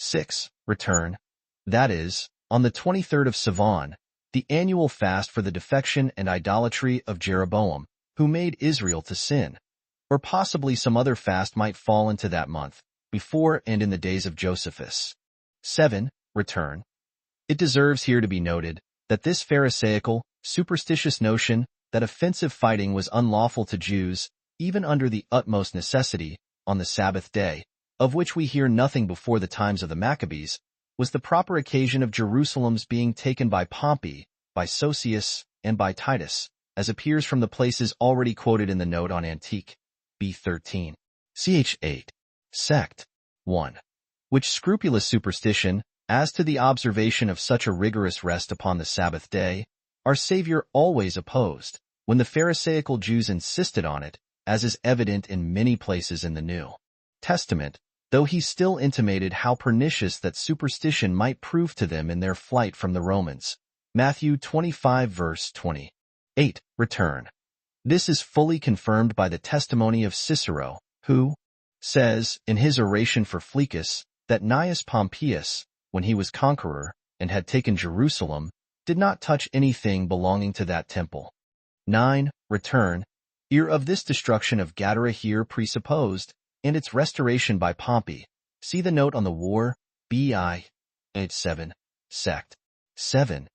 6. Return. That is, on the 23rd of Sivan, the annual fast for the defection and idolatry of Jeroboam, who made Israel to sin. Or possibly some other fast might fall into that month, before and in the days of Josephus. 7. Return. It deserves here to be noted that this pharisaical, superstitious notion that offensive fighting was unlawful to Jews, even under the utmost necessity, on the Sabbath day, of which we hear nothing before the times of the Maccabees, was the proper occasion of Jerusalem's being taken by Pompey, by Sosius, and by Titus, as appears from the places already quoted in the note on Antique, B. 13. Ch. 8. Sect. 1. Which scrupulous superstition, as to the observation of such a rigorous rest upon the Sabbath day, our Savior always opposed, when the Pharisaical Jews insisted on it, as is evident in many places in the New Testament, though he still intimated how pernicious that superstition might prove to them in their flight from the Romans. Matthew 25 verse 20. 8. Return. This is fully confirmed by the testimony of Cicero, who says, in his oration for Flavius, that Gnaeus Pompeius, when he was conqueror, and had taken Jerusalem, did not touch anything belonging to that temple. 9. Return. Ear of this destruction of Gadara here presupposed, and its restoration by Pompey. See the note on the war, B.I. 7. Sect. 7.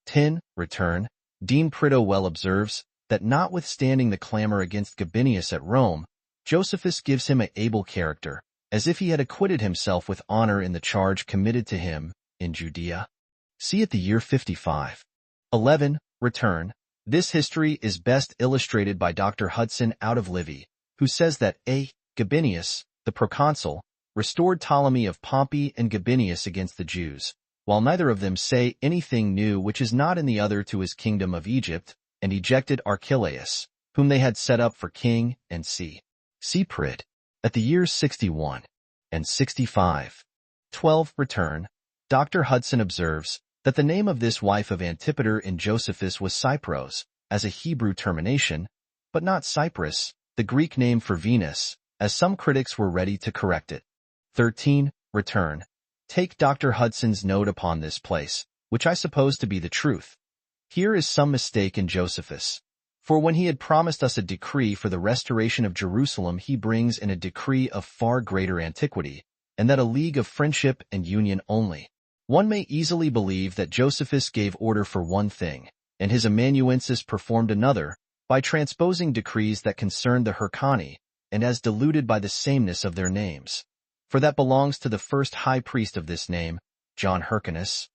10. Return. Dean Prideaux well observes, that notwithstanding the clamor against Gabinius at Rome, Josephus gives him an able character, as if he had acquitted himself with honor in the charge committed to him, in Judea. See it the year 55. 11. Return. This history is best illustrated by Dr. Hudson out of Livy, who says that A. Gabinius, the proconsul, restored Ptolemy of Pompey and Gabinius against the Jews, while neither of them say anything new which is not in the other to his kingdom of Egypt, and ejected Archelaus, whom they had set up for king, and c. Prid. At the years 61 and 65. 12. Return. Dr. Hudson observes that the name of this wife of Antipater in Josephus was Cypros, as a Hebrew termination, but not Cyprus, the Greek name for Venus, as some critics were ready to correct it. 13. Return. Take Dr. Hudson's note upon this place, which I suppose to be the truth. Here is some mistake in Josephus. For when he had promised us a decree for the restoration of Jerusalem, he brings in a decree of far greater antiquity, and that a league of friendship and union only. One may easily believe that Josephus gave order for one thing, and his amanuensis performed another, by transposing decrees that concerned the Hyrcani, and as diluted by the sameness of their names. For that belongs to the first high priest of this name, John Hyrcanus,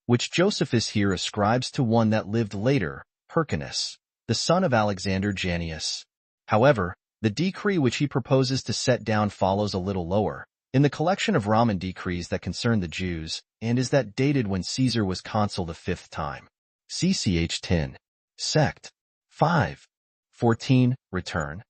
which Josephus here ascribes to one that lived later, Hyrcanus, the son of Alexander Jannaeus. However, the decree which he proposes to set down follows a little lower, in the collection of Roman decrees that concern the Jews, and is that dated when Caesar was consul the 5th time. CCH 10. Sect. 5. 14. Return.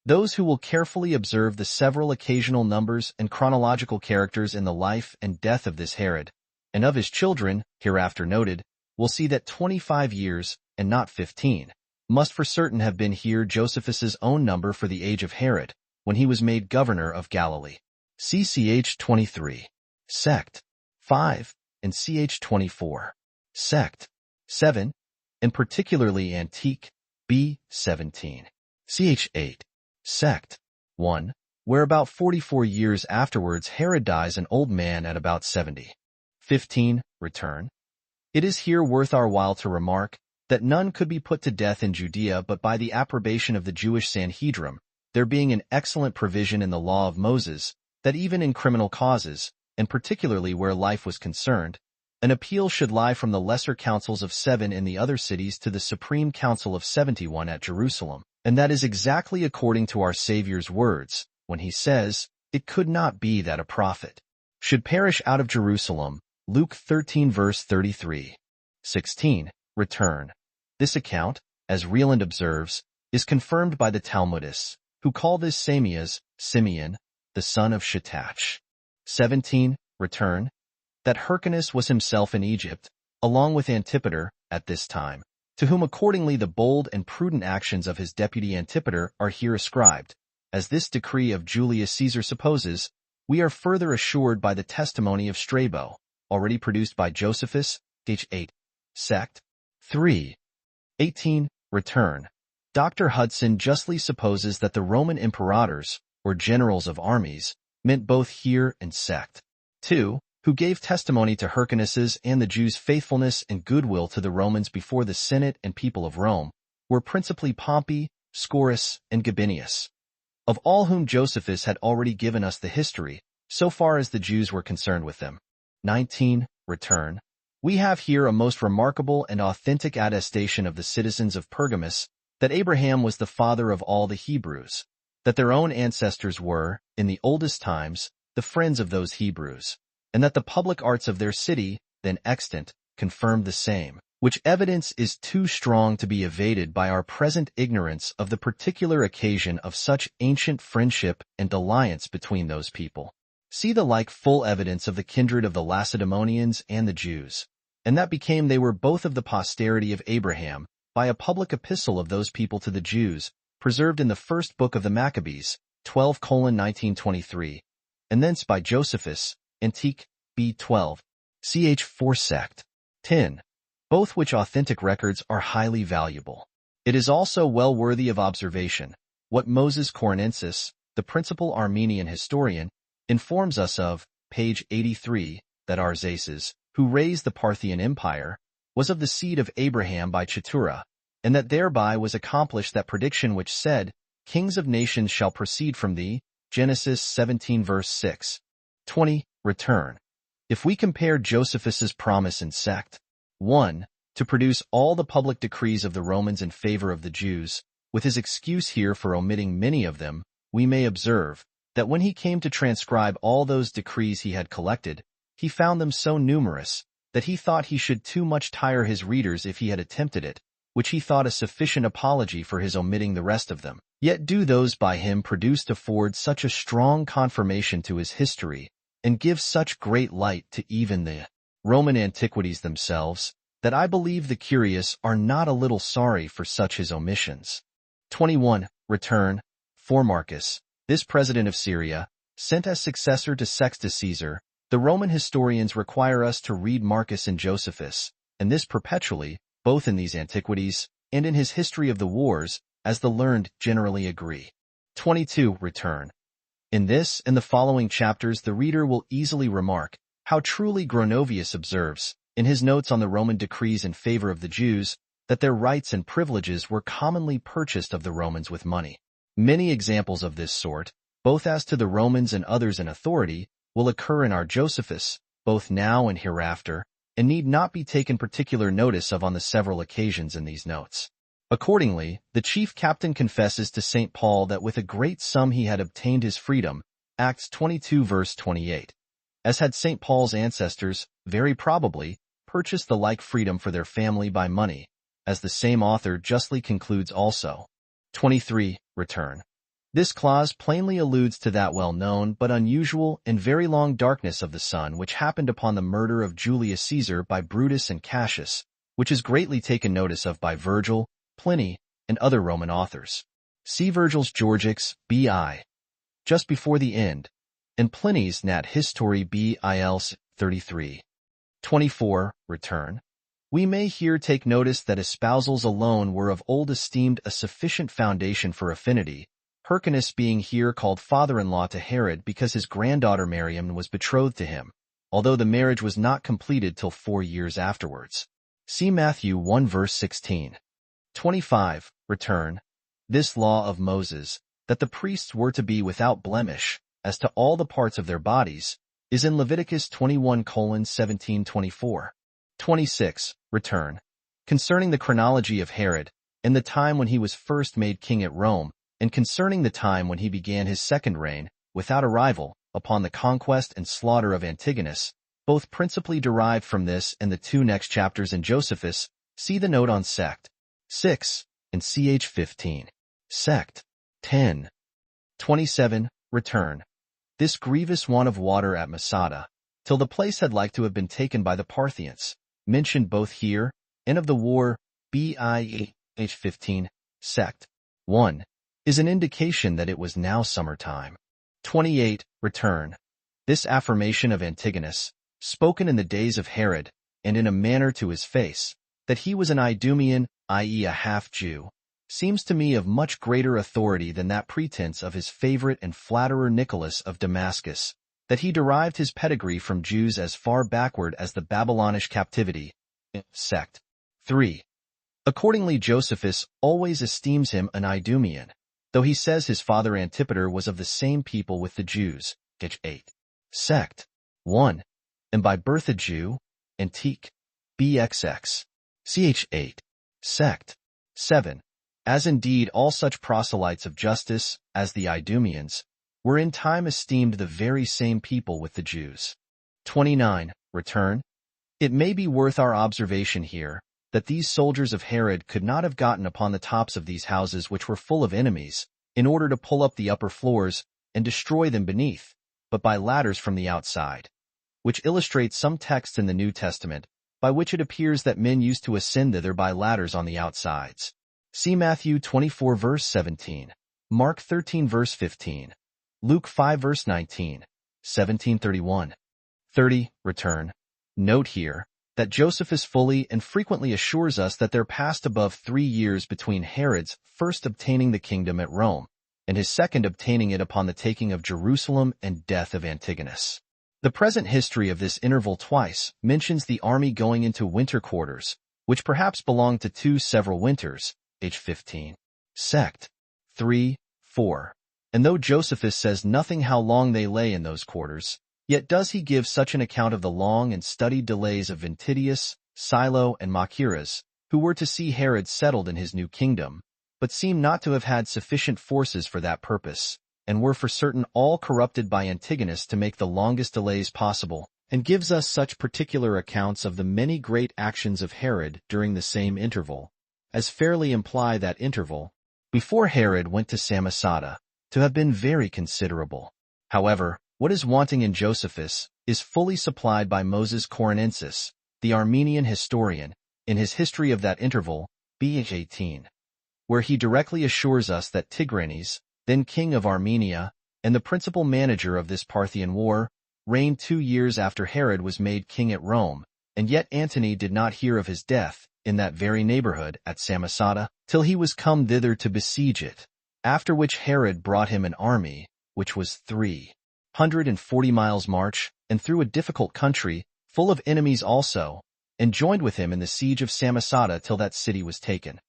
Those who will carefully observe the several occasional numbers and chronological characters in the life and death of this Herod, and of his children, hereafter noted, will see that 25 years, and not 15, must for certain have been here Josephus's own number for the age of Herod, when he was made governor of Galilee. CCH 23. Sect. 5, and CH 24. Sect. 7, and particularly Antique, B. 17. CH 8. Sect. 1, where about 44 years afterwards Herod dies an old man at about 70. 15. Return. It is here worth our while to remark that none could be put to death in Judea but by the approbation of the Jewish Sanhedrim, there being an excellent provision in the law of Moses, that even in criminal causes, and particularly where life was concerned, an appeal should lie from the lesser councils of 7 in the other cities to the supreme council of 71 at Jerusalem. And that is exactly according to our Savior's words, when he says, "It could not be that a prophet should perish out of Jerusalem." Luke 13 verse 33. 16. Return. This account, as Rieland observes, is confirmed by the Talmudists, who call this Samias, Simeon, the son of Shattach. 17. Return. That Hyrcanus was himself in Egypt, along with Antipater, at this time, to whom accordingly the bold and prudent actions of his deputy Antipater are here ascribed, as this decree of Julius Caesar supposes, we are further assured by the testimony of Strabo, already produced by Josephus, H8. Sect. 3. 18. Return. Dr. Hudson justly supposes that the Roman imperators, or generals of armies, meant both here and sect. 2. Who gave testimony to Hyrcanus's and the Jews' faithfulness and goodwill to the Romans before the Senate and people of Rome, were principally Pompey, Scaurus, and Gabinius, of all whom Josephus had already given us the history, so far as the Jews were concerned with them. 19. Return. We have here a most remarkable and authentic attestation of the citizens of Pergamus that Abraham was the father of all the Hebrews, that their own ancestors were, in the oldest times, the friends of those Hebrews, and that the public arts of their city, then extant, confirmed the same, which evidence is too strong to be evaded by our present ignorance of the particular occasion of such ancient friendship and alliance between those people. See the like full evidence of the kindred of the Lacedaemonians and the Jews, and that became they were both of the posterity of Abraham, by a public epistle of those people to the Jews, preserved in the first book of the Maccabees, 12:1923, and thence by Josephus, Antiquities, B12, ch. 4 sect. 10. Both which authentic records are highly valuable. It is also well worthy of observation, what Moses Corinensis, the principal Armenian historian, informs us of, page 83, that Arsaces, who raised the Parthian Empire, was of the seed of Abraham by Chetura, and that thereby was accomplished that prediction which said, Kings of nations shall proceed from thee, Genesis 17 verse 6. 20. Return. If we compare Josephus's promise in sect. 1. To produce all the public decrees of the Romans in favor of the Jews, with his excuse here for omitting many of them, we may observe, that when he came to transcribe all those decrees he had collected, he found them so numerous, that he thought he should too much tire his readers if he had attempted it, which he thought a sufficient apology for his omitting the rest of them. Yet do those by him produced afford such a strong confirmation to his history, and give such great light to even the Roman antiquities themselves, that I believe the curious are not a little sorry for such his omissions. 21. Return. For Marcus, this president of Syria, sent as successor to Sextus Caesar, the Roman historians require us to read Marcus and Josephus, and this perpetually, both in these antiquities, and in his history of the wars, as the learned generally agree. 22. Return. In this and the following chapters the reader will easily remark how truly Gronovius observes, in his notes on the Roman decrees in favor of the Jews, that their rights and privileges were commonly purchased of the Romans with money. Many examples of this sort, both as to the Romans and others in authority, will occur in our Josephus, both now and hereafter, and need not be taken particular notice of on the several occasions in these notes. Accordingly, the chief captain confesses to St. Paul that with a great sum he had obtained his freedom, Acts 22 verse 28. As had St. Paul's ancestors, very probably, purchased the like freedom for their family by money, as the same author justly concludes also. 23. Return. This clause plainly alludes to that well-known but unusual and very long darkness of the sun which happened upon the murder of Julius Caesar by Brutus and Cassius, which is greatly taken notice of by Virgil, Pliny, and other Roman authors. See Virgil's Georgics, B.I. just before the end, and Pliny's Nat History B.I.L.s. 33. 24. Return. We may here take notice that espousals alone were of old esteemed a sufficient foundation for affinity, Hyrcanus being here called father-in-law to Herod because his granddaughter Miriam was betrothed to him, although the marriage was not completed till 4 years afterwards. See Matthew 1 verse 16. 25. Return. This law of Moses, that the priests were to be without blemish, as to all the parts of their bodies, is in Leviticus 21:17-24. 26. Return. Concerning the chronology of Herod, and the time when he was first made king at Rome, and concerning the time when he began his second reign, without a rival, upon the conquest and slaughter of Antigonus, both principally derived from this and the 2 next chapters in Josephus, see the note on sect. 6, and ch. 15. Sect. 10. 27. Return. This grievous want of water at Masada, till the place had like to have been taken by the Parthians, mentioned both here, and of the war, B.I.H. 15, sect. 1, is an indication that it was now summer time. 28. Return. This affirmation of Antigonus, spoken in the days of Herod, and in a manner to his face, that he was an Idumean, i.e. a half-Jew, seems to me of much greater authority than that pretense of his favorite and flatterer Nicholas of Damascus, that he derived his pedigree from Jews as far backward as the Babylonish captivity, sect. 3. Accordingly, Josephus always esteems him an Idumean, though he says his father Antipater was of the same people with the Jews, h8. Sect. 1. And by birth a Jew, Antique, bxx. ch8. Sect. 7. As indeed all such proselytes of justice, as the Idumeans, were in time esteemed the very same people with the Jews. 29. Return. It may be worth our observation here, that these soldiers of Herod could not have gotten upon the tops of these houses which were full of enemies, in order to pull up the upper floors and destroy them beneath, but by ladders from the outside, which illustrates some texts in the New Testament, by which it appears that men used to ascend thither by ladders on the outsides. See Matthew 24 verse 17, Mark 13 verse 15, Luke 5 verse 19, 17:31. 30. Return. Note here that Josephus fully and frequently assures us that there passed above 3 years between Herod's first obtaining the kingdom at Rome and his second obtaining it upon the taking of Jerusalem and death of Antigonus. The present history of this interval twice mentions the army going into winter quarters, which perhaps belonged to 2 several winters, age 15. Sect. 3, 4. And though Josephus says nothing how long they lay in those quarters, yet does he give such an account of the long and studied delays of Ventidius, Silo, and Machaerus, who were to see Herod settled in his new kingdom, but seem not to have had sufficient forces for that purpose, and were for certain all corrupted by Antigonus to make the longest delays possible, and gives us such particular accounts of the many great actions of Herod during the same interval, as fairly imply that interval, before Herod went to Samosata, to have been very considerable. However, what is wanting in Josephus is fully supplied by Moses Coronensis, the Armenian historian, in his history of that interval, bh 18, where he directly assures us that Tigranes, then king of Armenia, and the principal manager of this Parthian war, reigned 2 years after Herod was made king at Rome, and yet Antony did not hear of his death in that very neighborhood at Samosata, till he was come thither to besiege it, after which Herod brought him an army, which was 340 miles march, and through a difficult country, full of enemies also, and joined with him in the siege of Samosata till that city was taken.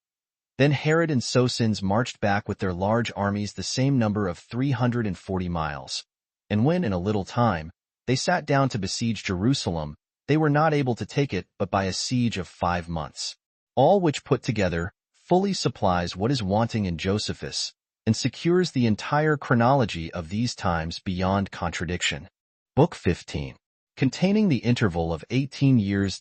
Then Herod and Sosins marched back with their large armies the same number of 340 miles. And when, in a little time, they sat down to besiege Jerusalem, they were not able to take it but by a siege of 5 months. All which put together fully supplies what is wanting in Josephus, and secures the entire chronology of these times beyond contradiction. Book 15, containing the interval of 18 years.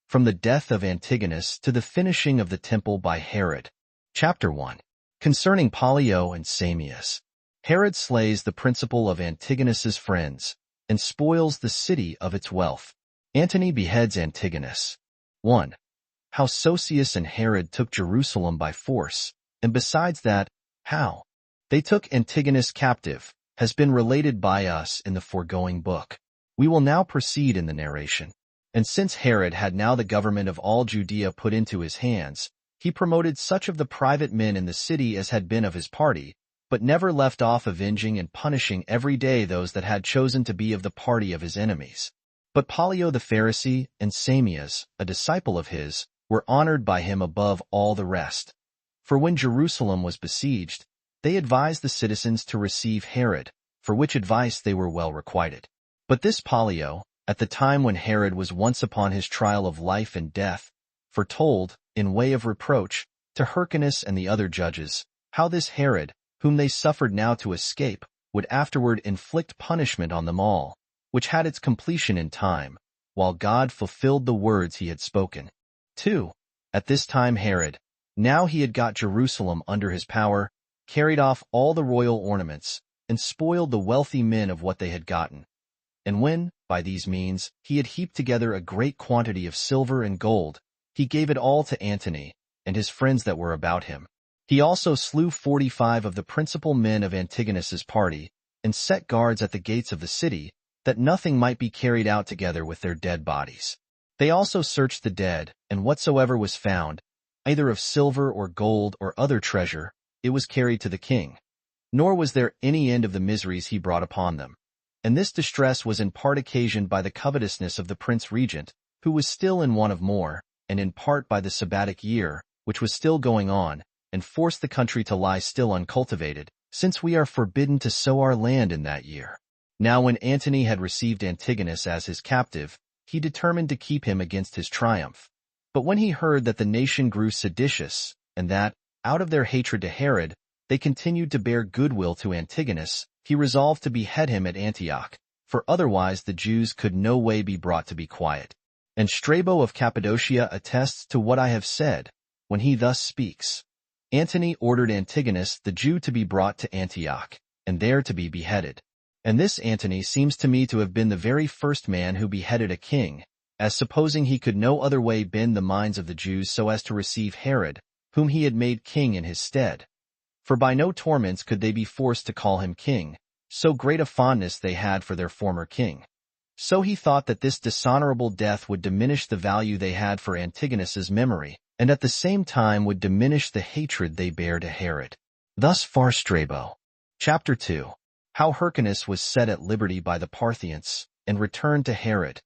From the death of Antigonus to the finishing of the temple by Herod. Chapter 1. Concerning Pollio and Samius. Herod slays the principal of Antigonus's friends, and spoils the city of its wealth. Antony beheads Antigonus. 1. How Sosius and Herod took Jerusalem by force, and besides that, how they took Antigonus captive, has been related by us in the foregoing book. We will now proceed in the narration. And since Herod had now the government of all Judea put into his hands, he promoted such of the private men in the city as had been of his party, but never left off avenging and punishing every day those that had chosen to be of the party of his enemies. But Pollio the Pharisee and Samius, a disciple of his, were honored by him above all the rest. For when Jerusalem was besieged, they advised the citizens to receive Herod, for which advice they were well requited. But this Pollio, at the time when Herod was once upon his trial of life and death, foretold, in way of reproach, to Hyrcanus and the other judges, how this Herod, whom they suffered now to escape, would afterward inflict punishment on them all, which had its completion in time, while God fulfilled the words he had spoken. 2. At this time Herod, now he had got Jerusalem under his power, carried off all the royal ornaments, and spoiled the wealthy men of what they had gotten. And when, by these means, he had heaped together a great quantity of silver and gold, he gave it all to Antony, and his friends that were about him. He also slew 45 of the principal men of Antigonus's party, and set guards at the gates of the city, that nothing might be carried out together with their dead bodies. They also searched the dead, and whatsoever was found, either of silver or gold or other treasure, it was carried to the king. Nor was there any end of the miseries he brought upon them. And this distress was in part occasioned by the covetousness of the prince regent, who was still in want of more, and in part by the Sabbatic year, which was still going on, and forced the country to lie still uncultivated, since we are forbidden to sow our land in that year. Now when Antony had received Antigonus as his captive, he determined to keep him against his triumph. But when he heard that the nation grew seditious, and that, out of their hatred to Herod, they continued to bear goodwill to Antigonus, he resolved to behead him at Antioch, for otherwise the Jews could no way be brought to be quiet. And Strabo of Cappadocia attests to what I have said, when he thus speaks. Antony ordered Antigonus the Jew to be brought to Antioch, and there to be beheaded. And this Antony seems to me to have been the very first man who beheaded a king, as supposing he could no other way bend the minds of the Jews so as to receive Herod, whom he had made king in his stead. For by no torments could they be forced to call him king, so great a fondness they had for their former king. So he thought that this dishonorable death would diminish the value they had for Antigonus's memory, and at the same time would diminish the hatred they bare to Herod. Thus far Strabo. Chapter 2. How Hyrcanus was set at liberty by the Parthians, and returned to Herod,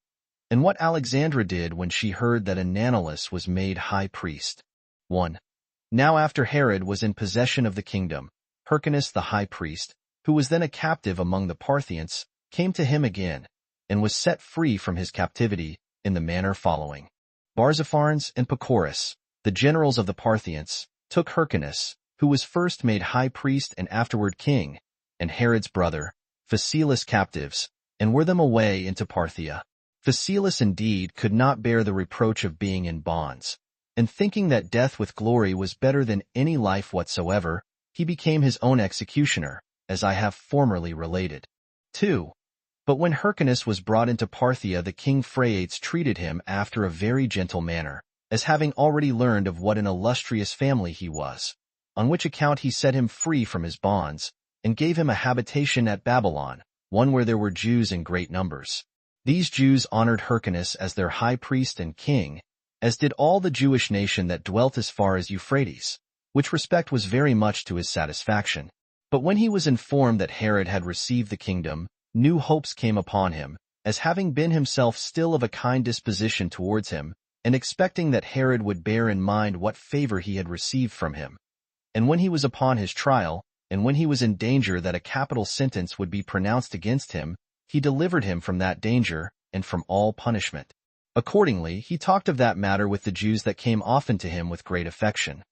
and what Alexandra did when she heard that Ananias was made high priest. 1. Now after Herod was in possession of the kingdom, Hyrcanus the high priest, who was then a captive among the Parthians, came to him again, and was set free from his captivity in the manner following. Barzapharnes and Pacorus, the generals of the Parthians, took Hyrcanus, who was first made high priest and afterward king, and Herod's brother, Phasaelus captives, and were them away into Parthia. Phasaelus indeed could not bear the reproach of being in bonds, and thinking that death with glory was better than any life whatsoever, he became his own executioner, as I have formerly related. 2. But when Hyrcanus was brought into Parthia, the king Phraates treated him after a very gentle manner, as having already learned of what an illustrious family he was, on which account he set him free from his bonds, and gave him a habitation at Babylon, one where there were Jews in great numbers. These Jews honored Hyrcanus as their high priest and king, as did all the Jewish nation that dwelt as far as Euphrates, which respect was very much to his satisfaction. But when he was informed that Herod had received the kingdom, new hopes came upon him, as having been himself still of a kind disposition towards him, and expecting that Herod would bear in mind what favor he had received from him. And when he was upon his trial, and when he was in danger that a capital sentence would be pronounced against him, he delivered him from that danger, and from all punishment. Accordingly, he talked of that matter with the Jews that came often to him with great affection.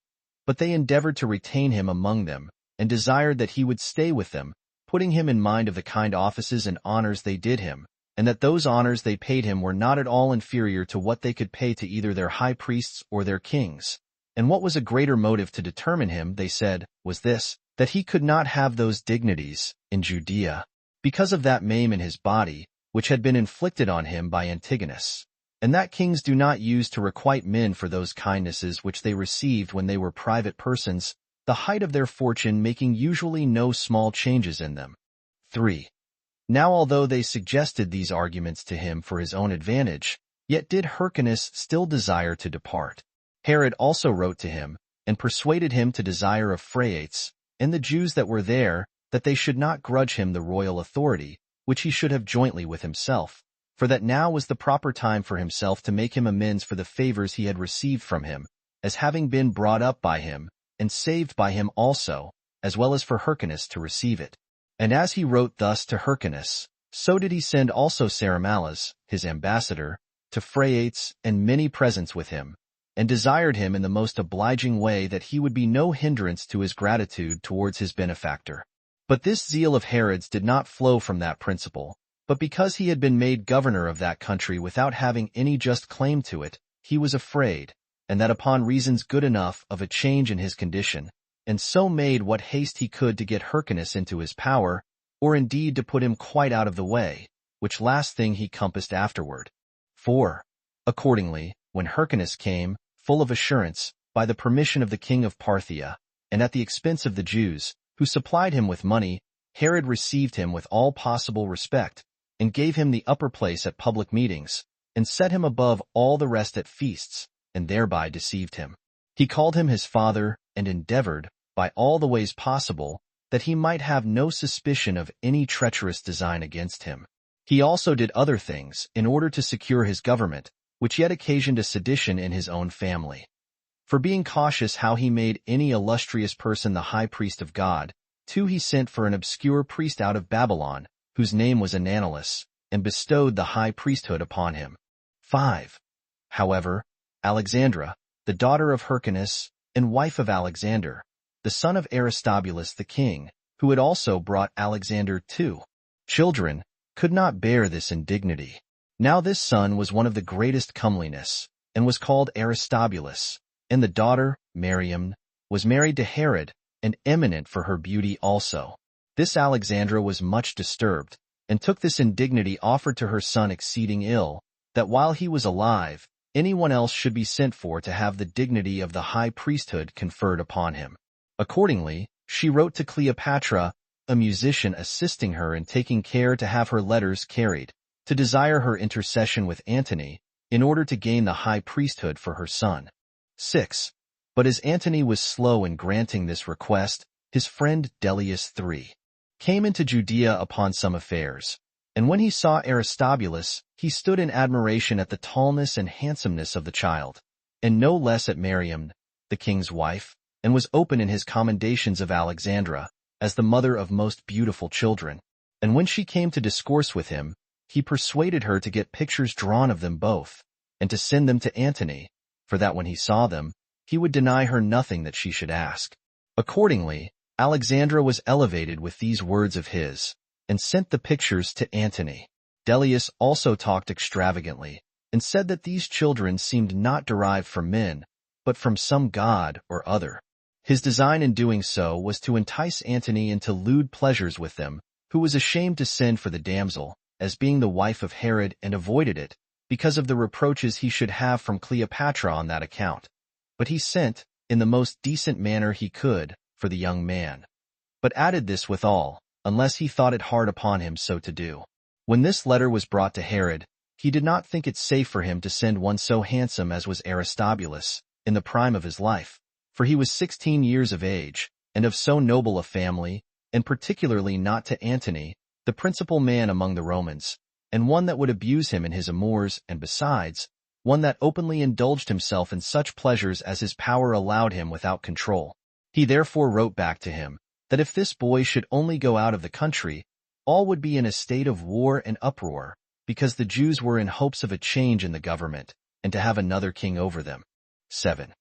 But they endeavored to retain him among them, and desired that he would stay with them, putting him in mind of the kind offices and honors they did him, and that those honors they paid him were not at all inferior to what they could pay to either their high priests or their kings. And what was a greater motive to determine him, they said, was this, that he could not have those dignities in Judea, because of that maim in his body, which had been inflicted on him by Antigonus, and that kings do not use to requite men for those kindnesses which they received when they were private persons, the height of their fortune making usually no small changes in them. 3. Now although they suggested these arguments to him for his own advantage, yet did Hyrcanus still desire to depart. Herod also wrote to him, and persuaded him to desire of Phraates, and the Jews that were there, that they should not grudge him the royal authority, which he should have jointly with himself, for that now was the proper time for himself to make him amends for the favors he had received from him, as having been brought up by him, and saved by him also, as well as for Hyrcanus to receive it. And as he wrote thus to Hyrcanus, so did he send also Saramalas, his ambassador, to Phraates, and many presents with him, and desired him in the most obliging way that he would be no hindrance to his gratitude towards his benefactor. But this zeal of Herod's did not flow from that principle, but because he had been made governor of that country without having any just claim to it, he was afraid, and that upon reasons good enough of a change in his condition, and so made what haste he could to get Hyrcanus into his power, or indeed to put him quite out of the way, which last thing he compassed afterward. 4. Accordingly, when Hyrcanus came, full of assurance, by the permission of the king of Parthia, and at the expense of the Jews, who supplied him with money, Herod received him with all possible respect, and gave him the upper place at public meetings, and set him above all the rest at feasts, and thereby deceived him. He called him his father, and endeavored, by all the ways possible, that he might have no suspicion of any treacherous design against him. He also did other things, in order to secure his government, which yet occasioned a sedition in his own family. For being cautious how he made any illustrious person the high priest of God, too he sent for an obscure priest out of Babylon, whose name was Ananias, and bestowed the high priesthood upon him. 5. However, Alexandra, the daughter of Hyrcanus, and wife of Alexander, the son of Aristobulus the king, who had also brought Alexander 2 children, could not bear this indignity. Now this son was one of the greatest comeliness, and was called Aristobulus, and the daughter, Miriam, was married to Herod, and eminent for her beauty also. This Alexandra was much disturbed, and took this indignity offered to her son exceeding ill, that while he was alive, anyone else should be sent for to have the dignity of the high priesthood conferred upon him. Accordingly, she wrote to Cleopatra, a musician assisting her in taking care to have her letters carried, to desire her intercession with Antony, in order to gain the high priesthood for her son. 6. But as Antony was slow in granting this request, his friend Dellius III came into Judea upon some affairs, and when he saw Aristobulus, he stood in admiration at the tallness and handsomeness of the child, and no less at Miriam, the king's wife, and was open in his commendations of Alexandra, as the mother of most beautiful children. And when she came to discourse with him, he persuaded her to get pictures drawn of them both, and to send them to Antony, for that when he saw them, he would deny her nothing that she should ask. Accordingly, Alexandra was elevated with these words of his, and sent the pictures to Antony. Dellius also talked extravagantly, and said that these children seemed not derived from men, but from some god or other. His design in doing so was to entice Antony into lewd pleasures with them, who was ashamed to send for the damsel, as being the wife of Herod, and avoided it, because of the reproaches he should have from Cleopatra on that account. But he sent, in the most decent manner he could, for the young man, but added this withal, unless he thought it hard upon him so to do. When this letter was brought to Herod, he did not think it safe for him to send one so handsome as was Aristobulus, in the prime of his life, for he was 16 years of age, and of so noble a family, and particularly not to Antony, the principal man among the Romans, and one that would abuse him in his amours, and besides, one that openly indulged himself in such pleasures as his power allowed him without control. He therefore wrote back to him, that if this boy should only go out of the country, all would be in a state of war and uproar, because the Jews were in hopes of a change in the government, and to have another king over them. 7.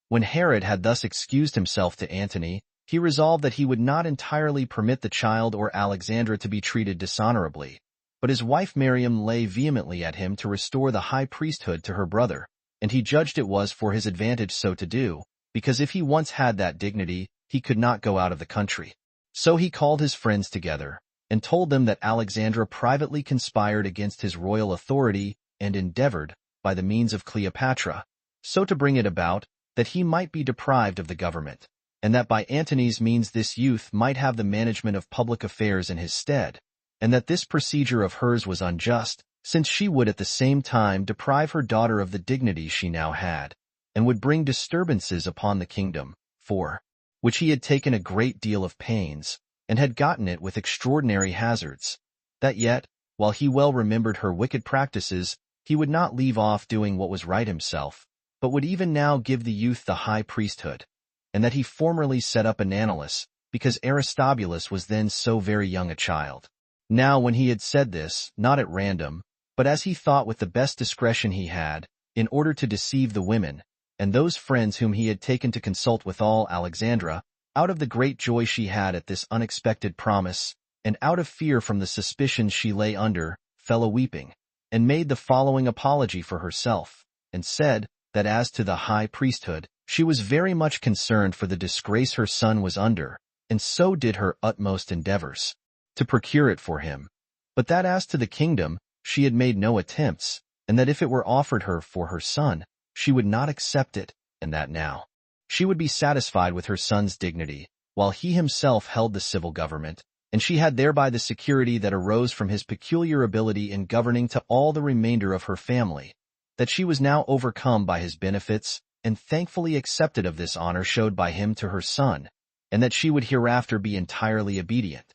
When Herod had thus excused himself to Antony, he resolved that he would not entirely permit the child or Alexandra to be treated dishonorably, but his wife Miriam lay vehemently at him to restore the high priesthood to her brother, and he judged it was for his advantage so to do, because if he once had that dignity, he could not go out of the country. So he called his friends together, and told them that Alexandra privately conspired against his royal authority, and endeavored, by the means of Cleopatra, so to bring it about, that he might be deprived of the government, and that by Antony's means this youth might have the management of public affairs in his stead, and that this procedure of hers was unjust, since she would at the same time deprive her daughter of the dignity she now had, and would bring disturbances upon the kingdom, for which he had taken a great deal of pains, and had gotten it with extraordinary hazards, that yet, while he well remembered her wicked practices, he would not leave off doing what was right himself, but would even now give the youth the high priesthood, and that he formerly set up Ananias, because Aristobulus was then so very young a child. Now when he had said this, not at random, but as he thought with the best discretion he had, in order to deceive the women, and those friends whom he had taken to consult withal Alexandra, out of the great joy she had at this unexpected promise, and out of fear from the suspicions she lay under, fell a-weeping, and made the following apology for herself, and said, that as to the high priesthood, she was very much concerned for the disgrace her son was under, and so did her utmost endeavors to procure it for him, but that as to the kingdom, she had made no attempts, and that if it were offered her for her son, she would not accept it, and that now she would be satisfied with her son's dignity, while he himself held the civil government, and she had thereby the security that arose from his peculiar ability in governing to all the remainder of her family, that she was now overcome by his benefits, and thankfully accepted of this honor showed by him to her son, and that she would hereafter be entirely obedient.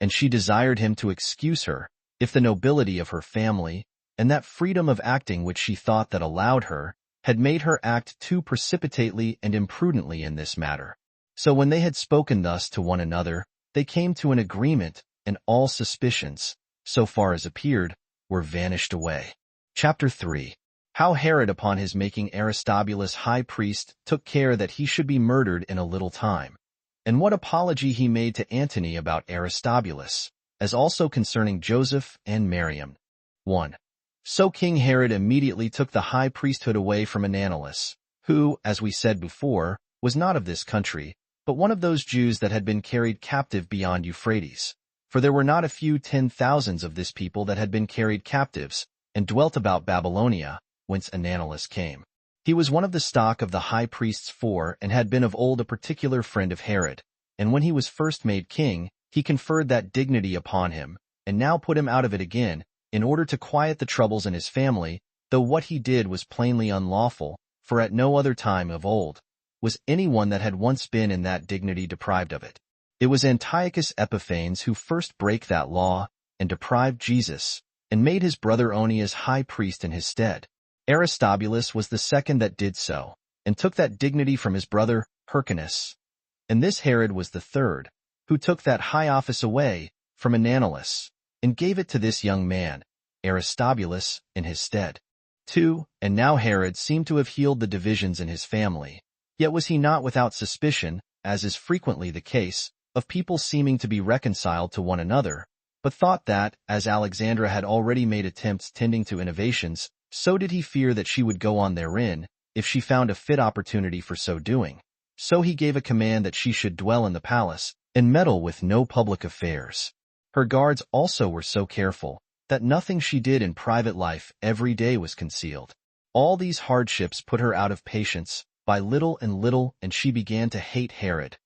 And she desired him to excuse her, if the nobility of her family, and that freedom of acting which she thought that allowed her, had made her act too precipitately and imprudently in this matter. So when they had spoken thus to one another, they came to an agreement, and all suspicions, so far as appeared, were vanished away. Chapter 3. How Herod, upon his making Aristobulus high priest, took care that he should be murdered in a little time, and what apology he made to Antony about Aristobulus, as also concerning Joseph and Miriam. 1. So King Herod immediately took the high priesthood away from Antiquities, who, as we said before, was not of this country, but one of those Jews that had been carried captive beyond Euphrates. For there were not a few 10,000s of this people that had been carried captives, and dwelt about Babylonia, whence Antiquities came. He was one of the stock of the high priests four, and had been of old a particular friend of Herod. And when he was first made king, he conferred that dignity upon him, and now put him out of it again, in order to quiet the troubles in his family, though what he did was plainly unlawful, for at no other time of old was anyone that had once been in that dignity deprived of it. It was Antiochus Epiphanes who first brake that law, and deprived Jesus, and made his brother Onias high priest in his stead. Aristobulus was the second that did so, and took that dignity from his brother Hyrcanus. And this Herod was the third, who took that high office away from Antiquities, and gave it to this young man, Aristobulus, in his stead. 2. And now Herod seemed to have healed the divisions in his family, yet was he not without suspicion, as is frequently the case, of people seeming to be reconciled to one another, but thought that, as Alexandra had already made attempts tending to innovations, so did he fear that she would go on therein, if she found a fit opportunity for so doing. So he gave a command that she should dwell in the palace, and meddle with no public affairs. Her guards also were so careful, that nothing she did in private life every day was concealed. All these hardships put her out of patience, by little, and she began to hate Herod.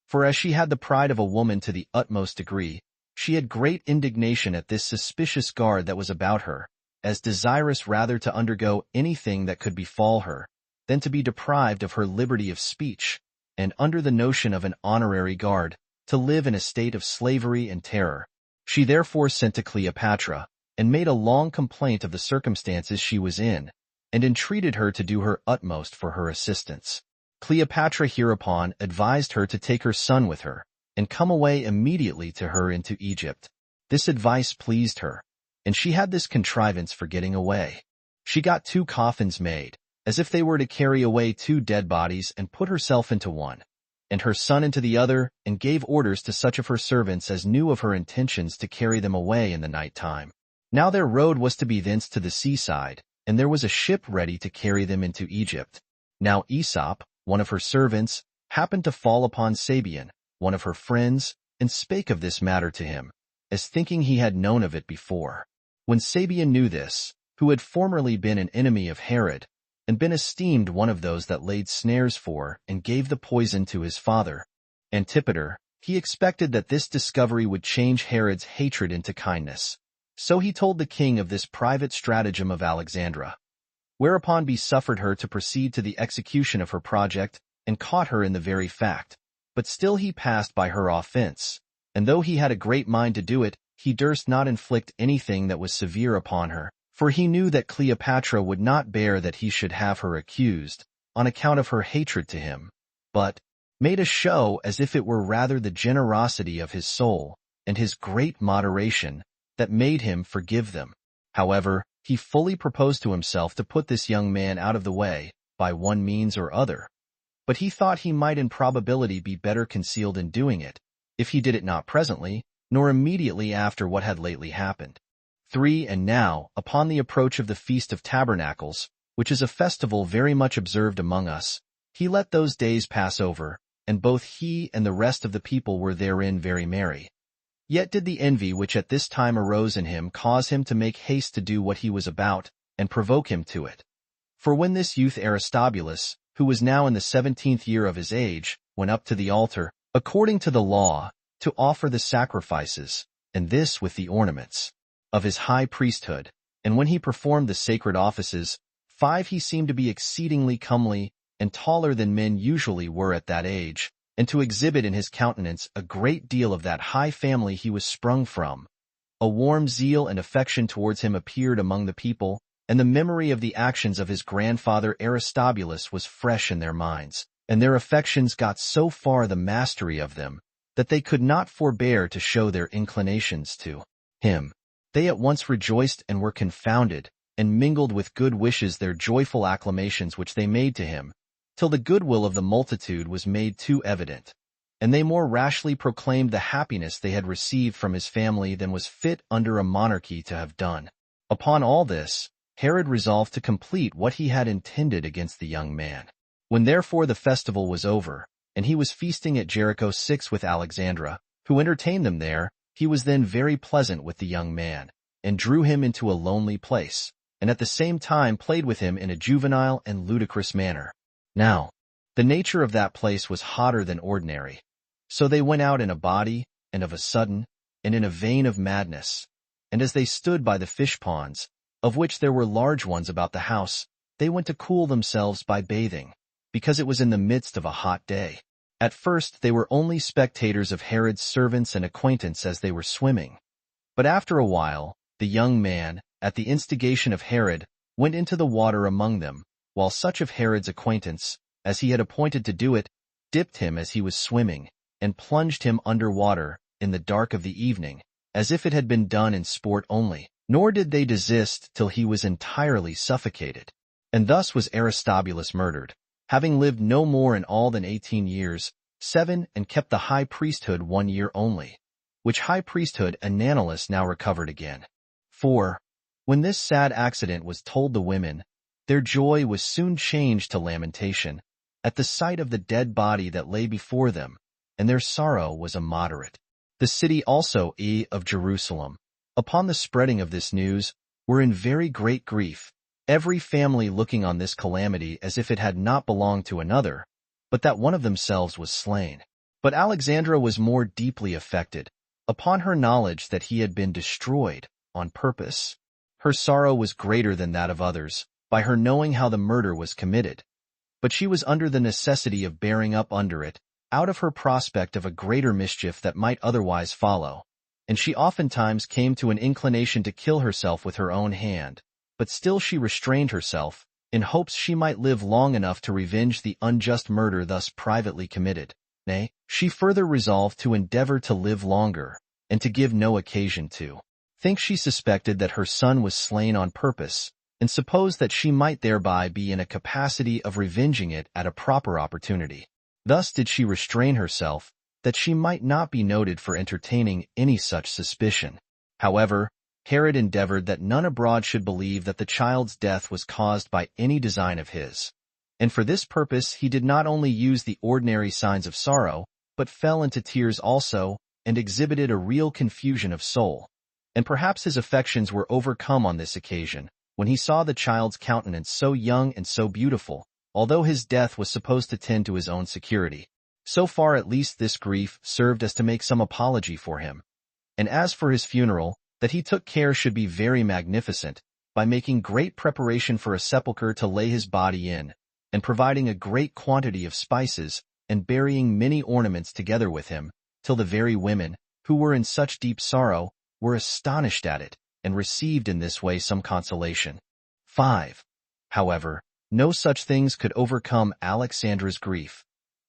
For as she had the pride of a woman to the utmost degree, she had great indignation at this suspicious guard that was about her, as desirous rather to undergo anything that could befall her, than to be deprived of her liberty of speech, and under the notion of an honorary guard, to live in a state of slavery and terror. She therefore sent to Cleopatra, and made a long complaint of the circumstances she was in, and entreated her to do her utmost for her assistance. Cleopatra hereupon advised her to take her son with her, and come away immediately to her into Egypt. This advice pleased her, and she had this contrivance for getting away. She got 2 coffins made, as if they were to carry away 2 dead bodies, and put herself into one, and her son into the other, and gave orders to such of her servants as knew of her intentions to carry them away in the night time. Now their road was to be thence to the seaside, and there was a ship ready to carry them into Egypt. Now Aesop, one of her servants, happened to fall upon Sabian, one of her friends, and spake of this matter to him, as thinking he had known of it before. When Sabian knew this, who had formerly been an enemy of Herod, and been esteemed one of those that laid snares for and gave the poison to his father, Antipater, he expected that this discovery would change Herod's hatred into kindness. So he told the king of this private stratagem of Alexandra, whereupon he suffered her to proceed to the execution of her project, and caught her in the very fact. But still he passed by her offense, and though he had a great mind to do it, he durst not inflict anything that was severe upon her, for he knew that Cleopatra would not bear that he should have her accused, on account of her hatred to him, but made a show as if it were rather the generosity of his soul, and his great moderation, that made him forgive them. However, he fully proposed to himself to put this young man out of the way, by one means or other. But he thought he might in probability be better concealed in doing it, if he did it not presently, nor immediately after what had lately happened. 3. And now, upon the approach of the Feast of Tabernacles, which is a festival very much observed among us, he let those days pass over, and both he and the rest of the people were therein very merry. Yet did the envy which at this time arose in him cause him to make haste to do what he was about, and provoke him to it. For when this youth Aristobulus, who was now in the 17th year of his age, went up to the altar, according to the law, to offer the sacrifices, and this with the ornaments of his high priesthood. And when he performed the sacred offices, 5 he seemed to be exceedingly comely and taller than men usually were at that age, and to exhibit in his countenance a great deal of that high family he was sprung from. A warm zeal and affection towards him appeared among the people, and the memory of the actions of his grandfather Aristobulus was fresh in their minds, and their affections got so far the mastery of them that they could not forbear to show their inclinations to him. They at once rejoiced and were confounded, and mingled with good wishes their joyful acclamations which they made to him, till the goodwill of the multitude was made too evident, and they more rashly proclaimed the happiness they had received from his family than was fit under a monarchy to have done. Upon all this, Herod resolved to complete what he had intended against the young man. When therefore the festival was over, and he was feasting at Jericho 6 with Alexandra, who entertained them there, he was then very pleasant with the young man, and drew him into a lonely place, and at the same time played with him in a juvenile and ludicrous manner. Now, the nature of that place was hotter than ordinary. So they went out in a body, and of a sudden, and in a vein of madness. And as they stood by the fish ponds, of which there were large ones about the house, they went to cool themselves by bathing, because it was in the midst of a hot day. At first they were only spectators of Herod's servants and acquaintance as they were swimming. But after a while, the young man, at the instigation of Herod, went into the water among them, while such of Herod's acquaintance, as he had appointed to do it, dipped him as he was swimming, and plunged him under water, in the dark of the evening, as if it had been done in sport only. Nor did they desist till he was entirely suffocated. And thus was Aristobulus murdered, having lived no more in all than 18 years, 7, and kept the high priesthood 1 year only, which high priesthood Ananelus now recovered again. 4. When this sad accident was told the women, their joy was soon changed to lamentation, at the sight of the dead body that lay before them, and their sorrow was immoderate. The city also of Jerusalem, upon the spreading of this news, were in very great grief, every family looking on this calamity as if it had not belonged to another, but that one of themselves was slain. But Alexandra was more deeply affected, upon her knowledge that he had been destroyed on purpose. Her sorrow was greater than that of others, by her knowing how the murder was committed. But she was under the necessity of bearing up under it, out of her prospect of a greater mischief that might otherwise follow, and she oftentimes came to an inclination to kill herself with her own hand, but still she restrained herself, in hopes she might live long enough to revenge the unjust murder thus privately committed. Nay, she further resolved to endeavor to live longer, and to give no occasion to think she suspected that her son was slain on purpose, and supposed that she might thereby be in a capacity of revenging it at a proper opportunity. Thus did she restrain herself, that she might not be noted for entertaining any such suspicion. However, Herod endeavored that none abroad should believe that the child's death was caused by any design of his, and for this purpose he did not only use the ordinary signs of sorrow, but fell into tears also, and exhibited a real confusion of soul. And perhaps his affections were overcome on this occasion, when he saw the child's countenance so young and so beautiful, although his death was supposed to tend to his own security. So far at least this grief served as to make some apology for him. And as for his funeral, that he took care should be very magnificent, by making great preparation for a sepulchre to lay his body in, and providing a great quantity of spices, and burying many ornaments together with him, till the very women, who were in such deep sorrow, were astonished at it, and received in this way some consolation. 5. However, no such things could overcome Alexandra's grief,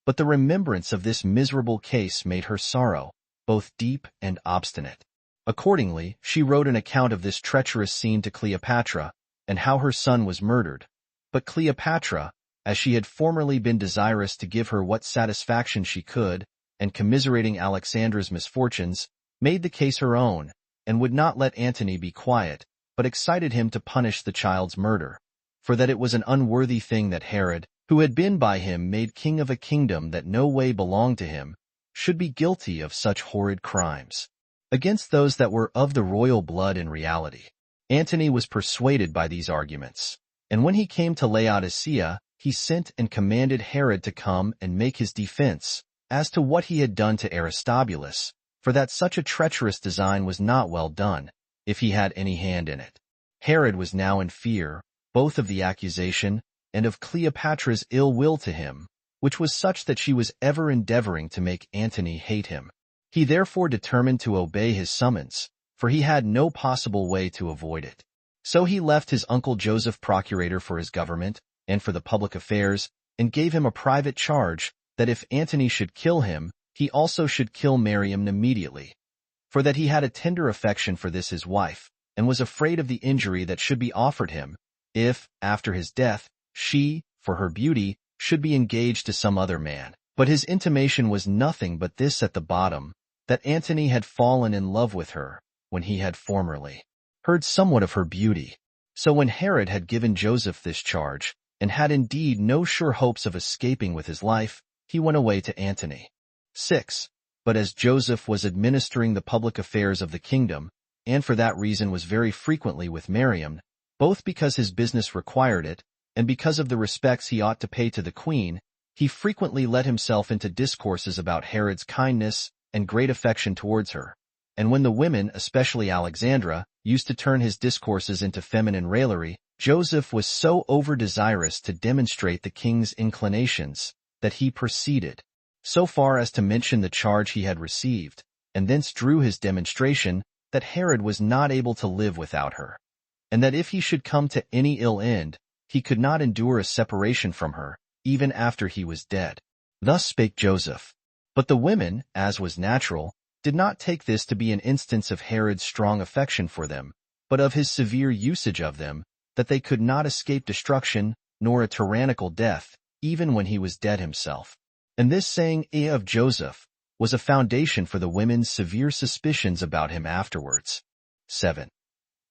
but the remembrance of this miserable case made her sorrow both deep and obstinate. Accordingly, she wrote an account of this treacherous scene to Cleopatra, and how her son was murdered. But Cleopatra, as she had formerly been desirous to give her what satisfaction she could, and commiserating Alexandra's misfortunes, made the case her own, and would not let Antony be quiet, but excited him to punish the child's murder, for that it was an unworthy thing that Herod, who had been by him made king of a kingdom that no way belonged to him, should be guilty of such horrid crimes against those that were of the royal blood in reality. Antony was persuaded by these arguments, and when he came to Laodicea, he sent and commanded Herod to come and make his defense, as to what he had done to Aristobulus, for that such a treacherous design was not well done, if he had any hand in it. Herod was now in fear, both of the accusation and of Cleopatra's ill will to him, which was such that she was ever endeavoring to make Antony hate him. He therefore determined to obey his summons, for he had no possible way to avoid it. So he left his uncle Joseph procurator for his government and for the public affairs, and gave him a private charge that if Antony should kill him, he also should kill Miriam immediately, for that he had a tender affection for this his wife, and was afraid of the injury that should be offered him, if, after his death, she, for her beauty, should be engaged to some other man. But his intimation was nothing but this at the bottom, that Antony had fallen in love with her, when he had formerly heard somewhat of her beauty. So when Herod had given Joseph this charge, and had indeed no sure hopes of escaping with his life, he went away to Antony. 6. But as Joseph was administering the public affairs of the kingdom, and for that reason was very frequently with Miriam, both because his business required it, and because of the respects he ought to pay to the queen, he frequently let himself into discourses about Herod's kindness and great affection towards her. And when the women, especially Alexandra, used to turn his discourses into feminine raillery, Joseph was so over-desirous to demonstrate the king's inclinations, that he proceeded so far as to mention the charge he had received, and thence drew his demonstration that Herod was not able to live without her, and that if he should come to any ill end, he could not endure a separation from her, even after he was dead. Thus spake Joseph. But the women, as was natural, did not take this to be an instance of Herod's strong affection for them, but of his severe usage of them, that they could not escape destruction, nor a tyrannical death, even when he was dead himself. And this saying of Joseph was a foundation for the women's severe suspicions about him afterwards. 7.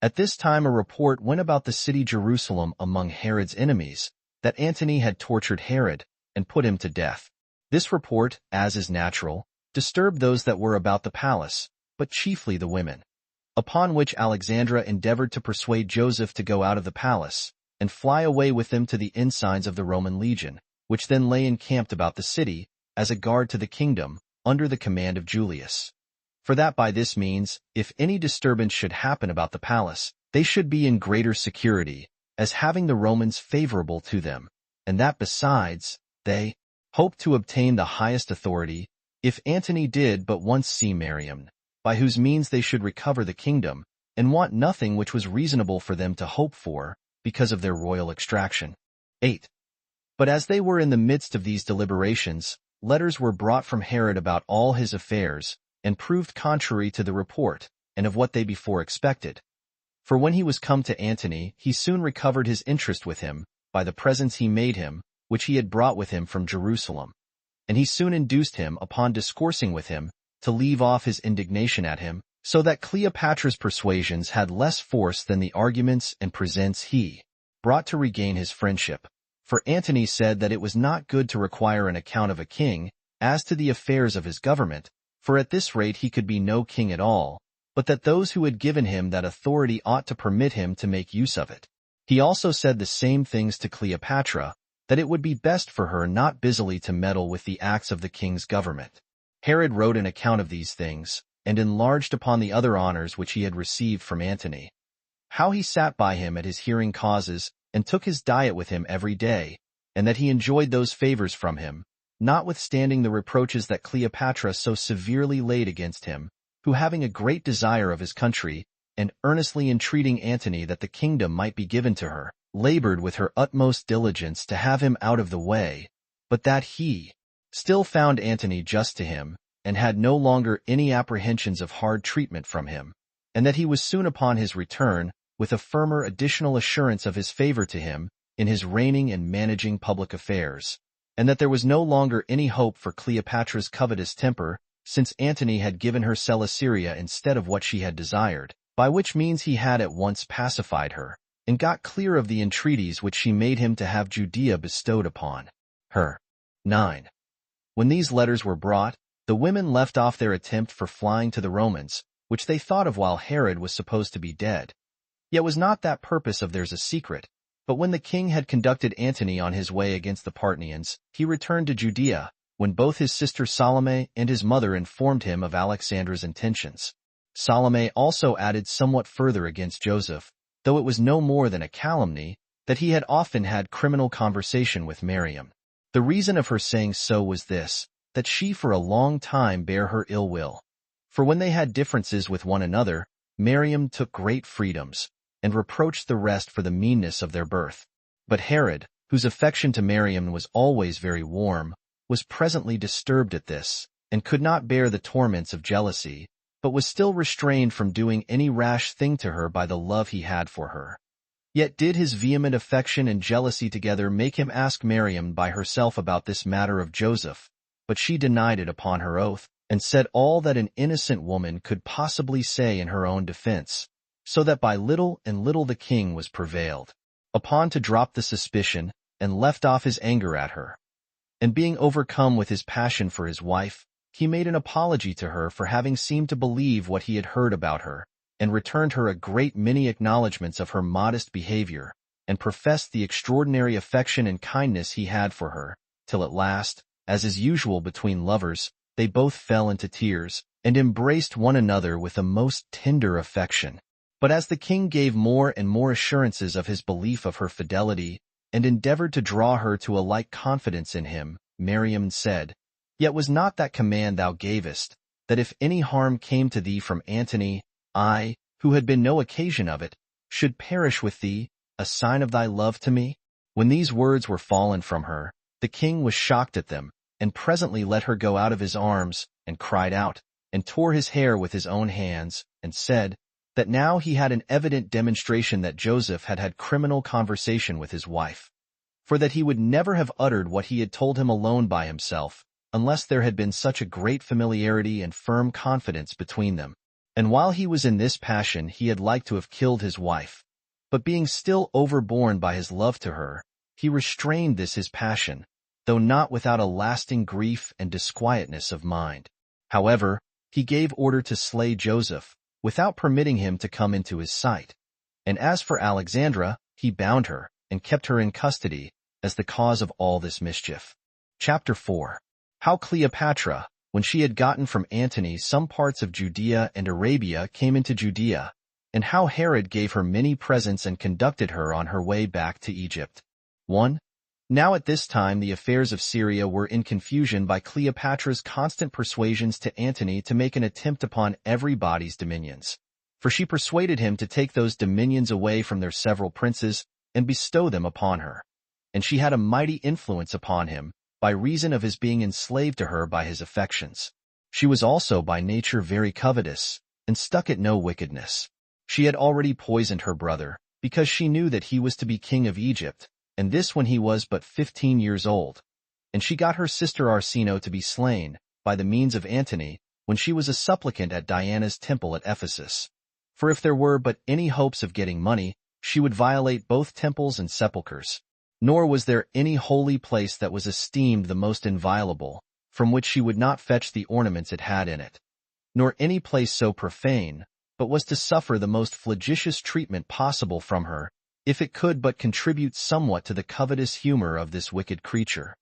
At this time a report went about the city Jerusalem among Herod's enemies, that Antony had tortured Herod, and put him to death. This report, as is natural, disturbed those that were about the palace, but chiefly the women. Upon which Alexandra endeavored to persuade Joseph to go out of the palace, and fly away with them to the ensigns of the Roman legion, which then lay encamped about the city, as a guard to the kingdom, under the command of Julius. For that by this means, if any disturbance should happen about the palace, they should be in greater security, as having the Romans favorable to them, and that besides, they hoped to obtain the highest authority, if Antony did but once see Miriam, by whose means they should recover the kingdom, and want nothing which was reasonable for them to hope for, because of their royal extraction. 8. But as they were in the midst of these deliberations, letters were brought from Herod about all his affairs, and proved contrary to the report, and of what they before expected. For when he was come to Antony, he soon recovered his interest with him, by the presents he made him, which he had brought with him from Jerusalem. And he soon induced him, upon discoursing with him, to leave off his indignation at him, so that Cleopatra's persuasions had less force than the arguments and presents he brought to regain his friendship. For Antony said that it was not good to require an account of a king, as to the affairs of his government, for at this rate he could be no king at all, but that those who had given him that authority ought to permit him to make use of it. He also said the same things to Cleopatra, that it would be best for her not busily to meddle with the acts of the king's government. Herod wrote an account of these things, and enlarged upon the other honors which he had received from Antony, how he sat by him at his hearing causes, and took his diet with him every day, and that he enjoyed those favors from him, notwithstanding the reproaches that Cleopatra so severely laid against him, who having a great desire of his country, and earnestly entreating Antony that the kingdom might be given to her, labored with her utmost diligence to have him out of the way, but that he still found Antony just to him, and had no longer any apprehensions of hard treatment from him, and that he was soon upon his return, with a firmer additional assurance of his favor to him, in his reigning and managing public affairs, and that there was no longer any hope for Cleopatra's covetous temper, since Antony had given her Celesyria instead of what she had desired, by which means he had at once pacified her, and got clear of the entreaties which she made him to have Judea bestowed upon her. 9. When these letters were brought, the women left off their attempt for flying to the Romans, which they thought of while Herod was supposed to be dead. Yet was not that purpose of theirs a secret, but when the king had conducted Antony on his way against the Parthians, he returned to Judea, when both his sister Salome and his mother informed him of Alexandra's intentions. Salome also added somewhat further against Joseph, though it was no more than a calumny, that he had often had criminal conversation with Miriam. The reason of her saying so was this, that she for a long time bare her ill will. For when they had differences with one another, Miriam took great freedoms, and reproached the rest for the meanness of their birth. But Herod, whose affection to Miriam was always very warm, was presently disturbed at this, and could not bear the torments of jealousy, but was still restrained from doing any rash thing to her by the love he had for her. Yet did his vehement affection and jealousy together make him ask Miriam by herself about this matter of Joseph, but she denied it upon her oath, and said all that an innocent woman could possibly say in her own defense, so that by little and little the king was prevailed upon to drop the suspicion, and left off his anger at her. And being overcome with his passion for his wife, he made an apology to her for having seemed to believe what he had heard about her, and returned her a great many acknowledgments of her modest behavior, and professed the extraordinary affection and kindness he had for her, till at last, as is usual between lovers, they both fell into tears, and embraced one another with a most tender affection. But as the king gave more and more assurances of his belief of her fidelity, and endeavored to draw her to a like confidence in him, Miriam said, "Yet was not that command thou gavest, that if any harm came to thee from Antony, I, who had been no occasion of it, should perish with thee, a sign of thy love to me?" When these words were fallen from her, the king was shocked at them, and presently let her go out of his arms, and cried out, and tore his hair with his own hands, and said, that now he had an evident demonstration that Joseph had had criminal conversation with his wife, for that he would never have uttered what he had told him alone by himself, unless there had been such a great familiarity and firm confidence between them. And while he was in this passion he had like to have killed his wife, but being still overborne by his love to her, he restrained this his passion, though not without a lasting grief and disquietness of mind. However, he gave order to slay Joseph, without permitting him to come into his sight. And as for Alexandra, he bound her, and kept her in custody, as the cause of all this mischief. Chapter 4. How Cleopatra, when she had gotten from Antony some parts of Judea and Arabia, came into Judea, and how Herod gave her many presents and conducted her on her way back to Egypt. 1. Now at this time the affairs of Syria were in confusion by Cleopatra's constant persuasions to Antony to make an attempt upon everybody's dominions. For she persuaded him to take those dominions away from their several princes, and bestow them upon her. And she had a mighty influence upon him, by reason of his being enslaved to her by his affections. She was also by nature very covetous, and stuck at no wickedness. She had already poisoned her brother, because she knew that he was to be king of Egypt, and this when he was but 15 years old. And she got her sister Arsinoe to be slain, by the means of Antony, when she was a supplicant at Diana's temple at Ephesus. For if there were but any hopes of getting money, she would violate both temples and sepulchres. Nor was there any holy place that was esteemed the most inviolable, from which she would not fetch the ornaments it had in it. Nor any place so profane, but was to suffer the most flagitious treatment possible from her, if it could but contribute somewhat to the covetous humor of this wicked creature.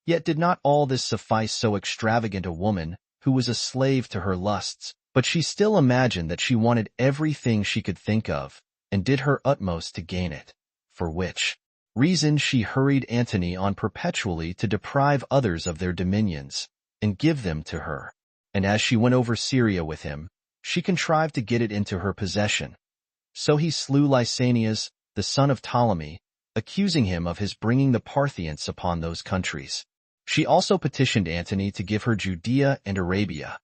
Yet did not all this suffice so extravagant a woman, who was a slave to her lusts, but she still imagined that she wanted everything she could think of, and did her utmost to gain it, for which reason she hurried Antony on perpetually to deprive others of their dominions, and give them to her. And as she went over Syria with him, she contrived to get it into her possession. So he slew Lysanias, the son of Ptolemy, accusing him of his bringing the Parthians upon those countries. She also petitioned Antony to give her Judea and Arabia,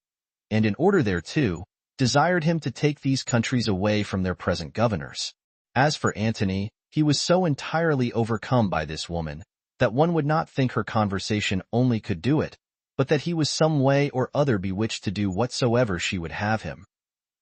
and in order thereto, desired him to take these countries away from their present governors. As for Antony, he was so entirely overcome by this woman, that one would not think her conversation only could do it, but that he was some way or other bewitched to do whatsoever she would have him.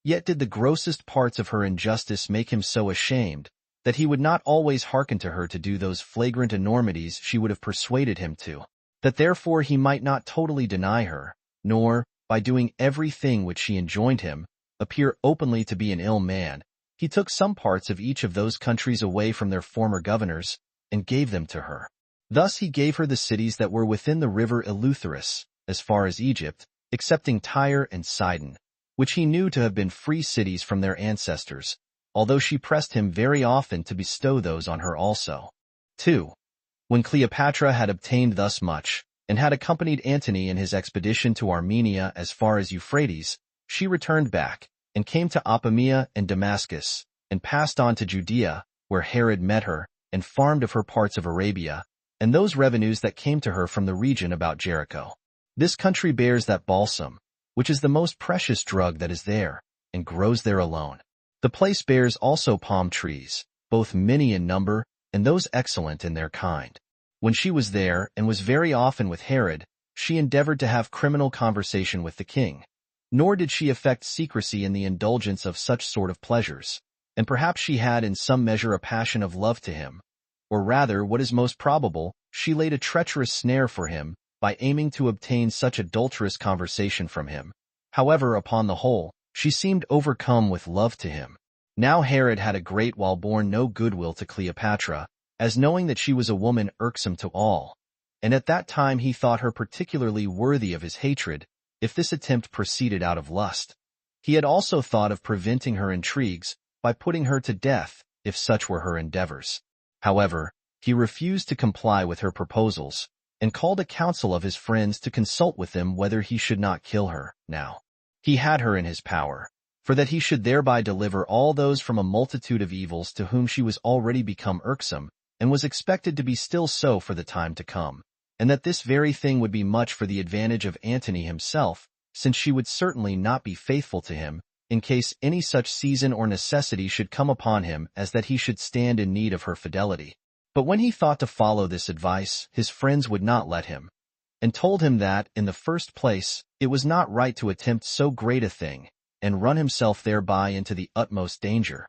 Yet did the grossest parts of her injustice make him so ashamed, that he would not always hearken to her to do those flagrant enormities she would have persuaded him to, that therefore he might not totally deny her, nor, by doing everything which she enjoined him, appear openly to be an ill man, he took some parts of each of those countries away from their former governors, and gave them to her. Thus he gave her the cities that were within the river Eleutherus, as far as Egypt, excepting Tyre and Sidon, which he knew to have been free cities from their ancestors, although she pressed him very often to bestow those on her also. 2. When Cleopatra had obtained thus much, and had accompanied Antony in his expedition to Armenia as far as Euphrates, she returned back, and came to Apamea and Damascus, and passed on to Judea, where Herod met her, and farmed of her parts of Arabia, and those revenues that came to her from the region about Jericho. This country bears that balsam, which is the most precious drug that is there, and grows there alone. The place bears also palm trees, both many in number, and those excellent in their kind. When she was there, and was very often with Herod, she endeavored to have criminal conversation with the king. Nor did she affect secrecy in the indulgence of such sort of pleasures, and perhaps she had in some measure a passion of love to him. Or rather, what is most probable, she laid a treacherous snare for him, by aiming to obtain such adulterous conversation from him. However, upon the whole, she seemed overcome with love to him. Now Herod had a great while borne no goodwill to Cleopatra, as knowing that she was a woman irksome to all, and at that time he thought her particularly worthy of his hatred, if this attempt proceeded out of lust. He had also thought of preventing her intrigues, by putting her to death, if such were her endeavors. However, he refused to comply with her proposals, and called a council of his friends to consult with them whether he should not kill her. Now he had her in his power, for that he should thereby deliver all those from a multitude of evils to whom she was already become irksome, and was expected to be still so for the time to come, and that this very thing would be much for the advantage of Antony himself, since she would certainly not be faithful to him, in case any such season or necessity should come upon him as that he should stand in need of her fidelity. But when he thought to follow this advice, his friends would not let him, and told him that, in the first place, it was not right to attempt so great a thing, and run himself thereby into the utmost danger.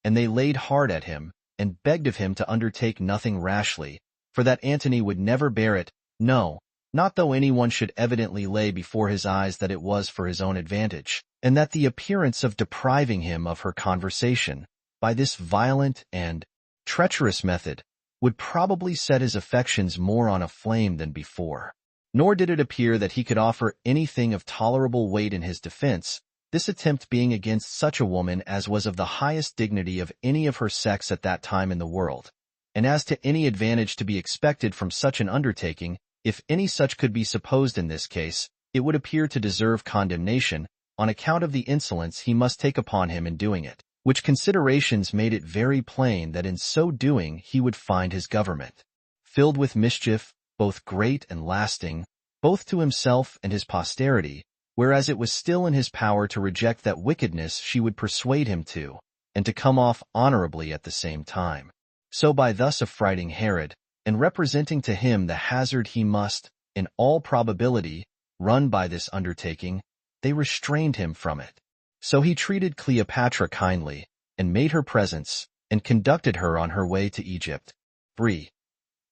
And they laid hard at him, and begged of him to undertake nothing rashly, for that Antony would never bear it, no, not though anyone should evidently lay before his eyes that it was for his own advantage, and that the appearance of depriving him of her conversation, by this violent and treacherous method, would probably set his affections more on a flame than before. Nor did it appear that he could offer anything of tolerable weight in his defense, this attempt being against such a woman as was of the highest dignity of any of her sex at that time in the world. And as to any advantage to be expected from such an undertaking, if any such could be supposed in this case, it would appear to deserve condemnation, on account of the insolence he must take upon him in doing it, which considerations made it very plain that in so doing he would find his government filled with mischief, both great and lasting, both to himself and his posterity, whereas it was still in his power to reject that wickedness she would persuade him to, and to come off honorably at the same time. So by thus affrighting Herod, and representing to him the hazard he must, in all probability, run by this undertaking, they restrained him from it. So he treated Cleopatra kindly, and made her presents, and conducted her on her way to Egypt. 3.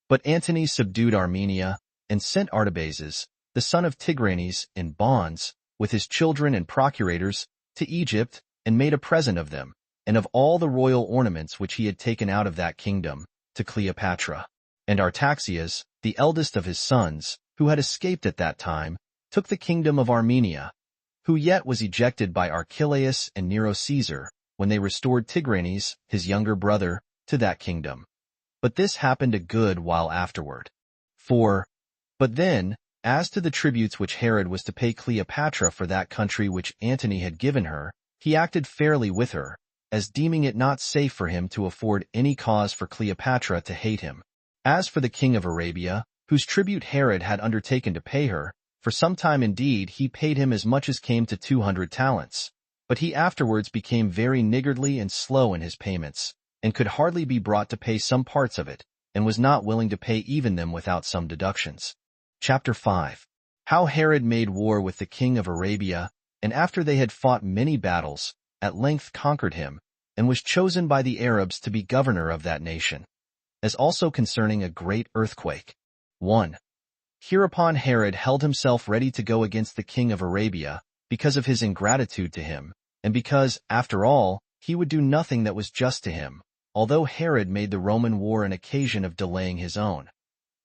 But Antony subdued Armenia, and sent Artabazus, the son of Tigranes, in bonds, with his children and procurators, to Egypt, and made a present of them, and of all the royal ornaments which he had taken out of that kingdom, to Cleopatra. And Artaxias, the eldest of his sons, who had escaped at that time, took the kingdom of Armenia, who yet was ejected by Archelaus and Nero Caesar, when they restored Tigranes, his younger brother, to that kingdom. But this happened a good while afterward. 4. But then, as to the tributes which Herod was to pay Cleopatra for that country which Antony had given her, he acted fairly with her, as deeming it not safe for him to afford any cause for Cleopatra to hate him. As for the king of Arabia, whose tribute Herod had undertaken to pay her, for some time indeed he paid him as much as came to 200 talents, but he afterwards became very niggardly and slow in his payments, and could hardly be brought to pay some parts of it, and was not willing to pay even them without some deductions. Chapter 5. How Herod made war with the king of Arabia, and after they had fought many battles, at length conquered him, and was chosen by the Arabs to be governor of that nation. As also concerning a great earthquake. 1. Hereupon Herod held himself ready to go against the king of Arabia, because of his ingratitude to him, and because, after all, he would do nothing that was just to him, although Herod made the Roman war an occasion of delaying his own.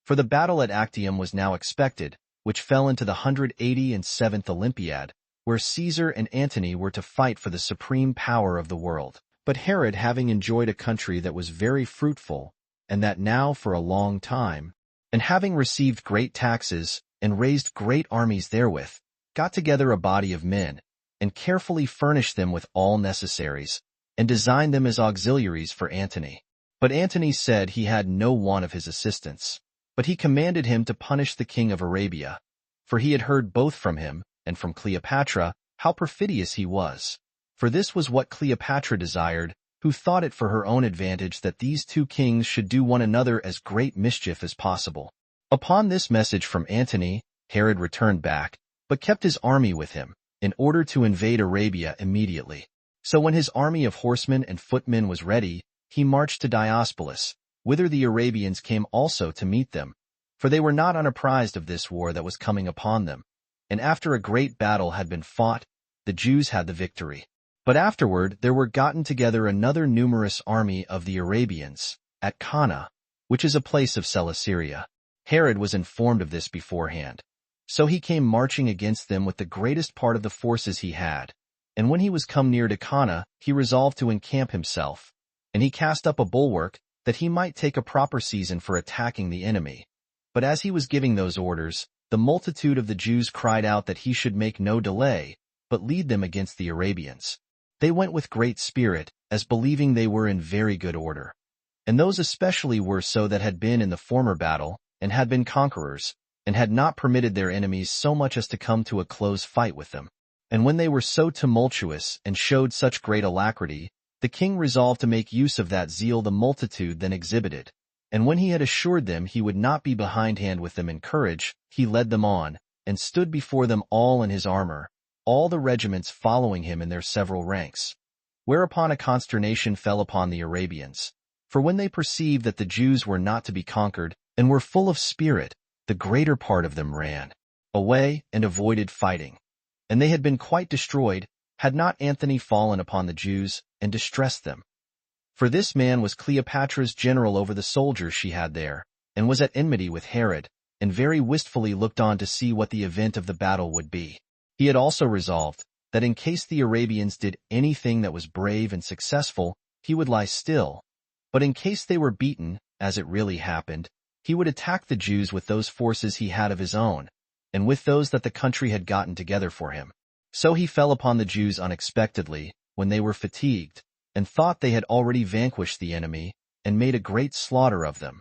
For the battle at Actium was now expected, which fell into the 187th Olympiad, where Caesar and Antony were to fight for the supreme power of the world. But Herod, having enjoyed a country that was very fruitful, and that now for a long time, and having received great taxes, and raised great armies therewith, got together a body of men, and carefully furnished them with all necessaries, and designed them as auxiliaries for Antony. But Antony said he had no want of his assistance, but he commanded him to punish the king of Arabia, for he had heard both from him and from Cleopatra how perfidious he was. For this was what Cleopatra desired, who thought it for her own advantage that these two kings should do one another as great mischief as possible. Upon this message from Antony, Herod returned back, but kept his army with him, in order to invade Arabia immediately. So when his army of horsemen and footmen was ready, he marched to Diospolis, whither the Arabians came also to meet them, for they were not unapprised of this war that was coming upon them. And after a great battle had been fought, the Jews had the victory. But afterward there were gotten together another numerous army of the Arabians, at Cana, which is a place of Celesyria. Herod was informed of this beforehand. So he came marching against them with the greatest part of the forces he had. And when he was come near to Cana, he resolved to encamp himself. And he cast up a bulwark, that he might take a proper season for attacking the enemy. But as he was giving those orders, the multitude of the Jews cried out that he should make no delay, but lead them against the Arabians. They went with great spirit, as believing they were in very good order. And those especially were so that had been in the former battle, and had been conquerors, and had not permitted their enemies so much as to come to a close fight with them. And when they were so tumultuous and showed such great alacrity, the king resolved to make use of that zeal the multitude then exhibited. And when he had assured them he would not be behindhand with them in courage, he led them on, and stood before them all in his armor, all the regiments following him in their several ranks. Whereupon a consternation fell upon the Arabians. For when they perceived that the Jews were not to be conquered, and were full of spirit, the greater part of them ran away and avoided fighting. And they had been quite destroyed, had not Antony fallen upon the Jews, and distressed them. For this man was Cleopatra's general over the soldiers she had there, and was at enmity with Herod, and very wistfully looked on to see what the event of the battle would be. He had also resolved, that in case the Arabians did anything that was brave and successful, he would lie still. But in case they were beaten, as it really happened, he would attack the Jews with those forces he had of his own, and with those that the country had gotten together for him. So he fell upon the Jews unexpectedly, when they were fatigued, and thought they had already vanquished the enemy, and made a great slaughter of them.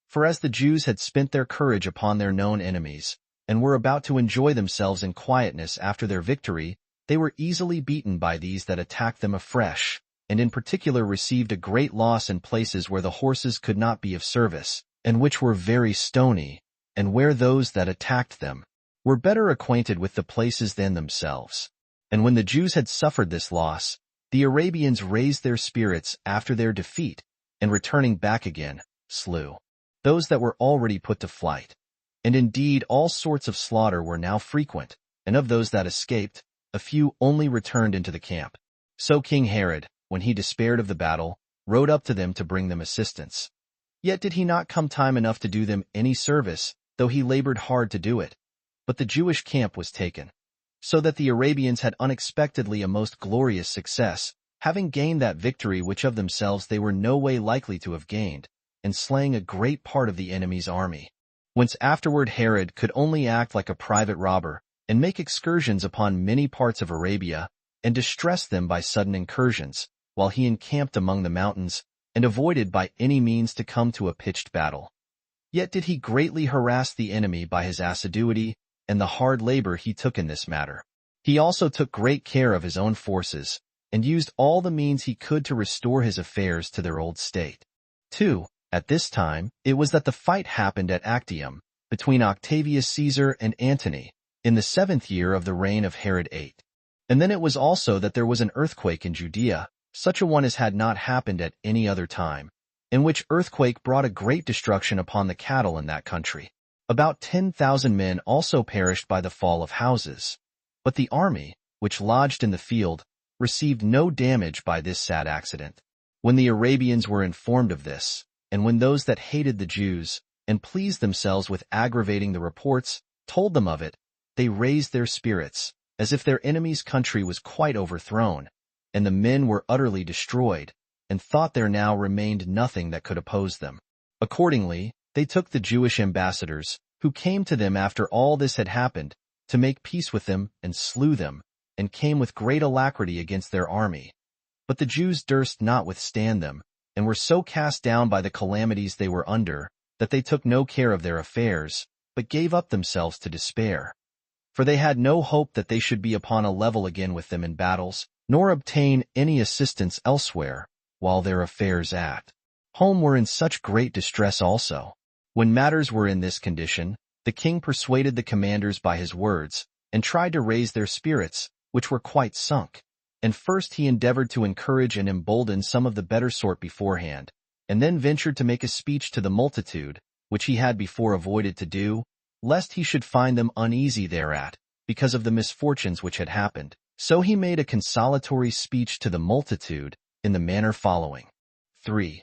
For as the Jews had spent their courage upon their known enemies, and were about to enjoy themselves in quietness after their victory, they were easily beaten by these that attacked them afresh, and in particular received a great loss in places where the horses could not be of service, and which were very stony, and where those that attacked them were better acquainted with the places than themselves. And when the Jews had suffered this loss, the Arabians raised their spirits after their defeat, and returning back again, slew those that were already put to flight. And indeed all sorts of slaughter were now frequent, and of those that escaped, a few only returned into the camp. So King Herod, when he despaired of the battle, rode up to them to bring them assistance. Yet did he not come time enough to do them any service, though he labored hard to do it. But the Jewish camp was taken, so that the Arabians had unexpectedly a most glorious success, having gained that victory which of themselves they were no way likely to have gained, and slaying a great part of the enemy's army. Whence afterward Herod could only act like a private robber, and make excursions upon many parts of Arabia, and distress them by sudden incursions, while he encamped among the mountains, and avoided by any means to come to a pitched battle. Yet did he greatly harass the enemy by his assiduity, and the hard labor he took in this matter. He also took great care of his own forces, and used all the means he could to restore his affairs to their old state. 2. At this time, it was that the fight happened at Actium, between Octavius Caesar and Antony, in the 7th year of the reign of Herod VIII. And then it was also that there was an earthquake in Judea, such a one as had not happened at any other time, in which earthquake brought a great destruction upon the cattle in that country. About 10,000 men also perished by the fall of houses. But the army, which lodged in the field, received no damage by this sad accident. When the Arabians were informed of this, and when those that hated the Jews, and pleased themselves with aggravating the reports, told them of it, they raised their spirits, as if their enemy's country was quite overthrown, and the men were utterly destroyed, and thought there now remained nothing that could oppose them. Accordingly, they took the Jewish ambassadors, who came to them after all this had happened, to make peace with them, and slew them, and came with great alacrity against their army. But the Jews durst not withstand them, and were so cast down by the calamities they were under, that they took no care of their affairs, but gave up themselves to despair. For they had no hope that they should be upon a level again with them in battles, nor obtain any assistance elsewhere, while their affairs at home were in such great distress also. When matters were in this condition, the king persuaded the commanders by his words, and tried to raise their spirits, which were quite sunk. And first he endeavored to encourage and embolden some of the better sort beforehand, and then ventured to make a speech to the multitude, which he had before avoided to do, lest he should find them uneasy thereat, because of the misfortunes which had happened. So he made a consolatory speech to the multitude, in the manner following. 3.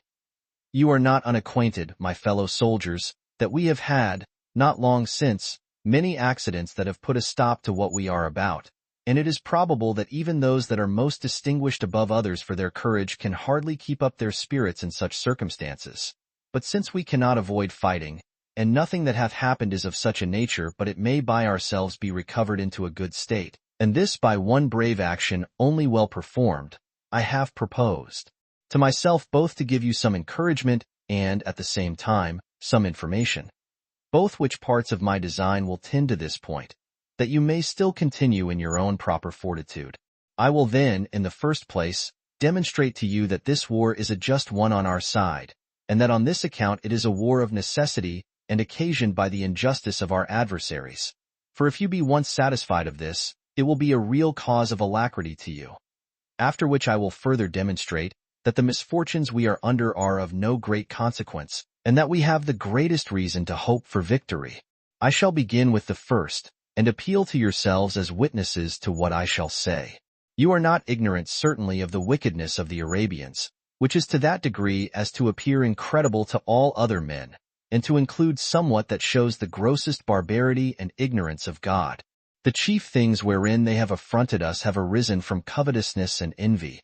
You are not unacquainted, my fellow soldiers, that we have had, not long since, many accidents that have put a stop to what we are about, and it is probable that even those that are most distinguished above others for their courage can hardly keep up their spirits in such circumstances. But since we cannot avoid fighting, and nothing that hath happened is of such a nature but it may by ourselves be recovered into a good state, and this by one brave action only well performed, I have proposed to myself both to give you some encouragement and, at the same time, some information, both which parts of my design will tend to this point, that you may still continue in your own proper fortitude. I will then, in the first place, demonstrate to you that this war is a just one on our side, and that on this account it is a war of necessity and occasioned by the injustice of our adversaries. For if you be once satisfied of this, it will be a real cause of alacrity to you. After which I will further demonstrate that the misfortunes we are under are of no great consequence, and that we have the greatest reason to hope for victory. I shall begin with the first, and appeal to yourselves as witnesses to what I shall say. You are not ignorant certainly of the wickedness of the Arabians, which is to that degree as to appear incredible to all other men, and to include somewhat that shows the grossest barbarity and ignorance of God. The chief things wherein they have affronted us have arisen from covetousness and envy,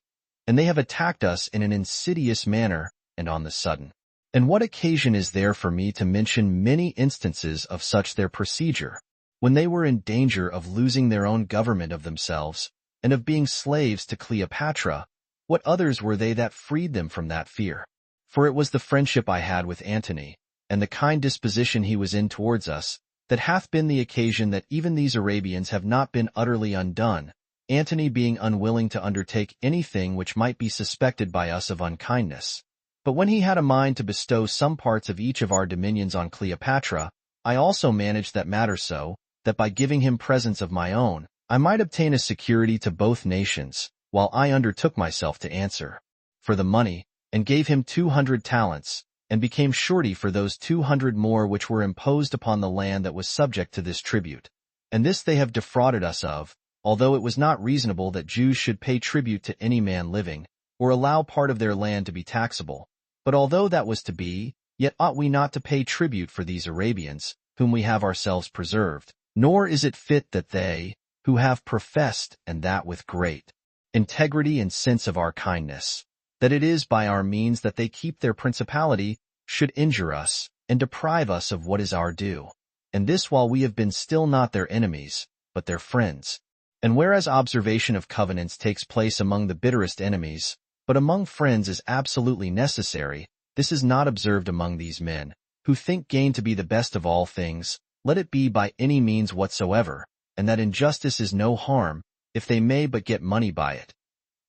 and they have attacked us in an insidious manner and on the sudden. And what occasion is there for me to mention many instances of such their procedure, when they were in danger of losing their own government of themselves, and of being slaves to Cleopatra? What others were they that freed them from that fear? For it was the friendship I had with Antony, and the kind disposition he was in towards us, that hath been the occasion that even these Arabians have not been utterly undone, Antony being unwilling to undertake anything which might be suspected by us of unkindness. But when he had a mind to bestow some parts of each of our dominions on Cleopatra, I also managed that matter so, that by giving him presents of my own, I might obtain a security to both nations, while I undertook myself to answer for the money, and gave him 200 talents, and became surety for those 200 more which were imposed upon the land that was subject to this tribute. And this they have defrauded us of, although it was not reasonable that Jews should pay tribute to any man living, or allow part of their land to be taxable. But although that was to be, yet ought we not to pay tribute for these Arabians, whom we have ourselves preserved, nor is it fit that they, who have professed, and that with great integrity and sense of our kindness, that it is by our means that they keep their principality, should injure us, and deprive us of what is our due. And this while we have been still not their enemies, but their friends. And whereas observation of covenants takes place among the bitterest enemies, but among friends is absolutely necessary, this is not observed among these men, who think gain to be the best of all things, let it be by any means whatsoever, and that injustice is no harm, if they may but get money by it.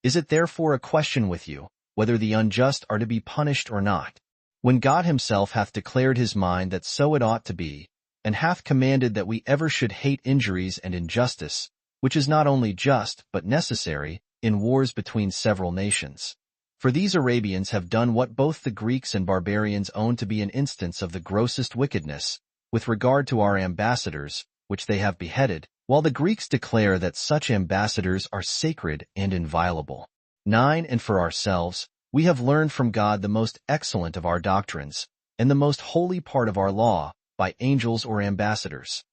Is it therefore a question with you, whether the unjust are to be punished or not? When God himself hath declared his mind that so it ought to be, and hath commanded that we ever should hate injuries and injustice, which is not only just, but necessary, in wars between several nations. For these Arabians have done what both the Greeks and barbarians own to be an instance of the grossest wickedness, with regard to our ambassadors, which they have beheaded, while the Greeks declare that such ambassadors are sacred and inviolable. 9. And for ourselves, we have learned from God the most excellent of our doctrines, and the most holy part of our law, by angels or ambassadors.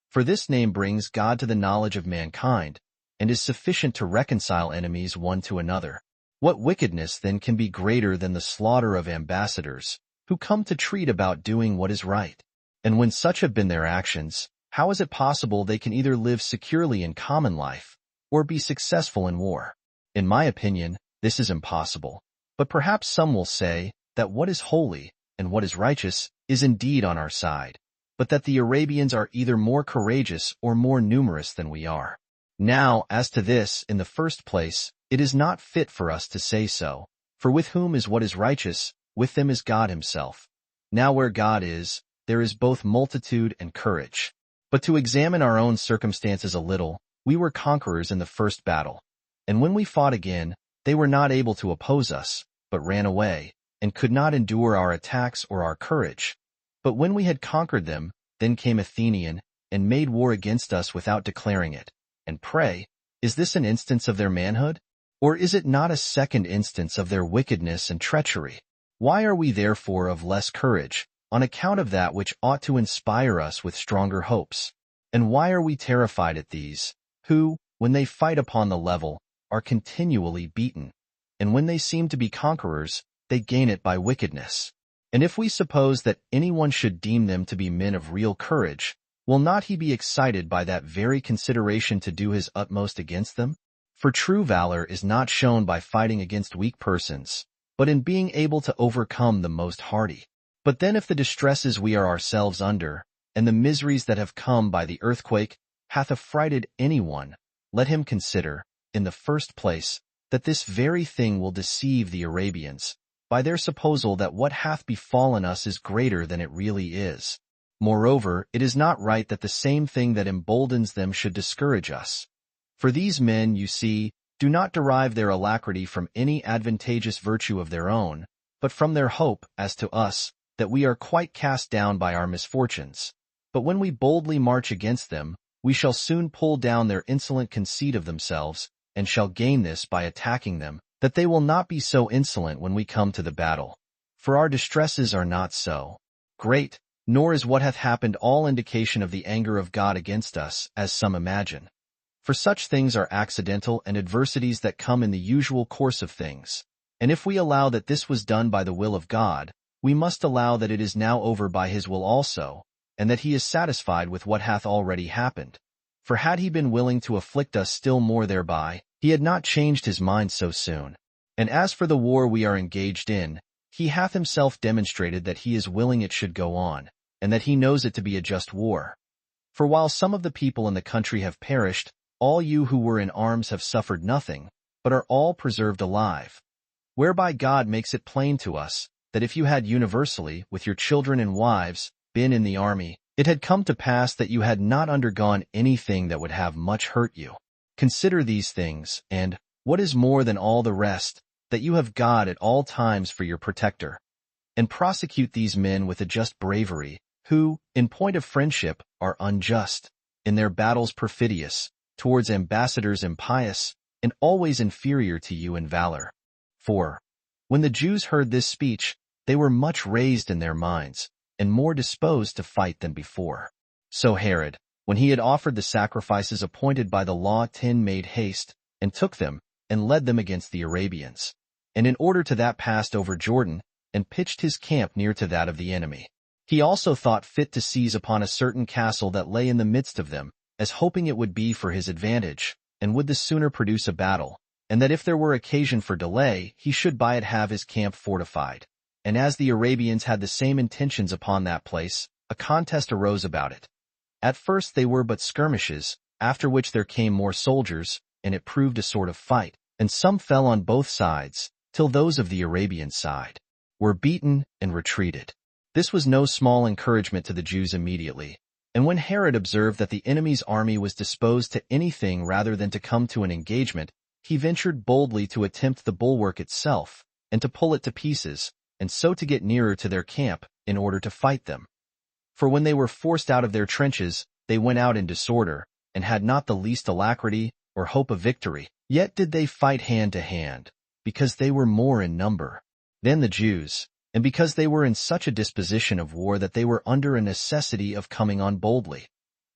For this name brings God to the knowledge of mankind, and is sufficient to reconcile enemies one to another. What wickedness then can be greater than the slaughter of ambassadors, who come to treat about doing what is right? And when such have been their actions, how is it possible they can either live securely in common life, or be successful in war? In my opinion, this is impossible. But perhaps some will say that what is holy, and what is righteous, is indeed on our side, but that the Arabians are either more courageous or more numerous than we are. Now, as to this, in the first place, it is not fit for us to say so, for with whom is what is righteous, with them is God himself. Now where God is, there is both multitude and courage. But to examine our own circumstances a little, we were conquerors in the first battle, and when we fought again, they were not able to oppose us, but ran away, and could not endure our attacks or our courage. But when we had conquered them, then came Athenian, and made war against us without declaring it. And pray, is this an instance of their manhood? Or is it not a second instance of their wickedness and treachery? Why are we therefore of less courage, on account of that which ought to inspire us with stronger hopes? And why are we terrified at these, who, when they fight upon the level, are continually beaten, and when they seem to be conquerors, they gain it by wickedness? And if we suppose that anyone should deem them to be men of real courage, will not he be excited by that very consideration to do his utmost against them? For true valor is not shown by fighting against weak persons, but in being able to overcome the most hardy. But then if the distresses we are ourselves under, and the miseries that have come by the earthquake, hath affrighted anyone, let him consider, in the first place, that this very thing will deceive the Arabians, by their supposal that what hath befallen us is greater than it really is. Moreover, it is not right that the same thing that emboldens them should discourage us. For these men, you see, do not derive their alacrity from any advantageous virtue of their own, but from their hope, as to us, that we are quite cast down by our misfortunes. But when we boldly march against them, we shall soon pull down their insolent conceit of themselves, and shall gain this by attacking them, that they will not be so insolent when we come to the battle. For our distresses are not so great, nor is what hath happened all indication of the anger of God against us, as some imagine. For such things are accidental and adversities that come in the usual course of things. And if we allow that this was done by the will of God, we must allow that it is now over by his will also, and that he is satisfied with what hath already happened. For had he been willing to afflict us still more thereby, he had not changed his mind so soon. And as for the war we are engaged in, he hath himself demonstrated that he is willing it should go on, and that he knows it to be a just war. For while some of the people in the country have perished, all you who were in arms have suffered nothing, but are all preserved alive. Whereby God makes it plain to us, that if you had universally, with your children and wives, been in the army, it had come to pass that you had not undergone anything that would have much hurt you. Consider these things, and, what is more than all the rest, that you have God at all times for your protector. And prosecute these men with a just bravery, who, in point of friendship, are unjust, in their battles perfidious, towards ambassadors impious, and always inferior to you in valor. For, when the Jews heard this speech, they were much raised in their minds, and more disposed to fight than before. So Herod, when he had offered the sacrifices appointed by the law, made haste, and took them, and led them against the Arabians. And in order to that passed over Jordan, and pitched his camp near to that of the enemy. He also thought fit to seize upon a certain castle that lay in the midst of them, as hoping it would be for his advantage, and would the sooner produce a battle, and that if there were occasion for delay, he should by it have his camp fortified. And as the Arabians had the same intentions upon that place, a contest arose about it. At first they were but skirmishes, after which there came more soldiers, and it proved a sort of fight, and some fell on both sides, till those of the Arabian side were beaten and retreated. This was no small encouragement to the Jews immediately. And when Herod observed that the enemy's army was disposed to anything rather than to come to an engagement, he ventured boldly to attempt the bulwark itself, and to pull it to pieces, and so to get nearer to their camp, in order to fight them. For when they were forced out of their trenches, they went out in disorder, and had not the least alacrity, or hope of victory. Yet did they fight hand to hand, because they were more in number. Then the Jews, and because they were in such a disposition of war that they were under a necessity of coming on boldly.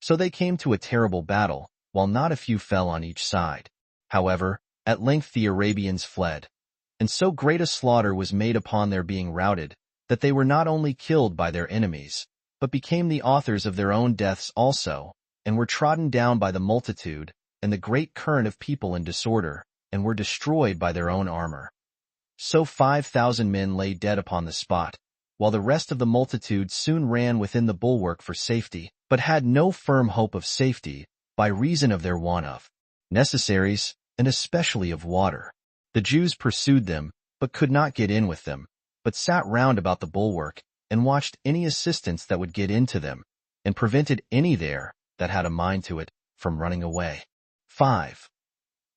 So they came to a terrible battle, while not a few fell on each side. However, at length the Arabians fled, and so great a slaughter was made upon their being routed, that they were not only killed by their enemies, but became the authors of their own deaths also, and were trodden down by the multitude, and the great current of people in disorder, and were destroyed by their own armor. So 5,000 men lay dead upon the spot, while the rest of the multitude soon ran within the bulwark for safety, but had no firm hope of safety, by reason of their want of necessaries, and especially of water. The Jews pursued them, but could not get in with them, but sat round about the bulwark, and watched any assistance that would get into them, and prevented any there, that had a mind to it, from running away. 5.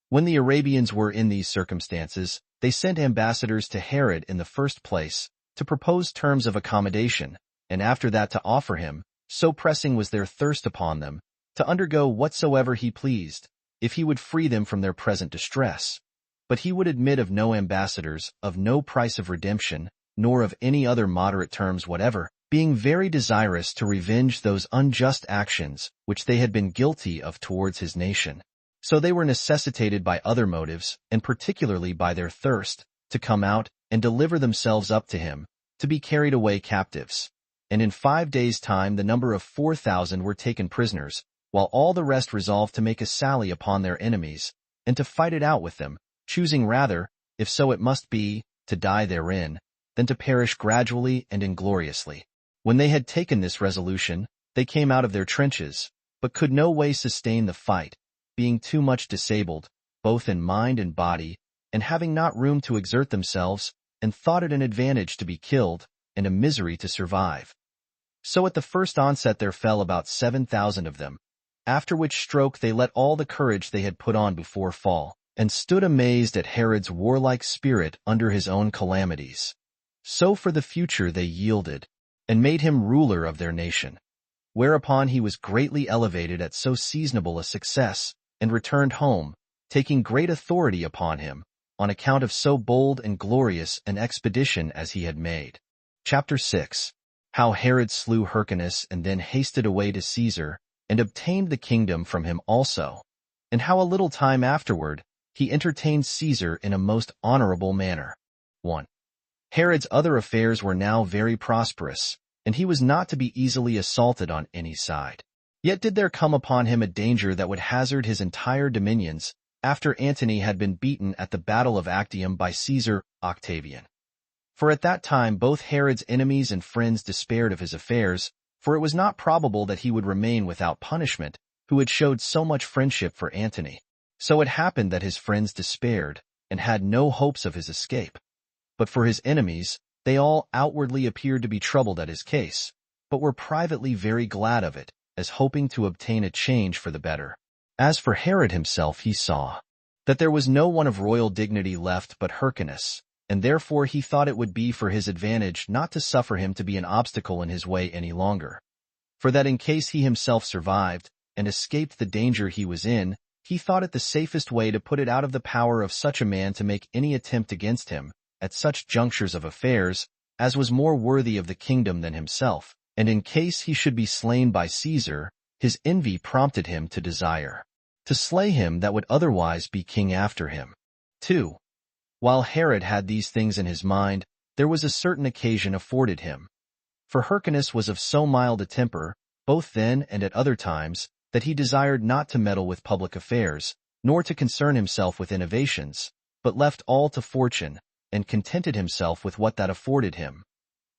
When the Arabians were in these circumstances, they sent ambassadors to Herod in the first place, to propose terms of accommodation, and after that to offer him, so pressing was their thirst upon them, to undergo whatsoever he pleased, if he would free them from their present distress. But he would admit of no ambassadors, of no price of redemption, nor of any other moderate terms whatever, being very desirous to revenge those unjust actions which they had been guilty of towards his nation. So they were necessitated by other motives, and particularly by their thirst, to come out and deliver themselves up to him, to be carried away captives. And in 5 days' time the number of 4,000 were taken prisoners, while all the rest resolved to make a sally upon their enemies, and to fight it out with them, choosing rather, if so it must be, to die therein, than to perish gradually and ingloriously. When they had taken this resolution, they came out of their trenches, but could no way sustain the fight, being too much disabled, both in mind and body, and having not room to exert themselves, and thought it an advantage to be killed, and a misery to survive. So at the first onset there fell about 7,000 of them, after which stroke they let all the courage they had put on before fall, and stood amazed at Herod's warlike spirit under his own calamities. So for the future they yielded, and made him ruler of their nation. Whereupon he was greatly elevated at so seasonable a success, and returned home, taking great authority upon him, on account of so bold and glorious an expedition as he had made. Chapter 6. How Herod slew Hyrcanus and then hasted away to Caesar, and obtained the kingdom from him also, and how a little time afterward he entertained Caesar in a most honorable manner. 1. Herod's other affairs were now very prosperous, and he was not to be easily assaulted on any side. Yet did there come upon him a danger that would hazard his entire dominions, after Antony had been beaten at the battle of Actium by Caesar Octavian. For at that time both Herod's enemies and friends despaired of his affairs, for it was not probable that he would remain without punishment, who had showed so much friendship for Antony. So it happened that his friends despaired, and had no hopes of his escape. But for his enemies, they all outwardly appeared to be troubled at his case, but were privately very glad of it, as hoping to obtain a change for the better. As for Herod himself, he saw that there was no one of royal dignity left but Hyrcanus, and therefore he thought it would be for his advantage not to suffer him to be an obstacle in his way any longer. For that in case he himself survived, and escaped the danger he was in, he thought it the safest way to put it out of the power of such a man to make any attempt against him, at such junctures of affairs, as was more worthy of the kingdom than himself, and in case he should be slain by Caesar, his envy prompted him to desire to slay him that would otherwise be king after him. 2. While Herod had these things in his mind, there was a certain occasion afforded him. For Hyrcanus was of so mild a temper, both then and at other times, that he desired not to meddle with public affairs, nor to concern himself with innovations, but left all to fortune, and contented himself with what that afforded him.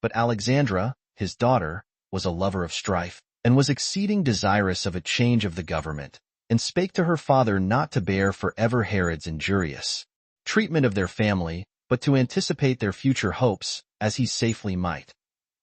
But Alexandra, his daughter, was a lover of strife, and was exceeding desirous of a change of the government, and spake to her father not to bear for ever Herod's injurious treatment of their family, but to anticipate their future hopes, as he safely might,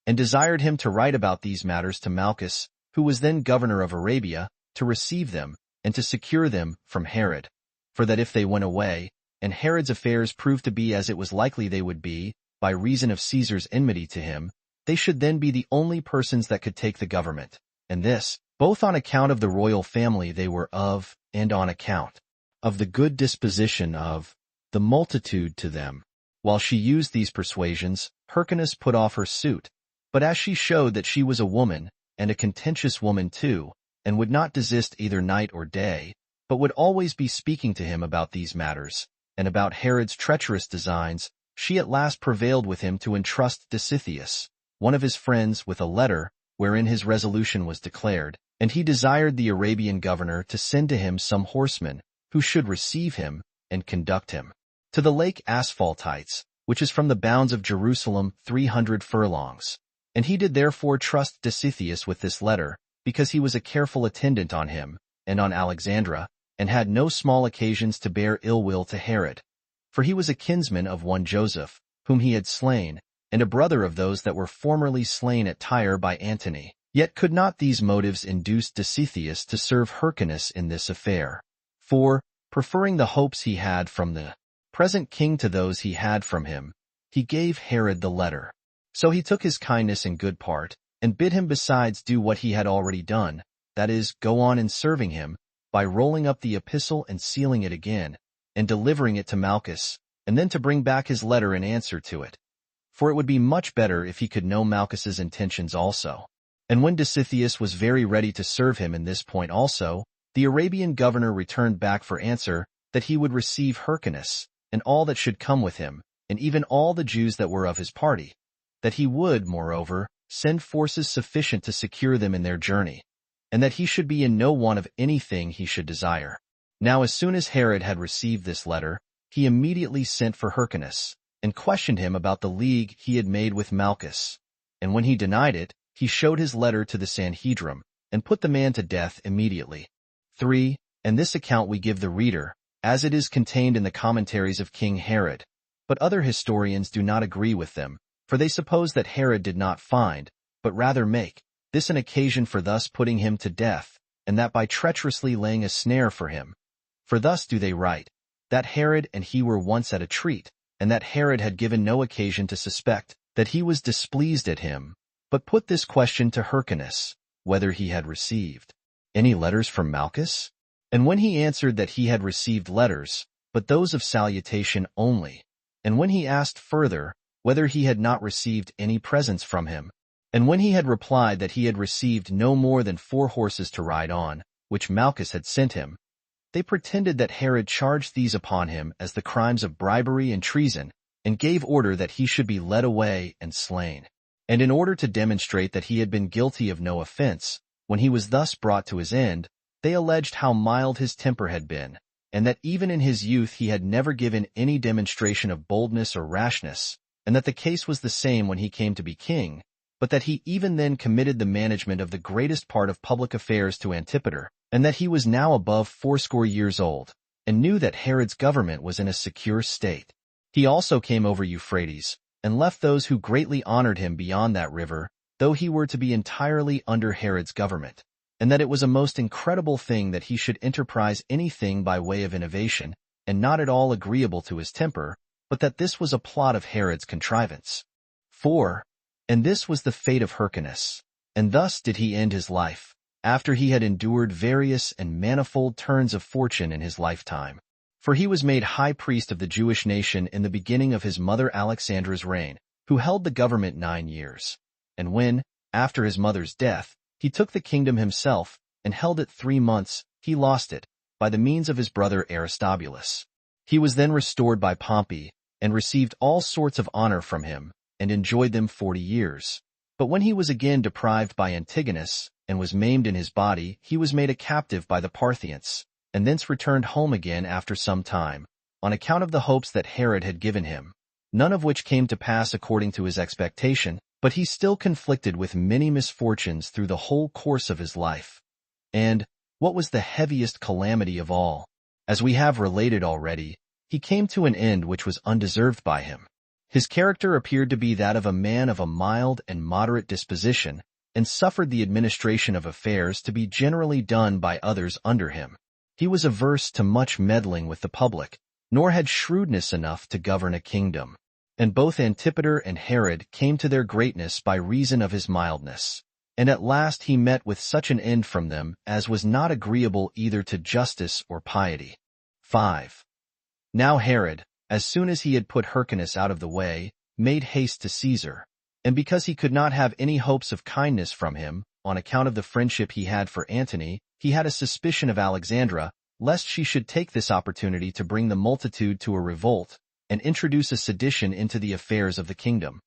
and desired him to write about these matters to Malchus, who was then governor of Arabia, to receive them, and to secure them from Herod. For that if they went away, and Herod's affairs proved to be as it was likely they would be, by reason of Caesar's enmity to him, they should then be the only persons that could take the government, and this, both on account of the royal family they were of, and on account of the good disposition of the multitude to them. While she used these persuasions, Hyrcanus put off her suit, but as she showed that she was a woman, and a contentious woman too, and would not desist either night or day, but would always be speaking to him about these matters, and about Herod's treacherous designs, she at last prevailed with him to entrust Dositheus, one of his friends, with a letter, wherein his resolution was declared, and he desired the Arabian governor to send to him some horsemen, who should receive him, and conduct him to the lake Asphaltites, which is from the bounds of Jerusalem 300 furlongs. And he did therefore trust Dositheus with this letter, because he was a careful attendant on him, and on Alexandra, and had no small occasions to bear ill will to Herod. For he was a kinsman of one Joseph, whom he had slain, and a brother of those that were formerly slain at Tyre by Antony. Yet could not these motives induce Dositheus to serve Hyrcanus in this affair. For, preferring the hopes he had from the present king to those he had from him, he gave Herod the letter. So he took his kindness in good part, and bid him besides do what he had already done, that is, go on in serving him, by rolling up the epistle and sealing it again, and delivering it to Malchus, and then to bring back his letter in answer to it. For it would be much better if he could know Malchus's intentions also. And when Dositheus was very ready to serve him in this point also, the Arabian governor returned back for answer that he would receive Hyrcanus, and all that should come with him, and even all the Jews that were of his party, that he would, moreover, send forces sufficient to secure them in their journey, and that he should be in no want of anything he should desire. Now as soon as Herod had received this letter, he immediately sent for Hyrcanus, and questioned him about the league he had made with Malchus. And when he denied it, he showed his letter to the Sanhedrim, and put the man to death immediately. 3. And this account we give the reader, as it is contained in the commentaries of King Herod. But other historians do not agree with them, for they suppose that Herod did not find, but rather make, this an occasion for thus putting him to death, and that by treacherously laying a snare for him. For thus do they write, that Herod and he were once at a treat, and that Herod had given no occasion to suspect that he was displeased at him, but put this question to Hyrcanus, whether he had received any letters from Malchus? And when he answered that he had received letters, but those of salutation only, and when he asked further, whether he had not received any presents from him, and when he had replied that he had received no more than 4 horses to ride on, which Malchus had sent him, they pretended that Herod charged these upon him as the crimes of bribery and treason, and gave order that he should be led away and slain. And in order to demonstrate that he had been guilty of no offense, when he was thus brought to his end, they alleged how mild his temper had been, and that even in his youth he had never given any demonstration of boldness or rashness, and that the case was the same when he came to be king, but that he even then committed the management of the greatest part of public affairs to Antipater, and that he was now above 80 years old, and knew that Herod's government was in a secure state. He also came over Euphrates, and left those who greatly honored him beyond that river, though he were to be entirely under Herod's government, and that it was a most incredible thing that he should enterprise anything by way of innovation, and not at all agreeable to his temper, but that this was a plot of Herod's contrivance. 4. And this was the fate of Hyrcanus, and thus did he end his life, after he had endured various and manifold turns of fortune in his lifetime. For he was made high priest of the Jewish nation in the beginning of his mother Alexandra's reign, who held the government 9 years. And when, after his mother's death, he took the kingdom himself, and held it 3 months, he lost it, by the means of his brother Aristobulus. He was then restored by Pompey, and received all sorts of honor from him, and enjoyed them 40 years. But when he was again deprived by Antigonus, and was maimed in his body, he was made a captive by the Parthians, and thence returned home again after some time, on account of the hopes that Herod had given him, none of which came to pass according to his expectation, but he still conflicted with many misfortunes through the whole course of his life. And, what was the heaviest calamity of all? As we have related already, he came to an end which was undeserved by him. His character appeared to be that of a man of a mild and moderate disposition, and suffered the administration of affairs to be generally done by others under him. He was averse to much meddling with the public, nor had shrewdness enough to govern a kingdom. And both Antipater and Herod came to their greatness by reason of his mildness. And at last he met with such an end from them as was not agreeable either to justice or piety. 5. Now Herod, as soon as he had put Hyrcanus out of the way, made haste to Caesar. And because he could not have any hopes of kindness from him, on account of the friendship he had for Antony, he had a suspicion of Alexandra, lest she should take this opportunity to bring the multitude to a revolt, and introduce a sedition into the affairs of the kingdom.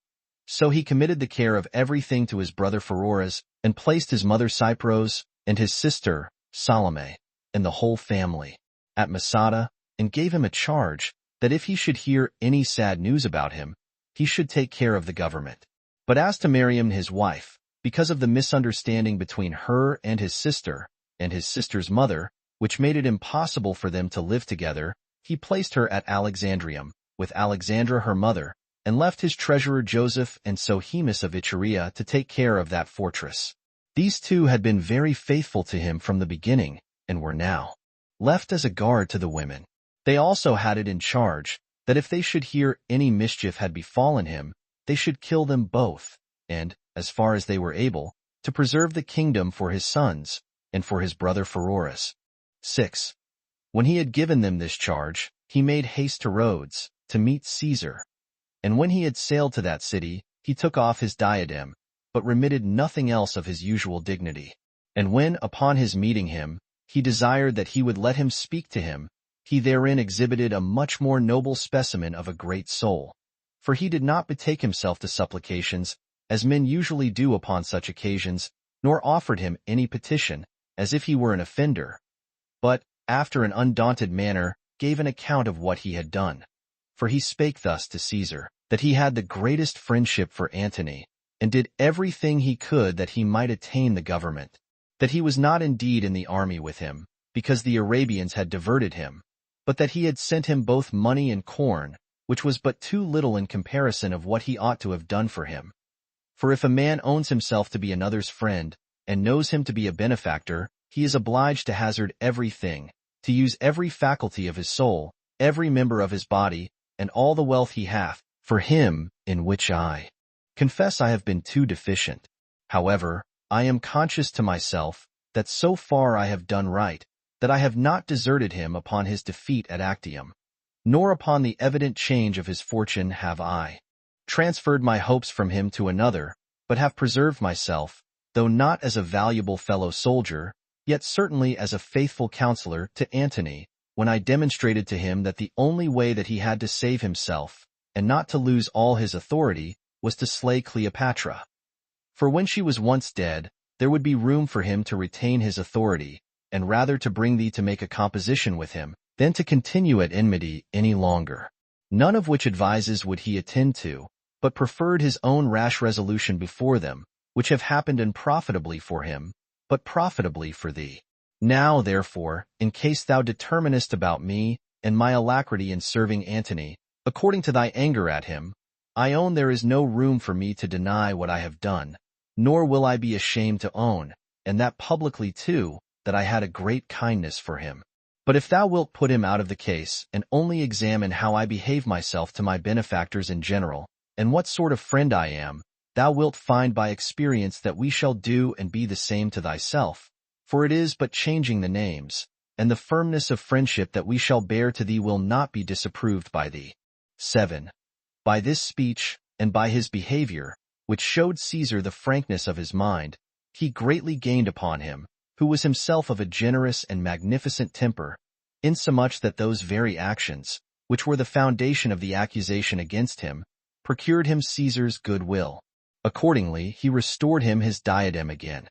So he committed the care of everything to his brother Pheroras, and placed his mother Cypros, and his sister, Salome, and the whole family, at Masada, and gave him a charge, that if he should hear any sad news about him, he should take care of the government. But as to Miriam his wife, because of the misunderstanding between her and his sister's mother, which made it impossible for them to live together, he placed her at Alexandrium, with Alexandra her mother, and left his treasurer Joseph and Sohemus of Iturea to take care of that fortress. These two had been very faithful to him from the beginning, and were now left as a guard to the women. They also had it in charge, that if they should hear any mischief had befallen him, they should kill them both, and, as far as they were able, to preserve the kingdom for his sons, and for his brother Pheroras. 6. When he had given them this charge, he made haste to Rhodes, to meet Caesar. And when he had sailed to that city, he took off his diadem, but remitted nothing else of his usual dignity. And when, upon his meeting him, he desired that he would let him speak to him, he therein exhibited a much more noble specimen of a great soul. For he did not betake himself to supplications, as men usually do upon such occasions, nor offered him any petition, as if he were an offender, but, after an undaunted manner, gave an account of what he had done. For he spake thus to Caesar, that he had the greatest friendship for Antony, and did everything he could that he might attain the government, that he was not indeed in the army with him, because the Arabians had diverted him, but that he had sent him both money and corn, which was but too little in comparison of what he ought to have done for him. For if a man owns himself to be another's friend, and knows him to be a benefactor, he is obliged to hazard everything, to use every faculty of his soul, every member of his body, and all the wealth he hath, for him, in which I confess I have been too deficient. However, I am conscious to myself, that so far I have done right, that I have not deserted him upon his defeat at Actium, nor upon the evident change of his fortune have I transferred my hopes from him to another, but have preserved myself, though not as a valuable fellow soldier, yet certainly as a faithful counselor to Antony, when I demonstrated to him that the only way that he had to save himself, and not to lose all his authority, was to slay Cleopatra. For when she was once dead, there would be room for him to retain his authority, and rather to bring thee to make a composition with him, than to continue at enmity any longer. None of which advises would he attend to, but preferred his own rash resolution before them, which have happened unprofitably for him, but profitably for thee. Now, therefore, in case thou determinest about me, and my alacrity in serving Antony, according to thy anger at him, I own there is no room for me to deny what I have done, nor will I be ashamed to own, and that publicly too, that I had a great kindness for him. But if thou wilt put him out of the case, and only examine how I behave myself to my benefactors in general, and what sort of friend I am, thou wilt find by experience that we shall do and be the same to thyself, for it is but changing the names, and the firmness of friendship that we shall bear to thee will not be disapproved by thee. 7. By this speech, and by his behavior, which showed Caesar the frankness of his mind, he greatly gained upon him, who was himself of a generous and magnificent temper, insomuch that those very actions, which were the foundation of the accusation against him, procured him Caesar's good will. Accordingly, he restored him his diadem again,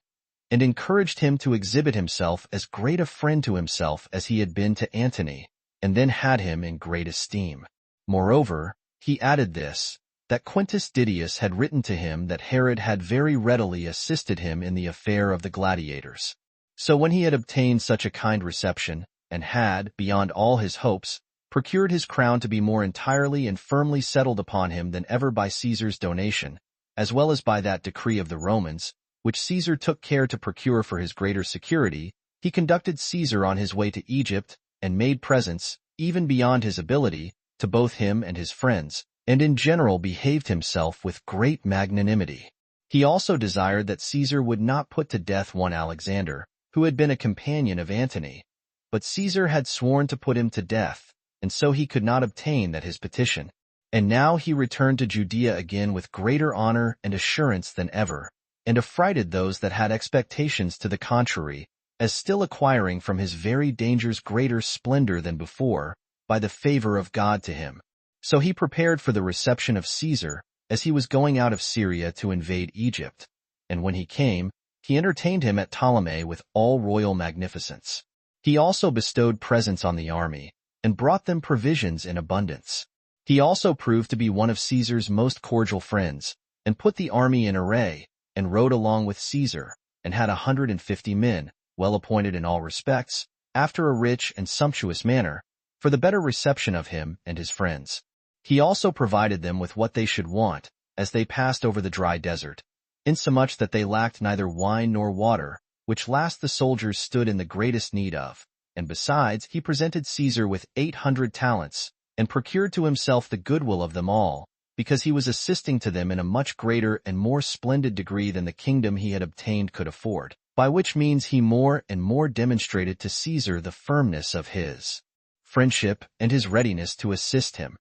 and encouraged him to exhibit himself as great a friend to himself as he had been to Antony, and then had him in great esteem. Moreover, he added this, that Quintus Didius had written to him that Herod had very readily assisted him in the affair of the gladiators. So when he had obtained such a kind reception, and had, beyond all his hopes, procured his crown to be more entirely and firmly settled upon him than ever by Caesar's donation, as well as by that decree of the Romans, which Caesar took care to procure for his greater security, he conducted Caesar on his way to Egypt, and made presents, even beyond his ability, to both him and his friends, and in general behaved himself with great magnanimity. He also desired that Caesar would not put to death one Alexander, who had been a companion of Antony, but Caesar had sworn to put him to death, and so he could not obtain that his petition. And now he returned to Judea again with greater honor and assurance than ever, and affrighted those that had expectations to the contrary, as still acquiring from his very dangers greater splendor than before, by the favor of God to him. So he prepared for the reception of Caesar, as he was going out of Syria to invade Egypt. And when he came, he entertained him at Ptolemais with all royal magnificence. He also bestowed presents on the army, and brought them provisions in abundance. He also proved to be one of Caesar's most cordial friends, and put the army in array, and rode along with Caesar, and had 150 men, well appointed in all respects, after a rich and sumptuous manner, for the better reception of him and his friends. He also provided them with what they should want, as they passed over the dry desert, insomuch that they lacked neither wine nor water, which last the soldiers stood in the greatest need of. And besides, he presented Caesar with 800 talents, and procured to himself the goodwill of them all, because he was assisting to them in a much greater and more splendid degree than the kingdom he had obtained could afford, by which means he more and more demonstrated to Caesar the firmness of his friendship and his readiness to assist him.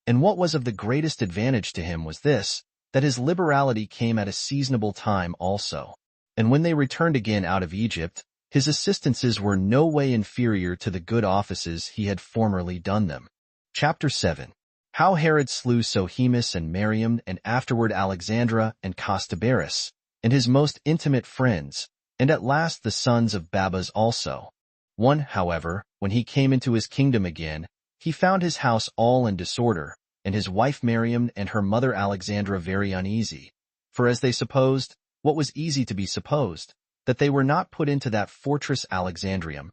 And what was of the greatest advantage to him was this, that his liberality came at a seasonable time also. And when they returned again out of Egypt, his assistances were no way inferior to the good offices he had formerly done them. Chapter 7. How Herod slew Sohemus and Miriam, and afterward Alexandra and Costobarus, and his most intimate friends, and at last the sons of Babas also. One, however, when he came into his kingdom again, he found his house all in disorder, and his wife Miriam and her mother Alexandra very uneasy. For as they supposed, what was easy to be supposed, that they were not put into that fortress Alexandrium,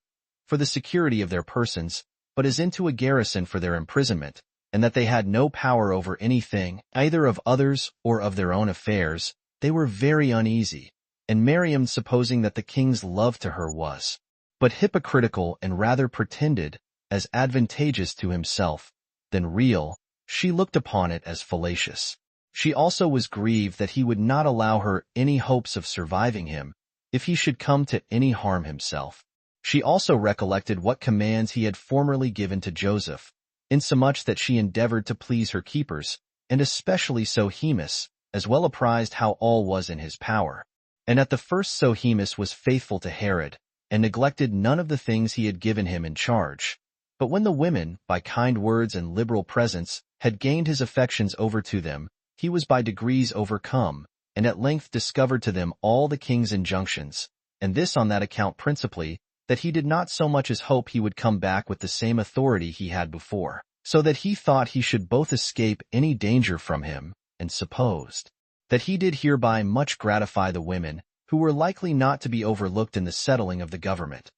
for the security of their persons, but as into a garrison for their imprisonment, and that they had no power over anything, either of others or of their own affairs, they were very uneasy. And Miriam, supposing that the king's love to her was but hypocritical and rather pretended, as advantageous to himself than real, she looked upon it as fallacious. She also was grieved that he would not allow her any hopes of surviving him, if he should come to any harm himself. She also recollected what commands he had formerly given to Joseph, insomuch that she endeavored to please her keepers, and especially Sohemus, as well apprised how all was in his power. And at the first Sohemus was faithful to Herod, and neglected none of the things he had given him in charge. But when the women, by kind words and liberal presents, had gained his affections over to them, he was by degrees overcome, and at length discovered to them all the king's injunctions, and this on that account principally, that he did not so much as hope he would come back with the same authority he had before, so that he thought he should both escape any danger from him, and supposed that he did hereby much gratify the women, who were likely not to be overlooked in the settling of the government.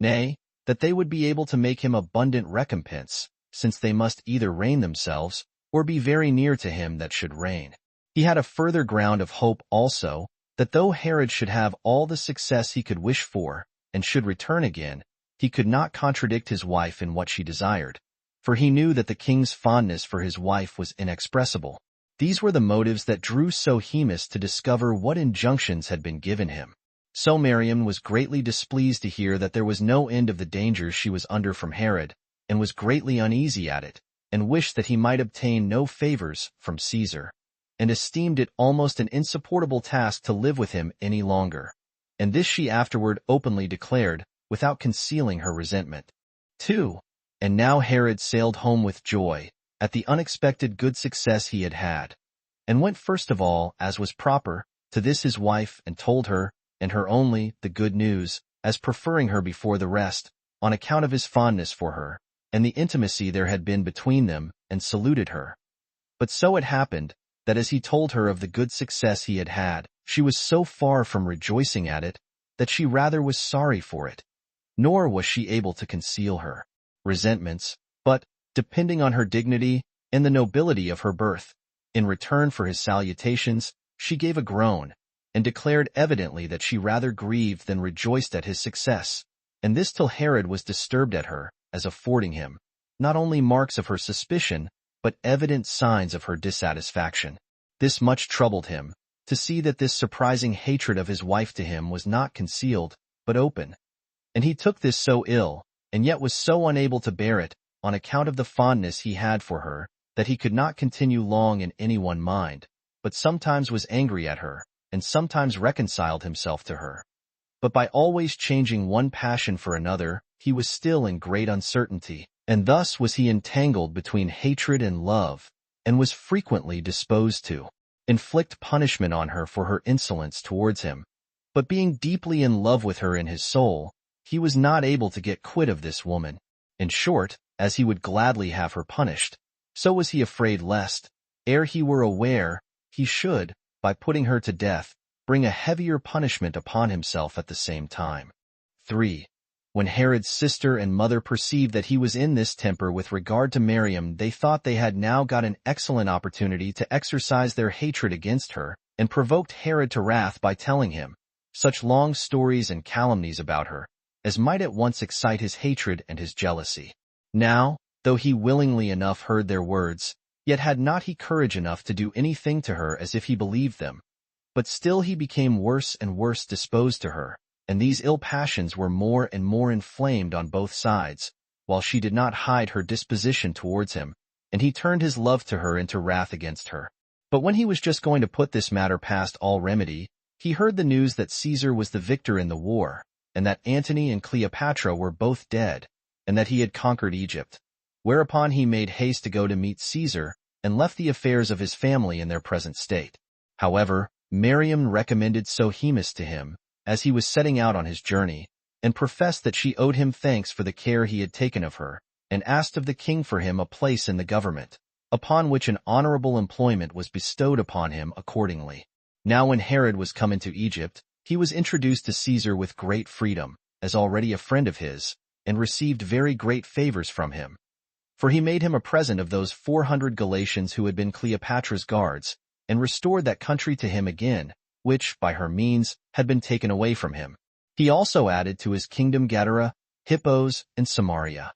Nay, that they would be able to make him abundant recompense, since they must either reign themselves, or be very near to him that should reign. He had a further ground of hope also, that though Herod should have all the success he could wish for, and should return again, he could not contradict his wife in what she desired, for he knew that the king's fondness for his wife was inexpressible. These were the motives that drew Sohemus to discover what injunctions had been given him. So Miriam was greatly displeased to hear that there was no end of the dangers she was under from Herod, and was greatly uneasy at it, and wished that he might obtain no favors from Caesar, and esteemed it almost an insupportable task to live with him any longer. And this she afterward openly declared, without concealing her resentment. 2. And now Herod sailed home with joy, at the unexpected good success he had had, and went first of all, as was proper, to this his wife, and told her, and her only, the good news, as preferring her before the rest, on account of his fondness for her, and the intimacy there had been between them, and saluted her. But so it happened, that as he told her of the good success he had had, she was so far from rejoicing at it, that she rather was sorry for it. Nor was she able to conceal her resentments, but, depending on her dignity and the nobility of her birth, in return for his salutations, she gave a groan, and declared evidently that she rather grieved than rejoiced at his success, and this till Herod was disturbed at her, as affording him, not only marks of her suspicion, but evident signs of her dissatisfaction. This much troubled him, to see that this surprising hatred of his wife to him was not concealed, but open. And he took this so ill, and yet was so unable to bear it, on account of the fondness he had for her, that he could not continue long in any one mind, but sometimes was angry at her, and sometimes reconciled himself to her. But by always changing one passion for another, he was still in great uncertainty, and thus was he entangled between hatred and love, and was frequently disposed to inflict punishment on her for her insolence towards him. But being deeply in love with her in his soul, he was not able to get quit of this woman. In short, as he would gladly have her punished, so was he afraid lest, ere he were aware, he should, by putting her to death, bring a heavier punishment upon himself at the same time. 3. When Herod's sister and mother perceived that he was in this temper with regard to Miriam, they thought they had now got an excellent opportunity to exercise their hatred against her, and provoked Herod to wrath by telling him such long stories and calumnies about her, as might at once excite his hatred and his jealousy. Now, though he willingly enough heard their words, yet had not he courage enough to do anything to her as if he believed them. But still he became worse and worse disposed to her, and these ill passions were more and more inflamed on both sides, while she did not hide her disposition towards him, and he turned his love to her into wrath against her. But when he was just going to put this matter past all remedy, he heard the news that Caesar was the victor in the war, and that Antony and Cleopatra were both dead, and that he had conquered Egypt. Whereupon he made haste to go to meet Caesar, and left the affairs of his family in their present state. However, Miriam recommended Sohemus to him, as he was setting out on his journey, and professed that she owed him thanks for the care he had taken of her, and asked of the king for him a place in the government, upon which an honorable employment was bestowed upon him accordingly. Now when Herod was come into Egypt, he was introduced to Caesar with great freedom, as already a friend of his, and received very great favors from him. For he made him a present of those 400 Galatians who had been Cleopatra's guards, and restored that country to him again, which, by her means, had been taken away from him. He also added to his kingdom Gadara, Hippos, and Samaria.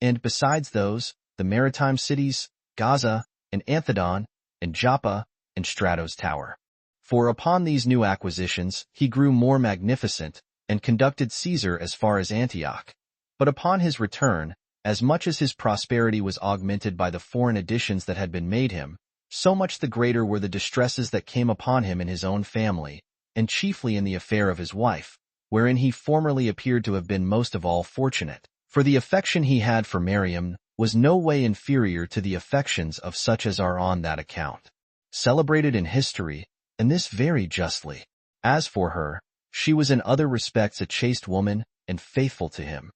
And besides those, the maritime cities, Gaza, and Anthedon, and Joppa, and Strato's tower. For upon these new acquisitions he grew more magnificent, and conducted Caesar as far as Antioch. But upon his return, as much as his prosperity was augmented by the foreign additions that had been made him, so much the greater were the distresses that came upon him in his own family, and chiefly in the affair of his wife, wherein he formerly appeared to have been most of all fortunate. For the affection he had for Miriam was no way inferior to the affections of such as are on that account celebrated in history, and this very justly. As for her, she was in other respects a chaste woman, and faithful to him.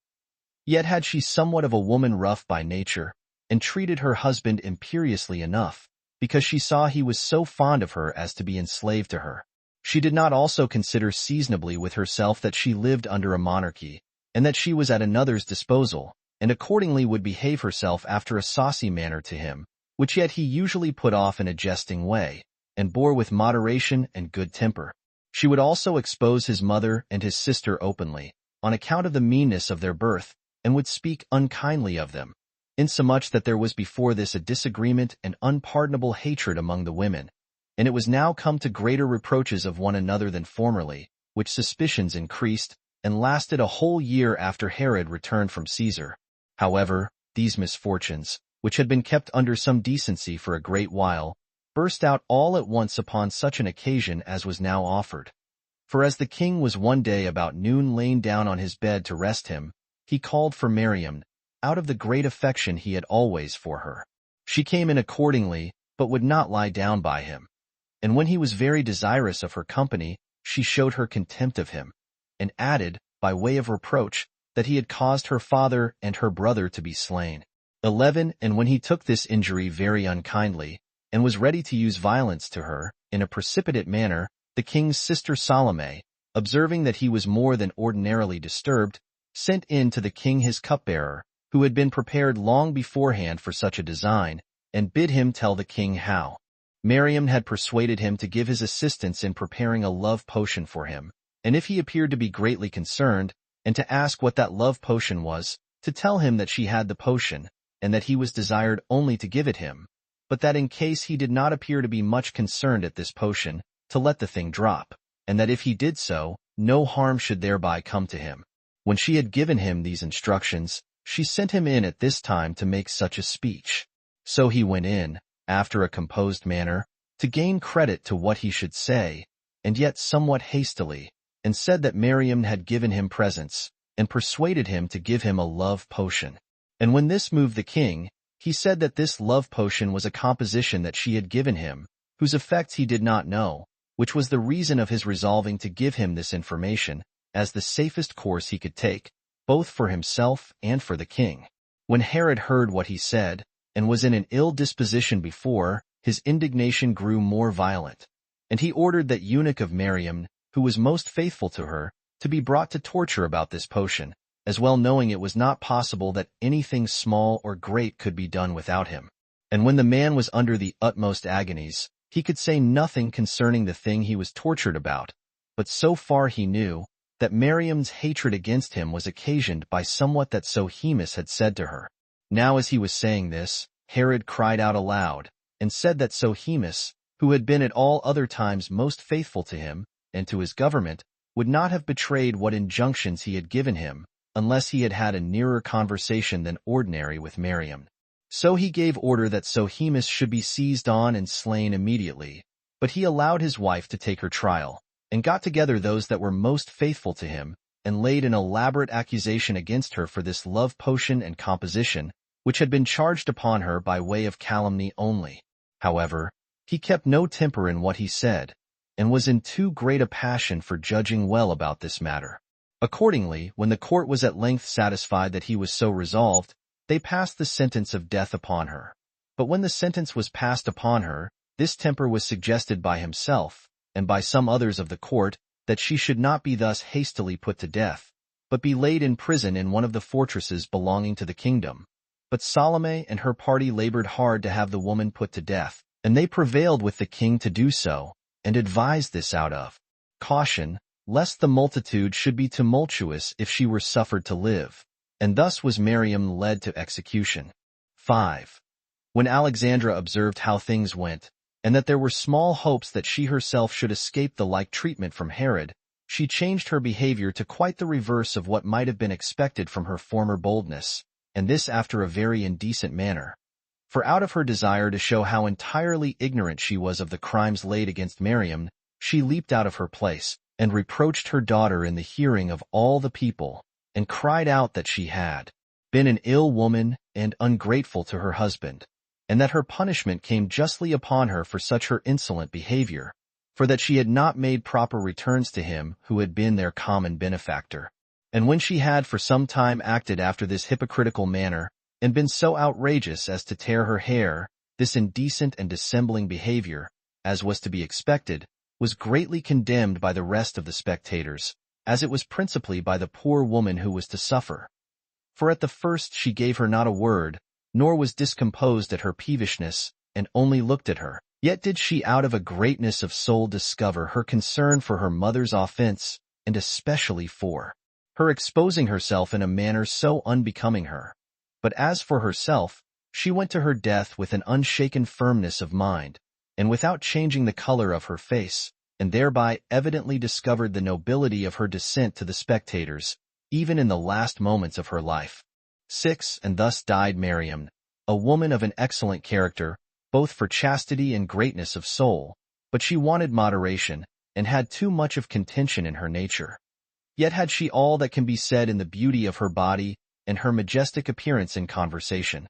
Yet had she somewhat of a woman rough by nature, and treated her husband imperiously enough, because she saw he was so fond of her as to be enslaved to her. She did not also consider seasonably with herself that she lived under a monarchy, and that she was at another's disposal, and accordingly would behave herself after a saucy manner to him, which yet he usually put off in a jesting way, and bore with moderation and good temper. She would also expose his mother and his sister openly, on account of the meanness of their birth, and would speak unkindly of them, insomuch that there was before this a disagreement and unpardonable hatred among the women, and it was now come to greater reproaches of one another than formerly, which suspicions increased, and lasted a whole year after Herod returned from Caesar. However, these misfortunes, which had been kept under some decency for a great while, burst out all at once upon such an occasion as was now offered. For as the king was one day about noon lain down on his bed to rest him, he called for Miriam, out of the great affection he had always for her. She came in accordingly, but would not lie down by him. And when he was very desirous of her company, she showed her contempt of him, and added, by way of reproach, that he had caused her father and her brother to be slain. 11. And when he took this injury very unkindly, and was ready to use violence to her, in a precipitate manner, the king's sister Salome, observing that he was more than ordinarily disturbed, sent in to the king his cupbearer, who had been prepared long beforehand for such a design, and bid him tell the king how Miriam had persuaded him to give his assistance in preparing a love potion for him, and if he appeared to be greatly concerned, and to ask what that love potion was, to tell him that she had the potion, and that he was desired only to give it him, but that in case he did not appear to be much concerned at this potion, to let the thing drop, and that if he did so, no harm should thereby come to him. When she had given him these instructions, she sent him in at this time to make such a speech. So he went in, after a composed manner, to gain credit to what he should say, and yet somewhat hastily, and said that Miriam had given him presents, and persuaded him to give him a love potion. And when this moved the king, he said that this love potion was a composition that she had given him, whose effects he did not know, which was the reason of his resolving to give him this information, as the safest course he could take, both for himself and for the king. When Herod heard what he said, and was in an ill disposition before, his indignation grew more violent. And he ordered that eunuch of Miriam, who was most faithful to her, to be brought to torture about this potion, as well knowing it was not possible that anything small or great could be done without him. And when the man was under the utmost agonies, he could say nothing concerning the thing he was tortured about, but so far he knew that Miriam's hatred against him was occasioned by somewhat that Josephus had said to her. Now as he was saying this, Herod cried out aloud, and said that Josephus, who had been at all other times most faithful to him, and to his government, would not have betrayed what injunctions he had given him, unless he had had a nearer conversation than ordinary with Miriam. So he gave order that Josephus should be seized on and slain immediately, but he allowed his wife to take her trial, and got together those that were most faithful to him, and laid an elaborate accusation against her for this love potion and composition, which had been charged upon her by way of calumny only. However, he kept no temper in what he said, and was in too great a passion for judging well about this matter. Accordingly, when the court was at length satisfied that he was so resolved, they passed the sentence of death upon her. But when the sentence was passed upon her, this temper was suggested by himself, and by some others of the court, that she should not be thus hastily put to death, but be laid in prison in one of the fortresses belonging to the kingdom. But Salome and her party labored hard to have the woman put to death, and they prevailed with the king to do so, and advised this out of caution, lest the multitude should be tumultuous if she were suffered to live. And thus was Miriam led to execution. 5. When Alexandra observed how things went, and that there were small hopes that she herself should escape the like treatment from Herod, she changed her behavior to quite the reverse of what might have been expected from her former boldness, and this after a very indecent manner. For out of her desire to show how entirely ignorant she was of the crimes laid against Miriam, she leaped out of her place, and reproached her daughter in the hearing of all the people, and cried out that she had been an ill woman and ungrateful to her husband, and that her punishment came justly upon her for such her insolent behavior, for that she had not made proper returns to him who had been their common benefactor. And when she had for some time acted after this hypocritical manner, and been so outrageous as to tear her hair, this indecent and dissembling behavior, as was to be expected, was greatly condemned by the rest of the spectators, as it was principally by the poor woman who was to suffer. For at the first she gave her not a word, nor was discomposed at her peevishness, and only looked at her. Yet did she out of a greatness of soul discover her concern for her mother's offense, and especially for her exposing herself in a manner so unbecoming her. But as for herself, she went to her death with an unshaken firmness of mind, and without changing the color of her face, and thereby evidently discovered the nobility of her descent to the spectators, even in the last moments of her life. 6. And thus died Miriam, a woman of an excellent character, both for chastity and greatness of soul, but she wanted moderation, and had too much of contention in her nature. Yet had she all that can be said in the beauty of her body, and her majestic appearance in conversation.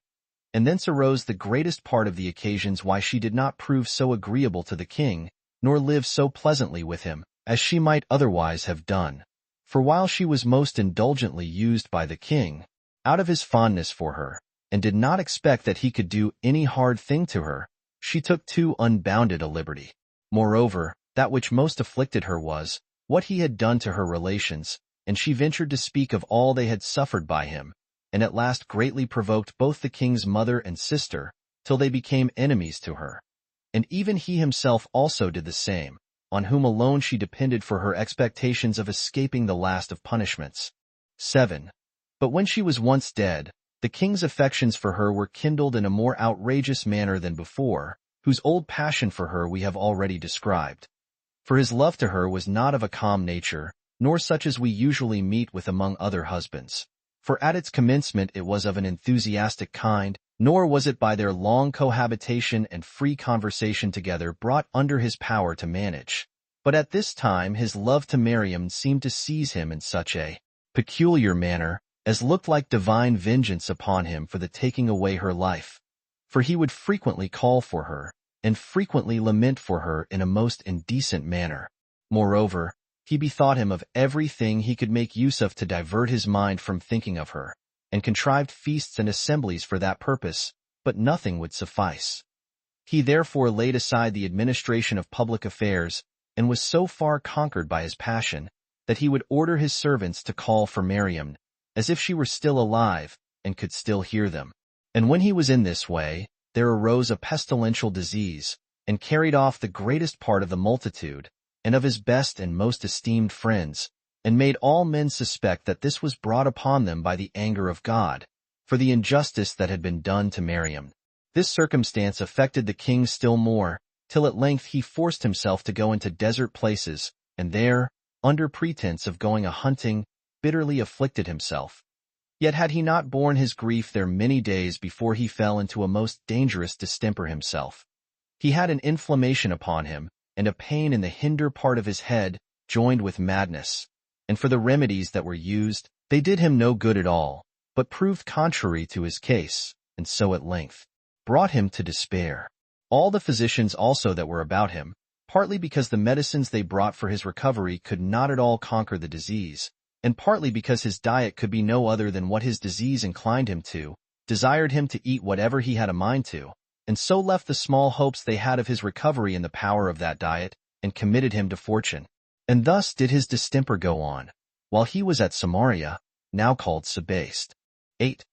And thence arose the greatest part of the occasions why she did not prove so agreeable to the king, nor live so pleasantly with him, as she might otherwise have done. For while she was most indulgently used by the king, out of his fondness for her, and did not expect that he could do any hard thing to her, she took too unbounded a liberty. Moreover, that which most afflicted her was what he had done to her relations, and she ventured to speak of all they had suffered by him, and at last greatly provoked both the king's mother and sister, till they became enemies to her. And even he himself also did the same, on whom alone she depended for her expectations of escaping the last of punishments. 7. But when she was once dead, the king's affections for her were kindled in a more outrageous manner than before, whose old passion for her we have already described. For his love to her was not of a calm nature, nor such as we usually meet with among other husbands. for at its commencement it was of an enthusiastic kind, nor was it by their long cohabitation and free conversation together brought under his power to manage. But at this time his love to Miriam seemed to seize him in such a peculiar manner, as looked like divine vengeance upon him for the taking away her life. For he would frequently call for her, and frequently lament for her in a most indecent manner. Moreover, he bethought him of everything he could make use of to divert his mind from thinking of her, and contrived feasts and assemblies for that purpose, but nothing would suffice. He therefore laid aside the administration of public affairs, and was so far conquered by his passion, that he would order his servants to call for Miriam, as if she were still alive, and could still hear them. And when he was in this way, there arose a pestilential disease, and carried off the greatest part of the multitude, and of his best and most esteemed friends, and made all men suspect that this was brought upon them by the anger of God, for the injustice that had been done to Miriam. This circumstance affected the king still more, till at length he forced himself to go into desert places, and there, under pretense of going a-hunting, bitterly afflicted himself. Yet had he not borne his grief there many days before he fell into a most dangerous distemper himself. He had an inflammation upon him, and a pain in the hinder part of his head, joined with madness. And for the remedies that were used, they did him no good at all, but proved contrary to his case, and so at length brought him to despair. All the physicians also that were about him, partly because the medicines they brought for his recovery could not at all conquer the disease, and partly because his diet could be no other than what his disease inclined him to, desired him to eat whatever he had a mind to, and so left the small hopes they had of his recovery in the power of that diet, and committed him to fortune. And thus did his distemper go on, while he was at Samaria, now called Sebaste. 8.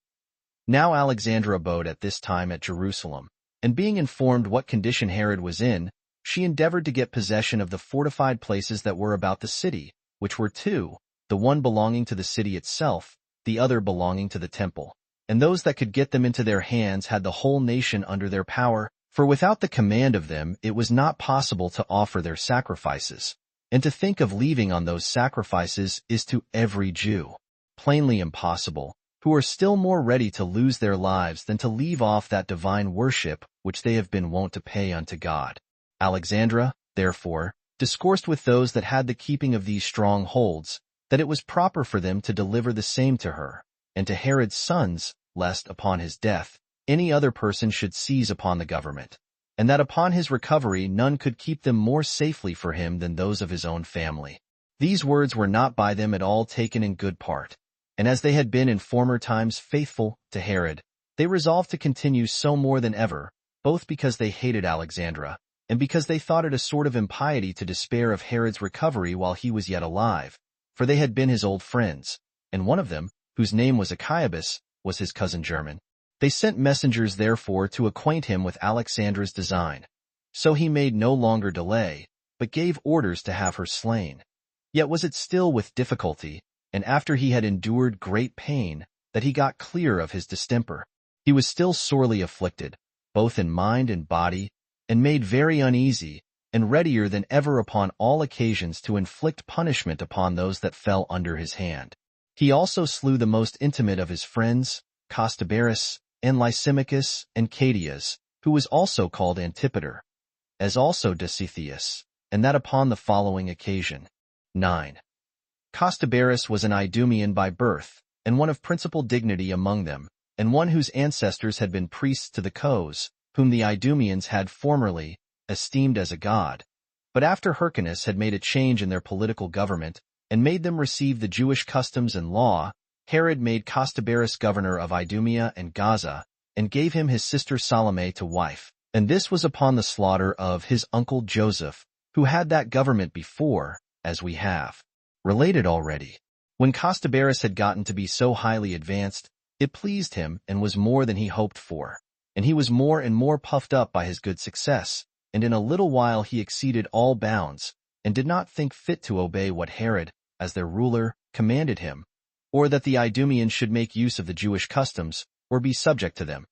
Now Alexandra abode at this time at Jerusalem, and being informed what condition Herod was in, she endeavored to get possession of the fortified places that were about the city, which were two, the one belonging to the city itself, the other belonging to the temple. And those that could get them into their hands had the whole nation under their power, for without the command of them it was not possible to offer their sacrifices. And to think of leaving on those sacrifices is to every Jew plainly impossible, who are still more ready to lose their lives than to leave off that divine worship which they have been wont to pay unto God. Alexandra, therefore, discoursed with those that had the keeping of these strongholds, that it was proper for them to deliver the same to her, and to Herod's sons, lest, upon his death, any other person should seize upon the government, and that upon his recovery none could keep them more safely for him than those of his own family. These words were not by them at all taken in good part, and as they had been in former times faithful to Herod, they resolved to continue so more than ever, both because they hated Alexandra, and because they thought it a sort of impiety to despair of Herod's recovery while he was yet alive, for they had been his old friends, and one of them, whose name was Achiabus, was his cousin german. They sent messengers therefore to acquaint him with Alexandra's design. So he made no longer delay, but gave orders to have her slain. Yet was it still with difficulty, and after he had endured great pain, that he got clear of his distemper. He was still sorely afflicted, both in mind and body, and made very uneasy, and readier than ever upon all occasions to inflict punishment upon those that fell under his hand. He also slew the most intimate of his friends, Costobarus, and Lysimachus, and Cadius, who was also called Antipater, as also Dositheus, and that upon the following occasion. 9. Costobarus was an Idumean by birth, and one of principal dignity among them, and one whose ancestors had been priests to the Cos, whom the Idumeans had formerly esteemed as a god. But after Hyrcanus had made a change in their political government, and made them receive the Jewish customs and law, Herod made Costobarus governor of Idumea and Gaza, and gave him his sister Salome to wife. And this was upon the slaughter of his uncle Joseph, who had that government before, as we have related already. When Costobarus had gotten to be so highly advanced, it pleased him and was more than he hoped for, and he was more and more puffed up by his good success, and in a little while he exceeded all bounds, and did not think fit to obey what Herod, as their ruler, commanded him, or that the Idumeans should make use of the Jewish customs, or be subject to them.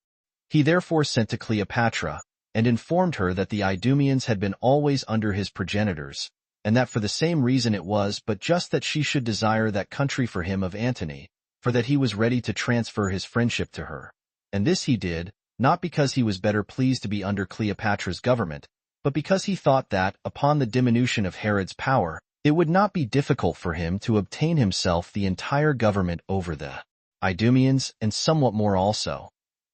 He therefore sent to Cleopatra, and informed her that the Idumeans had been always under his progenitors, and that for the same reason it was but just that she should desire that country for him of Antony, for that he was ready to transfer his friendship to her. And this he did, not because he was better pleased to be under Cleopatra's government, but because he thought that, upon the diminution of Herod's power, it would not be difficult for him to obtain himself the entire government over the Idumeans and somewhat more also.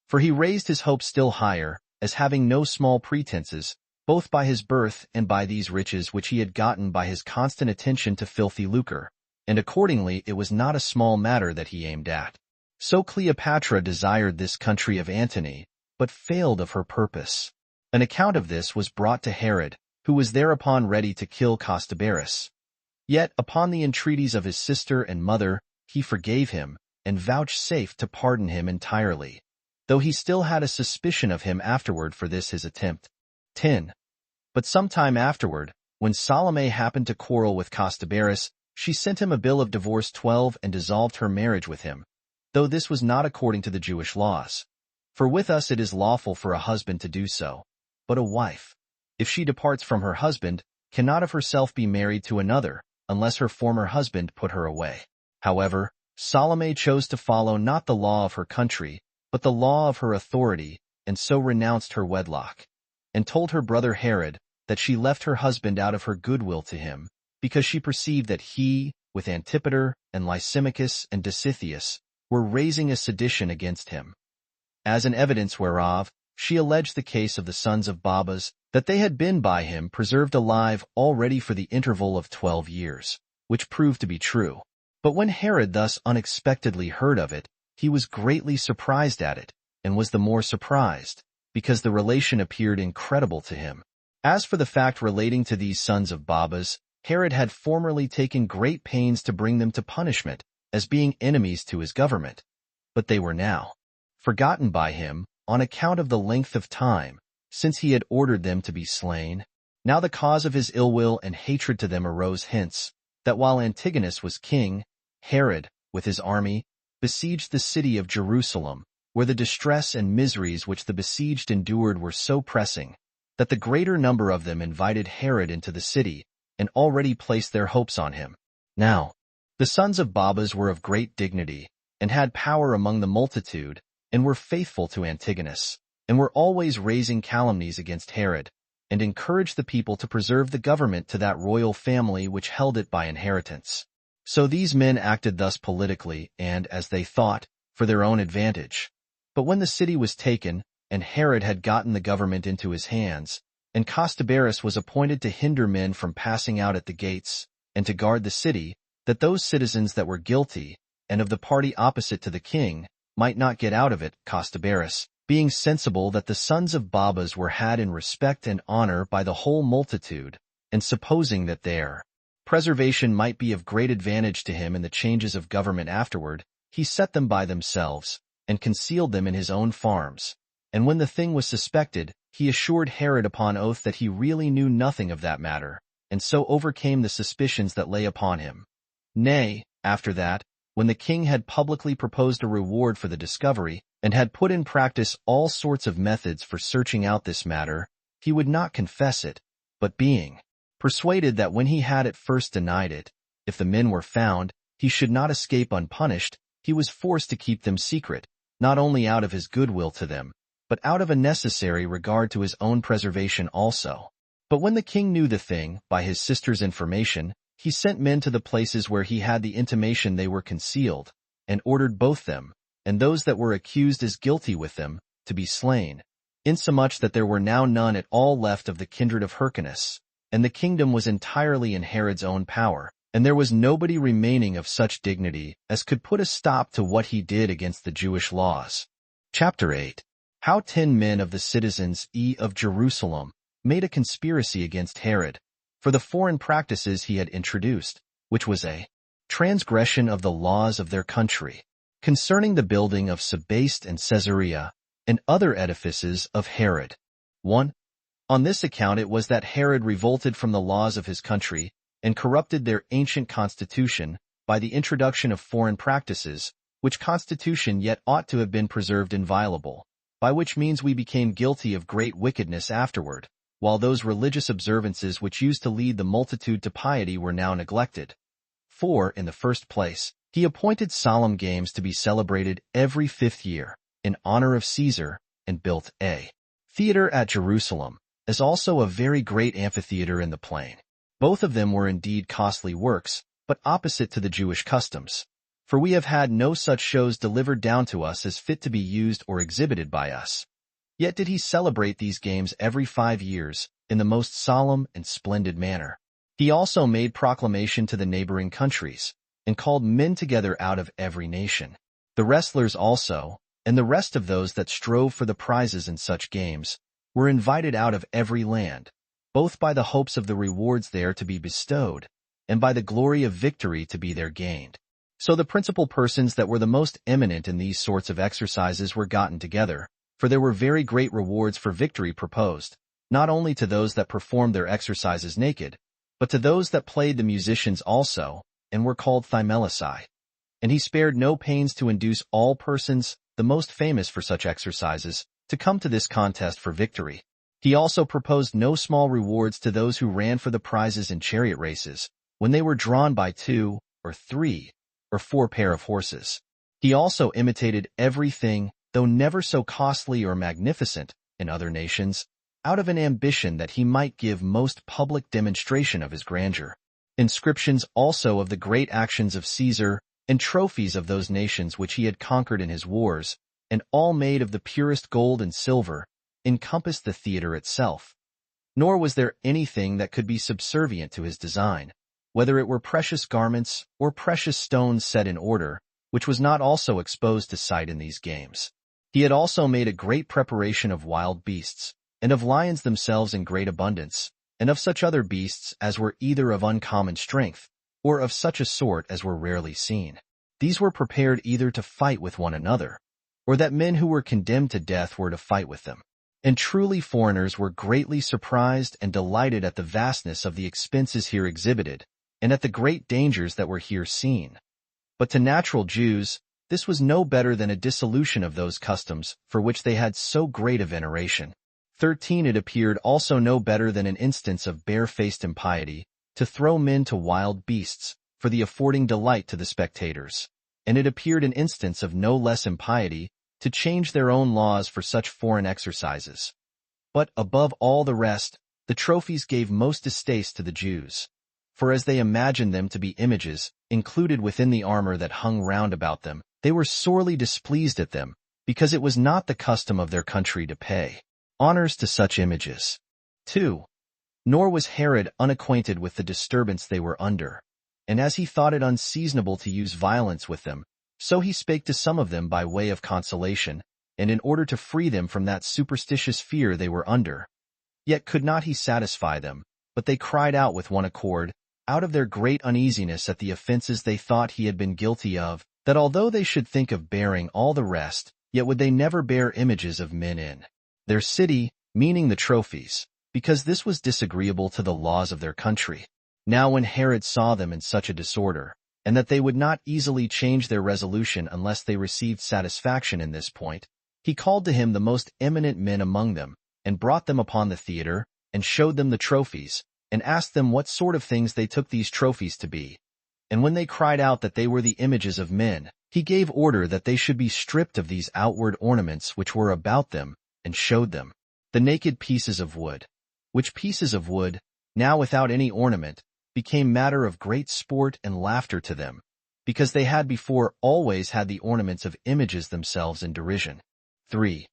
For he raised his hopes still higher, as having no small pretenses, both by his birth and by these riches which he had gotten by his constant attention to filthy lucre, and accordingly it was not a small matter that he aimed at. So Cleopatra desired this country of Antony, but failed of her purpose. An account of this was brought to Herod, who was thereupon ready to kill Costobarus. Yet, upon the entreaties of his sister and mother, he forgave him, and vouchsafed to pardon him entirely, though he still had a suspicion of him afterward for this his attempt. 10. But some time afterward, when Salome happened to quarrel with Costobarus, she sent him a bill of divorce 12 and dissolved her marriage with him, though this was not according to the Jewish laws. For with us it is lawful for a husband to do so, but a wife, if she departs from her husband, cannot of herself be married to another, unless her former husband put her away. However, Salome chose to follow not the law of her country, but the law of her authority, and so renounced her wedlock, and told her brother Herod that she left her husband out of her goodwill to him, because she perceived that he, with Antipater and Lysimachus and Dositheus, were raising a sedition against him. As an evidence whereof, she alleged the case of the sons of Babas, that they had been by him preserved alive already for the interval of 12 years, which proved to be true. But when Herod thus unexpectedly heard of it, he was greatly surprised at it, and was the more surprised, because the relation appeared incredible to him. As for the fact relating to these sons of Babas, Herod had formerly taken great pains to bring them to punishment, as being enemies to his government. But they were now forgotten by him, on account of the length of time, since he had ordered them to be slain. Now the cause of his ill will and hatred to them arose hence, that while Antigonus was king, Herod, with his army, besieged the city of Jerusalem, where the distress and miseries which the besieged endured were so pressing, that the greater number of them invited Herod into the city, and already placed their hopes on him. Now, the sons of Babas were of great dignity, and had power among the multitude, and were faithful to Antigonus, and were always raising calumnies against Herod, and encouraged the people to preserve the government to that royal family which held it by inheritance. So these men acted thus politically and, as they thought, for their own advantage. But when the city was taken, and Herod had gotten the government into his hands, and Costobarus was appointed to hinder men from passing out at the gates, and to guard the city, that those citizens that were guilty, and of the party opposite to the king, might not get out of it, Costobarus, being sensible that the sons of Babas were had in respect and honor by the whole multitude, and supposing that their preservation might be of great advantage to him in the changes of government afterward, he set them by themselves, and concealed them in his own farms. And when the thing was suspected, he assured Herod upon oath that he really knew nothing of that matter, and so overcame the suspicions that lay upon him. Nay, after that, when the king had publicly proposed a reward for the discovery, and had put in practice all sorts of methods for searching out this matter, he would not confess it, but being persuaded that when he had at first denied it, if the men were found, he should not escape unpunished, he was forced to keep them secret, not only out of his goodwill to them, but out of a necessary regard to his own preservation also. But when the king knew the thing, by his sister's information, he sent men to the places where he had the intimation they were concealed, and ordered both them, and those that were accused as guilty with them, to be slain, insomuch that there were now none at all left of the kindred of Hyrcanus, and the kingdom was entirely in Herod's own power, and there was nobody remaining of such dignity as could put a stop to what he did against the Jewish laws. Chapter 8. How 10 men of the citizens of Jerusalem made a conspiracy against Herod, for the foreign practices he had introduced, which was a transgression of the laws of their country, concerning the building of Sebaste and Caesarea, and other edifices of Herod. 1. On this account it was that Herod revolted from the laws of his country, and corrupted their ancient constitution by the introduction of foreign practices, which constitution yet ought to have been preserved inviolable, by which means we became guilty of great wickedness afterward, while those religious observances which used to lead the multitude to piety were now neglected. For, in the first place, He appointed solemn games to be celebrated every 5th year in honor of Caesar and built a theater at Jerusalem, as also a very great amphitheater in the plain. Both of them were indeed costly works, but opposite to the Jewish customs. For we have had no such shows delivered down to us as fit to be used or exhibited by us. Yet did he celebrate these games every 5 years, in the most solemn and splendid manner. He also made proclamation to the neighboring countries, and called men together out of every nation. The wrestlers also, and the rest of those that strove for the prizes in such games, were invited out of every land, both by the hopes of the rewards there to be bestowed, and by the glory of victory to be there gained. So the principal persons that were the most eminent in these sorts of exercises were gotten together, for there were very great rewards for victory proposed, not only to those that performed their exercises naked, but to those that played the musicians also, and were called Thymelaci. And he spared no pains to induce all persons, the most famous for such exercises, to come to this contest for victory. He also proposed no small rewards to those who ran for the prizes in chariot races, when they were drawn by 2, or 3, or 4 pair of horses. He also imitated everything, though never so costly or magnificent, in other nations, out of an ambition that he might give most public demonstration of his grandeur. Inscriptions also of the great actions of Caesar, and trophies of those nations which he had conquered in his wars, and all made of the purest gold and silver, encompassed the theater itself. Nor was there anything that could be subservient to his design, whether it were precious garments or precious stones set in order, which was not also exposed to sight in these games. He had also made a great preparation of wild beasts, and of lions themselves in great abundance, and of such other beasts as were either of uncommon strength, or of such a sort as were rarely seen. These were prepared either to fight with one another, or that men who were condemned to death were to fight with them. And truly foreigners were greatly surprised and delighted at the vastness of the expenses here exhibited, and at the great dangers that were here seen. But to natural Jews, this was no better than a dissolution of those customs for which they had so great a veneration. 13. It appeared also no better than an instance of barefaced impiety, to throw men to wild beasts, for the affording delight to the spectators. And it appeared an instance of no less impiety, to change their own laws for such foreign exercises. But, above all the rest, the trophies gave most distaste to the Jews. For as they imagined them to be images, included within the armor that hung round about them, they were sorely displeased at them, because it was not the custom of their country to pay honors to such images. 2. Nor was Herod unacquainted with the disturbance they were under, and as he thought it unseasonable to use violence with them, so he spake to some of them by way of consolation, and in order to free them from that superstitious fear they were under. Yet could not he satisfy them, but they cried out with one accord, out of their great uneasiness at the offenses they thought he had been guilty of, that although they should think of bearing all the rest, yet would they never bear images of men in their city, meaning the trophies, because this was disagreeable to the laws of their country. Now when Herod saw them in such a disorder, and that they would not easily change their resolution unless they received satisfaction in this point, he called to him the most eminent men among them, and brought them upon the theater, and showed them the trophies, and asked them what sort of things they took these trophies to be. And when they cried out that they were the images of men, he gave order that they should be stripped of these outward ornaments which were about them, and showed them the naked pieces of wood, which pieces of wood, now without any ornament, became matter of great sport and laughter to them, because they had before always had the ornaments of images themselves in derision. 3.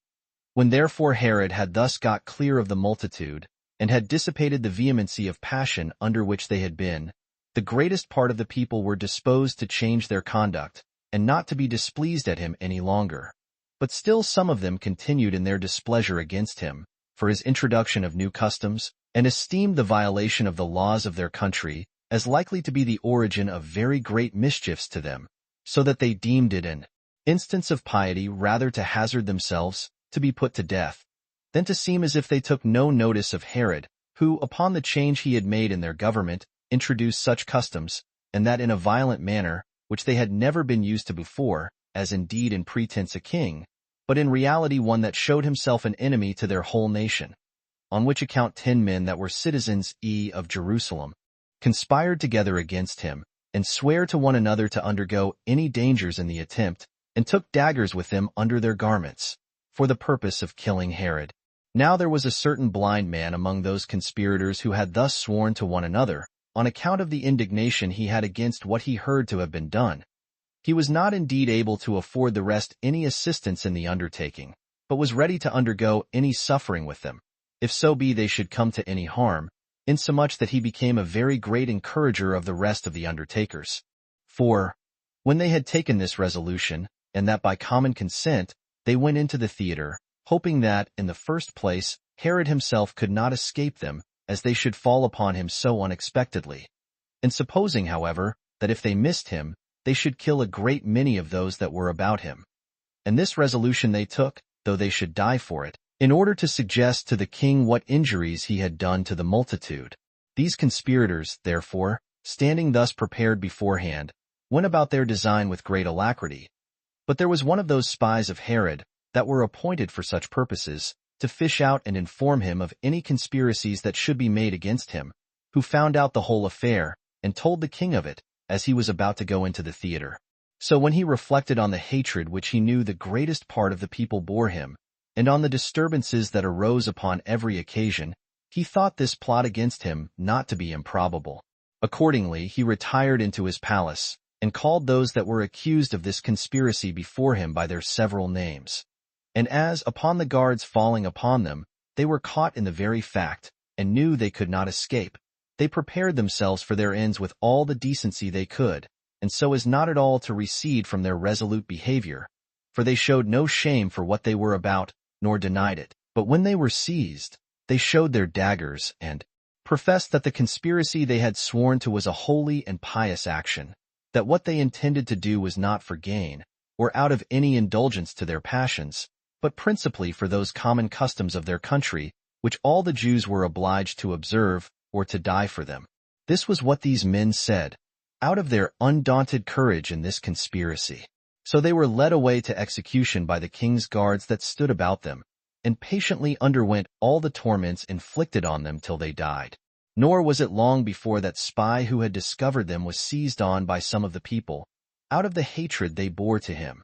When therefore Herod had thus got clear of the multitude, and had dissipated the vehemency of passion under which they had been, the greatest part of the people were disposed to change their conduct, and not to be displeased at him any longer. But still some of them continued in their displeasure against him, for his introduction of new customs, and esteemed the violation of the laws of their country as likely to be the origin of very great mischiefs to them, so that they deemed it an instance of piety rather to hazard themselves to be put to death, than to seem as if they took no notice of Herod, who, upon the change he had made in their government, introduced such customs, and that in a violent manner, which they had never been used to before, as indeed in pretense a king, but in reality one that showed himself an enemy to their whole nation. On which account 10 men that were citizens of Jerusalem conspired together against him, and swear to one another to undergo any dangers in the attempt, and took daggers with them under their garments, for the purpose of killing Herod. Now there was a certain blind man among those conspirators who had thus sworn to one another, on account of the indignation he had against what he heard to have been done. He was not indeed able to afford the rest any assistance in the undertaking, but was ready to undergo any suffering with them, if so be they should come to any harm, insomuch that he became a very great encourager of the rest of the undertakers. For, when they had taken this resolution, and that by common consent, they went into the theater, hoping that, in the first place, Herod himself could not escape them, as they should fall upon him so unexpectedly. And supposing, however, that if they missed him, they should kill a great many of those that were about him. And this resolution they took, though they should die for it, in order to suggest to the king what injuries he had done to the multitude. These conspirators, therefore, standing thus prepared beforehand, went about their design with great alacrity. But there was one of those spies of Herod, that were appointed for such purposes, to fish out and inform him of any conspiracies that should be made against him, who found out the whole affair, and told the king of it, as he was about to go into the theater. So when he reflected on the hatred which he knew the greatest part of the people bore him, and on the disturbances that arose upon every occasion, he thought this plot against him not to be improbable. Accordingly he retired into his palace, and called those that were accused of this conspiracy before him by their several names. And as, upon the guards falling upon them, they were caught in the very fact, and knew they could not escape, they prepared themselves for their ends with all the decency they could, and so as not at all to recede from their resolute behavior, for they showed no shame for what they were about, nor denied it. But when they were seized, they showed their daggers, and professed that the conspiracy they had sworn to was a holy and pious action, that what they intended to do was not for gain, or out of any indulgence to their passions, but principally for those common customs of their country, which all the Jews were obliged to observe, or to die for them. This was what these men said, out of their undaunted courage in this conspiracy. So they were led away to execution by the king's guards that stood about them, and patiently underwent all the torments inflicted on them till they died. Nor was it long before that spy who had discovered them was seized on by some of the people, out of the hatred they bore to him,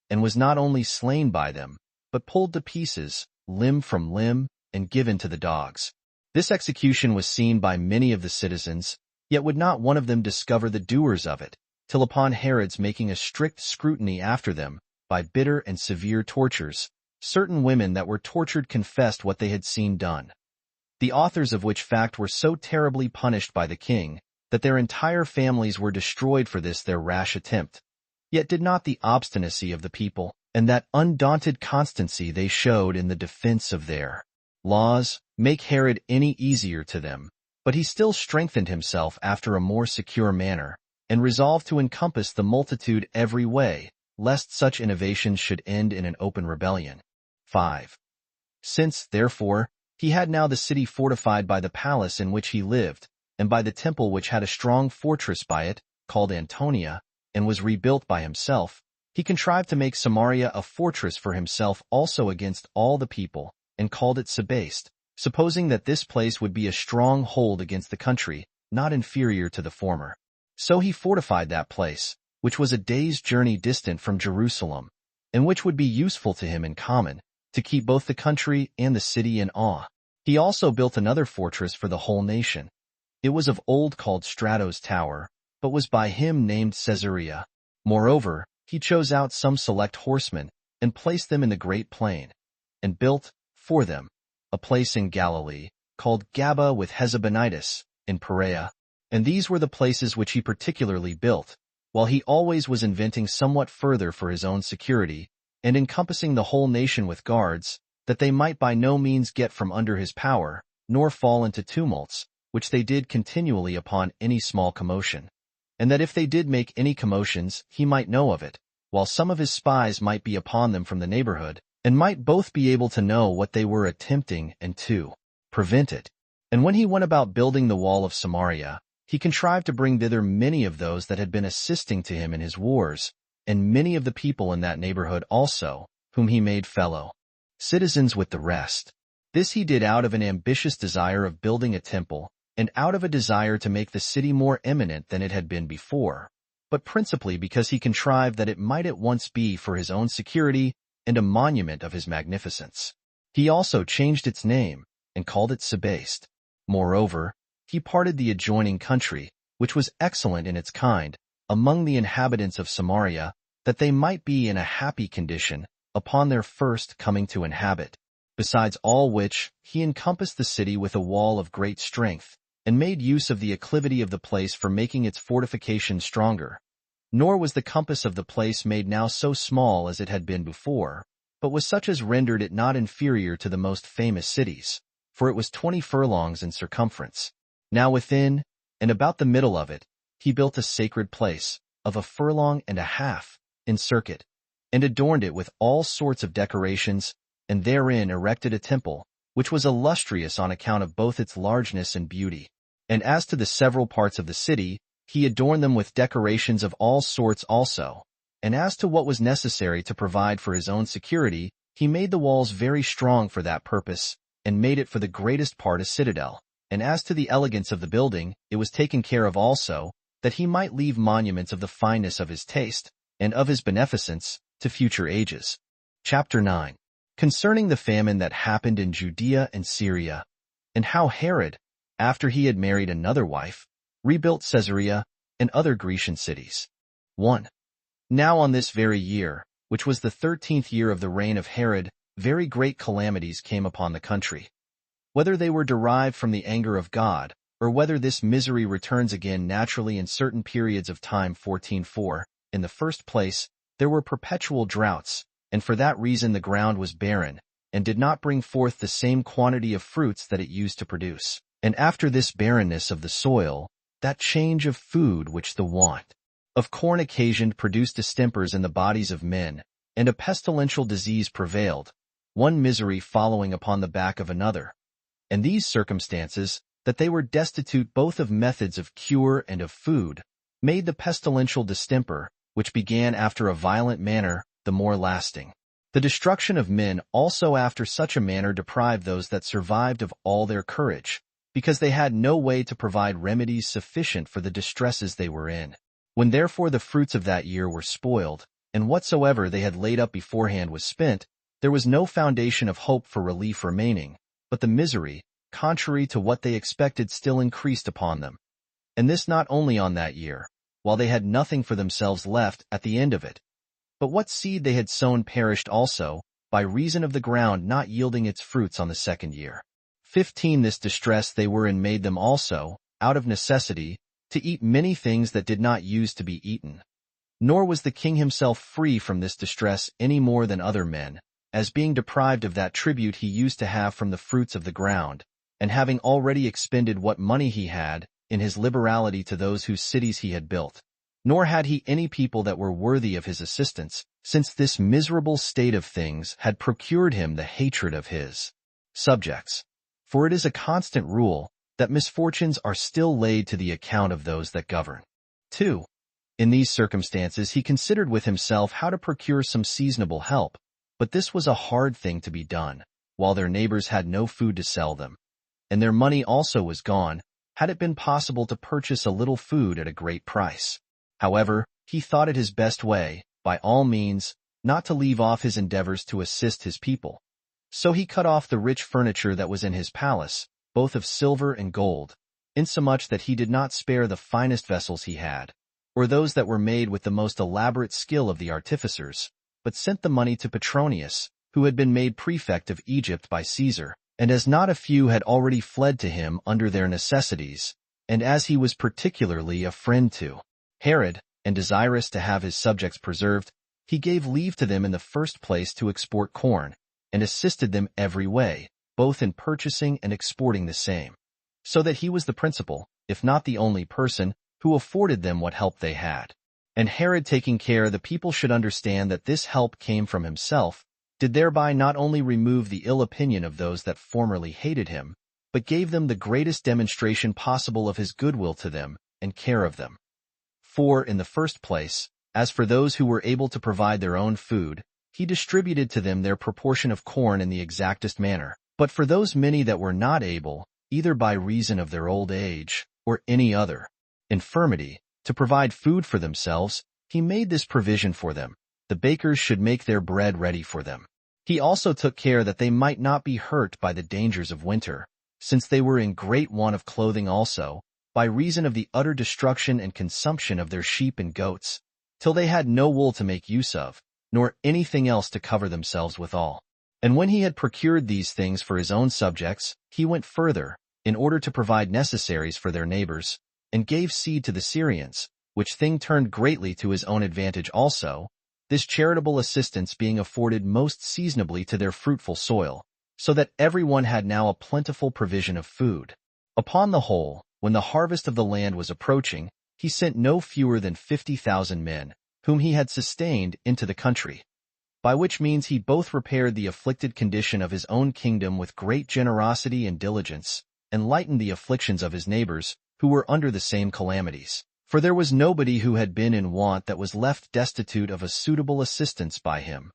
and was not only slain by them, but pulled to pieces, limb from limb, and given to the dogs. This execution was seen by many of the citizens, yet would not one of them discover the doers of it, till upon Herod's making a strict scrutiny after them, by bitter and severe tortures, certain women that were tortured confessed what they had seen done. The authors of which fact were so terribly punished by the king, that their entire families were destroyed for this their rash attempt. Yet did not the obstinacy of the people, and that undaunted constancy they showed in the defense of their laws, make Herod any easier to them, but he still strengthened himself after a more secure manner, and resolved to encompass the multitude every way, lest such innovations should end in an open rebellion. 5. Since, therefore, he had now the city fortified by the palace in which he lived, and by the temple which had a strong fortress by it, called Antonia, and was rebuilt by himself, he contrived to make Samaria a fortress for himself also against all the people, and called it Sebaste, supposing that this place would be a strong hold against the country, not inferior to the former. So he fortified that place, which was a day's journey distant from Jerusalem, and which would be useful to him in common, to keep both the country and the city in awe. He also built another fortress for the whole nation. It was of old called Strato's Tower, but was by him named Caesarea. Moreover, he chose out some select horsemen, and placed them in the great plain, and built, for them, a place in Galilee, called Gaba with Hezebonitis, in Perea. And these were the places which he particularly built, while he always was inventing somewhat further for his own security, and encompassing the whole nation with guards, that they might by no means get from under his power, nor fall into tumults, which they did continually upon any small commotion. And that if they did make any commotions, he might know of it, while some of his spies might be upon them from the neighborhood, and might both be able to know what they were attempting and to prevent it. And when he went about building the wall of Samaria, he contrived to bring thither many of those that had been assisting to him in his wars, and many of the people in that neighborhood also, whom he made fellow citizens with the rest. This he did out of an ambitious desire of building a temple, and out of a desire to make the city more eminent than it had been before, but principally because he contrived that it might at once be for his own security and a monument of his magnificence. He also changed its name and called it Sebaste. Moreover, he parted the adjoining country, which was excellent in its kind, among the inhabitants of Samaria, that they might be in a happy condition upon their first coming to inhabit. Besides all which, he encompassed the city with a wall of great strength, and made use of the acclivity of the place for making its fortifications stronger. Nor was the compass of the place made now so small as it had been before, but was such as rendered it not inferior to the most famous cities, for it was 20 furlongs in circumference. Now within, and about the middle of it, he built a sacred place, of 1.5 furlongs in circuit, and adorned it with all sorts of decorations, and therein erected a temple, which was illustrious on account of both its largeness and beauty. And as to the several parts of the city, he adorned them with decorations of all sorts also. And as to what was necessary to provide for his own security, he made the walls very strong for that purpose, and made it for the greatest part a citadel. And as to the elegance of the building, it was taken care of also, that he might leave monuments of the fineness of his taste, and of his beneficence, to future ages. Chapter 9. Concerning the famine that happened in Judea and Syria, and how Herod, after he had married another wife, rebuilt Caesarea and other Grecian cities. 1. Now on this very year, which was the 13th year of the reign of Herod, very great calamities came upon the country. Whether they were derived from the anger of God, or whether this misery returns again naturally in certain periods of time. 14:4. In the first place, there were perpetual droughts, and for that reason the ground was barren, and did not bring forth the same quantity of fruits that it used to produce. And after this barrenness of the soil, that change of food which the want of corn occasioned produced distempers in the bodies of men, and a pestilential disease prevailed, one misery following upon the back of another. And these circumstances, that they were destitute both of methods of cure and of food, made the pestilential distemper, which began after a violent manner, the more lasting. The destruction of men also after such a manner deprived those that survived of all their courage, because they had no way to provide remedies sufficient for the distresses they were in. When therefore the fruits of that year were spoiled, and whatsoever they had laid up beforehand was spent, there was no foundation of hope for relief remaining, but the misery, contrary to what they expected, still increased upon them. And this not only on that year, while they had nothing for themselves left at the end of it, but what seed they had sown perished also, by reason of the ground not yielding its fruits on the second year. 15. This distress they were in made them also, out of necessity, to eat many things that did not use to be eaten. Nor was the king himself free from this distress any more than other men, as being deprived of that tribute he used to have from the fruits of the ground, and having already expended what money he had, in his liberality to those whose cities he had built. Nor had he any people that were worthy of his assistance, since this miserable state of things had procured him the hatred of his subjects. For it is a constant rule, that misfortunes are still laid to the account of those that govern. 2. In these circumstances he considered with himself how to procure some seasonable help, but this was a hard thing to be done, while their neighbors had no food to sell them, and their money also was gone, had it been possible to purchase a little food at a great price. However, he thought it his best way, by all means, not to leave off his endeavors to assist his people. So he cut off the rich furniture that was in his palace, both of silver and gold, insomuch that he did not spare the finest vessels he had, or those that were made with the most elaborate skill of the artificers, but sent the money to Petronius, who had been made prefect of Egypt by Caesar, and as not a few had already fled to him under their necessities, and as he was particularly a friend to Herod, and desirous to have his subjects preserved, he gave leave to them in the first place to export corn, and assisted them every way, both in purchasing and exporting the same, so that he was the principal, if not the only person, who afforded them what help they had. And Herod, taking care the people should understand that this help came from himself, did thereby not only remove the ill opinion of those that formerly hated him, but gave them the greatest demonstration possible of his goodwill to them, and care of them. 4. In the first place, as for those who were able to provide their own food, he distributed to them their proportion of corn in the exactest manner. But for those many that were not able, either by reason of their old age or any other infirmity, to provide food for themselves, he made this provision for them. The bakers should make their bread ready for them. He also took care that they might not be hurt by the dangers of winter, since they were in great want of clothing also, by reason of the utter destruction and consumption of their sheep and goats, till they had no wool to make use of, nor anything else to cover themselves withal. And when he had procured these things for his own subjects, he went further, in order to provide necessaries for their neighbors, and gave seed to the Syrians, which thing turned greatly to his own advantage also, this charitable assistance being afforded most seasonably to their fruitful soil, so that every one had now a plentiful provision of food. Upon the whole, when the harvest of the land was approaching, he sent no fewer than 50,000 men, whom he had sustained, into the country, by which means he both repaired the afflicted condition of his own kingdom with great generosity and diligence, and lightened the afflictions of his neighbors, who were under the same calamities. For there was nobody who had been in want that was left destitute of a suitable assistance by him.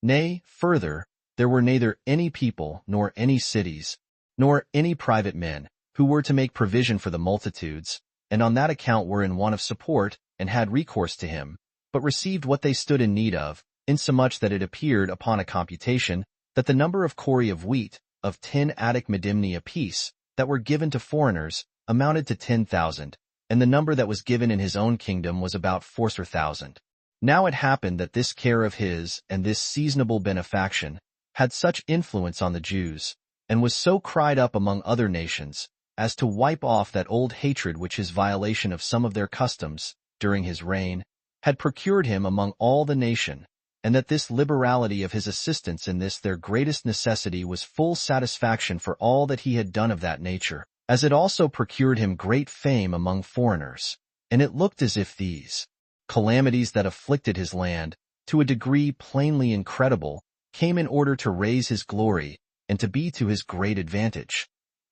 Nay, further, there were neither any people, nor any cities, nor any private men, who were to make provision for the multitudes, and on that account were in want of support, and had recourse to him, but received what they stood in need of, insomuch that it appeared upon a computation, that the number of cori of wheat, of 10 Attic medimni apiece, that were given to foreigners, amounted to 10,000, and the number that was given in his own kingdom was about 4,000. Now it happened that this care of his and this seasonable benefaction had such influence on the Jews, and was so cried up among other nations, as to wipe off that old hatred which his violation of some of their customs, during his reign, had procured him among all the nation, and that this liberality of his assistance in this their greatest necessity was full satisfaction for all that he had done of that nature, as it also procured him great fame among foreigners. And it looked as if these calamities that afflicted his land, to a degree plainly incredible, came in order to raise his glory, and to be to his great advantage.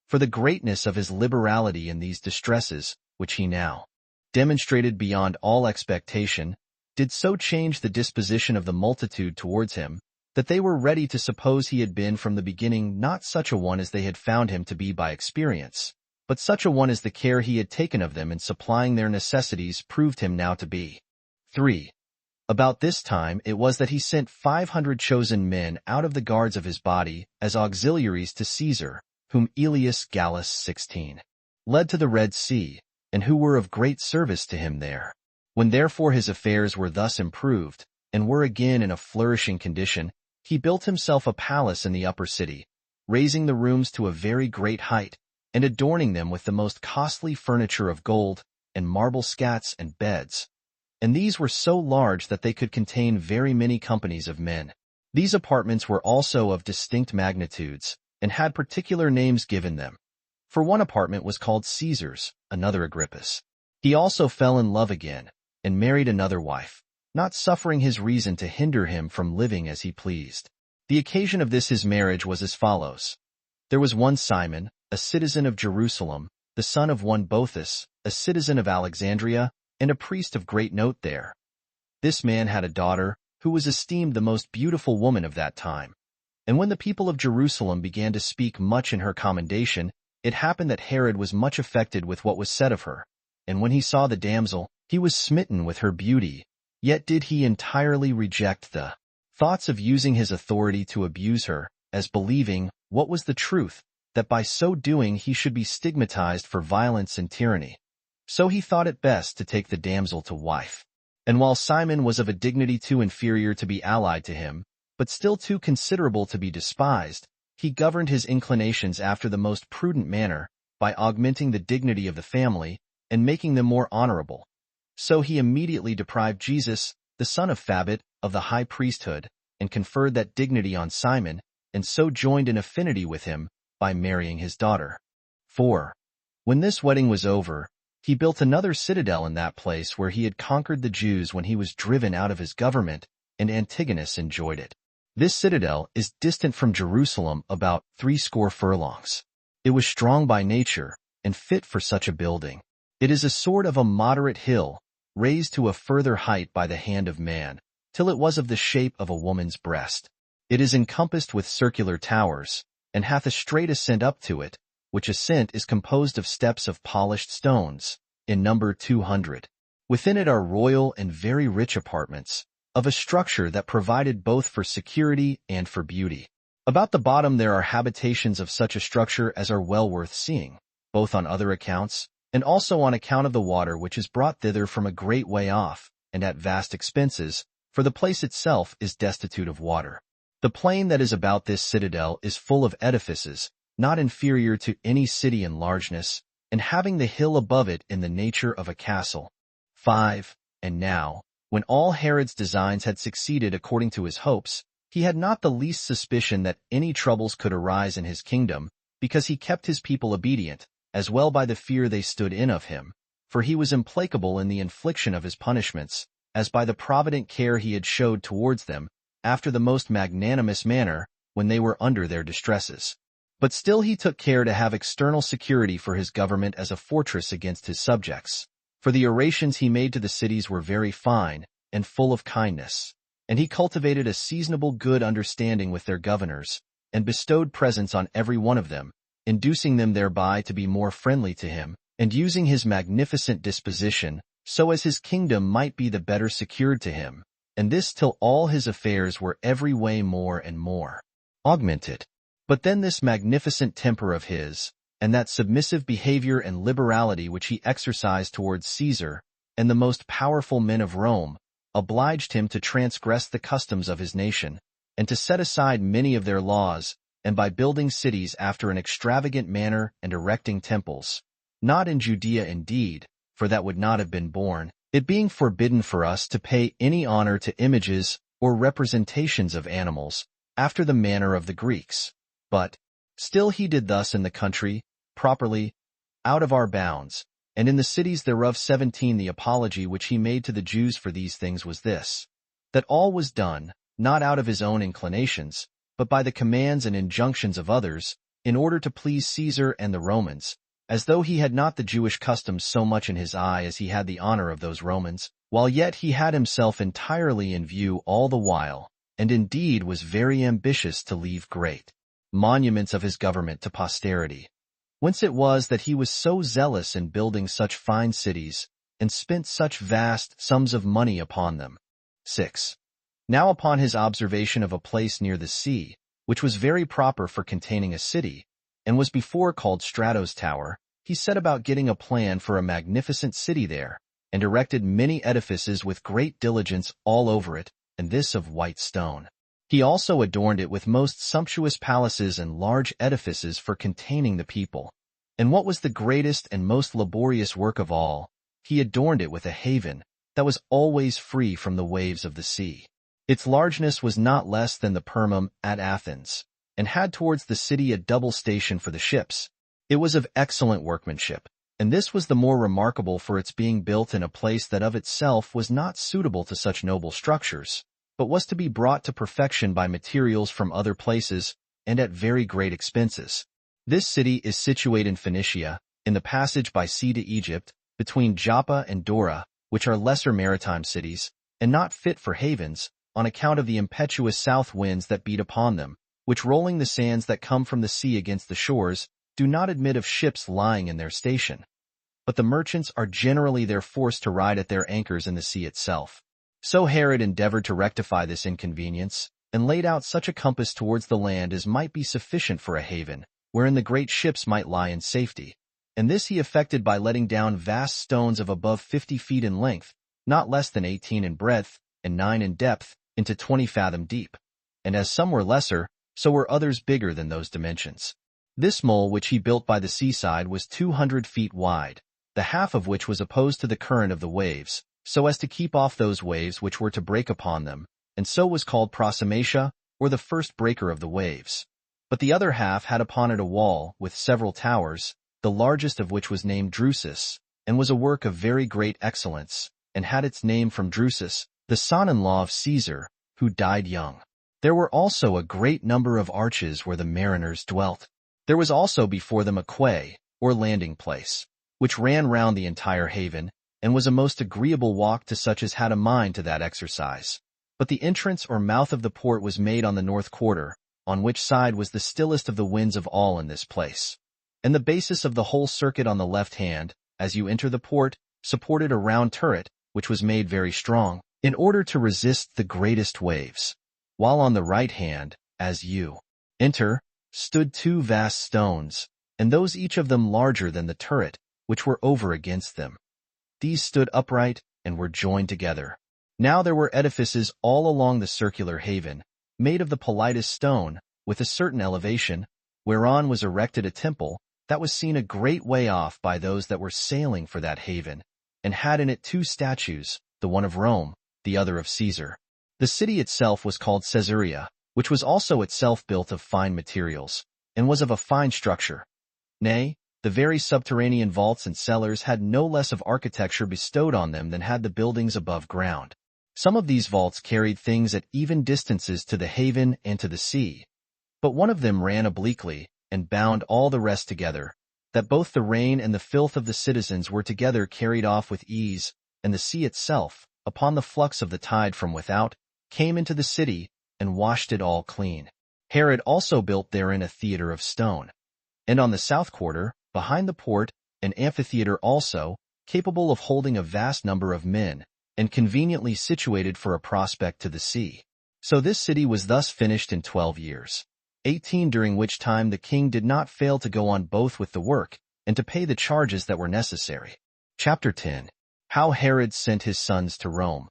For the greatness of his liberality in these distresses, which he now demonstrated beyond all expectation, did so change the disposition of the multitude towards him, that they were ready to suppose he had been from the beginning not such a one as they had found him to be by experience, but such a one as the care he had taken of them in supplying their necessities proved him now to be. 3. About this time it was that he sent 500 chosen men out of the guards of his body as auxiliaries to Caesar, whom Aelius Gallus 16 led to the Red Sea, and who were of great service to him there. When therefore his affairs were thus improved, and were again in a flourishing condition, he built himself a palace in the upper city, raising the rooms to a very great height, and adorning them with the most costly furniture of gold, and marble scats and beds. And these were so large that they could contain very many companies of men. These apartments were also of distinct magnitudes, and had particular names given them. For one apartment was called Caesar's, another Agrippa's. He also fell in love again, and married another wife, not suffering his reason to hinder him from living as he pleased. The occasion of this his marriage was as follows. There was one Simon, a citizen of Jerusalem, the son of one Boethus, a citizen of Alexandria, and a priest of great note there. This man had a daughter, who was esteemed the most beautiful woman of that time. And when the people of Jerusalem began to speak much in her commendation, it happened that Herod was much affected with what was said of her. And when he saw the damsel, he was smitten with her beauty. Yet did he entirely reject the thoughts of using his authority to abuse her, as believing, what was the truth, that by so doing he should be stigmatized for violence and tyranny. So he thought it best to take the damsel to wife. And while Simon was of a dignity too inferior to be allied to him, but still too considerable to be despised, he governed his inclinations after the most prudent manner, by augmenting the dignity of the family, and making them more honorable. So he immediately deprived Jesus, the son of Phabit, of the high priesthood, and conferred that dignity on Simon, and so joined in affinity with him, by marrying his daughter. 4. When this wedding was over, he built another citadel in that place where he had conquered the Jews when he was driven out of his government, and Antigonus enjoyed it. This citadel is distant from Jerusalem about 60 furlongs. It was strong by nature, and fit for such a building. It is a sort of a moderate hill, raised to a further height by the hand of man, till it was of the shape of a woman's breast. It is encompassed with circular towers, and hath a straight ascent up to it, which ascent is composed of steps of polished stones, in number 200. Within it are royal and very rich apartments, of a structure that provided both for security and for beauty. About the bottom there are habitations of such a structure as are well worth seeing, both on other accounts, and also on account of the water which is brought thither from a great way off, and at vast expenses, for the place itself is destitute of water. The plain that is about this citadel is full of edifices, not inferior to any city in largeness, and having the hill above it in the nature of a castle. 5. And now, when all Herod's designs had succeeded according to his hopes, he had not the least suspicion that any troubles could arise in his kingdom, because he kept his people obedient, as well by the fear they stood in of him, for he was implacable in the infliction of his punishments, as by the provident care he had showed towards them, after the most magnanimous manner, when they were under their distresses. But still he took care to have external security for his government as a fortress against his subjects. For the orations he made to the cities were very fine, and full of kindness. And he cultivated a seasonable good understanding with their governors, and bestowed presents on every one of them, inducing them thereby to be more friendly to him, and using his magnificent disposition, so as his kingdom might be the better secured to him, and this till all his affairs were every way more and more augmented. But then this magnificent temper of his, and that submissive behavior and liberality which he exercised towards Caesar, and the most powerful men of Rome, obliged him to transgress the customs of his nation, and to set aside many of their laws, and by building cities after an extravagant manner and erecting temples, not in Judea indeed, for that would not have been borne, it being forbidden for us to pay any honor to images or representations of animals, after the manner of the Greeks. But still he did thus in the country, properly, out of our bounds, and in the cities thereof. 17. The apology which he made to the Jews for these things was this, that all was done, not out of his own inclinations, but by the commands and injunctions of others, in order to please Caesar and the Romans, as though he had not the Jewish customs so much in his eye as he had the honor of those Romans, while yet he had himself entirely in view all the while, and indeed was very ambitious to leave great monuments of his government to posterity. Whence it was that he was so zealous in building such fine cities, and spent such vast sums of money upon them. 6. Now upon his observation of a place near the sea, which was very proper for containing a city, and was before called Strato's Tower, he set about getting a plan for a magnificent city there, and erected many edifices with great diligence all over it, and this of white stone. He also adorned it with most sumptuous palaces and large edifices for containing the people. And what was the greatest and most laborious work of all, he adorned it with a haven that was always free from the waves of the sea. Its largeness was not less than the Permum at Athens, and had towards the city a double station for the ships. It was of excellent workmanship, and this was the more remarkable for its being built in a place that of itself was not suitable to such noble structures, but was to be brought to perfection by materials from other places, and at very great expenses. This city is situate in Phoenicia, in the passage by sea to Egypt, between Joppa and Dora, which are lesser maritime cities, and not fit for havens, on account of the impetuous south winds that beat upon them, which rolling the sands that come from the sea against the shores, do not admit of ships lying in their station. But the merchants are generally there forced to ride at their anchors in the sea itself. So Herod endeavored to rectify this inconvenience, and laid out such a compass towards the land as might be sufficient for a haven, wherein the great ships might lie in safety. And this he effected by letting down vast stones of above 50 feet in length, not less than 18 in breadth, and 9 in depth, into 20 fathom deep. And as some were lesser, so were others bigger than those dimensions. This mole which he built by the seaside was 200 feet wide, the half of which was opposed to the current of the waves, so as to keep off those waves which were to break upon them, and so was called Prosomatia, or the first breaker of the waves. But the other half had upon it a wall with several towers, the largest of which was named Drusus, and was a work of very great excellence, and had its name from Drusus, the son-in-law of Caesar, who died young. There were also a great number of arches where the mariners dwelt. There was also before them a quay, or landing place, which ran round the entire haven, and was a most agreeable walk to such as had a mind to that exercise. But the entrance or mouth of the port was made on the north quarter, on which side was the stillest of the winds of all in this place. and the basis of the whole circuit on the left hand, as you enter the port, supported a round turret, which was made very strong, in order to resist the greatest waves. While on the right hand, as you enter, stood two vast stones, and those each of them larger than the turret, which were over against them. These stood upright and were joined together. Now there were edifices all along the circular haven, made of the politest stone, with a certain elevation, whereon was erected a temple that was seen a great way off by those that were sailing for that haven, and had in it two statues, the one of Rome, the other of Caesar. The city itself was called Caesarea, which was also itself built of fine materials, and was of a fine structure. Nay, the very subterranean vaults and cellars had no less of architecture bestowed on them than had the buildings above ground. Some of these vaults carried things at even distances to the haven and to the sea, but one of them ran obliquely, and bound all the rest together, that both the rain and the filth of the citizens were together carried off with ease, and the sea itself, upon the flux of the tide from without, came into the city, and washed it all clean. Herod also built therein a theater of stone, and on the south quarter, behind the port, an amphitheater also, capable of holding a vast number of men, and conveniently situated for a prospect to the sea. So this city was thus finished in 12 years, 18 during which time the king did not fail to go on both with the work, and to pay the charges that were necessary. Chapter 10. How Herod sent his sons to Rome.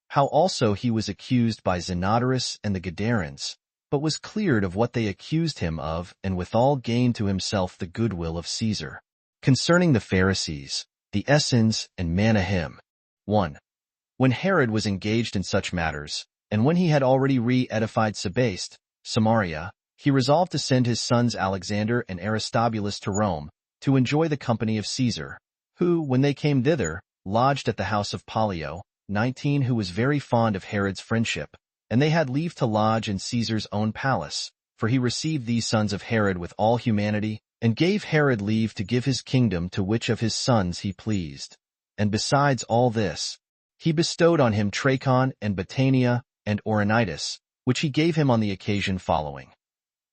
How also he was accused by Zenodorus and the Gadarens, but was cleared of what they accused him of, and withal gained to himself the goodwill of Caesar. Concerning the Pharisees, the Essenes, and Manahem. 1. When Herod was engaged in such matters, and when he had already re-edified Sebaste, Samaria, he resolved to send his sons Alexander and Aristobulus to Rome, to enjoy the company of Caesar, who, when they came thither, lodged at the house of Pollio, 19, who was very fond of Herod's friendship, and they had leave to lodge in Caesar's own palace, for he received these sons of Herod with all humanity, and gave Herod leave to give his kingdom to which of his sons he pleased. And besides all this, he bestowed on him Trachon and Battania and Auranitis, which he gave him on the occasion following.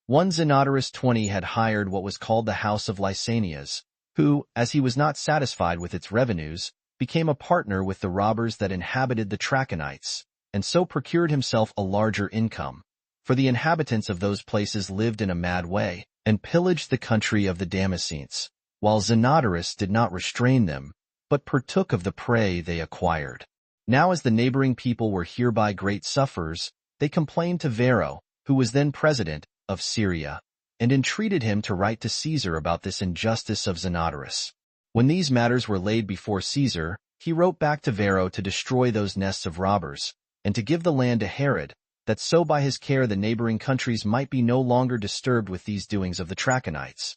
One Zenodorus 20 had hired what was called the house of Lysanias, who, as he was not satisfied with its revenues, became a partner with the robbers that inhabited the Trachonites, and so procured himself a larger income, for the inhabitants of those places lived in a mad way, and pillaged the country of the Damascenes, while Zenodorus did not restrain them, but partook of the prey they acquired. Now as the neighboring people were hereby great sufferers, they complained to Varro, who was then president of Syria, and entreated him to write to Caesar about this injustice of Zenodorus. When these matters were laid before Caesar, he wrote back to Varro to destroy those nests of robbers, and to give the land to Herod, that so by his care the neighboring countries might be no longer disturbed with these doings of the Trachonites.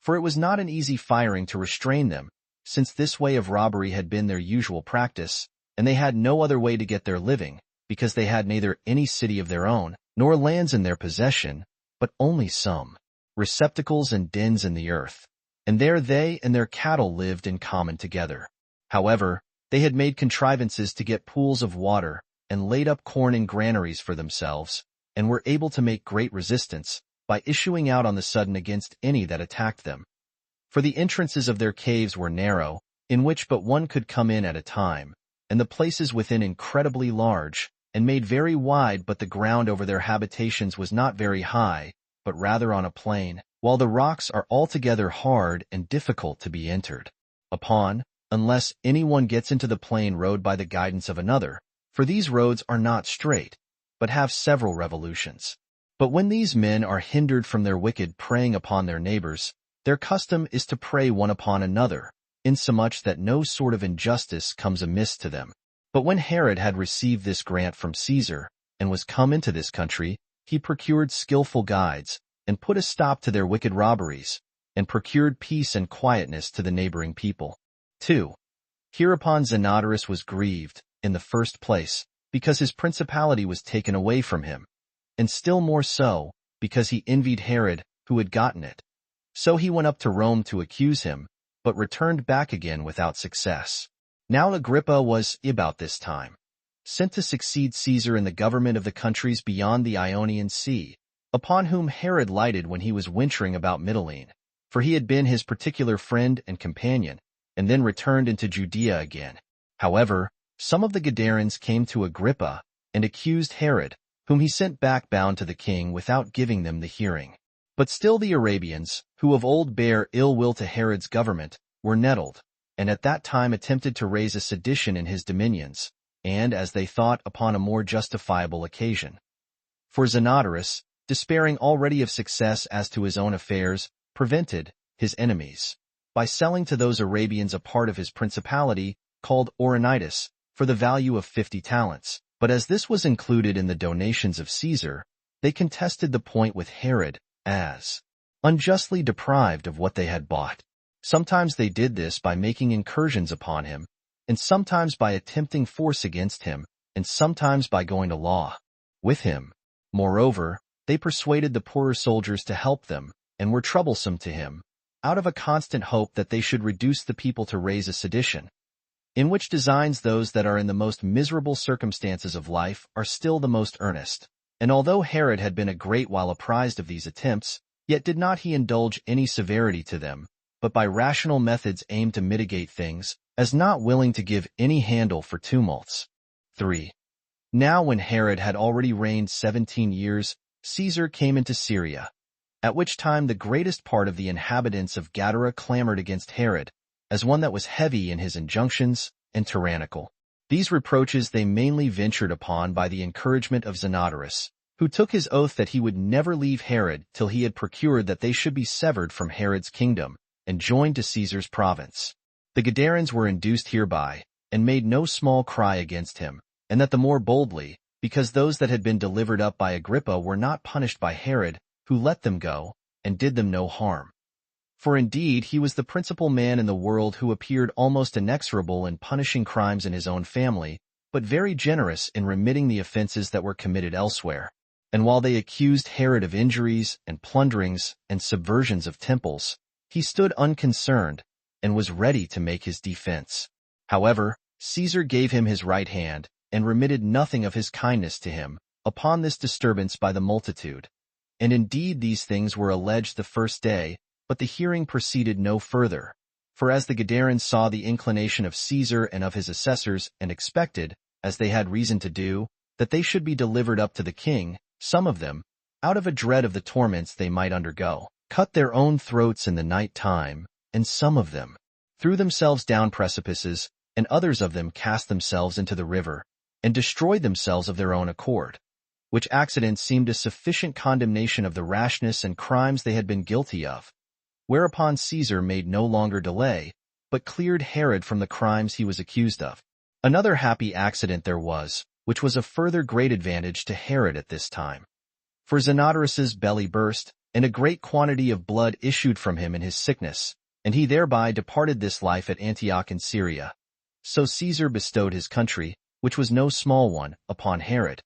For it was not an easy firing to restrain them, since this way of robbery had been their usual practice, and they had no other way to get their living, because they had neither any city of their own, nor lands in their possession, but only some receptacles and dens in the earth, and there they and their cattle lived in common together. However, they had made contrivances to get pools of water, and laid up corn in granaries for themselves, and were able to make great resistance, by issuing out on the sudden against any that attacked them. For the entrances of their caves were narrow, in which but one could come in at a time, and the places within incredibly large, and made very wide, but the ground over their habitations was not very high, but rather on a plain, while the rocks are altogether hard and difficult to be entered upon, unless any one gets into the plain road by the guidance of another, for these roads are not straight, but have several revolutions. But when these men are hindered from their wicked preying upon their neighbors, their custom is to prey one upon another, insomuch that no sort of injustice comes amiss to them. But when Herod had received this grant from Caesar, and was come into this country, he procured skillful guides, and put a stop to their wicked robberies, and procured peace and quietness to the neighboring people. 2. Hereupon Zenodorus was grieved, in the first place, because his principality was taken away from him, and still more so, because he envied Herod, who had gotten it. So he went up to Rome to accuse him, but returned back again without success. Now Agrippa was, about this time, sent to succeed Caesar in the government of the countries beyond the Ionian Sea, upon whom Herod lighted when he was wintering about Mytilene. for he had been his particular friend and companion, and then returned into Judea again. However, some of the Gadarens came to Agrippa and accused Herod, whom he sent back bound to the king without giving them the hearing. But still the Arabians, who of old bare ill will to Herod's government, were nettled, and at that time attempted to raise a sedition in his dominions, and, as they thought, upon a more justifiable occasion. For Zenodorus, despairing already of success as to his own affairs, prevented his enemies by selling to those Arabians a part of his principality, called Auranitis, for the value of 50 talents. But as this was included in the donations of Caesar, they contested the point with Herod, as unjustly deprived of what they had bought. Sometimes they did this by making incursions upon him, and sometimes by attempting force against him, and sometimes by going to law with him. Moreover, they persuaded the poorer soldiers to help them, and were troublesome to him, out of a constant hope that they should reduce the people to raise a sedition, in which designs those that are in the most miserable circumstances of life are still the most earnest. And although Herod had been a great while apprised of these attempts, yet did not he indulge any severity to them, but by rational methods aimed to mitigate things, as not willing to give any handle for tumults. 3. Now when Herod had already reigned 17 years, Caesar came into Syria, at which time the greatest part of the inhabitants of Gadara clamored against Herod, as one that was heavy in his injunctions and tyrannical. These reproaches they mainly ventured upon by the encouragement of Zenodorus, who took his oath that he would never leave Herod till he had procured that they should be severed from Herod's kingdom and joined to Caesar's province. The Gadarens were induced hereby, and made no small cry against him, and that the more boldly, because those that had been delivered up by Agrippa were not punished by Herod, who let them go, and did them no harm. For indeed he was the principal man in the world who appeared almost inexorable in punishing crimes in his own family, but very generous in remitting the offenses that were committed elsewhere. And while they accused Herod of injuries and plunderings and subversions of temples, he stood unconcerned and was ready to make his defense. However, Caesar gave him his right hand, and remitted nothing of his kindness to him, upon this disturbance by the multitude. And indeed these things were alleged the first day, but the hearing proceeded no further. For as the Gadarens saw the inclination of Caesar and of his assessors, and expected, as they had reason to do, that they should be delivered up to the king, some of them, out of a dread of the torments they might undergo, cut their own throats in the night time, and some of them threw themselves down precipices, and others of them cast themselves into the river, and destroyed themselves of their own accord, which accident seemed a sufficient condemnation of the rashness and crimes they had been guilty of. Whereupon Caesar made no longer delay, but cleared Herod from the crimes he was accused of. Another happy accident there was, which was a further great advantage to Herod at this time. For Zenodorus's belly burst, and a great quantity of blood issued from him in his sickness, and he thereby departed this life at Antioch in Syria. So Caesar bestowed his country, which was no small one, upon Herod.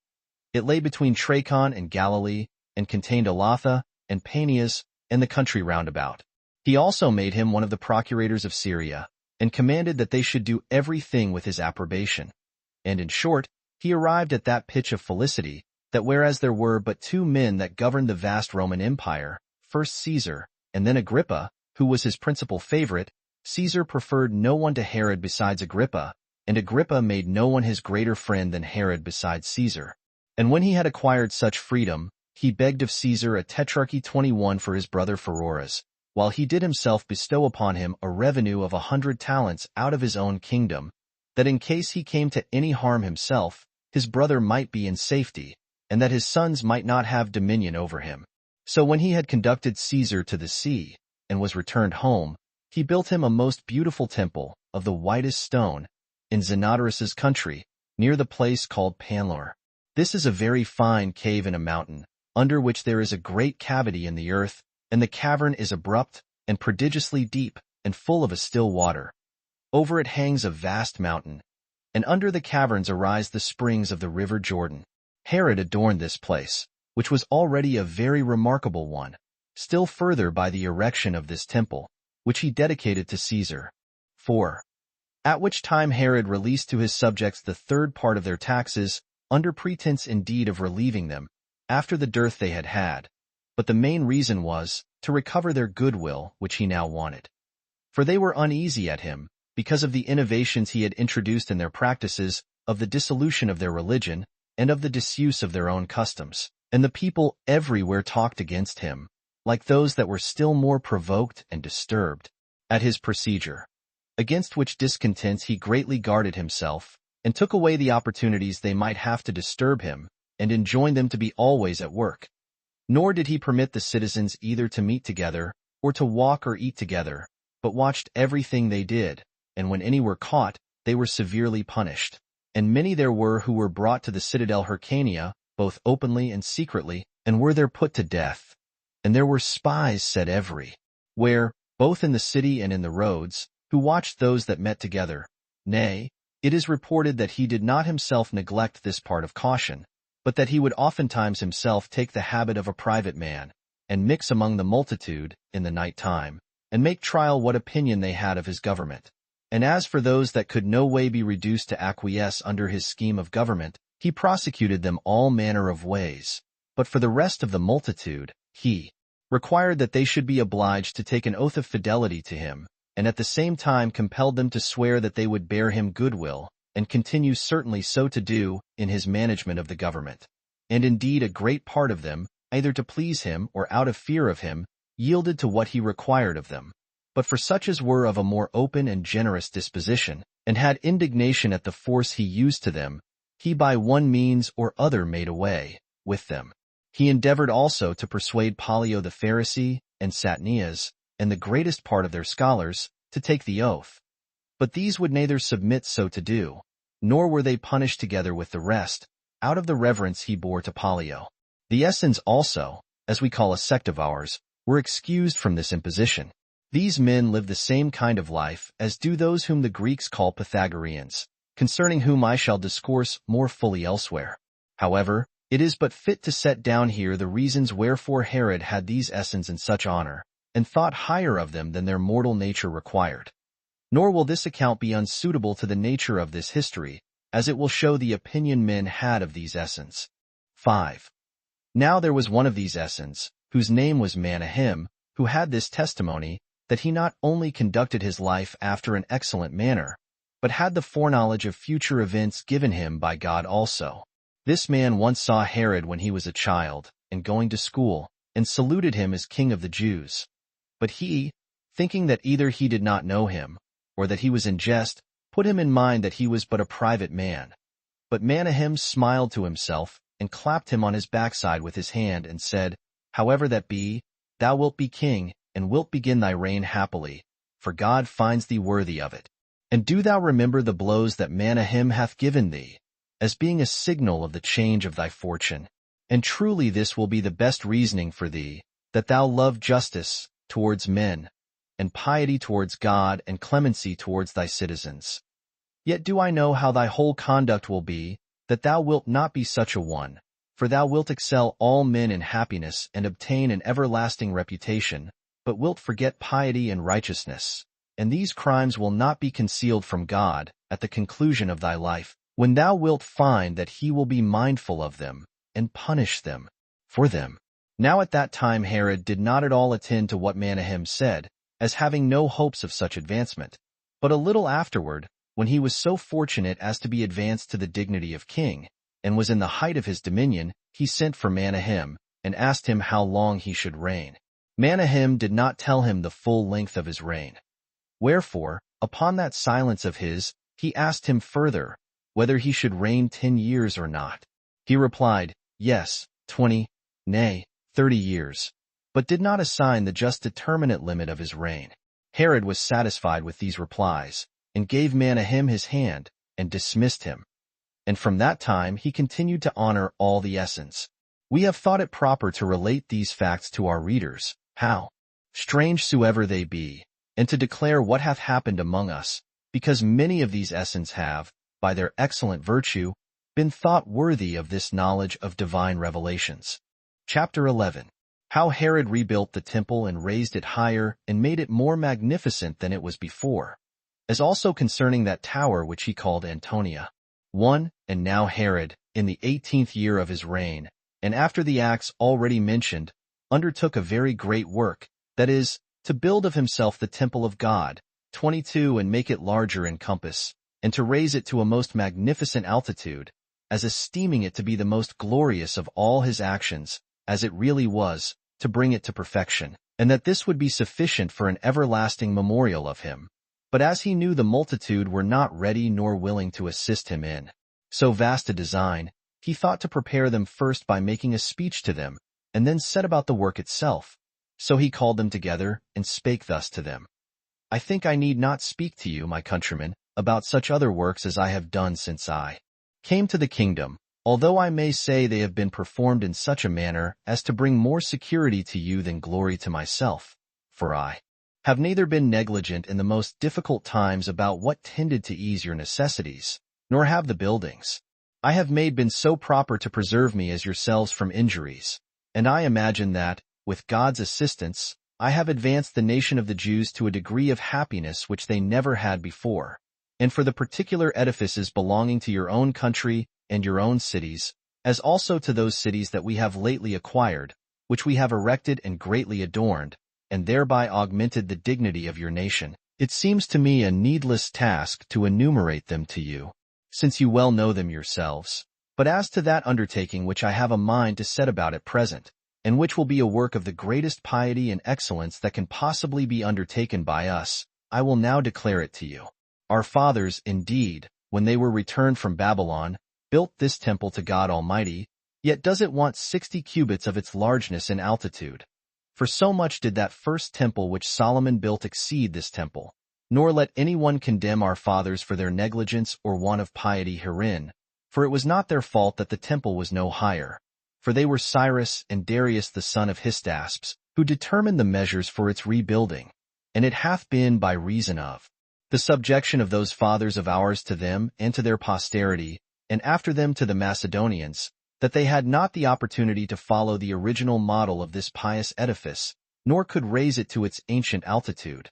It lay between Trachon and Galilee, and contained Elatha, and Paneas, and the country round about. He also made him one of the procurators of Syria, and commanded that they should do everything with his approbation. And in short, he arrived at that pitch of felicity, that whereas there were but 2 men that governed the vast Roman Empire, first Caesar, and then Agrippa, who was his principal favorite, Caesar preferred no one to Herod besides Agrippa, and Agrippa made no one his greater friend than Herod besides Caesar. And when he had acquired such freedom, he begged of Caesar a tetrarchy 21 for his brother Pheroras, while he did himself bestow upon him a revenue of 100 talents out of his own kingdom, that in case he came to any harm himself, his brother might be in safety, and that his sons might not have dominion over him. So when he had conducted Caesar to the sea, and was returned home, he built him a most beautiful temple, of the whitest stone, in Zenodorus's country, near the place called Panlor. This is a very fine cave in a mountain, under which there is a great cavity in the earth, and the cavern is abrupt, and prodigiously deep, and full of a still water. Over it hangs a vast mountain, and under the caverns arise the springs of the river Jordan. Herod adorned this place, which was already a very remarkable one, still further by the erection of this temple, which he dedicated to Caesar. 4. At which time Herod released to his subjects the 3rd part of their taxes, under pretense indeed of relieving them, after the dearth they had had. but the main reason was to recover their goodwill, which he now wanted. For they were uneasy at him, because of the innovations he had introduced in their practices, of the dissolution of their religion, and of the disuse of their own customs. And the people everywhere talked against him, like those that were still more provoked and disturbed at his procedure, against which discontents he greatly guarded himself, and took away the opportunities they might have to disturb him, and enjoined them to be always at work. Nor did he permit the citizens either to meet together, or to walk or eat together, but watched everything they did, and when any were caught, they were severely punished. And many there were who were brought to the citadel Hyrcania, both openly and secretly, and were there put to death. And there were spies set everywhere, both in the city and in the roads, who watched those that met together. Nay, it is reported that he did not himself neglect this part of caution, but that he would oftentimes himself take the habit of a private man, and mix among the multitude in the night time, and make trial what opinion they had of his government. And as for those that could no way be reduced to acquiesce under his scheme of government, he prosecuted them all manner of ways. But for the rest of the multitude, he required that they should be obliged to take an oath of fidelity to him, and at the same time compelled them to swear that they would bear him goodwill, and continue certainly so to do in his management of the government. And indeed a great part of them, either to please him or out of fear of him, yielded to what he required of them. But for such as were of a more open and generous disposition, and had indignation at the force he used to them, he by one means or other made away with them. He endeavored also to persuade Pollio the Pharisee, and Satnias, and the greatest part of their scholars, to take the oath. But these would neither submit so to do, nor were they punished together with the rest, out of the reverence he bore to Pollio. The Essens also, as we call a sect of ours, were excused from this imposition. These men live the same kind of life as do those whom the Greeks call Pythagoreans, concerning whom I shall discourse more fully elsewhere. However, it is but fit to set down here the reasons wherefore Herod had these Essens in such honor, and thought higher of them than their mortal nature required. Nor will this account be unsuitable to the nature of this history, as it will show the opinion men had of these Essens. 5. Now there was one of these Essens, whose name was Manahem, who had this testimony, that he not only conducted his life after an excellent manner, but had the foreknowledge of future events given him by God also. This man once saw Herod when he was a child, and going to school, and saluted him as king of the Jews. But he, thinking that either he did not know him, or that he was in jest, put him in mind that he was but a private man. But Manahem smiled to himself, and clapped him on his backside with his hand, and said, However that be, thou wilt be king, and wilt begin thy reign happily, for God finds thee worthy of it. And do thou remember the blows that Manahem hath given thee, as being a signal of the change of thy fortune. And truly this will be the best reasoning for thee, that thou love justice towards men, and piety towards God, and clemency towards thy citizens. Yet do I know how thy whole conduct will be, that thou wilt not be such a one, for thou wilt excel all men in happiness and obtain an everlasting reputation, but wilt forget piety and righteousness, and these crimes will not be concealed from God at the conclusion of thy life, when thou wilt find that he will be mindful of them, and punish them for them. Now at that time Herod did not at all attend to what Manahem said, as having no hopes of such advancement. But a little afterward, when he was so fortunate as to be advanced to the dignity of king, and was in the height of his dominion, he sent for Manahem, and asked him how long he should reign. Manahem did not tell him the full length of his reign. Wherefore, upon that silence of his, he asked him further, whether he should reign 10 years or not. He replied, Yes, 20, nay, 30 years, but did not assign the just determinate limit of his reign. Herod was satisfied with these replies, and gave Manahem his hand, and dismissed him. And from that time he continued to honor all the Essens. We have thought it proper to relate these facts to our readers, how strange soever they be, and to declare what hath happened among us, because many of these Essens have, by their excellent virtue, been thought worthy of this knowledge of divine revelations. Chapter 11. How Herod rebuilt the temple and raised it higher, and made it more magnificent than it was before, as also concerning that tower which he called Antonia. 1. And now Herod, in the 18th year of his reign, and after the acts already mentioned, undertook a very great work, that is, to build of himself the temple of God, 22, and make it larger in compass, and to raise it to a most magnificent altitude, as esteeming it to be the most glorious of all his actions, as it really was, to bring it to perfection, and that this would be sufficient for an everlasting memorial of him. But as he knew the multitude were not ready nor willing to assist him in so vast a design, he thought to prepare them first by making a speech to them, and then set about the work itself. So he called them together, and spake thus to them. I think I need not speak to you, my countrymen, about such other works as I have done since I came to the kingdom, although I may say they have been performed in such a manner as to bring more security to you than glory to myself. For I have neither been negligent in the most difficult times about what tended to ease your necessities, nor have the buildings I have made been so proper to preserve me as yourselves from injuries. And I imagine that, with God's assistance, I have advanced the nation of the Jews to a degree of happiness which they never had before. And for the particular edifices belonging to your own country and your own cities, as also to those cities that we have lately acquired, which we have erected and greatly adorned, and thereby augmented the dignity of your nation, it seems to me a needless task to enumerate them to you, since you well know them yourselves. But as to that undertaking which I have a mind to set about at present, and which will be a work of the greatest piety and excellence that can possibly be undertaken by us, I will now declare it to you. Our fathers, indeed, when they were returned from Babylon, built this temple to God Almighty, yet does it want 60 cubits of its largeness in altitude. For so much did that first temple which Solomon built exceed this temple. Nor let anyone condemn our fathers for their negligence or want of piety herein, for it was not their fault that the temple was no higher. For they were Cyrus and Darius the son of Hystaspes, who determined the measures for its rebuilding, and it hath been by reason of the subjection of those fathers of ours to them and to their posterity, and after them to the Macedonians, that they had not the opportunity to follow the original model of this pious edifice, nor could raise it to its ancient altitude.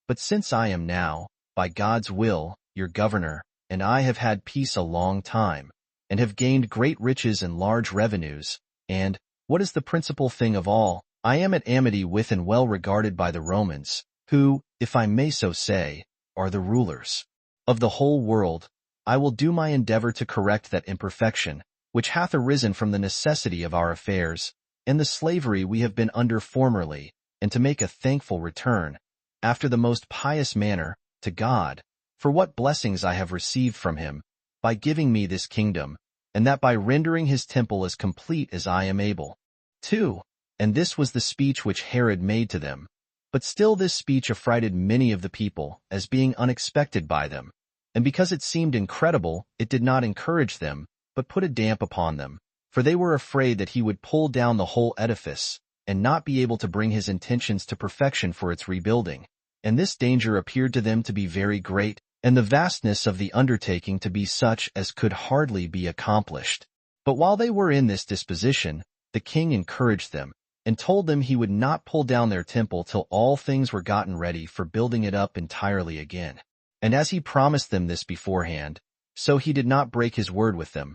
But since I am now, by God's will, your governor, and I have had peace a long time, and have gained great riches and large revenues, and, what is the principal thing of all, I am at amity with and well regarded by the Romans, who, if I may so say, are the rulers of the whole world, I will do my endeavor to correct that imperfection, which hath arisen from the necessity of our affairs, and the slavery we have been under formerly, and to make a thankful return, after the most pious manner, to God, for what blessings I have received from him, by giving me this kingdom, and that by rendering his temple as complete as I am able. 2. And this was the speech which Herod made to them. But still this speech affrighted many of the people, as being unexpected by them. And because it seemed incredible, it did not encourage them, but put a damp upon them. For they were afraid that he would pull down the whole edifice, and not be able to bring his intentions to perfection for its rebuilding. And this danger appeared to them to be very great, and the vastness of the undertaking to be such as could hardly be accomplished. But while they were in this disposition, the king encouraged them, and told them he would not pull down their temple till all things were gotten ready for building it up entirely again. And as he promised them this beforehand, so he did not break his word with them,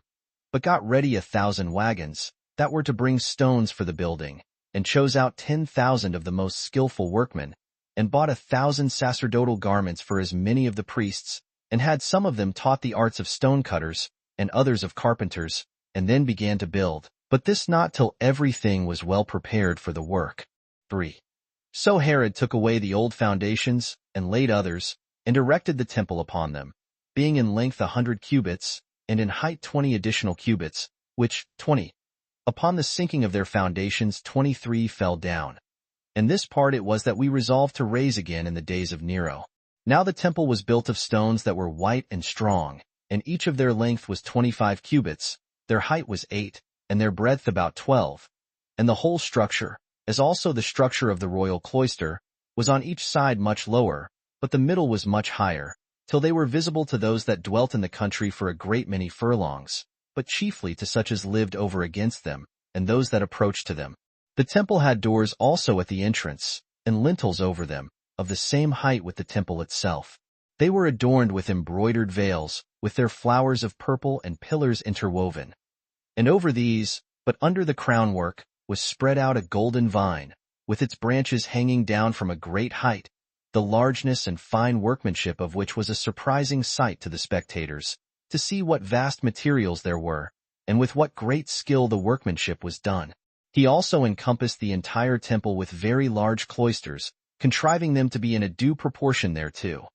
but got ready 1,000 wagons, that were to bring stones for the building, and chose out 10,000 of the most skillful workmen, and bought 1,000 sacerdotal garments for as many of the priests, and had some of them taught the arts of stonecutters, and others of carpenters, and then began to build. But this not till everything was well prepared for the work. 3. So Herod took away the old foundations, and laid others, and erected the temple upon them, being in length 100 cubits, and in height 20 additional cubits, which, 20. Upon the sinking of their foundations 23 fell down. And this part it was that we resolved to raise again in the days of Nero. Now the temple was built of stones that were white and strong, and each of their length was 25 cubits, their height was 8, and their breadth about 12. And the whole structure, as also the structure of the royal cloister, was on each side much lower, but the middle was much higher, till they were visible to those that dwelt in the country for a great many furlongs, but chiefly to such as lived over against them, and those that approached to them. The temple had doors also at the entrance, and lintels over them, of the same height with the temple itself. They were adorned with embroidered veils, with their flowers of purple and pillars interwoven. And over these, but under the crownwork, was spread out a golden vine, with its branches hanging down from a great height, the largeness and fine workmanship of which was a surprising sight to the spectators, to see what vast materials there were, and with what great skill the workmanship was done. He also encompassed the entire temple with very large cloisters, contriving them to be in a due proportion thereto.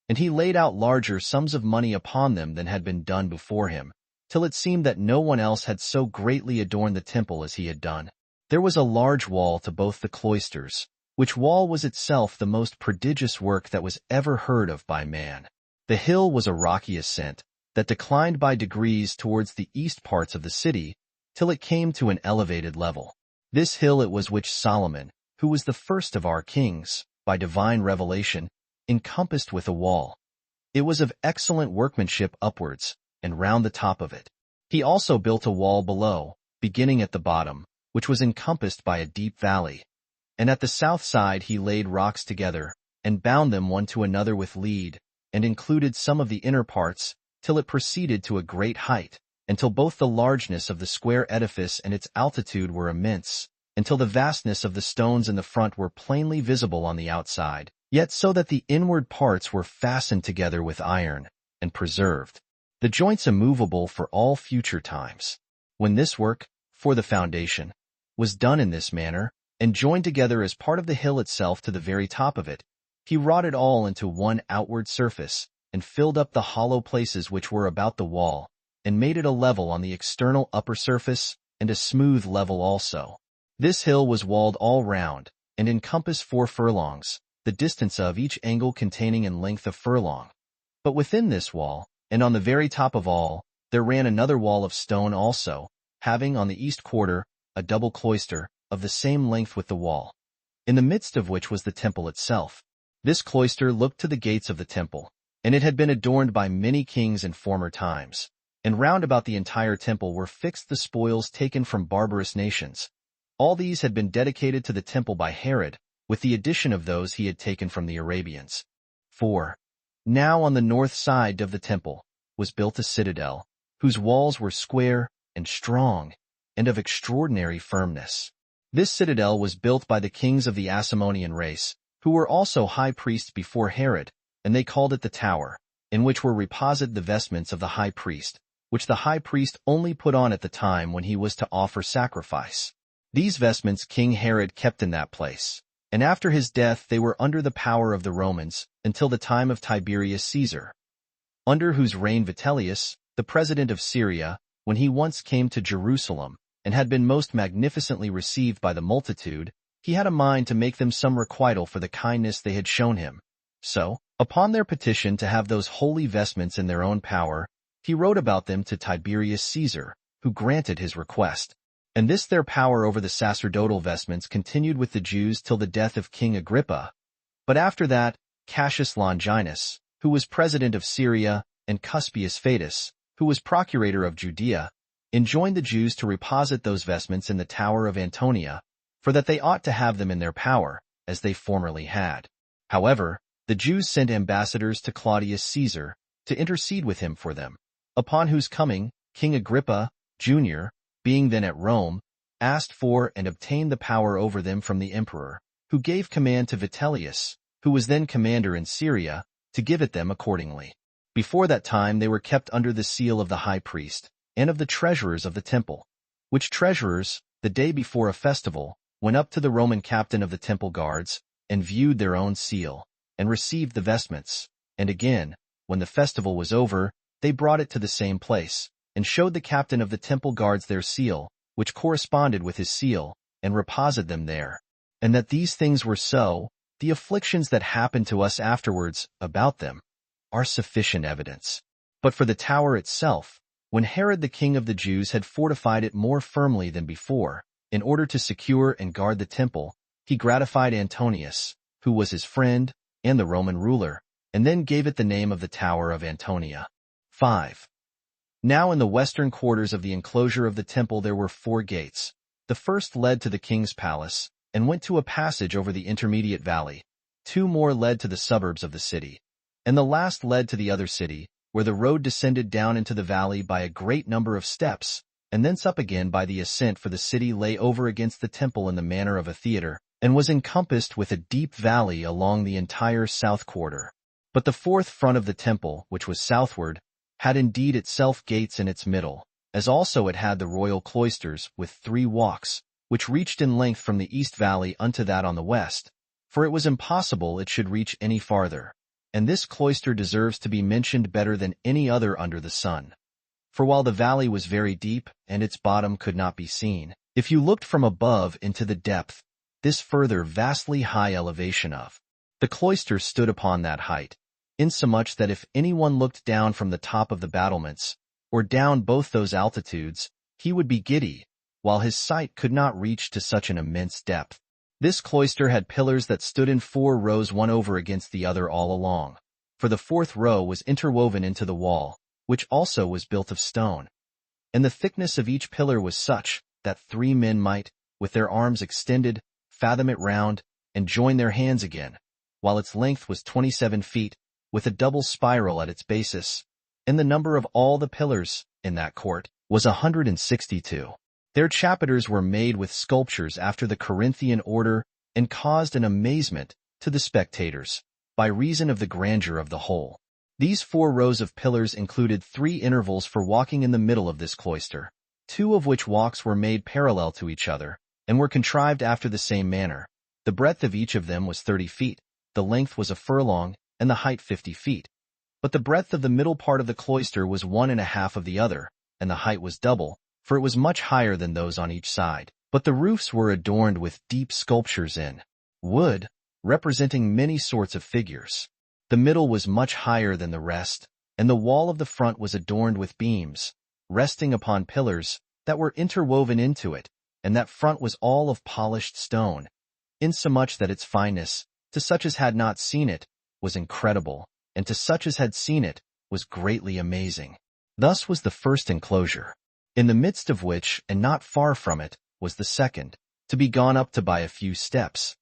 And he laid out larger sums of money upon them than had been done before him, till it seemed that no one else had so greatly adorned the temple as he had done. There was a large wall to both the cloisters, which wall was itself the most prodigious work that was ever heard of by man. The hill was a rocky ascent, that declined by degrees towards the east parts of the city, till it came to an elevated level. This hill it was which Solomon, who was the first of our kings, by divine revelation, encompassed with a wall. It was of excellent workmanship upwards, and round the top of it. He also built a wall below, beginning at the bottom, which was encompassed by a deep valley. And at the south side he laid rocks together, and bound them one to another with lead, and included some of the inner parts, till it proceeded to a great height, until both the largeness of the square edifice and its altitude were immense, until the vastness of the stones in the front were plainly visible on the outside, yet so that the inward parts were fastened together with iron, and preserved, the joints immovable for all future times. When this work, for the foundation, was done in this manner, and joined together as part of the hill itself to the very top of it, he wrought it all into one outward surface, and filled up the hollow places which were about the wall, and made it a level on the external upper surface, and a smooth level also. This hill was walled all round, and encompassed 4 furlongs, the distance of each angle containing in length a furlong. But within this wall, and on the very top of all, there ran another wall of stone also, having on the east quarter a double cloister, of the same length with the wall, in the midst of which was the temple itself. This cloister looked to the gates of the temple, and it had been adorned by many kings in former times. And round about the entire temple were fixed the spoils taken from barbarous nations. All these had been dedicated to the temple by Herod, with the addition of those he had taken from the Arabians. 4. Now on the north side of the temple was built a citadel, whose walls were square and strong, and of extraordinary firmness. This citadel was built by the kings of the Asamonean race, who were also high priests before Herod, and they called it the Tower, in which were reposed the vestments of the high priest, which the high priest only put on at the time when he was to offer sacrifice. These vestments King Herod kept in that place, and after his death they were under the power of the Romans until the time of Tiberius Caesar, under whose reign Vitellius, the president of Syria, when he once came to Jerusalem, and had been most magnificently received by the multitude, he had a mind to make them some requital for the kindness they had shown him. So, upon their petition to have those holy vestments in their own power, he wrote about them to Tiberius Caesar, who granted his request. And this their power over the sacerdotal vestments continued with the Jews till the death of King Agrippa. But after that, Cassius Longinus, who was president of Syria, and Cuspius Fadus, who was procurator of Judea, enjoined the Jews to reposit those vestments in the Tower of Antonia, for that they ought to have them in their power, as they formerly had. However, the Jews sent ambassadors to Claudius Caesar, to intercede with him for them, upon whose coming, King Agrippa, Jr., being then at Rome, asked for and obtained the power over them from the emperor, who gave command to Vitellius, who was then commander in Syria, to give it them accordingly. Before that time they were kept under the seal of the high priest, and of the treasurers of the temple, which treasurers, the day before a festival, went up to the Roman captain of the temple guards, and viewed their own seal, and received the vestments, and again, when the festival was over, they brought it to the same place, and showed the captain of the temple guards their seal, which corresponded with his seal, and reposed them there. And that these things were so, the afflictions that happened to us afterwards, about them, are sufficient evidence. But for the tower itself, when Herod the king of the Jews had fortified it more firmly than before, in order to secure and guard the temple, he gratified Antonius, who was his friend, and the Roman ruler, and then gave it the name of the Tower of Antonia. 5. Now in the western quarters of the enclosure of the temple there were 4 gates. The first led to the king's palace, and went to a passage over the intermediate valley. 2 more led to the suburbs of the city, and the last led to the other city, where the road descended down into the valley by a great number of steps, and thence up again by the ascent, for the city lay over against the temple in the manner of a theater, and was encompassed with a deep valley along the entire south quarter. But the fourth front of the temple, which was southward, had indeed itself gates in its middle, as also it had the royal cloisters, with 3 walks, which reached in length from the east valley unto that on the west, for it was impossible it should reach any farther. And this cloister deserves to be mentioned better than any other under the sun. For while the valley was very deep, and its bottom could not be seen, if you looked from above into the depth, this further vastly high elevation of the cloister stood upon that height, insomuch that if anyone looked down from the top of the battlements, or down both those altitudes, he would be giddy, while his sight could not reach to such an immense depth. This cloister had pillars that stood in 4 rows one over against the other all along, for the 4th row was interwoven into the wall, which also was built of stone. And the thickness of each pillar was such, that 3 men might, with their arms extended, fathom it round, and join their hands again, while its length was 27 feet, with a double spiral at its basis, and the number of all the pillars, in that court, was 162. Their chapiters were made with sculptures after the Corinthian order, and caused an amazement to the spectators, by reason of the grandeur of the whole. These 4 rows of pillars included 3 intervals for walking in the middle of this cloister, 2 of which walks were made parallel to each other, and were contrived after the same manner. The breadth of each of them was 30 feet, the length was a furlong, and the height 50 feet. But the breadth of the middle part of the cloister was 1.5 of the other, and the height was double, for it was much higher than those on each side. But the roofs were adorned with deep sculptures in wood, representing many sorts of figures. The middle was much higher than the rest, and the wall of the front was adorned with beams, resting upon pillars, that were interwoven into it, and that front was all of polished stone, insomuch that its fineness, to such as had not seen it, was incredible, and to such as had seen it, was greatly amazing. Thus was the first enclosure, in the midst of which, and not far from it, was the second, to be gone up to by a few steps.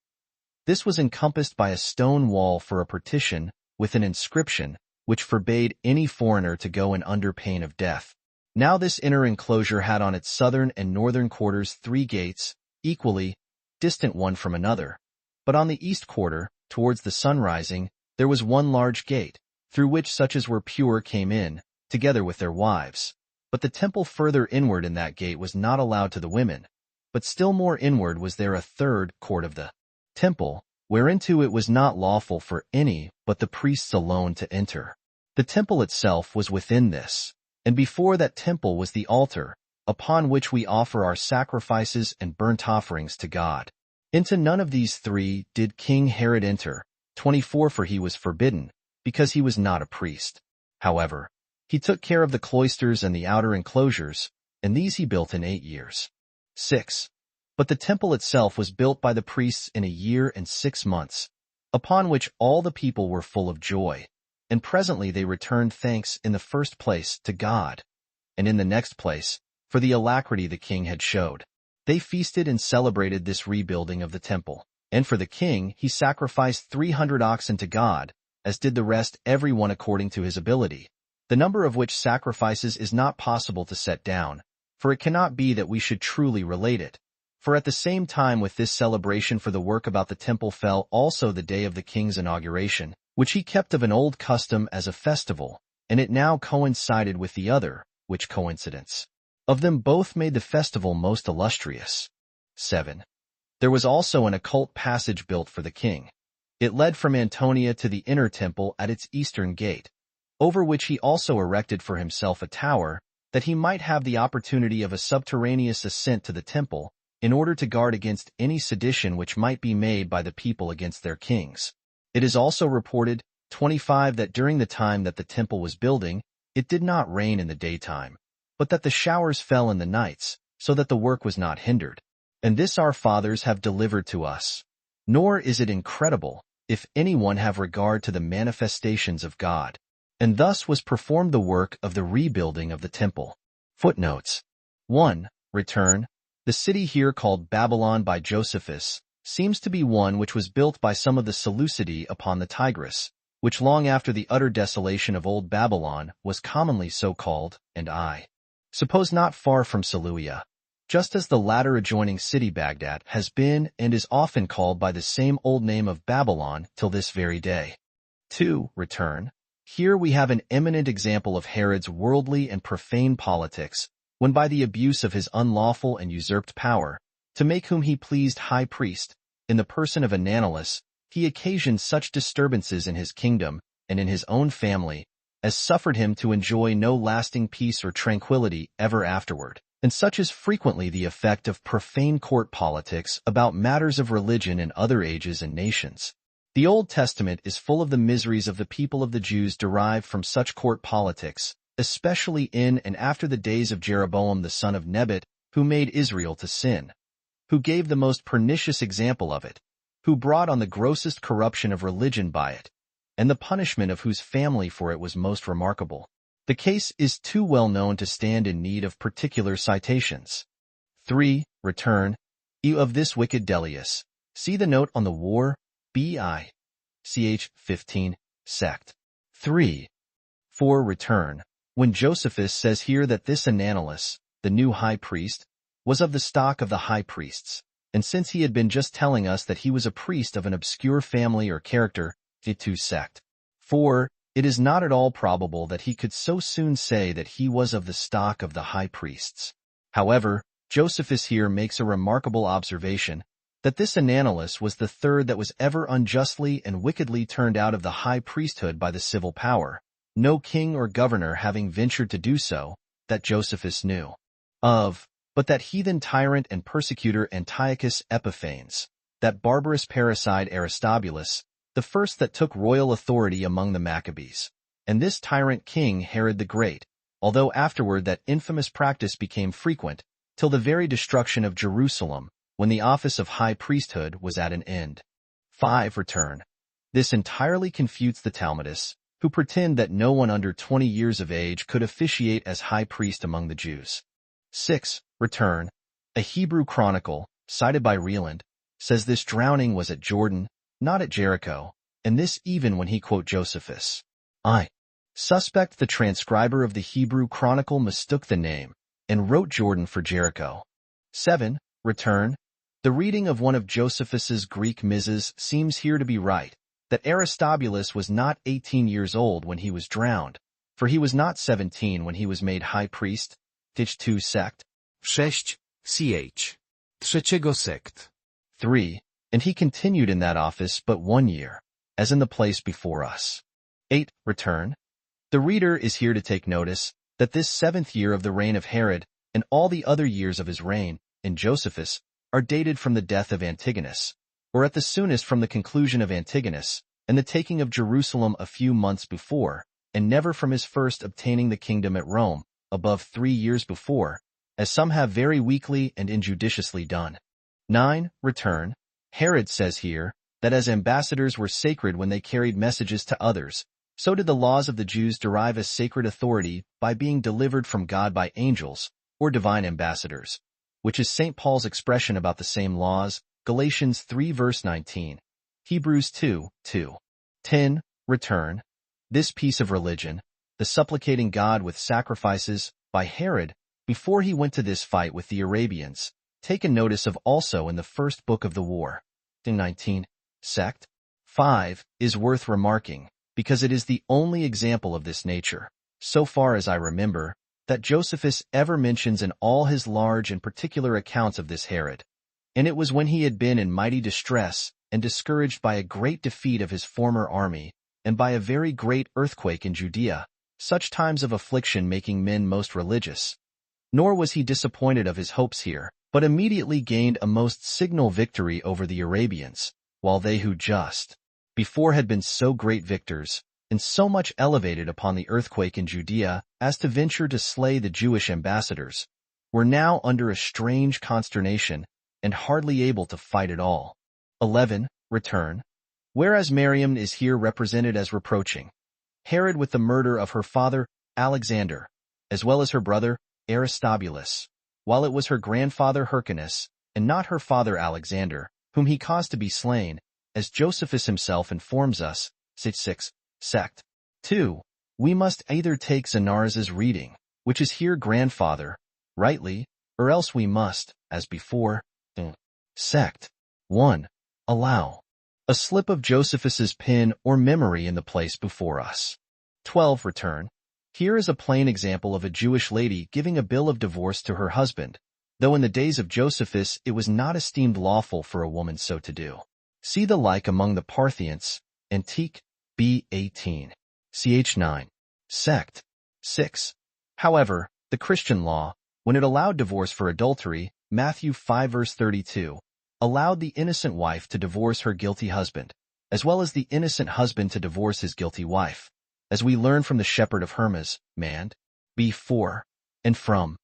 This was encompassed by a stone wall for a partition, with an inscription, which forbade any foreigner to go in under pain of death. Now this inner enclosure had on its southern and northern quarters 3 gates, equally distant one from another. But on the east quarter, towards the sun rising, there was 1 large gate, through which such as were pure came in, together with their wives. But the temple further inward in that gate was not allowed to the women. But still more inward was there a 3rd court of the temple, whereinto it was not lawful for any but the priests alone to enter. The temple itself was within this, and before that temple was the altar, upon which we offer our sacrifices and burnt offerings to God. Into none of these 3 did King Herod enter, 24, for he was forbidden, because he was not a priest. However, he took care of the cloisters and the outer enclosures, and these he built in 8 years. 6. But the temple itself was built by the priests in 1 year and 6 months, upon which all the people were full of joy, and presently they returned thanks in the first place to God, and in the next place, for the alacrity the king had showed. They feasted and celebrated this rebuilding of the temple, and for the king he sacrificed 300 oxen to God, as did the rest every one according to his ability, the number of which sacrifices is not possible to set down, for it cannot be that we should truly relate it. For at the same time with this celebration for the work about the temple fell also the day of the king's inauguration, which he kept of an old custom as a festival, and it now coincided with the other, which coincidence of them both made the festival most illustrious. 7. There was also an occult passage built for the king. It led from Antonia to the inner temple at its eastern gate, over which he also erected for himself a tower, that he might have the opportunity of a subterraneous ascent to the temple, in order to guard against any sedition which might be made by the people against their kings. It is also reported, 25, that during the time that the temple was building, it did not rain in the daytime, but that the showers fell in the nights, so that the work was not hindered. And this our fathers have delivered to us. Nor is it incredible, if anyone have regard to the manifestations of God. And thus was performed the work of the rebuilding of the temple. Footnotes. 1. Return. The city here called Babylon by Josephus seems to be one which was built by some of the Seleucidae upon the Tigris, which long after the utter desolation of old Babylon was commonly so called, and I. suppose not far from Seleucia, just as the latter adjoining city Baghdad has been and is often called by the same old name of Babylon till this very day. 2. Return. Here we have an eminent example of Herod's worldly and profane politics, when by the abuse of his unlawful and usurped power, to make whom he pleased high priest, in the person of Ananias, he occasioned such disturbances in his kingdom and in his own family, as suffered him to enjoy no lasting peace or tranquillity ever afterward. And such is frequently the effect of profane court politics about matters of religion in other ages and nations. The Old Testament is full of the miseries of the people of the Jews derived from such court politics, especially in and after the days of Jeroboam the son of Nebat, who made Israel to sin, who gave the most pernicious example of it, who brought on the grossest corruption of religion by it, and the punishment of whose family for it was most remarkable. The case is too well known to stand in need of particular citations. 3. Return. Of this wicked Delius. See the note on the war, ch. 15, sect. 3. 4. Return. When Josephus says here that this Ananias, the new high priest, was of the stock of the high priests, and since he had been just telling us that he was a priest of an obscure family or character, ch. sect. 4. It is not at all probable that he could so soon say that he was of the stock of the high priests. However, Josephus here makes a remarkable observation, that this Ananias was the third that was ever unjustly and wickedly turned out of the high priesthood by the civil power, no king or governor having ventured to do so, that Josephus knew of, but that heathen tyrant and persecutor Antiochus Epiphanes, that barbarous parricide Aristobulus, the first that took royal authority among the Maccabees, and this tyrant king Herod the Great, although afterward that infamous practice became frequent, till the very destruction of Jerusalem, when the office of high priesthood was at an end. 5. Return. This entirely confutes the Talmudists, who pretend that no one under 20 years of age could officiate as high priest among the Jews. 6. Return. A Hebrew chronicle, cited by Rieland, says this drowning was at Jordan, not at Jericho, and this even when he quote Josephus. I suspect the transcriber of the Hebrew chronicle mistook the name, and wrote Jordan for Jericho. 7. Return. The reading of one of Josephus's Greek misses seems here to be right, that Aristobulus was not 18 years old when he was drowned, for he was not 17 when he was made high priest, ch. 2 sect. 6. Ch. 3 sect. 3. And he continued in that office but 1 year, as in the place before us. 8. Return. The reader is here to take notice that this 7th year of the reign of Herod, and all the other years of his reign, in Josephus, are dated from the death of Antigonus, or at the soonest from the conclusion of Antigonus, and the taking of Jerusalem a few months before, and never from his first obtaining the kingdom at Rome, above 3 years before, as some have very weakly and injudiciously done. 9. Return. Herod says here, that as ambassadors were sacred when they carried messages to others, so did the laws of the Jews derive a sacred authority by being delivered from God by angels, or divine ambassadors, which is St. Paul's expression about the same laws, Galatians 3 verse 19, Hebrews 2, 2. 10. Return. This piece of religion, the supplicating God with sacrifices, by Herod, before he went to this fight with the Arabians, taken notice of also in the first book of the war. 19. Sect. 5. Is worth remarking, because it is the only example of this nature, so far as I remember, that Josephus ever mentions in all his large and particular accounts of this Herod. And it was when he had been in mighty distress, and discouraged by a great defeat of his former army, and by a very great earthquake in Judea, such times of affliction making men most religious. Nor was he disappointed of his hopes here, but immediately gained a most signal victory over the Arabians, while they who just before had been so great victors, and so much elevated upon the earthquake in Judea as to venture to slay the Jewish ambassadors, were now under a strange consternation, and hardly able to fight at all. 11. Return. Whereas Miriam is here represented as reproaching Herod with the murder of her father, Alexander, as well as her brother, Aristobulus, while it was her grandfather Hyrcanus, and not her father Alexander, whom he caused to be slain, as Josephus himself informs us, 6. Sect. 2. We must either take Zanars's reading, which is here grandfather, rightly, or else we must, as before, sect. 1. Allow a slip of Josephus's pen or memory in the place before us. 12. Return. Here is a plain example of a Jewish lady giving a bill of divorce to her husband, though in the days of Josephus it was not esteemed lawful for a woman so to do. See the like among the Parthians, Antique, B. 18. Ch. 9. Sect. 6. However, the Christian law, when it allowed divorce for adultery, Matthew 5 verse 32, allowed the innocent wife to divorce her guilty husband, as well as the innocent husband to divorce his guilty wife, as we learn from the Shepherd of Hermas, Mand. B. 4, and from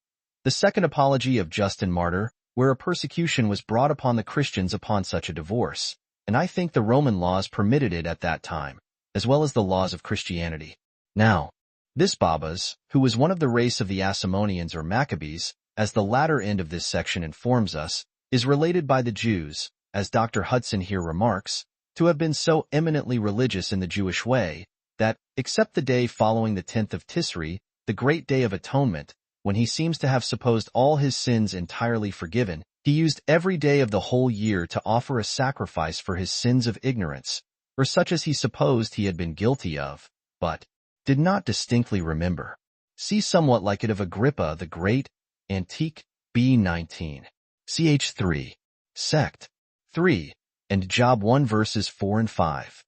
the second apology of Justin Martyr, where a persecution was brought upon the Christians upon such a divorce, and I think the Roman laws permitted it at that time, as well as the laws of Christianity. Now, this Babas, who was one of the race of the Asamoneans or Maccabees, as the latter end of this section informs us, is related by the Jews, as Dr. Hudson here remarks, to have been so eminently religious in the Jewish way, that, except the day following the 10th of Tisri, the great day of atonement, when he seems to have supposed all his sins entirely forgiven, he used every day of the whole year to offer a sacrifice for his sins of ignorance, or such as he supposed he had been guilty of, but did not distinctly remember. See somewhat like it of Agrippa the Great, Antique, B. 19. Ch. 3. Sect. 3. And Job 1 verses 4 and 5.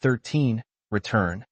13. Return.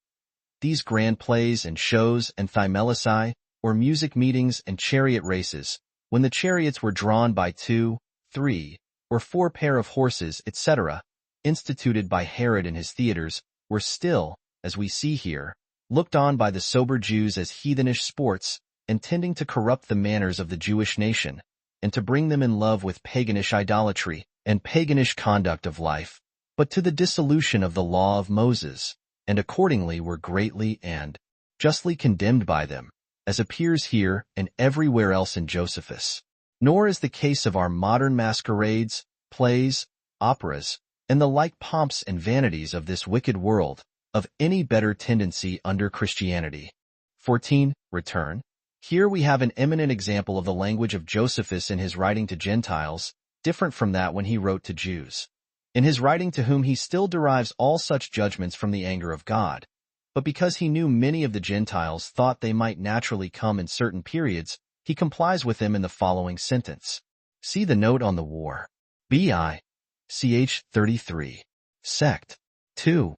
These grand plays and shows and thymelaci, or music meetings and chariot races, when the chariots were drawn by 2, 3, or 4 pair of horses, etc., instituted by Herod in his theaters, were still, as we see here, looked on by the sober Jews as heathenish sports, intending to corrupt the manners of the Jewish nation, and to bring them in love with paganish idolatry and paganish conduct of life, but to the dissolution of the law of Moses, and accordingly were greatly and justly condemned by them, as appears here and everywhere else in Josephus. Nor is the case of our modern masquerades, plays, operas, and the like pomps and vanities of this wicked world, of any better tendency under Christianity. 14. Return. Here we have an eminent example of the language of Josephus in his writing to Gentiles, different from that when he wrote to Jews. In his writing to whom he still derives all such judgments from the anger of God, but because he knew many of the Gentiles thought they might naturally come in certain periods, he complies with them in the following sentence. See the note on the war. B.I. Ch. 33. Sect. 2.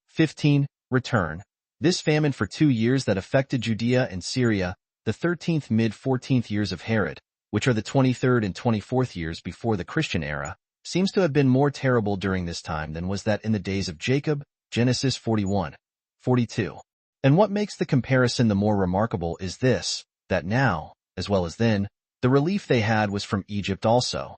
15. Return. This famine for 2 years that affected Judea and Syria, the 13th mid-14th years of Herod, which are the 23rd and 24th years before the Christian era, seems to have been more terrible during this time than was that in the days of Jacob, Genesis 41, 42. And what makes the comparison the more remarkable is this, that now, as well as then, the relief they had was from Egypt also.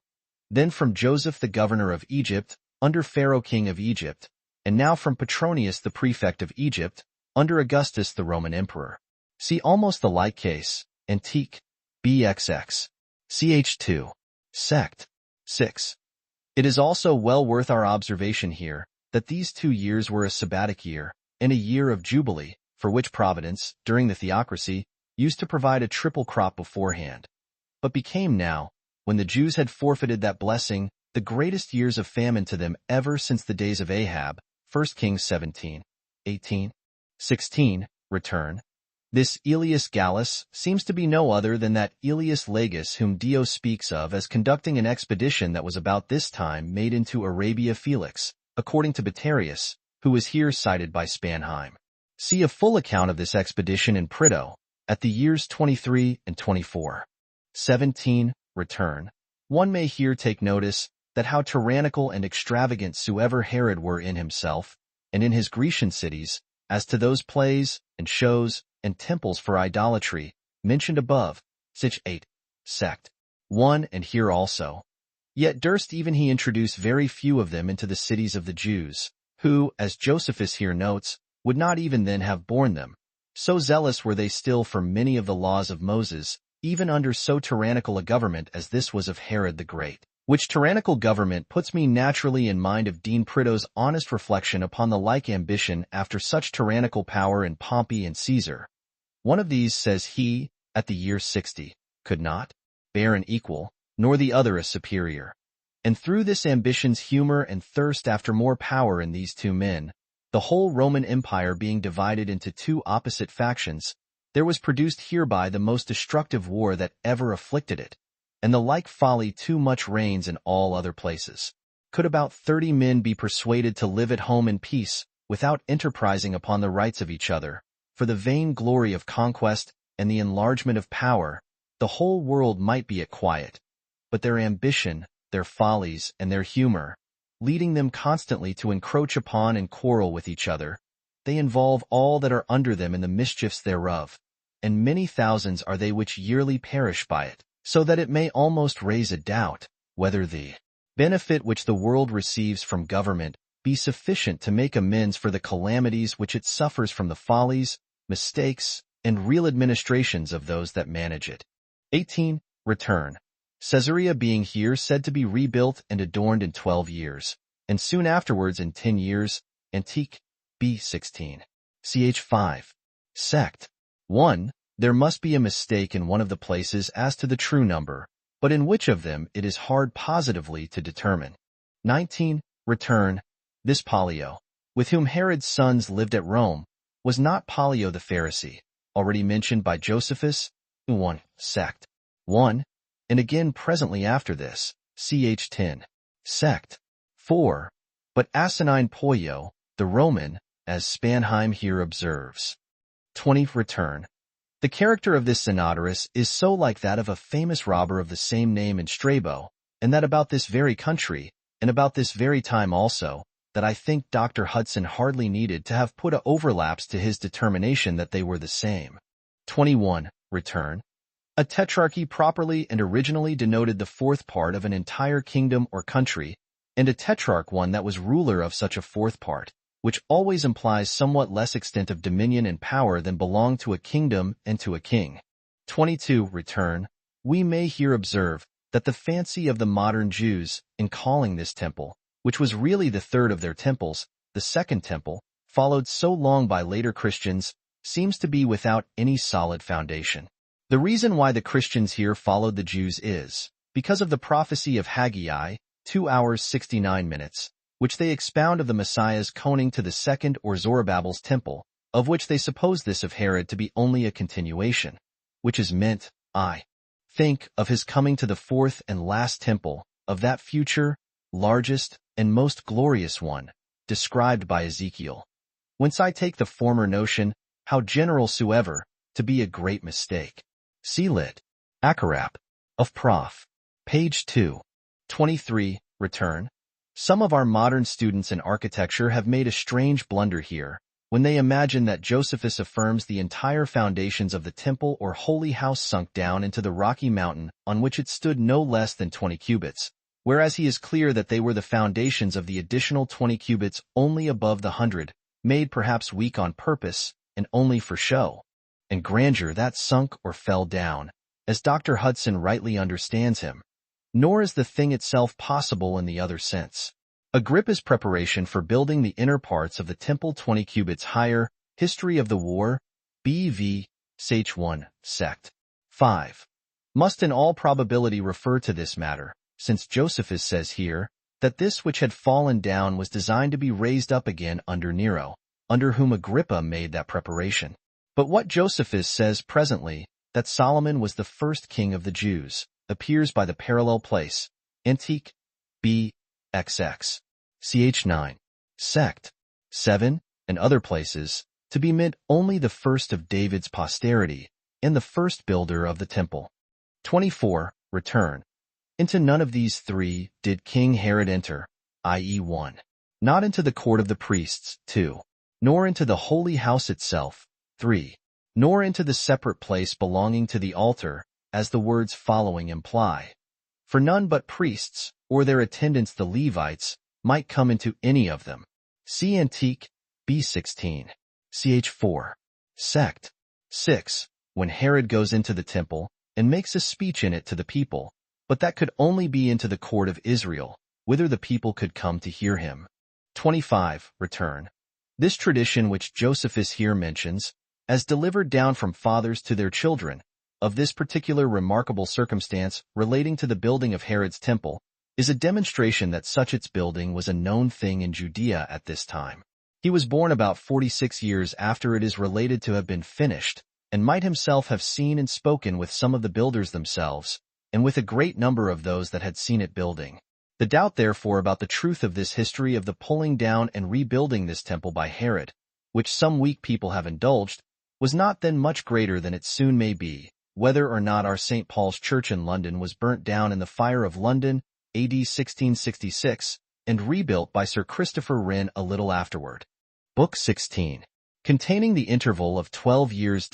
Then from Joseph the governor of Egypt, under Pharaoh king of Egypt, and now from Petronius the prefect of Egypt, under Augustus the Roman emperor. See almost the like case, Antique, BXX. Ch. 2. Sect. 6. It is also well worth our observation here, that these 2 years were a sabbatic year, and a year of jubilee, for which Providence, during the theocracy, used to provide a triple crop beforehand, but became now, when the Jews had forfeited that blessing, the greatest years of famine to them ever since the days of Ahab, 1 Kings 17, 18, 16, return. This Aelius Gallus seems to be no other than that Aelius Lagus whom Dio speaks of as conducting an expedition that was about this time made into Arabia Felix, according to Batarius, who is here cited by Spanheim. See a full account of this expedition in Prideaux, at the years 23 and 24. 17. Return. One may here take notice that how tyrannical and extravagant soever Herod were in himself, and in his Grecian cities, as to those plays, and shows, and temples for idolatry, mentioned above, Sich 8, Sect. 1 and here also. Yet durst even he introduce very few of them into the cities of the Jews, who, as Josephus here notes, would not even then have borne them. So zealous were they still for many of the laws of Moses, even under so tyrannical a government as this was of Herod the Great. Which tyrannical government puts me naturally in mind of Dean Prideaux's honest reflection upon the like ambition after such tyrannical power in Pompey and Caesar. One of these, says he, at the year 60, could not bear an equal, nor the other a superior. And through this ambition's humor and thirst after more power in these two men, the whole Roman Empire being divided into two opposite factions, there was produced hereby the most destructive war that ever afflicted it, and the like folly too much reigns in all other places. Could about 30 men be persuaded to live at home in peace, without enterprising upon the rights of each other, for the vain glory of conquest and the enlargement of power, the whole world might be at quiet. But their ambition, their follies, and their humor, leading them constantly to encroach upon and quarrel with each other, they involve all that are under them in the mischiefs thereof, and many thousands are they which yearly perish by it, so that it may almost raise a doubt, whether the benefit which the world receives from government be sufficient to make amends for the calamities which it suffers from the follies, mistakes, and real administrations of those that manage it. 18. Return. Caesarea being here said to be rebuilt and adorned in 12 years, and soon afterwards in 10 years, Antique, B. 16. Ch. 5. Sect. 1. There must be a mistake in one of the places as to the true number, but in which of them it is hard positively to determine. 19. Return. This Pollio, with whom Herod's sons lived at Rome, was not Pollio the Pharisee, already mentioned by Josephus. 1. Sect. 1. And again presently after this, ch. 10. Sect. 4. But asinine Pollio, the Roman, as Spanheim here observes. 20. Return. The character of this Synodorus is so like that of a famous robber of the same name in Strabo, and that about this very country, and about this very time also, that I think Dr. Hudson hardly needed to have put a overlaps to his determination that they were the same. 21. Return. A tetrarchy properly and originally denoted the fourth part of an entire kingdom or country, and a tetrarch one that was ruler of such a fourth part, which always implies somewhat less extent of dominion and power than belonged to a kingdom and to a king. 22. Return. We may here observe that the fancy of the modern Jews, in calling this temple, which was really the third of their temples, the second temple, followed so long by later Christians, seems to be without any solid foundation. The reason why the Christians here followed the Jews is because of the prophecy of Haggai, 2 hours 69 minutes, which they expound of the Messiah's coming to the second or Zorobabel's temple, of which they suppose this of Herod to be only a continuation, which is meant, I think, of his coming to the fourth and last temple, of that future, largest, and most glorious one, described by Ezekiel. Whence I take the former notion, how general soever, to be a great mistake. See lit. Acharap. Of Prof. Page 2. 23. Return. Some of our modern students in architecture have made a strange blunder here, when they imagine that Josephus affirms the entire foundations of the temple or holy house sunk down into the rocky mountain on which it stood no less than 20 cubits, whereas he is clear that they were the foundations of the additional 20 cubits only above the 100, made perhaps weak on purpose, and only for show and grandeur that sunk or fell down, as Dr. Hudson rightly understands him. Nor is the thing itself possible in the other sense. Agrippa's preparation for building the inner parts of the temple 20 cubits higher, History of the War, B.V., Ch. 1, Sect. 5. Must in all probability refer to this matter, since Josephus says here, that this which had fallen down was designed to be raised up again under Nero, under whom Agrippa made that preparation. But what Josephus says presently, that Solomon was the first king of the Jews, appears by the parallel place, Antique, B. XX. Ch. 9. Sect. 7, and other places, to be meant only the first of David's posterity, and the first builder of the temple. 24. Return. Into none of these three did King Herod enter, i.e. 1. Not into the court of the priests, 2. Nor into the holy house itself, 3. Nor into the separate place belonging to the altar, as the words following imply. For none but priests, or their attendants the Levites, might come into any of them. See Antique, B. 16. Ch. 4. Sect. 6. When Herod goes into the temple, and makes a speech in it to the people, but that could only be into the court of Israel, whither the people could come to hear him. 25. Return. This tradition which Josephus here mentions, as delivered down from fathers to their children, of this particular remarkable circumstance relating to the building of Herod's temple is a demonstration that such its building was a known thing in Judea at this time. He was born about 46 years after it is related to have been finished, and might himself have seen and spoken with some of the builders themselves, and with a great number of those that had seen it building. The doubt therefore about the truth of this history of the pulling down and rebuilding this temple by Herod, which some weak people have indulged, was not then much greater than it soon may be, whether or not our St. Paul's Church in London was burnt down in the fire of London, AD 1666, and rebuilt by Sir Christopher Wren a little afterward. Book 16, containing the interval of 12 years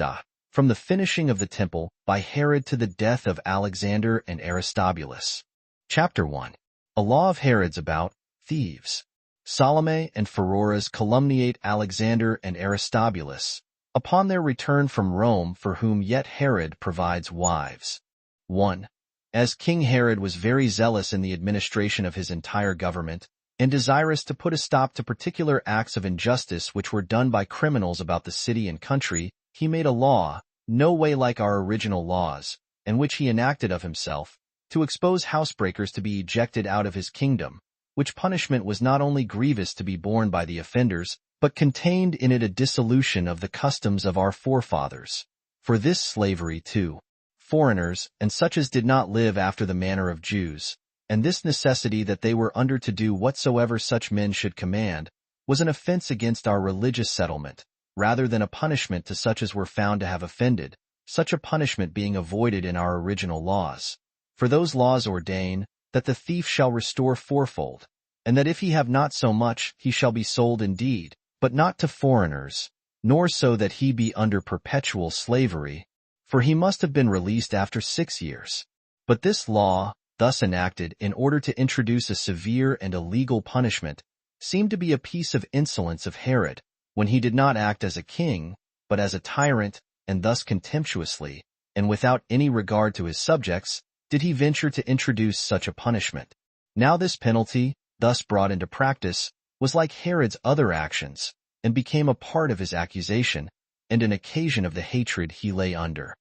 from the finishing of the temple by Herod to the death of Alexander and Aristobulus. Chapter 1. A law of Herod's about thieves. Salome and Pheroras calumniate Alexander and Aristobulus upon their return from Rome, for whom yet Herod provides wives. 1. As King Herod was very zealous in the administration of his entire government, and desirous to put a stop to particular acts of injustice which were done by criminals about the city and country, he made a law, no way like our original laws, and which he enacted of himself, to expose housebreakers to be ejected out of his kingdom, which punishment was not only grievous to be borne by the offenders, but contained in it a dissolution of the customs of our forefathers. For this slavery to foreigners, and such as did not live after the manner of Jews, and this necessity that they were under to do whatsoever such men should command, was an offense against our religious settlement, rather than a punishment to such as were found to have offended, such a punishment being avoided in our original laws. For those laws ordain that the thief shall restore fourfold, and that if he have not so much, he shall be sold indeed, but not to foreigners, nor so that he be under perpetual slavery, for he must have been released after 6 years. But this law, thus enacted in order to introduce a severe and illegal punishment, seemed to be a piece of insolence of Herod, when he did not act as a king, but as a tyrant, and thus contemptuously, and without any regard to his subjects, did he venture to introduce such a punishment. Now this penalty, thus brought into practice, was like Herod's other actions, and became a part of his accusation, and an occasion of the hatred he lay under.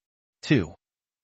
2.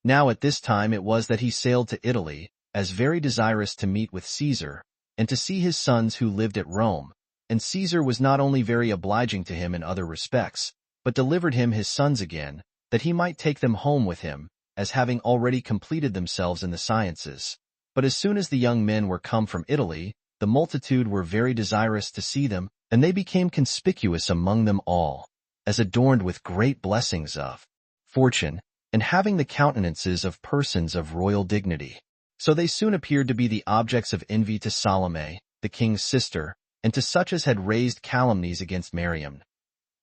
Now at this time it was that he sailed to Italy, as very desirous to meet with Caesar, and to see his sons who lived at Rome, and Caesar was not only very obliging to him in other respects, but delivered him his sons again, that he might take them home with him, as having already completed themselves in the sciences. But as soon as the young men were come from Italy, the multitude were very desirous to see them, and they became conspicuous among them all, as adorned with great blessings of fortune, and having the countenances of persons of royal dignity. So they soon appeared to be the objects of envy to Salome, the king's sister, and to such as had raised calumnies against Miriam.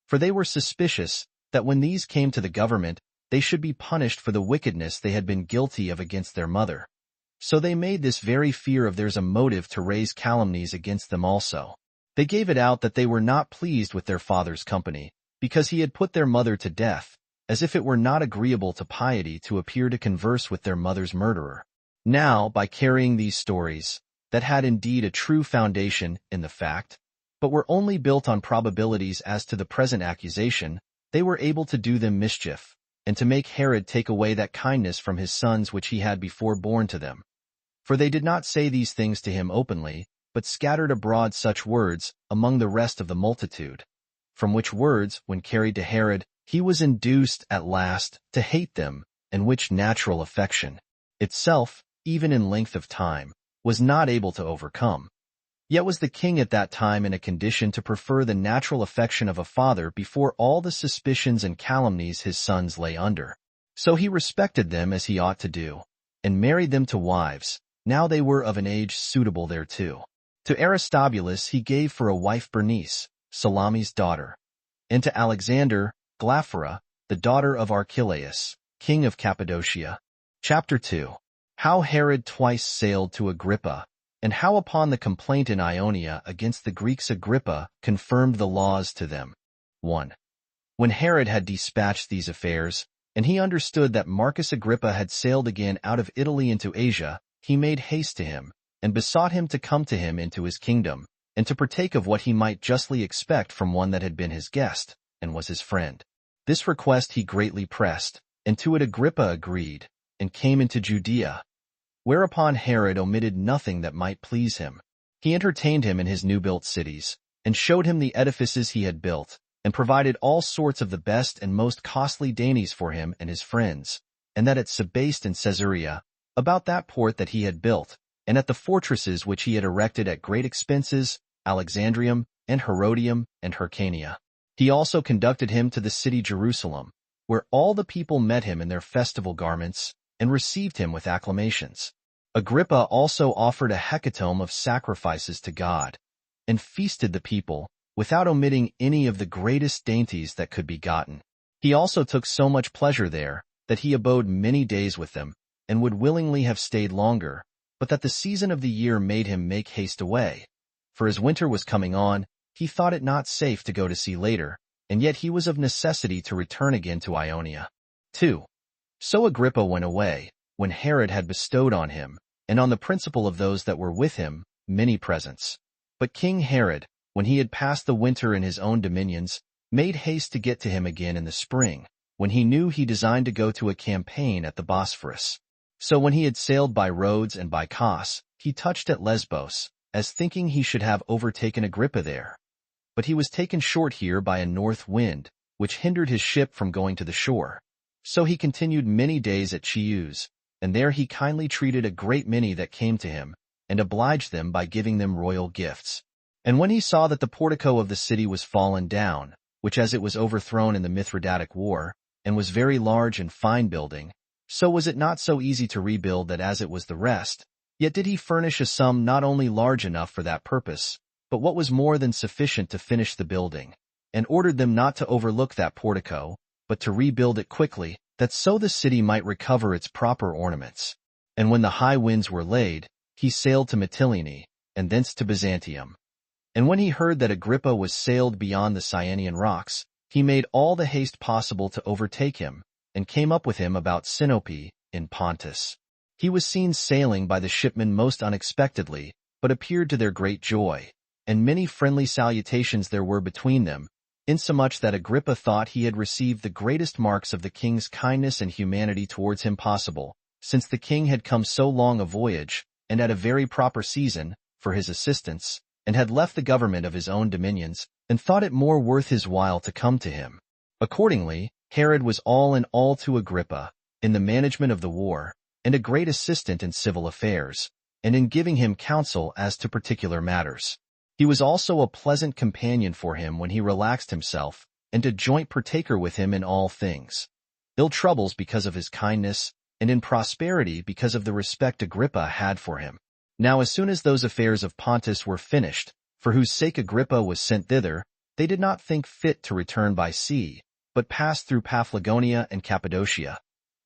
For they were suspicious that when these came to the government, they should be punished for the wickedness they had been guilty of against their mother. So they made this very fear of theirs a motive to raise calumnies against them also. They gave it out that they were not pleased with their father's company, because he had put their mother to death, as if it were not agreeable to piety to appear to converse with their mother's murderer. Now, by carrying these stories, that had indeed a true foundation in the fact, but were only built on probabilities as to the present accusation, they were able to do them mischief, and to make Herod take away that kindness from his sons which he had before borne to them. For they did not say these things to him openly, but scattered abroad such words among the rest of the multitude, from which words, when carried to Herod, he was induced at last to hate them, and which natural affection itself, even in length of time, was not able to overcome. Yet was the king at that time in a condition to prefer the natural affection of a father before all the suspicions and calumnies his sons lay under. So he respected them as he ought to do, and married them to wives, now they were of an age suitable thereto. To Aristobulus he gave for a wife Bernice, Salome's daughter, and to Alexander, Glaphyra, the daughter of Archelaus, king of Cappadocia. Chapter 2. How Herod twice sailed to Agrippa, and how upon the complaint in Ionia against the Greeks Agrippa confirmed the laws to them. 1. When Herod had dispatched these affairs, and he understood that Marcus Agrippa had sailed again out of Italy into Asia, he made haste to him, and besought him to come to him into his kingdom, and to partake of what he might justly expect from one that had been his guest, and was his friend. This request he greatly pressed, And to it Agrippa agreed, and came into Judea. Whereupon Herod omitted nothing that might please him. He entertained him in his new-built cities, and showed him the edifices he had built, and provided all sorts of the best and most costly dainties for him and his friends, and that at Sebaste and Caesarea, about that port that he had built, and at the fortresses which he had erected at great expenses, Alexandrium, and Herodium, and Hyrcania. He also conducted him to the city Jerusalem, where all the people met him in their festival garments, and received him with acclamations. Agrippa also offered a hecatomb of sacrifices to God, and feasted the people, without omitting any of the greatest dainties that could be gotten. He also took so much pleasure there, that he abode many days with them, and would willingly have stayed longer, but that the season of the year made him make haste away. For as winter was coming on, he thought it not safe to go to sea later, and yet he was of necessity to return again to Ionia. 2. So Agrippa went away, when Herod had bestowed on him, and on the principal of those that were with him, many presents. But King Herod, when he had passed the winter in his own dominions, made haste to get to him again in the spring, when he knew he designed to go to a campaign at the Bosphorus. So when he had sailed by Rhodes and by Kos, he touched at Lesbos, as thinking he should have overtaken Agrippa there. But he was taken short here by a north wind, which hindered his ship from going to the shore. So he continued many days at Chius, and there he kindly treated a great many that came to him, and obliged them by giving them royal gifts. And when he saw that the portico of the city was fallen down, which as it was overthrown in the Mithridatic war, and was very large and fine building, so was it not so easy to rebuild that as it was the rest, yet did he furnish a sum not only large enough for that purpose, but what was more than sufficient to finish the building, and ordered them not to overlook that portico, but to rebuild it quickly, that so the city might recover its proper ornaments. And when the high winds were laid, he sailed to Mytilene, and thence to Byzantium. And when he heard that Agrippa was sailed beyond the Cyanean rocks, he made all the haste possible to overtake him, and came up with him about Sinope, in Pontus. He was seen sailing by the shipmen most unexpectedly, but appeared to their great joy, and many friendly salutations there were between them, insomuch that Agrippa thought he had received the greatest marks of the king's kindness and humanity towards him possible, since the king had come so long a voyage, and at a very proper season, for his assistance, and had left the government of his own dominions, and thought it more worth his while to come to him. Accordingly, Herod was all in all to Agrippa, in the management of the war, and a great assistant in civil affairs, and in giving him counsel as to particular matters. He was also a pleasant companion for him when he relaxed himself, and a joint partaker with him in all things. Ill troubles because of his kindness, and in prosperity because of the respect Agrippa had for him. Now as soon as those affairs of Pontus were finished, for whose sake Agrippa was sent thither, they did not think fit to return by sea, but passed through Paphlagonia and Cappadocia.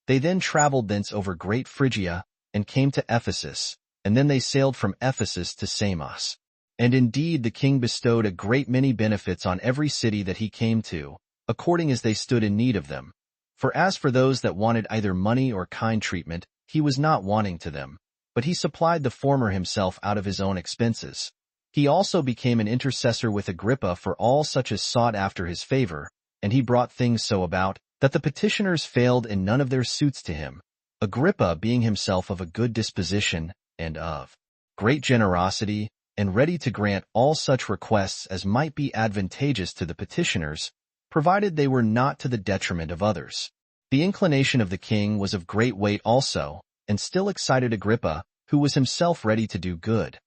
They then traveled thence over great Phrygia, and came to Ephesus, and then they sailed from Ephesus to Samos. And indeed the king bestowed a great many benefits on every city that he came to, according as they stood in need of them. For as for those that wanted either money or kind treatment, he was not wanting to them, but he supplied the former himself out of his own expenses. He also became an intercessor with Agrippa for all such as sought after his favor, and he brought things so about, that the petitioners failed in none of their suits to him, Agrippa being himself of a good disposition, and of great generosity, and ready to grant all such requests as might be advantageous to the petitioners, provided they were not to the detriment of others. The inclination of the king was of great weight also, and still excited Agrippa, who was himself ready to do good.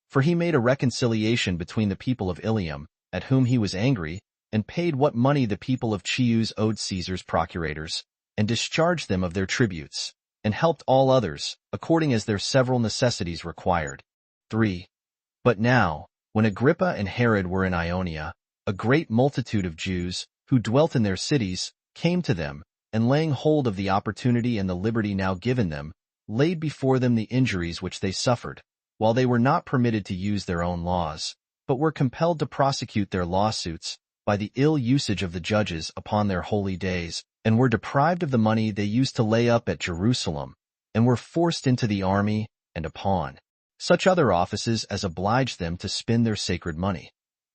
For he made a reconciliation between the people of Ilium, at whom he was angry, and paid what money the people of Chius owed Caesar's procurators, and discharged them of their tributes, and helped all others, according as their several necessities required. 3. But now, when Agrippa and Herod were in Ionia, a great multitude of Jews, who dwelt in their cities, came to them, and laying hold of the opportunity and the liberty now given them, laid before them the injuries which they suffered, while they were not permitted to use their own laws, but were compelled to prosecute their lawsuits, by the ill usage of the judges upon their holy days, and were deprived of the money they used to lay up at Jerusalem, and were forced into the army, and upon such other offices as obliged them to spend their sacred money,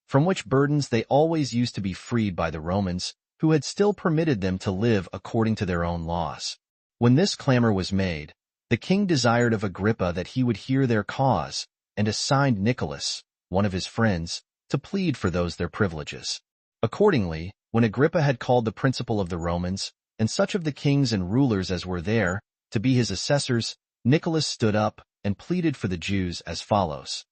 from which burdens they always used to be freed by the Romans, who had still permitted them to live according to their own laws. When this clamor was made, the king desired of Agrippa that he would hear their cause, and assigned Nicholas, one of his friends, to plead for those their privileges. Accordingly, when Agrippa had called the principal of the Romans, and such of the kings and rulers as were there, to be his assessors, Nicholas stood up and pleaded for the Jews as follows.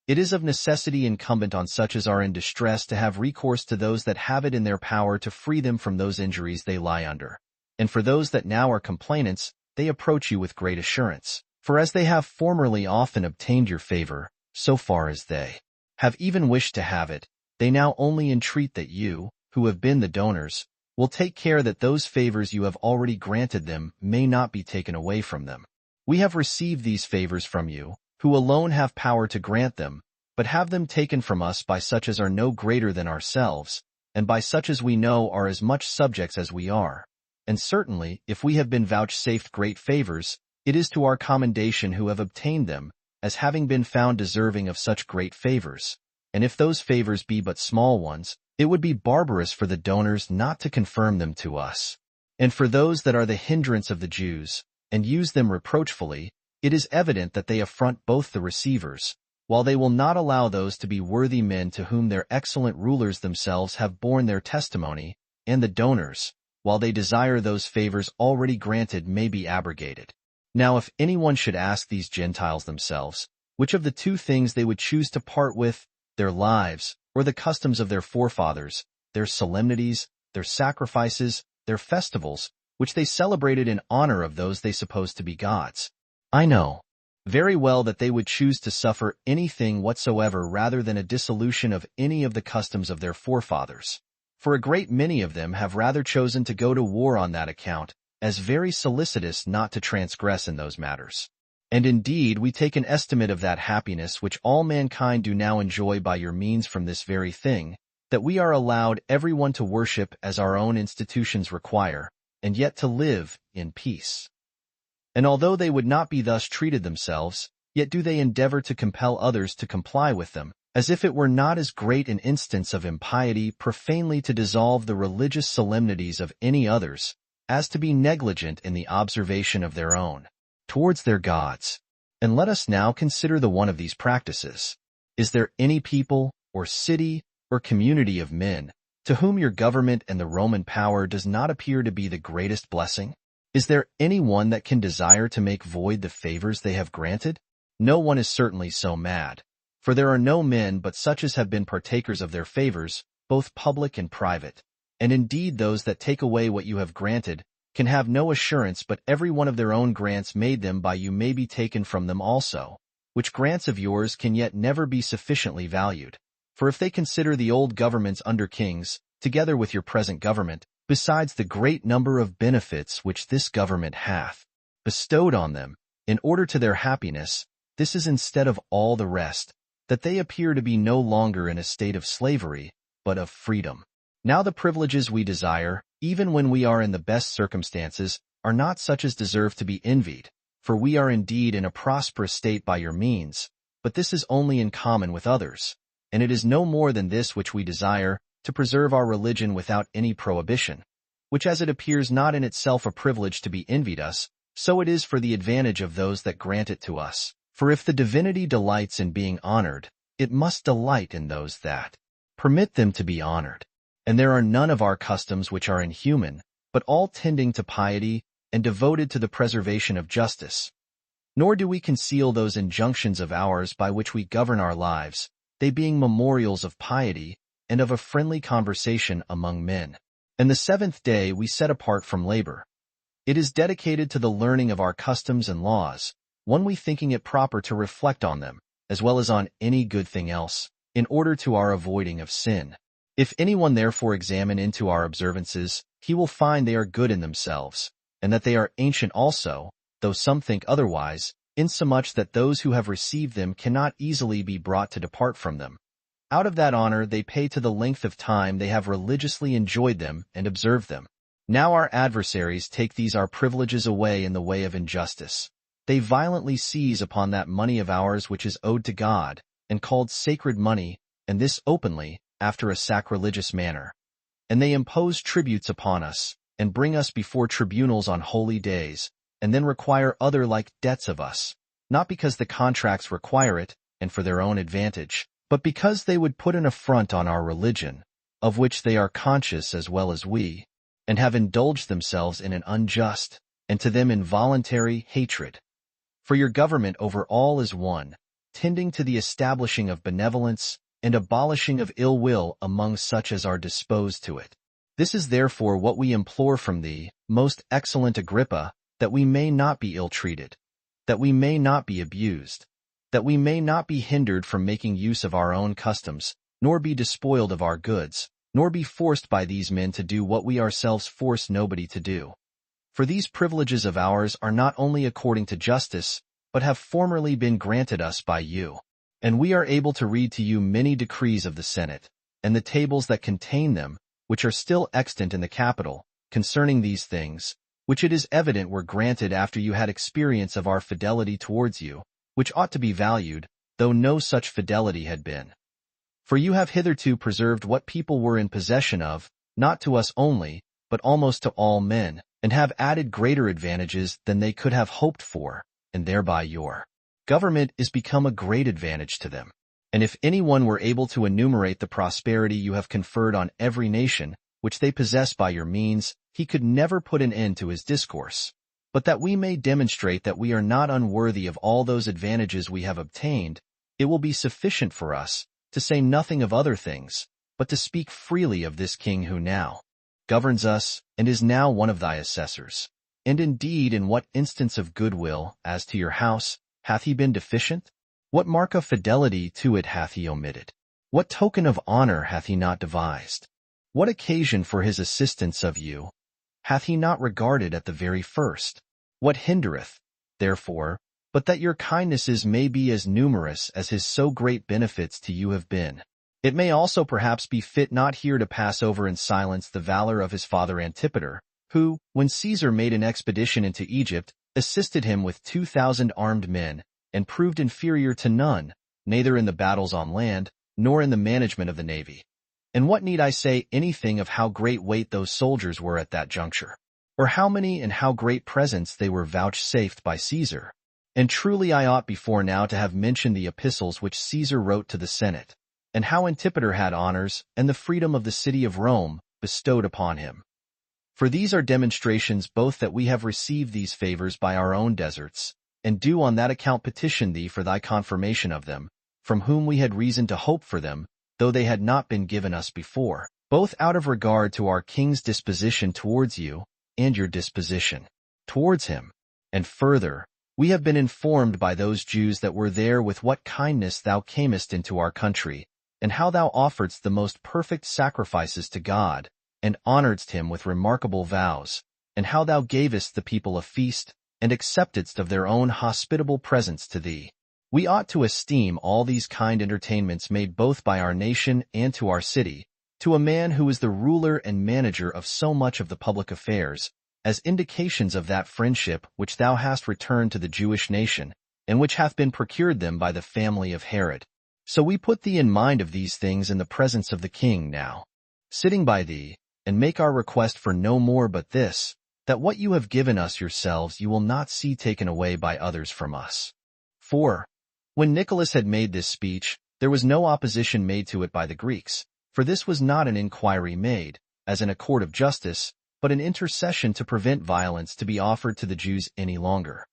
It is of necessity incumbent on such as are in distress to have recourse to those that have it in their power to free them from those injuries they lie under. And for those that now are complainants, they approach you with great assurance. For as they have formerly often obtained your favor, so far as they have even wished to have it, they now only entreat that you, who have been the donors, will take care that those favors you have already granted them may not be taken away from them. We have received these favors from you, who alone have power to grant them, but have them taken from us by such as are no greater than ourselves, and by such as we know are as much subjects as we are. And certainly, if we have been vouchsafed great favors, it is to our commendation who have obtained them, as having been found deserving of such great favors. And if those favors be but small ones, it would be barbarous for the donors not to confirm them to us. And for those that are the hindrance of the Jews, and use them reproachfully, it is evident that they affront both the receivers, while they will not allow those to be worthy men to whom their excellent rulers themselves have borne their testimony, and the donors, while they desire those favors already granted may be abrogated. Now if anyone should ask these Gentiles themselves, which of the two things they would choose to part with, their lives, or the customs of their forefathers, their solemnities, their sacrifices, their festivals, which they celebrated in honor of those they supposed to be gods, I know very well that they would choose to suffer anything whatsoever rather than a dissolution of any of the customs of their forefathers. For a great many of them have rather chosen to go to war on that account, as very solicitous not to transgress in those matters. And indeed we take an estimate of that happiness which all mankind do now enjoy by your means from this very thing, that we are allowed every one to worship as our own institutions require, and yet to live in peace. And although they would not be thus treated themselves, yet do they endeavor to compel others to comply with them, as if it were not as great an instance of impiety profanely to dissolve the religious solemnities of any others, as to be negligent in the observation of their own, towards their gods. And let us now consider the one of these practices. Is there any people, or city, or community of men, to whom your government and the Roman power does not appear to be the greatest blessing? Is there any one that can desire to make void the favors they have granted? No one is certainly so mad. For there are no men but such as have been partakers of their favors, both public and private. And indeed those that take away what you have granted can have no assurance but every one of their own grants made them by you may be taken from them also, which grants of yours can yet never be sufficiently valued. For if they consider the old governments under kings, together with your present government, besides the great number of benefits which this government hath bestowed on them, in order to their happiness, this is instead of all the rest, that they appear to be no longer in a state of slavery, but of freedom. Now the privileges we desire, even when we are in the best circumstances, are not such as deserve to be envied, for we are indeed in a prosperous state by your means, but this is only in common with others, and it is no more than this which we desire, to preserve our religion without any prohibition, which as it appears not in itself a privilege to be envied us, so it is for the advantage of those that grant it to us. For if the divinity delights in being honored, it must delight in those that permit them to be honored. And there are none of our customs which are inhuman, but all tending to piety and devoted to the preservation of justice. Nor do we conceal those injunctions of ours by which we govern our lives, they being memorials of piety, and of a friendly conversation among men. And the seventh day we set apart from labor. It is dedicated to the learning of our customs and laws, one we thinking it proper to reflect on them, as well as on any good thing else, in order to our avoiding of sin. If anyone therefore examine into our observances, he will find they are good in themselves, and that they are ancient also, though some think otherwise, insomuch that those who have received them cannot easily be brought to depart from them. Out of that honor they pay to the length of time they have religiously enjoyed them and observed them. Now our adversaries take these our privileges away in the way of injustice. They violently seize upon that money of ours which is owed to God, and called sacred money, and this openly, after a sacrilegious manner. and they impose tributes upon us, and bring us before tribunals on holy days, and then require other like debts of us, not because the contracts require it, and for their own advantage, but because they would put an affront on our religion, of which they are conscious as well as we, and have indulged themselves in an unjust, and to them involuntary, hatred. For your government over all is one, tending to the establishing of benevolence and abolishing of ill will among such as are disposed to it. This is therefore what we implore from thee, most excellent Agrippa, that we may not be ill-treated, that we may not be abused, that we may not be hindered from making use of our own customs, nor be despoiled of our goods, nor be forced by these men to do what we ourselves force nobody to do. For these privileges of ours are not only according to justice, but have formerly been granted us by you. And we are able to read to you many decrees of the Senate, and the tables that contain them, which are still extant in the Capitol, concerning these things, which it is evident were granted after you had experience of our fidelity towards you, which ought to be valued, though no such fidelity had been. For you have hitherto preserved what people were in possession of, not to us only, but almost to all men, and have added greater advantages than they could have hoped for, and thereby your government is become a great advantage to them. And if anyone were able to enumerate the prosperity you have conferred on every nation, which they possess by your means, he could never put an end to his discourse. But that we may demonstrate that we are not unworthy of all those advantages we have obtained, it will be sufficient for us, to say nothing of other things, but to speak freely of this king who now governs us, and is now one of thy assessors. And indeed, in what instance of goodwill, as to your house, hath he been deficient? What mark of fidelity to it hath he omitted? What token of honor hath he not devised? What occasion for his assistance of you hath he not regarded at the very first? What hindereth, therefore, but that your kindnesses may be as numerous as his so great benefits to you have been? It may also perhaps be fit not here to pass over in silence the valor of his father Antipater, who, when Caesar made an expedition into Egypt, assisted him with 2,000 armed men, and proved inferior to none, neither in the battles on land, nor in the management of the navy. And what need I say anything of how great weight those soldiers were at that juncture, or how many and how great presents they were vouchsafed by Caesar? And truly I ought before now to have mentioned the epistles which Caesar wrote to the Senate, and how Antipater had honors, and the freedom of the city of Rome, bestowed upon him. For these are demonstrations both that we have received these favors by our own deserts, and do on that account petition thee for thy confirmation of them, from whom we had reason to hope for them, though they had not been given us before, both out of regard to our king's disposition towards you, and your disposition towards him. And further, we have been informed by those Jews that were there with what kindness thou camest into our country, and how thou offeredst the most perfect sacrifices to God, and honoredst him with remarkable vows, and how thou gavest the people a feast, and acceptedst of their own hospitable presents to thee. We ought to esteem all these kind entertainments made both by our nation and to our city, to a man who is the ruler and manager of so much of the public affairs, as indications of that friendship which thou hast returned to the Jewish nation, and which hath been procured them by the family of Herod. So we put thee in mind of these things in the presence of the king now, sitting by thee, and make our request for no more but this, that what you have given us yourselves you will not see taken away by others from us. 4. When Nicholas had made this speech, there was no opposition made to it by the Greeks, for this was not an inquiry made, as in a court of justice, but an intercession to prevent violence to be offered to the Jews any longer.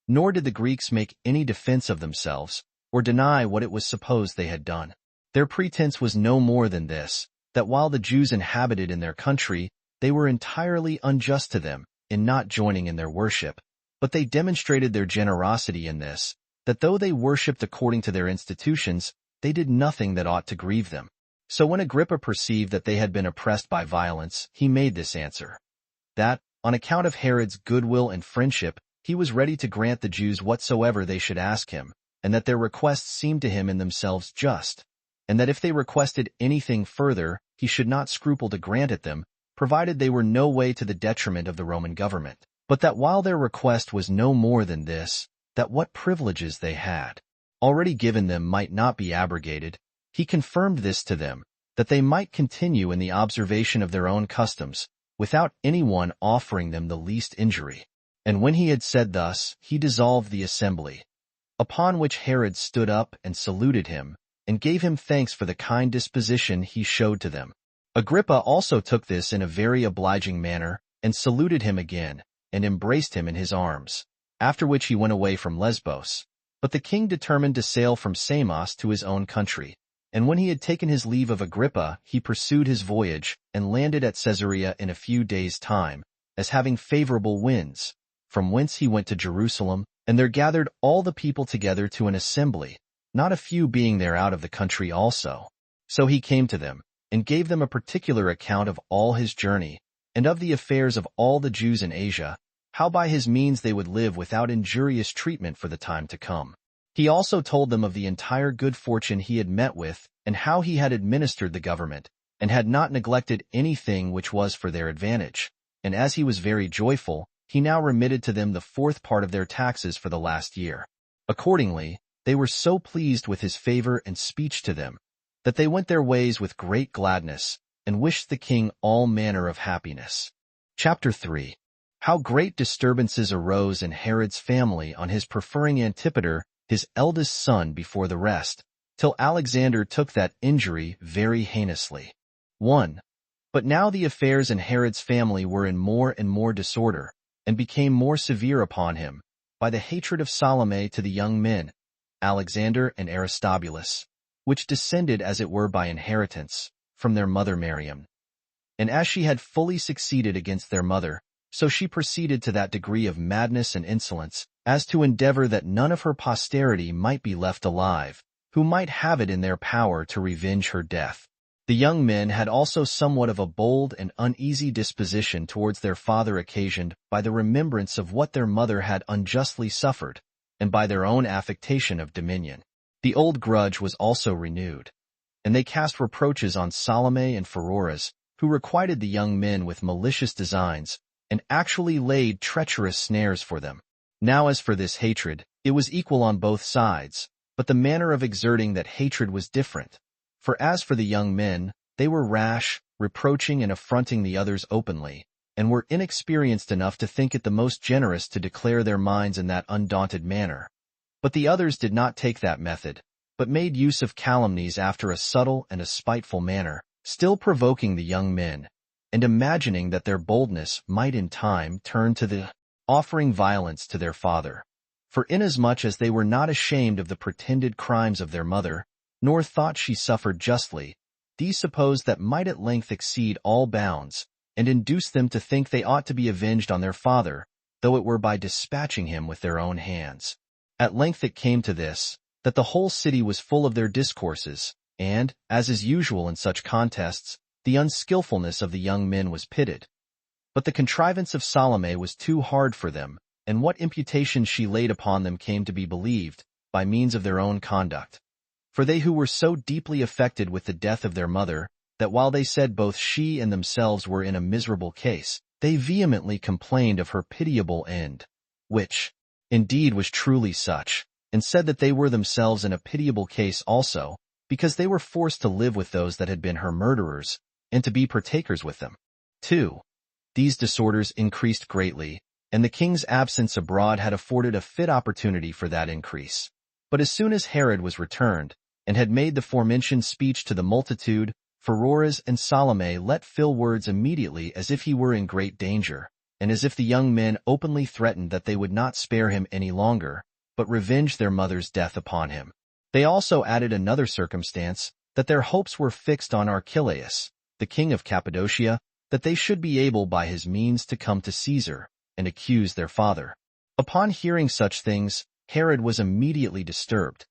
Nor did the Greeks make any defense of themselves, or deny what it was supposed they had done. Their pretense was no more than this, that while the Jews inhabited in their country, they were entirely unjust to them, in not joining in their worship, but they demonstrated their generosity in this, that though they worshipped according to their institutions, they did nothing that ought to grieve them. So when Agrippa perceived that they had been oppressed by violence, he made this answer, that, on account of Herod's goodwill and friendship, he was ready to grant the Jews whatsoever they should ask him, and that their requests seemed to him in themselves just, and that if they requested anything further, he should not scruple to grant it them, provided they were no way to the detriment of the Roman government, but that while their request was no more than this, that what privileges they had already given them might not be abrogated. He confirmed this to them, that they might continue in the observation of their own customs, without anyone offering them the least injury. And when he had said thus, he dissolved the assembly. Upon which Herod stood up and saluted him, and gave him thanks for the kind disposition he showed to them. Agrippa also took this in a very obliging manner, and saluted him again, and embraced him in his arms, after which he went away from Lesbos. But the king determined to sail from Samos to his own country, and when he had taken his leave of Agrippa, he pursued his voyage, and landed at Caesarea in a few days' time, as having favorable winds, from whence he went to Jerusalem, and there gathered all the people together to an assembly, not a few being there out of the country also. So he came to them, and gave them a particular account of all his journey, and of the affairs of all the Jews in Asia, how by his means they would live without injurious treatment for the time to come. He also told them of the entire good fortune he had met with, and how he had administered the government, and had not neglected anything which was for their advantage. And as he was very joyful, he now remitted to them the fourth part of their taxes for the last year. Accordingly, they were so pleased with his favor and speech to them, that they went their ways with great gladness, and wished the king all manner of happiness. Chapter 3. How great disturbances arose in Herod's family on his preferring Antipater, his eldest son, before the rest, till Alexander took that injury very heinously. 1. But now the affairs in Herod's family were in more and more disorder, and became more severe upon him, by the hatred of Salome to the young men, Alexander and Aristobulus, which descended as it were by inheritance, from their mother Miriam. And as she had fully succeeded against their mother, so she proceeded to that degree of madness and insolence, as to endeavor that none of her posterity might be left alive, who might have it in their power to revenge her death. The young men had also somewhat of a bold and uneasy disposition towards their father, occasioned by the remembrance of what their mother had unjustly suffered, and by their own affectation of dominion. The old grudge was also renewed, and they cast reproaches on Salome and Pheroras, who requited the young men with malicious designs, and actually laid treacherous snares for them. Now as for this hatred, it was equal on both sides, but the manner of exerting that hatred was different. For as for the young men, they were rash, reproaching and affronting the others openly, and were inexperienced enough to think it the most generous to declare their minds in that undaunted manner. But the others did not take that method, but made use of calumnies after a subtle and a spiteful manner, still provoking the young men, and imagining that their boldness might in time turn to the offering violence to their father. For inasmuch as they were not ashamed of the pretended crimes of their mother, nor thought she suffered justly, these supposed that might at length exceed all bounds, and induce them to think they ought to be avenged on their father, though it were by dispatching him with their own hands. At length it came to this, that the whole city was full of their discourses, and, as is usual in such contests, the unskilfulness of the young men was pitted. But the contrivance of Salome was too hard for them, and what imputations she laid upon them came to be believed, by means of their own conduct. For they who were so deeply affected with the death of their mother, that while they said both she and themselves were in a miserable case, they vehemently complained of her pitiable end, which, indeed, was truly such, and said that they were themselves in a pitiable case also, because they were forced to live with those that had been her murderers, and to be partakers with them. 2. These disorders increased greatly, and the king's absence abroad had afforded a fit opportunity for that increase. But as soon as Herod was returned, and had made the forementioned speech to the multitude, Pheroras and Salome let fill words immediately as if he were in great danger, and as if the young men openly threatened that they would not spare him any longer, but revenge their mother's death upon him. They also added another circumstance, that their hopes were fixed on Archelaus, the king of Cappadocia, that they should be able by his means to come to Caesar, and accuse their father. Upon hearing such things, Herod was immediately disturbed,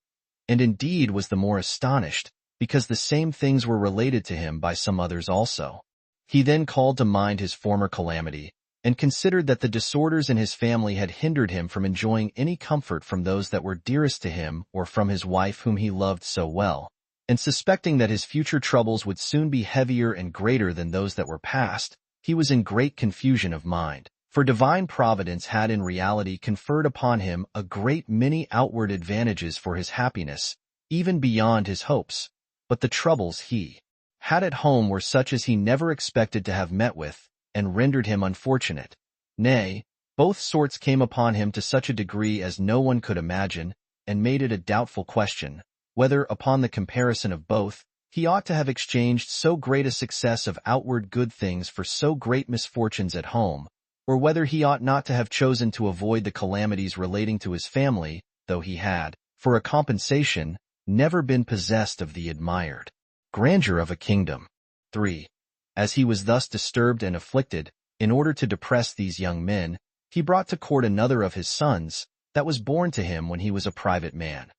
and indeed was the more astonished, because the same things were related to him by some others also. He then called to mind his former calamity, and considered that the disorders in his family had hindered him from enjoying any comfort from those that were dearest to him or from his wife whom he loved so well, and suspecting that his future troubles would soon be heavier and greater than those that were past, he was in great confusion of mind. For divine providence had in reality conferred upon him a great many outward advantages for his happiness, even beyond his hopes, but the troubles he had at home were such as he never expected to have met with, and rendered him unfortunate. Nay, both sorts came upon him to such a degree as no one could imagine, and made it a doubtful question, whether, upon the comparison of both, he ought to have exchanged so great a success of outward good things for so great misfortunes at home, or whether he ought not to have chosen to avoid the calamities relating to his family, though he had, for a compensation, never been possessed of the admired grandeur of a kingdom. 3. As he was thus disturbed and afflicted, in order to depress these young men, he brought to court another of his sons, that was born to him when he was a private man.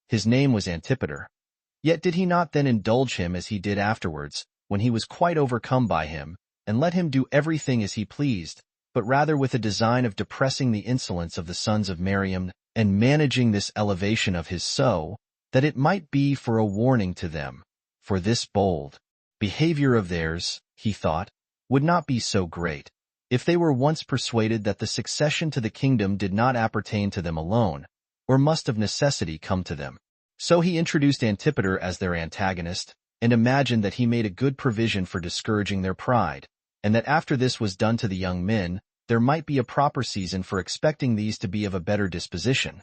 His name was Antipater. Yet did he not then indulge him as he did afterwards, when he was quite overcome by him, and let him do everything as he pleased, but rather with a design of depressing the insolence of the sons of Miriam, and managing this elevation of his so, that it might be for a warning to them. For this bold behavior of theirs, he thought, would not be so great, if they were once persuaded that the succession to the kingdom did not appertain to them alone, or must of necessity come to them. So he introduced Antipater as their antagonist, and imagined that he made a good provision for discouraging their pride, and that after this was done to the young men, there might be a proper season for expecting these to be of a better disposition.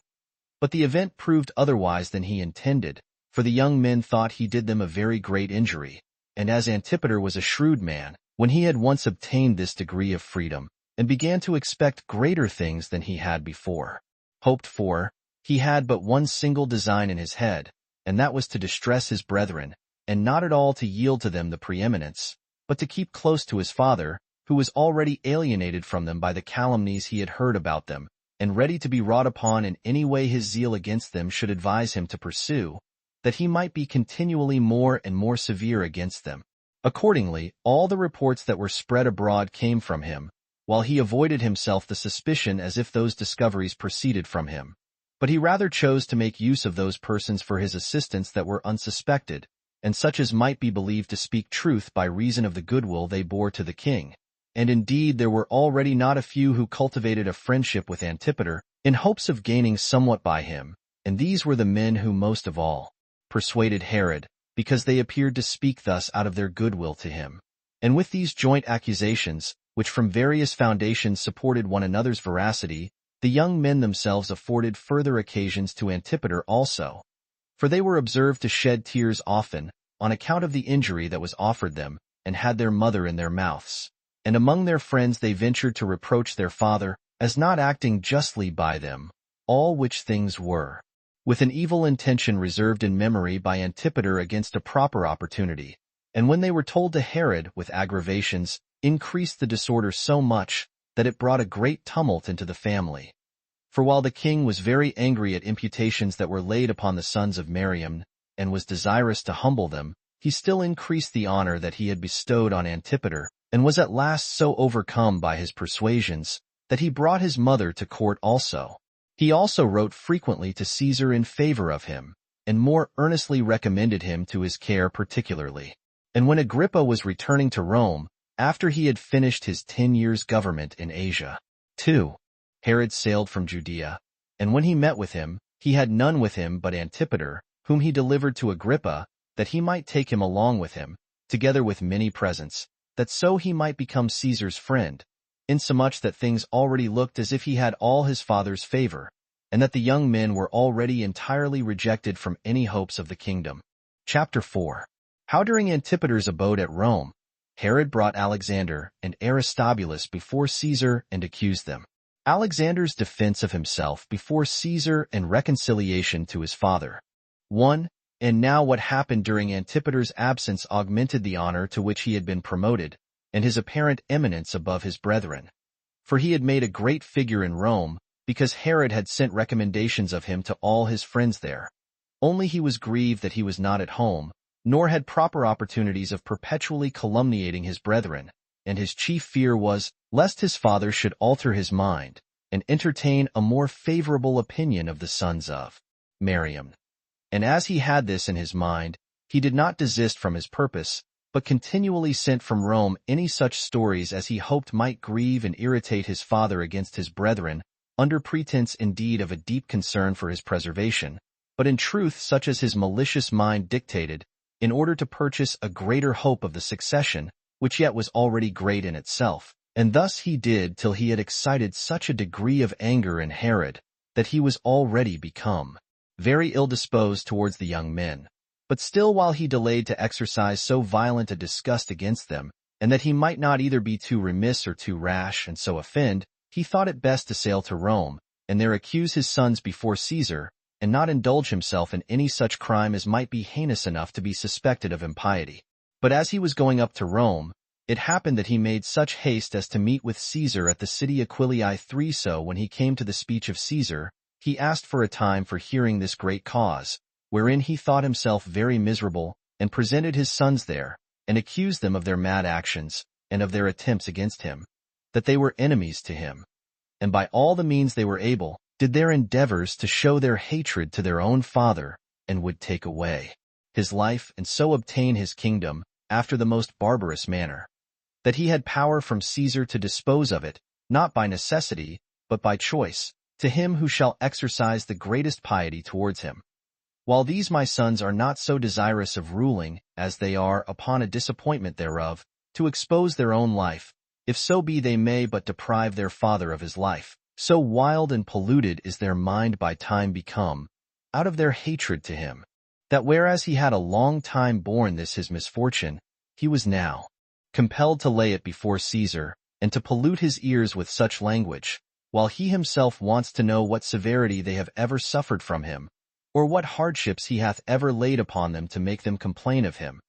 But the event proved otherwise than he intended, for the young men thought he did them a very great injury, and as Antipater was a shrewd man, when he had once obtained this degree of freedom, and began to expect greater things than he had before hoped for, he had but one single design in his head, and that was to distress his brethren, and not at all to yield to them the preeminence, but to keep close to his father, who was already alienated from them by the calumnies he had heard about them, and ready to be wrought upon in any way his zeal against them should advise him to pursue, that he might be continually more and more severe against them. Accordingly, all the reports that were spread abroad came from him, while he avoided himself the suspicion as if those discoveries proceeded from him. But he rather chose to make use of those persons for his assistance that were unsuspected, and such as might be believed to speak truth by reason of the goodwill they bore to the king. And indeed there were already not a few who cultivated a friendship with Antipater, in hopes of gaining somewhat by him, and these were the men who most of all persuaded Herod, because they appeared to speak thus out of their goodwill to him. And with these joint accusations, which from various foundations supported one another's veracity, the young men themselves afforded further occasions to Antipater also. For they were observed to shed tears often, on account of the injury that was offered them, and had their mother in their mouths. And among their friends they ventured to reproach their father, as not acting justly by them, all which things were with an evil intention reserved in memory by Antipater against a proper opportunity, and when they were told to Herod with aggravations, increased the disorder so much, that it brought a great tumult into the family. For while the king was very angry at imputations that were laid upon the sons of Miriam, and was desirous to humble them, he still increased the honor that he had bestowed on Antipater, and was at last so overcome by his persuasions, that he brought his mother to court also. He also wrote frequently to Caesar in favor of him, and more earnestly recommended him to his care particularly. And when Agrippa was returning to Rome, after he had finished his 10 years' government in Asia, 2. Herod sailed from Judea, and when he met with him, he had none with him but Antipater, whom he delivered to Agrippa, that he might take him along with him, together with many presents, that so he might become Caesar's friend, insomuch that things already looked as if he had all his father's favor, and that the young men were already entirely rejected from any hopes of the kingdom. Chapter 4. How during Antipater's abode at Rome, Herod brought Alexander and Aristobulus before Caesar and accused them. Alexander's defense of himself before Caesar and reconciliation to his father. 1. And now what happened during Antipater's absence augmented the honor to which he had been promoted, and his apparent eminence above his brethren. For he had made a great figure in Rome, because Herod had sent recommendations of him to all his friends there. Only he was grieved that he was not at home, nor had proper opportunities of perpetually calumniating his brethren, and his chief fear was, lest his father should alter his mind, and entertain a more favorable opinion of the sons of Miriam. And as he had this in his mind, he did not desist from his purpose, but continually sent from Rome any such stories as he hoped might grieve and irritate his father against his brethren, under pretense indeed of a deep concern for his preservation, but in truth such as his malicious mind dictated, in order to purchase a greater hope of the succession, which yet was already great in itself. And thus he did till he had excited such a degree of anger in Herod, that he was already become very ill-disposed towards the young men. But still while he delayed to exercise so violent a disgust against them, and that he might not either be too remiss or too rash, and so offend, he thought it best to sail to Rome, and there accuse his sons before Caesar, and not indulge himself in any such crime as might be heinous enough to be suspected of impiety. But as he was going up to Rome, it happened that he made such haste as to meet with Caesar at the city Aquilii 3. So when he came to the speech of Caesar, he asked for a time for hearing this great cause, wherein he thought himself very miserable, and presented his sons there, and accused them of their mad actions, and of their attempts against him, that they were enemies to him, and by all the means they were able, did their endeavors to show their hatred to their own father, and would take away his life, and so obtain his kingdom, after the most barbarous manner. That he had power from Caesar to dispose of it, not by necessity, but by choice, to him who shall exercise the greatest piety towards him. While these my sons are not so desirous of ruling, as they are, upon a disappointment thereof, to expose their own life, if so be they may but deprive their father of his life, so wild and polluted is their mind by time become, out of their hatred to him, that whereas he had a long time borne this his misfortune, he was now compelled to lay it before Caesar, and to pollute his ears with such language, while he himself wants to know what severity they have ever suffered from him, or what hardships he hath ever laid upon them to make them complain of him,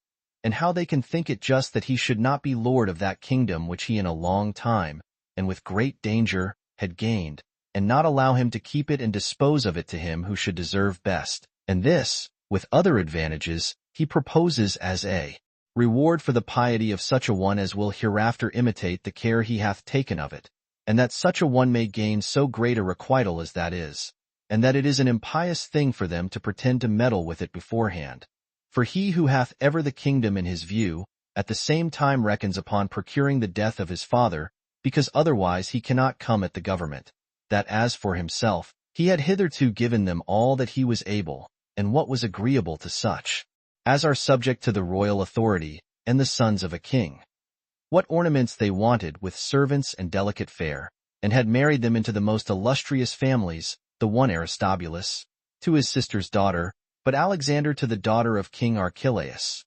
and how they can think it just that he should not be lord of that kingdom which he in a long time, and with great danger, had gained, and not allow him to keep it and dispose of it to him who should deserve best. And this, with other advantages, he proposes as a reward for the piety of such a one as will hereafter imitate the care he hath taken of it, and that such a one may gain so great a requital as that is, and that it is an impious thing for them to pretend to meddle with it beforehand. For he who hath ever the kingdom in his view, at the same time reckons upon procuring the death of his father, because otherwise he cannot come at the government. That as for himself, he had hitherto given them all that he was able, and what was agreeable to such as are subject to the royal authority, and the sons of a king. What ornaments they wanted with servants and delicate fare, and had married them into the most illustrious families, the one Aristobulus, to his sister's daughter, but Alexander to the daughter of King Archelaus.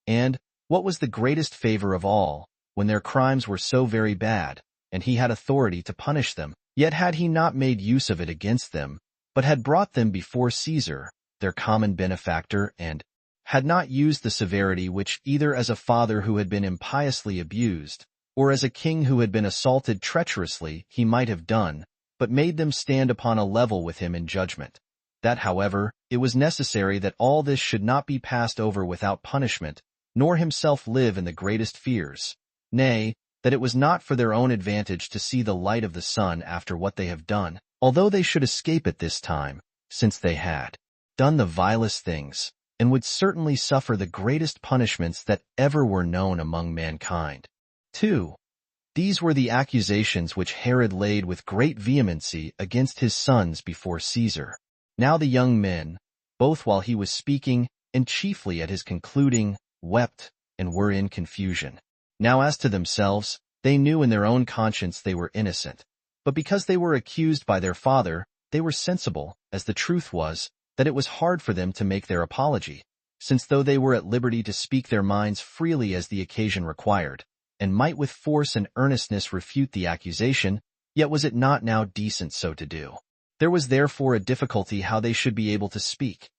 And, what was the greatest favor of all, when their crimes were so very bad, and he had authority to punish them, yet had he not made use of it against them, but had brought them before Caesar, their common benefactor, and had not used the severity which either as a father who had been impiously abused, or as a king who had been assaulted treacherously he might have done, but made them stand upon a level with him in judgment. That, however, it was necessary that all this should not be passed over without punishment, nor himself live in the greatest fears. Nay, that it was not for their own advantage to see the light of the sun after what they have done, although they should escape at this time, since they had done the vilest things, and would certainly suffer the greatest punishments that ever were known among mankind. 2. These were the accusations which Herod laid with great vehemency against his sons before Caesar. Now the young men, both while he was speaking, and chiefly at his concluding, wept, and were in confusion. Now as to themselves, they knew in their own conscience they were innocent, but because they were accused by their father, they were sensible, as the truth was, that it was hard for them to make their apology, since though they were at liberty to speak their minds freely as the occasion required, and might with force and earnestness refute the accusation, yet was it not now decent so to do. There was therefore a difficulty how they should be able to speak,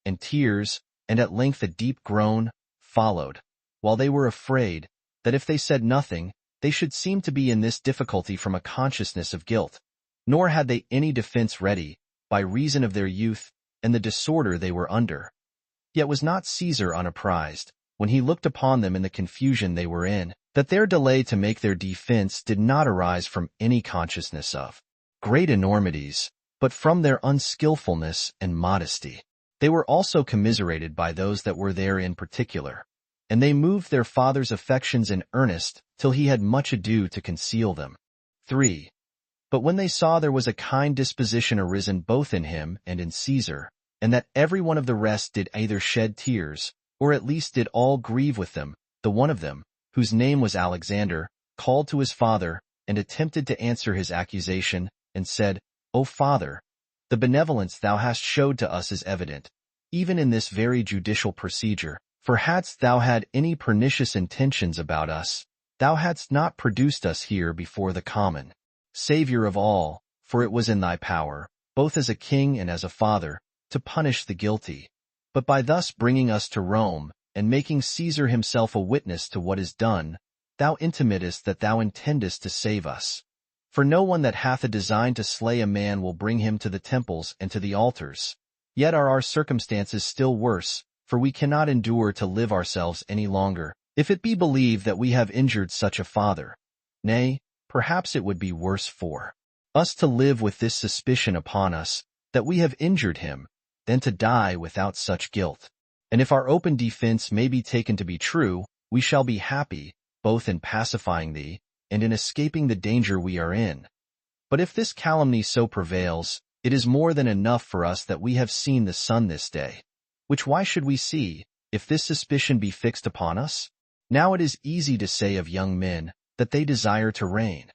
and tears, and at length a deep groan, followed, while they were afraid, that if they said nothing, they should seem to be in this difficulty from a consciousness of guilt, nor had they any defense ready, by reason of their youth, and the disorder they were under. Yet was not Caesar unapprised, when he looked upon them in the confusion they were in, that their delay to make their defense did not arise from any consciousness of great enormities, but from their unskilfulness and modesty. They were also commiserated by those that were there in particular, and they moved their father's affections in earnest, till he had much ado to conceal them. 3. But when they saw there was a kind disposition arisen both in him and in Caesar, and that every one of the rest did either shed tears, or at least did all grieve with them. The one of them, whose name was Alexander, called to his father, and attempted to answer his accusation, and said, O father, the benevolence thou hast showed to us is evident, even in this very judicial procedure. For hadst thou had any pernicious intentions about us, thou hadst not produced us here before the common Savior of all, for it was in thy power, both as a king and as a father, to punish the guilty. But by thus bringing us to Rome, and making Caesar himself a witness to what is done, thou intimatest that thou intendest to save us. For no one that hath a design to slay a man will bring him to the temples and to the altars. Yet are our circumstances still worse, for we cannot endure to live ourselves any longer, if it be believed that we have injured such a father. Nay, perhaps it would be worse for us to live with this suspicion upon us, that we have injured him, than to die without such guilt. And if our open defense may be taken to be true, we shall be happy, both in pacifying thee, and in escaping the danger we are in. But if this calumny so prevails, it is more than enough for us that we have seen the sun this day. Which why should we see, if this suspicion be fixed upon us? Now it is easy to say of young men, that they desire to reign,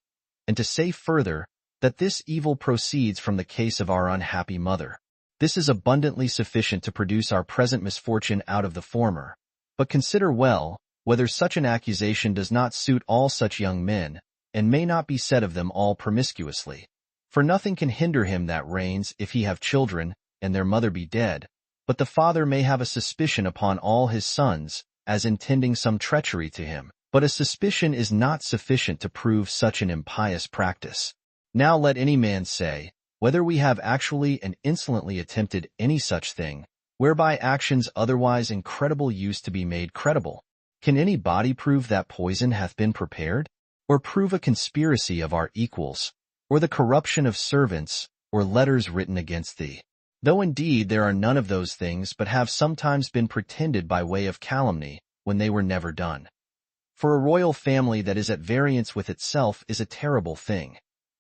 and to say further, that this evil proceeds from the case of our unhappy mother. This is abundantly sufficient to produce our present misfortune out of the former. But consider well, whether such an accusation does not suit all such young men, and may not be said of them all promiscuously. For nothing can hinder him that reigns if he have children, and their mother be dead. But the father may have a suspicion upon all his sons, as intending some treachery to him. But a suspicion is not sufficient to prove such an impious practice. Now let any man say, whether we have actually and insolently attempted any such thing, whereby actions otherwise incredible used to be made credible. Can any body prove that poison hath been prepared? Or prove a conspiracy of our equals, or the corruption of servants, or letters written against thee? Though indeed there are none of those things, but have sometimes been pretended by way of calumny, when they were never done. For a royal family that is at variance with itself is a terrible thing,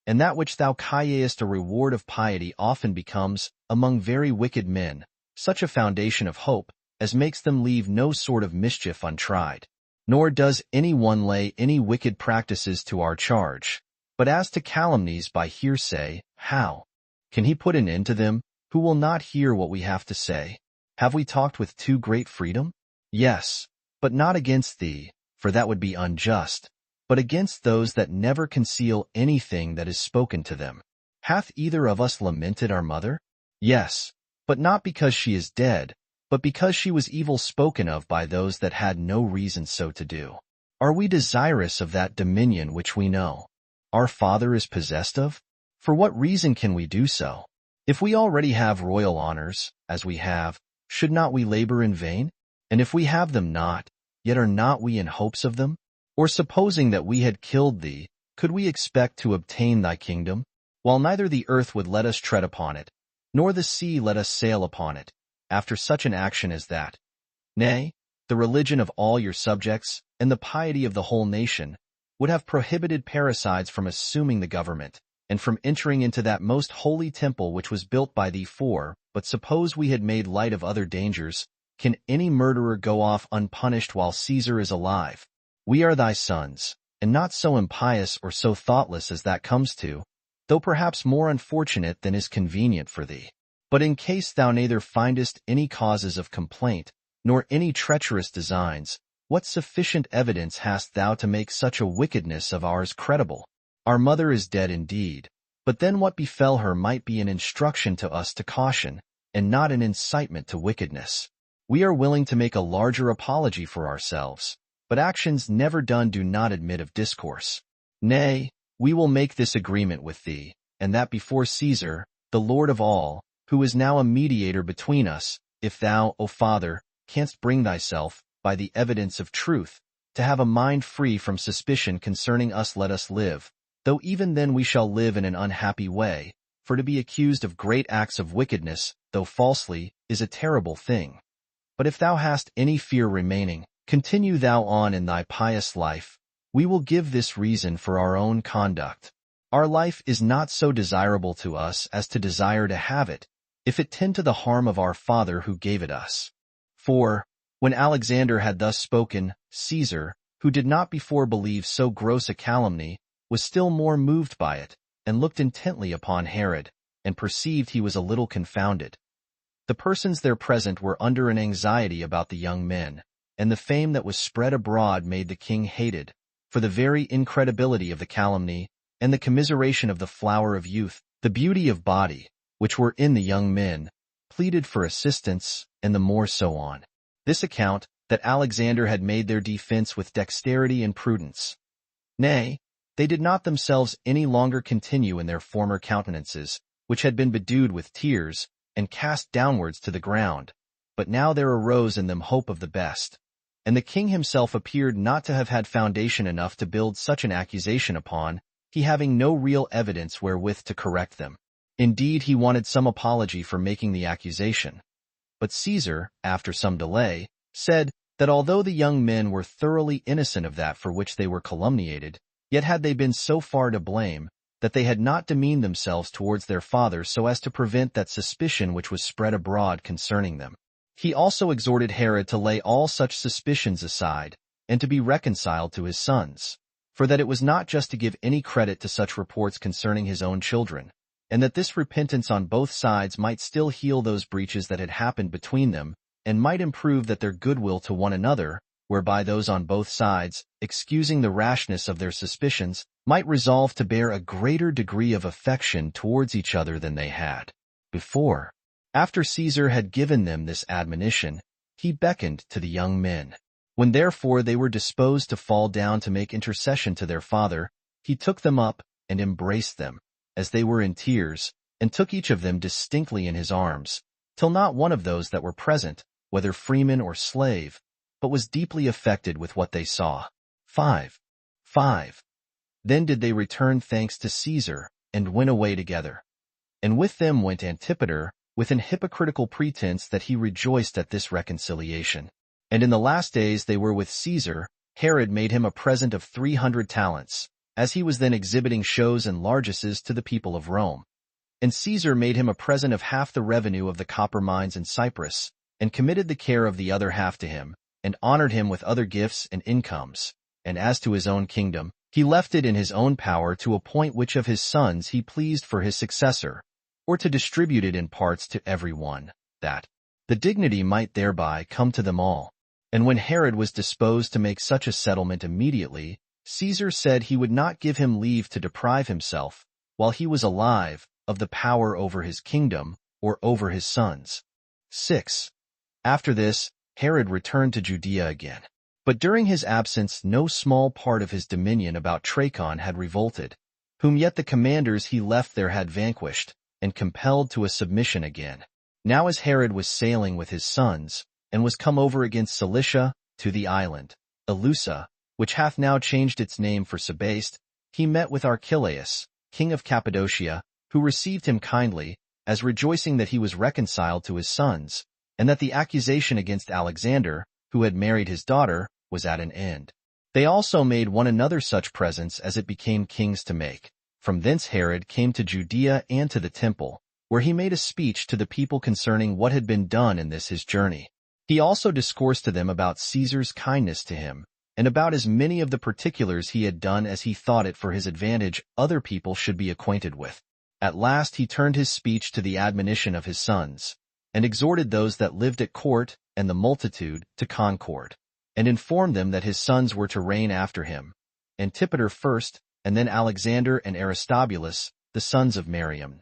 and that which thou callest a reward of piety often becomes, among very wicked men, such a foundation of hope, as makes them leave no sort of mischief untried. Nor does any one lay any wicked practices to our charge. But as to calumnies by hearsay, how can he put an end to them, who will not hear what we have to say? Have we talked with too great freedom? Yes, but not against thee, for that would be unjust, but against those that never conceal anything that is spoken to them. Hath either of us lamented our mother? Yes, but not because she is dead, but because she was evil spoken of by those that had no reason so to do. Are we desirous of that dominion which we know our Father is possessed of? For what reason can we do so? If we already have royal honors, as we have, should not we labor in vain? And if we have them not, yet are not we in hopes of them? Or supposing that we had killed thee, could we expect to obtain thy kingdom? While neither the earth would let us tread upon it, nor the sea let us sail upon it, after such an action as that. Nay, the religion of all your subjects, and the piety of the whole nation, would have prohibited parricides from assuming the government, and from entering into that most holy temple which was built by thee for. But suppose we had made light of other dangers, can any murderer go off unpunished while Caesar is alive? We are thy sons, and not so impious or so thoughtless as that comes to, though perhaps more unfortunate than is convenient for thee. But in case thou neither findest any causes of complaint, nor any treacherous designs, what sufficient evidence hast thou to make such a wickedness of ours credible? Our mother is dead indeed, but then what befell her might be an instruction to us to caution, and not an incitement to wickedness. We are willing to make a larger apology for ourselves, but actions never done do not admit of discourse. Nay, we will make this agreement with thee, and that before Caesar, the Lord of all, who is now a mediator between us, if thou, O Father, canst bring thyself, by the evidence of truth, to have a mind free from suspicion concerning us, let us live, though even then we shall live in an unhappy way, for to be accused of great acts of wickedness, though falsely, is a terrible thing. But if thou hast any fear remaining, continue thou on in thy pious life. We will give this reason for our own conduct. Our life is not so desirable to us as to desire to have it, if it tend to the harm of our Father who gave it us. For, When Alexander had thus spoken, Caesar, who did not before believe so gross a calumny, was still more moved by it, and looked intently upon Herod, and perceived he was a little confounded. The persons there present were under an anxiety about the young men, and the fame that was spread abroad made the king hated, for the very incredibility of the calumny, and the commiseration of the flower of youth, the beauty of body, which were in the young men, pleaded for assistance, and the more so on this account, that Alexander had made their defense with dexterity and prudence. Nay, they did not themselves any longer continue in their former countenances, which had been bedewed with tears, and cast downwards to the ground, but now there arose in them hope of the best. And the king himself appeared not to have had foundation enough to build such an accusation upon, he having no real evidence wherewith to correct them. Indeed, he wanted some apology for making the accusation. But Caesar, after some delay, said that although the young men were thoroughly innocent of that for which they were calumniated, yet had they been so far to blame, that they had not demeaned themselves towards their father so as to prevent that suspicion which was spread abroad concerning them. He also exhorted Herod to lay all such suspicions aside, and to be reconciled to his sons, for that it was not just to give any credit to such reports concerning his own children, and that this repentance on both sides might still heal those breaches that had happened between them, and might improve that their goodwill to one another, whereby those on both sides, excusing the rashness of their suspicions, might resolve to bear a greater degree of affection towards each other than they had before. After Caesar had given them this admonition, he beckoned to the young men. When therefore they were disposed to fall down to make intercession to their father, he took them up and embraced them, as they were in tears, and took each of them distinctly in his arms, till not one of those that were present, whether freeman or slave, but was deeply affected with what they saw. 5. Then did they return thanks to Caesar, and went away together. And with them went Antipater, with an hypocritical pretense that he rejoiced at this reconciliation. And in the last days they were with Caesar. Herod made him a present of 300 talents, as he was then exhibiting shows and largesses to the people of Rome. And Caesar made him a present of half the revenue of the copper mines in Cyprus, and committed the care of the other half to him, and honored him with other gifts and incomes. And as to his own kingdom, he left it in his own power to appoint which of his sons he pleased for his successor, or to distribute it in parts to every one, that the dignity might thereby come to them all. And when Herod was disposed to make such a settlement immediately, Caesar said he would not give him leave to deprive himself, while he was alive, of the power over his kingdom, or over his sons. 6. After this, Herod returned to Judea again. But during his absence no small part of his dominion about Trachon had revolted, whom yet the commanders he left there had vanquished, and compelled to a submission again. Now as Herod was sailing with his sons, and was come over against Cilicia, to the island, Eleusa, which hath now changed its name for Sebaste, he met with Archelaus, king of Cappadocia, who received him kindly, as rejoicing that he was reconciled to his sons, and that the accusation against Alexander, who had married his daughter, was at an end. They also made one another such presents as it became kings to make. From thence Herod came to Judea and to the temple, where he made a speech to the people concerning what had been done in this his journey. He also discoursed to them about Caesar's kindness to him, and about as many of the particulars he had done as he thought it for his advantage other people should be acquainted with. At last he turned his speech to the admonition of his sons, and exhorted those that lived at court and the multitude to concord, and informed them that his sons were to reign after him, Antipater first, and then Alexander and Aristobulus, the sons of Miriam.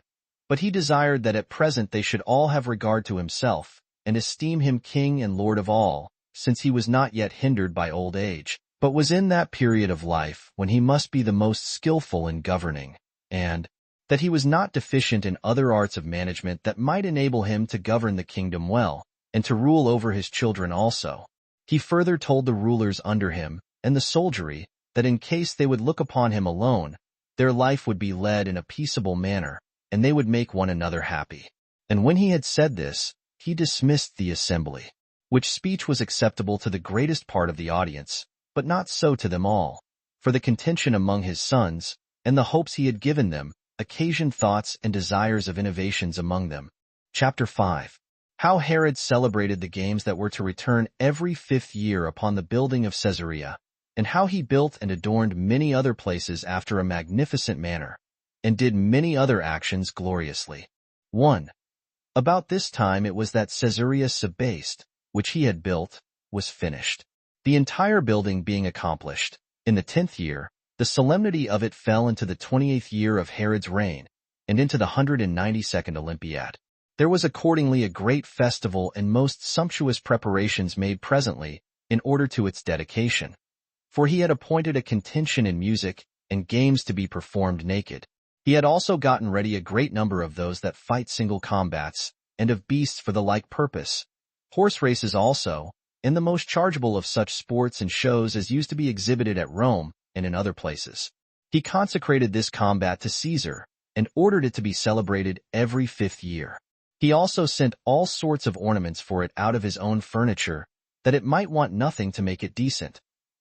But he desired that at present they should all have regard to himself, and esteem him king and lord of all, since he was not yet hindered by old age, but was in that period of life when he must be the most skillful in governing, and that he was not deficient in other arts of management that might enable him to govern the kingdom well, and to rule over his children also. He further told the rulers under him, and the soldiery, that in case they would look upon him alone, their life would be led in a peaceable manner, and they would make one another happy. And when he had said this, he dismissed the assembly, which speech was acceptable to the greatest part of the audience, but not so to them all, for the contention among his sons, and the hopes he had given them, occasioned thoughts and desires of innovations among them. Chapter 5. How Herod celebrated the games that were to return every 5th year upon the building of Caesarea, and how he built and adorned many other places after a magnificent manner, and did many other actions gloriously. 1. About this time it was that Caesarea Sebaste, which he had built, was finished. The entire building being accomplished, in the 10th year, the solemnity of it fell into the 28th year of Herod's reign, and into the 192nd Olympiad. There was accordingly a great festival and most sumptuous preparations made presently, in order to its dedication. For he had appointed a contention in music, and games to be performed naked. He had also gotten ready a great number of those that fight single combats, and of beasts for the like purpose, horse races also, and the most chargeable of such sports and shows as used to be exhibited at Rome and in other places. He consecrated this combat to Caesar, and ordered it to be celebrated every 5th year. He also sent all sorts of ornaments for it out of his own furniture, that it might want nothing to make it decent.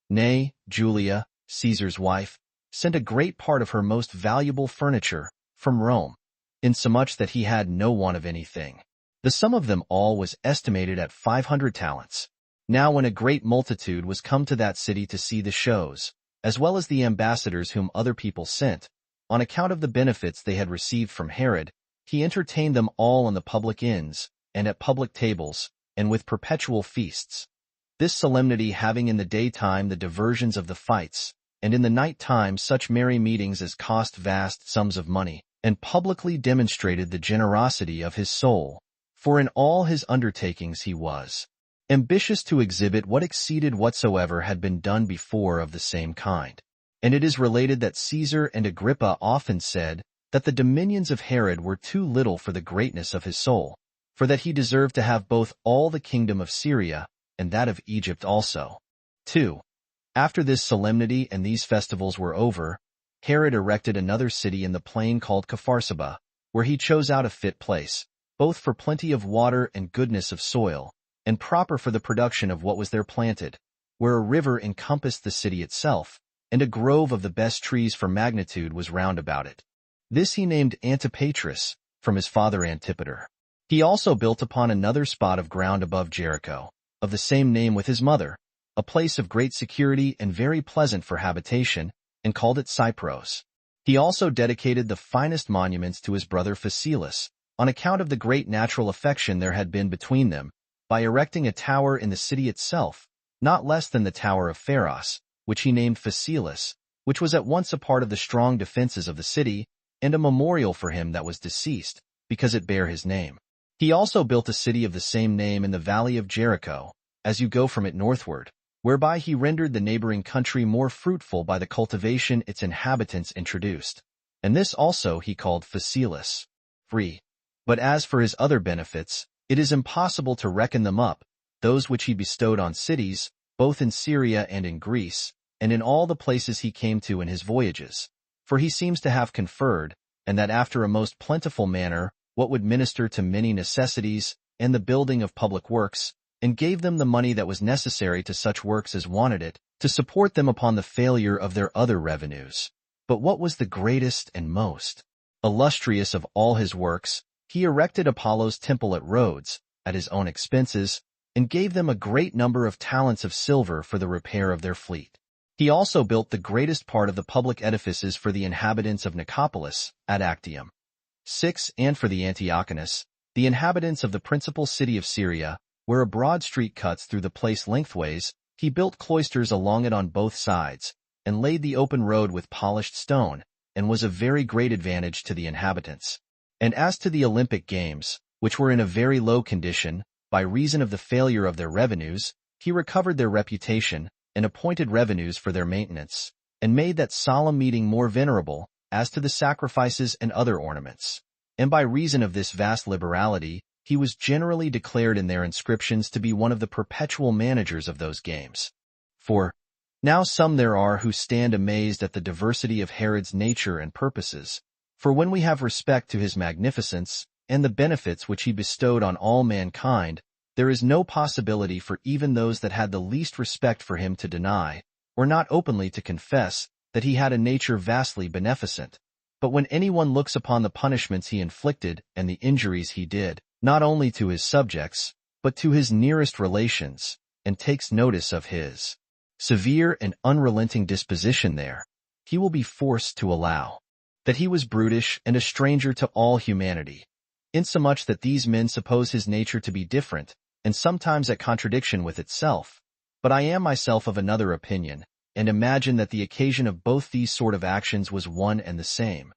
Nay, Julia, Caesar's wife, sent a great part of her most valuable furniture from Rome, insomuch that he had no want of anything. The sum of them all was estimated at 500 talents. Now when a great multitude was come to that city to see the shows, as well as the ambassadors whom other people sent, on account of the benefits they had received from Herod, he entertained them all in the public inns, and at public tables, and with perpetual feasts. This solemnity having in the daytime the diversions of the fights, and in the night time such merry meetings as cost vast sums of money, and publicly demonstrated the generosity of his soul, for in all his undertakings he was ambitious to exhibit what exceeded whatsoever had been done before of the same kind. And it is related that Caesar and Agrippa often said that the dominions of Herod were too little for the greatness of his soul, for that he deserved to have both all the kingdom of Syria and that of Egypt also. 2. After this solemnity and these festivals were over, Herod erected another city in the plain called Capharsaba, where he chose out a fit place, both for plenty of water and goodness of soil, and proper for the production of what was there planted, where a river encompassed the city itself, and a grove of the best trees for magnitude was round about it. This he named Antipatris, from his father Antipater. He also built upon another spot of ground above Jericho, of the same name with his mother, a place of great security and very pleasant for habitation, and called it Cypros. He also dedicated the finest monuments to his brother Phasaelus, on account of the great natural affection there had been between them, by erecting a tower in the city itself, not less than the Tower of Pharos, which he named Phasaelus, which was at once a part of the strong defenses of the city, and a memorial for him that was deceased, because it bare his name. He also built a city of the same name in the valley of Jericho, as you go from it northward, whereby he rendered the neighboring country more fruitful by the cultivation its inhabitants introduced. And this also he called Phasaelus. 3. But as for his other benefits, it is impossible to reckon them up, those which he bestowed on cities, both in Syria and in Greece, and in all the places he came to in his voyages. For he seems to have conferred, and that after a most plentiful manner, what would minister to many necessities, and the building of public works, and gave them the money that was necessary to such works as wanted it, to support them upon the failure of their other revenues. But what was the greatest and most illustrious of all his works, he erected Apollo's temple at Rhodes, at his own expenses, and gave them a great number of talents of silver for the repair of their fleet. He also built the greatest part of the public edifices for the inhabitants of Nicopolis, at Actium. 6. And for the Antiochus, the inhabitants of the principal city of Syria, where a broad street cuts through the place lengthways, he built cloisters along it on both sides, and laid the open road with polished stone, and was of very great advantage to the inhabitants. And as to the Olympic games, which were in a very low condition, by reason of the failure of their revenues, he recovered their reputation, and appointed revenues for their maintenance, and made that solemn meeting more venerable, as to the sacrifices and other ornaments. And by reason of this vast liberality, he was generally declared in their inscriptions to be one of the perpetual managers of those games. For now some there are who stand amazed at the diversity of Herod's nature and purposes. For when we have respect to his magnificence, and the benefits which he bestowed on all mankind, there is no possibility for even those that had the least respect for him to deny, or not openly to confess, that he had a nature vastly beneficent. But when anyone looks upon the punishments he inflicted and the injuries he did, not only to his subjects, but to his nearest relations, and takes notice of his severe and unrelenting disposition there, he will be forced to allow that he was brutish and a stranger to all humanity, insomuch that these men suppose his nature to be different, and sometimes at contradiction with itself. But I am myself of another opinion, and imagine that the occasion of both these sort of actions was one and the same.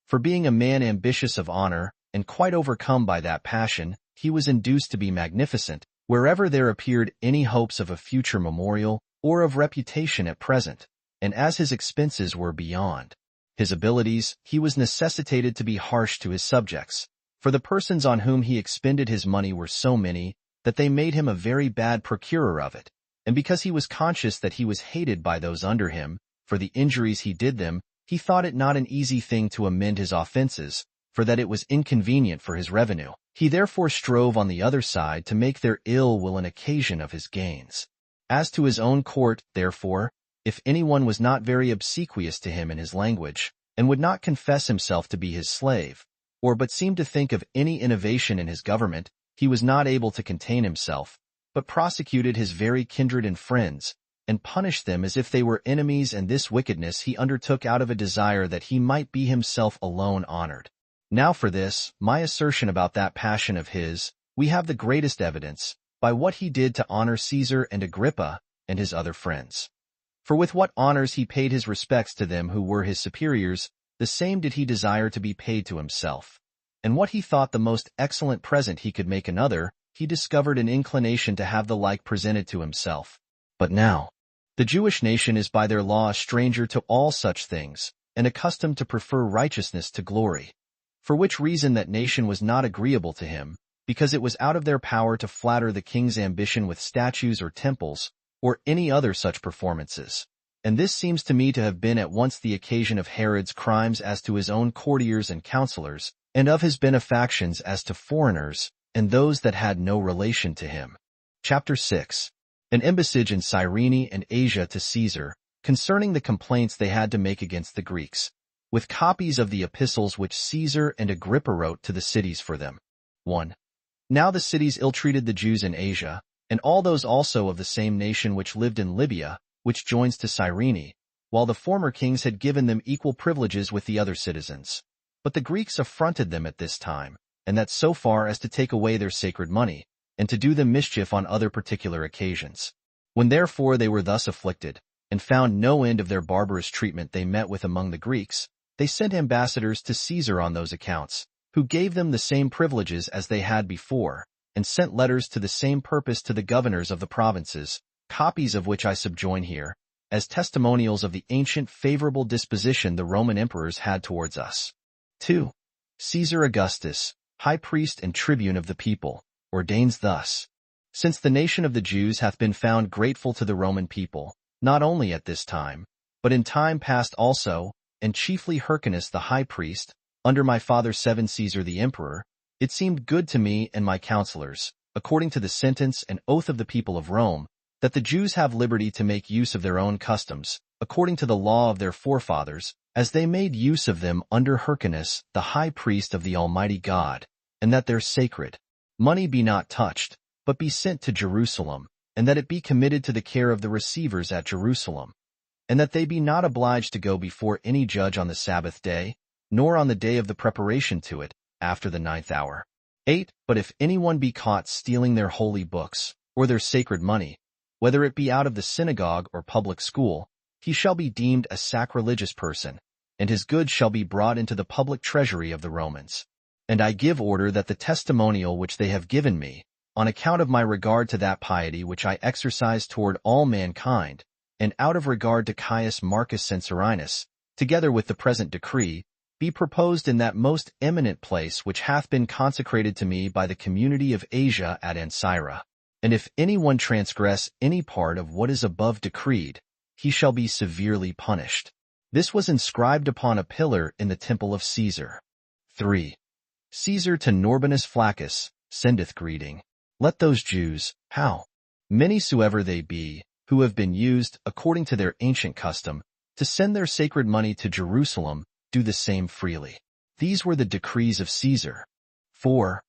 For being a man ambitious of honor, and quite overcome by that passion, he was induced to be magnificent, wherever there appeared any hopes of a future memorial, or of reputation at present, and as his expenses were beyond his abilities, he was necessitated to be harsh to his subjects, for the persons on whom he expended his money were so many, that they made him a very bad procurer of it, and because he was conscious that he was hated by those under him, for the injuries he did them, he thought it not an easy thing to amend his offenses, for that it was inconvenient for his revenue. He therefore strove on the other side to make their ill will an occasion of his gains. As to his own court, therefore, if anyone was not very obsequious to him in his language, and would not confess himself to be his slave, or but seemed to think of any innovation in his government, he was not able to contain himself, but prosecuted his very kindred and friends, and punished them as if they were enemies, and this wickedness he undertook out of a desire that he might be himself alone honored. Now for this, my assertion about that passion of his, we have the greatest evidence, by what he did to honor Caesar and Agrippa, and his other friends. For with what honors he paid his respects to them who were his superiors, the same did he desire to be paid to himself. And what he thought the most excellent present he could make another, he discovered an inclination to have the like presented to himself. But now, the Jewish nation is by their law a stranger to all such things, and accustomed to prefer righteousness to glory. For which reason that nation was not agreeable to him, because it was out of their power to flatter the king's ambition with statues or temples, or any other such performances. And this seems to me to have been at once the occasion of Herod's crimes as to his own courtiers and counselors, and of his benefactions as to foreigners, and those that had no relation to him. Chapter 6. An embassage in Cyrene and Asia to Caesar, concerning the complaints they had to make against the Greeks, with copies of the epistles which Caesar and Agrippa wrote to the cities for them. 1. Now the cities ill-treated the Jews in Asia, and all those also of the same nation which lived in Libya, which joins to Cyrene, while the former kings had given them equal privileges with the other citizens. But the Greeks affronted them at this time, and that so far as to take away their sacred money, and to do them mischief on other particular occasions. When therefore they were thus afflicted, and found no end of their barbarous treatment they met with among the Greeks, they sent ambassadors to Caesar on those accounts, who gave them the same privileges as they had before, and sent letters to the same purpose to the governors of the provinces, copies of which I subjoin here, as testimonials of the ancient favorable disposition the Roman emperors had towards us. 2. Caesar Augustus, high priest and tribune of the people, ordains thus: Since the nation of the Jews hath been found grateful to the Roman people, not only at this time, but in time past also, and chiefly Hyrcanus the high priest, under my father Caesar the emperor, it seemed good to me and my counselors, according to the sentence and oath of the people of Rome, that the Jews have liberty to make use of their own customs, according to the law of their forefathers, as they made use of them under Hyrcanus, the high priest of the Almighty God, and that their sacred money be not touched, but be sent to Jerusalem, and that it be committed to the care of the receivers at Jerusalem, and that they be not obliged to go before any judge on the Sabbath day, nor on the day of the preparation to it, after the 9th hour. 8. But if anyone be caught stealing their holy books, or their sacred money, whether it be out of the synagogue or public school, he shall be deemed a sacrilegious person, and his goods shall be brought into the public treasury of the Romans. And I give order that the testimonial which they have given me, on account of my regard to that piety which I exercise toward all mankind, and out of regard to Caius Marcus Censorinus, together with the present decree, be proposed in that most eminent place which hath been consecrated to me by the community of Asia at Ancyra. And if any one transgress any part of what is above decreed, he shall be severely punished. This was inscribed upon a pillar in the temple of Caesar. 3. Caesar to Norbanus Flaccus sendeth greeting. Let those Jews, how many soever they be, who have been used, according to their ancient custom, to send their sacred money to Jerusalem, do the same freely. These were the decrees of Caesar. 4.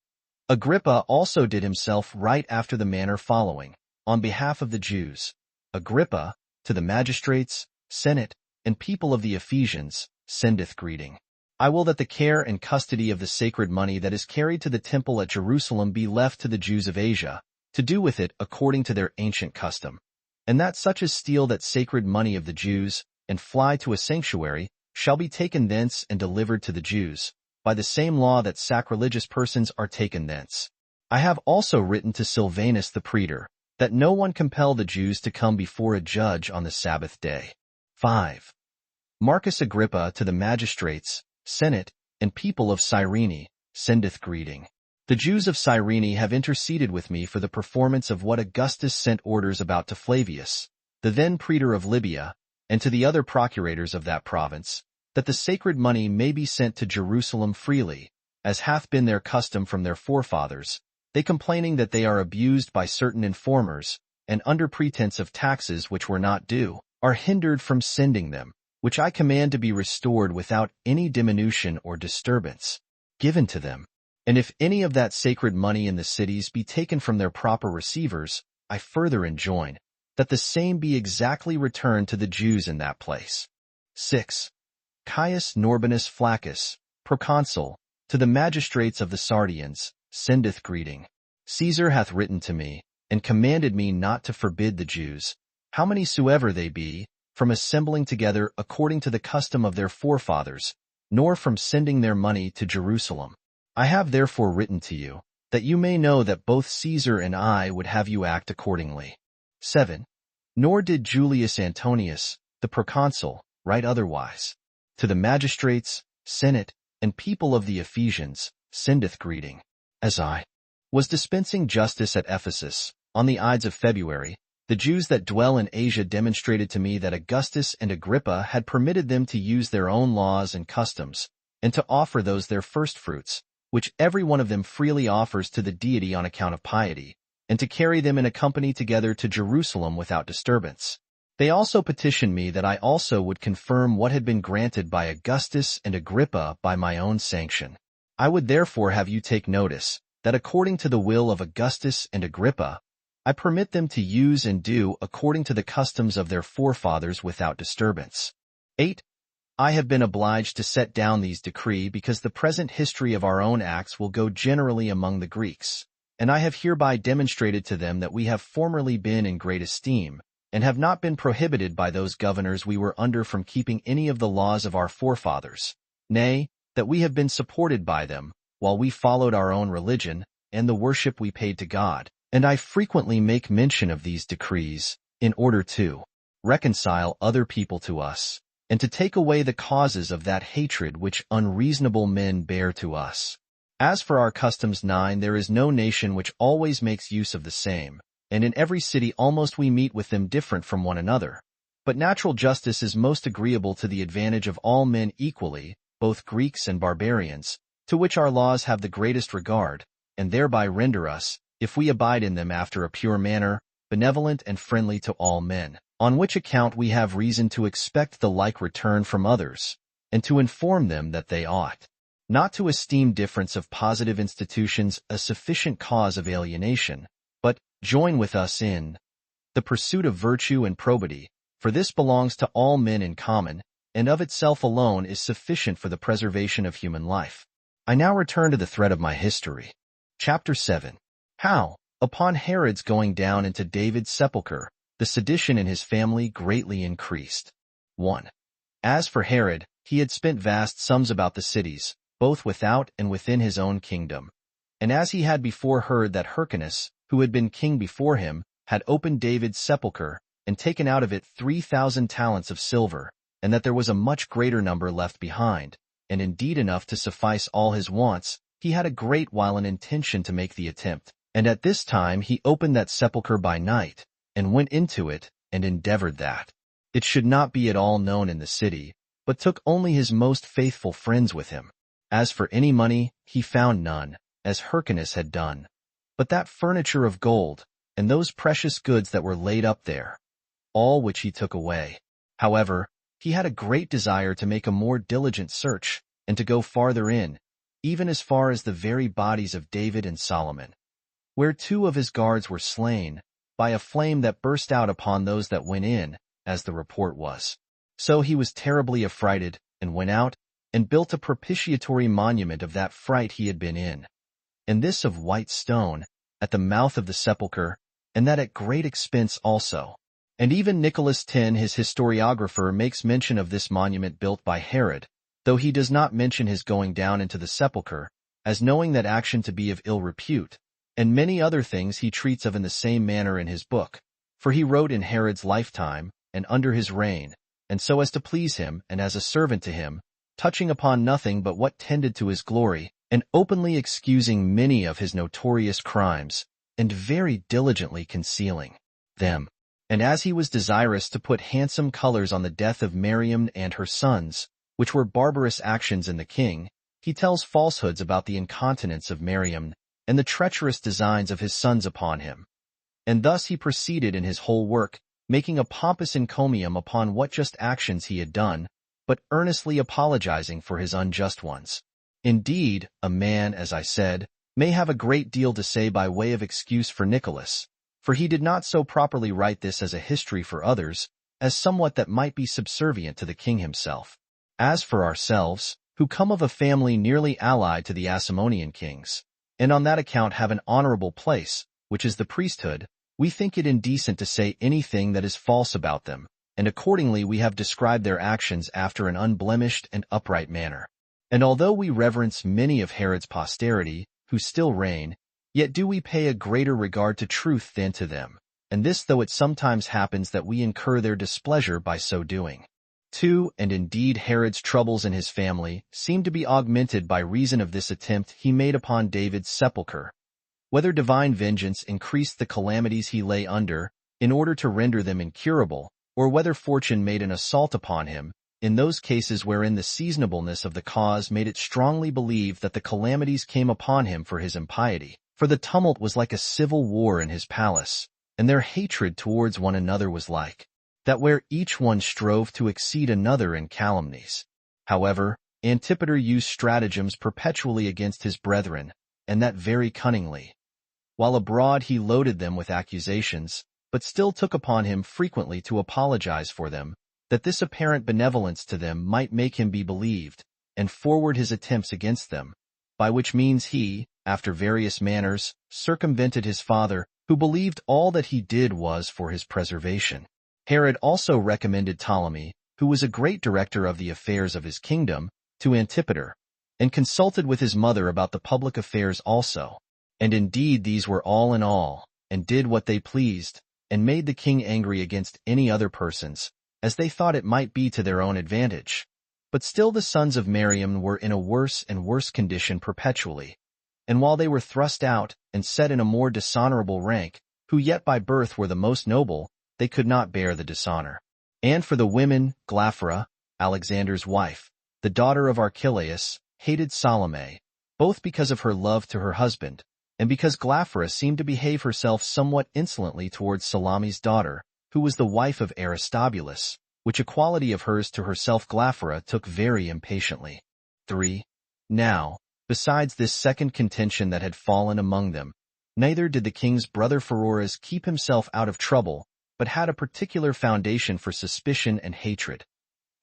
Agrippa also did himself right after the manner following, on behalf of the Jews. Agrippa, to the magistrates, senate, and people of the Ephesians, sendeth greeting. I will that the care and custody of the sacred money that is carried to the temple at Jerusalem be left to the Jews of Asia, to do with it according to their ancient custom, and that such as steal that sacred money of the Jews, and fly to a sanctuary, shall be taken thence and delivered to the Jews, by the same law that sacrilegious persons are taken thence. I have also written to Silvanus the praetor, that no one compel the Jews to come before a judge on the Sabbath day. 5. Marcus Agrippa to the magistrates, senate, and people of Cyrene, sendeth greeting. The Jews of Cyrene have interceded with me for the performance of what Augustus sent orders about to Flavius, the then praetor of Libya, and to the other procurators of that province, that the sacred money may be sent to Jerusalem freely, as hath been their custom from their forefathers, they complaining that they are abused by certain informers, and under pretense of taxes which were not due, are hindered from sending them, which I command to be restored without any diminution or disturbance, given to them. And if any of that sacred money in the cities be taken from their proper receivers, I further enjoin, that the same be exactly returned to the Jews in that place. 6. Caius Norbanus Flaccus, proconsul, to the magistrates of the Sardians, sendeth greeting. Caesar hath written to me, and commanded me not to forbid the Jews, how many soever they be, from assembling together according to the custom of their forefathers, nor from sending their money to Jerusalem. I have therefore written to you, that you may know that both Caesar and I would have you act accordingly. 7. Nor did Julius Antonius, the proconsul, write otherwise. To the magistrates, senate, and people of the Ephesians, sendeth greeting. As I was dispensing justice at Ephesus, on the Ides of February, the Jews that dwell in Asia demonstrated to me that Augustus and Agrippa had permitted them to use their own laws and customs, and to offer those their firstfruits, which every one of them freely offers to the deity on account of piety, and to carry them in a company together to Jerusalem without disturbance. They also petitioned me that I also would confirm what had been granted by Augustus and Agrippa by my own sanction. I would therefore have you take notice, that according to the will of Augustus and Agrippa, I permit them to use and do according to the customs of their forefathers without disturbance. 8. I have been obliged to set down these decree because the present history of our own acts will go generally among the Greeks, and I have hereby demonstrated to them that we have formerly been in great esteem, and have not been prohibited by those governors we were under from keeping any of the laws of our forefathers, nay, that we have been supported by them, while we followed our own religion, and the worship we paid to God. And I frequently make mention of these decrees, in order to reconcile other people to us, and to take away the causes of that hatred which unreasonable men bear to us. As for our customs 9, there is no nation which always makes use of the same, and in every city almost we meet with them different from one another. But natural justice is most agreeable to the advantage of all men equally, both Greeks and barbarians, to which our laws have the greatest regard, and thereby render us, if we abide in them after a pure manner, benevolent and friendly to all men, on which account we have reason to expect the like return from others, and to inform them that they ought not to esteem difference of positive institutions a sufficient cause of alienation, but join with us in the pursuit of virtue and probity, for this belongs to all men in common, and of itself alone is sufficient for the preservation of human life. I now return to the thread of my history. Chapter 7. How, upon Herod's going down into David's sepulchre, the sedition in his family greatly increased. 1. As for Herod, he had spent vast sums about the cities, both without and within his own kingdom. And as he had before heard that Hyrcanus, who had been king before him, had opened David's sepulchre, and taken out of it 3,000 talents of silver, and that there was a much greater number left behind, and indeed enough to suffice all his wants, he had a great while an intention to make the attempt. And at this time he opened that sepulchre by night, and went into it, and endeavored that it should not be at all known in the city, but took only his most faithful friends with him. As for any money, he found none, as Hyrcanus had done, but that furniture of gold, and those precious goods that were laid up there, all which he took away. However, he had a great desire to make a more diligent search, and to go farther in, even as far as the very bodies of David and Solomon, where 2 of his guards were slain by a flame that burst out upon those that went in, as the report was. So he was terribly affrighted, and went out, and built a propitiatory monument of that fright he had been in, and this of white stone, at the mouth of the sepulchre, and that at great expense also. And even Nicholas 10, his historiographer, makes mention of this monument built by Herod, though he does not mention his going down into the sepulchre, as knowing that action to be of ill repute, and many other things he treats of in the same manner in his book, for he wrote in Herod's lifetime, and under his reign, and so as to please him, and as a servant to him, touching upon nothing but what tended to his glory, and openly excusing many of his notorious crimes, and very diligently concealing them. And as he was desirous to put handsome colors on the death of Miriam and her sons, which were barbarous actions in the king, he tells falsehoods about the incontinence of Miriam, and the treacherous designs of his sons upon him. And thus he proceeded in his whole work, making a pompous encomium upon what just actions he had done, but earnestly apologizing for his unjust ones. Indeed, a man, as I said, may have a great deal to say by way of excuse for Nicholas, for he did not so properly write this as a history for others, as somewhat that might be subservient to the king himself. As for ourselves, who come of a family nearly allied to the Asamonean kings, and on that account have an honorable place, which is the priesthood, we think it indecent to say anything that is false about them, and accordingly we have described their actions after an unblemished and upright manner. And although we reverence many of Herod's posterity, who still reign, yet do we pay a greater regard to truth than to them, and this though it sometimes happens that we incur their displeasure by so doing. 2. And indeed Herod's troubles in his family seem to be augmented by reason of this attempt he made upon David's sepulchre. Whether divine vengeance increased the calamities he lay under, in order to render them incurable, or whether fortune made an assault upon him, in those cases wherein the seasonableness of the cause made it strongly believed that the calamities came upon him for his impiety. For the tumult was like a civil war in his palace, and their hatred towards one another was like that where each one strove to exceed another in calumnies. However, Antipater used stratagems perpetually against his brethren, and that very cunningly. While abroad he loaded them with accusations, but still took upon him frequently to apologize for them, that this apparent benevolence to them might make him be believed, and forward his attempts against them, by which means he, after various manners, circumvented his father, who believed all that he did was for his preservation. Herod also recommended Ptolemy, who was a great director of the affairs of his kingdom, to Antipater, and consulted with his mother about the public affairs also. And indeed these were all in all, and did what they pleased, and made the king angry against any other persons, as they thought it might be to their own advantage. But still the sons of Miriam were in a worse and worse condition perpetually, and while they were thrust out and set in a more dishonorable rank, who yet by birth were the most noble, they could not bear the dishonor. And for the women, Glaphyra, Alexander's wife, the daughter of Archelaus, hated Salome, both because of her love to her husband, and because Glaphyra seemed to behave herself somewhat insolently towards Salome's daughter, who was the wife of Aristobulus, which equality of hers to herself Glaphyra took very impatiently. 3. Now, besides this second contention that had fallen among them, neither did the king's brother Pheroras keep himself out of trouble, but had a particular foundation for suspicion and hatred.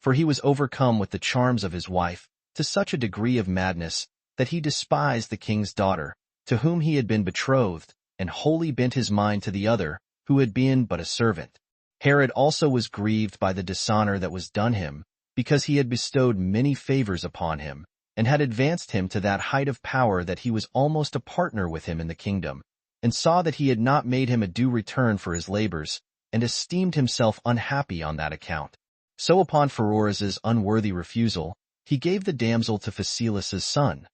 For he was overcome with the charms of his wife, to such a degree of madness, that he despised the king's daughter, to whom he had been betrothed, and wholly bent his mind to the other, who had been but a servant. Herod also was grieved by the dishonor that was done him, because he had bestowed many favors upon him, and had advanced him to that height of power that he was almost a partner with him in the kingdom, and saw that he had not made him a due return for his labors, and esteemed himself unhappy on that account. So upon Pheroras's unworthy refusal, he gave the damsel to Phasaelus's son.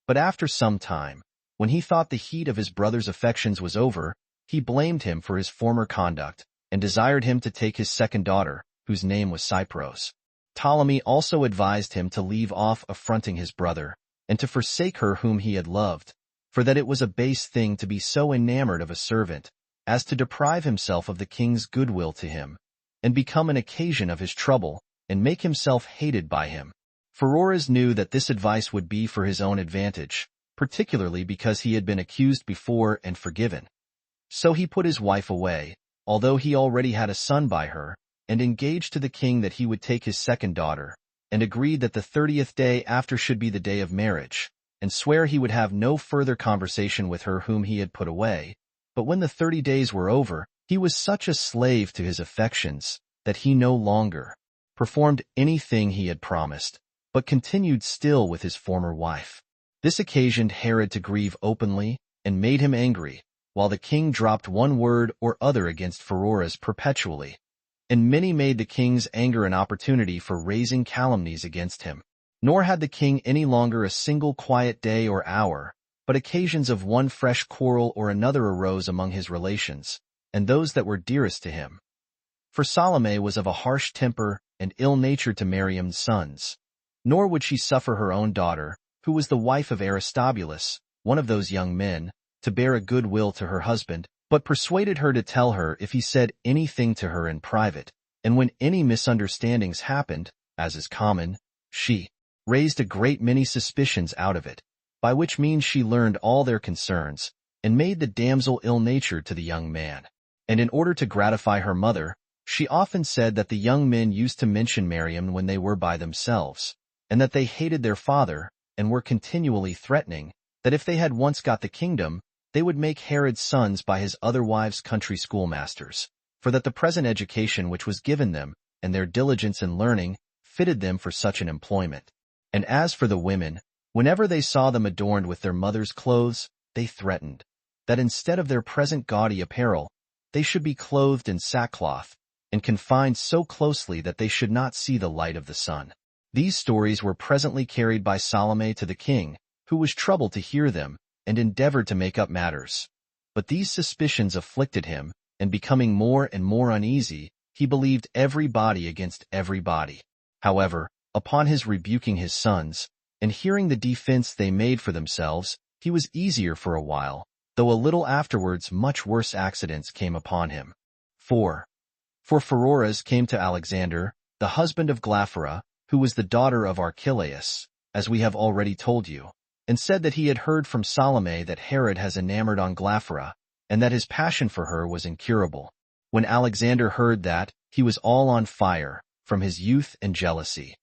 But after some time, when he thought the heat of his brother's affections was over, he blamed him for his former conduct, and desired him to take his second daughter, whose name was Cypros. Ptolemy also advised him to leave off affronting his brother, and to forsake her whom he had loved, for that it was a base thing to be so enamored of a servant, as to deprive himself of the king's goodwill to him, and become an occasion of his trouble, and make himself hated by him. Pheroras knew that this advice would be for his own advantage, particularly because he had been accused before and forgiven. So he put his wife away, although he already had a son by her, and engaged to the king that he would take his second daughter, and agreed that the 30th day after should be the day of marriage, and swear he would have no further conversation with her whom he had put away. But when the 30 days were over, he was such a slave to his affections that he no longer performed anything he had promised, but continued still with his former wife. This occasioned Herod to grieve openly and made him angry, while the king dropped one word or other against Pheroras perpetually. And many made the king's anger an opportunity for raising calumnies against him. Nor had the king any longer a single quiet day or hour, but occasions of one fresh quarrel or another arose among his relations, and those that were dearest to him. For Salome was of a harsh temper and ill-natured to Miriam's sons. Nor would she suffer her own daughter, who was the wife of Aristobulus, one of those young men, to bear a good will to her husband, but persuaded her to tell her if he said anything to her in private, and when any misunderstandings happened, as is common, she raised a great many suspicions out of it, by which means she learned all their concerns, and made the damsel ill-natured to the young man. And in order to gratify her mother, she often said that the young men used to mention Miriam when they were by themselves, and that they hated their father, and were continually threatening, that if they had once got the kingdom, they would make Herod's sons by his other wives country schoolmasters, for that the present education which was given them, and their diligence in learning, fitted them for such an employment. And as for the women, whenever they saw them adorned with their mother's clothes, they threatened that instead of their present gaudy apparel, they should be clothed in sackcloth, and confined so closely that they should not see the light of the sun. These stories were presently carried by Salome to the king, who was troubled to hear them, and endeavored to make up matters. But these suspicions afflicted him, and becoming more and more uneasy, he believed every body against every body. However, upon his rebuking his sons, and hearing the defense they made for themselves, he was easier for a while, though a little afterwards much worse accidents came upon him. 4. For Pheroras came to Alexander, the husband of Glaphyra, who was the daughter of Archelaus, as we have already told you, and said that he had heard from Salome that Herod has enamored on Glaphyra, and that his passion for her was incurable. When Alexander heard that, he was all on fire, from his youth and jealousy.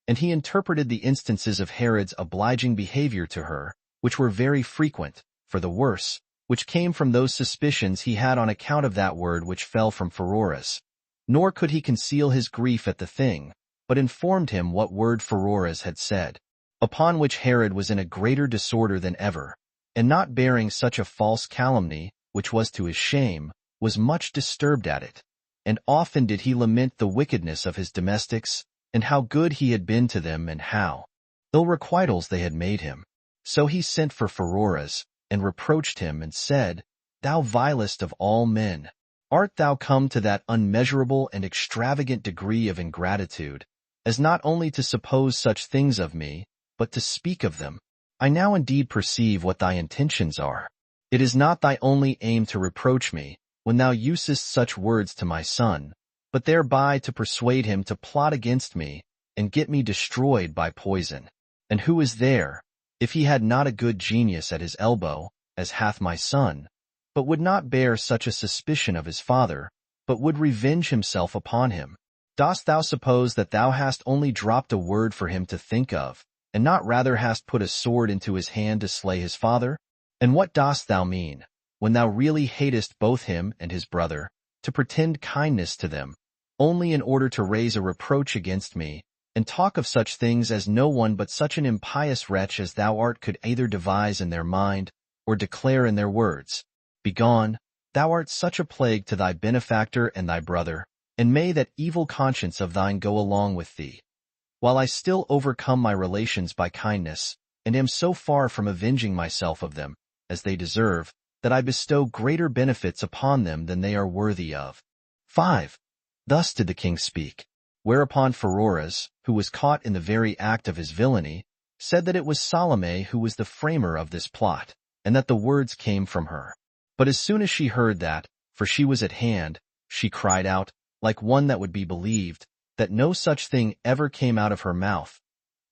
And he interpreted the instances of Herod's obliging behavior to her, which were very frequent, for the worse, which came from those suspicions he had on account of that word which fell from Pheroras. Nor could he conceal his grief at the thing, but informed him what word Pheroras had said. Upon which Herod was in a greater disorder than ever, and not bearing such a false calumny, which was to his shame, was much disturbed at it. And often did he lament the wickedness of his domestics, and how good he had been to them, and how ill requitals they had made him. So he sent for Pheroras, and reproached him, and said, Thou vilest of all men, art thou come to that unmeasurable and extravagant degree of ingratitude, as not only to suppose such things of me, but to speak of them? I now indeed perceive what thy intentions are. It is not thy only aim to reproach me, when thou usest such words to my son, but thereby to persuade him to plot against me, and get me destroyed by poison. And who is there, if he had not a good genius at his elbow, as hath my son, but would not bear such a suspicion of his father, but would revenge himself upon him? Dost thou suppose that thou hast only dropped a word for him to think of, and not rather hast put a sword into his hand to slay his father? And what dost thou mean, when thou really hatest both him and his brother, to pretend kindness to them, only in order to raise a reproach against me, and talk of such things as no one but such an impious wretch as thou art could either devise in their mind, or declare in their words? Begone, thou art such a plague to thy benefactor and thy brother, and may that evil conscience of thine go along with thee. While I still overcome my relations by kindness, and am so far from avenging myself of them, as they deserve, that I bestow greater benefits upon them than they are worthy of. 5. Thus did the king speak. Whereupon Pheroras, who was caught in the very act of his villainy, said that it was Salome who was the framer of this plot, and that the words came from her. But as soon as she heard that, for she was at hand, she cried out, like one that would be believed, that no such thing ever came out of her mouth.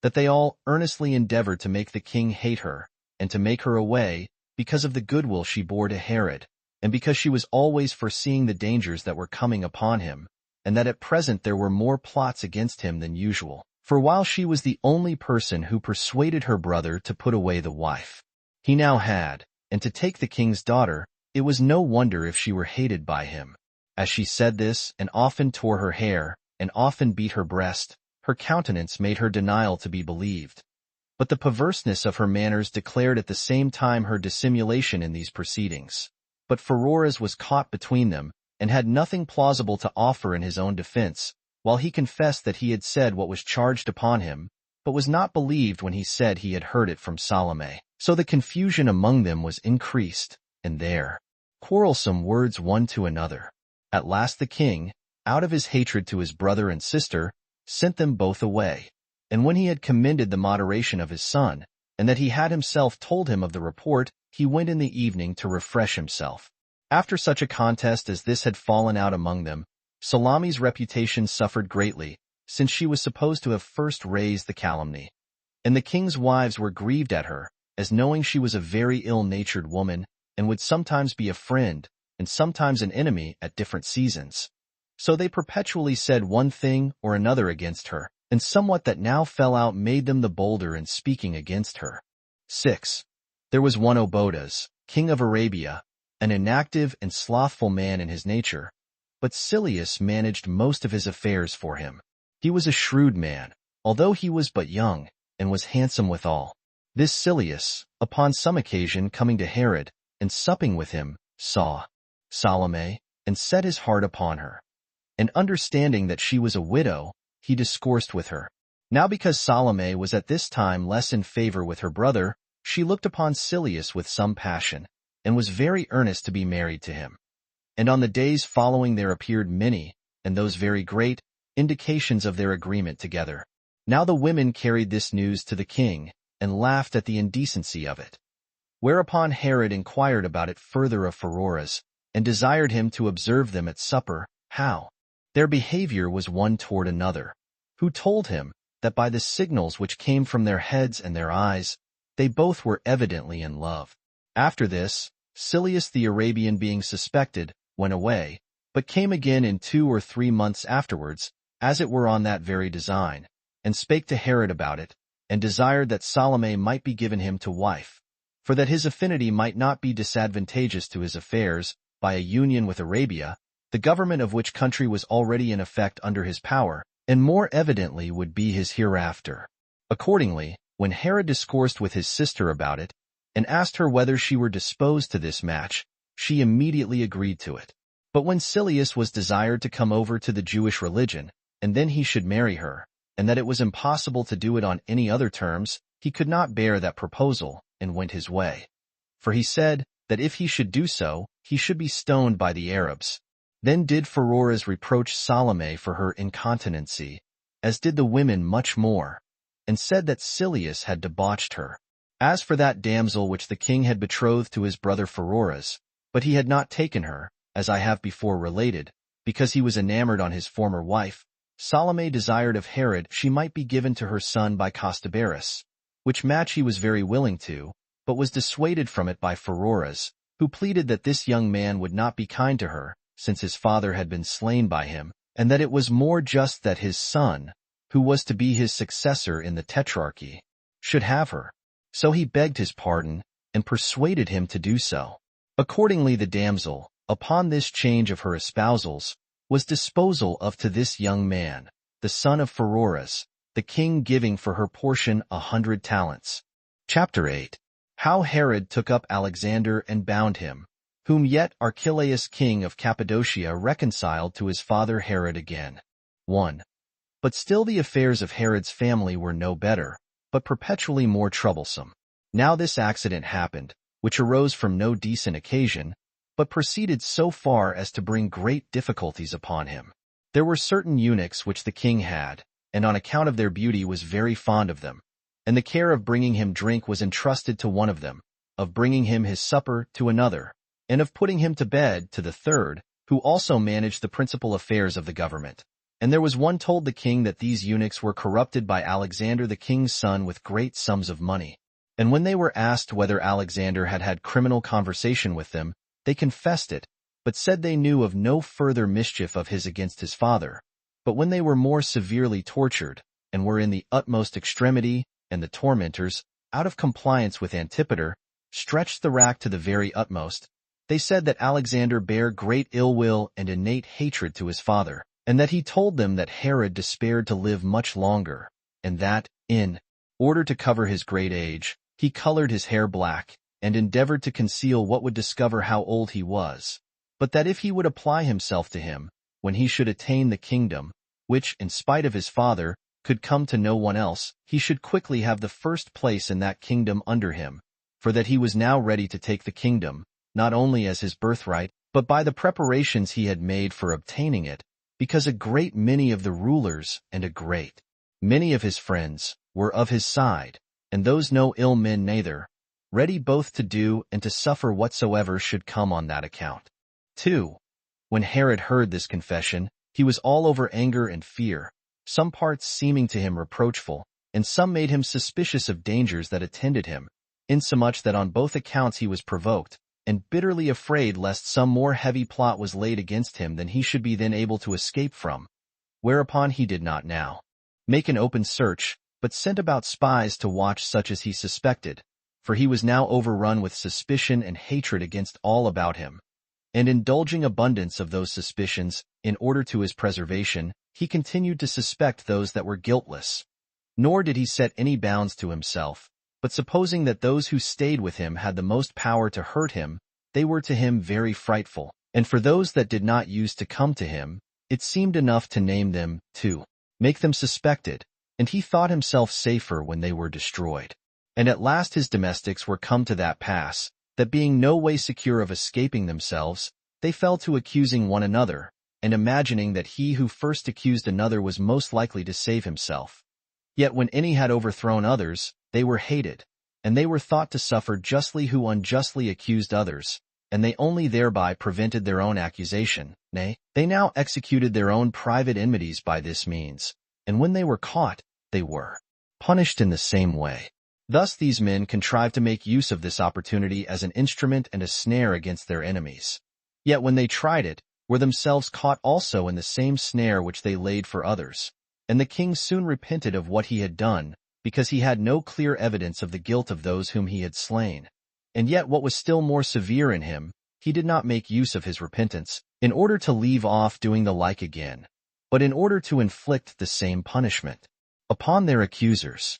that they all earnestly endeavored to make the king hate her, and to make her away, because of the goodwill she bore to Herod, and because she was always foreseeing the dangers that were coming upon him, and that at present there were more plots against him than usual. For while she was the only person who persuaded her brother to put away the wife he now had, and to take the king's daughter, it was no wonder if she were hated by him. As she said this, and often tore her hair, and often beat her breast, her countenance made her denial to be believed. But the perverseness of her manners declared at the same time her dissimulation in these proceedings. But Pheroras was caught between them, and had nothing plausible to offer in his own defense, while he confessed that he had said what was charged upon him, but was not believed when he said he had heard it from Salome. So the confusion among them was increased, and their quarrelsome words one to another. At last the king, out of his hatred to his brother and sister, sent them both away. And when he had commended the moderation of his son, and that he had himself told him of the report, he went in the evening to refresh himself. After such a contest as this had fallen out among them, Salome's reputation suffered greatly, since she was supposed to have first raised the calumny. And the king's wives were grieved at her, as knowing she was a very ill-natured woman, and would sometimes be a friend, and sometimes an enemy at different seasons. So they perpetually said one thing or another against her, and somewhat that now fell out made them the bolder in speaking against her. 6. There was one Obodas, king of Arabia, an inactive and slothful man in his nature, but Silius managed most of his affairs for him. He was a shrewd man, although he was but young, and was handsome withal. This Silius, upon some occasion coming to Herod, and supping with him, saw Salome, and set his heart upon her. And understanding that she was a widow, he discoursed with her. Now because Salome was at this time less in favor with her brother, she looked upon Silius with some passion, and was very earnest to be married to him. And on the days following there appeared many, and those very great, indications of their agreement together. Now the women carried this news to the king, and laughed at the indecency of it. Whereupon Herod inquired about it further of Pheroras, and desired him to observe them at supper, how their behavior was one toward another, who told him that by the signals which came from their heads and their eyes, they both were evidently in love. After this, Silius the Arabian being suspected, went away, but came again in 2 or 3 months afterwards, as it were on that very design, and spake to Herod about it, and desired that Salome might be given him to wife, for that his affinity might not be disadvantageous to his affairs, by a union with Arabia, the government of which country was already in effect under his power, and more evidently would be his hereafter. Accordingly, when Herod discoursed with his sister about it, and asked her whether she were disposed to this match, she immediately agreed to it. But when Silius was desired to come over to the Jewish religion, and then he should marry her, and that it was impossible to do it on any other terms, he could not bear that proposal, and went his way. For he said that if he should do so, he should be stoned by the Arabs. Then did Pheroras reproach Salome for her incontinency, as did the women much more, and said that Silius had debauched her. As for that damsel which the king had betrothed to his brother Pheroras, but he had not taken her, as I have before related, because he was enamored on his former wife, Salome desired of Herod she might be given to her son by Costobarus, which match he was very willing to, but was dissuaded from it by Pheroras, who pleaded that this young man would not be kind to her, since his father had been slain by him, and that it was more just that his son, who was to be his successor in the tetrarchy, should have her. So he begged his pardon, and persuaded him to do so. Accordingly the damsel, upon this change of her espousals, was disposal of to this young man, the son of Pheroras, the king giving for her portion 100 talents. Chapter 8. How Herod took up Alexander and bound him, whom yet Archelaus king of Cappadocia reconciled to his father Herod again. 1. But still the affairs of Herod's family were no better, but perpetually more troublesome. Now this accident happened, which arose from no decent occasion, but proceeded so far as to bring great difficulties upon him. There were certain eunuchs which the king had, and on account of their beauty was very fond of them, and the care of bringing him drink was entrusted to one of them, of bringing him his supper to another, and of putting him to bed to the third, who also managed the principal affairs of the government. And there was one told the king that these eunuchs were corrupted by Alexander the king's son with great sums of money. And when they were asked whether Alexander had had criminal conversation with them, they confessed it, but said they knew of no further mischief of his against his father. But when they were more severely tortured, and were in the utmost extremity, and the tormentors, out of compliance with Antipater, stretched the rack to the very utmost, they said that Alexander bare great ill will and innate hatred to his father, and that he told them that Herod despaired to live much longer, and that, in order to cover his great age, he colored his hair black, and endeavored to conceal what would discover how old he was, but that if he would apply himself to him, when he should attain the kingdom, which, in spite of his father, could come to no one else, he should quickly have the first place in that kingdom under him, for that he was now ready to take the kingdom, not only as his birthright, but by the preparations he had made for obtaining it, because a great many of the rulers and a great many of his friends were of his side, and those no ill men neither, ready both to do and to suffer whatsoever should come on that account. 2. When Herod heard this confession, he was all over anger and fear, some parts seeming to him reproachful, and some made him suspicious of dangers that attended him, insomuch that on both accounts he was provoked, and bitterly afraid lest some more heavy plot was laid against him than he should be then able to escape from. Whereupon he did not now make an open search, but sent about spies to watch such as he suspected, for he was now overrun with suspicion and hatred against all about him. And indulging abundance of those suspicions, in order to his preservation, he continued to suspect those that were guiltless. Nor did he set any bounds to himself, but supposing that those who stayed with him had the most power to hurt him, they were to him very frightful, and for those that did not use to come to him, it seemed enough to name them, to make them suspected, and he thought himself safer when they were destroyed. And at last his domestics were come to that pass, that being no way secure of escaping themselves, they fell to accusing one another, and imagining that he who first accused another was most likely to save himself. Yet when any had overthrown others, they were hated, and they were thought to suffer justly who unjustly accused others, and they only thereby prevented their own accusation. Nay, they now executed their own private enmities by this means, and when they were caught, they were punished in the same way. Thus these men contrived to make use of this opportunity as an instrument and a snare against their enemies. Yet when they tried it, were themselves caught also in the same snare which they laid for others. And the king soon repented of what he had done, because he had no clear evidence of the guilt of those whom he had slain. And yet what was still more severe in him, he did not make use of his repentance, in order to leave off doing the like again, but in order to inflict the same punishment upon their accusers.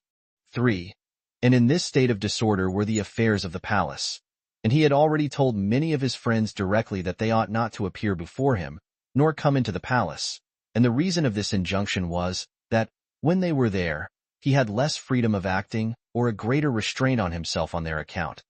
3. And in this state of disorder were the affairs of the palace. And he had already told many of his friends directly that they ought not to appear before him, nor come into the palace. And the reason of this injunction was, that, when they were there, he had less freedom of acting, or a greater restraint on himself on their account.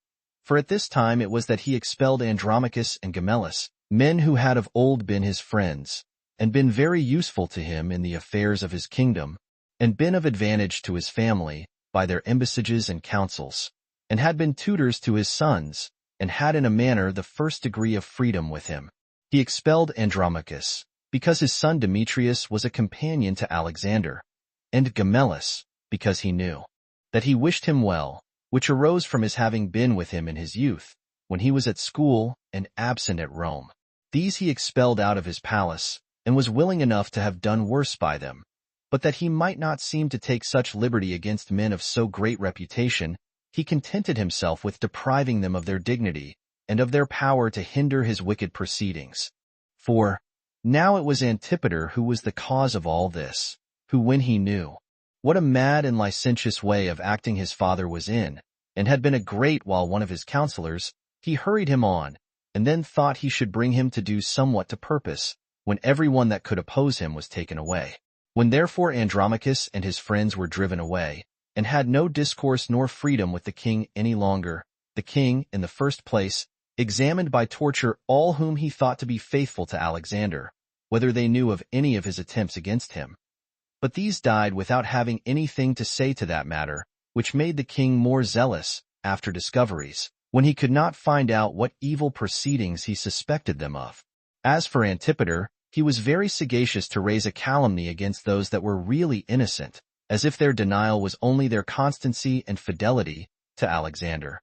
For at this time it was that he expelled Andromachus and Gemellus, men who had of old been his friends, and been very useful to him in the affairs of his kingdom, and been of advantage to his family, by their embassages and counsels, and had been tutors to his sons, and had in a manner the first degree of freedom with him. He expelled Andromachus, because his son Demetrius was a companion to Alexander, and Gemellus, because he knew that he wished him well, which arose from his having been with him in his youth, when he was at school and absent at Rome. These he expelled out of his palace, and was willing enough to have done worse by them. But that he might not seem to take such liberty against men of so great reputation, he contented himself with depriving them of their dignity, and of their power to hinder his wicked proceedings. For now it was Antipater who was the cause of all this, who when he knew what a mad and licentious way of acting his father was in, and had been a great while one of his counselors, he hurried him on, and then thought he should bring him to do somewhat to purpose, when every one that could oppose him was taken away. When therefore Andromachus and his friends were driven away, and had no discourse nor freedom with the king any longer, the king, in the first place, examined by torture all whom he thought to be faithful to Alexander, whether they knew of any of his attempts against him. But these died without having anything to say to that matter, which made the king more zealous, after discoveries, when he could not find out what evil proceedings he suspected them of. As for Antipater, he was very sagacious to raise a calumny against those that were really innocent, as if their denial was only their constancy and fidelity to Alexander,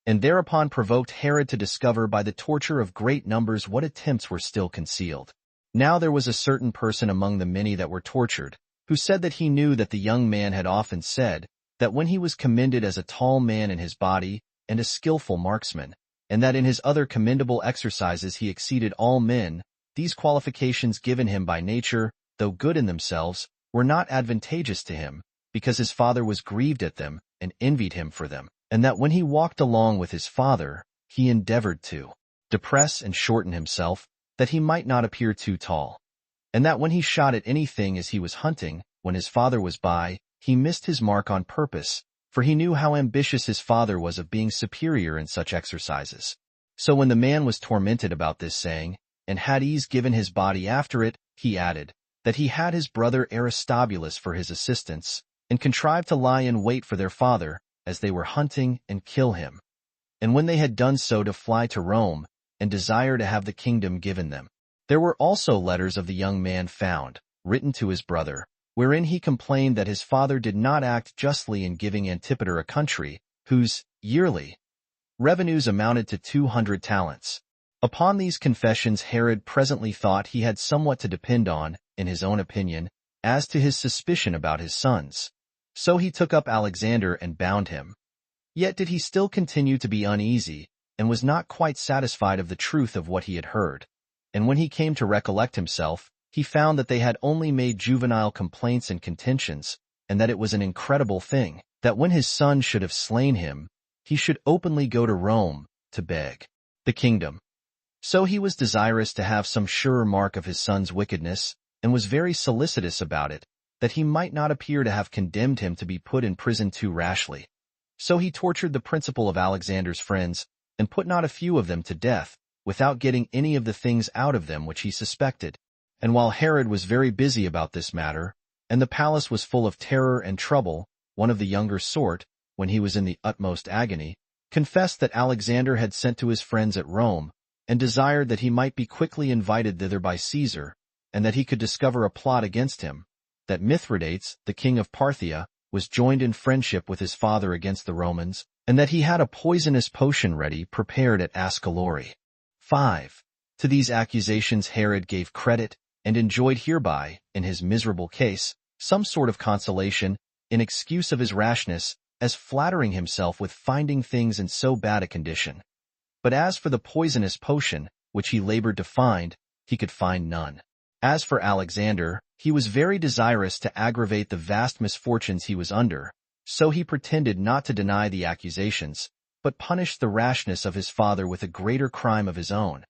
and thereupon provoked Herod to discover by the torture of great numbers what attempts were still concealed. Now there was a certain person among the many that were tortured, who said that he knew that the young man had often said that when he was commended as a tall man in his body and a skillful marksman, and that in his other commendable exercises he exceeded all men, these qualifications given him by nature, though good in themselves, were not advantageous to him, because his father was grieved at them and envied him for them, and that when he walked along with his father, he endeavored to depress and shorten himself, that he might not appear too tall, and that when he shot at anything as he was hunting, when his father was by, he missed his mark on purpose, for he knew how ambitious his father was of being superior in such exercises. So when the man was tormented about this saying, and had ease given his body after it, he added, that he had his brother Aristobulus for his assistance, and contrived to lie in wait for their father, as they were hunting, and kill him. And when they had done so, to fly to Rome, and desire to have the kingdom given them. There were also letters of the young man found, written to his brother, wherein he complained that his father did not act justly in giving Antipater a country, whose yearly revenues amounted to 200 talents. Upon these confessions Herod presently thought he had somewhat to depend on, in his own opinion, as to his suspicion about his sons. So he took up Alexander and bound him. Yet did he still continue to be uneasy, and was not quite satisfied of the truth of what he had heard. And when he came to recollect himself, he found that they had only made juvenile complaints and contentions, and that it was an incredible thing, that when his son should have slain him, he should openly go to Rome to beg the kingdom. So he was desirous to have some surer mark of his son's wickedness, and was very solicitous about it, that he might not appear to have condemned him to be put in prison too rashly. So he tortured the principal of Alexander's friends, and put not a few of them to death, without getting any of the things out of them which he suspected. And while Herod was very busy about this matter, and the palace was full of terror and trouble, one of the younger sort, when he was in the utmost agony, confessed that Alexander had sent to his friends at Rome, and desired that he might be quickly invited thither by Caesar, and that he could discover a plot against him, that Mithridates, the king of Parthia, was joined in friendship with his father against the Romans, and that he had a poisonous potion ready prepared at Ascalori. 5. To these accusations Herod gave credit, and enjoyed hereby, in his miserable case, some sort of consolation, in excuse of his rashness, as flattering himself with finding things in so bad a condition. But as for the poisonous potion, which he labored to find, he could find none. As for Alexander, he was very desirous to aggravate the vast misfortunes he was under, so he pretended not to deny the accusations, but punished the rashness of his father with a greater crime of his own.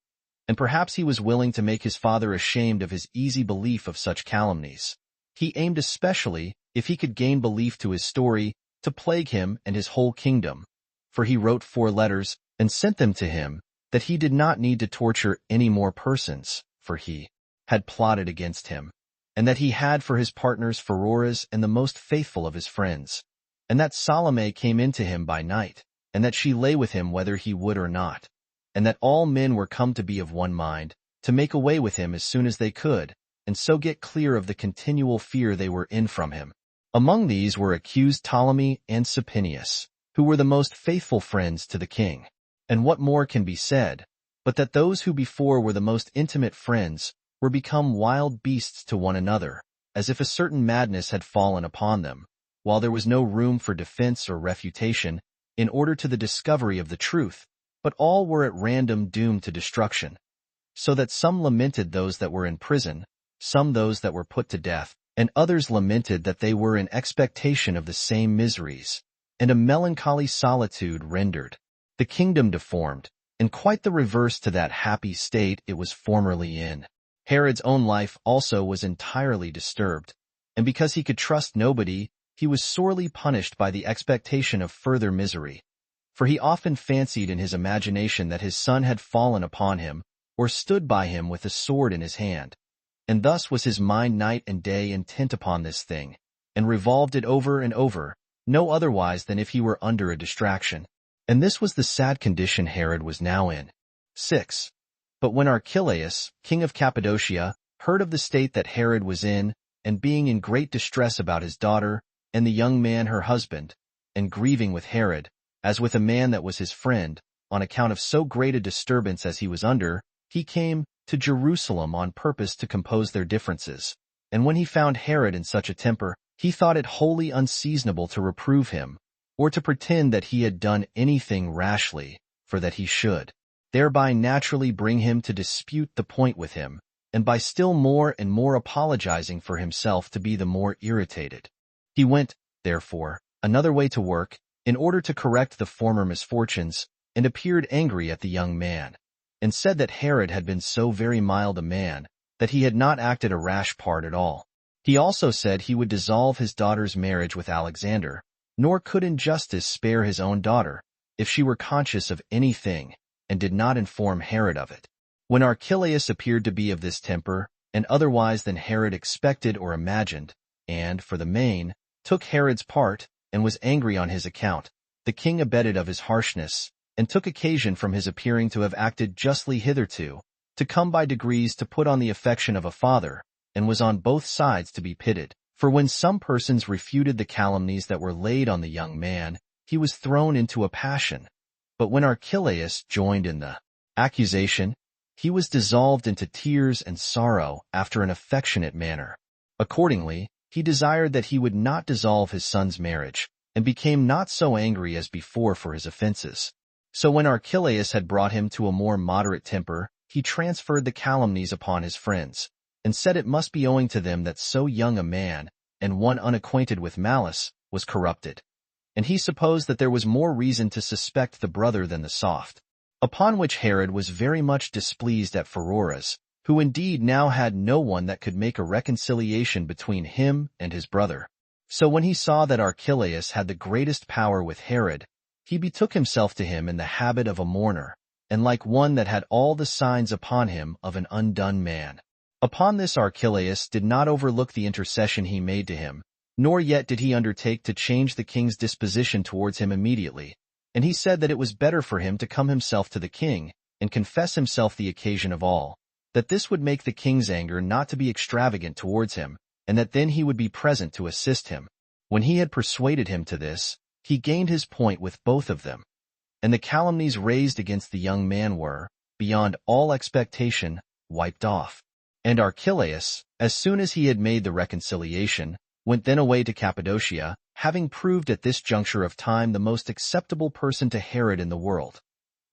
And perhaps he was willing to make his father ashamed of his easy belief of such calumnies. He aimed especially, if he could gain belief to his story, to plague him and his whole kingdom. For he wrote 4 letters, and sent them to him, that he did not need to torture any more persons, for he had plotted against him, and that he had for his partners Pheroras and the most faithful of his friends, and that Salome came in to him by night, and that she lay with him whether he would or not, and that all men were come to be of one mind, to make away with him as soon as they could, and so get clear of the continual fear they were in from him. Among these were accused Ptolemy and Sapinius, who were the most faithful friends to the king. And what more can be said, but that those who before were the most intimate friends were become wild beasts to one another, as if a certain madness had fallen upon them, while there was no room for defense or refutation, in order to the discovery of the truth, but all were at random doomed to destruction. So that some lamented those that were in prison, some those that were put to death, and others lamented that they were in expectation of the same miseries, and a melancholy solitude rendered the kingdom deformed, and quite the reverse to that happy state it was formerly in. Herod's own life also was entirely disturbed, and because he could trust nobody, he was sorely punished by the expectation of further misery. For he often fancied in his imagination that his son had fallen upon him, or stood by him with a sword in his hand. And thus was his mind night and day intent upon this thing, and revolved it over and over, no otherwise than if he were under a distraction. And this was the sad condition Herod was now in. 6. But when Archelaus, king of Cappadocia, heard of the state that Herod was in, and being in great distress about his daughter, and the young man her husband, and grieving with Herod, as with a man that was his friend, on account of so great a disturbance as he was under, he came to Jerusalem on purpose to compose their differences. And when he found Herod in such a temper, he thought it wholly unseasonable to reprove him, or to pretend that he had done anything rashly, for that he should thereby naturally bring him to dispute the point with him, and by still more and more apologizing for himself to be the more irritated. He went, therefore, another way to work, in order to correct the former misfortunes, and appeared angry at the young man, and said that Herod had been so very mild a man, that he had not acted a rash part at all. He also said he would dissolve his daughter's marriage with Alexander, nor could in justice spare his own daughter, if she were conscious of anything, and did not inform Herod of it. When Archelaus appeared to be of this temper, and otherwise than Herod expected or imagined, and, for the main, took Herod's part, and was angry on his account, the king abetted of his harshness, and took occasion from his appearing to have acted justly hitherto, to come by degrees to put on the affection of a father, and was on both sides to be pitied. For when some persons refuted the calumnies that were laid on the young man, he was thrown into a passion. But when Archelaus joined in the accusation, he was dissolved into tears and sorrow after an affectionate manner. Accordingly, he desired that he would not dissolve his son's marriage, and became not so angry as before for his offenses. So when Archelaus had brought him to a more moderate temper, he transferred the calumnies upon his friends, and said it must be owing to them that so young a man, and one unacquainted with malice, was corrupted. And he supposed that there was more reason to suspect the brother than the soft. Upon which Herod was very much displeased at Pheroras, who indeed now had no one that could make a reconciliation between him and his brother. So when he saw that Archelaus had the greatest power with Herod, he betook himself to him in the habit of a mourner, and like one that had all the signs upon him of an undone man. Upon this Archelaus did not overlook the intercession he made to him, nor yet did he undertake to change the king's disposition towards him immediately. And he said that it was better for him to come himself to the king, and confess himself the occasion of all, that this would make the king's anger not to be extravagant towards him, and that then he would be present to assist him. When he had persuaded him to this, he gained his point with both of them. And the calumnies raised against the young man were, beyond all expectation, wiped off. And Archelaus, as soon as he had made the reconciliation, went then away to Cappadocia, having proved at this juncture of time the most acceptable person to Herod in the world,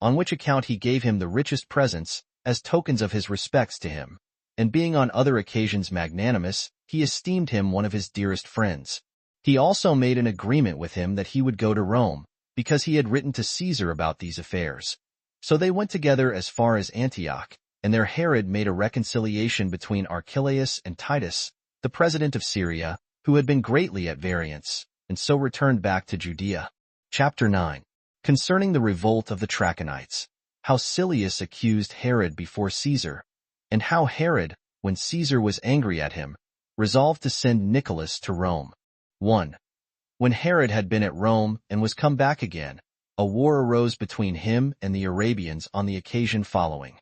on which account he gave him the richest presents, as tokens of his respects to him, and being on other occasions magnanimous, he esteemed him one of his dearest friends. He also made an agreement with him that he would go to Rome, because he had written to Caesar about these affairs. So they went together as far as Antioch, and there Herod made a reconciliation between Archelaus and Titus, the president of Syria, who had been greatly at variance, and so returned back to Judea. Chapter 9. Concerning the revolt of the Trachonites, how Silius accused Herod before Caesar, and how Herod, when Caesar was angry at him, resolved to send Nicholas to Rome. 1. When Herod had been at Rome and was come back again, a war arose between him and the Arabians on the occasion following.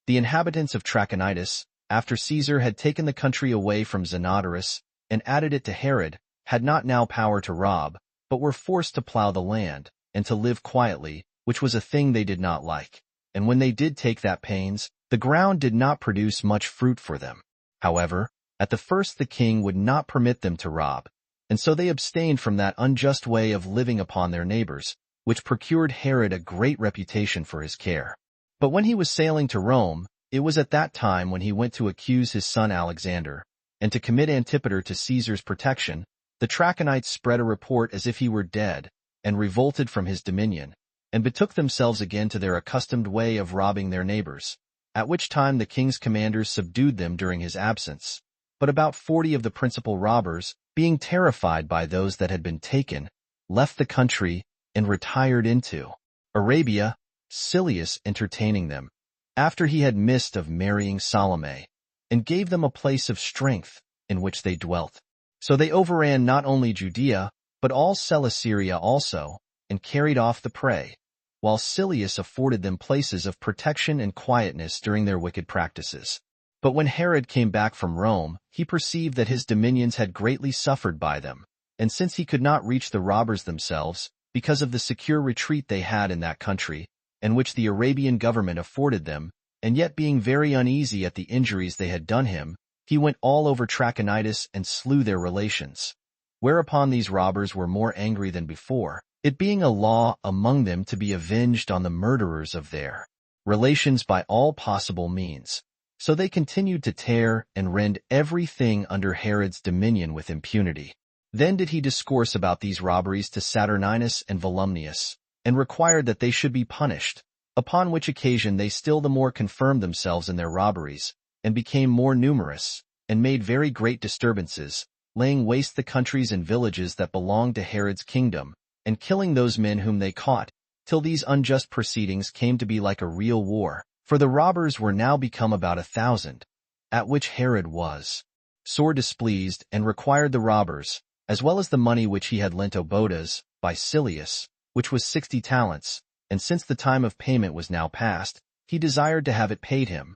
The inhabitants of Trachonitis, after Caesar had taken the country away from Zenodorus and added it to Herod, had not now power to rob, but were forced to plow the land, and to live quietly, which was a thing they did not like. And when they did take that pains, the ground did not produce much fruit for them. However, at the first the king would not permit them to rob, and so they abstained from that unjust way of living upon their neighbors, which procured Herod a great reputation for his care. But when he was sailing to Rome, it was at that time when he went to accuse his son Alexander, and to commit Antipater to Caesar's protection, the Trachonites spread a report as if he were dead, and revolted from his dominion, and betook themselves again to their accustomed way of robbing their neighbors, at which time the king's commanders subdued them during his absence. But about 40 of the principal robbers, being terrified by those that had been taken, left the country, and retired into Arabia, Silius entertaining them, after he had missed of marrying Salome, and gave them a place of strength, in which they dwelt. So they overran not only Judea, but all Celesyria also, and carried off the prey, while Silius afforded them places of protection and quietness during their wicked practices. But when Herod came back from Rome, he perceived that his dominions had greatly suffered by them, and since he could not reach the robbers themselves, because of the secure retreat they had in that country, and which the Arabian government afforded them, and yet being very uneasy at the injuries they had done him, he went all over Trachonitis and slew their relations. Whereupon these robbers were more angry than before, it being a law among them to be avenged on the murderers of their relations by all possible means. So they continued to tear and rend everything under Herod's dominion with impunity. Then did he discourse about these robberies to Saturninus and Volumnius, and required that they should be punished, upon which occasion they still the more confirmed themselves in their robberies, and became more numerous, and made very great disturbances, laying waste the countries and villages that belonged to Herod's kingdom, and killing those men whom they caught, till these unjust proceedings came to be like a real war. For the robbers were now become about 1,000, at which Herod was sore displeased, and required the robbers, as well as the money which he had lent Obodas, by Silius, which was 60 talents, and since the time of payment was now past, he desired to have it paid him.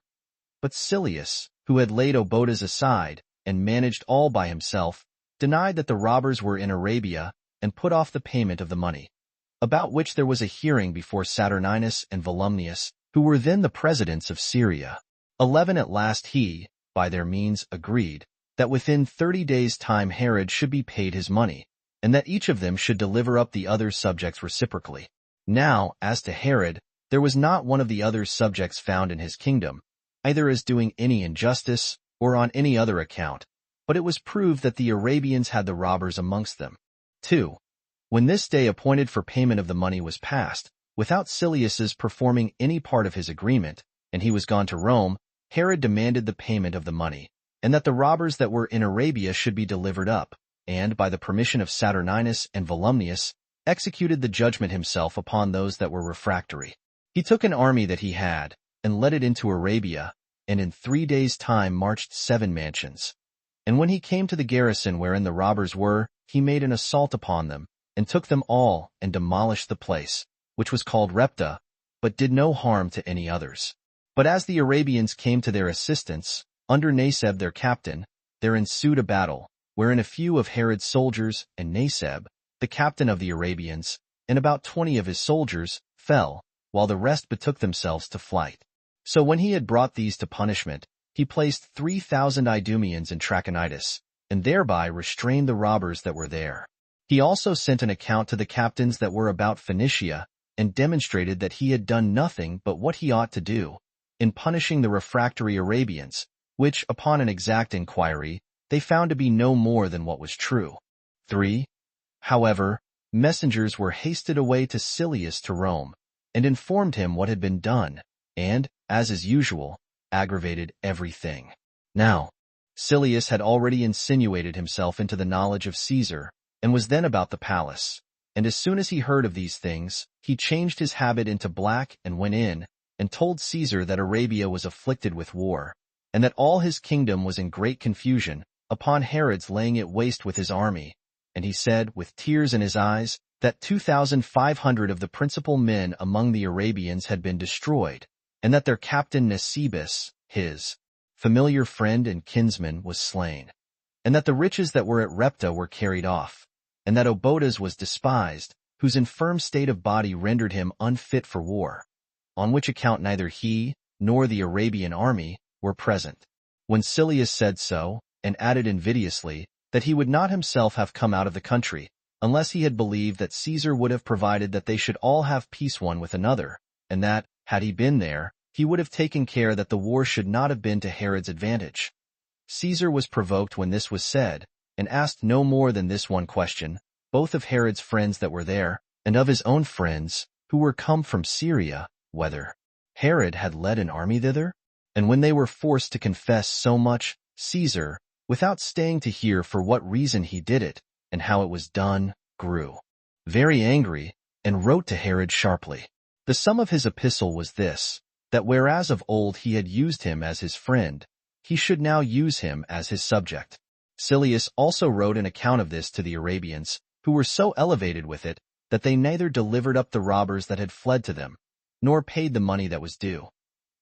But Silius, who had laid Obodas aside, and managed all by himself, denied that the robbers were in Arabia, and put off the payment of the money. About which there was a hearing before Saturninus and Volumnius, who were then the presidents of Syria. 11 At last he, by their means, agreed, that within 30 days' time Herod should be paid his money, and that each of them should deliver up the other's subjects reciprocally. Now, as to Herod, there was not one of the other's subjects found in his kingdom, either as doing any injustice, or on any other account, but it was proved that the Arabians had the robbers amongst them. 2. When this day appointed for payment of the money was past, without Silius's performing any part of his agreement, and he was gone to Rome, Herod demanded the payment of the money, and that the robbers that were in Arabia should be delivered up, and, by the permission of Saturninus and Volumnius, executed the judgment himself upon those that were refractory. He took an army that he had, and led it into Arabia, and in 3 days' time marched 7 mansions. And when he came to the garrison wherein the robbers were, he made an assault upon them, and took them all, and demolished the place, which was called Repta, but did no harm to any others. But as the Arabians came to their assistance, under Naseb their captain, there ensued a battle, wherein a few of Herod's soldiers, and Naseb, the captain of the Arabians, and about 20 of his soldiers, fell, while the rest betook themselves to flight. So when he had brought these to punishment, he placed 3,000 Idumeans in Trachonitis, and thereby restrained the robbers that were there. He also sent an account to the captains that were about Phoenicia, and demonstrated that he had done nothing but what he ought to do, in punishing the refractory Arabians, which, upon an exact inquiry, they found to be no more than what was true. 3. However, messengers were hasted away to Silius to Rome, and informed him what had been done, and, as is usual, aggravated everything. Now, Silius had already insinuated himself into the knowledge of Caesar, and was then about the palace. And as soon as he heard of these things, he changed his habit into black and went in, and told Caesar that Arabia was afflicted with war, and that all his kingdom was in great confusion, upon Herod's laying it waste with his army. And he said, with tears in his eyes, that 2,500 of the principal men among the Arabians had been destroyed, and that their captain Nasebus, his familiar friend and kinsman, was slain, and that the riches that were at Repta were carried off, and that Obodas was despised, whose infirm state of body rendered him unfit for war, on which account neither he, nor the Arabian army, were present. When Silius said so, and added invidiously, that he would not himself have come out of the country, unless he had believed that Caesar would have provided that they should all have peace one with another, and that, had he been there, he would have taken care that the war should not have been to Herod's advantage. Caesar was provoked when this was said, and asked no more than this one question, both of Herod's friends that were there, and of his own friends, who were come from Syria, whether Herod had led an army thither? And when they were forced to confess so much, Caesar, without staying to hear for what reason he did it, and how it was done, grew very angry, and wrote to Herod sharply. The sum of his epistle was this, that whereas of old he had used him as his friend, he should now use him as his subject. Silius also wrote an account of this to the Arabians, who were so elevated with it, that they neither delivered up the robbers that had fled to them, nor paid the money that was due.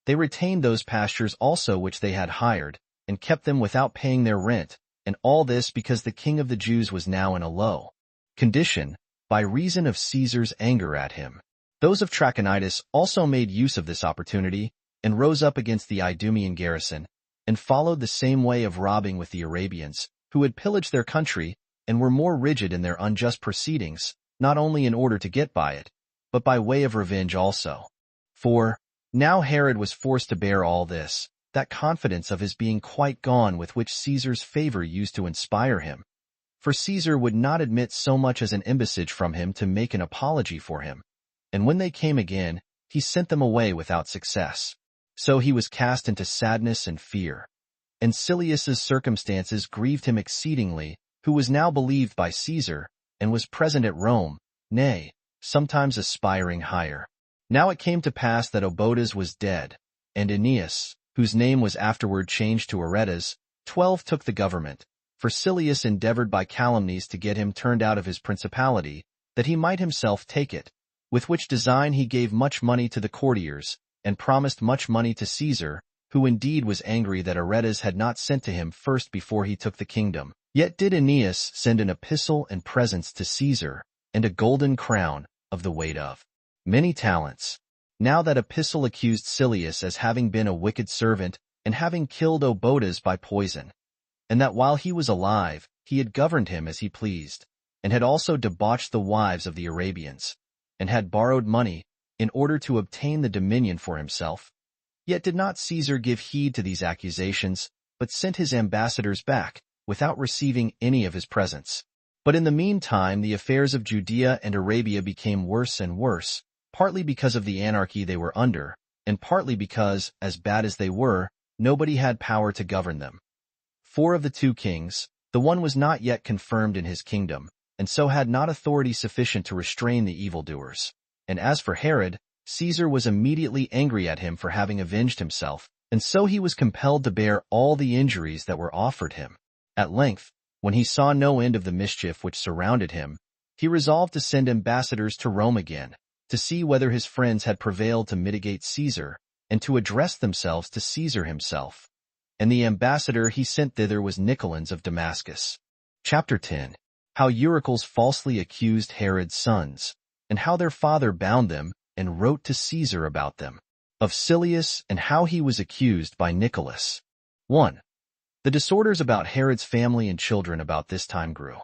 They retained those pastures also which they had hired, and kept them without paying their rent, and all this because the king of the Jews was now in a low condition, by reason of Caesar's anger at him. Those of Trachonitis also made use of this opportunity, and rose up against the Idumean garrison, and followed the same way of robbing with the Arabians, who had pillaged their country, and were more rigid in their unjust proceedings, not only in order to get by it, but by way of revenge also. For, now Herod was forced to bear all this, that confidence of his being quite gone with which Caesar's favor used to inspire him. For Caesar would not admit so much as an embassage from him to make an apology for him. And when they came again, he sent them away without success. So he was cast into sadness and fear. And Silius's circumstances grieved him exceedingly, who was now believed by Caesar, and was present at Rome, nay, sometimes aspiring higher. Now it came to pass that Obodas was dead, and Aeneas, whose name was afterward changed to Aretas, 12 took the government, for Silius endeavored by calumnies to get him turned out of his principality, that he might himself take it, with which design he gave much money to the courtiers, and promised much money to Caesar, who indeed was angry that Aretas had not sent to him first before he took the kingdom. Yet did Aeneas send an epistle and presents to Caesar, and a golden crown, of the weight of many talents. Now that epistle accused Silius as having been a wicked servant, and having killed Obodas by poison, and that while he was alive, he had governed him as he pleased, and had also debauched the wives of the Arabians, and had borrowed money, in order to obtain the dominion for himself. Yet did not Caesar give heed to these accusations, but sent his ambassadors back, without receiving any of his presents. But in the meantime the affairs of Judea and Arabia became worse and worse, partly because of the anarchy they were under, and partly because, as bad as they were, nobody had power to govern them. 4 of the 2 kings, the one was not yet confirmed in his kingdom, and so had not authority sufficient to restrain the evildoers. And as for Herod, Caesar was immediately angry at him for having avenged himself, and so he was compelled to bear all the injuries that were offered him. At length, when he saw no end of the mischief which surrounded him, he resolved to send ambassadors to Rome again, to see whether his friends had prevailed to mitigate Caesar, and to address themselves to Caesar himself. And the ambassador he sent thither was Nicolaus of Damascus. Chapter 10. How Eurycles falsely accused Herod's sons, and how their father bound them, and wrote to Caesar about them. Of Silius, and how he was accused by Nicolaus. 1. The disorders about Herod's family and children about this time grew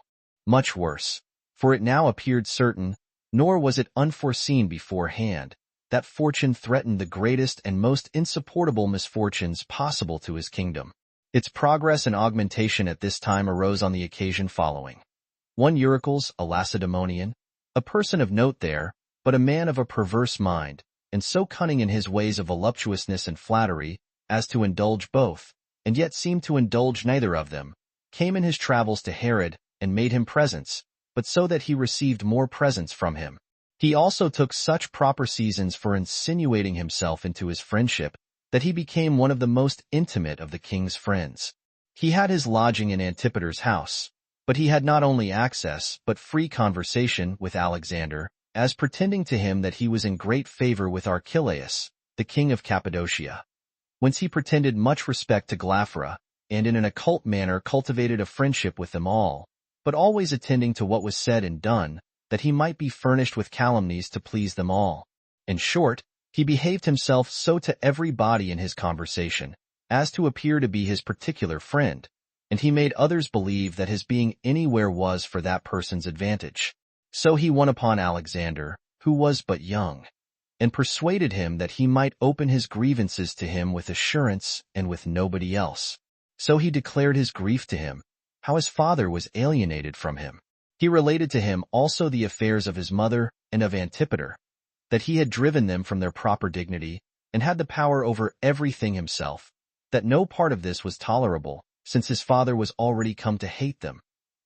much worse, for it now appeared certain, nor was it unforeseen beforehand, that fortune threatened the greatest and most insupportable misfortunes possible to his kingdom. Its progress and augmentation at this time arose on the occasion following. 1 Eurycles, a Lacedaemonian, a person of note there, but a man of a perverse mind, and so cunning in his ways of voluptuousness and flattery, as to indulge both, and yet seemed to indulge neither of them, came in his travels to Herod, and made him presents, but so that he received more presents from him. He also took such proper seasons for insinuating himself into his friendship, that he became one of the most intimate of the king's friends. He had his lodging in Antipater's house, but he had not only access, but free conversation with Alexander, as pretending to him that he was in great favor with Archelaus, the king of Cappadocia. Whence he pretended much respect to Glaphyra, and in an occult manner cultivated a friendship with them all, but always attending to what was said and done, that he might be furnished with calumnies to please them all. In short, he behaved himself so to every body in his conversation, as to appear to be his particular friend, and he made others believe that his being anywhere was for that person's advantage. So he won upon Alexander, who was but young, and persuaded him that he might open his grievances to him with assurance and with nobody else. So he declared his grief to him, how his father was alienated from him. He related to him also the affairs of his mother and of Antipater, that he had driven them from their proper dignity, and had the power over everything himself, that no part of this was tolerable, since his father was already come to hate them.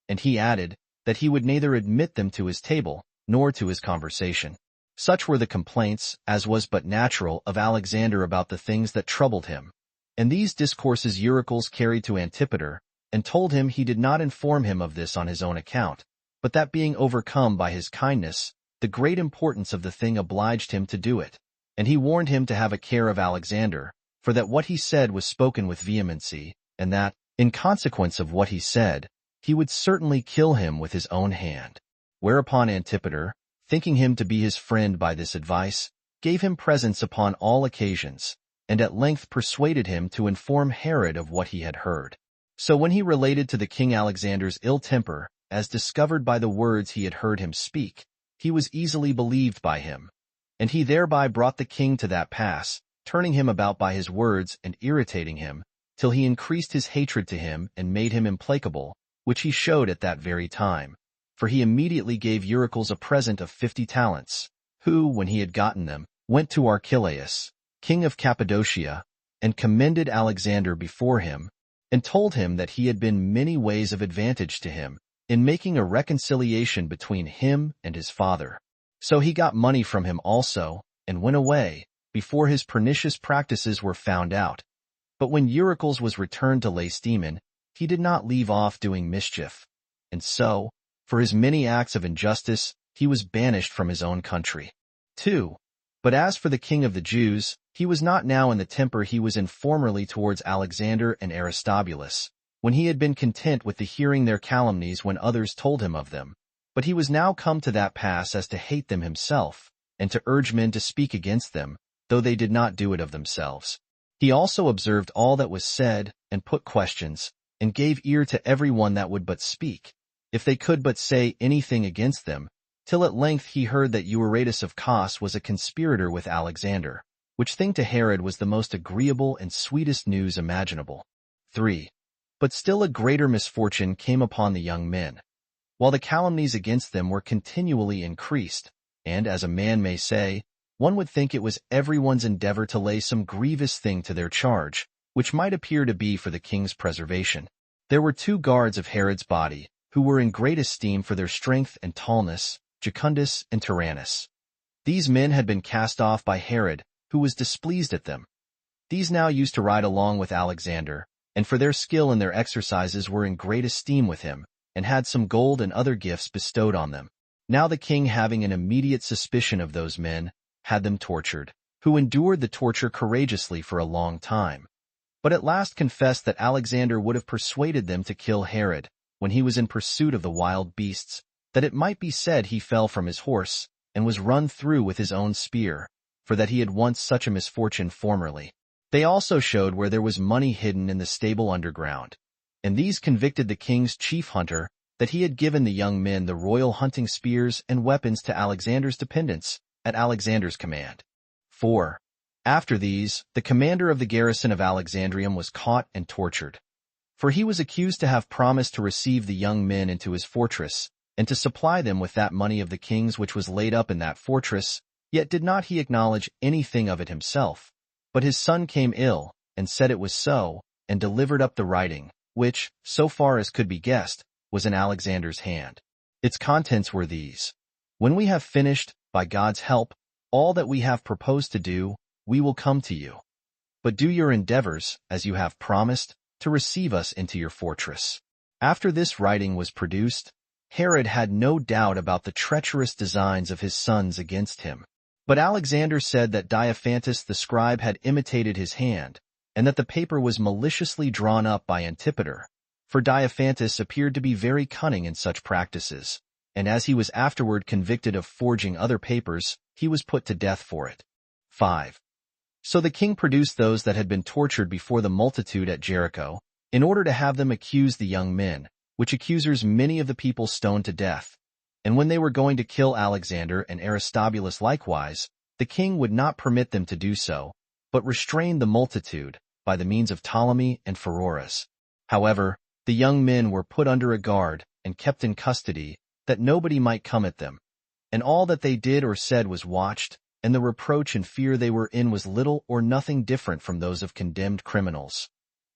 And he added, that he would neither admit them to his table, nor to his conversation. Such were the complaints, as was but natural, of Alexander about the things that troubled him. And these discourses Eurycles carried to Antipater, and told him he did not inform him of this on his own account, but that being overcome by his kindness, the great importance of the thing obliged him to do it. And he warned him to have a care of Alexander, for that what he said was spoken with vehemency, and that, in consequence of what he said, he would certainly kill him with his own hand. Whereupon Antipater, thinking him to be his friend by this advice, gave him presents upon all occasions, and at length persuaded him to inform Herod of what he had heard. So when he related to the king Alexander's ill temper, as discovered by the words he had heard him speak, he was easily believed by him, and he thereby brought the king to that pass, turning him about by his words and irritating him, till he increased his hatred to him and made him implacable, which he showed at that very time. For he immediately gave Eurycles a present of 50 talents, who, when he had gotten them, went to Archelaus, king of Cappadocia, and commended Alexander before him, and told him that he had been many ways of advantage to him, in making a reconciliation between him and his father. So he got money from him also, and went away, before his pernicious practices were found out. But when Eurycles was returned to Lacedaemon, he did not leave off doing mischief, and so, for his many acts of injustice, he was banished from his own country. 2. But as for the king of the Jews, he was not now in the temper he was in formerly towards Alexander and Aristobulus, when he had been content with the hearing their calumnies when others told him of them. But he was now come to that pass as to hate them himself, and to urge men to speak against them, though they did not do it of themselves. He also observed all that was said, and put questions, and gave ear to every one that would but speak, if they could but say anything against them, till at length he heard that Euaratus of Cos was a conspirator with Alexander, which thing to Herod was the most agreeable and sweetest news imaginable. 3. But still a greater misfortune came upon the young men. While the calumnies against them were continually increased, and, as a man may say, one would think it was everyone's endeavor to lay some grievous thing to their charge, which might appear to be for the king's preservation. There were 2 guards of Herod's body, who were in great esteem for their strength and tallness, Jucundus and Tyrannus. These men had been cast off by Herod, who was displeased at them. These now used to ride along with Alexander, and for their skill in their exercises were in great esteem with him, and had some gold and other gifts bestowed on them. Now the king, having an immediate suspicion of those men, had them tortured, who endured the torture courageously for a long time, but at last confessed that Alexander would have persuaded them to kill Herod, when he was in pursuit of the wild beasts, that it might be said he fell from his horse, and was run through with his own spear, for that he had once such a misfortune formerly. They also showed where there was money hidden in the stable underground, and these convicted the king's chief hunter that he had given the young men the royal hunting spears and weapons to Alexander's dependents, at Alexander's command. 4. After these, the commander of the garrison of Alexandrium was caught and tortured. For he was accused to have promised to receive the young men into his fortress, and to supply them with that money of the king's which was laid up in that fortress, yet did not he acknowledge anything of it himself. But his son came ill, and said it was so, and delivered up the writing, which, so far as could be guessed, was in Alexander's hand. Its contents were these: When we have finished, by God's help, all that we have proposed to do, we will come to you. But do your endeavors, as you have promised, to receive us into your fortress. After this writing was produced, Herod had no doubt about the treacherous designs of his sons against him. But Alexander said that Diophantus the scribe had imitated his hand, and that the paper was maliciously drawn up by Antipater, for Diophantus appeared to be very cunning in such practices, and as he was afterward convicted of forging other papers, he was put to death for it. 5. So the king produced those that had been tortured before the multitude at Jericho, in order to have them accuse the young men, which accusers many of the people stoned to death. And when they were going to kill Alexander and Aristobulus likewise, the king would not permit them to do so, but restrained the multitude, by the means of Ptolemy and Pheroras. However, the young men were put under a guard, and kept in custody, that nobody might come at them. And all that they did or said was watched, and the reproach and fear they were in was little or nothing different from those of condemned criminals.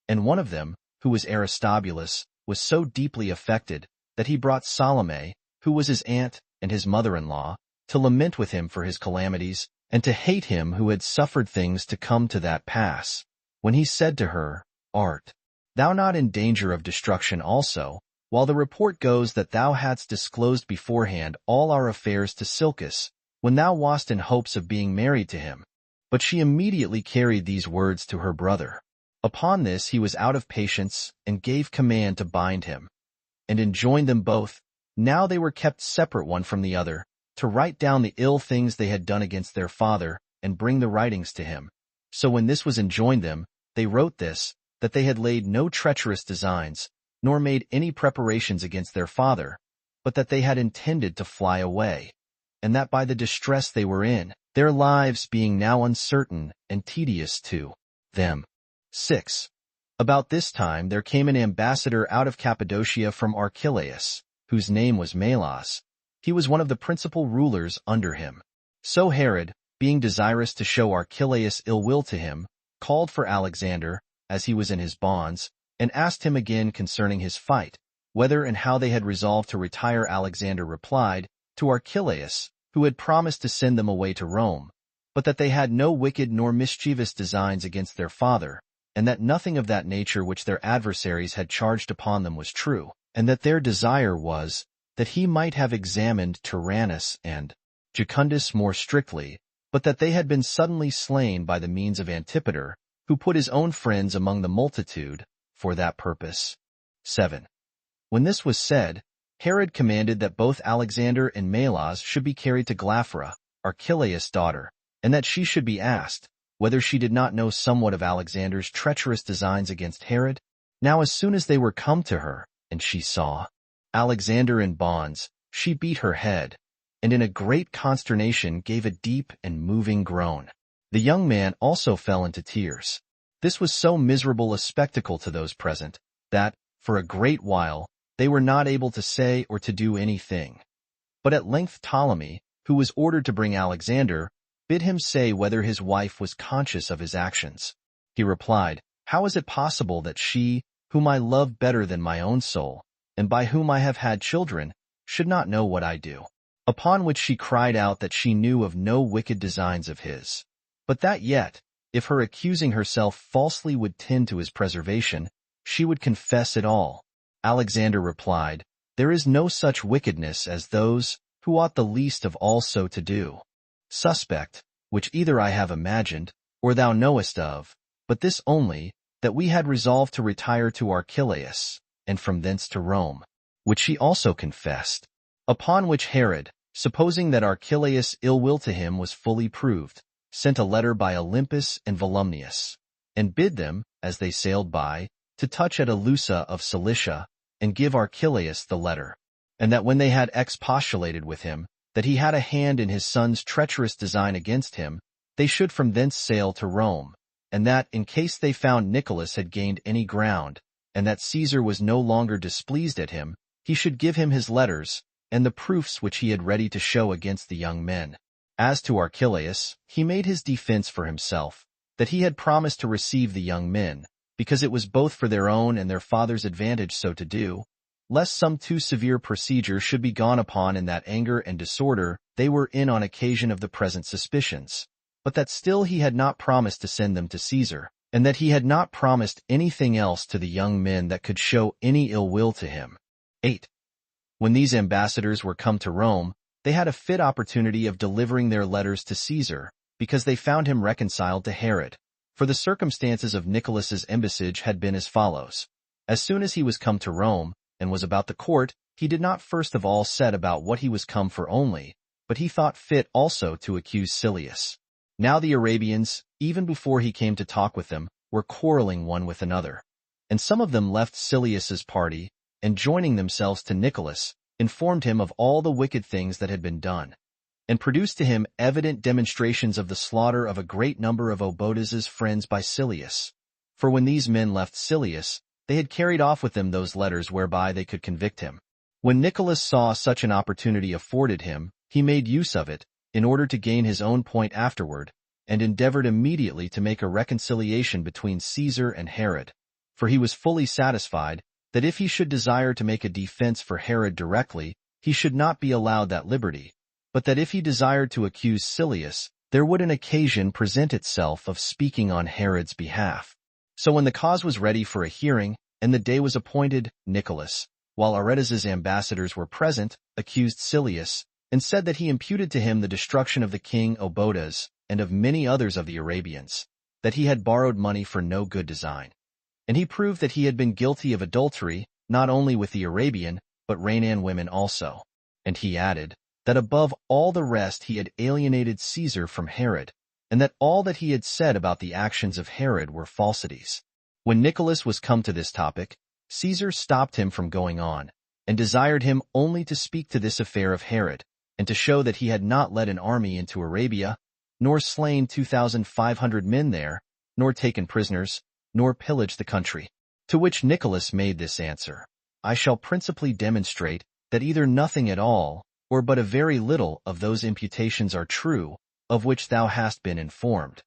And one of them, who was Aristobulus, was so deeply affected, that he brought Salome, who was his aunt and his mother-in-law, to lament with him for his calamities, and to hate him who had suffered things to come to that pass, when he said to her, Art thou not in danger of destruction also, while the report goes that thou hadst disclosed beforehand all our affairs to Silcus, when thou wast in hopes of being married to him? But she immediately carried these words to her brother. Upon this he was out of patience, and gave command to bind him, and enjoined them both, now they were kept separate one from the other, to write down the ill things they had done against their father, and bring the writings to him. So when this was enjoined them, they wrote this, that they had laid no treacherous designs, nor made any preparations against their father, but that they had intended to fly away, and that by the distress they were in, their lives being now uncertain and tedious to them. 6. About this time there came an ambassador out of Cappadocia from Archelaus, whose name was Melas. He was one of the principal rulers under him. So Herod, being desirous to show Archelaus ill will to him, called for Alexander, as he was in his bonds, and asked him again concerning his fight, whether and how they had resolved to retire. Alexander replied to Archelaus, who had promised to send them away to Rome, but that they had no wicked nor mischievous designs against their father, and that nothing of that nature which their adversaries had charged upon them was true, and that their desire was, that he might have examined Tyrannus and Jucundus more strictly, but that they had been suddenly slain by the means of Antipater, who put his own friends among the multitude for that purpose. 7. When this was said, Herod commanded that both Alexander and Melas should be carried to Glaphyra, Archelaus' daughter, and that she should be asked, whether she did not know somewhat of Alexander's treacherous designs against Herod. Now as soon as they were come to her, and she saw Alexander in bonds, she beat her head, and in a great consternation gave a deep and moving groan. The young man also fell into tears. This was so miserable a spectacle to those present, that, for a great while, they were not able to say or to do anything. But at length Ptolemy, who was ordered to bring Alexander, bid him say whether his wife was conscious of his actions. He replied, How is it possible that she, whom I love better than my own soul, and by whom I have had children, should not know what I do? Upon which she cried out that she knew of no wicked designs of his, but that yet, if her accusing herself falsely would tend to his preservation, she would confess it all. Alexander replied, There is no such wickedness as those who ought the least of all so to do. Suspect, which either I have imagined, or thou knowest of, but this only, that we had resolved to retire to Archelaus, and from thence to Rome, which she also confessed. Upon which Herod, supposing that Archelaus' ill will to him was fully proved, sent a letter by Olympus and Volumnius, and bid them, as they sailed by, to touch at Eleusa of Cilicia, and give Archelaus the letter, and that when they had expostulated with him, that he had a hand in his son's treacherous design against him, they should from thence sail to Rome, and that, in case they found Nicholas had gained any ground, and that Caesar was no longer displeased at him, he should give him his letters, and the proofs which he had ready to show against the young men. As to Archelaus, he made his defense for himself, that he had promised to receive the young men, because it was both for their own and their father's advantage so to do, lest some too severe procedure should be gone upon in that anger and disorder they were in on occasion of the present suspicions, but that still he had not promised to send them to Caesar, and that he had not promised anything else to the young men that could show any ill will to him. 8. When these ambassadors were come to Rome, they had a fit opportunity of delivering their letters to Caesar, because they found him reconciled to Herod. For the circumstances of Nicholas's embassage had been as follows. As soon as he was come to Rome, and was about the court, he did not first of all set about what he was come for only, but he thought fit also to accuse Silius. Now the Arabians, even before he came to talk with them, were quarreling one with another. And some of them left Silius's party, and joining themselves to Nicholas, informed him of all the wicked things that had been done, and produced to him evident demonstrations of the slaughter of a great number of Obotas's friends by Silius. For when these men left Silius, they had carried off with them those letters whereby they could convict him. When Nicholas saw such an opportunity afforded him, he made use of it, in order to gain his own point afterward, and endeavored immediately to make a reconciliation between Caesar and Herod. For he was fully satisfied that if he should desire to make a defense for Herod directly, he should not be allowed that liberty, but that if he desired to accuse Silius, there would an occasion present itself of speaking on Herod's behalf. So when the cause was ready for a hearing, and the day was appointed, Nicholas, while Aretas's ambassadors were present, accused Silius, and said that he imputed to him the destruction of the king Obotas, and of many others of the Arabians, that he had borrowed money for no good design. And he proved that he had been guilty of adultery, not only with the Arabian, but Raanan women also. And he added, that above all the rest he had alienated Caesar from Herod, and that all that he had said about the actions of Herod were falsities. When Nicholas was come to this topic, Caesar stopped him from going on, and desired him only to speak to this affair of Herod, and to show that he had not led an army into Arabia, nor slain 2,500 men there, nor taken prisoners, nor pillaged the country. To which Nicholas made this answer, I shall principally demonstrate that either nothing at all, or but a very little of those imputations are true, of which thou hast been informed.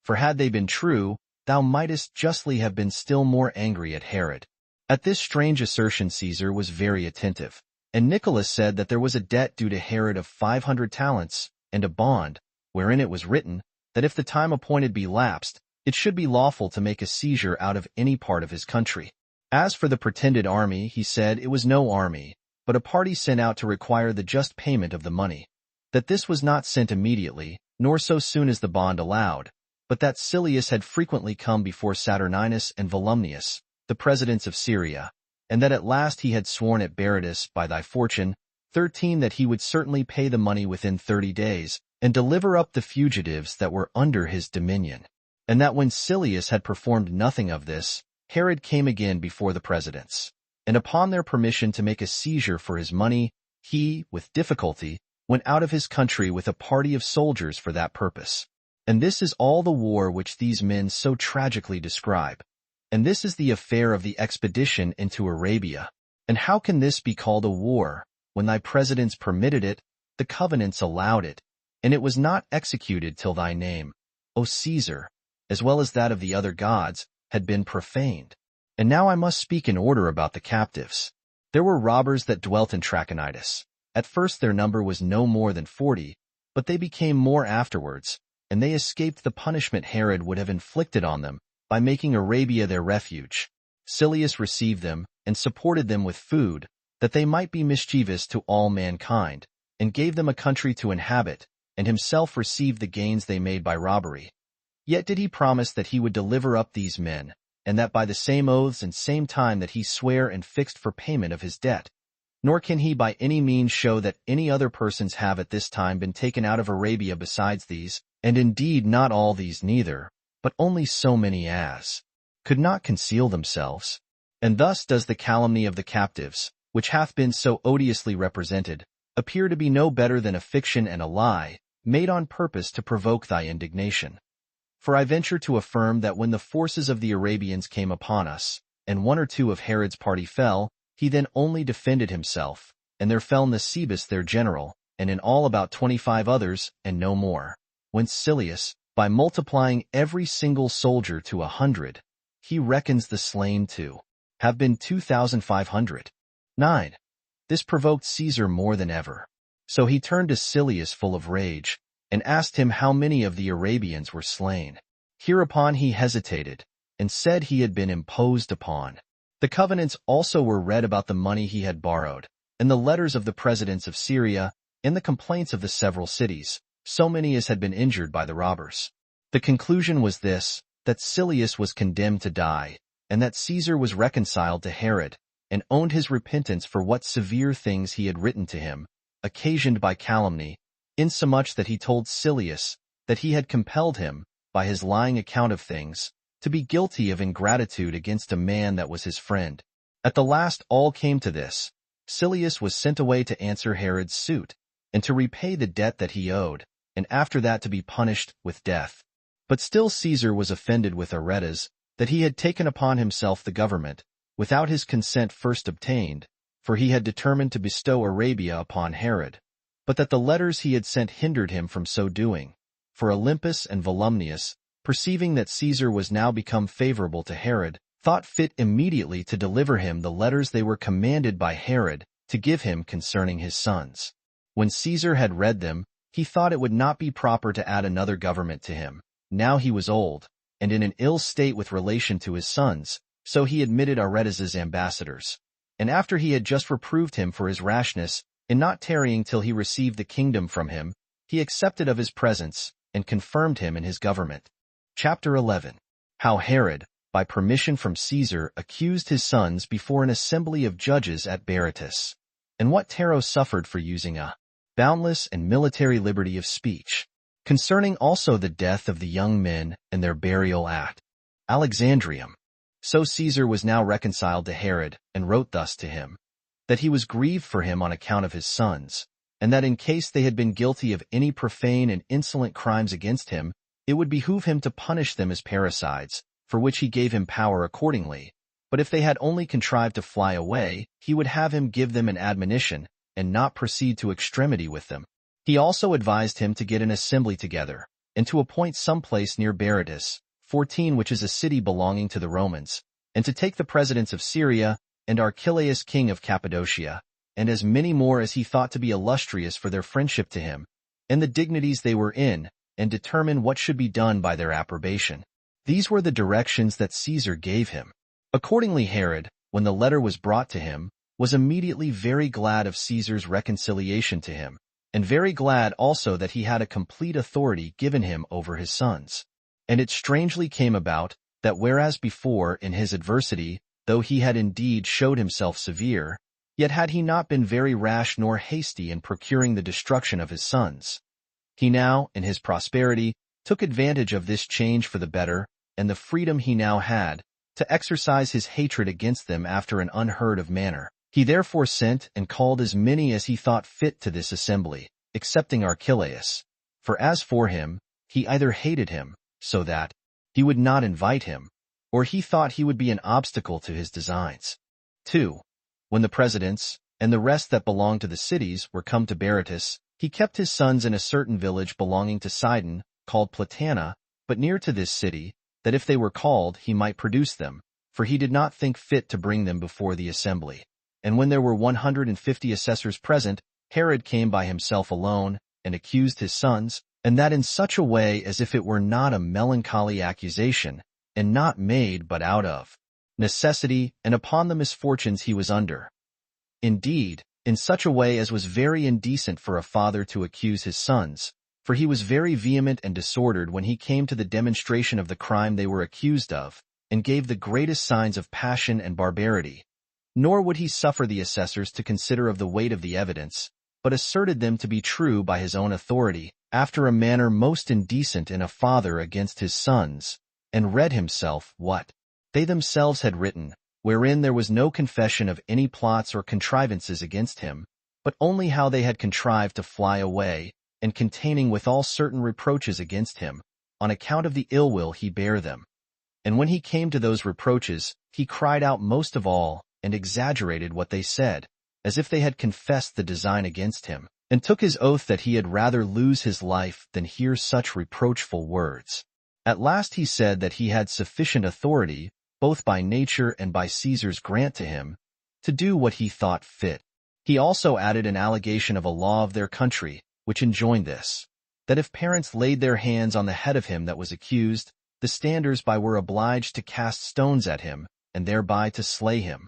For had they been true, thou mightest justly have been still more angry at Herod. At this strange assertion Caesar was very attentive, and Nicholas said that there was a debt due to Herod of 500 talents, and a bond, wherein it was written, that if the time appointed be lapsed, it should be lawful to make a seizure out of any part of his country. As for the pretended army, he said it was no army, but a party sent out to require the just payment of the money, that this was not sent immediately, nor so soon as the bond allowed, but that Silius had frequently come before Saturninus and Volumnius, the presidents of Syria, and that at last he had sworn at Berytus by thy fortune, 13 that he would certainly pay the money within 30 days, and deliver up the fugitives that were under his dominion. And that when Silius had performed nothing of this, Herod came again before the presidents, and upon their permission to make a seizure for his money, he, with difficulty, went out of his country with a party of soldiers for that purpose. And this is all the war which these men so tragically describe. And this is the affair of the expedition into Arabia. And how can this be called a war, when thy presidents permitted it, the covenants allowed it, and it was not executed till thy name, O Caesar, as well as that of the other gods, had been profaned? And now I must speak in order about the captives. There were robbers that dwelt in Trachonitis. At first their number was no more than 40, but they became more afterwards, and they escaped the punishment Herod would have inflicted on them, by making Arabia their refuge. Silius received them, and supported them with food, that they might be mischievous to all mankind, and gave them a country to inhabit, and himself received the gains they made by robbery. Yet did he promise that he would deliver up these men, and that by the same oaths and same time that he sware and fixed for payment of his debt. Nor can he by any means show that any other persons have at this time been taken out of Arabia besides these, and indeed not all these neither, but only so many as could not conceal themselves. And thus does the calumny of the captives, which hath been so odiously represented, appear to be no better than a fiction and a lie, made on purpose to provoke thy indignation. For I venture to affirm that when the forces of the Arabians came upon us, and one or two of Herod's party fell, he then only defended himself, and there fell Nisibis their general, and in all about 25 others, and no more. Whence Silius, by multiplying every single soldier to 100, he reckons the slain to have been 2,500. 9. This provoked Caesar more than ever. So he turned to Silius full of rage, and asked him how many of the Arabians were slain. Hereupon he hesitated, and said he had been imposed upon. The covenants also were read about the money he had borrowed, and the letters of the presidents of Syria, and the complaints of the several cities, so many as had been injured by the robbers. The conclusion was this, that Silius was condemned to die, and that Caesar was reconciled to Herod, and owned his repentance for what severe things he had written to him, occasioned by calumny, insomuch that he told Silius that he had compelled him, by his lying account of things, to be guilty of ingratitude against a man that was his friend. At the last all came to this. Silius was sent away to answer Herod's suit, and to repay the debt that he owed, and after that to be punished with death. But still Caesar was offended with Aretas, that he had taken upon himself the government, without his consent first obtained, for he had determined to bestow Arabia upon Herod, but that the letters he had sent hindered him from so doing. For Olympus and Volumnius, perceiving that Caesar was now become favorable to Herod, thought fit immediately to deliver him the letters they were commanded by Herod to give him concerning his sons. When Caesar had read them, he thought it would not be proper to add another government to him. Now he was old, and in an ill state with relation to his sons, so he admitted Aretas's ambassadors. And after he had just reproved him for his rashness, in not tarrying till he received the kingdom from him, he accepted of his presents, and confirmed him in his government. Chapter 11. How Herod, by permission from Caesar, accused his sons before an assembly of judges at Berytus, and what Tero suffered for using a boundless and military liberty of speech. Concerning also the death of the young men and their burial at Alexandrium. So Caesar was now reconciled to Herod, and wrote thus to him, that he was grieved for him on account of his sons, and that in case they had been guilty of any profane and insolent crimes against him, it would behoove him to punish them as parricides, for which he gave him power accordingly. But if they had only contrived to fly away, he would have him give them an admonition, and not proceed to extremity with them. He also advised him to get an assembly together, and to appoint some place near Berytus, 14, which is a city belonging to the Romans, and to take the presidents of Syria, and Archelaus king of Cappadocia, and as many more as he thought to be illustrious for their friendship to him, and the dignities they were in, and determine what should be done by their approbation. These were the directions that Caesar gave him. Accordingly Herod, when the letter was brought to him, was immediately very glad of Caesar's reconciliation to him, and very glad also that he had a complete authority given him over his sons. And it strangely came about, that whereas before, in his adversity, though he had indeed showed himself severe, yet had he not been very rash nor hasty in procuring the destruction of his sons. He now, in his prosperity, took advantage of this change for the better, and the freedom he now had, to exercise his hatred against them after an unheard of manner. He therefore sent and called as many as he thought fit to this assembly, excepting Archelaus. For as for him, he either hated him, so that he would not invite him, or he thought he would be an obstacle to his designs. 2. When the presidents, and the rest that belonged to the cities, were come to Berytus, he kept his sons in a certain village belonging to Sidon, called Platana, but near to this city, that if they were called, he might produce them, for he did not think fit to bring them before the assembly. And when there were 150 assessors present, Herod came by himself alone, and accused his sons, and that in such a way as if it were not a melancholy accusation, and not made but out of necessity, and upon the misfortunes he was under. Indeed, in such a way as was very indecent for a father to accuse his sons, for he was very vehement and disordered when he came to the demonstration of the crime they were accused of, and gave the greatest signs of passion and barbarity. Nor would he suffer the assessors to consider of the weight of the evidence, but asserted them to be true by his own authority, after a manner most indecent in a father against his sons, and read himself what they themselves had written, wherein there was no confession of any plots or contrivances against him, but only how they had contrived to fly away, and containing withal certain reproaches against him, on account of the ill will he bare them. And when he came to those reproaches, he cried out most of all, and exaggerated what they said, as if they had confessed the design against him, and took his oath that he had rather lose his life than hear such reproachful words. At last he said that he had sufficient authority, both by nature and by Caesar's grant to him, to do what he thought fit. He also added an allegation of a law of their country, which enjoined this, that if parents laid their hands on the head of him that was accused, the standers-by were obliged to cast stones at him, and thereby to slay him.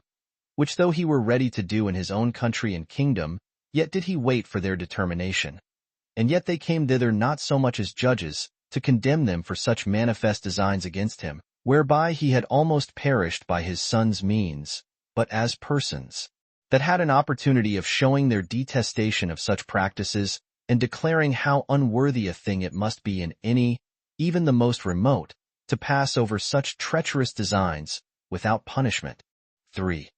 Which though he were ready to do in his own country and kingdom, yet did he wait for their determination. And yet they came thither not so much as judges, to condemn them for such manifest designs against him, whereby he had almost perished by his sons' means, but as persons that had an opportunity of showing their detestation of such practices, and declaring how unworthy a thing it must be in any, even the most remote, to pass over such treacherous designs, without punishment. 3.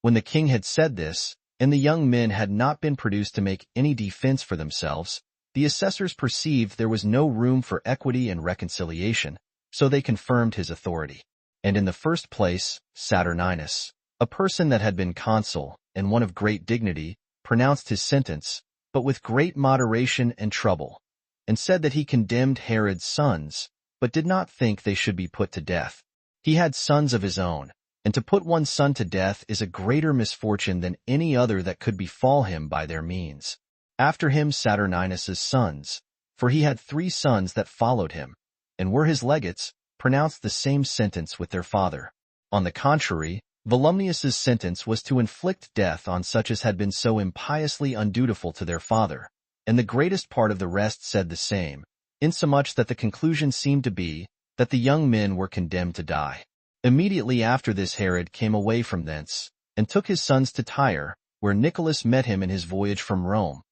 When the king had said this, and the young men had not been produced to make any defense for themselves, the assessors perceived there was no room for equity and reconciliation, so they confirmed his authority. And in the first place, Saturninus, a person that had been consul, and one of great dignity, pronounced his sentence, but with great moderation and trouble, and said that he condemned Herod's sons, but did not think they should be put to death. He had sons of his own, and to put one's son to death is a greater misfortune than any other that could befall him by their means. After him Saturninus's sons, for he had 3 sons that followed him, and were his legates, pronounced the same sentence with their father. On the contrary, Volumnius's sentence was to inflict death on such as had been so impiously undutiful to their father, and the greatest part of the rest said the same, insomuch that the conclusion seemed to be that the young men were condemned to die. Immediately after this Herod came away from thence, and took his sons to Tyre, where Nicholas met him in his voyage from Rome,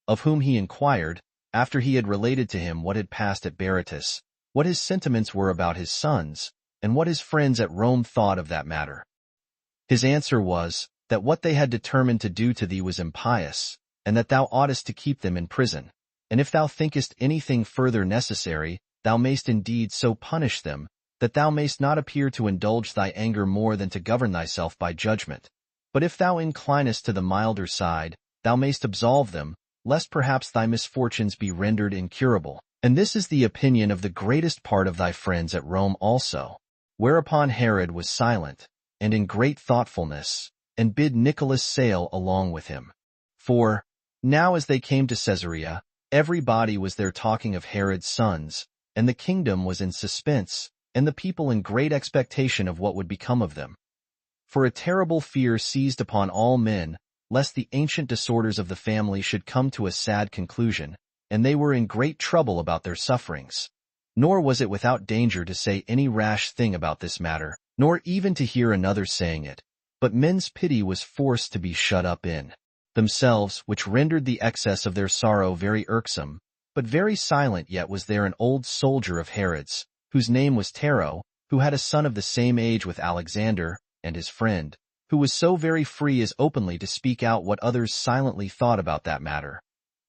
of whom he inquired, after he had related to him what had passed at Berytus, what his sentiments were about his sons, and what his friends at Rome thought of that matter. His answer was, that what they had determined to do to thee was impious, and that thou oughtest to keep them in prison. And if thou thinkest anything further necessary, thou mayst indeed so punish them, that thou mayst not appear to indulge thy anger more than to govern thyself by judgment. But if thou inclinest to the milder side, thou mayst absolve them, lest perhaps thy misfortunes be rendered incurable. And this is the opinion of the greatest part of thy friends at Rome also. Whereupon Herod was silent, and in great thoughtfulness, and bid Nicholas sail along with him. For, now as they came to Caesarea, everybody was there talking of Herod's sons, and the kingdom was in suspense, and the people in great expectation of what would become of them. For a terrible fear seized upon all men, lest the ancient disorders of the family should come to a sad conclusion, and they were in great trouble about their sufferings. Nor was it without danger to say any rash thing about this matter, nor even to hear another saying it, but men's pity was forced to be shut up in themselves, which rendered the excess of their sorrow very irksome. But very silent yet was there an old soldier of Herod's, whose name was Tero, who had a son of the same age with Alexander, and his friend, who was so very free as openly to speak out what others silently thought about that matter,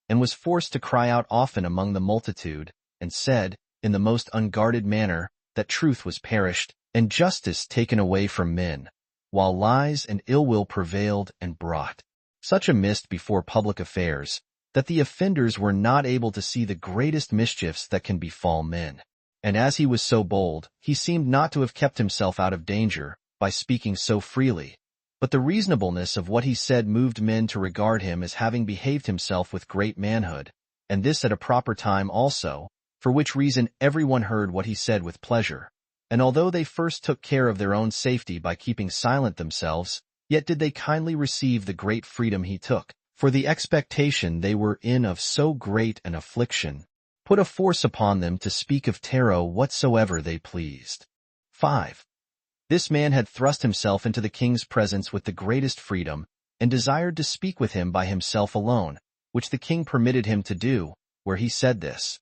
and was forced to cry out often among the multitude, and said, in the most unguarded manner, that truth was perished, and justice taken away from men, while lies and ill will prevailed and brought such a mist before public affairs, that the offenders were not able to see the greatest mischiefs that can befall men. And as he was so bold, he seemed not to have kept himself out of danger, by speaking so freely. But the reasonableness of what he said moved men to regard him as having behaved himself with great manhood, and this at a proper time also, for which reason everyone heard what he said with pleasure. And although they first took care of their own safety by keeping silent themselves, yet did they kindly receive the great freedom he took, for the expectation they were in of so great an affliction put a force upon them to speak of Tero whatsoever they pleased. 5. This man had thrust himself into the king's presence with the greatest freedom, and desired to speak with him by himself alone, which the king permitted him to do, where he said this: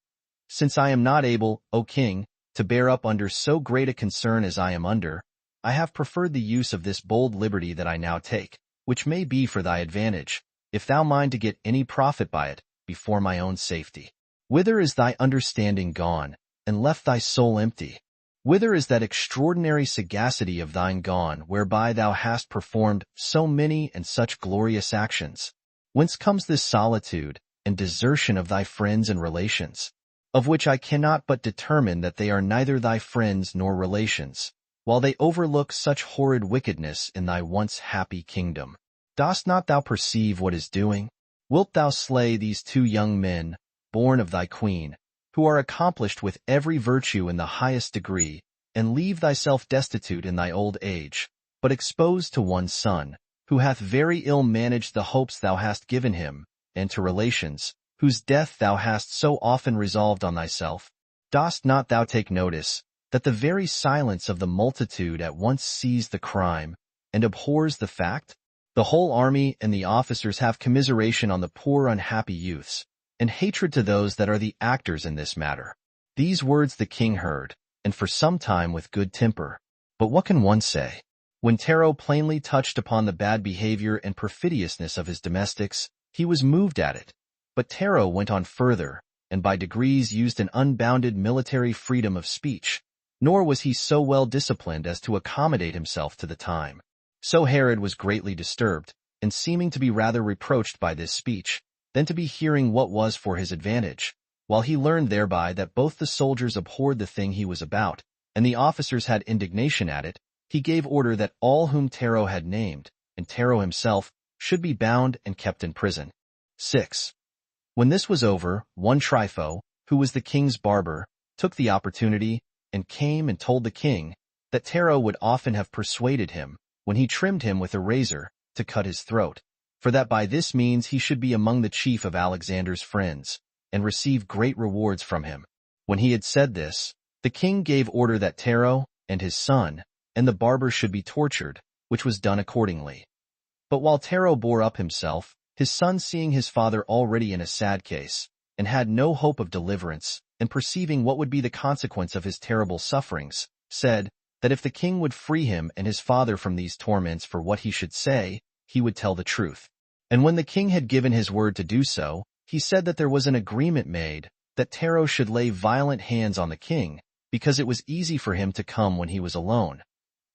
Since I am not able, O king, to bear up under so great a concern as I am under, I have preferred the use of this bold liberty that I now take, which may be for thy advantage, if thou mind to get any profit by it, before my own safety. Whither is thy understanding gone, and left thy soul empty? Whither is that extraordinary sagacity of thine gone, whereby thou hast performed so many and such glorious actions? Whence comes this solitude and desertion of thy friends and relations, of which I cannot but determine that they are neither thy friends nor relations, while they overlook such horrid wickedness in thy once happy kingdom? Dost not thou perceive what is doing? Wilt thou slay these 2 young men, born of thy queen, who are accomplished with every virtue in the highest degree, and leave thyself destitute in thy old age, but exposed to one son, who hath very ill managed the hopes thou hast given him, and to relations, whose death thou hast so often resolved on thyself? Dost not thou take notice, that the very silence of the multitude at once sees the crime, and abhors the fact? The whole army and the officers have commiseration on the poor unhappy youths, and hatred to those that are the actors in this matter. These words the king heard, and for some time with good temper. But what can one say? When Tero plainly touched upon the bad behavior and perfidiousness of his domestics, he was moved at it. But Tero went on further, and by degrees used an unbounded military freedom of speech, nor was he so well disciplined as to accommodate himself to the time. So Herod was greatly disturbed, and seeming to be rather reproached by this speech, than to be hearing what was for his advantage, while he learned thereby that both the soldiers abhorred the thing he was about, and the officers had indignation at it, he gave order that all whom Tero had named, and Tero himself, should be bound and kept in prison. 6. When this was over, one Trypho, who was the king's barber, took the opportunity, and came and told the king, that Tero would often have persuaded him, when he trimmed him with a razor, to cut his throat, for that by this means he should be among the chief of Alexander's friends, and receive great rewards from him. When he had said this, the king gave order that Tero and his son and the barber should be tortured, which was done accordingly. But while Tero bore up himself, his son, seeing his father already in a sad case, and had no hope of deliverance, and perceiving what would be the consequence of his terrible sufferings, said that if the king would free him and his father from these torments for what he should say, he would tell the truth. And when the king had given his word to do so, he said that there was an agreement made that Tero should lay violent hands on the king, because it was easy for him to come when he was alone,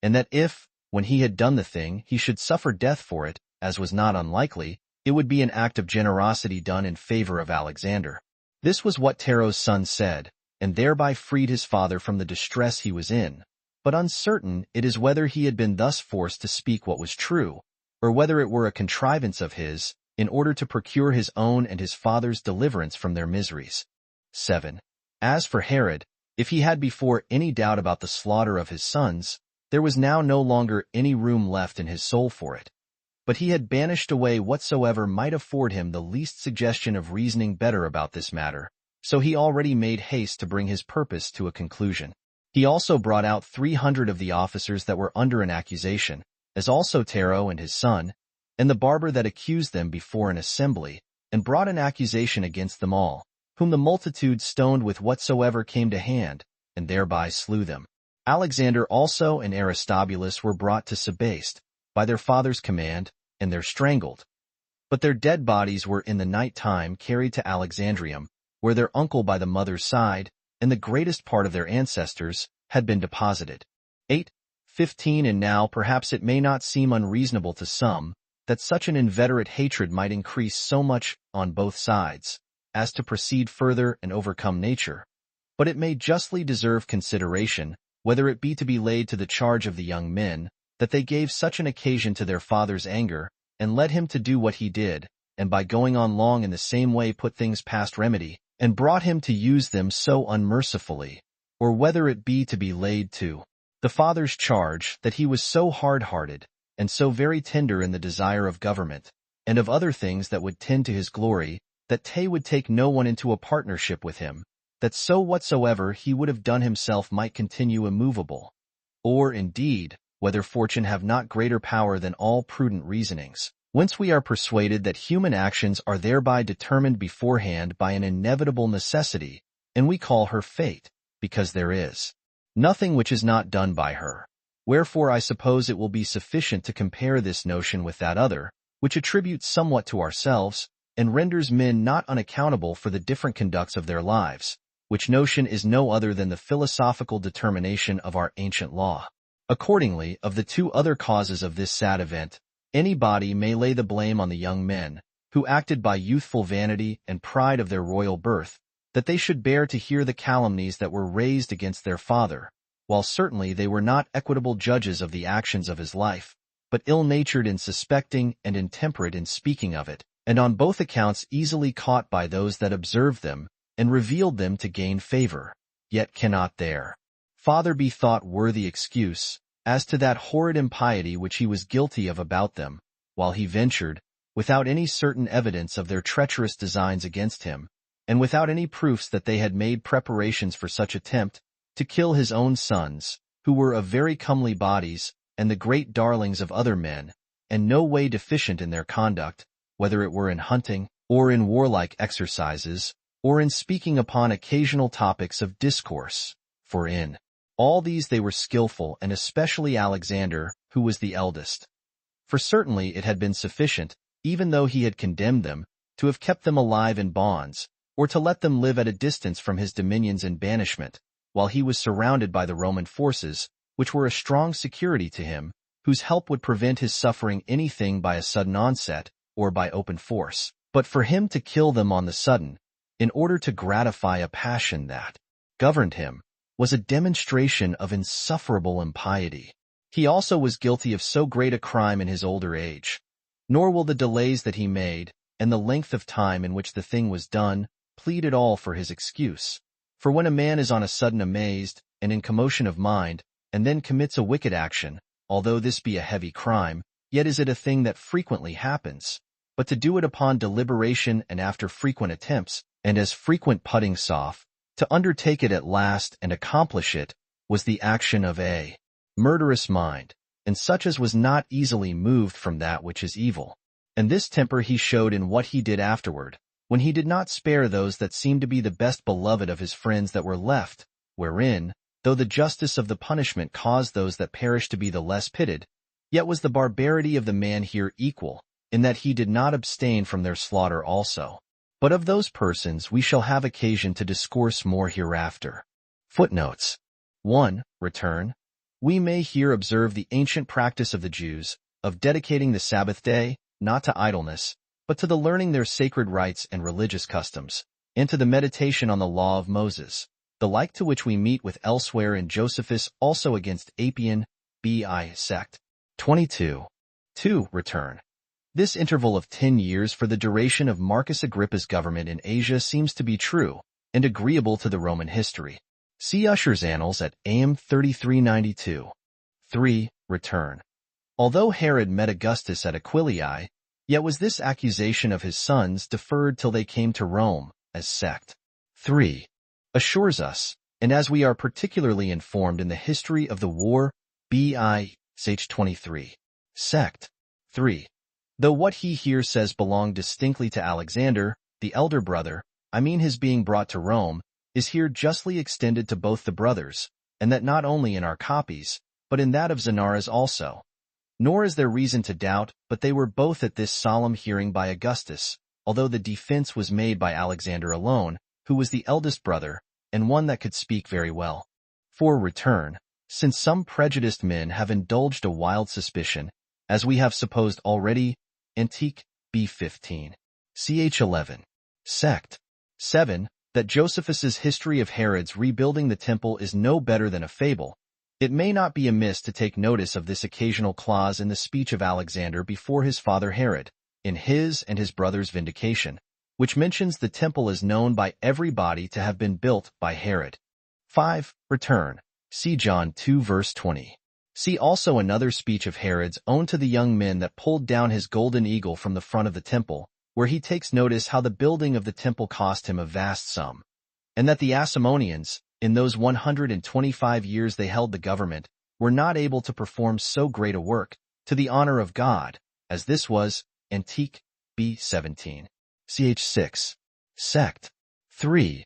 and that if, when he had done the thing, he should suffer death for it, as was not unlikely, it would be an act of generosity done in favor of Alexander. This was what Tero's son said, and thereby freed his father from the distress he was in. But uncertain it is whether he had been thus forced to speak what was true, or whether it were a contrivance of his, in order to procure his own and his father's deliverance from their miseries. 7. As for Herod, if he had before any doubt about the slaughter of his sons, there was now no longer any room left in his soul for it. But he had banished away whatsoever might afford him the least suggestion of reasoning better about this matter, so he already made haste to bring his purpose to a conclusion. He also brought out 300 of the officers that were under an accusation, as also Tero and his son, and the barber that accused them before an assembly, and brought an accusation against them all, whom the multitude stoned with whatsoever came to hand, and thereby slew them. Alexander also and Aristobulus were brought to Sebaste, by their father's command, and there strangled. But their dead bodies were in the night time carried to Alexandrium, where their uncle by the mother's side, and the greatest part of their ancestors, had been deposited. 8:15 And now perhaps it may not seem unreasonable to some, that such an inveterate hatred might increase so much on both sides, as to proceed further and overcome nature. But it may justly deserve consideration, whether it be to be laid to the charge of the young men, that they gave such an occasion to their father's anger, and led him to do what he did, and by going on long in the same way put things past remedy, and brought him to use them so unmercifully, or whether it be to be laid to the father's charge that he was so hard-hearted, and so very tender in the desire of government, and of other things that would tend to his glory, that Tay would take no one into a partnership with him, that so whatsoever he would have done himself might continue immovable. Or, indeed, whether fortune have not greater power than all prudent reasonings, whence we are persuaded that human actions are thereby determined beforehand by an inevitable necessity, and we call her fate, because there is nothing which is not done by her. Wherefore I suppose it will be sufficient to compare this notion with that other, which attributes somewhat to ourselves, and renders men not unaccountable for the different conducts of their lives, which notion is no other than the philosophical determination of our ancient law. Accordingly, of the two other causes of this sad event, any body may lay the blame on the young men, who acted by youthful vanity and pride of their royal birth, that they should bear to hear the calumnies that were raised against their father, while certainly they were not equitable judges of the actions of his life, but ill-natured in suspecting and intemperate in speaking of it, and on both accounts easily caught by those that observed them, and revealed them to gain favor, yet cannot their father be thought worthy excuse, as to that horrid impiety which he was guilty of about them, while he ventured, without any certain evidence of their treacherous designs against him, and without any proofs that they had made preparations for such attempt, to kill his own sons, who were of very comely bodies, and the great darlings of other men, and no way deficient in their conduct, whether it were in hunting, or in warlike exercises, or in speaking upon occasional topics of discourse, for in all these they were skillful, and especially Alexander, who was the eldest. For certainly it had been sufficient, even though he had condemned them, to have kept them alive in bonds, or to let them live at a distance from his dominions in banishment, while he was surrounded by the Roman forces, which were a strong security to him, whose help would prevent his suffering anything by a sudden onset, or by open force. But for him to kill them on the sudden, in order to gratify a passion that governed him, was a demonstration of insufferable impiety. He also was guilty of so great a crime in his older age. Nor will the delays that he made, and the length of time in which the thing was done, plead at all for his excuse. For when a man is on a sudden amazed, and in commotion of mind, and then commits a wicked action, although this be a heavy crime, yet is it a thing that frequently happens. But to do it upon deliberation and after frequent attempts, and as frequent puttings off, To undertake it at last and accomplish it was the action of a murderous mind, and such as was not easily moved from that which is evil. And this temper he showed in what he did afterward, when he did not spare those that seemed to be the best beloved of his friends that were left, wherein, though the justice of the punishment caused those that perished to be the less pitied, yet was the barbarity of the man here equal, in that he did not abstain from their slaughter also. But of those persons we shall have occasion to discourse more hereafter. Footnotes 1. Return. We may here observe the ancient practice of the Jews, of dedicating the Sabbath day, not to idleness, but to the learning their sacred rites and religious customs, and to the meditation on the law of Moses, the like to which we meet with elsewhere in Josephus also against Apian, B.I. sect. 22. 2. Return. This interval of 10 years for the duration of Marcus Agrippa's government in Asia seems to be true, and agreeable to the Roman history. See Usher's Annals at AM 3392. 3. Return. Although Herod met Augustus at Aquileia, yet was this accusation of his sons deferred till they came to Rome, as sect. 3. Assures us, and as we are particularly informed in the history of the war, B.I. Ch. 23. Sect. 3. Though what he here says belonged distinctly to Alexander, the elder brother, I mean his being brought to Rome, is here justly extended to both the brothers, and that not only in our copies, but in that of Zanara's also. Nor is there reason to doubt, but they were both at this solemn hearing by Augustus, although the defense was made by Alexander alone, who was the eldest brother, and one that could speak very well. 4. Return. Since some prejudiced men have indulged a wild suspicion, as we have supposed already, Antique, B15. Ch. 11. Sect. 7. That Josephus's history of Herod's rebuilding the temple is no better than a fable, it may not be amiss to take notice of this occasional clause in the speech of Alexander before his father Herod, in his and his brother's vindication, which mentions the temple is known by everybody to have been built by Herod. 5. Return. See John 2 verse 20. See also another speech of Herod's own to the young men that pulled down his golden eagle from the front of the temple, where he takes notice how the building of the temple cost him a vast sum, and that the Asamoneans, in those 125 years they held the government, were not able to perform so great a work, to the honor of God, as this was. Antique, B17. Ch. 6. Sect. 3.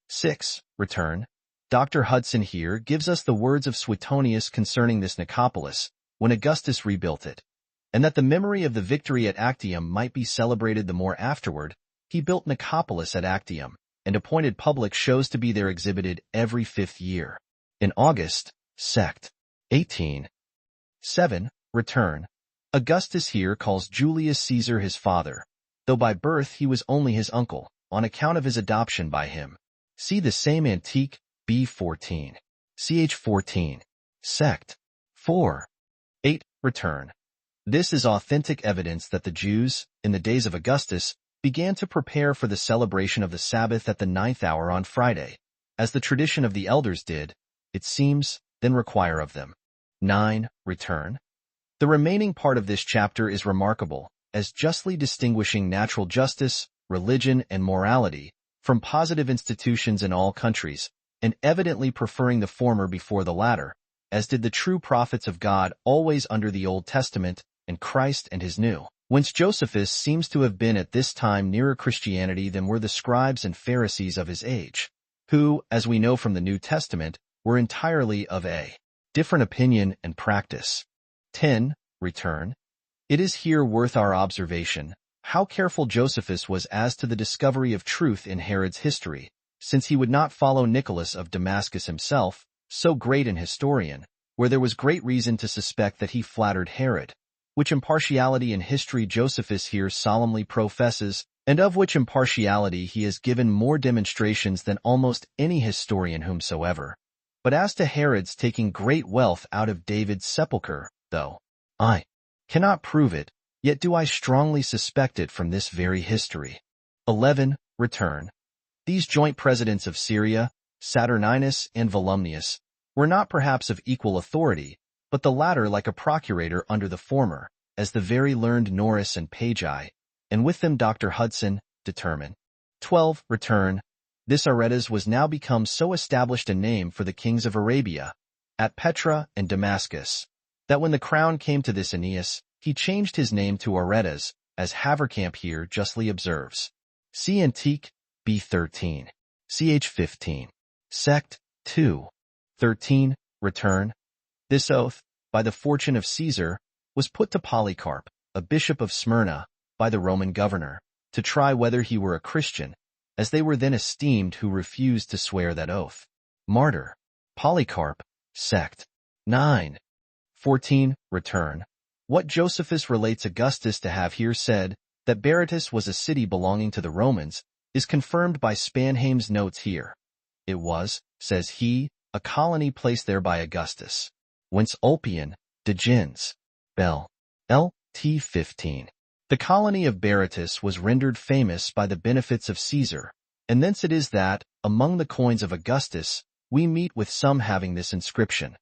6. Return. Dr. Hudson here gives us the words of Suetonius concerning this Nicopolis, when Augustus rebuilt it, and that the memory of the victory at Actium might be celebrated the more afterward, he built Nicopolis at Actium, and appointed public shows to be there exhibited every 5th year. In August, sect. 18. 7. Return. Augustus here calls Julius Caesar his father, though by birth he was only his uncle, on account of his adoption by him. See the same Antique, B14. Ch. 14. Sect. 4. 8. Return. This is authentic evidence that the Jews, in the days of Augustus, began to prepare for the celebration of the Sabbath at the 9th hour on Friday, as the tradition of the elders did, it seems, then require of them. 9. Return. The remaining part of this chapter is remarkable, as justly distinguishing natural justice, religion, and morality from positive institutions in all countries, and evidently preferring the former before the latter, as did the true prophets of God always under the Old Testament, and Christ and his New. Whence Josephus seems to have been at this time nearer Christianity than were the scribes and Pharisees of his age, who, as we know from the New Testament, were entirely of a different opinion and practice. 10. Return. It is here worth our observation how careful Josephus was as to the discovery of truth in Herod's history, since he would not follow Nicholas of Damascus himself, so great an historian, where there was great reason to suspect that he flattered Herod, which impartiality in history Josephus here solemnly professes, and of which impartiality he has given more demonstrations than almost any historian whomsoever. But as to Herod's taking great wealth out of David's sepulchre, though I cannot prove it, yet do I strongly suspect it from this very history. 11. Return. These joint presidents of Syria, Saturninus and Volumnius, were not perhaps of equal authority, but the latter like a procurator under the former, as the very learned Norris and Pagi, and with them Dr. Hudson, determine. 12. Return. This Aretas was now become so established a name for the kings of Arabia, at Petra and Damascus, that when the crown came to this Aeneas, he changed his name to Aretas, as Haverkamp here justly observes. See Antique, B. 13. Ch. 15. Sect. 2. 13. Return. This oath, by the fortune of Caesar, was put to Polycarp, a bishop of Smyrna, by the Roman governor, to try whether he were a Christian, as they were then esteemed who refused to swear that oath. Martyr. Polycarp, Sect. 9. 14. Return. What Josephus relates Augustus to have here said, that Berytus was a city belonging to the Romans, is confirmed by Spanheim's notes here. It was, says he, a colony placed there by Augustus, whence Ulpian, de gens. Bell. L. T. 15. The colony of Berytus was rendered famous by the benefits of Caesar, and thence it is that, among the coins of Augustus, we meet with some having this inscription: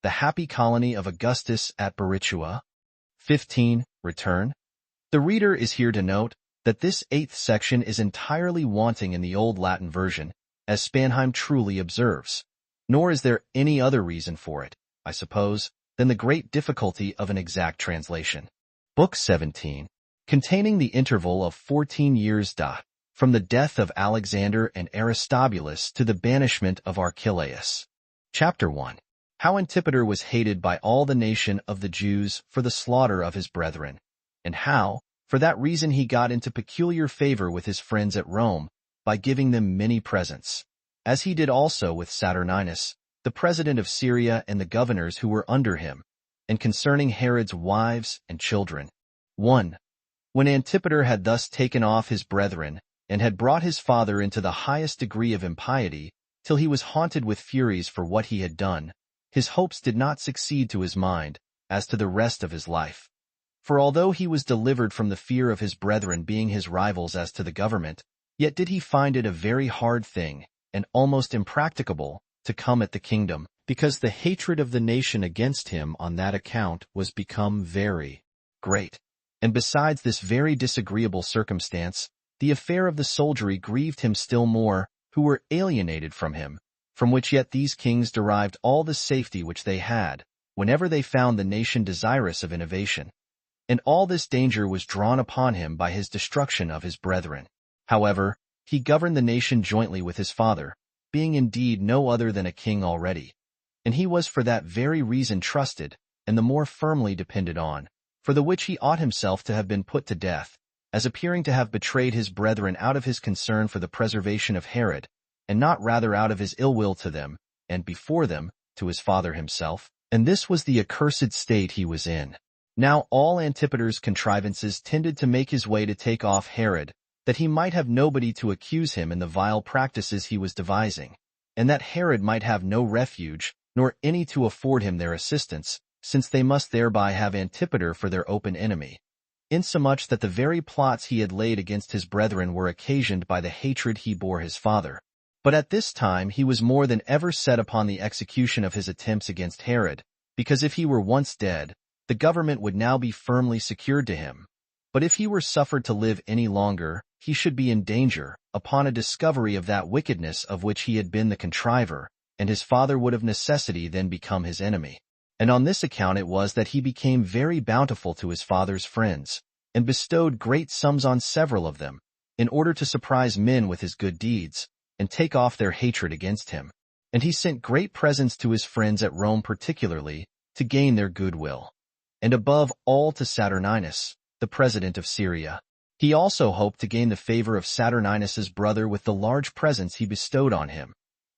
the happy colony of Augustus at Berytua. 15. Return. The reader is here to note that this 8th section is entirely wanting in the Old Latin version, as Spanheim truly observes. Nor is there any other reason for it, I suppose, than the great difficulty of an exact translation. Book 17, containing the interval of 14 years. From the death of Alexander and Aristobulus to the banishment of Archelaus. Chapter 1. How Antipater was hated by all the nation of the Jews for the slaughter of his brethren, and how, for that reason he got into peculiar favor with his friends at Rome, by giving them many presents, as he did also with Saturninus, the president of Syria, and the governors who were under him, and concerning Herod's wives and children. 1. When Antipater had thus taken off his brethren, and had brought his father into the highest degree of impiety, till he was haunted with furies for what he had done, his hopes did not succeed to his mind, as to the rest of his life. For although he was delivered from the fear of his brethren being his rivals as to the government, yet did he find it a very hard thing, and almost impracticable, to come at the kingdom, because the hatred of the nation against him on that account was become very great. And besides this very disagreeable circumstance, the affair of the soldiery grieved him still more, who were alienated from him, from which yet these kings derived all the safety which they had, whenever they found the nation desirous of innovation. And all this danger was drawn upon him by his destruction of his brethren. However, he governed the nation jointly with his father, being indeed no other than a king already. And he was for that very reason trusted, and the more firmly depended on, for the which he ought himself to have been put to death, as appearing to have betrayed his brethren out of his concern for the preservation of Herod, and not rather out of his ill will to them, and before them, to his father himself. And this was the accursed state he was in. Now all Antipater's contrivances tended to make his way to take off Herod, that he might have nobody to accuse him in the vile practices he was devising, and that Herod might have no refuge, nor any to afford him their assistance, since they must thereby have Antipater for their open enemy, insomuch that the very plots he had laid against his brethren were occasioned by the hatred he bore his father. But at this time he was more than ever set upon the execution of his attempts against Herod, because if he were once dead, the government would now be firmly secured to him. But if he were suffered to live any longer, he should be in danger, upon a discovery of that wickedness of which he had been the contriver, and his father would of necessity then become his enemy. And on this account it was that he became very bountiful to his father's friends, and bestowed great sums on several of them, in order to surprise men with his good deeds, and take off their hatred against him. And he sent great presents to his friends at Rome particularly, to gain their goodwill, and above all to Saturninus, the president of Syria. He also hoped to gain the favor of Saturninus's brother with the large presents he bestowed on him,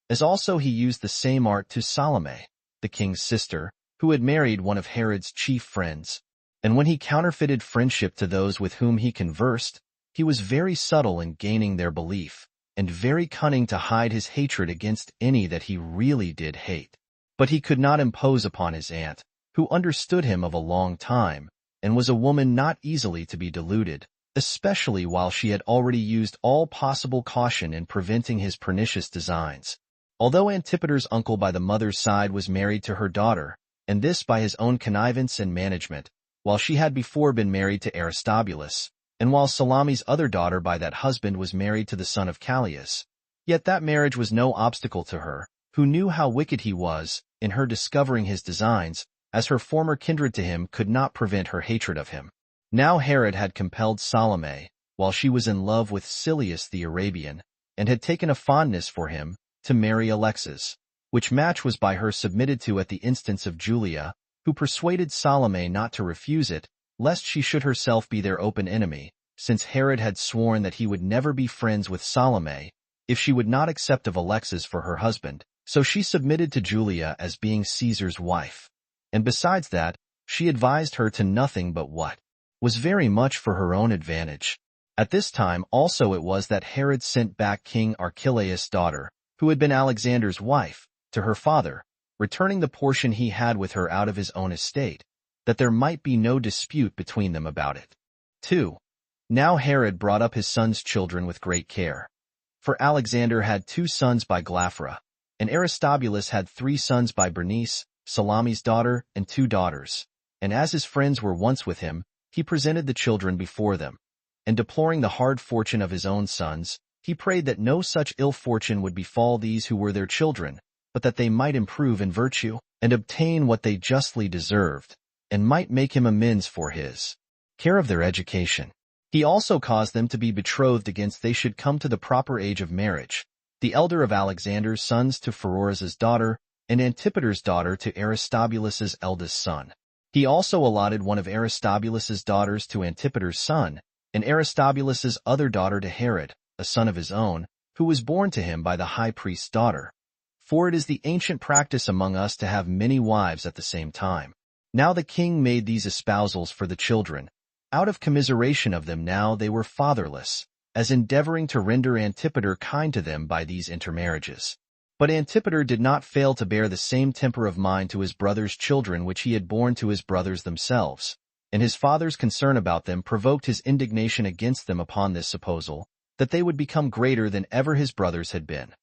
as also he used the same art to Salome, the king's sister, who had married one of Herod's chief friends. And when he counterfeited friendship to those with whom he conversed, he was very subtle in gaining their belief, and very cunning to hide his hatred against any that he really did hate. But he could not impose upon his aunt, who understood him of a long time, and was a woman not easily to be deluded, especially while she had already used all possible caution in preventing his pernicious designs. Although Antipater's uncle by the mother's side was married to her daughter, and this by his own connivance and management, while she had before been married to Aristobulus, and while Salome's other daughter by that husband was married to the son of Callias, Yet that marriage was no obstacle to her, who knew how wicked he was, in her discovering his designs, as her former kindred to him could not prevent her hatred of him. Now Herod had compelled Salome, while she was in love with Silius the Arabian, and had taken a fondness for him, to marry Alexis, which match was by her submitted to at the instance of Julia, who persuaded Salome not to refuse it, lest she should herself be their open enemy, since Herod had sworn that he would never be friends with Salome, if she would not accept of Alexis for her husband. So she submitted to Julia as being Caesar's wife. And besides that, she advised her to nothing but what was very much for her own advantage. At this time also it was that Herod sent back King Archelaus' daughter, who had been Alexander's wife, to her father, returning the portion he had with her out of his own estate, that there might be no dispute between them about it. 2. Now Herod brought up his son's children with great care. For Alexander had 2 sons by Glaphyra, and Aristobulus had 3 sons by Bernice, Salome's daughter, and 2 daughters. And as his friends were once with him, he presented the children before them. And deploring the hard fortune of his own sons, he prayed that no such ill fortune would befall these who were their children, but that they might improve in virtue, and obtain what they justly deserved, and might make him amends for his care of their education. He also caused them to be betrothed against they should come to the proper age of marriage, the elder of Alexander's sons to Pheroras's daughter, and Antipater's daughter to Aristobulus's eldest son. He also allotted one of Aristobulus's daughters to Antipater's son, and Aristobulus's other daughter to Herod, a son of his own, who was born to him by the high priest's daughter. For it is the ancient practice among us to have many wives at the same time. Now the king made these espousals for the children. Out of commiseration of them now they were fatherless, as endeavoring to render Antipater kind to them by these intermarriages. But Antipater did not fail to bear the same temper of mind to his brother's children which he had borne to his brothers themselves, and his father's concern about them provoked his indignation against them upon this supposal, that they would become greater than ever his brothers had been.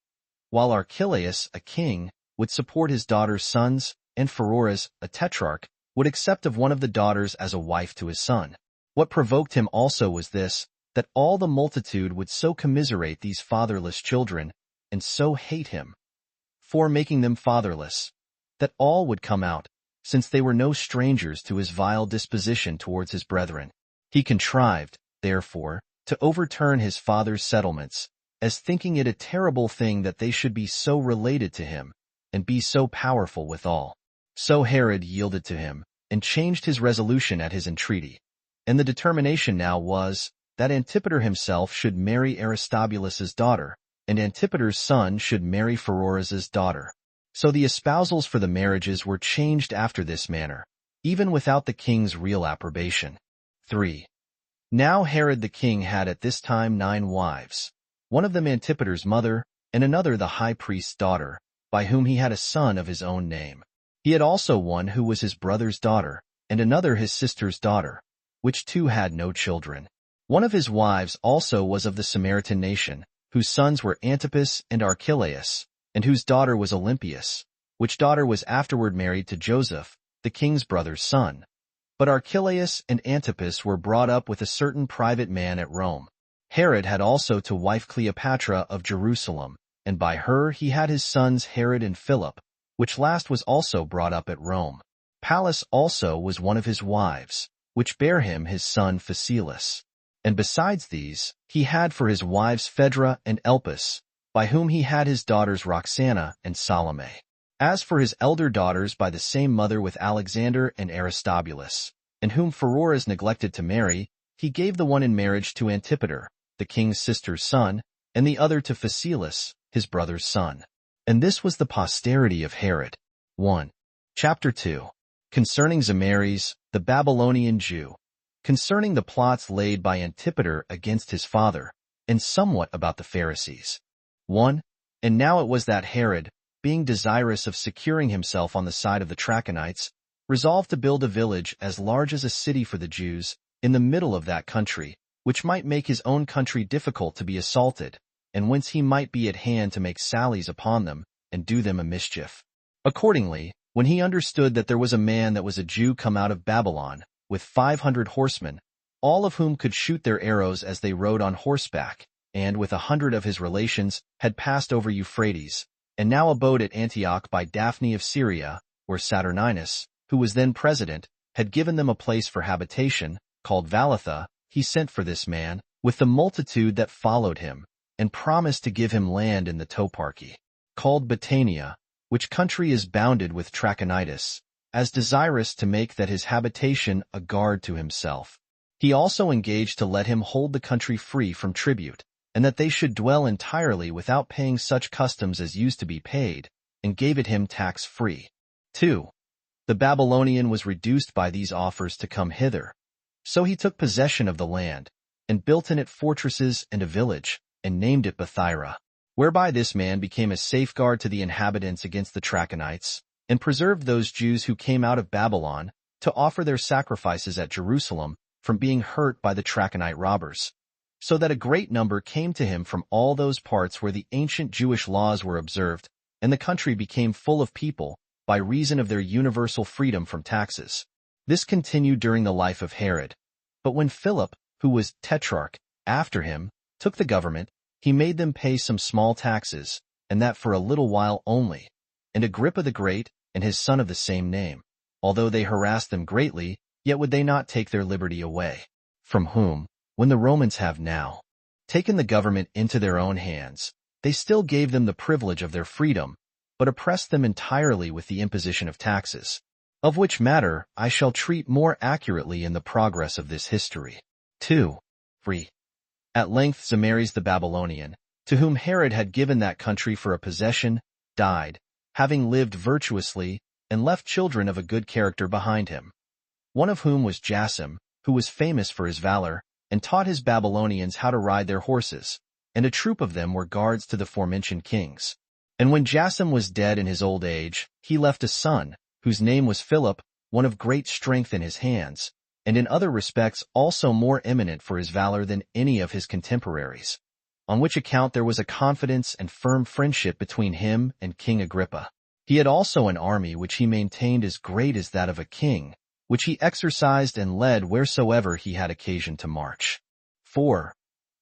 While Archelaus, a king, would support his daughter's sons, and Pheroras, a tetrarch, would accept of one of the daughters as a wife to his son. What provoked him also was this, that all the multitude would so commiserate these fatherless children, and so hate him, for making them fatherless, that all would come out, since they were no strangers to his vile disposition towards his brethren. He contrived, therefore, to overturn his father's settlements, as thinking it a terrible thing that they should be so related to him, and be so powerful withal. So Herod yielded to him, and changed his resolution at his entreaty. And the determination now was, that Antipater himself should marry Aristobulus's daughter, and Antipater's son should marry Pheroras's daughter. So the espousals for the marriages were changed after this manner, even without the king's real approbation. 3. Now Herod the king had at this time 9 wives, one of them Antipater's mother, and another the high priest's daughter, by whom he had a son of his own name. He had also one who was his brother's daughter, and another his sister's daughter, which 2 had no children. One of his wives also was of the Samaritan nation, whose sons were Antipas and Archelaus, and whose daughter was Olympias, which daughter was afterward married to Joseph, the king's brother's son. But Archelaus and Antipas were brought up with a certain private man at Rome. Herod had also to wife Cleopatra of Jerusalem, and by her he had his sons Herod and Philip, which last was also brought up at Rome. Pallas also was one of his wives, which bare him his son Phasaelus. And besides these, he had for his wives Phaedra and Elpis, by whom he had his daughters Roxana and Salome. As for his elder daughters by the same mother with Alexander and Aristobulus, and whom Pheroras neglected to marry, he gave the one in marriage to Antipater, the king's sister's son, and the other to Phasaelus, his brother's son. And this was the posterity of Herod. 1. Chapter 2. Concerning Zamaris, the Babylonian Jew. Concerning the plots laid by Antipater against his father, and somewhat about the Pharisees. 1. And now it was that Herod, being desirous of securing himself on the side of the Trachonites, resolved to build a village as large as a city for the Jews, in the middle of that country, which might make his own country difficult to be assaulted, and whence he might be at hand to make sallies upon them, and do them a mischief. Accordingly, when he understood that there was a man that was a Jew come out of Babylon, with 500 horsemen, all of whom could shoot their arrows as they rode on horseback, and with 100 of his relations had passed over Euphrates, and now abode at Antioch by Daphne of Syria, where Saturninus, who was then president, had given them a place for habitation, called Valatha. He sent for this man, with the multitude that followed him, and promised to give him land in the toparchy, called Battania, which country is bounded with Trachonitis, as desirous to make that his habitation a guard to himself. He also engaged to let him hold the country free from tribute, and that they should dwell entirely without paying such customs as used to be paid, and gave it him tax-free. 2. The Babylonian was reduced by these offers to come hither. So he took possession of the land, and built in it fortresses and a village, and named it Bethyra, whereby this man became a safeguard to the inhabitants against the Trachonites, and preserved those Jews who came out of Babylon to offer their sacrifices at Jerusalem from being hurt by the Trachonite robbers, so that a great number came to him from all those parts where the ancient Jewish laws were observed, and the country became full of people by reason of their universal freedom from taxes. This continued during the life of Herod. But when Philip, who was tetrarch, after him, took the government, he made them pay some small taxes, and that for a little while only. And Agrippa the Great, and his son of the same name, although they harassed them greatly, yet would they not take their liberty away, from whom, when the Romans have now taken the government into their own hands, they still gave them the privilege of their freedom, but oppressed them entirely with the imposition of taxes, of which matter I shall treat more accurately in the progress of this history. 2. 3. At length Zamaris the Babylonian, to whom Herod had given that country for a possession, died, having lived virtuously, and left children of a good character behind him, one of whom was Jason, who was famous for his valor, and taught his Babylonians how to ride their horses, and a troop of them were guards to the forementioned kings. And when Jason was dead in his old age, he left a son, whose name was Philip, one of great strength in his hands, and in other respects also more eminent for his valor than any of his contemporaries, on which account there was a confidence and firm friendship between him and King Agrippa. He had also an army which he maintained as great as that of a king, which he exercised and led wheresoever he had occasion to march. 4.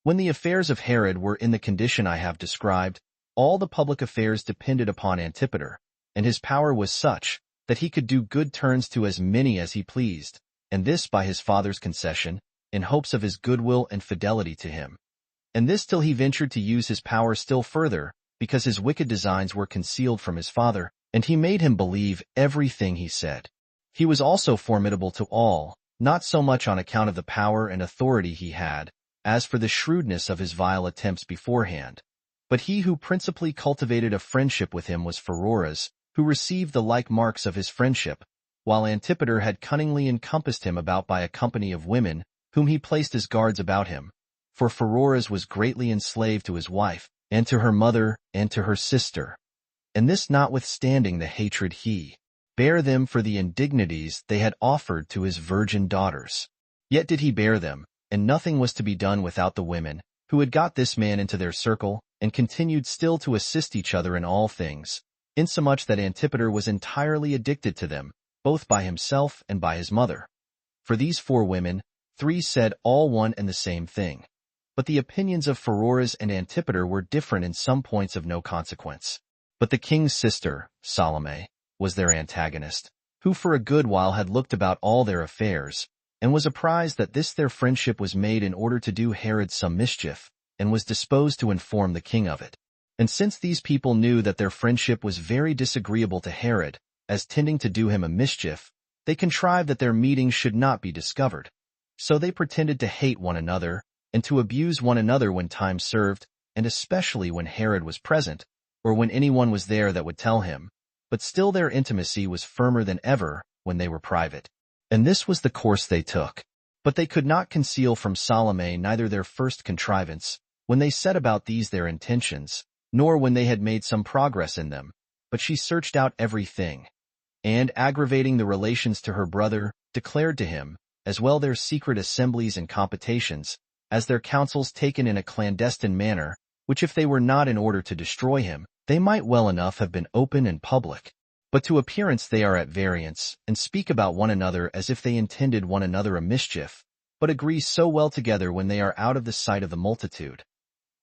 When the affairs of Herod were in the condition I have described, all the public affairs depended upon Antipater, and his power was such that he could do good turns to as many as he pleased, and this by his father's concession, in hopes of his goodwill and fidelity to him. And this till he ventured to use his power still further, because his wicked designs were concealed from his father, and he made him believe everything he said. He was also formidable to all, not so much on account of the power and authority he had, as for the shrewdness of his vile attempts beforehand. But he who principally cultivated a friendship with him was Pheroras, who received the like marks of his friendship, while Antipater had cunningly encompassed him about by a company of women, whom he placed as guards about him. For Pheroras was greatly enslaved to his wife, and to her mother, and to her sister. And this notwithstanding the hatred he bare them for the indignities they had offered to his virgin daughters. Yet did he bear them, and nothing was to be done without the women, who had got this man into their circle, and continued still to assist each other in all things, insomuch that Antipater was entirely addicted to them, both by himself and by his mother. For these 4 women, 3 said all one and the same thing. But the opinions of Pheroras and Antipater were different in some points of no consequence. But the king's sister, Salome, was their antagonist, who for a good while had looked about all their affairs, and was apprised that this their friendship was made in order to do Herod some mischief, and was disposed to inform the king of it. And since these people knew that their friendship was very disagreeable to Herod, as tending to do him a mischief, they contrived that their meetings should not be discovered. So they pretended to hate one another, and to abuse one another when time served, and especially when Herod was present, or when anyone was there that would tell him. But still their intimacy was firmer than ever when they were private. And this was the course they took. But they could not conceal from Salome neither their first contrivance, when they set about these their intentions, nor when they had made some progress in them, but she searched out everything, and, aggravating the relations to her brother, declared to him, as well their secret assemblies and competitions, as their counsels taken in a clandestine manner, which if they were not in order to destroy him, they might well enough have been open and public. But to appearance they are at variance, and speak about one another as if they intended one another a mischief, but agree so well together when they are out of the sight of the multitude.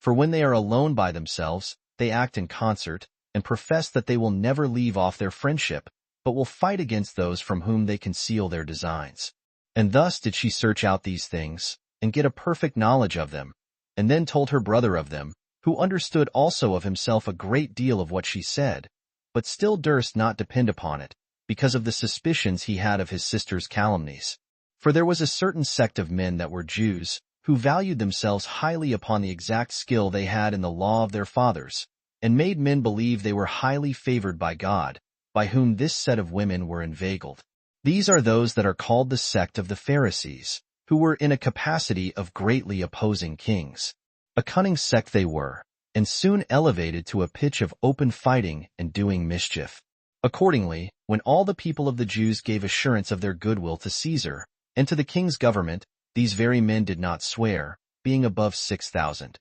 For when they are alone by themselves, they act in concert, and profess that they will never leave off their friendship, but will fight against those from whom they conceal their designs. And thus did she search out these things, and get a perfect knowledge of them, and then told her brother of them, who understood also of himself a great deal of what she said, but still durst not depend upon it, because of the suspicions he had of his sister's calumnies. For there was a certain sect of men that were Jews, who valued themselves highly upon the exact skill they had in the law of their fathers, and made men believe they were highly favored by God, by whom this set of women were inveigled. These are those that are called the sect of the Pharisees, who were in a capacity of greatly opposing kings. A cunning sect they were, and soon elevated to a pitch of open fighting and doing mischief. Accordingly, when all the people of the Jews gave assurance of their goodwill to Caesar, and to the king's government, these very men did not swear, being above 6,000.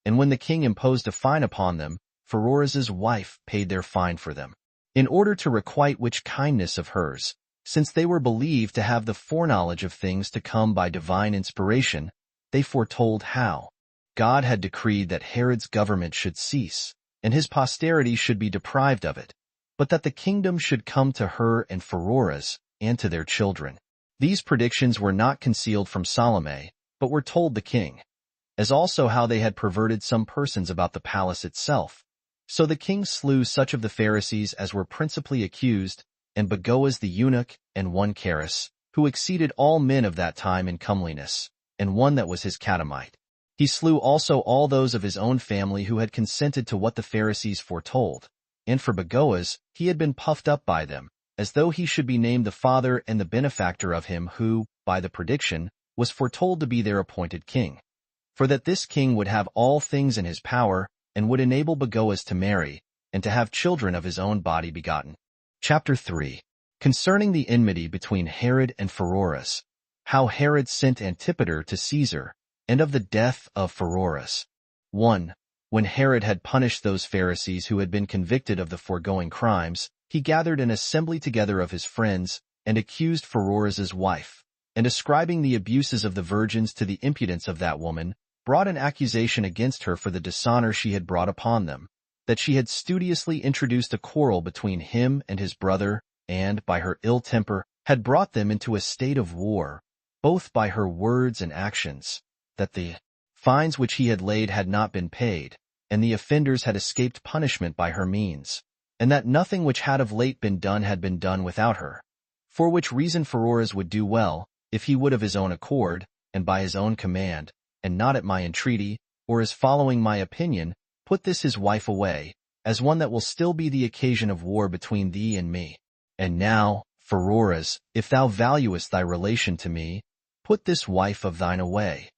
And when the king imposed a fine upon them, Pheroras's wife paid their fine for them, in order to requite which kindness of hers, since they were believed to have the foreknowledge of things to come by divine inspiration, they foretold how God had decreed that Herod's government should cease, and his posterity should be deprived of it, but that the kingdom should come to her and Pheroras, and to their children. These predictions were not concealed from Salome, but were told the king, as also how they had perverted some persons about the palace itself. So the king slew such of the Pharisees as were principally accused, and Bagoas the eunuch, and one Charis, who exceeded all men of that time in comeliness, and one that was his catamite. He slew also all those of his own family who had consented to what the Pharisees foretold, and for Bagoas he had been puffed up by them, as though he should be named the father and the benefactor of him who, by the prediction, was foretold to be their appointed king. For that this king would have all things in his power, and would enable Bagoas to marry, and to have children of his own body begotten. Chapter 3. Concerning the enmity between Herod and Pheroras, how Herod sent Antipater to Caesar, and of the death of Pheroras. 1. When Herod had punished those Pharisees who had been convicted of the foregoing crimes, he gathered an assembly together of his friends, and accused Pheroras's wife, and ascribing the abuses of the virgins to the impudence of that woman, brought an accusation against her for the dishonor she had brought upon them, that she had studiously introduced a quarrel between him and his brother, and, by her ill temper, had brought them into a state of war, both by her words and actions, that the fines which he had laid had not been paid, and the offenders had escaped punishment by her means, and that nothing which had of late been done had been done without her. For which reason Pheroras would do well, if he would of his own accord, and by his own command, and not at my entreaty, or as following my opinion, put this his wife away, as one that will still be the occasion of war between thee and me. And now, Pheroras, if thou valuest thy relation to me, put this wife of thine away.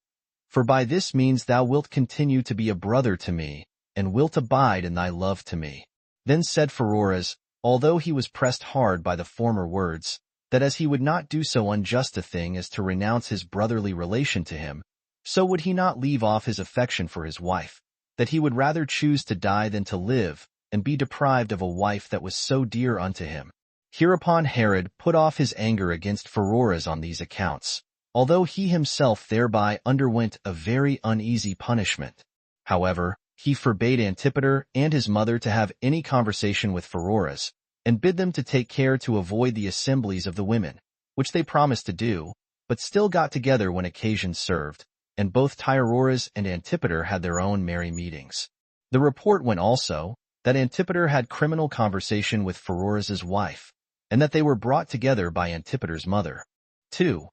For by this means thou wilt continue to be a brother to me, and wilt abide in thy love to me. Then said Pheroras, although he was pressed hard by the former words, that as he would not do so unjust a thing as to renounce his brotherly relation to him, so would he not leave off his affection for his wife, that he would rather choose to die than to live, and be deprived of a wife that was so dear unto him. Hereupon Herod put off his anger against Pheroras on these accounts, although he himself thereby underwent a very uneasy punishment. However, he forbade Antipater and his mother to have any conversation with Pheroras, and bid them to take care to avoid the assemblies of the women, which they promised to do, but still got together when occasion served, and both Pheroras and Antipater had their own merry meetings. The report went also, that Antipater had criminal conversation with Pheroras's wife, and that they were brought together by Antipater's mother. 2.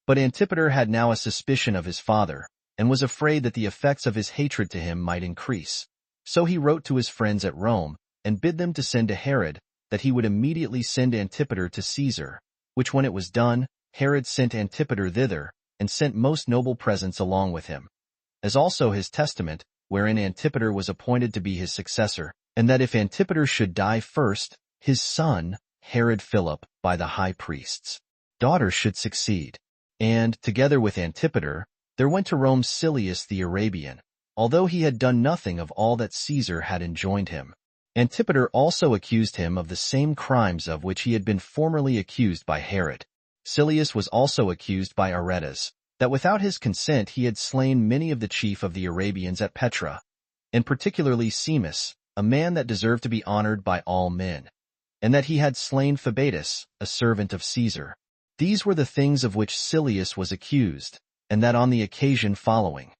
But Antipater had now a suspicion of his father, and was afraid that the effects of his hatred to him might increase. So he wrote to his friends at Rome, and bid them to send to Herod, that he would immediately send Antipater to Caesar, which when it was done, Herod sent Antipater thither, and sent most noble presents along with him, as also his testament, wherein Antipater was appointed to be his successor, and that if Antipater should die first, his son, Herod Philip, by the high priest's daughter should succeed. And, together with Antipater, there went to Rome Silius the Arabian, although he had done nothing of all that Caesar had enjoined him. Antipater also accused him of the same crimes of which he had been formerly accused by Herod. Silius was also accused by Aretas, that without his consent he had slain many of the chief of the Arabians at Petra, and particularly Seamus, a man that deserved to be honored by all men, and that he had slain Phabatus, a servant of Caesar. These were the things of which Silius was accused, and that on the occasion following.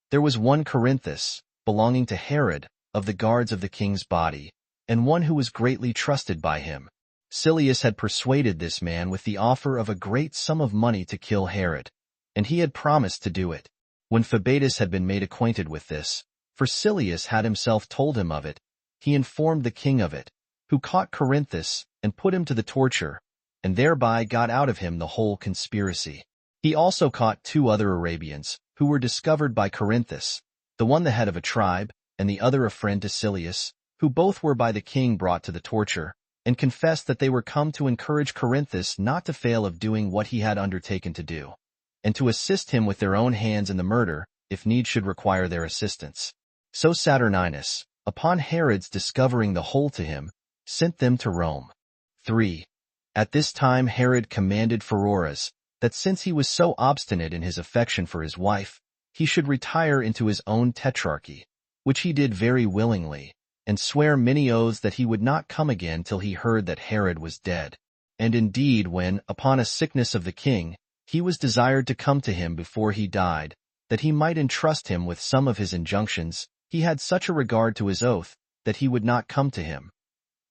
There was one Corinthus, belonging to Herod, of the guards of the king's body, and one who was greatly trusted by him. Silius had persuaded this man with the offer of a great sum of money to kill Herod, and he had promised to do it. When Phabatus had been made acquainted with this, for Silius had himself told him of it, he informed the king of it, who caught Corinthus and put him to the torture, and thereby got out of him the whole conspiracy. He also caught 2 other Arabians, who were discovered by Corinthus, the one the head of a tribe, and the other a friend to Silius, who both were by the king brought to the torture, and confessed that they were come to encourage Corinthus not to fail of doing what he had undertaken to do, and to assist him with their own hands in the murder, if need should require their assistance. So Saturninus, upon Herod's discovering the whole to him, sent them to Rome. 3. At this time Herod commanded Pheroras, that since he was so obstinate in his affection for his wife, he should retire into his own tetrarchy, which he did very willingly, and swear many oaths that he would not come again till he heard that Herod was dead. And indeed, when, upon a sickness of the king, he was desired to come to him before he died, that he might entrust him with some of his injunctions, he had such a regard to his oath, that he would not come to him.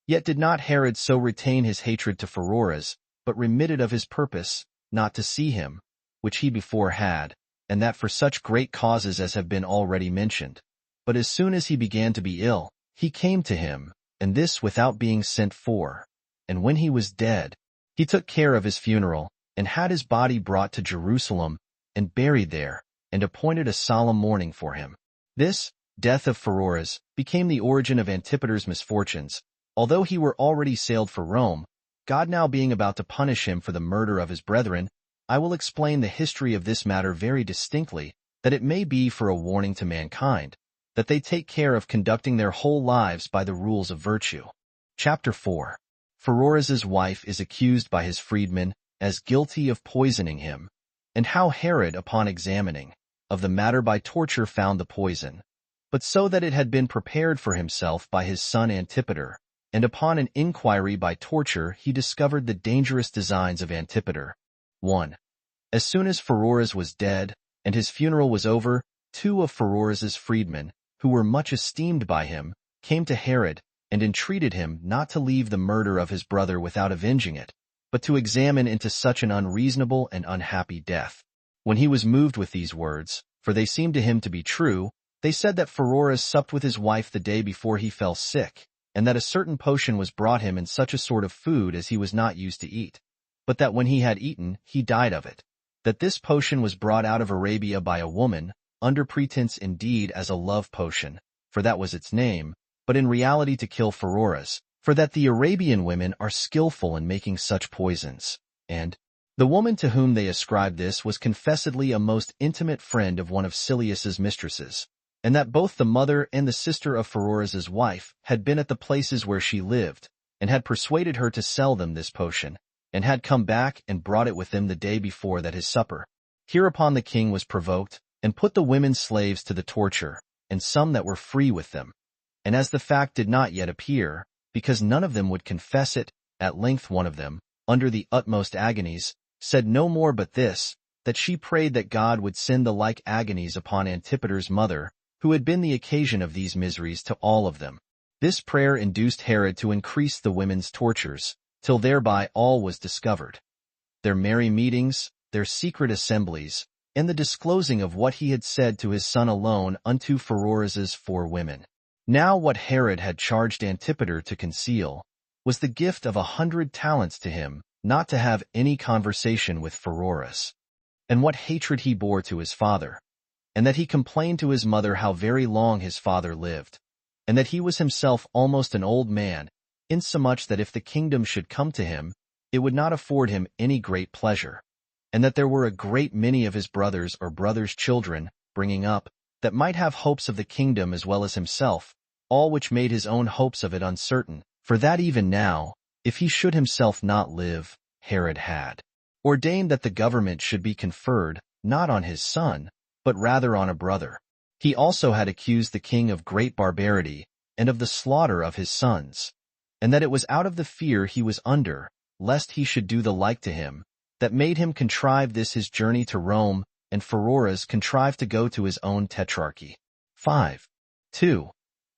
Yet did not Herod so retain his hatred to Pheroras, but remitted of his purpose, not to see him, which he before had, and that for such great causes as have been already mentioned. But as soon as he began to be ill, he came to him, and this without being sent for. And when he was dead, he took care of his funeral, and had his body brought to Jerusalem, and buried there, and appointed a solemn mourning for him. This death of Pheroras became the origin of Antipater's misfortunes. Although he were already sailed for Rome, God now being about to punish him for the murder of his brethren, I will explain the history of this matter very distinctly, that it may be for a warning to mankind, that they take care of conducting their whole lives by the rules of virtue. Chapter 4. Pheroras's wife is accused by his freedmen as guilty of poisoning him, and how Herod, upon examining of the matter by torture, found the poison, but so that it had been prepared for himself by his son Antipater, and upon an inquiry by torture he discovered the dangerous designs of Antipater. 1. As soon as Pheroras was dead, and his funeral was over, 2 of Pheroras's freedmen, who were much esteemed by him, came to Herod, and entreated him not to leave the murder of his brother without avenging it, but to examine into such an unreasonable and unhappy death. When he was moved with these words, for they seemed to him to be true, they said that Pheroras supped with his wife the day before he fell sick, and that a certain potion was brought him in such a sort of food as he was not used to eat, but that when he had eaten, he died of it. That this potion was brought out of Arabia by a woman, under pretense indeed as a love potion, for that was its name, but in reality to kill Pheroras, for that the Arabian women are skillful in making such poisons. And the woman to whom they ascribed this was confessedly a most intimate friend of one of Silius's mistresses, and that both the mother and the sister of Pheroras's wife had been at the places where she lived, and had persuaded her to sell them this potion, and had come back and brought it with them the day before that his supper. Hereupon the king was provoked, and put the women slaves to the torture, and some that were free with them. And as the fact did not yet appear, because none of them would confess it, at length one of them, under the utmost agonies, said no more but this, that she prayed that God would send the like agonies upon Antipater's mother, who had been the occasion of these miseries to all of them. This prayer induced Herod to increase the women's tortures, till thereby all was discovered. Their merry meetings, their secret assemblies, and the disclosing of what he had said to his son alone unto Pheroras's 4 women. Now what Herod had charged Antipater to conceal was the gift of 100 talents to him, not to have any conversation with Pheroras, and what hatred he bore to his father, and that he complained to his mother how very long his father lived, and that he was himself almost an old man, insomuch that if the kingdom should come to him, it would not afford him any great pleasure, and that there were a great many of his brothers or brothers' children, bringing up, that might have hopes of the kingdom as well as himself, all which made his own hopes of it uncertain, for that even now, if he should himself not live, Herod had ordained that the government should be conferred, not on his son, but rather on a brother. He also had accused the king of great barbarity and of the slaughter of his sons, and that it was out of the fear he was under, lest he should do the like to him, that made him contrive this his journey to Rome, and Pheroras contrived to go to his own tetrarchy. 5. 2.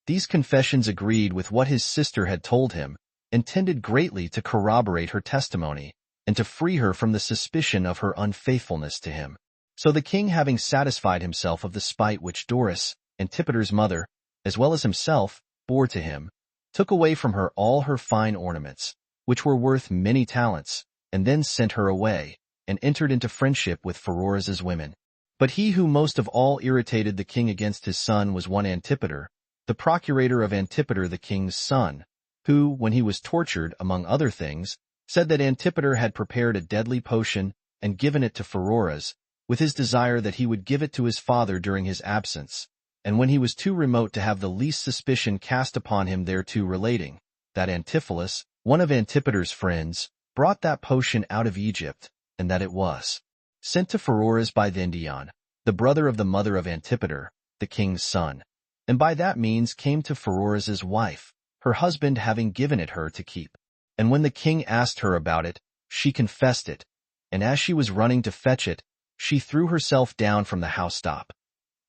These confessions agreed with what his sister had told him, and tended greatly to corroborate her testimony, and to free her from the suspicion of her unfaithfulness to him. So the king, having satisfied himself of the spite which Doris, Antipater's mother, as well as himself, bore to him, took away from her all her fine ornaments, which were worth many talents, and then sent her away, and entered into friendship with Pheroras's women. But he who most of all irritated the king against his son was one Antipater, the procurator of Antipater the king's son, who, when he was tortured, among other things, said that Antipater had prepared a deadly potion and given it to Pheroras, with his desire that he would give it to his father during his absence, and when he was too remote to have the least suspicion cast upon him thereto, relating that Antipholus, one of Antipater's friends, brought that potion out of Egypt, and that it was sent to Pheroras by Vendion, the brother of the mother of Antipater, the king's son, and by that means came to Pheroras's wife, her husband having given it her to keep. And when the king asked her about it, she confessed it, and as she was running to fetch it, she threw herself down from the housetop.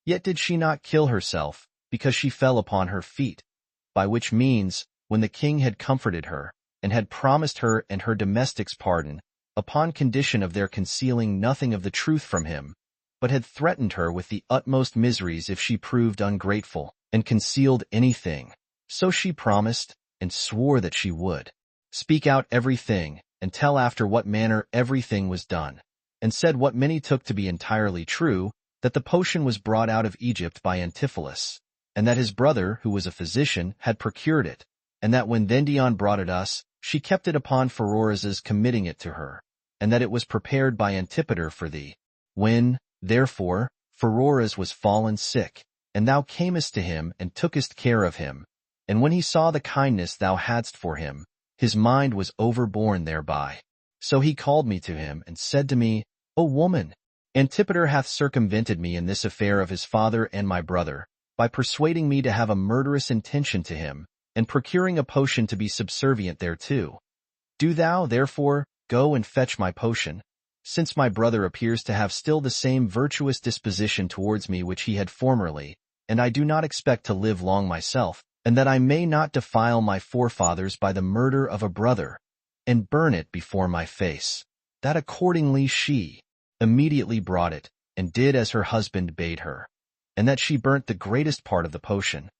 Yet did she not kill herself, because she fell upon her feet, by which means, when the king had comforted her, and had promised her and her domestics pardon, upon condition of their concealing nothing of the truth from him, but had threatened her with the utmost miseries if she proved ungrateful, and concealed anything, so she promised, and swore that she would speak out everything, and tell after what manner everything was done, and said what many took to be entirely true, that the potion was brought out of Egypt by Antipholus, and that his brother, who was a physician, had procured it, and that when Vendion brought it us, she kept it upon Pheroras's committing it to her, and that it was prepared by Antipater for thee. When, therefore, Pheroras was fallen sick, and thou camest to him and tookest care of him, and when he saw the kindness thou hadst for him, his mind was overborne thereby. So he called me to him, and said to me, O woman, Antipater hath circumvented me in this affair of his father and my brother, by persuading me to have a murderous intention to him, and procuring a potion to be subservient thereto. Do thou, therefore, go and fetch my potion, since my brother appears to have still the same virtuous disposition towards me which he had formerly, and I do not expect to live long myself, and that I may not defile my forefathers by the murder of a brother, and burn it before my face. That accordingly she immediately brought it, and did as her husband bade her, and that she burnt the greatest part of the potion,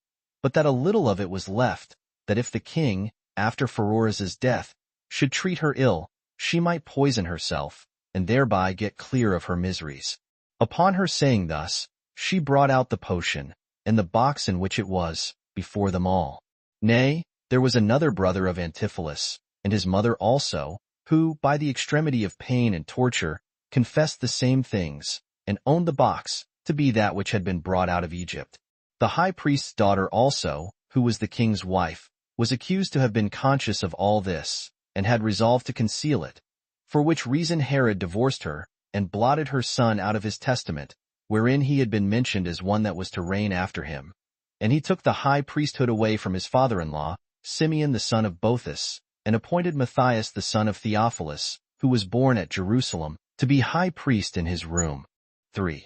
but that a little of it was left, that if the king, after Pheroras's death, should treat her ill, she might poison herself, and thereby get clear of her miseries. Upon her saying thus, she brought out the potion, and the box in which it was, before them all. Nay, there was another brother of Antipholus, and his mother also, who, by the extremity of pain and torture, confessed the same things, and owned the box to be that which had been brought out of Egypt. The high priest's daughter also, who was the king's wife, was accused to have been conscious of all this, and had resolved to conceal it, for which reason Herod divorced her, and blotted her son out of his testament, wherein he had been mentioned as one that was to reign after him. And he took the high priesthood away from his father-in-law, Simeon the son of Boethus, and appointed Matthias the son of Theophilus, who was born at Jerusalem, to be high priest in his room. 3.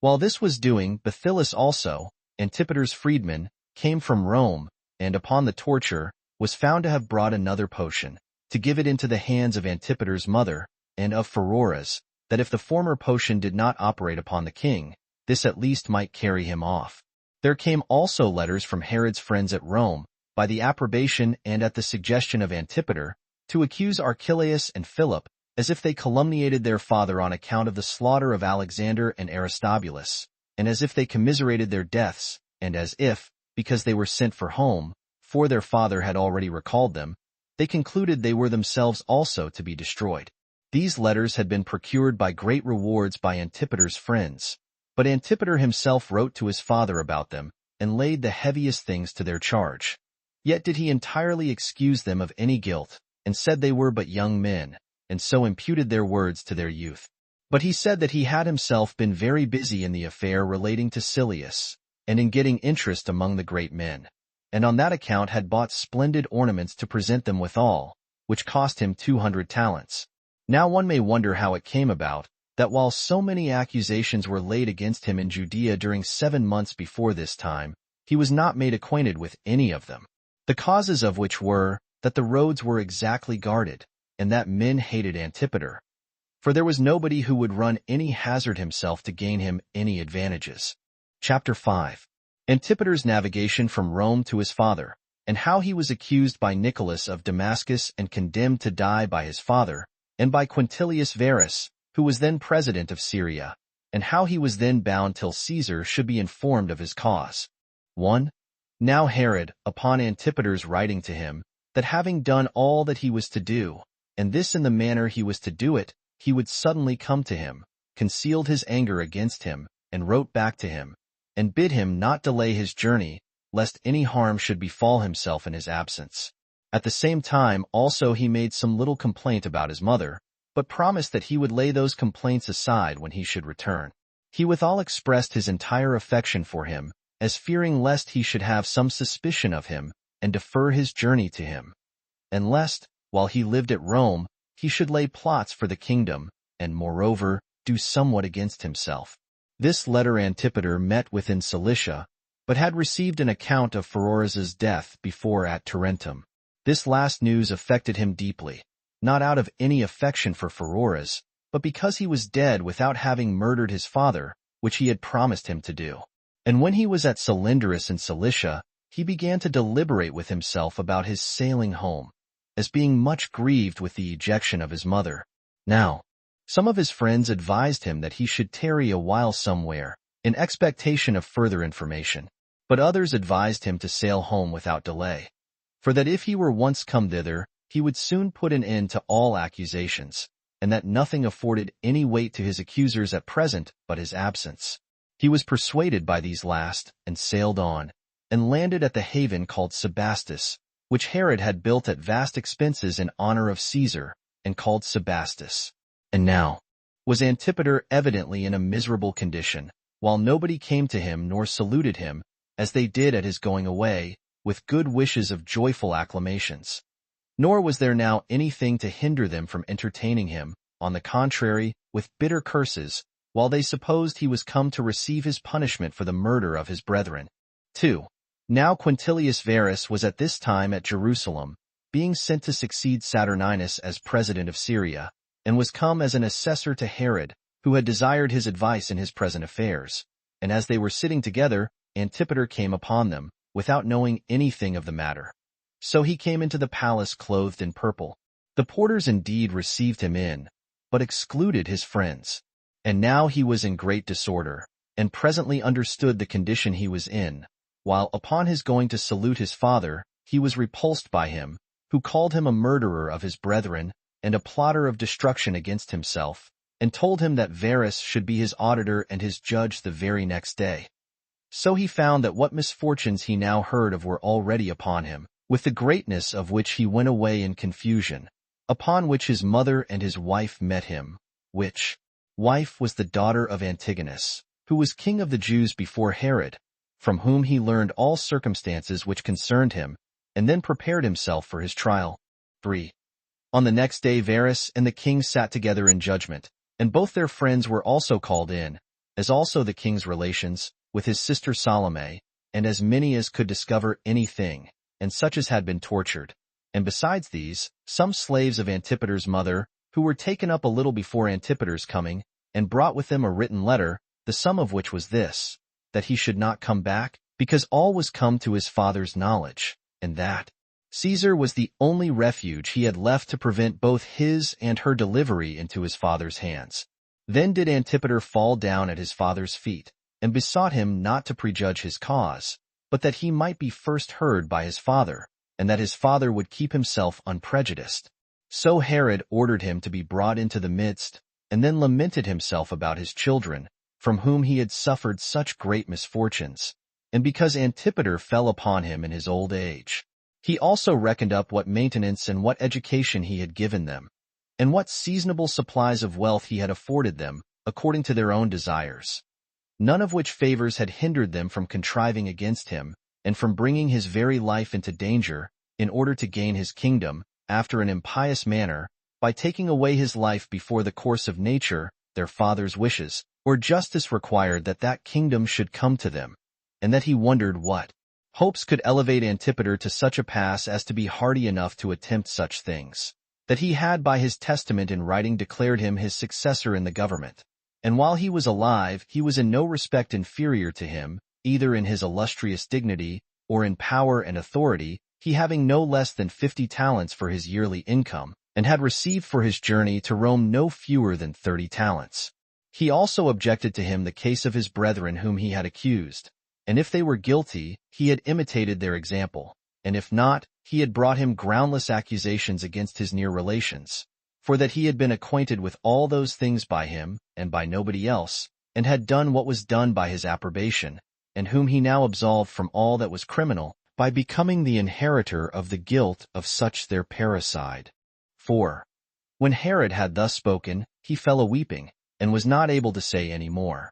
While this was doing, Bathillus also, Antipater's freedman, came from Rome, and upon the torture, was found to have brought another potion, to give it into the hands of Antipater's mother, and of Pheroras, that if the former potion did not operate upon the king, this at least might carry him off. There came also letters from Herod's friends at Rome, by the approbation and at the suggestion of Antipater, to accuse Archelaus and Philip, as if they calumniated their father on account of the slaughter of Alexander and Aristobulus, and as if they commiserated their deaths, and as if, because they were sent for home, for their father had already recalled them, they concluded they were themselves also to be destroyed. These letters had been procured by great rewards by Antipater's friends, but Antipater himself wrote to his father about them, and laid the heaviest things to their charge. Yet did he entirely excuse them of any guilt, and said they were but young men, and so imputed their words to their youth. But he said that he had himself been very busy in the affair relating to Silius, and in getting interest among the great men, and on that account had bought splendid ornaments to present them withal, which cost him 200 talents. Now one may wonder how it came about, that while so many accusations were laid against him in Judea during 7 months before this time, he was not made acquainted with any of them. The causes of which were, that the roads were exactly guarded, and that men hated Antipater. For there was nobody who would run any hazard himself to gain him any advantages. Chapter 5. Antipater's navigation from Rome to his father, and how he was accused by Nicholas of Damascus and condemned to die by his father, and by Quintilius Varus, who was then president of Syria, and how he was then bound till Caesar should be informed of his cause. 1. Now Herod, upon Antipater's writing to him, that having done all that he was to do, and this in the manner he was to do it, he would suddenly come to him, concealed his anger against him, and wrote back to him, and bid him not delay his journey, lest any harm should befall himself in his absence. At the same time also he made some little complaint about his mother, but promised that he would lay those complaints aside when he should return. He withal expressed his entire affection for him, as fearing lest he should have some suspicion of him, and defer his journey to him, and lest, while he lived at Rome, he should lay plots for the kingdom, and moreover, do somewhat against himself. This letter Antipater met with in Cilicia, but had received an account of Pheroras's death before at Tarentum. This last news affected him deeply, not out of any affection for Pheroras, but because he was dead without having murdered his father, which he had promised him to do. And when he was at Cylindrus in Cilicia, he began to deliberate with himself about his sailing home, as being much grieved with the ejection of his mother. Now, some of his friends advised him that he should tarry a while somewhere, in expectation of further information, but others advised him to sail home without delay, for that if he were once come thither, he would soon put an end to all accusations, and that nothing afforded any weight to his accusers at present but his absence. He was persuaded by these last, and sailed on, and landed at the haven called Sebastus, which Herod had built at vast expenses in honor of Caesar, and called Sebastus. And now was Antipater evidently in a miserable condition, while nobody came to him nor saluted him, as they did at his going away, with good wishes of joyful acclamations. Nor was there now anything to hinder them from entertaining him, on the contrary, with bitter curses, while they supposed he was come to receive his punishment for the murder of his brethren. 2. Now Quintilius Varus was at this time at Jerusalem, being sent to succeed Saturninus as president of Syria, and was come as an assessor to Herod, who had desired his advice in his present affairs. And as they were sitting together, Antipater came upon them, without knowing anything of the matter. So he came into the palace clothed in purple. The porters indeed received him in, but excluded his friends. And now he was in great disorder, and presently understood the condition he was in, while upon his going to salute his father, he was repulsed by him, who called him a murderer of his brethren, and a plotter of destruction against himself, and told him that Varus should be his auditor and his judge the very next day. So he found that what misfortunes he now heard of were already upon him, with the greatness of which he went away in confusion, upon which his mother and his wife met him, which wife was the daughter of Antigonus, who was king of the Jews before Herod, from whom he learned all circumstances which concerned him, and then prepared himself for his trial. 3. On the next day Varus and the king sat together in judgment, and both their friends were also called in, as also the king's relations, with his sister Salome, and as many as could discover anything, and such as had been tortured. And besides these, some slaves of Antipater's mother, who were taken up a little before Antipater's coming, and brought with them a written letter, the sum of which was this, that he should not come back, because all was come to his father's knowledge, and that Caesar was the only refuge he had left to prevent both his and her delivery into his father's hands. Then did Antipater fall down at his father's feet, and besought him not to prejudge his cause, but that he might be first heard by his father, and that his father would keep himself unprejudiced. So Herod ordered him to be brought into the midst, and then lamented himself about his children, from whom he had suffered such great misfortunes, and because Antipater fell upon him in his old age. He also reckoned up what maintenance and what education he had given them, and what seasonable supplies of wealth he had afforded them, according to their own desires. None of which favors had hindered them from contriving against him, and from bringing his very life into danger, in order to gain his kingdom, after an impious manner, by taking away his life before the course of nature, their father's wishes, or justice required that that kingdom should come to them, and that he wondered what hopes could elevate Antipater to such a pass as to be hardy enough to attempt such things, that he had by his testament in writing declared him his successor in the government. And while he was alive, he was in no respect inferior to him, either in his illustrious dignity, or in power and authority, he having no less than 50 talents for his yearly income, and had received for his journey to Rome no fewer than 30 talents. He also objected to him the case of his brethren whom he had accused, and if they were guilty, he had imitated their example, and if not, he had brought him groundless accusations against his near relations, for that he had been acquainted with all those things by him, and by nobody else, and had done what was done by his approbation, and whom he now absolved from all that was criminal, by becoming the inheritor of the guilt of such their parricide. 4. When Herod had thus spoken, he fell a-weeping, and was not able to say any more.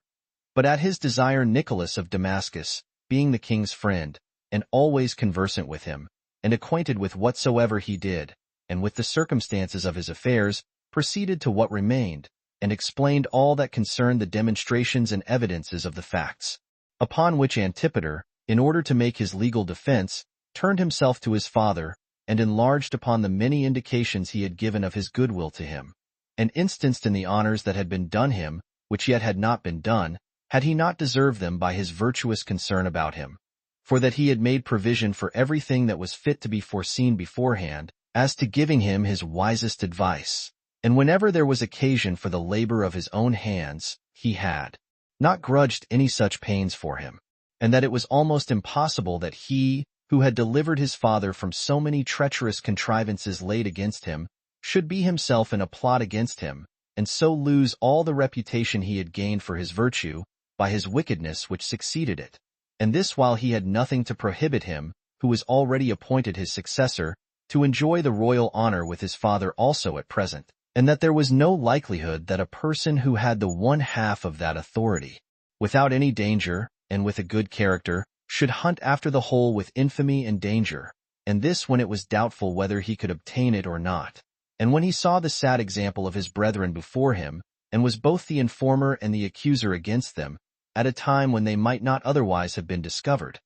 But at his desire Nicholas of Damascus, being the king's friend, and always conversant with him, and acquainted with whatsoever he did, and with the circumstances of his affairs, proceeded to what remained, and explained all that concerned the demonstrations and evidences of the facts. Upon which Antipater, in order to make his legal defense, turned himself to his father, and enlarged upon the many indications he had given of his goodwill to him, and instanced in the honors that had been done him, which yet had not been done, had he not deserved them by his virtuous concern about him. For that he had made provision for everything that was fit to be foreseen beforehand, as to giving him his wisest advice. And whenever there was occasion for the labor of his own hands, he had not grudged any such pains for him, and that it was almost impossible that he, who had delivered his father from so many treacherous contrivances laid against him, should be himself in a plot against him, and so lose all the reputation he had gained for his virtue, by his wickedness which succeeded it. And this while he had nothing to prohibit him, who was already appointed his successor, to enjoy the royal honor with his father also at present, and that there was no likelihood that a person who had the one half of that authority, without any danger, and with a good character, should hunt after the whole with infamy and danger, and this when it was doubtful whether he could obtain it or not. And when he saw the sad example of his brethren before him, and was both the informer and the accuser against them, at a time when they might not otherwise have been discovered,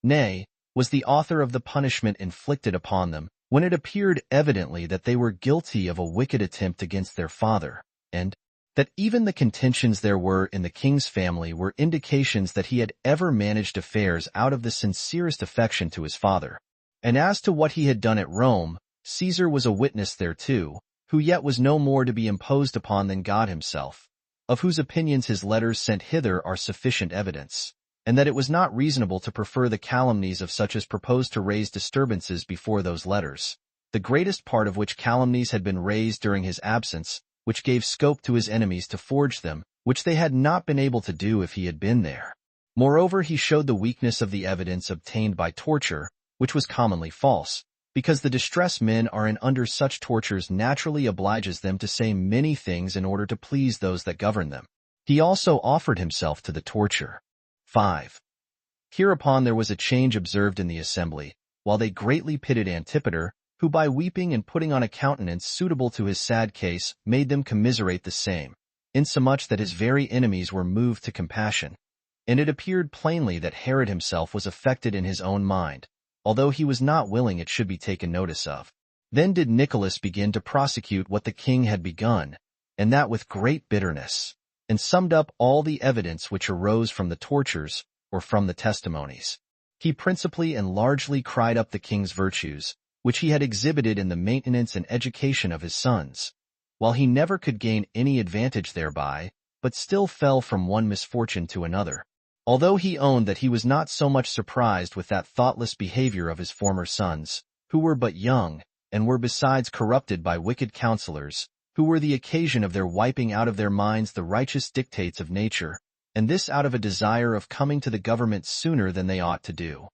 nay, was the author of the punishment inflicted upon them, when it appeared evidently that they were guilty of a wicked attempt against their father, and that even the contentions there were in the king's family were indications that he had ever managed affairs out of the sincerest affection to his father. And as to what he had done at Rome, Caesar was a witness thereto, who yet was no more to be imposed upon than God himself, of whose opinions his letters sent hither are sufficient evidence, and that it was not reasonable to prefer the calumnies of such as proposed to raise disturbances before those letters, the greatest part of which calumnies had been raised during his absence, which gave scope to his enemies to forge them, which they had not been able to do if he had been there. Moreover, he showed the weakness of the evidence obtained by torture, which was commonly false, because the distressed men are in under such tortures naturally obliges them to say many things in order to please those that govern them. He also offered himself to the torture. 5. Hereupon there was a change observed in the assembly, while they greatly pitied Antipater, who by weeping and putting on a countenance suitable to his sad case made them commiserate the same, insomuch that his very enemies were moved to compassion. And it appeared plainly that Herod himself was affected in his own mind, although he was not willing it should be taken notice of. Then did Nicholas begin to prosecute what the king had begun, and that with great bitterness, and summed up all the evidence which arose from the tortures, or from the testimonies. He principally and largely cried up the king's virtues, which he had exhibited in the maintenance and education of his sons, while he never could gain any advantage thereby, but still fell from one misfortune to another. Although he owned that he was not so much surprised with that thoughtless behavior of his former sons, who were but young, and were besides corrupted by wicked counselors, who were the occasion of their wiping out of their minds the righteous dictates of nature, and this out of a desire of coming to the government sooner than they ought to do.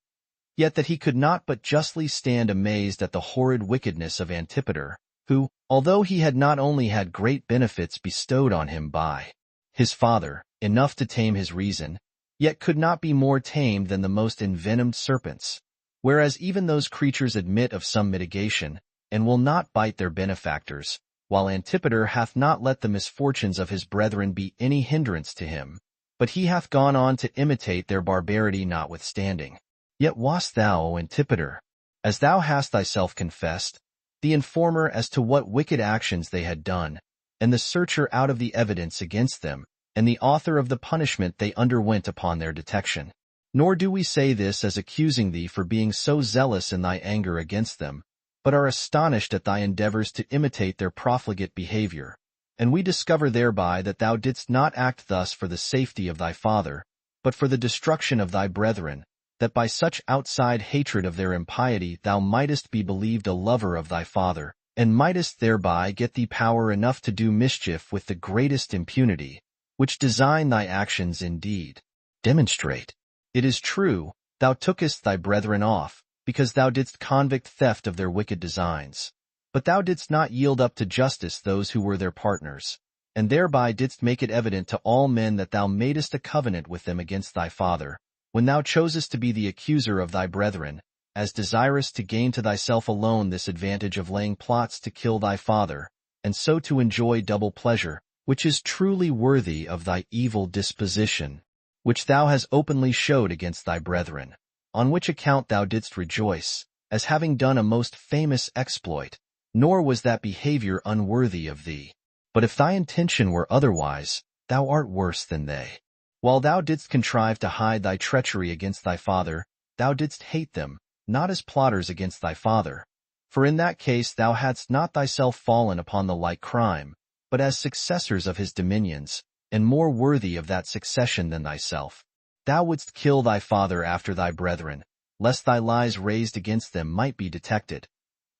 Yet that he could not but justly stand amazed at the horrid wickedness of Antipater, who, although he had not only had great benefits bestowed on him by his father, enough to tame his reason, yet could not be more tamed than the most envenomed serpents, whereas even those creatures admit of some mitigation, and will not bite their benefactors, while Antipater hath not let the misfortunes of his brethren be any hindrance to him, but he hath gone on to imitate their barbarity notwithstanding. Yet wast thou, O Antipater, as thou hast thyself confessed, the informer as to what wicked actions they had done, and the searcher out of the evidence against them, and the author of the punishment they underwent upon their detection. Nor do we say this as accusing thee for being so zealous in thy anger against them, but are astonished at thy endeavors to imitate their profligate behavior. And we discover thereby that thou didst not act thus for the safety of thy father, but for the destruction of thy brethren, that by such outside hatred of their impiety thou mightest be believed a lover of thy father, and mightest thereby get thee power enough to do mischief with the greatest impunity, which design thy actions indeed demonstrate. It is true, thou tookest thy brethren off, because thou didst convict theft of their wicked designs. But thou didst not yield up to justice those who were their partners, and thereby didst make it evident to all men that thou madest a covenant with them against thy father, when thou chosest to be the accuser of thy brethren, as desirous to gain to thyself alone this advantage of laying plots to kill thy father, and so to enjoy double pleasure, which is truly worthy of thy evil disposition, which thou hast openly showed against thy brethren, on which account thou didst rejoice, as having done a most famous exploit, nor was that behavior unworthy of thee. But if thy intention were otherwise, thou art worse than they. While thou didst contrive to hide thy treachery against thy father, thou didst hate them, not as plotters against thy father. For in that case thou hadst not thyself fallen upon the like crime, but as successors of his dominions, and more worthy of that succession than thyself. Thou wouldst kill thy father after thy brethren, lest thy lies raised against them might be detected.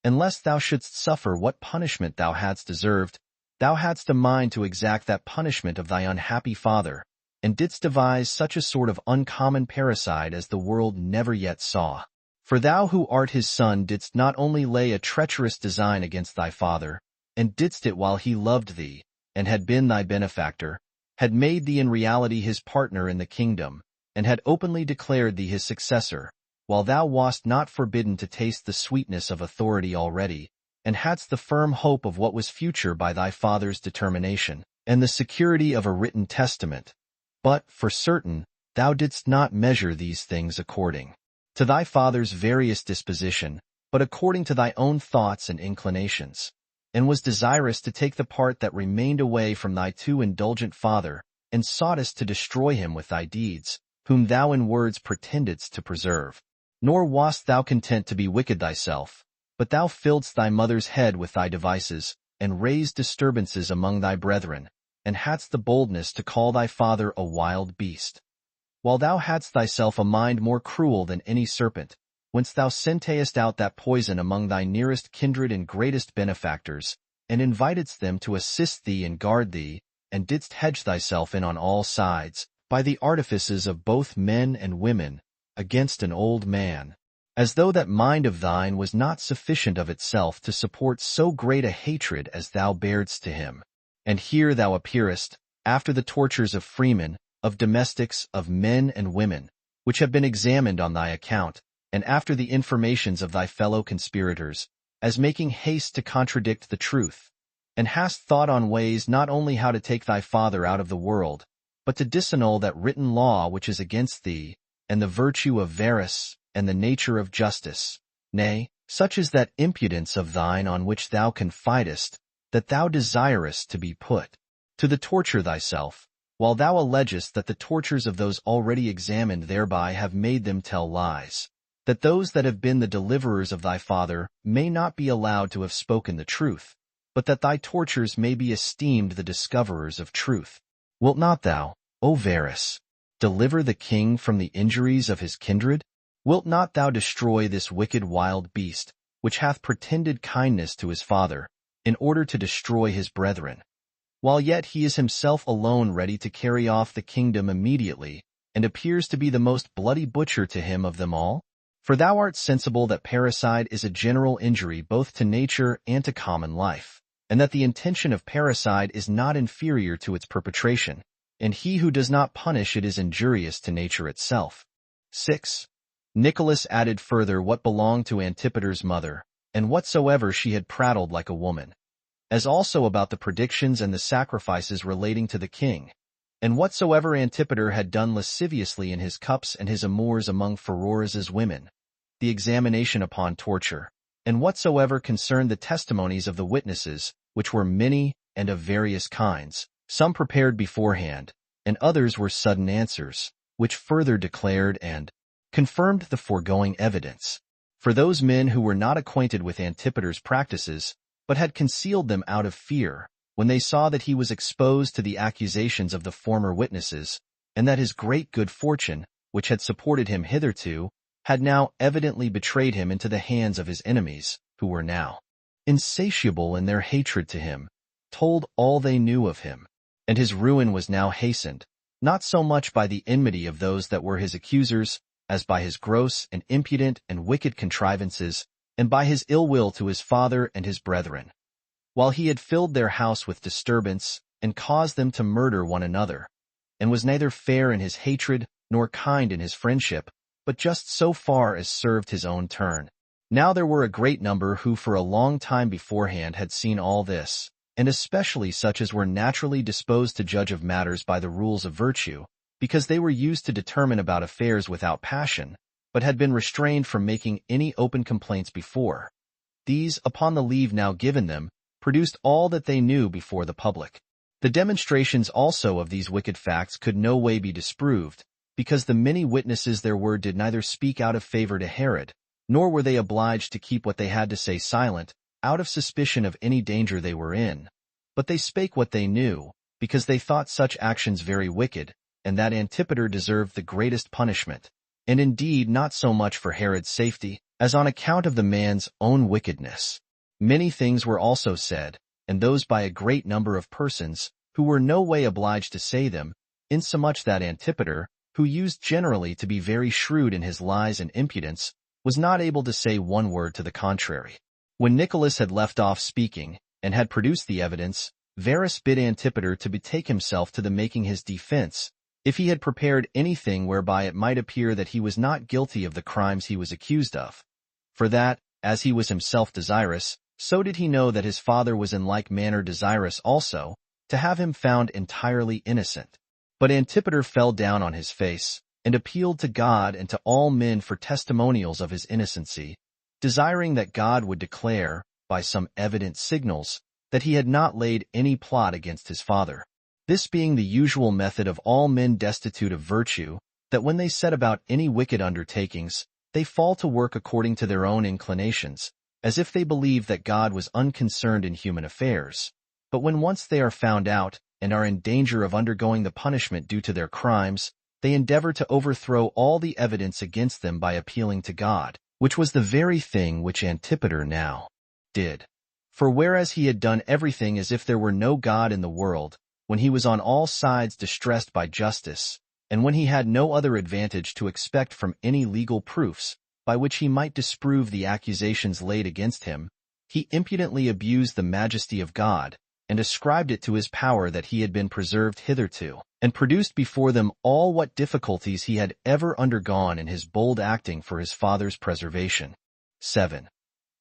And lest thou shouldst suffer what punishment thou hadst deserved, thou hadst a mind to exact that punishment of thy unhappy father, and didst devise such a sort of uncommon parricide as the world never yet saw. For thou who art his son didst not only lay a treacherous design against thy father, and didst it while he loved thee, and had been thy benefactor, had made thee in reality his partner in the kingdom, and had openly declared thee his successor, while thou wast not forbidden to taste the sweetness of authority already, and hadst the firm hope of what was future by thy father's determination, and the security of a written testament. But, for certain, thou didst not measure these things according to thy father's various disposition, but according to thy own thoughts and inclinations, and was desirous to take the part that remained away from thy too indulgent father, and soughtest to destroy him with thy deeds, whom thou in words pretendedst to preserve. Nor wast thou content to be wicked thyself, but thou filledst thy mother's head with thy devices, and raised disturbances among thy brethren, and hadst the boldness to call thy father a wild beast. While thou hadst thyself a mind more cruel than any serpent, whence thou sentest out that poison among thy nearest kindred and greatest benefactors, and invitedst them to assist thee and guard thee, and didst hedge thyself in on all sides, by the artifices of both men and women, against an old man, as though that mind of thine was not sufficient of itself to support so great a hatred as thou baredst to him. And here thou appearest, after the tortures of freemen, of domestics, of men and women, which have been examined on thy account, and after the informations of thy fellow conspirators, as making haste to contradict the truth, and hast thought on ways not only how to take thy father out of the world, but to disannul that written law which is against thee, and the virtue of Verus, and the nature of justice. Nay, such is that impudence of thine on which thou confidest, that thou desirest to be put to the torture thyself, while thou allegest that the tortures of those already examined thereby have made them tell lies, that those that have been the deliverers of thy father may not be allowed to have spoken the truth, but that thy tortures may be esteemed the discoverers of truth. Wilt not thou, O Verus, deliver the king from the injuries of his kindred? Wilt not thou destroy this wicked wild beast, which hath pretended kindness to his father, in order to destroy his brethren, while yet he is himself alone ready to carry off the kingdom immediately, and appears to be the most bloody butcher to him of them all? For thou art sensible that parricide is a general injury both to nature and to common life, and that the intention of parricide is not inferior to its perpetration, and he who does not punish it is injurious to nature itself. 6. Nicholas added further what belonged to Antipater's mother, and whatsoever she had prattled like a woman, as also about the predictions and the sacrifices relating to the king, and whatsoever Antipater had done lasciviously in his cups and his amours among Pheroras's women, the examination upon torture, and whatsoever concerned the testimonies of the witnesses, which were many and of various kinds, some prepared beforehand, and others were sudden answers, which further declared and confirmed the foregoing evidence. For those men who were not acquainted with Antipater's practices, but had concealed them out of fear, when they saw that he was exposed to the accusations of the former witnesses, and that his great good fortune, which had supported him hitherto, had now evidently betrayed him into the hands of his enemies, who were now insatiable in their hatred to him, told all they knew of him, and his ruin was now hastened, not so much by the enmity of those that were his accusers, as by his gross and impudent and wicked contrivances, and by his ill will to his father and his brethren, while he had filled their house with disturbance, and caused them to murder one another, and was neither fair in his hatred nor kind in his friendship, but just so far as served his own turn. Now there were a great number who for a long time beforehand had seen all this, and especially such as were naturally disposed to judge of matters by the rules of virtue, because they were used to determine about affairs without passion, but had been restrained from making any open complaints before. These, upon the leave now given them, produced all that they knew before the public. The demonstrations also of these wicked facts could no way be disproved, because the many witnesses there were did neither speak out of favor to Herod, nor were they obliged to keep what they had to say silent, out of suspicion of any danger they were in, but they spake what they knew, because they thought such actions very wicked, and that Antipater deserved the greatest punishment, and indeed not so much for Herod's safety, as on account of the man's own wickedness. Many things were also said, and those by a great number of persons, who were no way obliged to say them, insomuch that Antipater, who used generally to be very shrewd in his lies and impudence, was not able to say one word to the contrary. When Nicholas had left off speaking, and had produced the evidence, Varus bid Antipater to betake himself to the making his defense, if he had prepared anything whereby it might appear that he was not guilty of the crimes he was accused of. For that, as he was himself desirous, so did he know that his father was in like manner desirous also, to have him found entirely innocent. But Antipater fell down on his face, and appealed to God and to all men for testimonials of his innocency, desiring that God would declare, by some evident signals, that he had not laid any plot against his father. This being the usual method of all men destitute of virtue, that when they set about any wicked undertakings, they fall to work according to their own inclinations, as if they believed that God was unconcerned in human affairs. But when once they are found out, and are in danger of undergoing the punishment due to their crimes, they endeavor to overthrow all the evidence against them by appealing to God, which was the very thing which Antipater now did. For whereas he had done everything as if there were no God in the world, when he was on all sides distressed by justice, and when he had no other advantage to expect from any legal proofs, by which he might disprove the accusations laid against him, he impudently abused the majesty of God, and ascribed it to his power that he had been preserved hitherto, and produced before them all what difficulties he had ever undergone in his bold acting for his father's preservation. 7.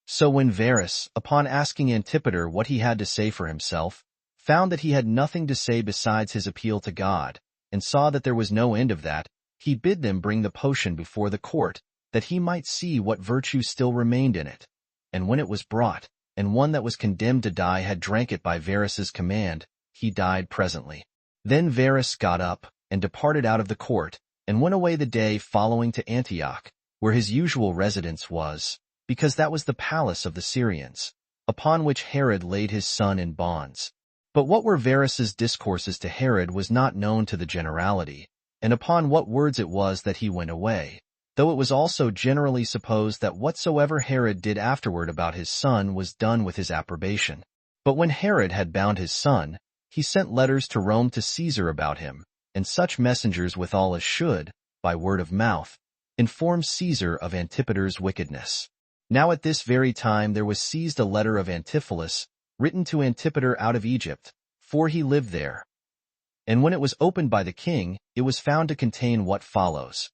So when Varus, upon asking Antipater what he had to say for himself, found that he had nothing to say besides his appeal to God, and saw that there was no end of that, he bid them bring the potion before the court, that he might see what virtue still remained in it. And when it was brought, and one that was condemned to die had drank it by Varus's command, he died presently. Then Varus got up, and departed out of the court, and went away the day following to Antioch, where his usual residence was, because that was the palace of the Syrians, upon which Herod laid his son in bonds. But what were Varus's discourses to Herod was not known to the generality, and upon what words it was that he went away, though it was also generally supposed that whatsoever Herod did afterward about his son was done with his approbation. But when Herod had bound his son, he sent letters to Rome to Caesar about him, and such messengers withal as should, by word of mouth, informed Caesar of Antipater's wickedness. Now at this very time there was seized a letter of Antipholus, written to Antipater out of Egypt, for he lived there. And when it was opened by the king, it was found to contain what follows.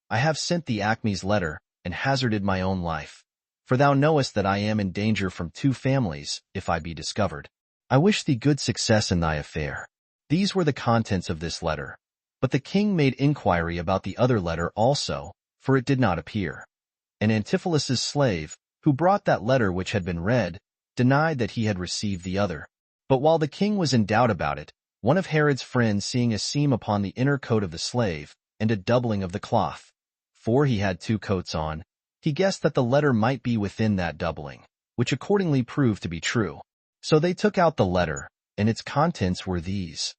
I have sent thee Acme's letter, and hazarded my own life. For thou knowest that I am in danger from 2 families, if I be discovered. I wish thee good success in thy affair. These were the contents of this letter. But the king made inquiry about the other letter also, for it did not appear. And Antipholus's slave, who brought that letter which had been read, denied that he had received the other. But while the king was in doubt about it, one of Herod's friends, seeing a seam upon the inner coat of the slave, and a doubling of the cloth, for he had 2 coats on, he guessed that the letter might be within that doubling, which accordingly proved to be true. So they took out the letter, and its contents were these.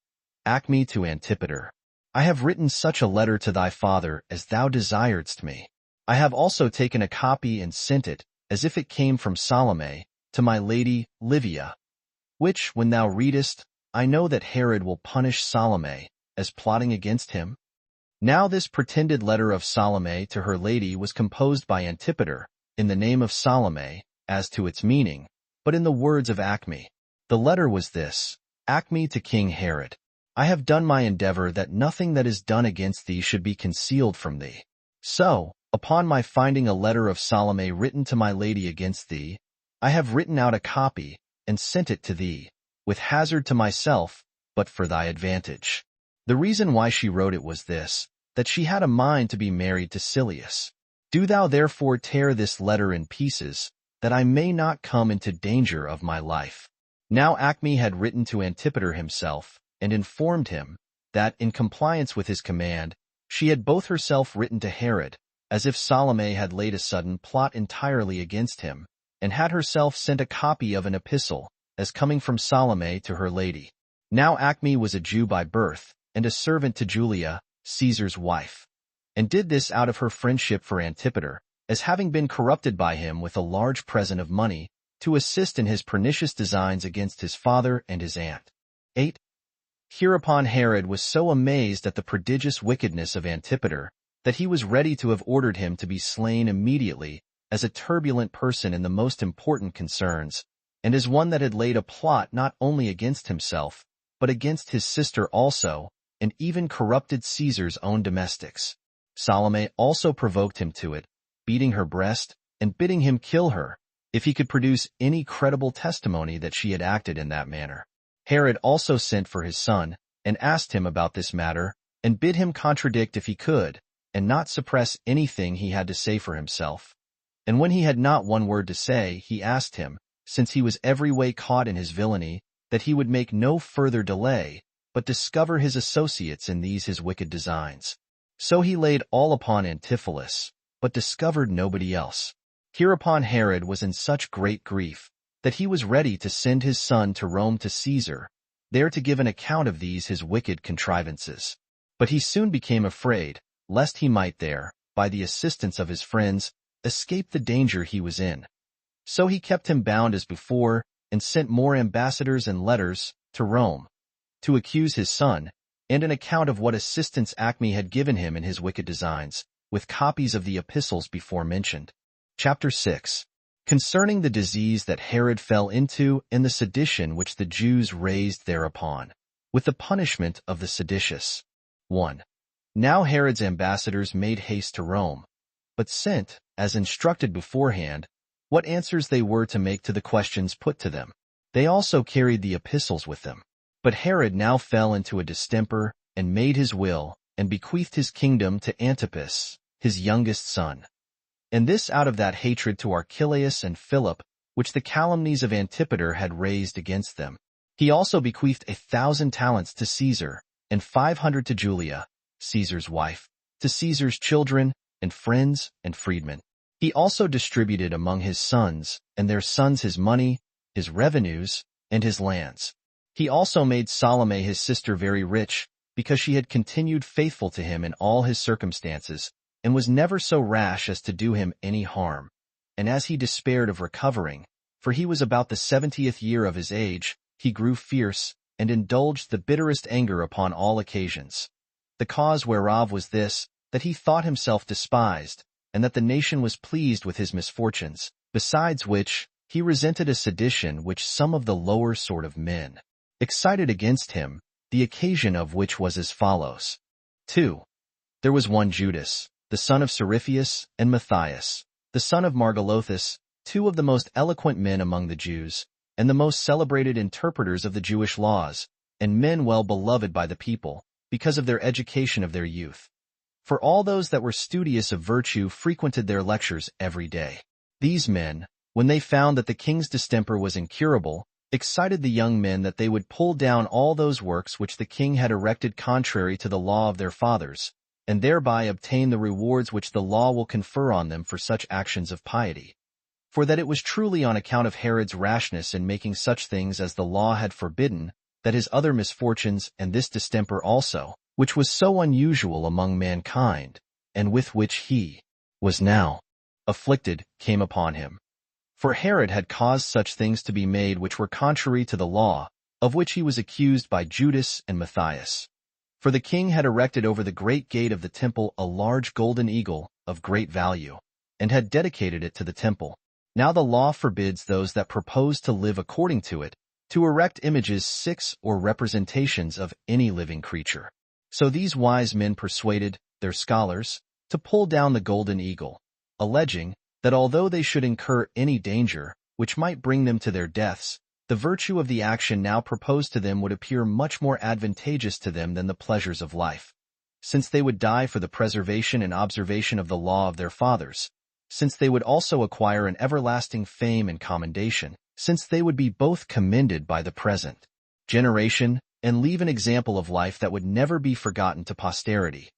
Acme to Antipater. I have written such a letter to thy father as thou desiredst me. I have also taken a copy and sent it, as if it came from Salome, to my lady Livia, which, when thou readest, I know that Herod will punish Salome, as plotting against him. Now this pretended letter of Salome to her lady was composed by Antipater, in the name of Salome, as to its meaning, but in the words of Acme. The letter was this: Acme to King Herod. I have done my endeavor that nothing that is done against thee should be concealed from thee. So, upon my finding a letter of Salome written to my lady against thee, I have written out a copy, and sent it to thee, with hazard to myself, but for thy advantage. The reason why she wrote it was this, that she had a mind to be married to Silius. Do thou therefore tear this letter in pieces, that I may not come into danger of my life. Now Acme had written to Antipater himself, and informed him, that, in compliance with his command, she had both herself written to Herod, as if Salome had laid a sudden plot entirely against him, and had herself sent a copy of an epistle, as coming from Salome to her lady. Now Acme was a Jew by birth, and a servant to Julia, Caesar's wife, and did this out of her friendship for Antipater, as having been corrupted by him with a large present of money, to assist in his pernicious designs against his father and his aunt. 8. Hereupon Herod was so amazed at the prodigious wickedness of Antipater, that he was ready to have ordered him to be slain immediately, as a turbulent person in the most important concerns, and as one that had laid a plot not only against himself, but against his sister also, and even corrupted Caesar's own domestics. Salome also provoked him to it, beating her breast, and bidding him kill her, if he could produce any credible testimony that she had acted in that manner. Herod also sent for his son, and asked him about this matter, and bid him contradict if he could, and not suppress anything he had to say for himself. And when he had not one word to say, he asked him, since he was every way caught in his villainy, that he would make no further delay, but discover his associates in these his wicked designs. So he laid all upon Antipholus, but discovered nobody else. Hereupon Herod was in such great grief, that he was ready to send his son to Rome to Caesar, there to give an account of these his wicked contrivances. But he soon became afraid, lest he might there, by the assistance of his friends, escape the danger he was in. So he kept him bound as before, and sent more ambassadors and letters to Rome, to accuse his son, and an account of what assistance Acme had given him in his wicked designs, with copies of the epistles before mentioned. Chapter 6. Concerning the disease that Herod fell into and the sedition which the Jews raised thereupon, with the punishment of the seditious. 1. Now Herod's ambassadors made haste to Rome, but sent, as instructed beforehand, what answers they were to make to the questions put to them. They also carried the epistles with them. But Herod now fell into a distemper, and made his will, and bequeathed his kingdom to Antipas, his youngest son. And this out of that hatred to Archelaus and Philip, which the calumnies of Antipater had raised against them. He also bequeathed 1,000 talents to Caesar, and 500 to Julia, Caesar's wife, to Caesar's children, and friends, and freedmen. He also distributed among his sons, and their sons his money, his revenues, and his lands. He also made Salome his sister very rich, because she had continued faithful to him in all his circumstances, and was never so rash as to do him any harm. And as he despaired of recovering, for he was about the 70th year of his age, he grew fierce, and indulged the bitterest anger upon all occasions. The cause whereof was this, that he thought himself despised, and that the nation was pleased with his misfortunes, besides which, he resented a sedition which some of the lower sort of men excited against him, the occasion of which was as follows. 2. There was one Judas, the son of Flavius, and Matthias, the son of Margalothus, two of the most eloquent men among the Jews, and the most celebrated interpreters of the Jewish laws, and men well beloved by the people, because of their education of their youth. For all those that were studious of virtue frequented their lectures every day. These men, when they found that the king's distemper was incurable, excited the young men that they would pull down all those works which the king had erected contrary to the law of their fathers, and thereby obtain the rewards which the law will confer on them for such actions of piety. For that it was truly on account of Herod's rashness in making such things as the law had forbidden, that his other misfortunes and this distemper also, which was so unusual among mankind, and with which he was now afflicted, came upon him. For Herod had caused such things to be made which were contrary to the law, of which he was accused by Judas and Matthias. For the king had erected over the great gate of the temple a large golden eagle of great value, and had dedicated it to the temple. Now the law forbids those that propose to live according to it, to erect images, or representations of any living creature. So these wise men persuaded their scholars to pull down the golden eagle, alleging that although they should incur any danger, which might bring them to their deaths, the virtue of the action now proposed to them would appear much more advantageous to them than the pleasures of life, since they would die for the preservation and observation of the law of their fathers, since they would also acquire an everlasting fame and commendation, since they would be both commended by the present generation, and leave an example of life that would never be forgotten to posterity.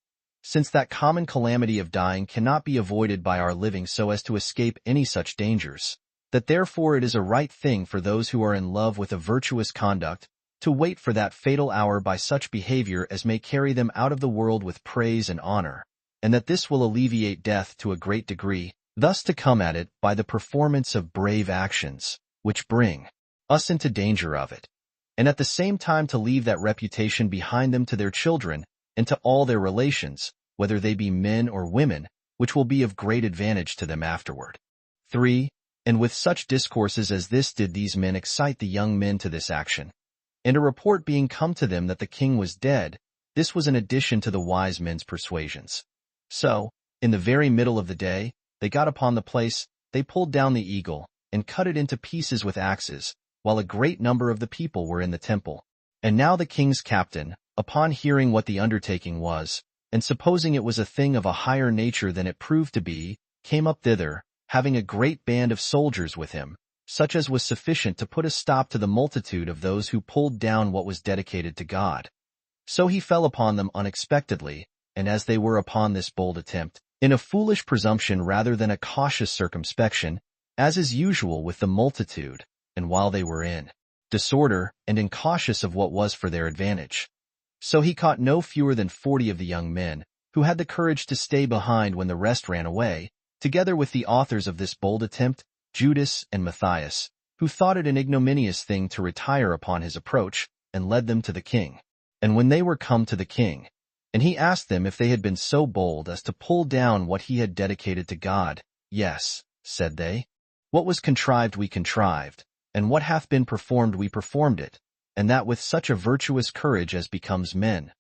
Since that common calamity of dying cannot be avoided by our living so as to escape any such dangers, that therefore it is a right thing for those who are in love with a virtuous conduct to wait for that fatal hour by such behavior as may carry them out of the world with praise and honor, and that this will alleviate death to a great degree, thus to come at it by the performance of brave actions, which bring us into danger of it, and at the same time to leave that reputation behind them to their children, and to all their relations, whether they be men or women, which will be of great advantage to them afterward. 3. And with such discourses as this did these men excite the young men to this action. And a report being come to them that the king was dead, this was an addition to the wise men's persuasions. So, in the very middle of the day, they got upon the place, they pulled down the eagle, and cut it into pieces with axes, while a great number of the people were in the temple. And now the king's captain, upon hearing what the undertaking was, and supposing it was a thing of a higher nature than it proved to be, came up thither, having a great band of soldiers with him, such as was sufficient to put a stop to the multitude of those who pulled down what was dedicated to God. So he fell upon them unexpectedly, and as they were upon this bold attempt, in a foolish presumption rather than a cautious circumspection, as is usual with the multitude, and while they were in disorder, and incautious of what was for their advantage. So he caught no fewer than 40 of the young men, who had the courage to stay behind when the rest ran away, together with the authors of this bold attempt, Judas and Matthias, who thought it an ignominious thing to retire upon his approach, and led them to the king. And when they were come to the king, and he asked them if they had been so bold as to pull down what he had dedicated to God, yes, said they. What was contrived we contrived, and what hath been performed we performed it, and that with such a virtuous courage as becomes men.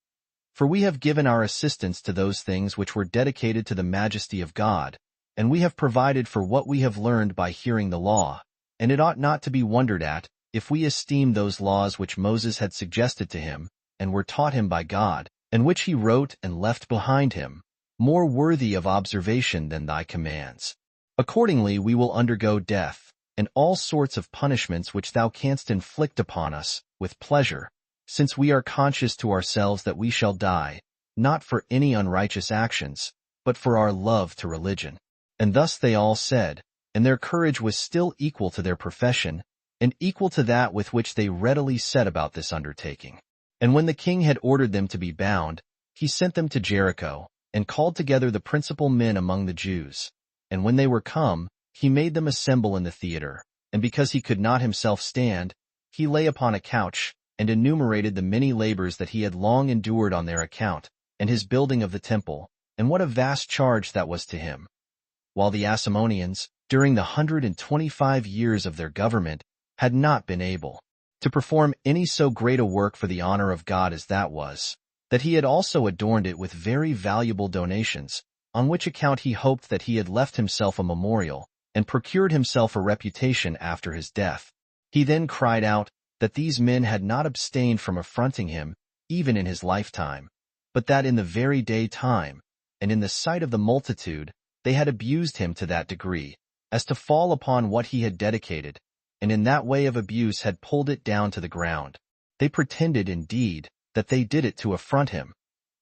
For we have given our assistance to those things which were dedicated to the majesty of God, and we have provided for what we have learned by hearing the law, and it ought not to be wondered at, if we esteem those laws which Moses had suggested to him, and were taught him by God, and which he wrote and left behind him, more worthy of observation than thy commands. Accordingly we will undergo death, and all sorts of punishments which thou canst inflict upon us, with pleasure, since we are conscious to ourselves that we shall die, not for any unrighteous actions, but for our love to religion. And thus they all said, and their courage was still equal to their profession, and equal to that with which they readily set about this undertaking. And when the king had ordered them to be bound, he sent them to Jericho, and called together the principal men among the Jews. And when they were come, he made them assemble in the theater, and because he could not himself stand, he lay upon a couch, and enumerated the many labors that he had long endured on their account, and his building of the temple, and what a vast charge that was to him. While the Asamoneans, during the 125 years of their government, had not been able to perform any so great a work for the honor of God as that was, that he had also adorned it with very valuable donations, on which account he hoped that he had left himself a memorial, and procured himself a reputation after his death. He then cried out that these men had not abstained from affronting him, even in his lifetime, but that in the very day time, and in the sight of the multitude, they had abused him to that degree, as to fall upon what he had dedicated, and in that way of abuse had pulled it down to the ground. They pretended, indeed, that they did it to affront him.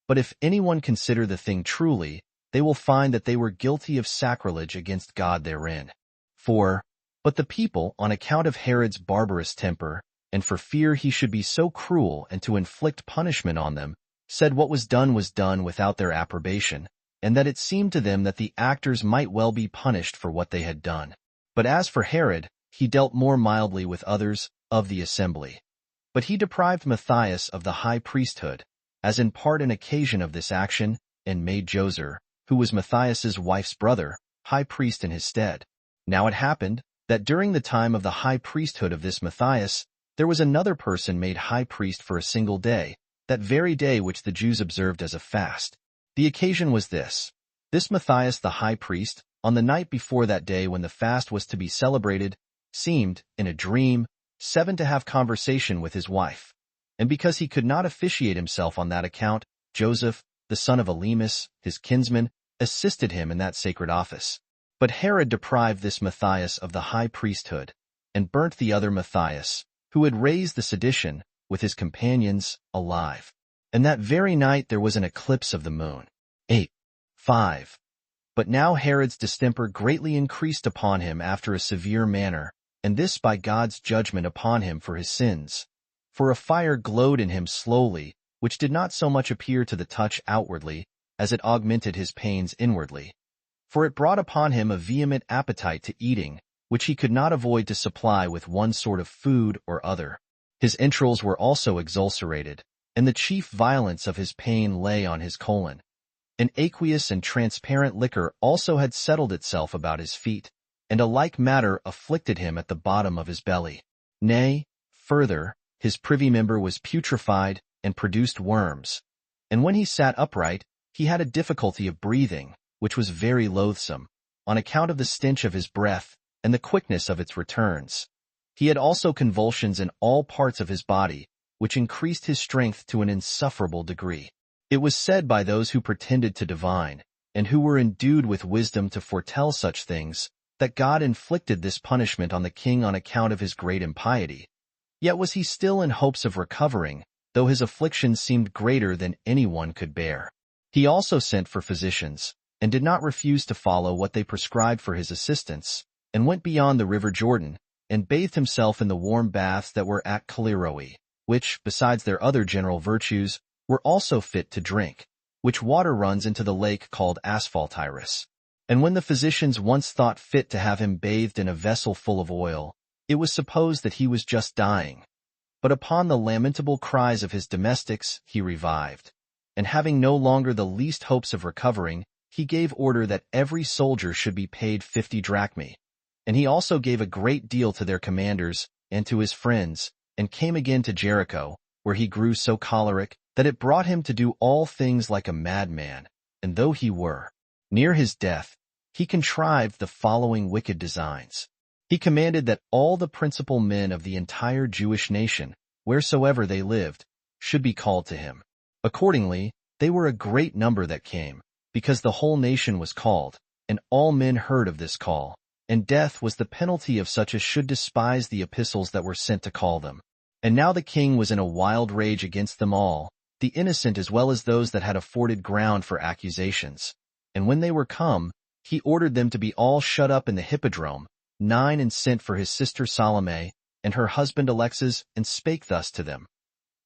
But if anyone consider the thing truly, they will find that they were guilty of sacrilege against God therein. But the people, on account of Herod's barbarous temper, and for fear he should be so cruel and to inflict punishment on them, said what was done without their approbation, and that it seemed to them that the actors might well be punished for what they had done. But as for Herod, he dealt more mildly with others of the assembly. But he deprived Matthias of the high priesthood, as in part an occasion of this action, and made Joser, who was Matthias's wife's brother, high priest in his stead. Now it happened that during the time of the high priesthood of this Matthias, there was another person made high priest for a single day, that very day which the Jews observed as a fast. The occasion was this. This Matthias the high priest, on the night before that day when the fast was to be celebrated, seemed, in a dream, to have conversation with his wife. And because he could not officiate himself on that account, Joseph, the son of Elymas, his kinsman, assisted him in that sacred office. But Herod deprived this Matthias of the high priesthood, and burnt the other Matthias, who had raised the sedition, with his companions, alive. And that very night there was an eclipse of the moon. 8:5. But now Herod's distemper greatly increased upon him after a severe manner, and this by God's judgment upon him for his sins. For a fire glowed in him slowly, which did not so much appear to the touch outwardly, as it augmented his pains inwardly. For it brought upon him a vehement appetite to eating, which he could not avoid to supply with one sort of food or other. His entrails were also exulcerated, and the chief violence of his pain lay on his colon. An aqueous and transparent liquor also had settled itself about his feet, and a like matter afflicted him at the bottom of his belly. Nay, further, his privy member was putrefied and produced worms. And when he sat upright, he had a difficulty of breathing, which was very loathsome, on account of the stench of his breath and the quickness of its returns. He had also convulsions in all parts of his body, which increased his strength to an insufferable degree. It was said by those who pretended to divine, and who were endued with wisdom to foretell such things, that God inflicted this punishment on the king on account of his great impiety. Yet was he still in hopes of recovering, though his affliction seemed greater than anyone could bear. He also sent for physicians, and did not refuse to follow what they prescribed for his assistance, and went beyond the river Jordan, and bathed himself in the warm baths that were at Callirrhoe, which, besides their other general virtues, were also fit to drink, which water runs into the lake called Asphaltyrus. And when the physicians once thought fit to have him bathed in a vessel full of oil, it was supposed that he was just dying. But upon the lamentable cries of his domestics, he revived. And having no longer the least hopes of recovering, he gave order that every soldier should be paid 50 drachmae. And he also gave a great deal to their commanders and to his friends, and came again to Jericho, where he grew so choleric that it brought him to do all things like a madman. And though he were near his death, he contrived the following wicked designs. He commanded that all the principal men of the entire Jewish nation, wheresoever they lived, should be called to him. Accordingly, they were a great number that came, because the whole nation was called, and all men heard of this call, and death was the penalty of such as should despise the epistles that were sent to call them. And now the king was in a wild rage against them all, the innocent as well as those that had afforded ground for accusations. And when they were come, he ordered them to be all shut up in the hippodrome, 9, and sent for his sister Salome, and her husband Alexas, and spake thus to them.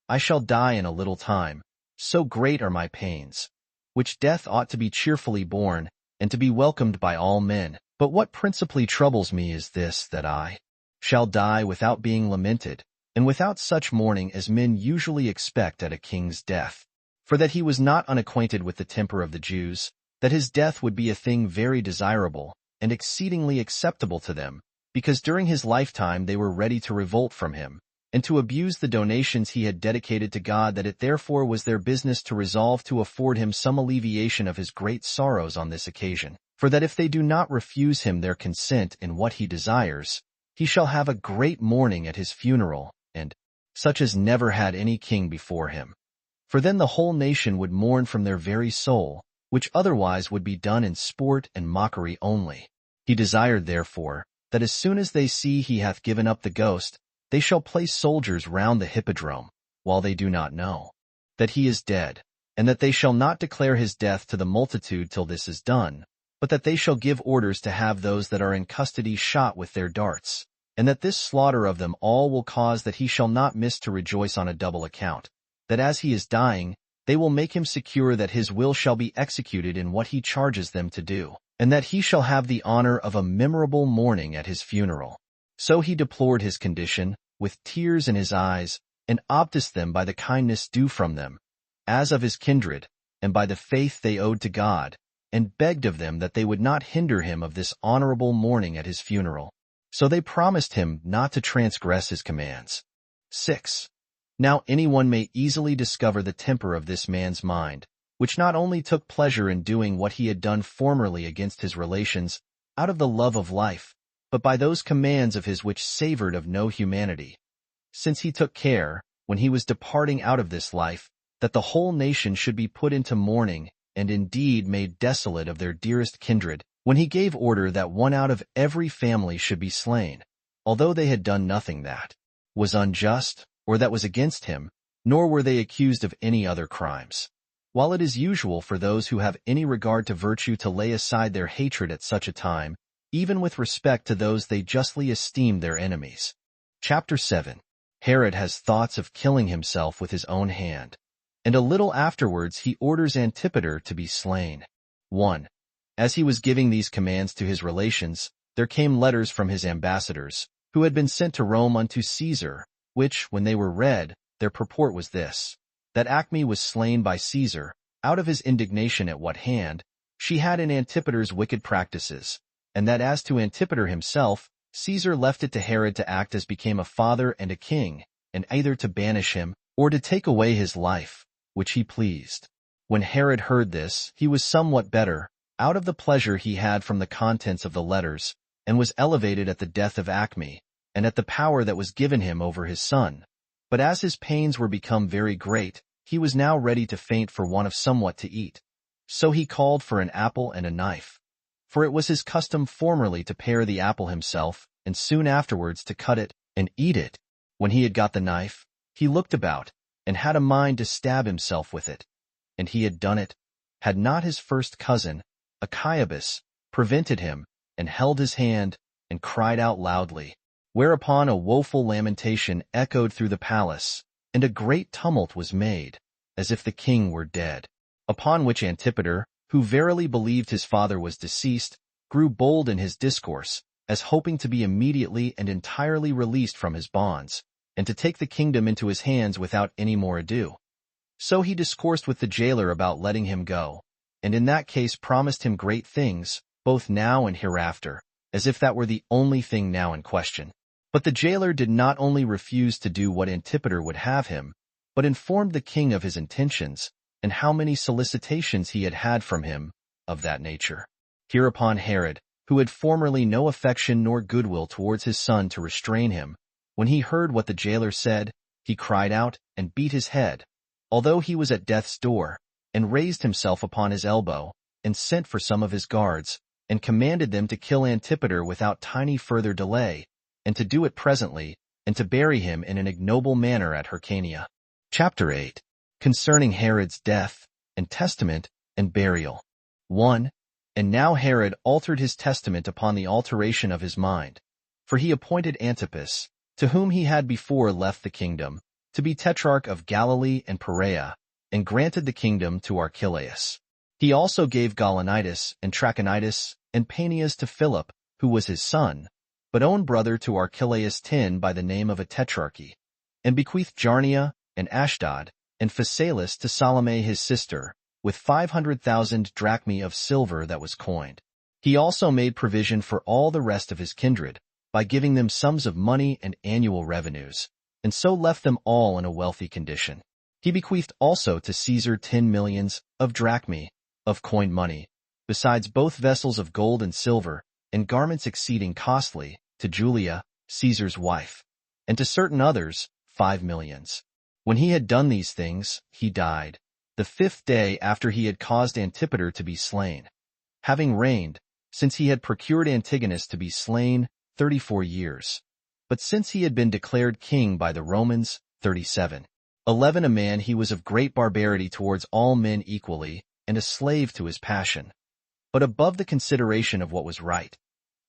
I shall die in a little time, so great are my pains, which death ought to be cheerfully borne, and to be welcomed by all men. But what principally troubles me is this, that I shall die without being lamented, and without such mourning as men usually expect at a king's death. For that he was not unacquainted with the temper of the Jews, that his death would be a thing very desirable and exceedingly acceptable to them, because during his lifetime they were ready to revolt from him, and to abuse the donations he had dedicated to God, that it therefore was their business to resolve to afford him some alleviation of his great sorrows on this occasion. For that if they do not refuse him their consent in what he desires, he shall have a great mourning at his funeral, and such as never had any king before him. For then the whole nation would mourn from their very soul, which otherwise would be done in sport and mockery only. He desired therefore, that as soon as they see he hath given up the ghost, they shall place soldiers round the hippodrome, while they do not know that he is dead, and that they shall not declare his death to the multitude till this is done, but that they shall give orders to have those that are in custody shot with their darts, and that this slaughter of them all will cause that he shall not miss to rejoice on a double account, that as he is dying, they will make him secure that his will shall be executed in what he charges them to do, and that he shall have the honor of a memorable mourning at his funeral. So he deplored his condition, with tears in his eyes, and optised them by the kindness due from them, as of his kindred, and by the faith they owed to God, and begged of them that they would not hinder him of this honorable mourning at his funeral. So they promised him not to transgress his commands. 6. Now anyone may easily discover the temper of this man's mind, which not only took pleasure in doing what he had done formerly against his relations, out of the love of life, but by those commands of his which savored of no humanity, since he took care, when he was departing out of this life, that the whole nation should be put into mourning, and indeed made desolate of their dearest kindred, when he gave order that one out of every family should be slain, although they had done nothing that was unjust, or that was against him, nor were they accused of any other crimes. While it is usual for those who have any regard to virtue to lay aside their hatred at such a time, even with respect to those they justly esteem their enemies. Chapter 7. Herod has thoughts of killing himself with his own hand, and a little afterwards he orders Antipater to be slain. 1. As he was giving these commands to his relations, there came letters from his ambassadors, who had been sent to Rome unto Caesar, which, when they were read, their purport was this: that Acme was slain by Caesar, out of his indignation at what hand she had in Antipater's wicked practices, and that as to Antipater himself, Caesar left it to Herod to act as became a father and a king, and either to banish him, or to take away his life, which he pleased. When Herod heard this, he was somewhat better, out of the pleasure he had from the contents of the letters, and was elevated at the death of Acme, and at the power that was given him over his son. But as his pains were become very great, he was now ready to faint for want of somewhat to eat. So he called for an apple and a knife. For it was his custom formerly to pare the apple himself, and soon afterwards to cut it, and eat it. When he had got the knife, he looked about, and had a mind to stab himself with it. And he had done it, had not his first cousin, Achiabus, prevented him, and held his hand, and cried out loudly. Whereupon a woeful lamentation echoed through the palace, and a great tumult was made, as if the king were dead. Upon which Antipater, who verily believed his father was deceased, grew bold in his discourse, as hoping to be immediately and entirely released from his bonds, and to take the kingdom into his hands without any more ado. So he discoursed with the jailer about letting him go, and in that case promised him great things, both now and hereafter, as if that were the only thing now in question. But the jailer did not only refuse to do what Antipater would have him, but informed the king of his intentions, and how many solicitations he had had from him of that nature. Hereupon Herod, who had formerly no affection nor goodwill towards his son to restrain him, when he heard what the jailer said, he cried out and beat his head, although he was at death's door, and raised himself upon his elbow, and sent for some of his guards, and commanded them to kill Antipater without tiny further delay, and to do it presently, and to bury him in an ignoble manner at Hyrcania. Chapter 8. Concerning Herod's death, and testament, and burial. 1. And now Herod altered his testament upon the alteration of his mind, for he appointed Antipas, to whom he had before left the kingdom, to be tetrarch of Galilee and Perea, and granted the kingdom to Archelaus. He also gave Gaulonitis and Trachonitis and Paneas to Philip, who was his son, but own brother to Archelaus 10 by the name of a tetrarchy, and bequeathed Jarnia and Ashdod, and Phasaelis to Salome his sister, with 500,000 drachmae of silver that was coined. He also made provision for all the rest of his kindred, by giving them sums of money and annual revenues, and so left them all in a wealthy condition. He bequeathed also to Caesar 10 millions of drachmae of coined money, besides both vessels of gold and silver, and garments exceeding costly, to Julia, Caesar's wife, and to certain others, 5 millions. When he had done these things, he died, the 5th day after he had caused Antipater to be slain, having reigned, since he had procured Antigonus to be slain, 34 years. But since he had been declared king by the Romans, 37. 11 A man he was of great barbarity towards all men equally, and a slave to his passion, but above the consideration of what was right.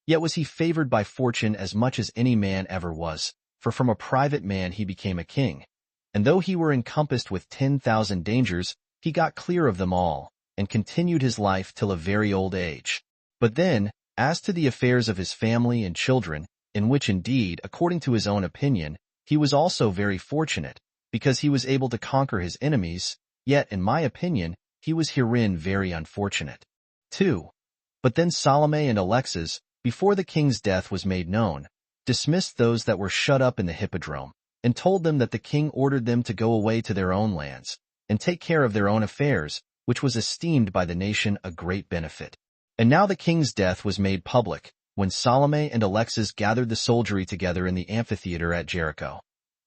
Yet was he favored by fortune as much as any man ever was, for from a private man he became a king. And though he were encompassed with 10,000 dangers, he got clear of them all, and continued his life till a very old age. But then, as to the affairs of his family and children, in which indeed, according to his own opinion, he was also very fortunate, because he was able to conquer his enemies, yet, in my opinion, he was herein very unfortunate. 2. But then Salome and Alexis, before the king's death was made known, dismissed those that were shut up in the hippodrome, and told them that the king ordered them to go away to their own lands, and take care of their own affairs, which was esteemed by the nation a great benefit. And now the king's death was made public, when Salome and Alexis gathered the soldiery together in the amphitheater at Jericho.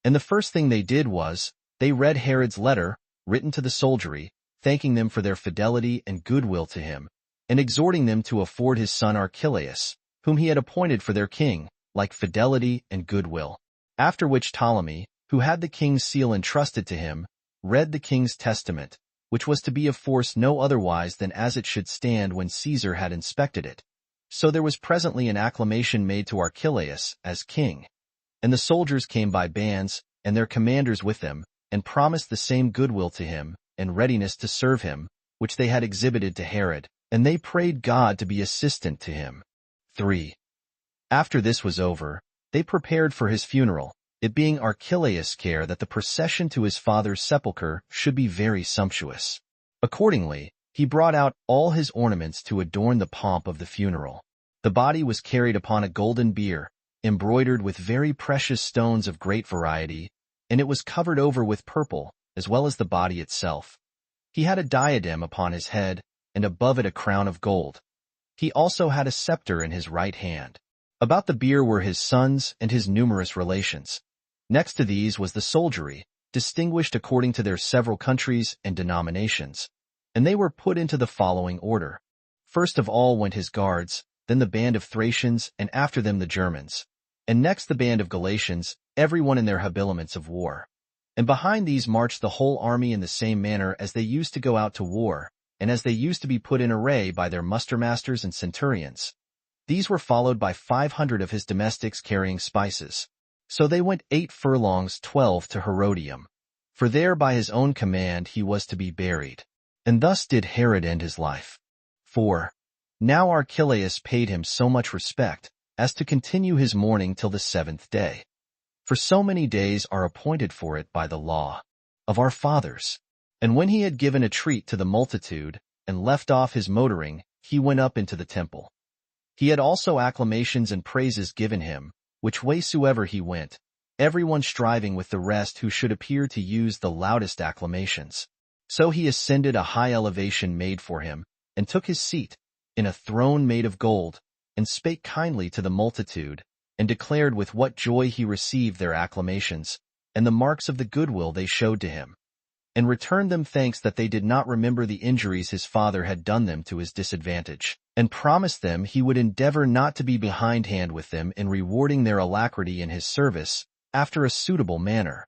And the first thing they did was, they read Herod's letter, written to the soldiery, thanking them for their fidelity and goodwill to him, and exhorting them to afford his son Archelaus, whom he had appointed for their king, like fidelity and goodwill. After which Ptolemy, who had the king's seal entrusted to him, read the king's testament, which was to be of force no otherwise than as it should stand when Caesar had inspected it. So there was presently an acclamation made to Archelaus as king. And the soldiers came by bands, and their commanders with them, and promised the same goodwill to him, and readiness to serve him, which they had exhibited to Herod, and they prayed God to be assistant to him. 3. After this was over, they prepared for his funeral, it being Archelaus' care that the procession to his father's sepulchre should be very sumptuous. Accordingly, he brought out all his ornaments to adorn the pomp of the funeral. The body was carried upon a golden bier, embroidered with very precious stones of great variety, and it was covered over with purple, as well as the body itself. He had a diadem upon his head, and above it a crown of gold. He also had a scepter in his right hand. About the bier were his sons and his numerous relations. Next to these was the soldiery, distinguished according to their several countries and denominations, and they were put into the following order. First of all went his guards, then the band of Thracians, and after them the Germans, and next the band of Galatians, every one in their habiliments of war. And behind these marched the whole army in the same manner as they used to go out to war, and as they used to be put in array by their mustermasters and centurions. These were followed by 500 of his domestics carrying spices. So they went 8 furlongs 12 to Herodium, for there by his own command he was to be buried. And thus did Herod end his life. 4. Now Archelaus paid him so much respect, as to continue his mourning till the 7th day. For so many days are appointed for it by the law of our fathers. And when he had given a treat to the multitude, and left off his motoring, he went up into the temple. He had also acclamations and praises given him, which waysoever he went, everyone striving with the rest who should appear to use the loudest acclamations. So he ascended a high elevation made for him, and took his seat, in a throne made of gold, and spake kindly to the multitude, and declared with what joy he received their acclamations, and the marks of the goodwill they showed to him, and returned them thanks that they did not remember the injuries his father had done them to his disadvantage, and promised them he would endeavor not to be behindhand with them in rewarding their alacrity in his service, after a suitable manner,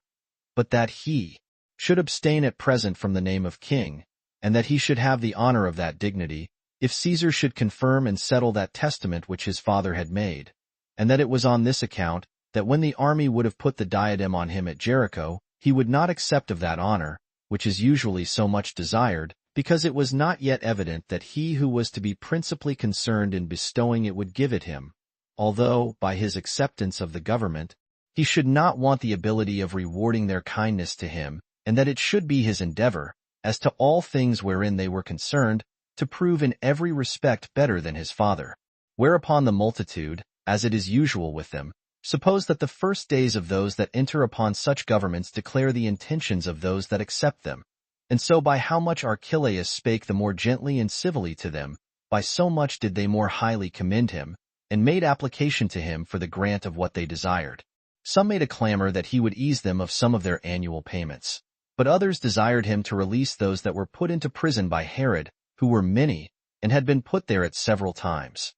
but that he should abstain at present from the name of king, and that he should have the honor of that dignity, if Caesar should confirm and settle that testament which his father had made, and that it was on this account, that when the army would have put the diadem on him at Jericho, he would not accept of that honor, which is usually so much desired, because it was not yet evident that he who was to be principally concerned in bestowing it would give it him, although, by his acceptance of the government, he should not want the ability of rewarding their kindness to him, and that it should be his endeavor, as to all things wherein they were concerned, to prove in every respect better than his father. Whereupon the multitude, as it is usual with them, suppose that the first days of those that enter upon such governments declare the intentions of those that accept them. And so by how much Archelaus spake the more gently and civilly to them, by so much did they more highly commend him, and made application to him for the grant of what they desired. Some made a clamor that he would ease them of some of their annual payments. But others desired him to release those that were put into prison by Herod, who were many, and had been put there at several times.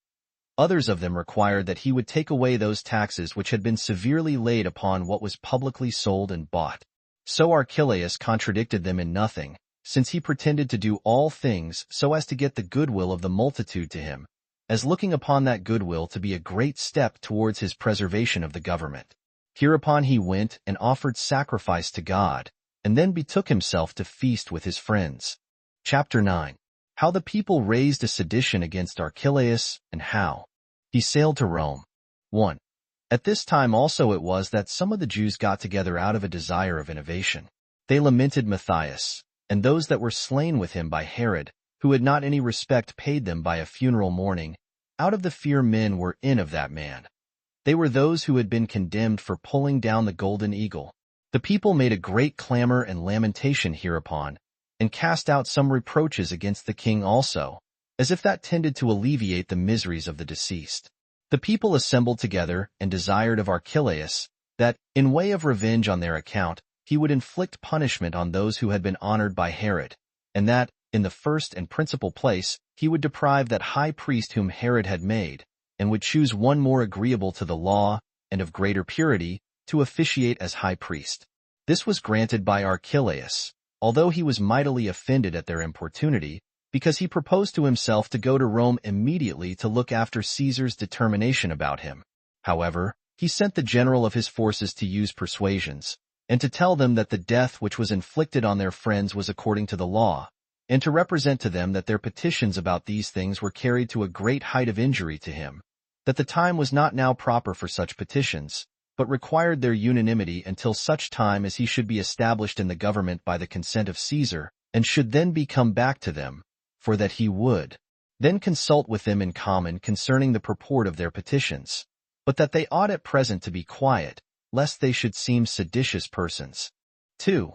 Others of them required that he would take away those taxes which had been severely laid upon what was publicly sold and bought. So Archelaus contradicted them in nothing, since he pretended to do all things so as to get the goodwill of the multitude to him, as looking upon that goodwill to be a great step towards his preservation of the government. Hereupon he went and offered sacrifice to God, and then betook himself to feast with his friends. Chapter 9. How the people raised a sedition against Archelaus, and how he sailed to Rome. 1. At this time also it was that some of the Jews got together out of a desire of innovation. They lamented Matthias, and those that were slain with him by Herod, who had not any respect paid them by a funeral mourning, out of the fear men were in of that man. They were those who had been condemned for pulling down the golden eagle. The people made a great clamor and lamentation hereupon, and cast out some reproaches against the king also, as if that tended to alleviate the miseries of the deceased. The people assembled together and desired of Archelaus that, in way of revenge on their account, he would inflict punishment on those who had been honored by Herod, and that, in the first and principal place, he would deprive that high priest whom Herod had made, and would choose one more agreeable to the law and of greater purity to officiate as high priest. This was granted by Archelaus, although he was mightily offended at their importunity, because he proposed to himself to go to Rome immediately to look after Caesar's determination about him. However, he sent the general of his forces to use persuasions, and to tell them that the death which was inflicted on their friends was according to the law, and to represent to them that their petitions about these things were carried to a great height of injury to him, that the time was not now proper for such petitions, but required their unanimity until such time as he should be established in the government by the consent of Caesar, and should then be come back to them, for that he would then consult with them in common concerning the purport of their petitions, but that they ought at present to be quiet, lest they should seem seditious persons. 2.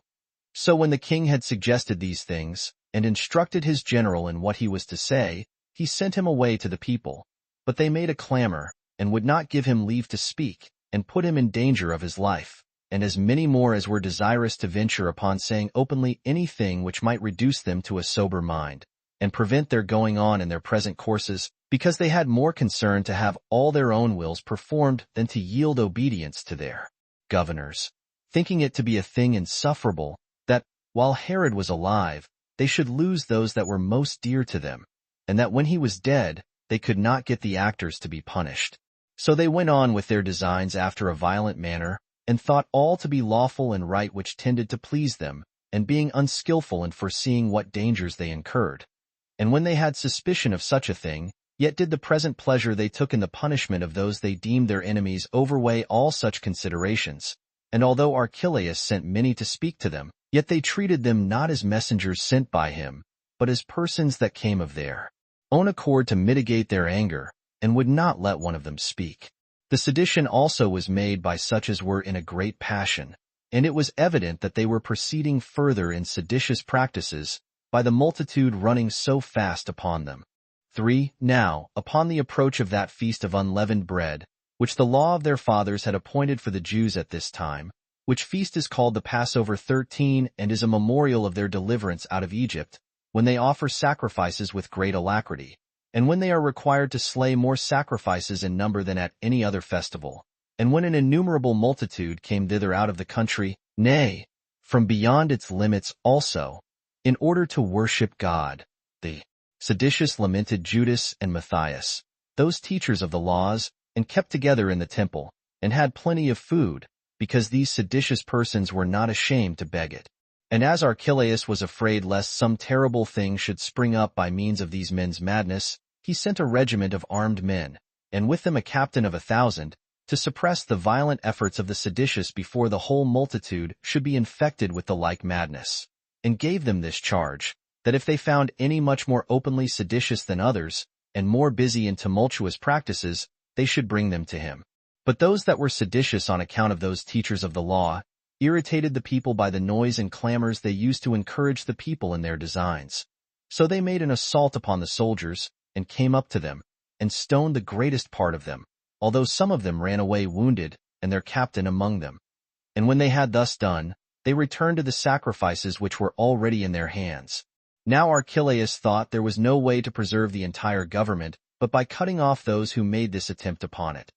So when the king had suggested these things, and instructed his general in what he was to say, he sent him away to the people, but they made a clamor, and would not give him leave to speak, and put him in danger of his life, and as many more as were desirous to venture upon saying openly anything which might reduce them to a sober mind, and prevent their going on in their present courses, because they had more concern to have all their own wills performed than to yield obedience to their governors, thinking it to be a thing insufferable, that, while Herod was alive, they should lose those that were most dear to them, and that when he was dead, they could not get the actors to be punished. So they went on with their designs after a violent manner, and thought all to be lawful and right which tended to please them, and being unskilful in foreseeing what dangers they incurred. And when they had suspicion of such a thing, yet did the present pleasure they took in the punishment of those they deemed their enemies overweigh all such considerations, and although Archelaus sent many to speak to them, yet they treated them not as messengers sent by him, but as persons that came of their own accord to mitigate their anger, and would not let one of them speak. The sedition also was made by such as were in a great passion, and it was evident that they were proceeding further in seditious practices, by the multitude running so fast upon them. 3. Now, upon the approach of that feast of unleavened bread, which the law of their fathers had appointed for the Jews at this time, which feast is called the Passover 13 and is a memorial of their deliverance out of Egypt, when they offer sacrifices with great alacrity, and when they are required to slay more sacrifices in number than at any other festival, and when an innumerable multitude came thither out of the country, nay, from beyond its limits also, in order to worship God, the seditious lamented Judas and Matthias, those teachers of the laws, and kept together in the temple, and had plenty of food, because these seditious persons were not ashamed to beg it. And as Archelaus was afraid lest some terrible thing should spring up by means of these men's madness, he sent a regiment of armed men, and with them a captain of 1,000, to suppress the violent efforts of the seditious before the whole multitude should be infected with the like madness. and gave them this charge, that if they found any much more openly seditious than others, and more busy in tumultuous practices, they should bring them to him. But those that were seditious on account of those teachers of the law irritated the people by the noise and clamors they used to encourage the people in their designs. So they made an assault upon the soldiers, and came up to them, and stoned the greatest part of them, although some of them ran away wounded, and their captain among them. And when they had thus done, they returned to the sacrifices which were already in their hands. Now Archelaus thought there was no way to preserve the entire government, but by cutting off those who made this attempt upon it.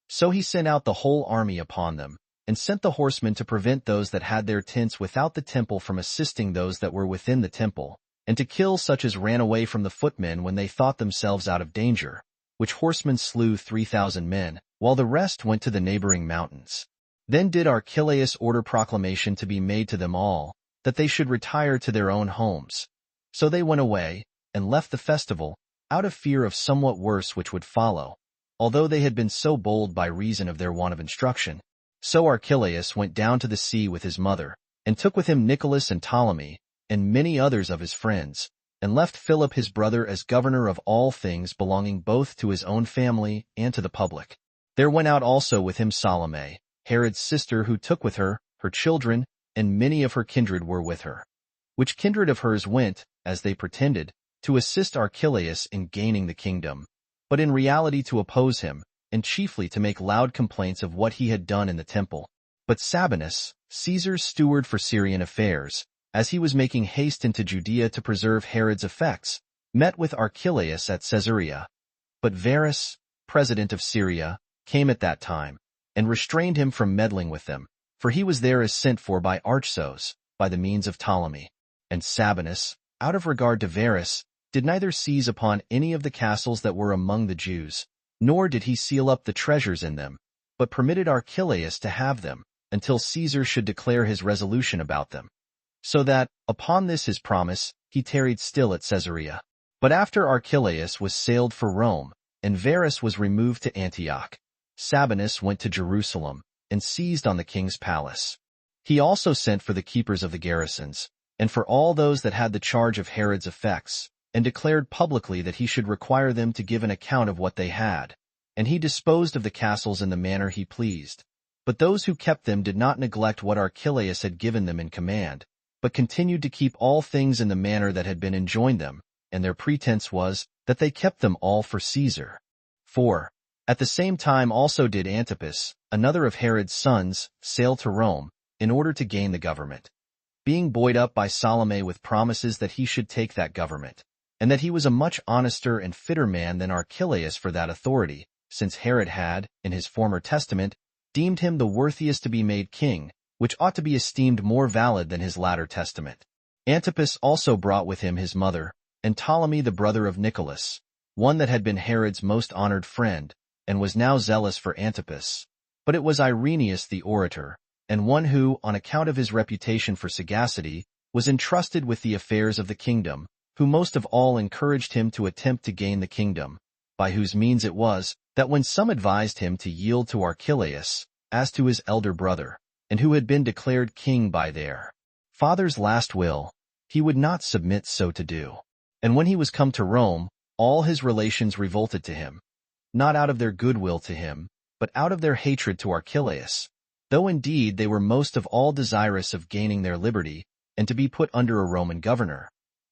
So he sent out the whole army upon them, and sent the horsemen to prevent those that had their tents without the temple from assisting those that were within the temple, and to kill such as ran away from the footmen when they thought themselves out of danger, which horsemen slew 3,000 men, while the rest went to the neighboring mountains. Then did Archelaus order proclamation to be made to them all, that they should retire to their own homes. So they went away, and left the festival, out of fear of somewhat worse which would follow, although they had been so bold by reason of their want of instruction. So Archelaus went down to the sea with his mother, and took with him Nicholas and Ptolemy, and many others of his friends, and left Philip his brother as governor of all things belonging both to his own family and to the public. There went out also with him Salome, Herod's sister, who took with her children, and many of her kindred were with her. Which kindred of hers went, as they pretended, to assist Archelaus in gaining the kingdom, but in reality to oppose him, and chiefly to make loud complaints of what he had done in the temple. But Sabinus, Caesar's steward for Syrian affairs, as he was making haste into Judea to preserve Herod's effects, met with Archelaus at Caesarea. But Varus, president of Syria, came at that time, and restrained him from meddling with them, for he was there as sent for by Archelaus, by the means of Ptolemy. And Sabinus, out of regard to Varus, did neither seize upon any of the castles that were among the Jews, nor did he seal up the treasures in them, but permitted Archelaus to have them, until Caesar should declare his resolution about them. So that, upon this his promise, he tarried still at Caesarea. But after Archelaus was sailed for Rome, and Varus was removed to Antioch, Sabinus went to Jerusalem, and seized on the king's palace. He also sent for the keepers of the garrisons, and for all those that had the charge of Herod's effects, and declared publicly that he should require them to give an account of what they had. And he disposed of the castles in the manner he pleased. But those who kept them did not neglect what Archelaus had given them in command, but continued to keep all things in the manner that had been enjoined them, and their pretense was that they kept them all for Caesar. 4. At the same time also did Antipas, another of Herod's sons, sail to Rome, in order to gain the government, being buoyed up by Salome with promises that he should take that government, and that he was a much honester and fitter man than Archelaus for that authority, since Herod had, in his former testament, deemed him the worthiest to be made king, which ought to be esteemed more valid than his latter testament. Antipas also brought with him his mother, and Ptolemy the brother of Nicholas, one that had been Herod's most honored friend, and was now zealous for Antipas. But it was Irenaeus the orator, and one who, on account of his reputation for sagacity, was entrusted with the affairs of the kingdom, who most of all encouraged him to attempt to gain the kingdom, by whose means it was that when some advised him to yield to Archelaus, as to his elder brother, and who had been declared king by their father's last will, he would not submit so to do. And when he was come to Rome, all his relations revolted to him, not out of their goodwill to him, but out of their hatred to Archelaus, though indeed they were most of all desirous of gaining their liberty, and to be put under a Roman governor.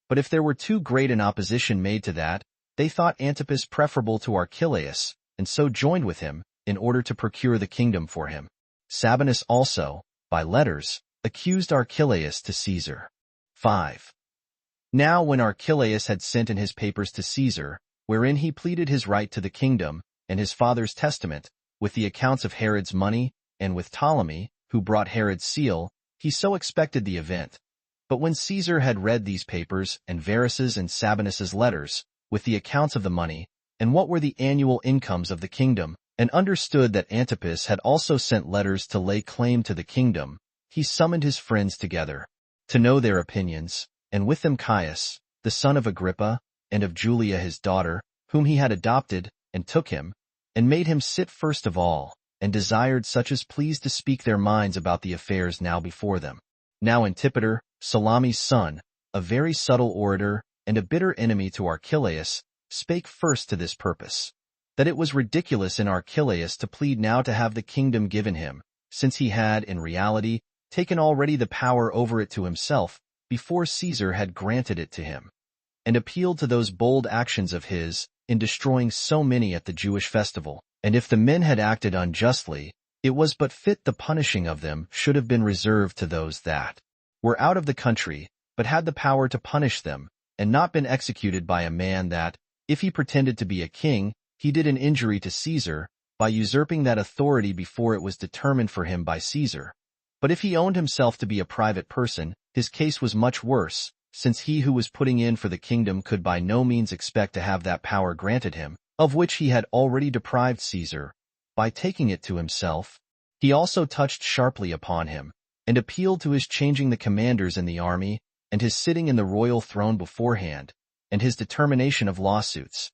But if there were too great an opposition made to that, they thought Antipas preferable to Archelaus, and so joined with him, in order to procure the kingdom for him. Sabinus also, by letters, accused Archelaus to Caesar. 5. Now when Archelaus had sent in his papers to Caesar, wherein he pleaded his right to the kingdom, and his father's testament, with the accounts of Herod's money, and with Ptolemy, who brought Herod's seal, he so expected the event. But when Caesar had read these papers, and Varus's and Sabinus's letters, with the accounts of the money, and what were the annual incomes of the kingdom, and understood that Antipas had also sent letters to lay claim to the kingdom, he summoned his friends together, to know their opinions, and with them Caius, the son of Agrippa, and of Julia his daughter, whom he had adopted, and took him, and made him sit first of all, and desired such as pleased to speak their minds about the affairs now before them. Now Antipater, Salamis' son, a very subtle orator and a bitter enemy to Archelaus, spake first to this purpose, that it was ridiculous in Archelaus to plead now to have the kingdom given him, since he had, in reality, taken already the power over it to himself, before Caesar had granted it to him, and appealed to those bold actions of his, in destroying so many at the Jewish festival. And if the men had acted unjustly, it was but fit the punishing of them should have been reserved to those that were out of the country, but had the power to punish them, and not been executed by a man that, if he pretended to be a king, he did an injury to Caesar, by usurping that authority before it was determined for him by Caesar. But if he owned himself to be a private person, his case was much worse, since he who was putting in for the kingdom could by no means expect to have that power granted him, of which he had already deprived Caesar, by taking it to himself. He also touched sharply upon him, and appealed to his changing the commanders in the army, and his sitting in the royal throne beforehand, and his determination of lawsuits,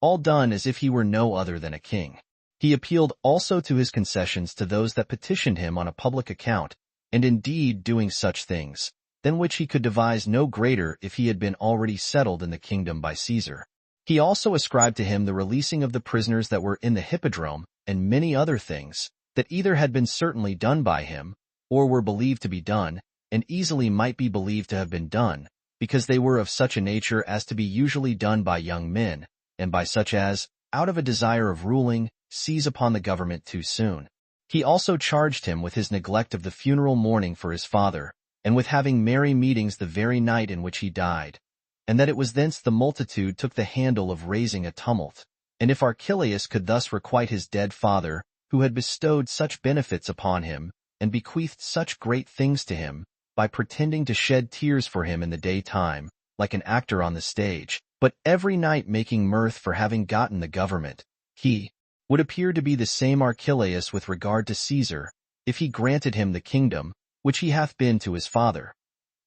all done as if he were no other than a king. He appealed also to his concessions to those that petitioned him on a public account, and indeed doing such things, than which he could devise no greater if he had been already settled in the kingdom by Caesar. He also ascribed to him the releasing of the prisoners that were in the hippodrome, and many other things, that either had been certainly done by him, or were believed to be done, and easily might be believed to have been done, because they were of such a nature as to be usually done by young men, and by such as, out of a desire of ruling, seize upon the government too soon. He also charged him with his neglect of the funeral mourning for his father, and with having merry meetings the very night in which he died, and that it was thence the multitude took the handle of raising a tumult. And if Archelaus could thus requite his dead father, who had bestowed such benefits upon him, and bequeathed such great things to him, by pretending to shed tears for him in the daytime, like an actor on the stage, but every night making mirth for having gotten the government, he would appear to be the same Archelaus with regard to Caesar, if he granted him the kingdom, which he hath been to his father,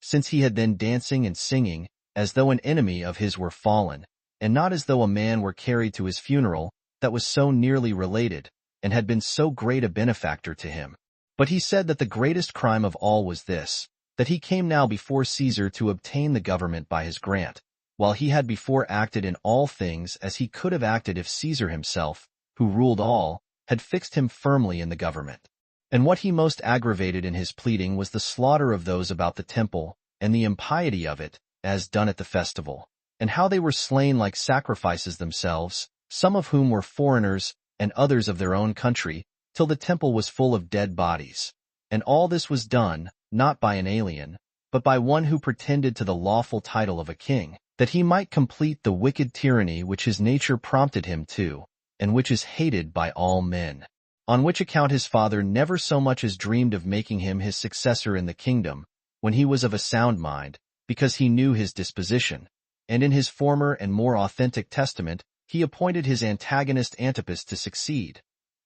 since he had then dancing and singing, as though an enemy of his were fallen, and not as though a man were carried to his funeral, that was so nearly related, and had been so great a benefactor to him. But he said that the greatest crime of all was this, that he came now before Caesar to obtain the government by his grant, while he had before acted in all things as he could have acted if Caesar himself, who ruled all, had fixed him firmly in the government. And what he most aggravated in his pleading was the slaughter of those about the temple, and the impiety of it, as done at the festival, and how they were slain like sacrifices themselves, some of whom were foreigners, and others of their own country, till the temple was full of dead bodies. And all this was done, not by an alien, but by one who pretended to the lawful title of a king, that he might complete the wicked tyranny which his nature prompted him to, and which is hated by all men. On which account his father never so much as dreamed of making him his successor in the kingdom, when he was of a sound mind, because he knew his disposition, and in his former and more authentic testament he appointed his antagonist Antipas to succeed.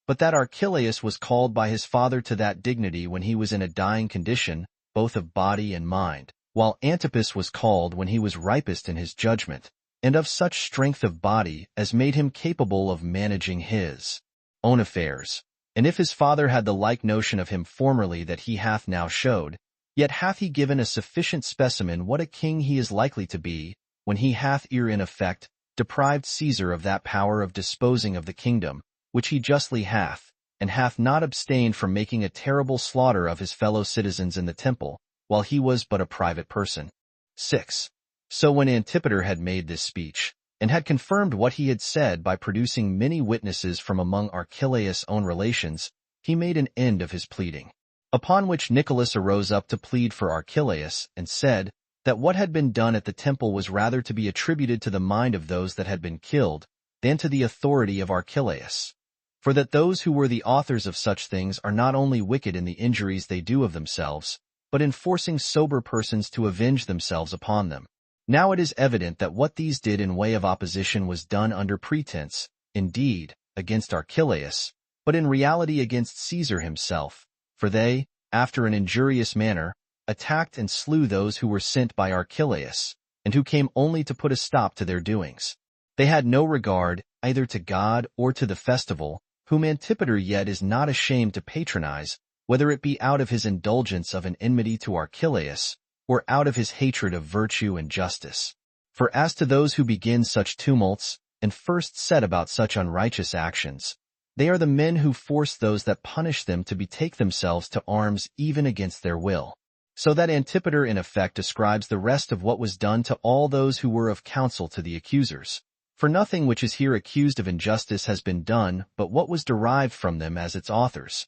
But that Archelaus was called by his father to that dignity when he was in a dying condition, both of body and mind, while Antipas was called when he was ripest in his judgment, and of such strength of body as made him capable of managing his own affairs. And if his father had the like notion of him formerly that he hath now showed, yet hath he given a sufficient specimen what a king he is likely to be, when he hath in effect deprived Caesar of that power of disposing of the kingdom, which he justly hath, and hath not abstained from making a terrible slaughter of his fellow citizens in the temple, while he was but a private person. 6. So when Antipater had made this speech, and had confirmed what he had said by producing many witnesses from among Archelaus' own relations, he made an end of his pleading. Upon which Nicholas arose up to plead for Archelaus, and said, that what had been done at the temple was rather to be attributed to the mind of those that had been killed, than to the authority of Archelaus. For that those who were the authors of such things are not only wicked in the injuries they do of themselves, but in forcing sober persons to avenge themselves upon them. Now it is evident that what these did in way of opposition was done under pretense, indeed, against Archelaus, but in reality against Caesar himself, for they, after an injurious manner, attacked and slew those who were sent by Archelaus, and who came only to put a stop to their doings. They had no regard, either to God or to the festival, whom Antipater yet is not ashamed to patronize, whether it be out of his indulgence of an enmity to Archelaus, or out of his hatred of virtue and justice. For as to those who begin such tumults, and first set about such unrighteous actions, they are the men who force those that punish them to betake themselves to arms even against their will. So that Antipater in effect describes the rest of what was done to all those who were of counsel to the accusers. For nothing which is here accused of injustice has been done but what was derived from them as its authors.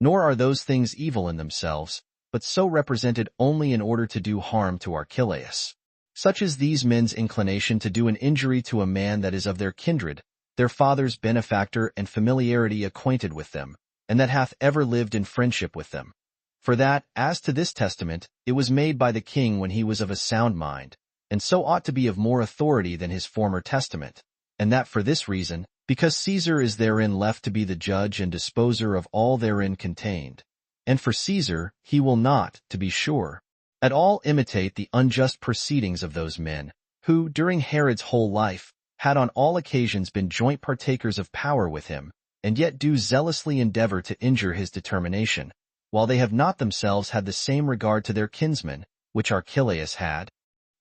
Nor are those things evil in themselves, but so represented only in order to do harm to Archelaus. Such is these men's inclination to do an injury to a man that is of their kindred, their father's benefactor and familiarity acquainted with them, and that hath ever lived in friendship with them. For that, as to this testament, it was made by the king when he was of a sound mind, and so ought to be of more authority than his former testament, and that for this reason, because Caesar is therein left to be the judge and disposer of all therein contained. And for Caesar, he will not, to be sure, at all imitate the unjust proceedings of those men, who, during Herod's whole life, had on all occasions been joint partakers of power with him, and yet do zealously endeavor to injure his determination, while they have not themselves had the same regard to their kinsmen, which Archelaus had.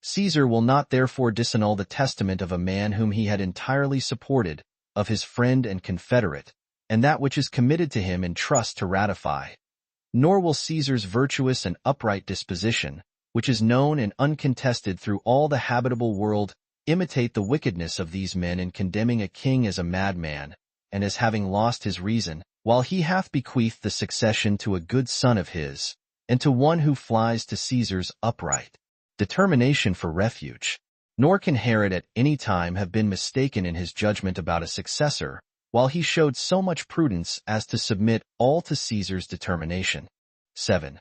Caesar will not therefore disannul the testament of a man whom he had entirely supported, of his friend and confederate, and that which is committed to him in trust to ratify. Nor will Caesar's virtuous and upright disposition, which is known and uncontested through all the habitable world, imitate the wickedness of these men in condemning a king as a madman, and as having lost his reason, while he hath bequeathed the succession to a good son of his, and to one who flies to Caesar's upright determination for refuge. Nor can Herod at any time have been mistaken in his judgment about a successor, while he showed so much prudence as to submit all to Caesar's determination. 7.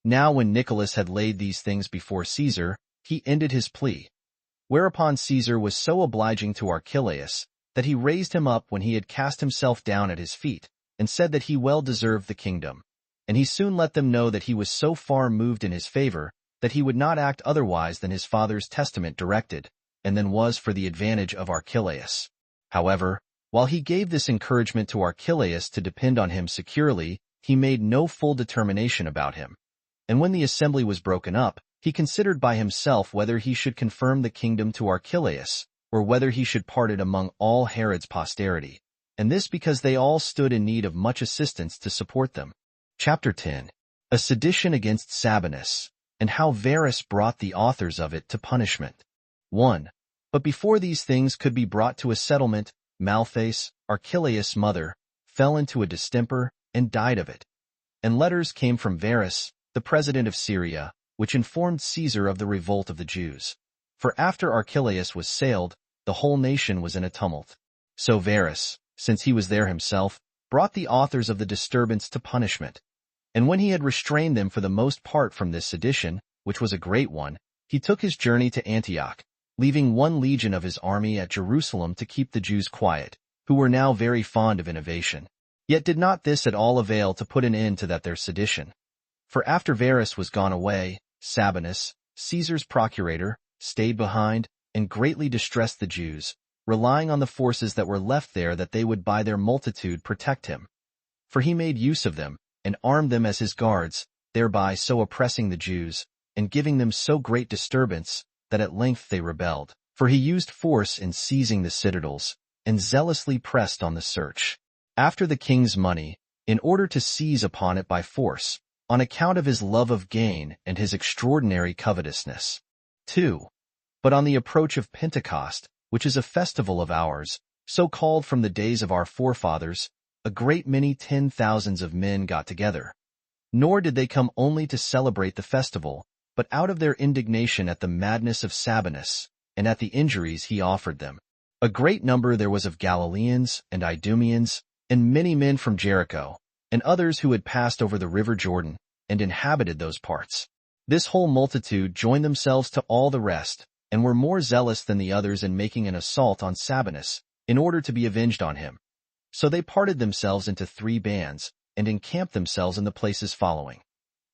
Now when Nicholas had laid these things before Caesar, he ended his plea. Whereupon Caesar was so obliging to Archelaus, that he raised him up when he had cast himself down at his feet, and said that he well deserved the kingdom. And he soon let them know that he was so far moved in his favor, that he would not act otherwise than his father's testament directed, and than was for the advantage of Archelaus. However, while he gave this encouragement to Archelaus to depend on him securely, he made no full determination about him. And when the assembly was broken up, he considered by himself whether he should confirm the kingdom to Archelaus, or whether he should part it among all Herod's posterity, and this because they all stood in need of much assistance to support them. Chapter 10. A sedition against Sabinus, and how Varus brought the authors of it to punishment. 1. But before these things could be brought to a settlement, Malthace, Archelaus' mother, fell into a distemper, and died of it. And letters came from Varus, the president of Syria, which informed Caesar of the revolt of the Jews. For after Archelaus was sailed, the whole nation was in a tumult. So Varus, since he was there himself, brought the authors of the disturbance to punishment. And when he had restrained them for the most part from this sedition, which was a great one, he took his journey to Antioch, leaving 1 legion of his army at Jerusalem to keep the Jews quiet, who were now very fond of innovation. Yet did not this at all avail to put an end to that their sedition. For after Varus was gone away, Sabinus, Caesar's procurator, stayed behind, and greatly distressed the Jews, relying on the forces that were left there that they would by their multitude protect him. For he made use of them, and armed them as his guards, thereby so oppressing the Jews, and giving them so great disturbance, that at length they rebelled. For he used force in seizing the citadels, and zealously pressed on the search after the king's money, in order to seize upon it by force, on account of his love of gain and his extraordinary covetousness. 2. But on the approach of Pentecost, which is a festival of ours, so called from the days of our forefathers, a great many 10,000s of men got together. Nor did they come only to celebrate the festival, but out of their indignation at the madness of Sabinus, and at the injuries he offered them. A great number there was of Galileans and Idumeans, and many men from Jericho, and others who had passed over the river Jordan, and inhabited those parts. This whole multitude joined themselves to all the rest, and were more zealous than the others in making an assault on Sabinus, in order to be avenged on him. So they parted themselves into 3 bands, and encamped themselves in the places following.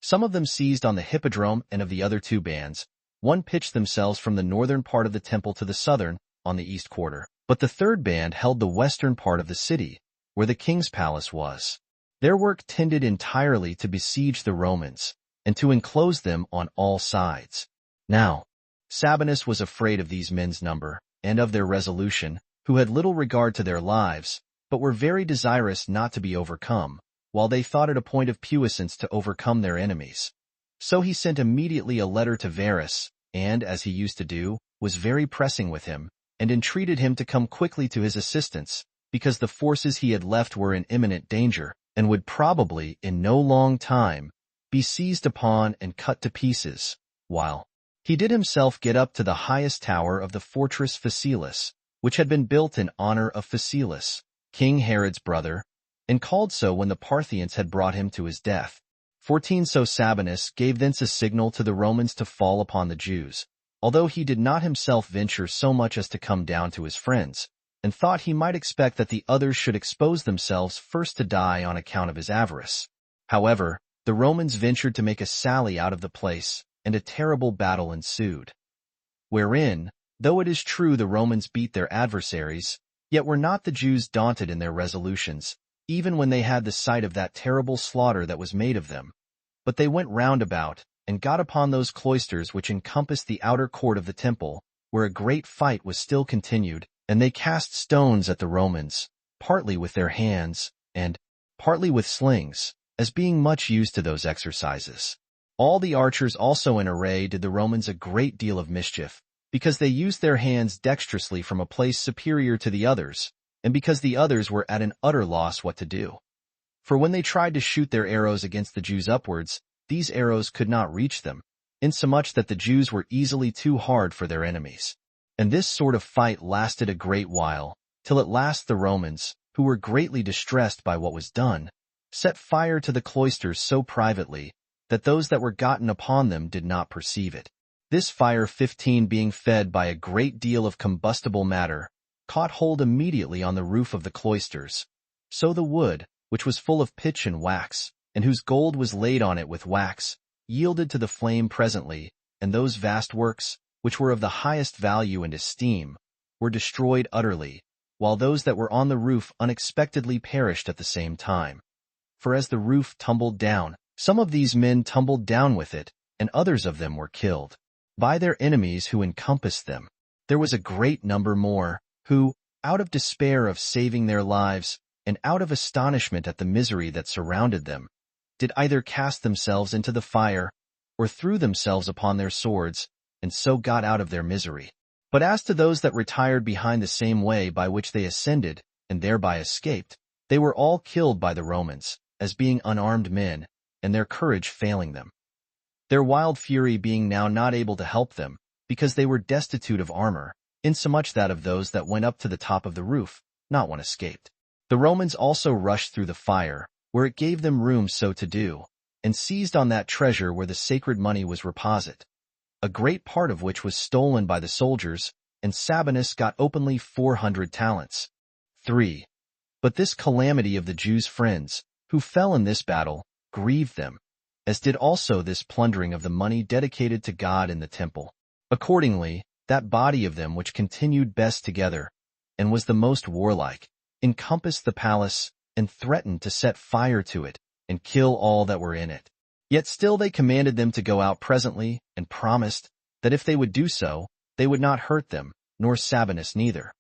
Some of them seized on the hippodrome, and of the other 2 bands, one pitched themselves from the northern part of the temple to the southern, on the east quarter. But the 3rd band held the western part of the city, where the king's palace was. Their work tended entirely to besiege the Romans, and to enclose them on all sides. Now, Sabinus was afraid of these men's number, and of their resolution, who had little regard to their lives, but were very desirous not to be overcome, while they thought it a point of puissance to overcome their enemies. So he sent immediately a letter to Varus, and, as he used to do, was very pressing with him, and entreated him to come quickly to his assistance, because the forces he had left were in imminent danger, and would probably, in no long time, be seized upon and cut to pieces, while he did himself get up to the highest tower of the fortress Phasaelus, which had been built in honor of Phasaelus, King Herod's brother, and called so when the Parthians had brought him to his death. 14 So Sabinus gave thence a signal to the Romans to fall upon the Jews, although he did not himself venture so much as to come down to his friends, and thought he might expect that the others should expose themselves first to die on account of his avarice. However, the Romans ventured to make a sally out of the place, and a terrible battle ensued, wherein, though it is true the Romans beat their adversaries, yet were not the Jews daunted in their resolutions, even when they had the sight of that terrible slaughter that was made of them. But they went round about, and got upon those cloisters which encompassed the outer court of the temple, where a great fight was still continued, and they cast stones at the Romans, partly with their hands, and partly with slings, as being much used to those exercises. All the archers also in array did the Romans a great deal of mischief, because they used their hands dexterously from a place superior to the others, and because the others were at an utter loss what to do. For when they tried to shoot their arrows against the Jews upwards, these arrows could not reach them, insomuch that the Jews were easily too hard for their enemies. And this sort of fight lasted a great while, till at last the Romans, who were greatly distressed by what was done, set fire to the cloisters so privately, that those that were gotten upon them did not perceive it. This fire 15 being fed by a great deal of combustible matter, caught hold immediately on the roof of the cloisters. So the wood, which was full of pitch and wax, and whose gold was laid on it with wax, yielded to the flame presently, and those vast works, which were of the highest value and esteem, were destroyed utterly, while those that were on the roof unexpectedly perished at the same time. For as the roof tumbled down, some of these men tumbled down with it, and others of them were killed by their enemies who encompassed them. There was a great number more, who, out of despair of saving their lives, and out of astonishment at the misery that surrounded them, did either cast themselves into the fire, or threw themselves upon their swords, and so got out of their misery. But as to those that retired behind the same way by which they ascended, and thereby escaped, they were all killed by the Romans, as being unarmed men, and their courage failing them. Their wild fury being now not able to help them, because they were destitute of armor, insomuch that of those that went up to the top of the roof, not one escaped. The Romans also rushed through the fire, where it gave them room so to do, and seized on that treasure where the sacred money was reposite, a great part of which was stolen by the soldiers, and Sabinus got openly 400 talents. 3. But this calamity of the Jews' friends, who fell in this battle, grieved them, as did also this plundering of the money dedicated to God in the temple. Accordingly, that body of them which continued best together, and was the most warlike, encompassed the palace, and threatened to set fire to it, and kill all that were in it. Yet still they commanded them to go out presently, and promised, that if they would do so, they would not hurt them, nor Sabinus neither.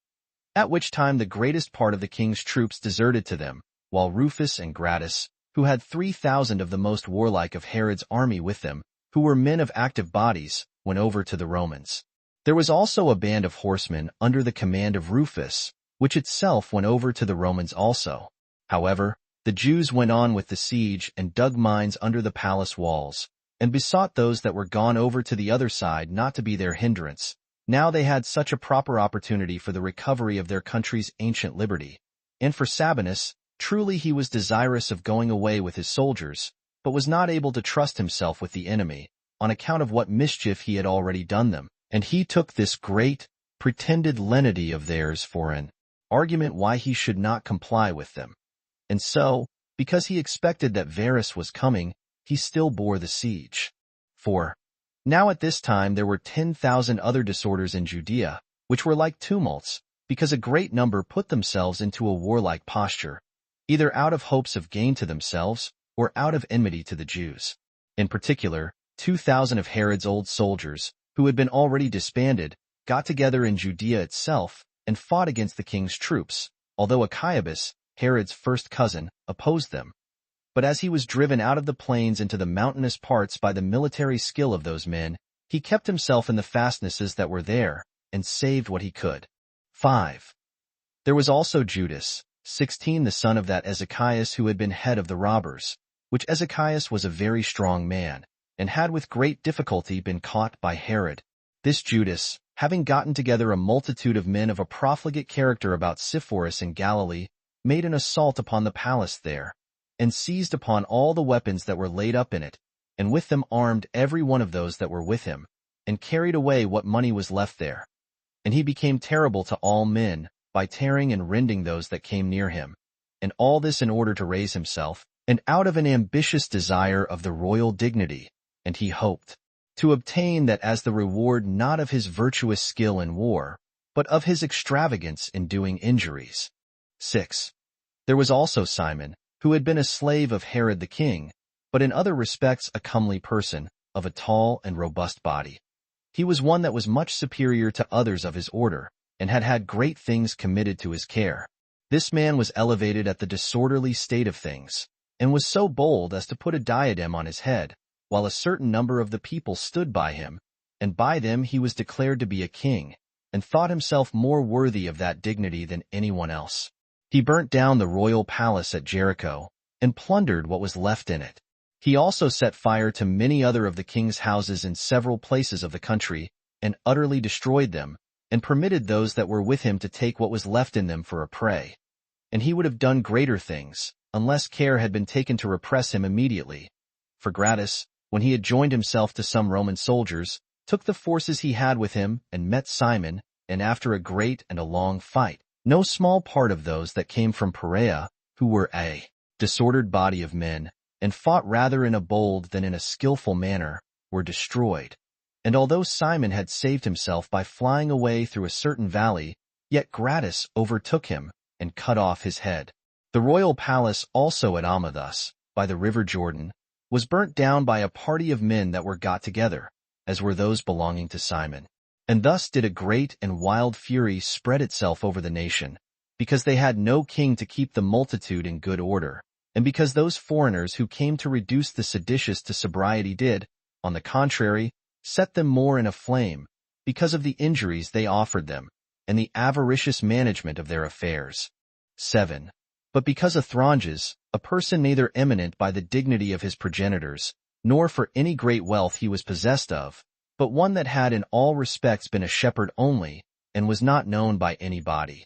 At which time the greatest part of the king's troops deserted to them, while Rufus and Gratus, who had 3,000 of the most warlike of Herod's army with them, who were men of active bodies, went over to the Romans. There was also a band of horsemen under the command of Rufus, which itself went over to the Romans also. However, the Jews went on with the siege and dug mines under the palace walls, and besought those that were gone over to the other side not to be their hindrance. Now they had such a proper opportunity for the recovery of their country's ancient liberty. And for Sabinus, truly he was desirous of going away with his soldiers, but was not able to trust himself with the enemy, on account of what mischief he had already done them. And he took this great, pretended lenity of theirs for an argument why he should not comply with them. And so, because he expected that Varus was coming, he still bore the siege. 4. Now at this time there were 10,000 other disorders in Judea, which were like tumults, because a great number put themselves into a warlike posture, either out of hopes of gain to themselves, or out of enmity to the Jews. In particular, 2,000 of Herod's old soldiers, who had been already disbanded, got together in Judea itself and fought against the king's troops, although Achiabus, Herod's first cousin, opposed them. But as he was driven out of the plains into the mountainous parts by the military skill of those men, he kept himself in the fastnesses that were there, and saved what he could. 5. There was also Judas, 16, the son of that Ezekias who had been head of the robbers, which Ezekias was a very strong man, and had with great difficulty been caught by Herod. This Judas, having gotten together a multitude of men of a profligate character about Sepphoris in Galilee, made an assault upon the palace there, and seized upon all the weapons that were laid up in it, and with them armed every one of those that were with him, and carried away what money was left there. And he became terrible to all men, by tearing and rending those that came near him, and all this in order to raise himself, and out of an ambitious desire of the royal dignity, and he hoped to obtain that as the reward not of his virtuous skill in war, but of his extravagance in doing injuries. 6. There was also Simon, who had been a slave of Herod the king, but in other respects a comely person, of a tall and robust body. He was one that was much superior to others of his order, and had had great things committed to his care. This man was elevated at the disorderly state of things, and was so bold as to put a diadem on his head, while a certain number of the people stood by him, and by them he was declared to be a king, and thought himself more worthy of that dignity than anyone else. He burnt down the royal palace at Jericho, and plundered what was left in it. He also set fire to many other of the king's houses in several places of the country, and utterly destroyed them, and permitted those that were with him to take what was left in them for a prey. And he would have done greater things, unless care had been taken to repress him immediately. For Gratus, when he had joined himself to some Roman soldiers, took the forces he had with him, and met Simon, and after a great and a long fight, no small part of those that came from Perea, who were a disordered body of men, and fought rather in a bold than in a skillful manner, were destroyed. And although Simon had saved himself by flying away through a certain valley, yet Gratus overtook him, and cut off his head. The royal palace also at Amathus, by the river Jordan, was burnt down by a party of men that were got together, as were those belonging to Simon. And thus did a great and wild fury spread itself over the nation, because they had no king to keep the multitude in good order, and because those foreigners who came to reduce the seditious to sobriety did, on the contrary, set them more in a flame, because of the injuries they offered them, and the avaricious management of their affairs. 7. But because of Thronges, a person neither eminent by the dignity of his progenitors, nor for any great wealth he was possessed of, but one that had in all respects been a shepherd only, and was not known by anybody.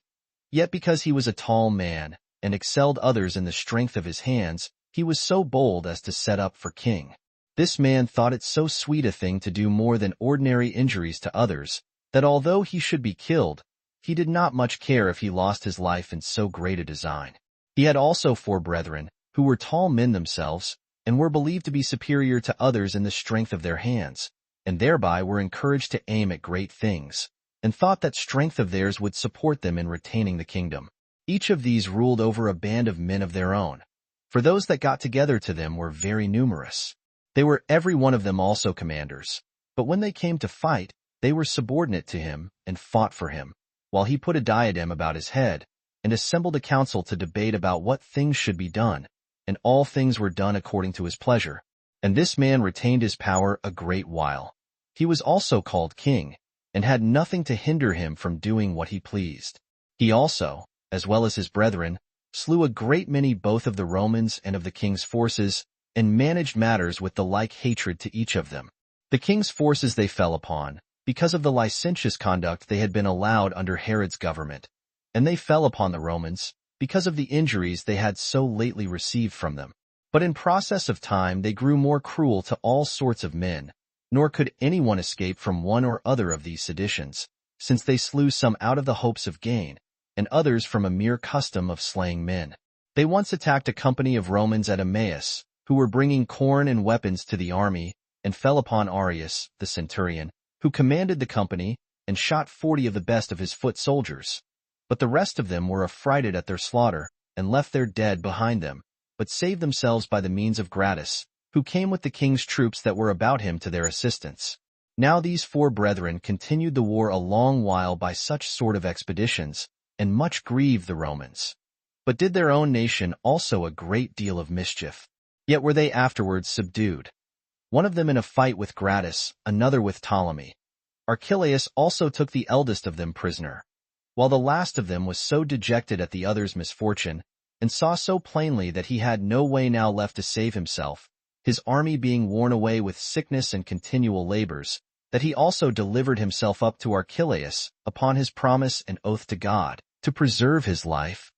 Yet because he was a tall man, and excelled others in the strength of his hands, he was so bold as to set up for king. This man thought it so sweet a thing to do more than ordinary injuries to others, that although he should be killed, he did not much care if he lost his life in so great a design. He had also 4 brethren, who were tall men themselves, and were believed to be superior to others in the strength of their hands, and thereby were encouraged to aim at great things, and thought that strength of theirs would support them in retaining the kingdom. Each of these ruled over a band of men of their own, for those that got together to them were very numerous. They were every one of them also commanders, but when they came to fight, they were subordinate to him and fought for him, while he put a diadem about his head, and assembled a council to debate about what things should be done, and all things were done according to his pleasure. And this man retained his power a great while. He was also called king, and had nothing to hinder him from doing what he pleased. He also, as well as his brethren, slew a great many both of the Romans and of the king's forces, and managed matters with the like hatred to each of them. The king's forces they fell upon, because of the licentious conduct they had been allowed under Herod's government, and they fell upon the Romans, because of the injuries they had so lately received from them. But in process of time they grew more cruel to all sorts of men, nor could anyone escape from one or other of these seditions, since they slew some out of the hopes of gain, and others from a mere custom of slaying men. They once attacked a company of Romans at Emmaus, who were bringing corn and weapons to the army, and fell upon Arius, the centurion, who commanded the company, and shot 40 of the best of his foot soldiers. But the rest of them were affrighted at their slaughter, and left their dead behind them, but saved themselves by the means of Gratus, who came with the king's troops that were about him to their assistance. Now these 4 brethren continued the war a long while by such sort of expeditions, and much grieved the Romans, but did their own nation also a great deal of mischief. Yet were they afterwards subdued, one of them in a fight with Gratus, another with Ptolemy. Archelaus also took the eldest of them prisoner, while the last of them was so dejected at the other's misfortune, and saw so plainly that he had no way now left to save himself, his army being worn away with sickness and continual labors, that he also delivered himself up to Archelaus, upon his promise and oath to God, to preserve his life.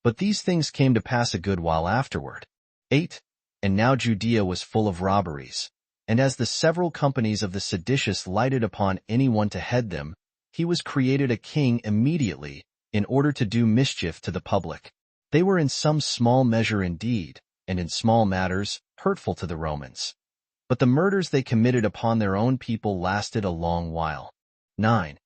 But these things came to pass a good while afterward. 8. And now Judea was full of robberies, and as the several companies of the seditious lighted upon any one to head them, he was created a king immediately, in order to do mischief to the public. They were in some small measure indeed, and in small matters, hurtful to the Romans. But the murders they committed upon their own people lasted a long while. 9.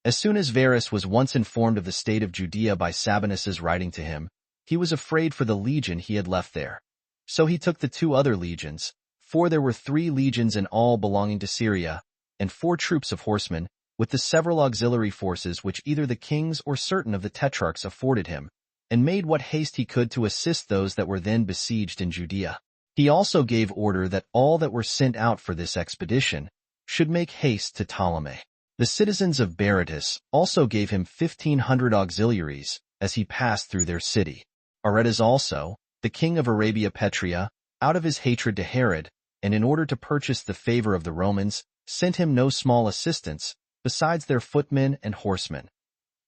As soon as Varus was once informed of the state of Judea by Sabinus's writing to him, he was afraid for the legion he had left there. So he took the 2 other legions, for there were 3 legions in all belonging to Syria, and 4 troops of horsemen, with the several auxiliary forces which either the kings or certain of the tetrarchs afforded him, and made what haste he could to assist those that were then besieged in Judea. He also gave order that all that were sent out for this expedition should make haste to Ptolemy. The citizens of Berytus also gave him 1,500 auxiliaries as he passed through their city. Aretas also, the king of Arabia Petrea, out of his hatred to Herod, and in order to purchase the favor of the Romans, sent him no small assistance, besides their footmen and horsemen.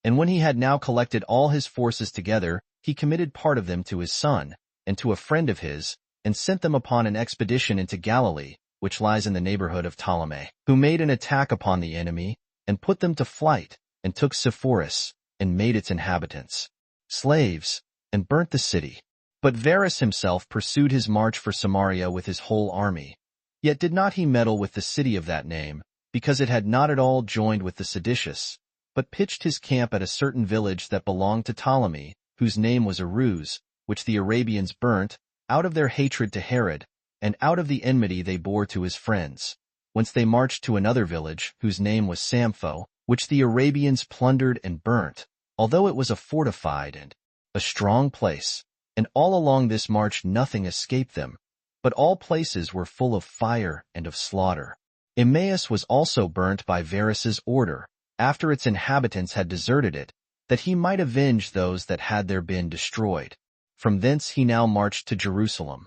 And when he had now collected all his forces together, he committed part of them to his son, and to a friend of his, and sent them upon an expedition into Galilee, which lies in the neighborhood of Ptolemy, who made an attack upon the enemy, and put them to flight, and took Sepphoris, and made its inhabitants slaves, and burnt the city. But Varus himself pursued his march for Samaria with his whole army. Yet did not he meddle with the city of that name, because it had not at all joined with the seditious, but pitched his camp at a certain village that belonged to Ptolemy, whose name was Aruz, which the Arabians burnt, out of their hatred to Herod, and out of the enmity they bore to his friends. Whence they marched to another village, whose name was Sampho, which the Arabians plundered and burnt, although it was a fortified and a strong place. And all along this march nothing escaped them, but all places were full of fire and of slaughter. Emmaus was also burnt by Varus's order, after its inhabitants had deserted it, that he might avenge those that had there been destroyed. From thence he now marched to Jerusalem.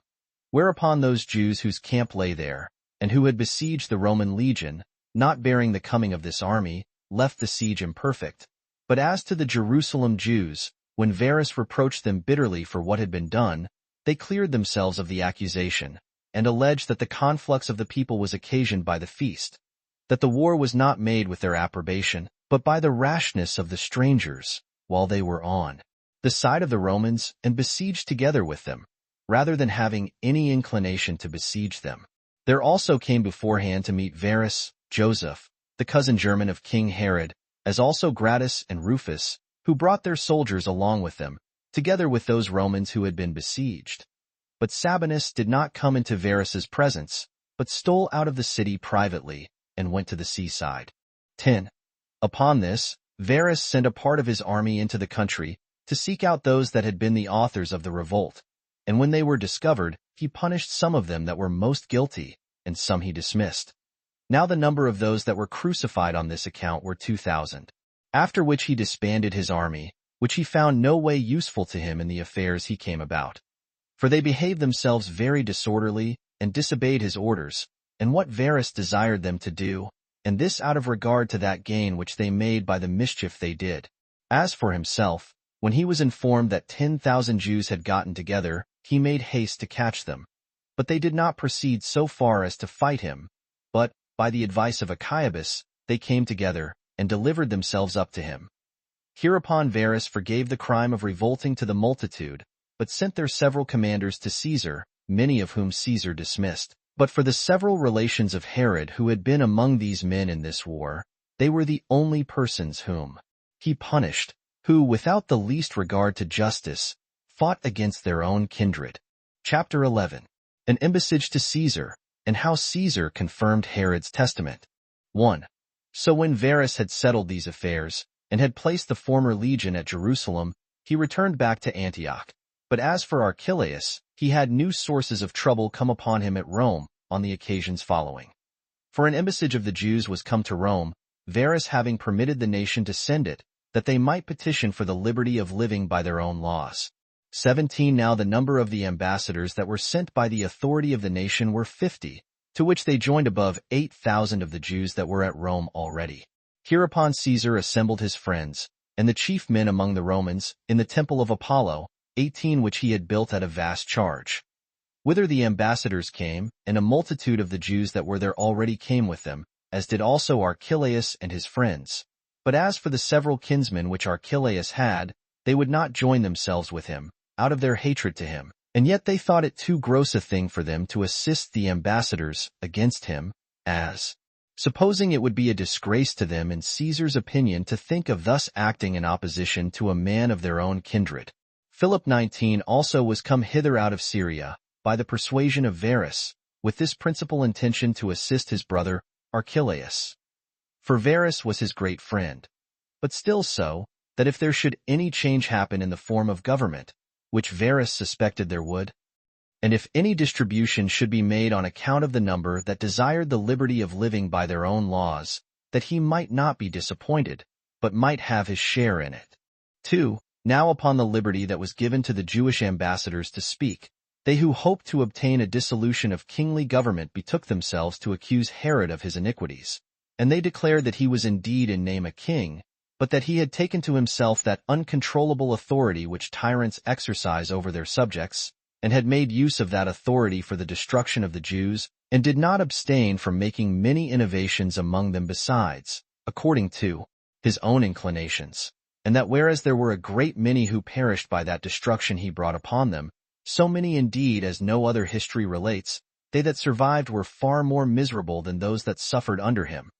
Whereupon those Jews whose camp lay there, and who had besieged the Roman legion, not bearing the coming of this army, left the siege imperfect. But as to the Jerusalem Jews, when Varus reproached them bitterly for what had been done, they cleared themselves of the accusation, and alleged that the conflux of the people was occasioned by the feast, that the war was not made with their approbation, but by the rashness of the strangers, while they were on the side of the Romans, and besieged together with them, rather than having any inclination to besiege them. There also came beforehand to meet Varus, Joseph, the cousin german of King Herod, as also Gratus and Rufus, who brought their soldiers along with them, together with those Romans who had been besieged. But Sabinus did not come into Varus's presence, but stole out of the city privately, and went to the seaside. 10. Upon this, Varus sent a part of his army into the country, to seek out those that had been the authors of the revolt, and when they were discovered, he punished some of them that were most guilty, and some he dismissed. Now the number of those that were crucified on this account were 2,000. After which he disbanded his army, which he found no way useful to him in the affairs he came about. For they behaved themselves very disorderly, and disobeyed his orders, and what Varus desired them to do, and this out of regard to that gain which they made by the mischief they did. As for himself, when he was informed that 10,000 Jews had gotten together, he made haste to catch them. But they did not proceed so far as to fight him, but, by the advice of Achiabus, they came together, and delivered themselves up to him. Hereupon Varus forgave the crime of revolting to the multitude, but sent their several commanders to Caesar, many of whom Caesar dismissed. But for the several relations of Herod who had been among these men in this war, they were the only persons whom he punished, who, without the least regard to justice, fought against their own kindred. Chapter 11. An embassage to Caesar, and how Caesar confirmed Herod's testament. 1. So when Varus had settled these affairs, and had placed the former legion at Jerusalem, he returned back to Antioch. But as for Archelaus, he had new sources of trouble come upon him at Rome on the occasions following. For an embassage of the Jews was come to Rome, Varus having permitted the nation to send it, that they might petition for the liberty of living by their own laws. 17 Now the number of the ambassadors that were sent by the authority of the nation were 50, to which they joined above 8,000 of the Jews that were at Rome already. Hereupon Caesar assembled his friends, and the chief men among the Romans, in the temple of Apollo, 18 which he had built at a vast charge. Whither the ambassadors came, and a multitude of the Jews that were there already came with them, as did also Archelaus and his friends. But as for the several kinsmen which Archelaus had, they would not join themselves with him, out of their hatred to him, and yet they thought it too gross a thing for them to assist the ambassadors against him, as, supposing it would be a disgrace to them in Caesar's opinion to think of thus acting in opposition to a man of their own kindred. Philip 19 also was come hither out of Syria, by the persuasion of Varus, with this principal intention to assist his brother Archelaus. For Varus was his great friend, but still so, that if there should any change happen in the form of government, which Varus suspected there would, and if any distribution should be made on account of the number that desired the liberty of living by their own laws, that he might not be disappointed, but might have his share in it. 2. Now upon the liberty that was given to the Jewish ambassadors to speak, they who hoped to obtain a dissolution of kingly government betook themselves to accuse Herod of his iniquities. And they declared that he was indeed in name a king, but that he had taken to himself that uncontrollable authority which tyrants exercise over their subjects, and had made use of that authority for the destruction of the Jews, and did not abstain from making many innovations among them besides, according to his own inclinations, and that whereas there were a great many who perished by that destruction he brought upon them, so many indeed as no other history relates, they that survived were far more miserable than those that suffered under him,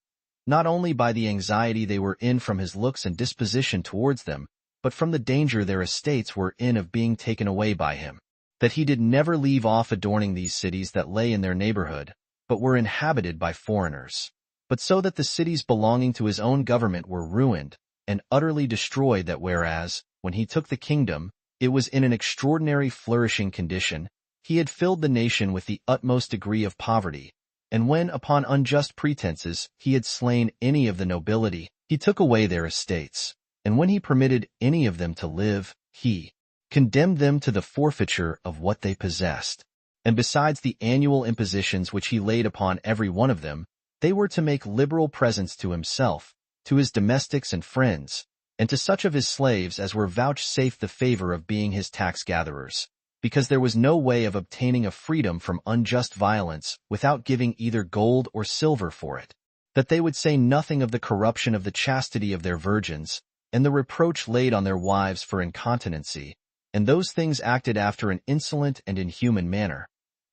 not only by the anxiety they were in from his looks and disposition towards them, but from the danger their estates were in of being taken away by him, that he did never leave off adorning these cities that lay in their neighborhood, but were inhabited by foreigners. But so that the cities belonging to his own government were ruined, and utterly destroyed, that whereas, when he took the kingdom, it was in an extraordinary flourishing condition, he had filled the nation with the utmost degree of poverty, and when upon unjust pretenses he had slain any of the nobility, he took away their estates, and when he permitted any of them to live, he condemned them to the forfeiture of what they possessed. And besides the annual impositions which he laid upon every one of them, they were to make liberal presents to himself, to his domestics and friends, and to such of his slaves as were vouchsafed the favor of being his tax-gatherers, because there was no way of obtaining a freedom from unjust violence without giving either gold or silver for it, that they would say nothing of the corruption of the chastity of their virgins, and the reproach laid on their wives for incontinency, and those things acted after an insolent and inhuman manner,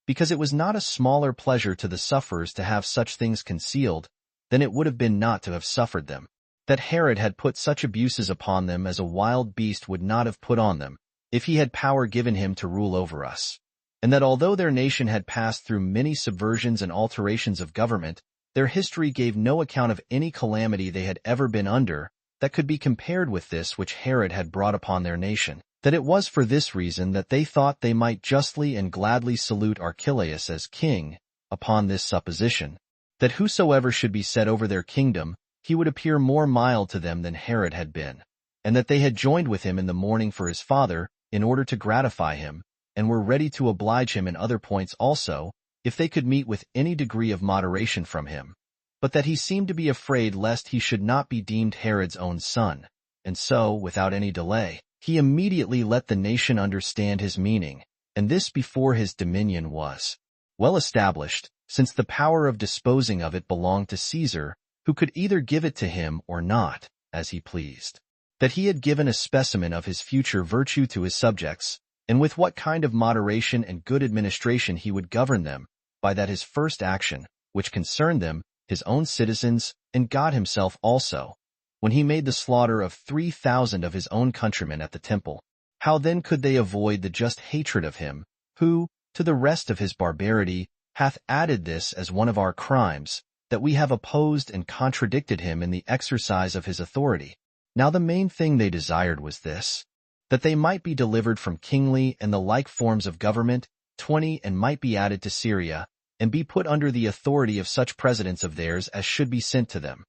because it was not a smaller pleasure to the sufferers to have such things concealed than it would have been not to have suffered them, that Herod had put such abuses upon them as a wild beast would not have put on them, if he had power given him to rule over us, and that although their nation had passed through many subversions and alterations of government, their history gave no account of any calamity they had ever been under that could be compared with this which Herod had brought upon their nation, that it was for this reason that they thought they might justly and gladly salute Archelaus as king, upon this supposition, that whosoever should be set over their kingdom, he would appear more mild to them than Herod had been, and that they had joined with him in the mourning for his father, in order to gratify him, and were ready to oblige him in other points also, if they could meet with any degree of moderation from him, but that he seemed to be afraid lest he should not be deemed Herod's own son, and so, without any delay, he immediately let the nation understand his meaning, and this before his dominion was well established, since the power of disposing of it belonged to Caesar, who could either give it to him or not, as he pleased, that he had given a specimen of his future virtue to his subjects, and with what kind of moderation and good administration he would govern them, by that his first action, which concerned them, his own citizens, and God himself also, when he made the slaughter of 3,000 of his own countrymen at the temple. How then could they avoid the just hatred of him, who, to the rest of his barbarity, hath added this as one of our crimes, that we have opposed and contradicted him in the exercise of his authority. Now the main thing they desired was this, that they might be delivered from kingly and the like forms of government, 20, and might be added to Syria, and be put under the authority of such presidents of theirs as should be sent to them.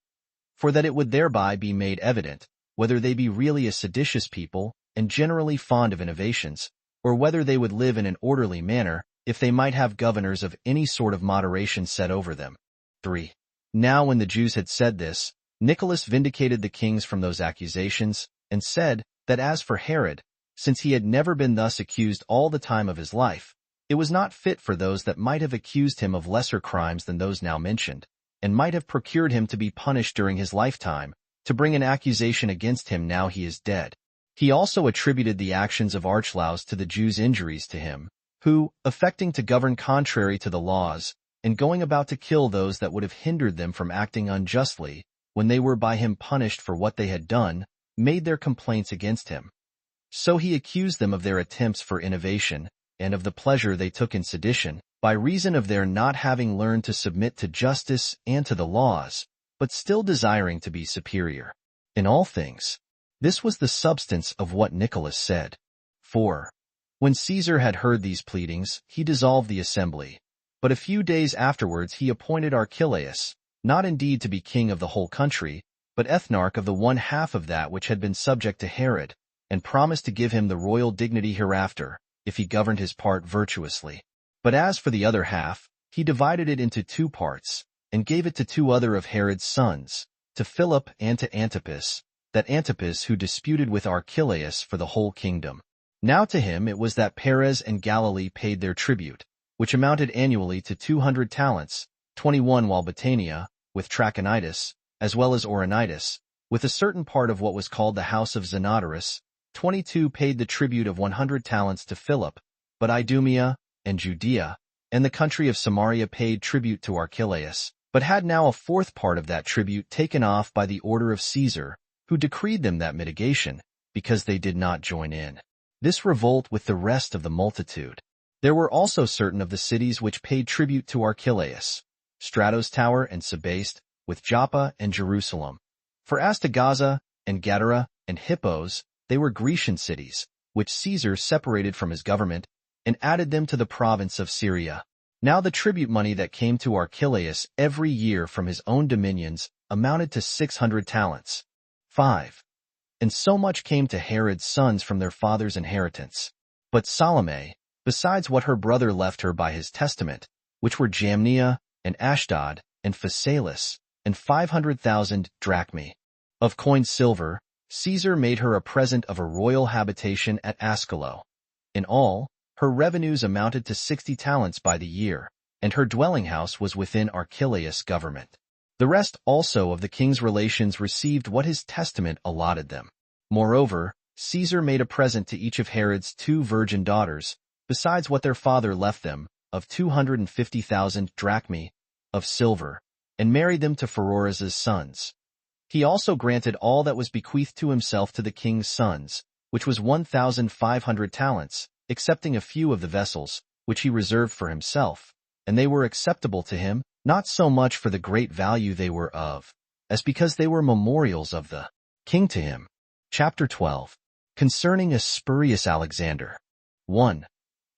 For that it would thereby be made evident, whether they be really a seditious people, and generally fond of innovations, or whether they would live in an orderly manner, if they might have governors of any sort of moderation set over them. 3. Now when the Jews had said this, Nicholas vindicated the kings from those accusations, and said, that as for Herod, since he had never been thus accused all the time of his life, it was not fit for those that might have accused him of lesser crimes than those now mentioned, and might have procured him to be punished during his lifetime, to bring an accusation against him now he is dead. He also attributed the actions of Archelaus to the Jews' injuries to him, who, affecting to govern contrary to the laws, and going about to kill those that would have hindered them from acting unjustly, when they were by him punished for what they had done, made their complaints against him. So he accused them of their attempts for innovation, and of the pleasure they took in sedition, by reason of their not having learned to submit to justice and to the laws, but still desiring to be superior in all things. This was the substance of what Nicholas said. 4. When Caesar had heard these pleadings, he dissolved the assembly. But a few days afterwards he appointed Archelaus, not indeed to be king of the whole country, but ethnarch of the one half of that which had been subject to Herod, and promised to give him the royal dignity hereafter, if he governed his part virtuously. But as for the other half, he divided it into 2 parts, and gave it to 2 other of Herod's sons, to Philip and to Antipas, that Antipas who disputed with Archelaus for the whole kingdom. Now to him it was that Perez and Galilee paid their tribute, which amounted annually to 200 talents, 21, while Batanea, with Trachonitis, as well as Auronitis, with a certain part of what was called the house of Zenodorus, 22 paid the tribute of 100 talents to Philip, but Idumea, and Judea, and the country of Samaria paid tribute to Archelaus, but had now a 4th part of that tribute taken off by the order of Caesar, who decreed them that mitigation, because they did not join in this revolt with the rest of the multitude. There were also certain of the cities which paid tribute to Archelaus, Stratos Tower and Sebaste, with Joppa and Jerusalem. For as to Gaza, and Gadara, and Hippos, they were Grecian cities, which Caesar separated from his government, and added them to the province of Syria. Now the tribute money that came to Archelaus every year from his own dominions amounted to 600 talents. 5. And so much came to Herod's sons from their father's inheritance. But Salome, besides what her brother left her by his testament, which were Jamnia, and Ashdod, and Phasaelis, and 500,000 drachmae of coined silver, Caesar made her a present of a royal habitation at Ascalo. In all, her revenues amounted to 60 talents by the year, and her dwelling house was within Archelaus' government. The rest also of the king's relations received what his testament allotted them. Moreover, Caesar made a present to each of Herod's 2 virgin daughters, besides what their father left them, of 250,000 drachmae of silver, and married them to Pheroras' sons. He also granted all that was bequeathed to himself to the king's sons, which was 1,500 talents, excepting a few of the vessels, which he reserved for himself, and they were acceptable to him, not so much for the great value they were of, as because they were memorials of the king to him. Chapter 12. Concerning a spurious Alexander. 1.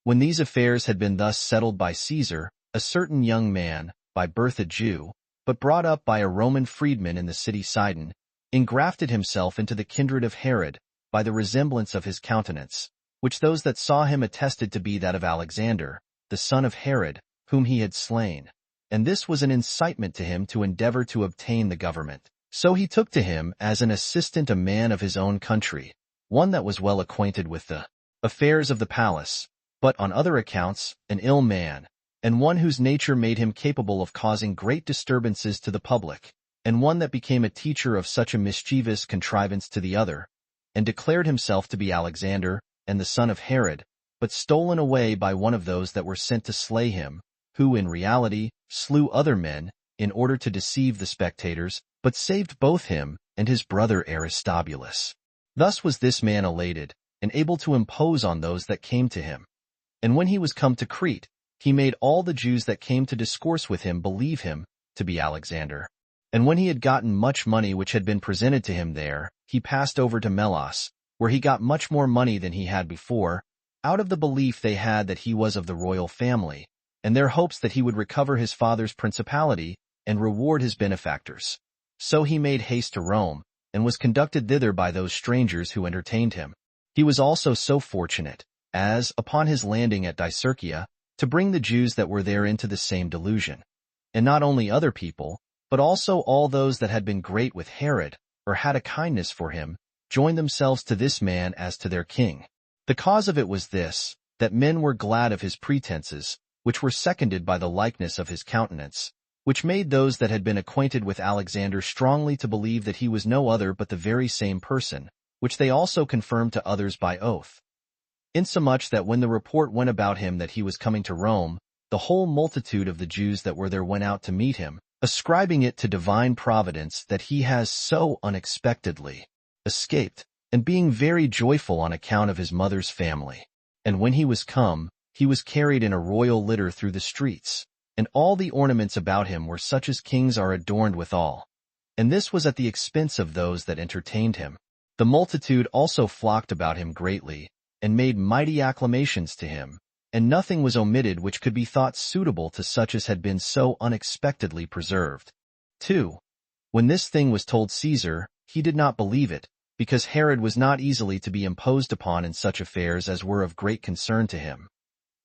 When these affairs had been thus settled by Caesar, a certain young man, by birth a Jew, but brought up by a Roman freedman in the city Sidon, engrafted himself into the kindred of Herod, by the resemblance of his countenance, which those that saw him attested to be that of Alexander, the son of Herod, whom he had slain. And this was an incitement to him to endeavor to obtain the government. So he took to him as an assistant a man of his own country, one that was well acquainted with the affairs of the palace, but on other accounts an ill man, and one whose nature made him capable of causing great disturbances to the public, and one that became a teacher of such a mischievous contrivance to the other, and declared himself to be Alexander, and the son of Herod, but stolen away by one of those that were sent to slay him, who in reality slew other men, in order to deceive the spectators, but saved both him and his brother Aristobulus. Thus was this man elated, and able to impose on those that came to him. And when he was come to Crete, he made all the Jews that came to discourse with him believe him to be Alexander. And when he had gotten much money which had been presented to him there, he passed over to Melos, where he got much more money than he had before, out of the belief they had that he was of the royal family, and their hopes that he would recover his father's principality and reward his benefactors. So he made haste to Rome, and was conducted thither by those strangers who entertained him. He was also so fortunate, as, upon his landing at Dicerchia, to bring the Jews that were there into the same delusion. And not only other people, but also all those that had been great with Herod, or had a kindness for him, joined themselves to this man as to their king. The cause of it was this, that men were glad of his pretenses, which were seconded by the likeness of his countenance, which made those that had been acquainted with Alexander strongly to believe that he was no other but the very same person, which they also confirmed to others by oath. Insomuch that when the report went about him that he was coming to Rome, the whole multitude of the Jews that were there went out to meet him, ascribing it to divine providence that he has so unexpectedly escaped, and being very joyful on account of his mother's family. And when he was come, he was carried in a royal litter through the streets, and all the ornaments about him were such as kings are adorned withal. And this was at the expense of those that entertained him. The multitude also flocked about him greatly, and made mighty acclamations to him, and nothing was omitted which could be thought suitable to such as had been so unexpectedly preserved. 2. When this thing was told Caesar, he did not believe it, because Herod was not easily to be imposed upon in such affairs as were of great concern to him.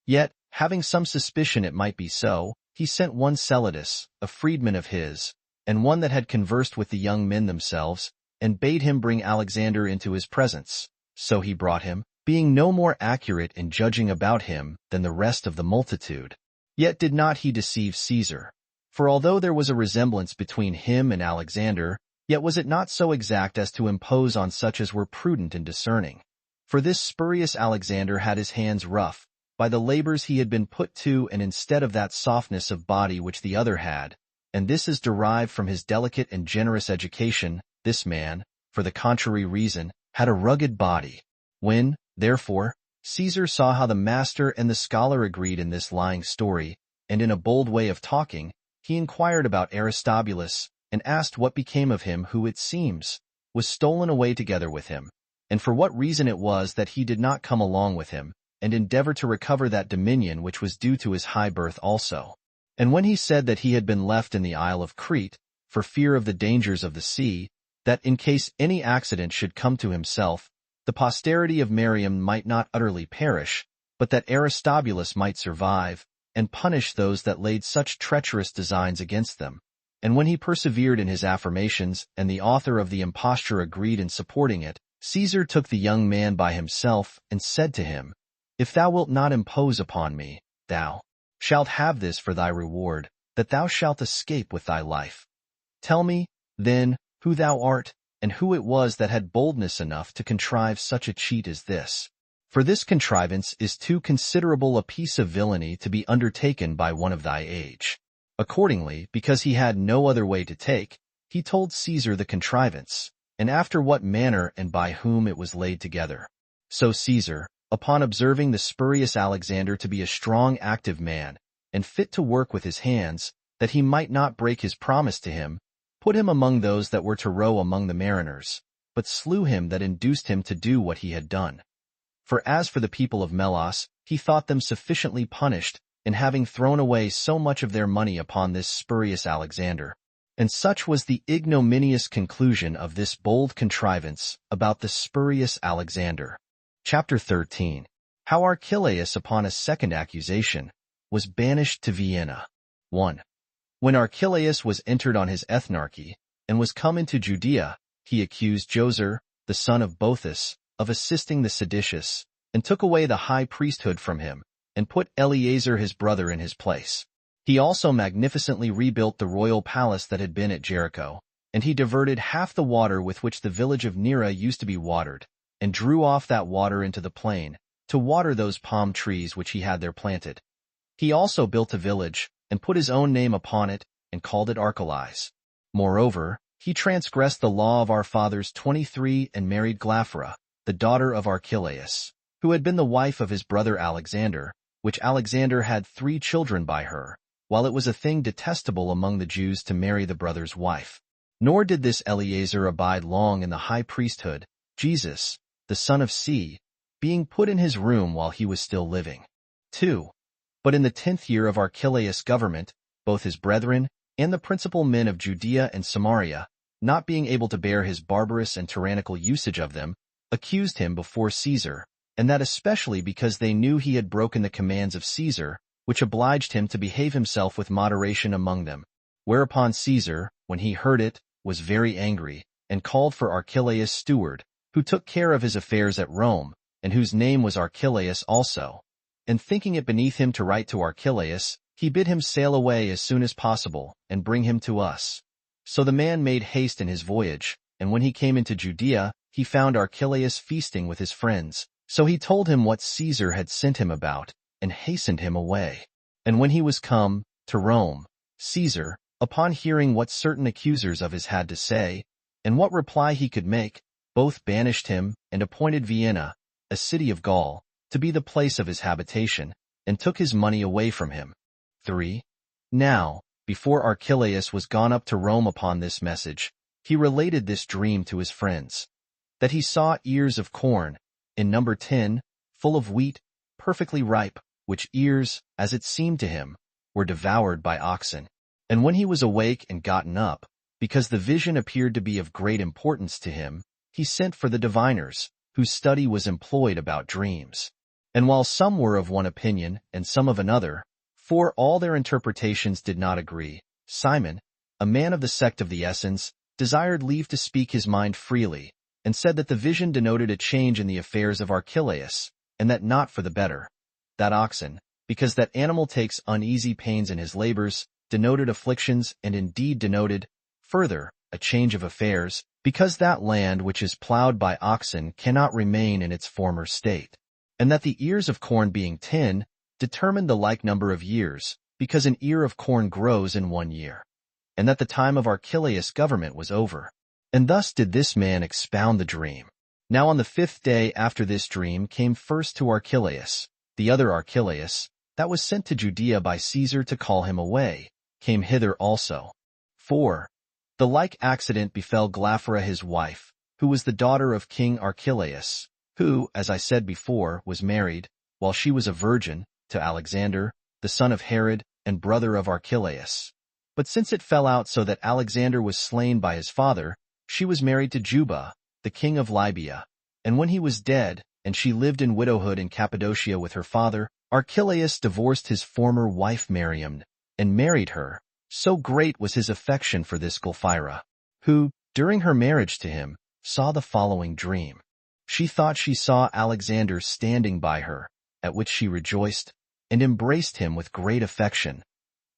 Yet, having some suspicion it might be so, he sent one Celadus, a freedman of his, and one that had conversed with the young men themselves, and bade him bring Alexander into his presence. So he brought him, being no more accurate in judging about him than the rest of the multitude. Yet did not he deceive Caesar. For although there was a resemblance between him and Alexander, yet was it not so exact as to impose on such as were prudent and discerning. For this spurious Alexander had his hands rough, by the labors he had been put to, and instead of that softness of body which the other had, and this is derived from his delicate and generous education, this man, for the contrary reason, had a rugged body. When, therefore, Caesar saw how the master and the scholar agreed in this lying story, and in a bold way of talking, he inquired about Aristobulus, and asked what became of him who, it seems, was stolen away together with him, and for what reason it was that he did not come along with him, and endeavor to recover that dominion which was due to his high birth also. And when he said that he had been left in the isle of Crete, for fear of the dangers of the sea, that in case any accident should come to himself, the posterity of Mariam might not utterly perish, but that Aristobulus might survive, and punish those that laid such treacherous designs against them. And when he persevered in his affirmations, and the author of the imposture agreed in supporting it, Caesar took the young man by himself, and said to him, If thou wilt not impose upon me, thou shalt have this for thy reward, that thou shalt escape with thy life. Tell me, then, who thou art, and who it was that had boldness enough to contrive such a cheat as this. For this contrivance is too considerable a piece of villainy to be undertaken by one of thy age. Accordingly, because he had no other way to take, he told Caesar the contrivance, and after what manner and by whom it was laid together. So Caesar, upon observing the spurious Alexander to be a strong active man, and fit to work with his hands, that he might not break his promise to him, put him among those that were to row among the mariners, but slew him that induced him to do what he had done. For as for the people of Melos, he thought them sufficiently punished, in having thrown away so much of their money upon this spurious Alexander. And such was the ignominious conclusion of this bold contrivance about the spurious Alexander. Chapter 13. How Archelaus, upon a second accusation, was banished to Vienna. 1. When Archelaus was entered on his ethnarchy, and was come into Judea, he accused Joser, the son of Boethus, of assisting the seditious, and took away the high priesthood from him, and put Eleazar his brother in his place. He also magnificently rebuilt the royal palace that had been at Jericho, and he diverted half the water with which the village of Nera used to be watered, and drew off that water into the plain, to water those palm trees which he had there planted. He also built a village, and put his own name upon it, and called it Archelaus. Moreover, he transgressed the law of our fathers 23 and married Glaphyra, the daughter of Archelaus, who had been the wife of his brother Alexander, which Alexander had 3 children by her, while it was a thing detestable among the Jews to marry the brother's wife. Nor did this Eleazar abide long in the high priesthood, Jesus, the son of C, being put in his room while he was still living. 2. But in the 10th year of Archelaus' government, both his brethren and the principal men of Judea and Samaria, not being able to bear his barbarous and tyrannical usage of them, accused him before Caesar, and that especially because they knew he had broken the commands of Caesar, which obliged him to behave himself with moderation among them. Whereupon Caesar, when he heard it, was very angry, and called for Archelaus' steward, who took care of his affairs at Rome, and whose name was Archelaus also. And thinking it beneath him to write to Archelaus, he bid him sail away as soon as possible, and bring him to us. So the man made haste in his voyage, and when he came into Judea, he found Archelaus feasting with his friends. So he told him what Caesar had sent him about, and hastened him away. And when he was come to Rome, Caesar, upon hearing what certain accusers of his had to say, and what reply he could make, both banished him, and appointed Vienna, a city of Gaul, to be the place of his habitation, and took his money away from him. 3. Now, before Archelaus was gone up to Rome upon this message, he related this dream to his friends, that he saw ears of corn, in number 10, full of wheat, perfectly ripe, which ears, as it seemed to him, were devoured by oxen. And when he was awake and gotten up, because the vision appeared to be of great importance to him, he sent for the diviners, whose study was employed about dreams. And while some were of one opinion and some of another, for all their interpretations did not agree, Simon, a man of the sect of the Essens, desired leave to speak his mind freely, and said that the vision denoted a change in the affairs of Archelaus, and that not for the better. That oxen, because that animal takes uneasy pains in his labors, denoted afflictions, and indeed denoted, further, a change of affairs, because that land which is plowed by oxen cannot remain in its former state. And that the ears of corn being 10, determined the like number of years, because an ear of corn grows in 1 year. And that the time of Archelaus' government was over. And thus did this man expound the dream. Now on the 5th day after this dream came first to Archelaus, the other Archelaus, that was sent to Judea by Caesar to call him away, came hither also. 4. The like accident befell Glaphyra his wife, who was the daughter of King Archelaus, who, as I said before, was married, while she was a virgin, to Alexander, the son of Herod, and brother of Archelaus. But since it fell out so that Alexander was slain by his father, she was married to Juba, the king of Libya. And when he was dead, and she lived in widowhood in Cappadocia with her father, Archelaus divorced his former wife Miriam, and married her. So great was his affection for this Glaphyra, who, during her marriage to him, saw the following dream. She thought she saw Alexander standing by her, at which she rejoiced, and embraced him with great affection.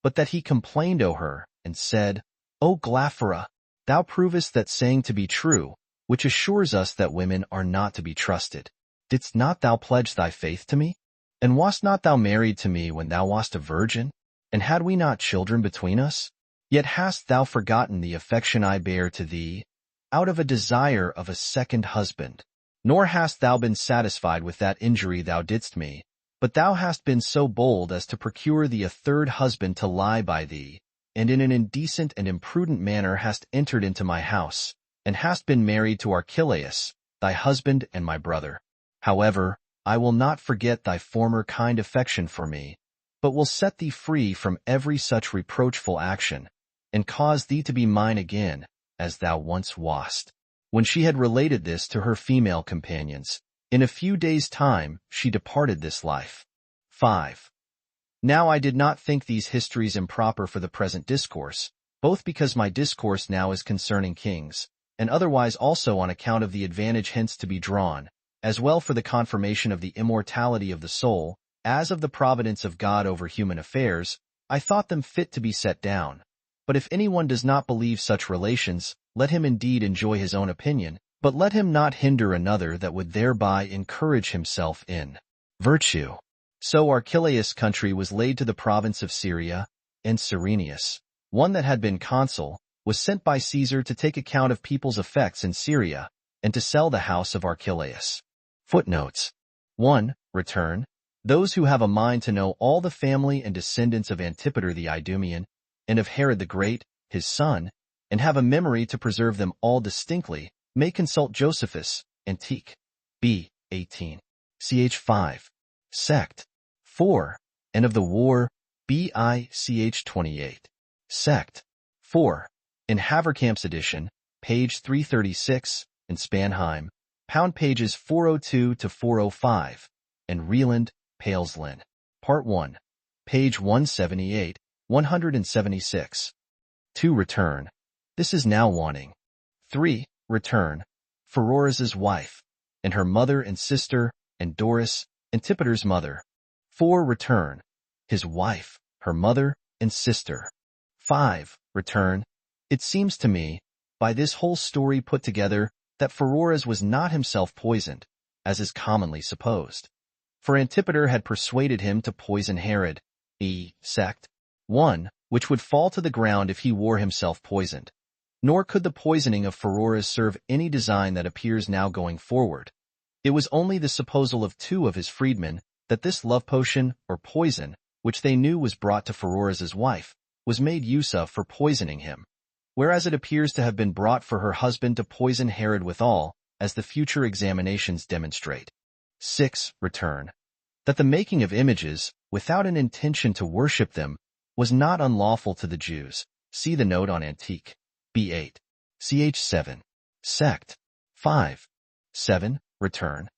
But that he complained o her, and said, O Glaphyra, thou provest that saying to be true, which assures us that women are not to be trusted. Didst not thou pledge thy faith to me? And wast not thou married to me when thou wast a virgin? And had we not children between us? Yet hast thou forgotten the affection I bear to thee, out of a desire of a second husband. Nor hast thou been satisfied with that injury thou didst me, but thou hast been so bold as to procure thee a third husband to lie by thee, and in an indecent and imprudent manner hast entered into my house, and hast been married to Archelaus, thy husband and my brother. However, I will not forget thy former kind affection for me, but will set thee free from every such reproachful action, and cause thee to be mine again, as thou once wast. When she had related this to her female companions, in a few days' time she departed this life. 5. Now I did not think these histories improper for the present discourse, both because my discourse now is concerning kings, and otherwise also on account of the advantage hence to be drawn, as well for the confirmation of the immortality of the soul, as of the providence of God over human affairs. I thought them fit to be set down. But if anyone does not believe such relations, let him indeed enjoy his own opinion, but let him not hinder another that would thereby encourage himself in virtue. So Archelaus' country was laid to the province of Syria, and Cyrenius, one that had been consul, was sent by Caesar to take account of people's effects in Syria, and to sell the house of Archelaus. Footnotes. 1. Return. Those who have a mind to know all the family and descendants of Antipater the Idumean, and of Herod the Great, his son, and have a memory to preserve them all distinctly, may consult Josephus, Antique. B. 18. Ch. 5. Sect. 4. And of the War, B.I.Ch. 28. Sect. 4. In Haverkamp's edition, page 336, in Spanheim, pound pages 402 to 405, and Reland, Paleslin. Part 1. Page 178, 176. 2. Return. This is now wanting. 3. Return. Pheroras's wife, and her mother and sister, and Doris, Antipater's mother. 4. Return. His wife, her mother, and sister. 5. Return. It seems to me, by this whole story put together, that Pheroras was not himself poisoned, as is commonly supposed. For Antipater had persuaded him to poison Herod, sect. 1, which would fall to the ground if he were himself poisoned. Nor could the poisoning of Pheroras serve any design that appears now going forward. It was only the supposal of 2 of his freedmen that this love potion, or poison, which they knew was brought to Pheroras's wife, was made use of for poisoning him, whereas it appears to have been brought for her husband to poison Herod withal, as the future examinations demonstrate. 6. Return. That the making of images, without an intention to worship them, was not unlawful to the Jews. See the note on Antique. B8. Ch. 7. Sect. 5. 7. Return.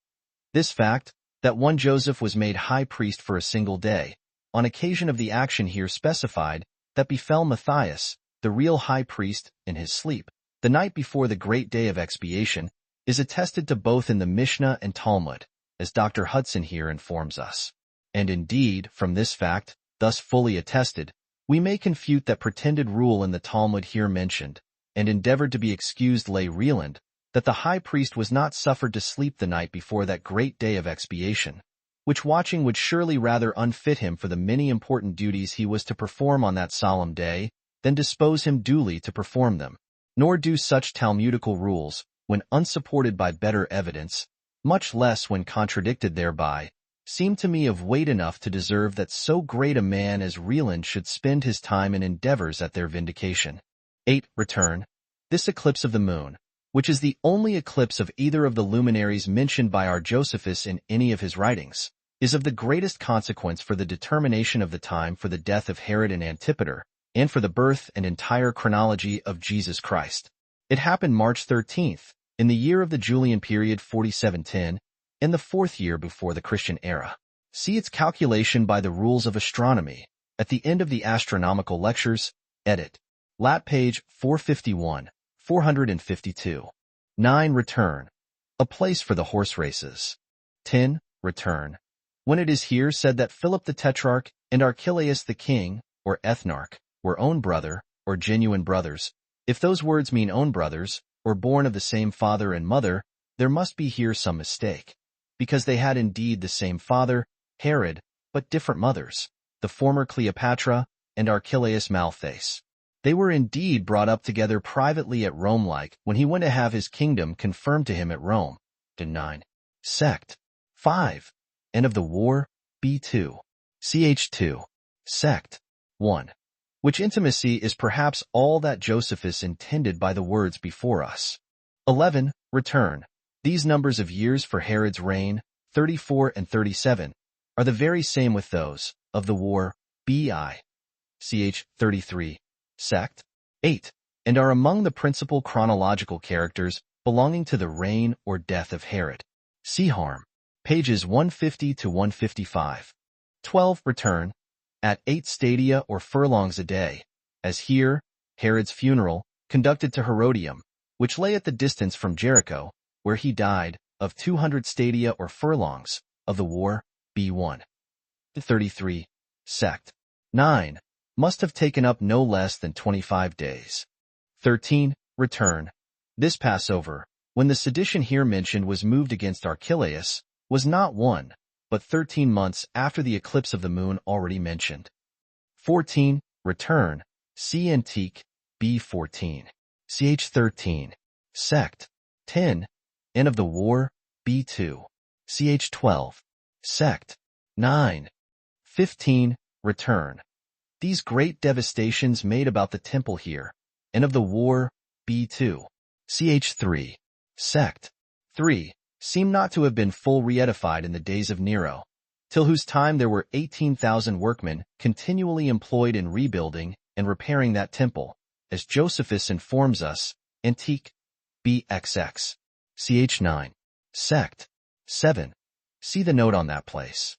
This fact, that one Joseph was made high priest for a single day, on occasion of the action here specified, that befell Matthias, the real high priest, in his sleep, the night before the great day of expiation, is attested to both in the Mishnah and Talmud, as Dr. Hudson here informs us. And indeed, from this fact, thus fully attested, we may confute that pretended rule in the Talmud here mentioned, and endeavored to be excused lay Reland, that the high priest was not suffered to sleep the night before that great day of expiation, which watching would surely rather unfit him for the many important duties he was to perform on that solemn day, than dispose him duly to perform them. Nor do such Talmudical rules, when unsupported by better evidence, much less when contradicted thereby, seem to me of weight enough to deserve that so great a man as Reland should spend his time in endeavors at their vindication. 8. Return. This eclipse of the moon, which is the only eclipse of either of the luminaries mentioned by our Josephus in any of his writings, is of the greatest consequence for the determination of the time for the death of Herod and Antipater, and for the birth and entire chronology of Jesus Christ. It happened March 13th, in the year of the Julian period 4710, in the 4th year before the Christian era. See its calculation by the rules of astronomy, at the end of the Astronomical Lectures, edit. Lat. page 451, 452. 9. Return. A place for the horse races. 10. Return. When it is here said that Philip the Tetrarch and Archelaus the king, or ethnarch, were own brother, or genuine brothers, if those words mean own brothers, or born of the same father and mother, there must be here some mistake, because they had indeed the same father, Herod, but different mothers, the former Cleopatra, and Archelaus Malthace. They were indeed brought up together privately at Rome like when he went to have his kingdom confirmed to him at Rome. 9. Sect. 5. And of the War, B2. Ch. 2. Sect. 1. Which intimacy is perhaps all that Josephus intended by the words before us. 11. Return. These numbers of years for Herod's reign, 34 and 37, are the very same with those of the War, B.I. Ch. 33. Sect. 8, and are among the principal chronological characters belonging to the reign or death of Herod. See Harm. Pages 150 to 155. 12. Return. At 8 stadia or furlongs a day, as here, Herod's funeral, conducted to Herodium, which lay at the distance from Jericho, where he died, of 200 stadia or furlongs, of the War, B1. 33. Sect. 9. Must have taken up no less than 25 days. 13. Return. This Passover, when the sedition here mentioned was moved against Archelaus, was not 1, but 13 months after the eclipse of the moon already mentioned. 14. Return. See Antique, B14. Ch. 13. Sect. 10. And of the War, B2. Ch. 12. Sect. 9. 15. Return. These great devastations made about the temple here, and of the war, b2. Ch. 3. Sect. 3. Seem not to have been full reedified in the days of Nero, till whose time there were 18,000 workmen continually employed in rebuilding and repairing that temple, as Josephus informs us, Antique, bxx. Ch. 9. Sect. 7. See the note on that place.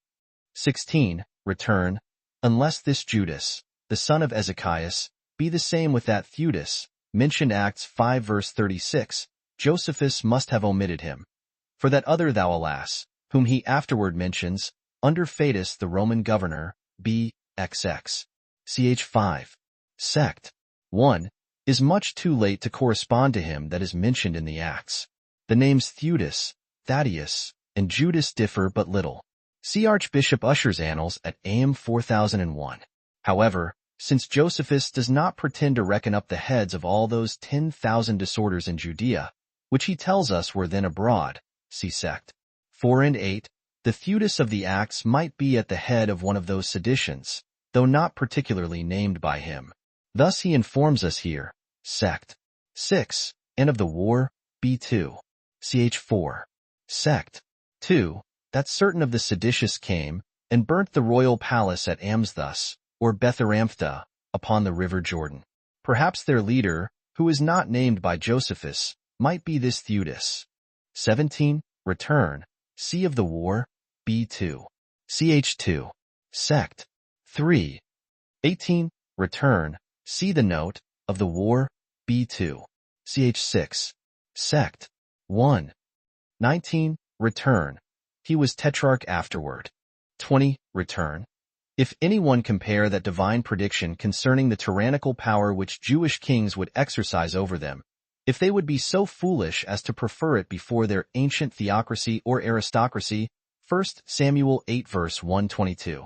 16. Return, unless this Judas, the son of Ezechias, be the same with that Theudas, mentioned Acts 5 verse 36, Josephus must have omitted him. For that other thou alas, whom he afterward mentions, under Fadus the Roman governor, bxx. Ch. 5. Sect. 1. Is much too late to correspond to him that is mentioned in the Acts. The names Theudas, Thaddeus, and Judas differ but little. See Archbishop Usher's Annals at AM 4001. However, since Josephus does not pretend to reckon up the heads of all those 10,000 disorders in Judea, which he tells us were then abroad, see Sect. 4 and 8, the Theudas of the Acts might be at the head of one of those seditions, though not particularly named by him. Thus he informs us here, Sect. 6, and of the war, b2. Ch. 4. Sect. 2, that certain of the seditious came, and burnt the royal palace at Amthus, or Betharamphtha, upon the river Jordan. Perhaps their leader, who is not named by Josephus, might be this Theudas. 17. Return, see of the war, b2. Ch. 2. Sect. 3. 18. Return, see the note, of the war, b2. Ch. 6. Sect. 1. 19. Return, he was tetrarch afterward. 20. Return. If anyone compare that divine prediction concerning the tyrannical power which Jewish kings would exercise over them, if they would be so foolish as to prefer it before their ancient theocracy or aristocracy, 1 Samuel 8 verse 122.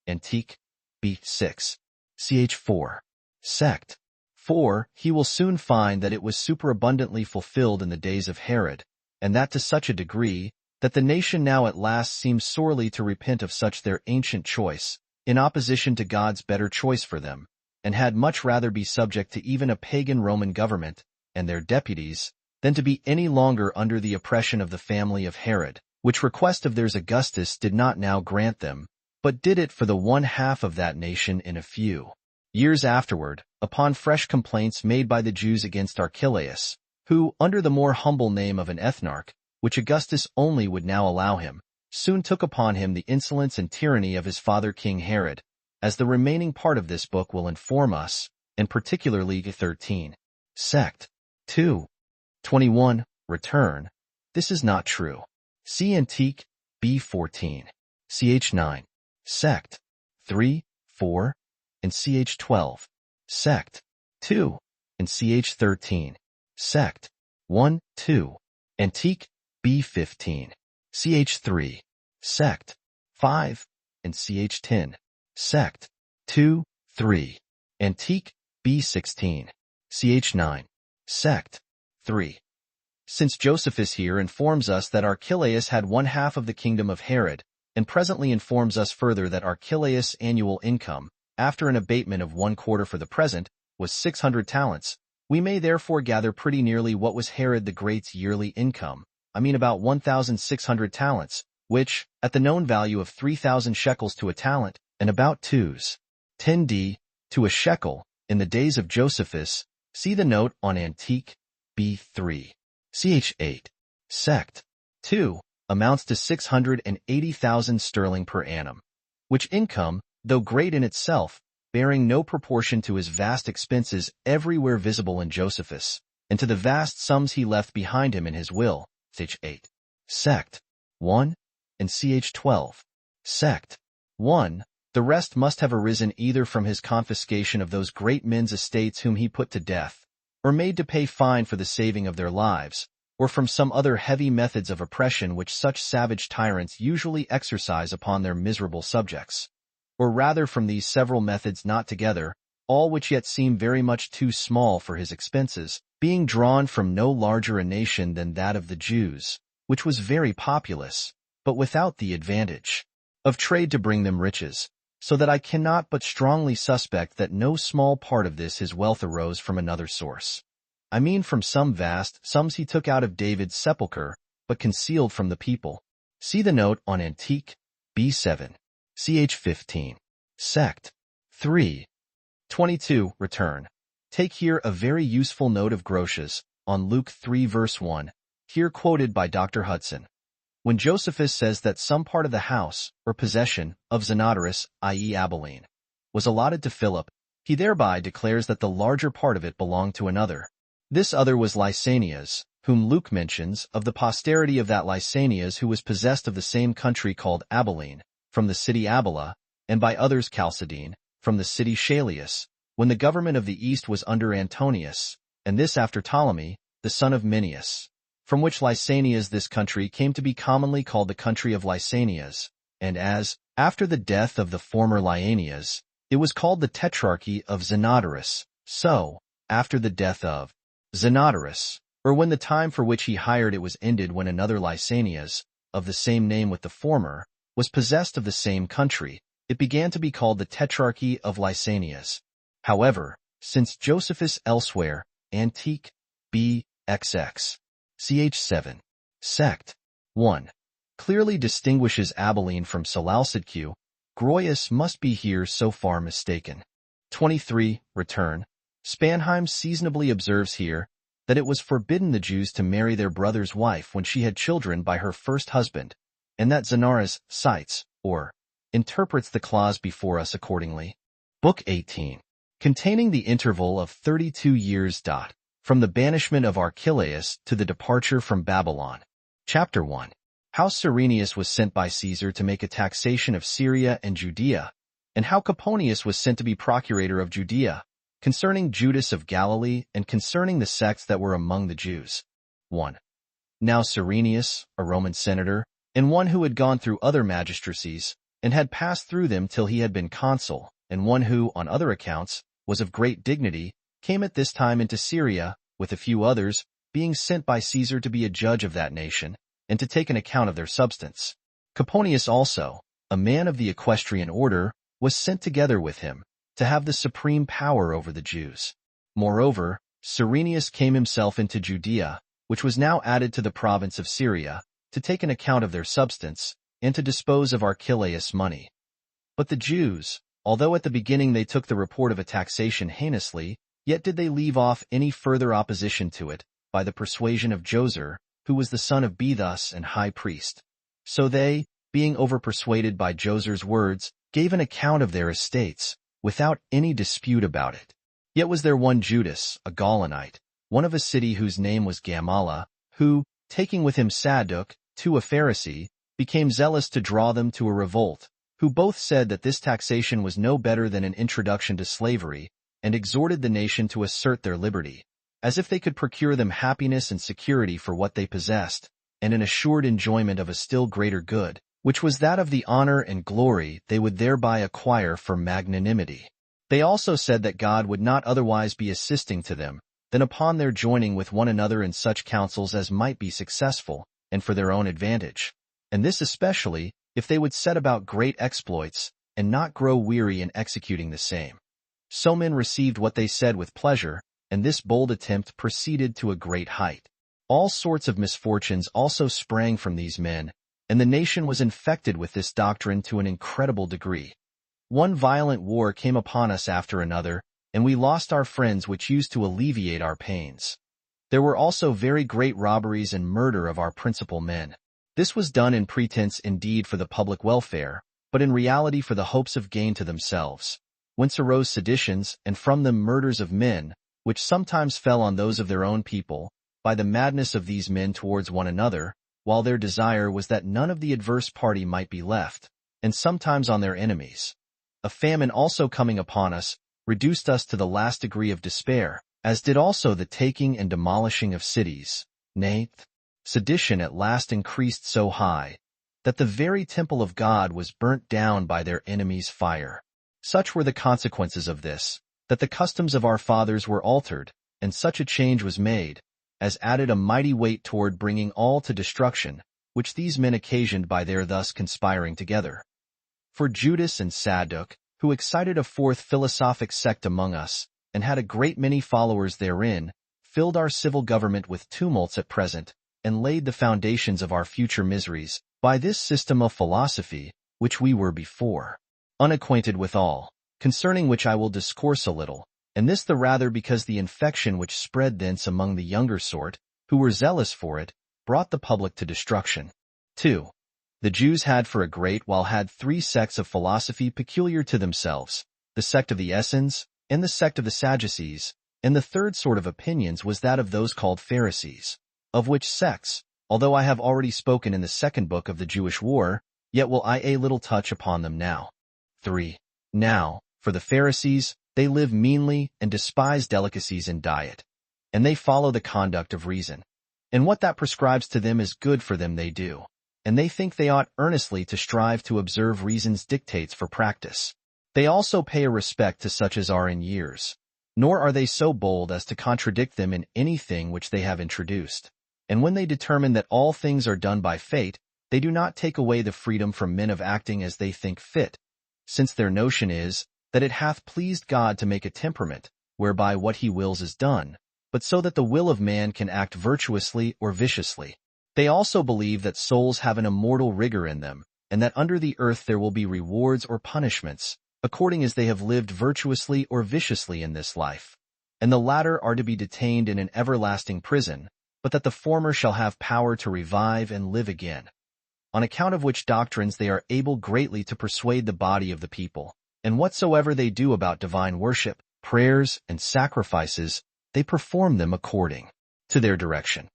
Antique, b6. Ch. 4. Sect. 4. He will soon find that it was superabundantly fulfilled in the days of Herod, and that to such a degree, that the nation now at last seems sorely to repent of such their ancient choice, in opposition to God's better choice for them, and had much rather be subject to even a pagan Roman government, and their deputies, than to be any longer under the oppression of the family of Herod, which request of theirs Augustus did not now grant them, but did it for the one half of that nation in a few years afterward, upon fresh complaints made by the Jews against Archelaus, who, under the more humble name of an ethnarch, which Augustus only would now allow him, soon took upon him the insolence and tyranny of his father King Herod, as the remaining part of this book will inform us, and particularly 13. Sect. 2. 21. Return. This is not true. See Antique, b14. Ch. 9. Sect. 3, 4, and Ch. 12. Sect. 2, and Ch. 13. Sect. 1, 2. Antique, b15. Ch. 3. Sect. 5, and Ch. 10. Sect. 2, 3. Antique, b16. Ch. 9. Sect. 3. Since Josephus here informs us that Archelaus had one half of the kingdom of Herod, and presently informs us further that Archelaus' annual income, after an abatement of 1/4 for the present, was 600 talents, we may therefore gather pretty nearly what was Herod the Great's yearly income, about 1,600 talents, which, at the known value of 3,000 shekels to a talent, and about 2s. 10d, to a shekel, in the days of Josephus, see the note on Antique, b3. Ch. 8. Sect. 2, amounts to 680,000 sterling per annum, which income, though great in itself, bearing no proportion to his vast expenses everywhere visible in Josephus, and to the vast sums he left behind him in his will, Ch. 8. Sect. 1, and Ch. 12. Sect. 1, the rest must have arisen either from his confiscation of those great men's estates whom he put to death, or made to pay fine for the saving of their lives, or from some other heavy methods of oppression which such savage tyrants usually exercise upon their miserable subjects, or rather from these several methods not together, all which yet seem very much too small for his expenses, being drawn from no larger a nation than that of the Jews, which was very populous, but without the advantage of trade to bring them riches, so that I cannot but strongly suspect that no small part of this his wealth arose from another source. I mean from some vast sums he took out of David's sepulchre, but concealed from the people. See the note on Antique, B7, ch. 15. Sect. 3. 22. Return. Take here a very useful note of Grotius, on Luke 3 verse 1, here quoted by Dr. Hudson. When Josephus says that some part of the house, or possession, of Zenodorus, i.e. Abilene, was allotted to Philip, he thereby declares that the larger part of it belonged to another. This other was Lysanias, whom Luke mentions, of the posterity of that Lysanias who was possessed of the same country called Abilene, from the city Abila, and by others Chalcedene, from the city Shalius, when the government of the east was under Antonius, and this after Ptolemy, the son of Menneus, from which Lysanias this country came to be commonly called the country of Lysanias, and as, after the death of the former Lyanias, it was called the tetrarchy of Zenodorus, so, after the death of Zenodorus, or when the time for which he hired it was ended, when another Lysanias, of the same name with the former, was possessed of the same country, it began to be called the tetrarchy of Lysanias. However, since Josephus elsewhere, Antique, B.XX, ch. 7, Sect. 1, clearly distinguishes Abilene from Salalsidque, Grotius must be here so far mistaken. 23. Return. Spanheim seasonably observes here that it was forbidden the Jews to marry their brother's wife when she had children by her first husband, and that Zenaras cites, or interprets the clause before us accordingly. Book 18, containing the interval of 32 years. From the banishment of Archelaus to the departure from Babylon. Chapter 1. How Cyrenius was sent by Caesar to make a taxation of Syria and Judea, and how Coponius was sent to be procurator of Judea, concerning Judas of Galilee, and concerning the sects that were among the Jews. 1. Now Cyrenius, a Roman senator, and one who had gone through other magistracies, and had passed through them till he had been consul, and one who, on other accounts, was of great dignity, came at this time into Syria, with a few others, being sent by Caesar to be a judge of that nation, and to take an account of their substance. Coponius also, a man of the equestrian order, was sent together with him, to have the supreme power over the Jews. Moreover, Cyrenius came himself into Judea, which was now added to the province of Syria, to take an account of their substance, and to dispose of Archelaus' money. But the Jews, although at the beginning they took the report of a taxation heinously, yet did they leave off any further opposition to it, by the persuasion of Joser, who was the son of Bethus and high priest. So they, being overpersuaded by Joser's words, gave an account of their estates, without any dispute about it. Yet was there one Judas, a Gaulonite, one of a city whose name was Gamala, who, taking with him Sadduc, too a Pharisee, became zealous to draw them to a revolt, who both said that this taxation was no better than an introduction to slavery, and exhorted the nation to assert their liberty, as if they could procure them happiness and security for what they possessed, and an assured enjoyment of a still greater good, which was that of the honor and glory they would thereby acquire for magnanimity. They also said that God would not otherwise be assisting to them, than upon their joining with one another in such counsels as might be successful, and for their own advantage, and this especially, if they would set about great exploits, and not grow weary in executing the same. So men received what they said with pleasure, and this bold attempt proceeded to a great height. All sorts of misfortunes also sprang from these men, and the nation was infected with this doctrine to an incredible degree. One violent war came upon us after another, and we lost our friends which used to alleviate our pains. There were also very great robberies and murder of our principal men. This was done in pretense indeed for the public welfare, but in reality for the hopes of gain to themselves, whence arose seditions, and from them murders of men, which sometimes fell on those of their own people, by the madness of these men towards one another, while their desire was that none of the adverse party might be left, and sometimes on their enemies. A famine also coming upon us, reduced us to the last degree of despair, as did also the taking and demolishing of cities. Nay, sedition at last increased so high, that the very temple of God was burnt down by their enemies' fire. Such were the consequences of this, that the customs of our fathers were altered, and such a change was made, as added a mighty weight toward bringing all to destruction, which these men occasioned by their thus conspiring together. For Judas and Sadduc, who excited a fourth philosophic sect among us, and had a great many followers therein, filled our civil government with tumults at present, and laid the foundations of our future miseries, by this system of philosophy, which we were before unacquainted withal, concerning which I will discourse a little, and this the rather because the infection which spread thence among the younger sort, who were zealous for it, brought the public to destruction. 2. The Jews had for a great while had three sects of philosophy peculiar to themselves, the sect of the Essenes, and the sect of the Sadducees, and the third sort of opinions was that of those called Pharisees, of which sects, although I have already spoken in the second book of the Jewish War, yet will I a little touch upon them now. 3. Now, for the Pharisees, they live meanly and despise delicacies in diet, and they follow the conduct of reason. And what that prescribes to them is good for them they do, and they think they ought earnestly to strive to observe reason's dictates for practice. They also pay a respect to such as are in years, nor are they so bold as to contradict them in anything which they have introduced. And when they determine that all things are done by fate, they do not take away the freedom from men of acting as they think fit, since their notion is, that it hath pleased God to make a temperament, whereby what he wills is done, but so that the will of man can act virtuously or viciously. They also believe that souls have an immortal rigor in them, and that under the earth there will be rewards or punishments, according as they have lived virtuously or viciously in this life. And the latter are to be detained in an everlasting prison, but that the former shall have power to revive and live again. On account of which doctrines they are able greatly to persuade the body of the people, and whatsoever they do about divine worship, prayers, and sacrifices, they perform them according to their direction,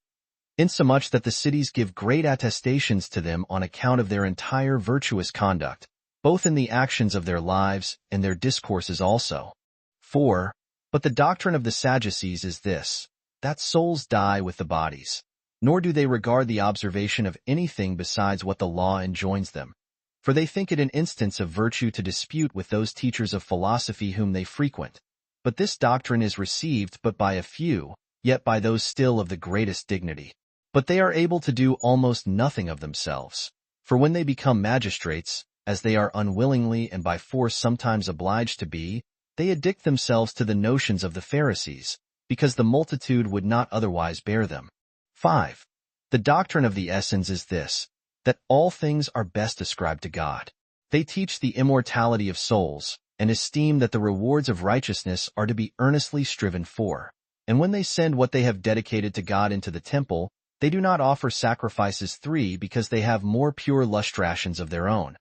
insomuch that the cities give great attestations to them on account of their entire virtuous conduct, both in the actions of their lives and their discourses also. 4. But the doctrine of the Sadducees is this, that souls die with the bodies, nor do they regard the observation of anything besides what the law enjoins them. For they think it an instance of virtue to dispute with those teachers of philosophy whom they frequent. But this doctrine is received but by a few, yet by those still of the greatest dignity. But they are able to do almost nothing of themselves. For when they become magistrates, as they are unwillingly and by force sometimes obliged to be, they addict themselves to the notions of the Pharisees, because the multitude would not otherwise bear them. 5. The doctrine of the Essenes is this, that all things are best ascribed to God. They teach the immortality of souls, and esteem that the rewards of righteousness are to be earnestly striven for. And when they send what they have dedicated to God into the temple, they do not offer sacrifices 3 because they have more pure lustrations of their own,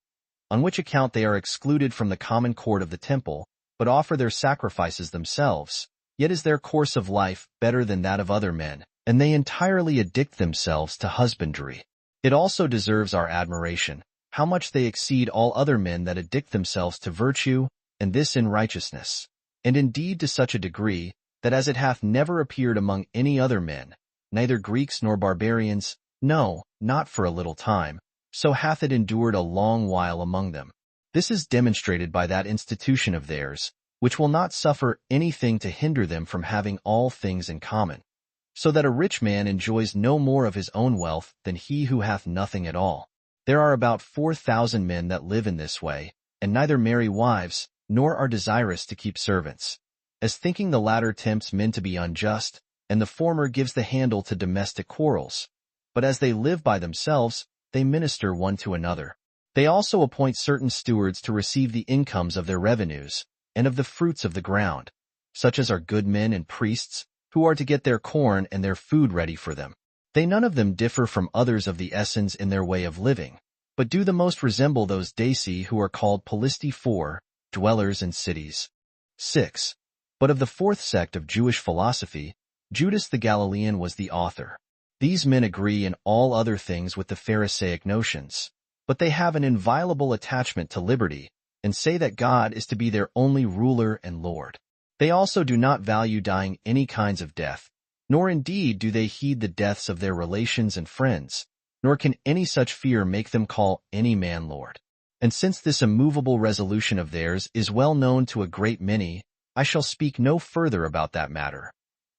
on which account they are excluded from the common court of the temple, but offer their sacrifices themselves. Yet is their course of life better than that of other men, and they entirely addict themselves to husbandry. It also deserves our admiration, how much they exceed all other men that addict themselves to virtue, and this in righteousness, and indeed to such a degree, that as it hath never appeared among any other men, neither Greeks nor barbarians, no, not for a little time, so hath it endured a long while among them. This is demonstrated by that institution of theirs, which will not suffer anything to hinder them from having all things in common, so that a rich man enjoys no more of his own wealth than he who hath nothing at all. There are about 4,000 men that live in this way, and neither marry wives, nor are desirous to keep servants, as thinking the latter tempts men to be unjust, and the former gives the handle to domestic quarrels. But as they live by themselves, they minister one to another. They also appoint certain stewards to receive the incomes of their revenues, and of the fruits of the ground, such as are good men and priests, who are to get their corn and their food ready for them. They none of them differ from others of the Essenes in their way of living, but do the most resemble those Daci who are called Polisti 4, dwellers in cities. 6. But of the fourth sect of Jewish philosophy, Judas the Galilean was the author. These men agree in all other things with the Pharisaic notions, but they have an inviolable attachment to liberty, and say that God is to be their only ruler and Lord. They also do not value dying any kinds of death, nor indeed do they heed the deaths of their relations and friends, nor can any such fear make them call any man Lord. And since this immovable resolution of theirs is well known to a great many, I shall speak no further about that matter.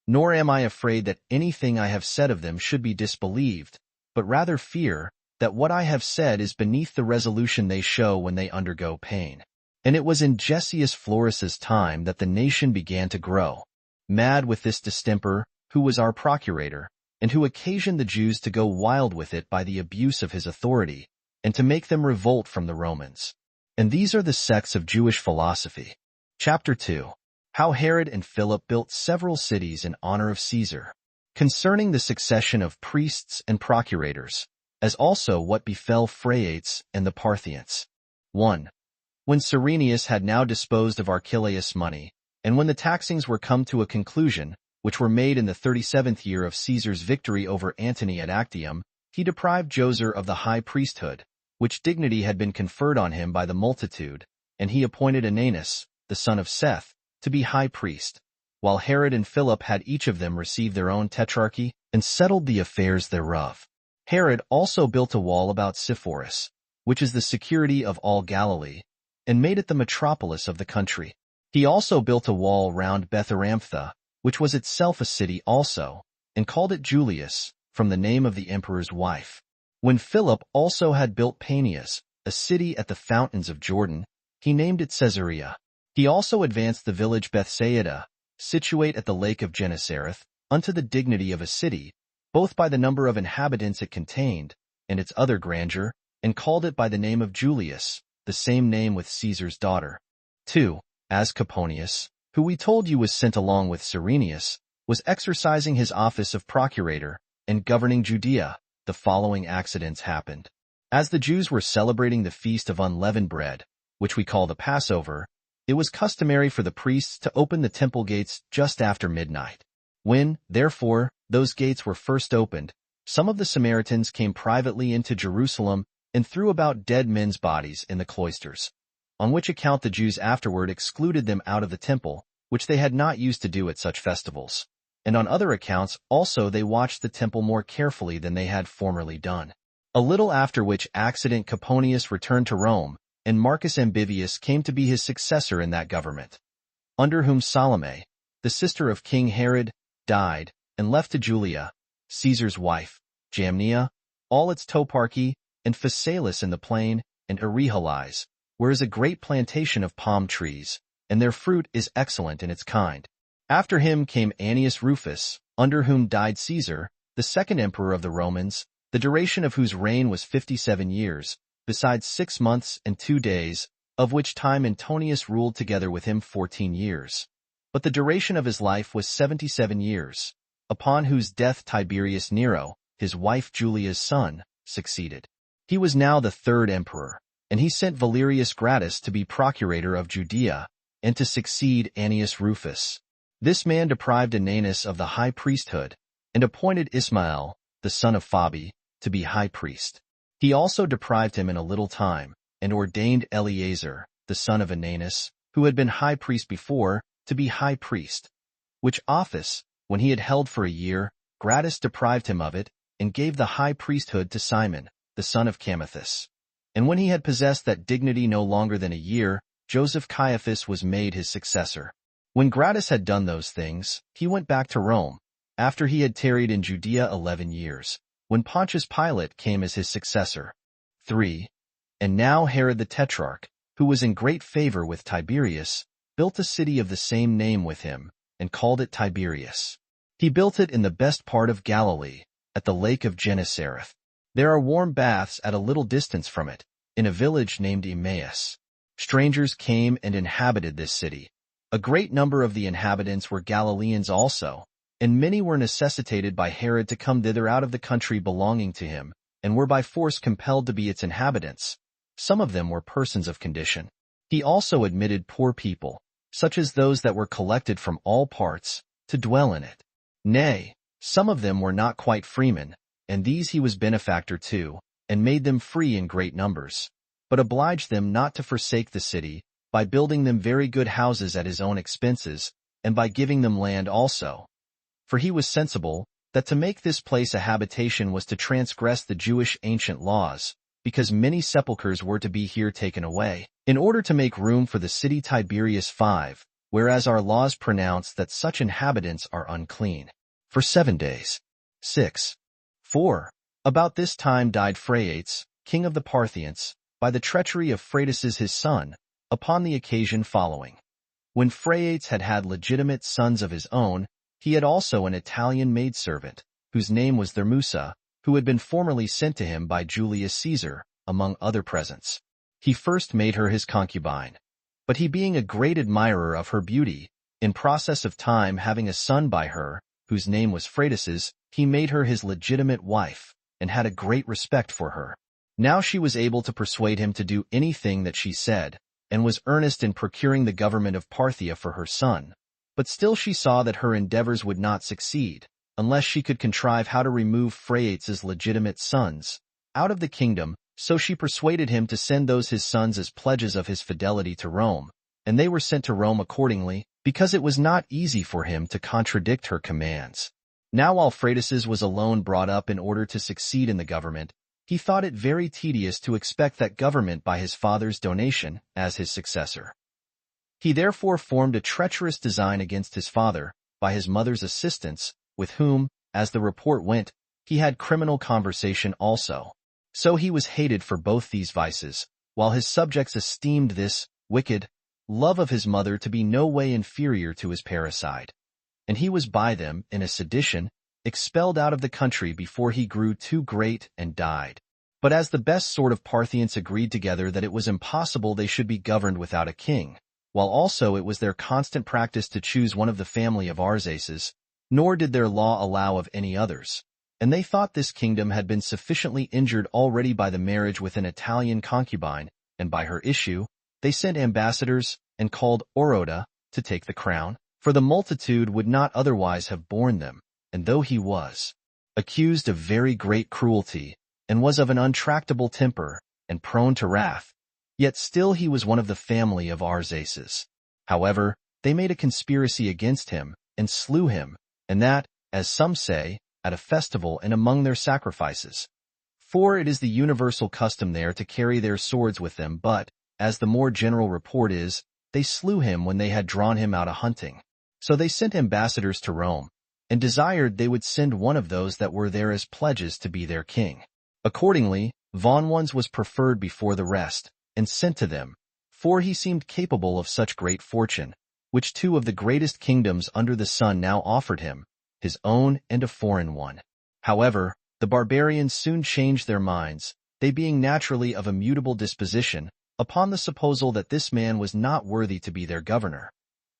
Nor am I afraid that anything I have said of them should be disbelieved, but rather fear, that what I have said is beneath the resolution they show when they undergo pain. And it was in Gessius Florus's time that the nation began to grow, mad with this distemper, who was our procurator, and who occasioned the Jews to go wild with it by the abuse of his authority, and to make them revolt from the Romans. And these are the sects of Jewish philosophy. Chapter 2. How Herod and Philip built several cities in honor of Caesar. Concerning the succession of priests and procurators, as also what befell Phraates and the Parthians. 1. When Cyrenius had now disposed of Archelaus' money, and when the taxings were come to a conclusion, which were made in the 37th year of Caesar's victory over Antony at Actium, he deprived Joser of the high priesthood, which dignity had been conferred on him by the multitude, and he appointed Ananus, the son of Seth, to be high priest, while Herod and Philip had each of them received their own tetrarchy, and settled the affairs thereof. Herod also built a wall about Sepphoris, which is the security of all Galilee, and made it the metropolis of the country. He also built a wall round Betharampha, which was itself a city also, and called it Julius, from the name of the emperor's wife. When Philip also had built Panias, a city at the fountains of Jordan, he named it Caesarea. He also advanced the village Bethsaida, situate at the lake of Gennesareth, unto the dignity of a city, both by the number of inhabitants it contained, and its other grandeur, and called it by the name of Julius, the same name with Caesar's daughter. 2. As Coponius, who we told you was sent along with Cyrenius, was exercising his office of procurator, and governing Judea, the following accidents happened. As the Jews were celebrating the feast of unleavened bread, which we call the Passover, it was customary for the priests to open the temple gates just after midnight. When, therefore, those gates were first opened, some of the Samaritans came privately into Jerusalem and threw about dead men's bodies in the cloisters, on which account the Jews afterward excluded them out of the temple, which they had not used to do at such festivals. And on other accounts also they watched the temple more carefully than they had formerly done. A little after which accident Coponius returned to Rome, and Marcus Ambivius came to be his successor in that government, under whom Salome, the sister of King Herod, died, and left to Julia, Caesar's wife, Jamnia, all its toparchy, and Phasaelis in the plain, and Arehalis, where is a great plantation of palm trees, and their fruit is excellent in its kind. After him came Annius Rufus, under whom died Caesar, the second emperor of the Romans, the duration of whose reign was 57 years, besides 6 months and 2 days, of which time Antonius ruled together with him 14 years. But the duration of his life was 77 years, upon whose death Tiberius Nero, his wife Julia's son, succeeded. He was now the third emperor, and he sent Valerius Gratus to be procurator of Judea, and to succeed Annius Rufus. This man deprived Ananus of the high priesthood, and appointed Ismael, the son of Phabi, to be high priest. He also deprived him in a little time, and ordained Eleazar, the son of Ananus, who had been high priest before, to be high priest, which office, when he had held for a year, Gratus deprived him of it, and gave the high priesthood to Simon, the son of Camathus. And when he had possessed that dignity no longer than a year, Joseph Caiaphas was made his successor. When Gratus had done those things, he went back to Rome, after he had tarried in Judea 11 years, when Pontius Pilate came as his successor. 3. And now Herod the Tetrarch, who was in great favor with Tiberius, built a city of the same name with him, and called it Tiberias. He built it in the best part of Galilee, at the lake of Gennesareth. There are warm baths at a little distance from it, in a village named Emmaus. Strangers came and inhabited this city. A great number of the inhabitants were Galileans also, and many were necessitated by Herod to come thither out of the country belonging to him, and were by force compelled to be its inhabitants. Some of them were persons of condition. He also admitted poor people, such as those that were collected from all parts, to dwell in it. Nay, some of them were not quite freemen, and these he was benefactor to, and made them free in great numbers, but obliged them not to forsake the city, by building them very good houses at his own expenses, and by giving them land also. For he was sensible, that to make this place a habitation was to transgress the Jewish ancient laws, because many sepulchres were to be here taken away, in order to make room for the city Tiberias 5, whereas our laws pronounce that such inhabitants are unclean. For 7 days. 6. 4. About this time died Phraates, king of the Parthians, by the treachery of Phraates his son, upon the occasion following. When Phraates had had legitimate sons of his own, he had also an Italian maidservant, whose name was Thermusa, who had been formerly sent to him by Julius Caesar, among other presents. He first made her his concubine. But he being a great admirer of her beauty, in process of time having a son by her, whose name was Phraates, he made her his legitimate wife, and had a great respect for her. Now she was able to persuade him to do anything that she said, and was earnest in procuring the government of Parthia for her son. But still she saw that her endeavors would not succeed, unless she could contrive how to remove Phraates' legitimate sons out of the kingdom. So she persuaded him to send those his sons as pledges of his fidelity to Rome, and they were sent to Rome accordingly, because it was not easy for him to contradict her commands. Now while Phraates was alone brought up in order to succeed in the government, he thought it very tedious to expect that government by his father's donation as his successor. He therefore formed a treacherous design against his father, by his mother's assistance, with whom, as the report went, he had criminal conversation also. So he was hated for both these vices, while his subjects esteemed this wicked love of his mother to be no way inferior to his parricide. And he was by them, in a sedition, expelled out of the country before he grew too great and died. But as the best sort of Parthians agreed together that it was impossible they should be governed without a king, while also it was their constant practice to choose one of the family of Arsaces, nor did their law allow of any others. And they thought this kingdom had been sufficiently injured already by the marriage with an Italian concubine, and by her issue, they sent ambassadors, and called Oroda, to take the crown, for the multitude would not otherwise have borne them, and though he was accused of very great cruelty, and was of an untractable temper, and prone to wrath, yet still he was one of the family of Arsaces. However, they made a conspiracy against him, and slew him, and that, as some say, at a festival and among their sacrifices. For it is the universal custom there to carry their swords with them, but, as the more general report is, they slew him when they had drawn him out a-hunting. So they sent ambassadors to Rome, and desired they would send one of those that were there as pledges to be their king. Accordingly, Vonwons was preferred before the rest, and sent to them, for he seemed capable of such great fortune, which two of the greatest kingdoms under the sun now offered him, his own and a foreign one. However, the barbarians soon changed their minds, they being naturally of a mutable disposition, upon the supposal that this man was not worthy to be their governor.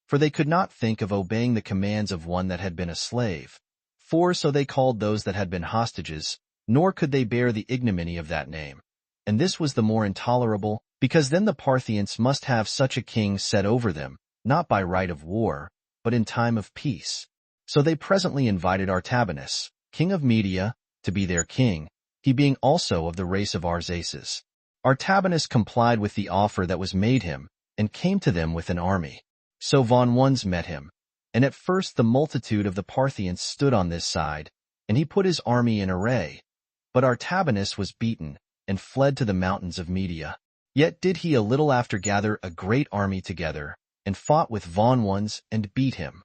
For they could not think of obeying the commands of one that had been a slave. For so they called those that had been hostages, nor could they bear the ignominy of that name. And this was the more intolerable, because then the Parthians must have such a king set over them, not by right of war, but in time of peace. So they presently invited Artabanus, king of Media, to be their king, he being also of the race of Arsaces. Artabanus complied with the offer that was made him, and came to them with an army. So Vonwons met him, and at first the multitude of the Parthians stood on this side, and he put his army in array. But Artabanus was beaten, and fled to the mountains of Media. Yet did he a little after gather a great army together, and fought with Vonwons, and beat him.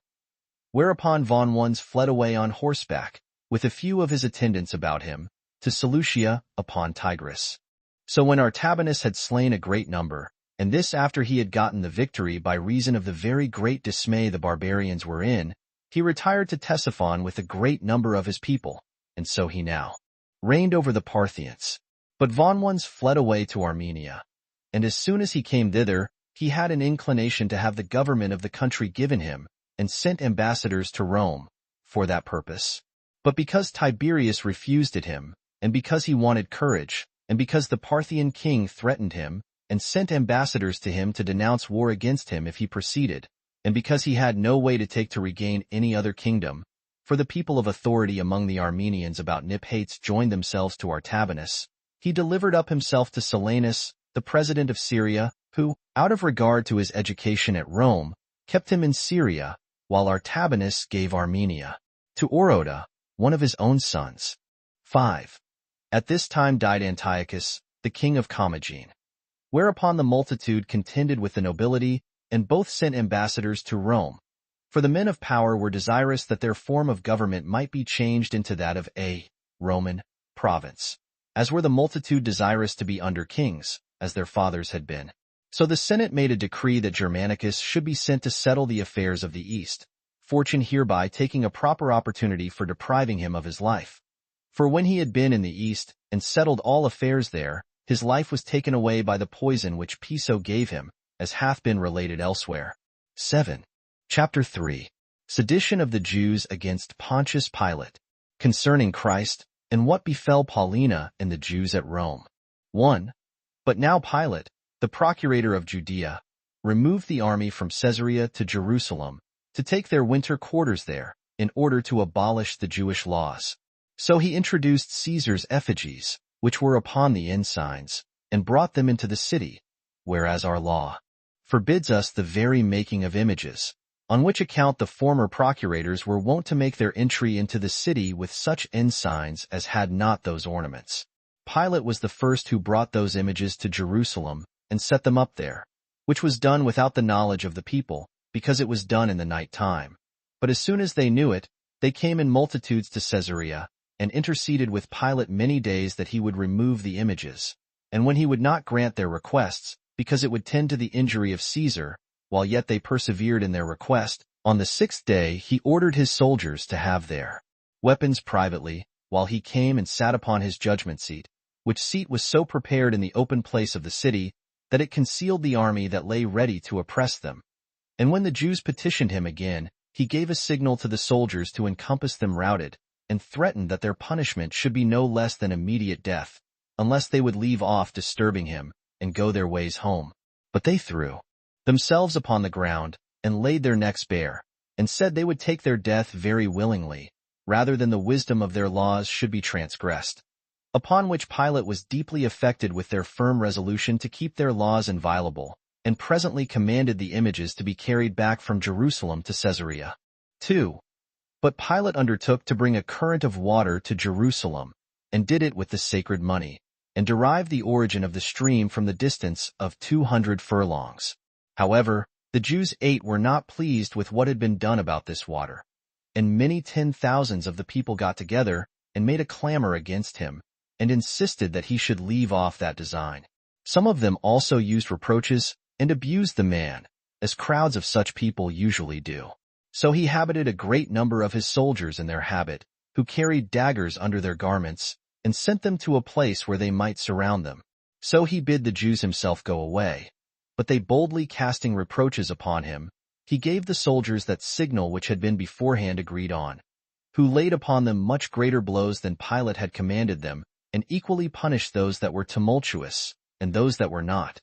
Whereupon Vonwons fled away on horseback, with a few of his attendants about him, to Seleucia upon Tigris. So when Artabanus had slain a great number, and this after he had gotten the victory by reason of the very great dismay the barbarians were in, he retired to Ctesiphon with a great number of his people, and so he now reigned over the Parthians. But Vonwons fled away to Armenia, and as soon as he came thither, he had an inclination to have the government of the country given him, and sent ambassadors to Rome for that purpose. But because Tiberius refused it him, and because he wanted courage, and because the Parthian king threatened him, and sent ambassadors to him to denounce war against him if he proceeded, and because he had no way to take to regain any other kingdom, for the people of authority among the Armenians about Niphates joined themselves to Artabanus, he delivered up himself to Silanus, the president of Syria, who, out of regard to his education at Rome, kept him in Syria, while Artabanus gave Armenia to Oroda, one of his own sons. 5. At this time died Antiochus, the king of Commagene. Whereupon the multitude contended with the nobility, and both sent ambassadors to Rome. For the men of power were desirous that their form of government might be changed into that of a Roman province, as were the multitude desirous to be under kings, as their fathers had been. So the Senate made a decree that Germanicus should be sent to settle the affairs of the East, fortune hereby taking a proper opportunity for depriving him of his life. For when he had been in the East and settled all affairs there, his life was taken away by the poison which Piso gave him, as hath been related elsewhere. 7. Chapter 3. Sedition of the Jews against Pontius Pilate, concerning Christ, and what befell Paulina and the Jews at Rome. 1. But now Pilate, the procurator of Judea, removed the army from Caesarea to Jerusalem, to take their winter quarters there, in order to abolish the Jewish laws. So he introduced Caesar's effigies, which were upon the ensigns, and brought them into the city, whereas our law forbids us the very making of images, on which account the former procurators were wont to make their entry into the city with such ensigns as had not those ornaments. Pilate was the first who brought those images to Jerusalem, and set them up there, which was done without the knowledge of the people, because it was done in the night time. But as soon as they knew it, they came in multitudes to Caesarea, and interceded with Pilate many days that he would remove the images. And when he would not grant their requests, because it would tend to the injury of Caesar, while yet they persevered in their request, on the 6th day he ordered his soldiers to have their weapons privately, while he came and sat upon his judgment seat, which seat was so prepared in the open place of the city, that it concealed the army that lay ready to oppress them. And when the Jews petitioned him again, he gave a signal to the soldiers to encompass them routed, and threatened that their punishment should be no less than immediate death, unless they would leave off disturbing him, and go their ways home. But they threw themselves upon the ground, and laid their necks bare, and said they would take their death very willingly, rather than the wisdom of their laws should be transgressed. Upon which Pilate was deeply affected with their firm resolution to keep their laws inviolable, and presently commanded the images to be carried back from Jerusalem to Caesarea. 2. But Pilate undertook to bring a current of water to Jerusalem, and did it with the sacred money, and derived the origin of the stream from the distance of 200 furlongs. However, the Jews were not pleased with what had been done about this water, and many 10,000s of the people got together, and made a clamor against him, and insisted that he should leave off that design. Some of them also used reproaches, and abused the man, as crowds of such people usually do. So he habited a great number of his soldiers in their habit, who carried daggers under their garments, and sent them to a place where they might surround them. So he bid the Jews himself go away. But they boldly casting reproaches upon him, he gave the soldiers that signal which had been beforehand agreed on, who laid upon them much greater blows than Pilate had commanded them, and equally punished those that were tumultuous, and those that were not.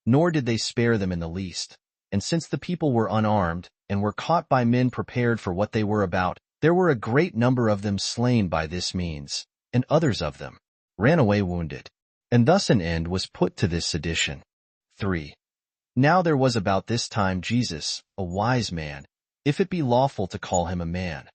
Nor did they spare them in the least. And since the people were unarmed, and were caught by men prepared for what they were about, there were a great number of them slain by this means, and others of them ran away wounded. And thus an end was put to this sedition. 3. Now there was about this time Jesus, a wise man, if it be lawful to call him a man.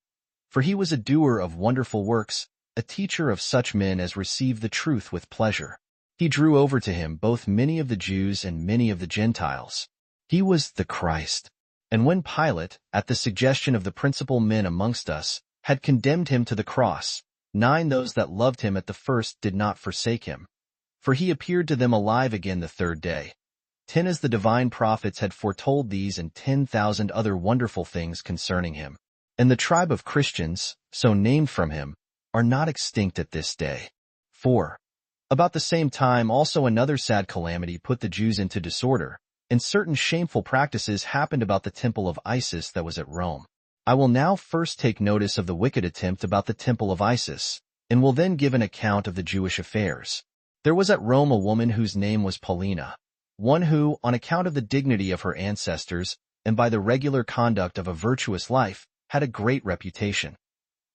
For he was a doer of wonderful works, a teacher of such men as receive the truth with pleasure. He drew over to him both many of the Jews and many of the Gentiles. He was the Christ. And when Pilate, at the suggestion of the principal men amongst us, had condemned him to the cross, 9 those that loved him at the first did not forsake him. For he appeared to them alive again the 3rd day. 10 as the divine prophets had foretold these and 10,000 other wonderful things concerning him. And the tribe of Christians, so named from him, are not extinct at this day. 4. About the same time also another sad calamity put the Jews into disorder, and certain shameful practices happened about the temple of Isis that was at Rome. I will now first take notice of the wicked attempt about the temple of Isis, and will then give an account of the Jewish affairs. There was at Rome a woman whose name was Paulina, one who, on account of the dignity of her ancestors, and by the regular conduct of a virtuous life, had a great reputation.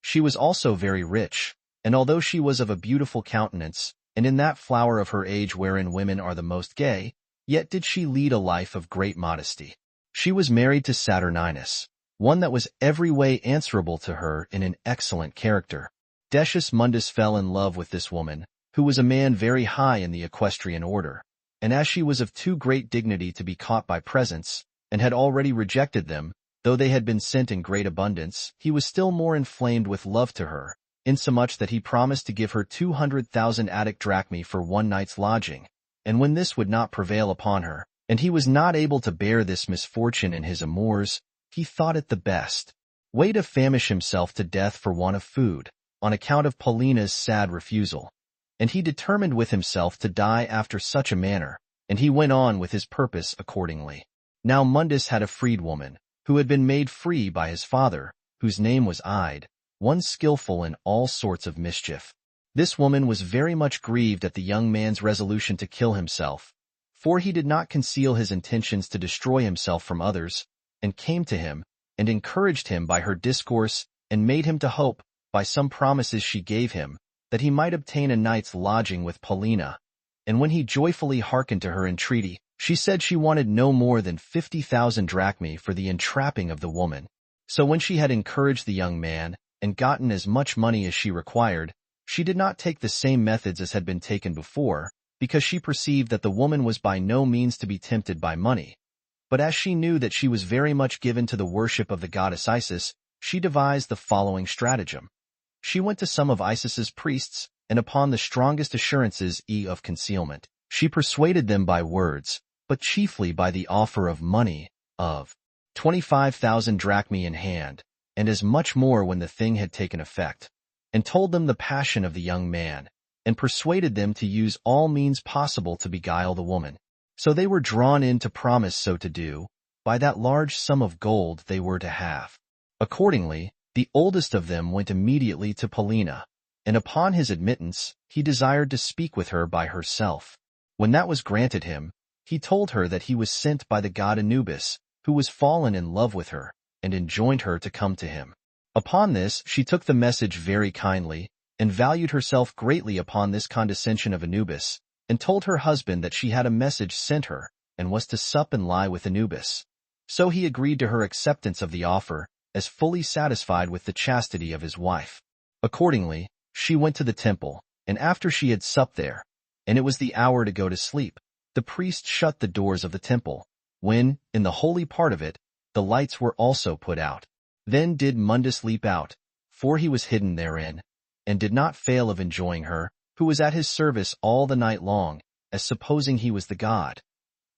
She was also very rich, and although she was of a beautiful countenance, and in that flower of her age wherein women are the most gay, yet did she lead a life of great modesty. She was married to Saturninus, one that was every way answerable to her in an excellent character. Decius Mundus fell in love with this woman, who was a man very high in the equestrian order, and as she was of too great dignity to be caught by presents, and had already rejected them, though they had been sent in great abundance, he was still more inflamed with love to her, insomuch that he promised to give her 200,000 Attic drachmae for one night's lodging. And when this would not prevail upon her, and he was not able to bear this misfortune in his amours, he thought it the best way to famish himself to death for want of food, on account of Paulina's sad refusal. And he determined with himself to die after such a manner, and he went on with his purpose accordingly. Now Mundus had a freedwoman, who had been made free by his father, whose name was Ide, one skillful in all sorts of mischief. This woman was very much grieved at the young man's resolution to kill himself, for he did not conceal his intentions to destroy himself from others, and came to him, and encouraged him by her discourse, and made him to hope, by some promises she gave him, that he might obtain a night's lodging with Paulina. And when he joyfully hearkened to her entreaty, she said she wanted no more than 50,000 drachmae for the entrapping of the woman. So when she had encouraged the young man, and gotten as much money as she required, she did not take the same methods as had been taken before, because she perceived that the woman was by no means to be tempted by money. But as she knew that she was very much given to the worship of the goddess Isis, she devised the following stratagem. She went to some of Isis's priests, and upon the strongest assurances of concealment, she persuaded them by words, but chiefly by the offer of money, of 25,000 drachmae in hand, and as much more when the thing had taken effect, and told them the passion of the young man, and persuaded them to use all means possible to beguile the woman. So they were drawn in to promise so to do, by that large sum of gold they were to have. Accordingly, the oldest of them went immediately to Paulina, and upon his admittance, he desired to speak with her by herself. When that was granted him, he told her that he was sent by the god Anubis, who was fallen in love with her, and enjoined her to come to him. Upon this, she took the message very kindly, and valued herself greatly upon this condescension of Anubis, and told her husband that she had a message sent her, and was to sup and lie with Anubis. So he agreed to her acceptance of the offer, as fully satisfied with the chastity of his wife. Accordingly, she went to the temple, and after she had supped there, and it was the hour to go to sleep, the priest shut the doors of the temple, when, in the holy part of it, the lights were also put out. Then did Mundus leap out, for he was hidden therein, and did not fail of enjoying her, who was at his service all the night long, as supposing he was the god.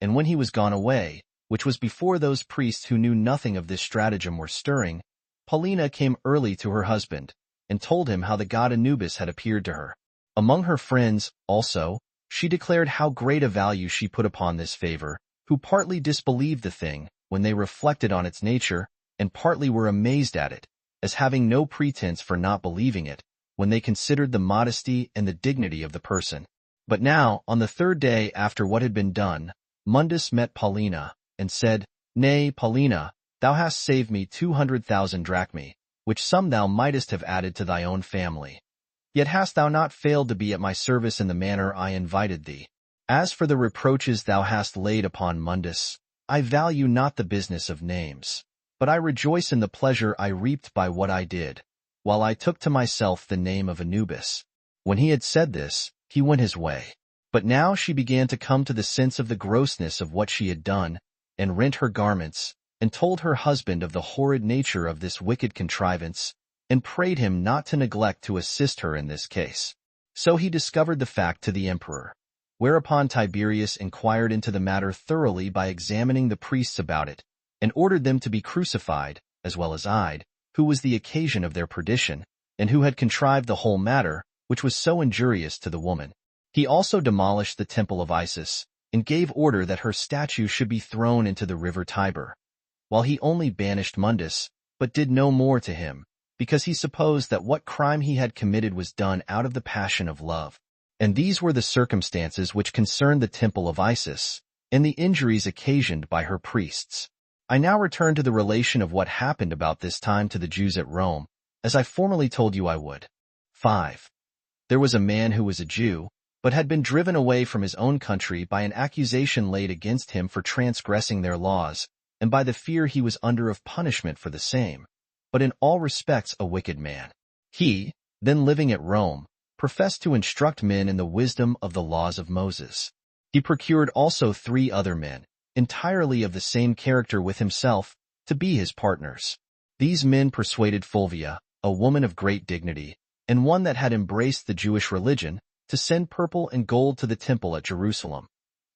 And when he was gone away, which was before those priests who knew nothing of this stratagem were stirring, Paulina came early to her husband, and told him how the god Anubis had appeared to her. Among her friends, also, she declared how great a value she put upon this favor, who partly disbelieved the thing, when they reflected on its nature, and partly were amazed at it, as having no pretense for not believing it, when they considered the modesty and the dignity of the person. But now, on the third day after what had been done, Mundus met Paulina, and said, Nay, Paulina, thou hast saved me 200,000 drachmae, which sum thou mightest have added to thy own family. Yet hast thou not failed to be at my service in the manner I invited thee. As for the reproaches thou hast laid upon Mundus, I value not the business of names, but I rejoice in the pleasure I reaped by what I did, while I took to myself the name of Anubis. When he had said this, he went his way. But now she began to come to the sense of the grossness of what she had done, and rent her garments, and told her husband of the horrid nature of this wicked contrivance, and prayed him not to neglect to assist her in this case. So he discovered the fact to the emperor. Whereupon Tiberius inquired into the matter thoroughly by examining the priests about it, and ordered them to be crucified, as well as Ide, who was the occasion of their perdition, and who had contrived the whole matter, which was so injurious to the woman. He also demolished the temple of Isis, and gave order that her statue should be thrown into the river Tiber, while he only banished Mundus, but did no more to him, because he supposed that what crime he had committed was done out of the passion of love. And these were the circumstances which concerned the temple of Isis, and the injuries occasioned by her priests. I now return to the relation of what happened about this time to the Jews at Rome, as I formerly told you I would. 5. There was a man who was a Jew, but had been driven away from his own country by an accusation laid against him for transgressing their laws, and by the fear he was under of punishment for the same, but in all respects a wicked man. He, then living at Rome, professed to instruct men in the wisdom of the laws of Moses. He procured also 3 other men, entirely of the same character with himself, to be his partners. These men persuaded Flavius, a woman of great dignity, and one that had embraced the Jewish religion, to send purple and gold to the temple at Jerusalem.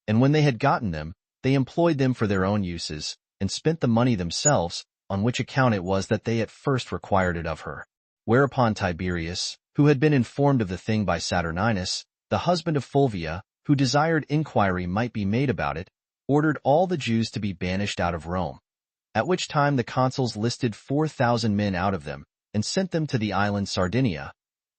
And when they had gotten them, they employed them for their own uses, and spent the money themselves, on which account it was that they at first required it of her. Whereupon Tiberius, who had been informed of the thing by Saturninus, the husband of Fulvia, who desired inquiry might be made about it, ordered all the Jews to be banished out of Rome. At which time the consuls listed 4,000 men out of them, and sent them to the island Sardinia,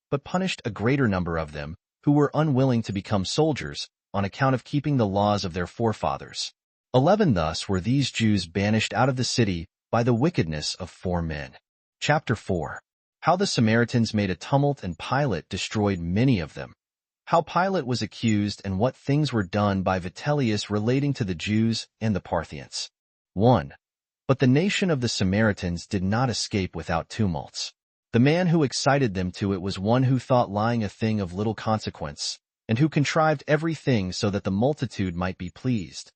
but punished a greater number of them, who were unwilling to become soldiers, on account of keeping the laws of their forefathers. 11 Thus were these Jews banished out of the city by the wickedness of 4 men. Chapter 4. How the Samaritans made a tumult and Pilate destroyed many of them. How Pilate was accused and what things were done by Vitellius relating to the Jews and the Parthians. 1. But the nation of the Samaritans did not escape without tumults. The man who excited them to it was one who thought lying a thing of little consequence, and who contrived everything so that the multitude might be pleased.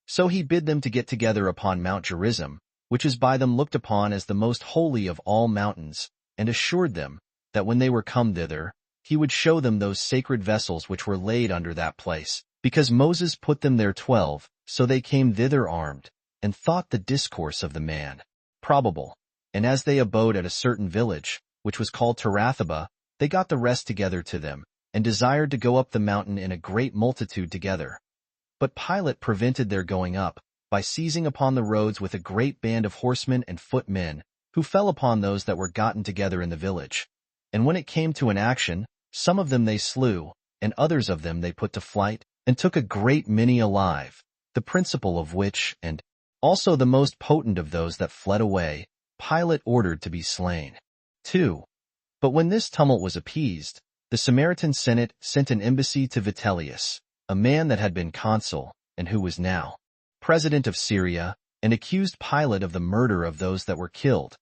So he bid them to get together upon Mount Gerizim, which is by them looked upon as the most holy of all mountains, and assured them that when they were come thither, he would show them those sacred vessels which were laid under that place, because Moses put them there 12, so they came thither armed, and thought the discourse of the man probable. And as they abode at a certain village, which was called Tirathaba, they got the rest together to them, and desired to go up the mountain in a great multitude together. But Pilate prevented their going up, by seizing upon the roads with a great band of horsemen and footmen, who fell upon those that were gotten together in the village. And when it came to an action, some of them they slew, and others of them they put to flight, and took a great many alive, the principal of which, and also the most potent of those that fled away, Pilate ordered to be slain. 2. But when this tumult was appeased, the Samaritan Senate sent an embassy to Vitellius, a man that had been consul, and who was now president of Syria, and accused Pilate of the murder of those that were killed,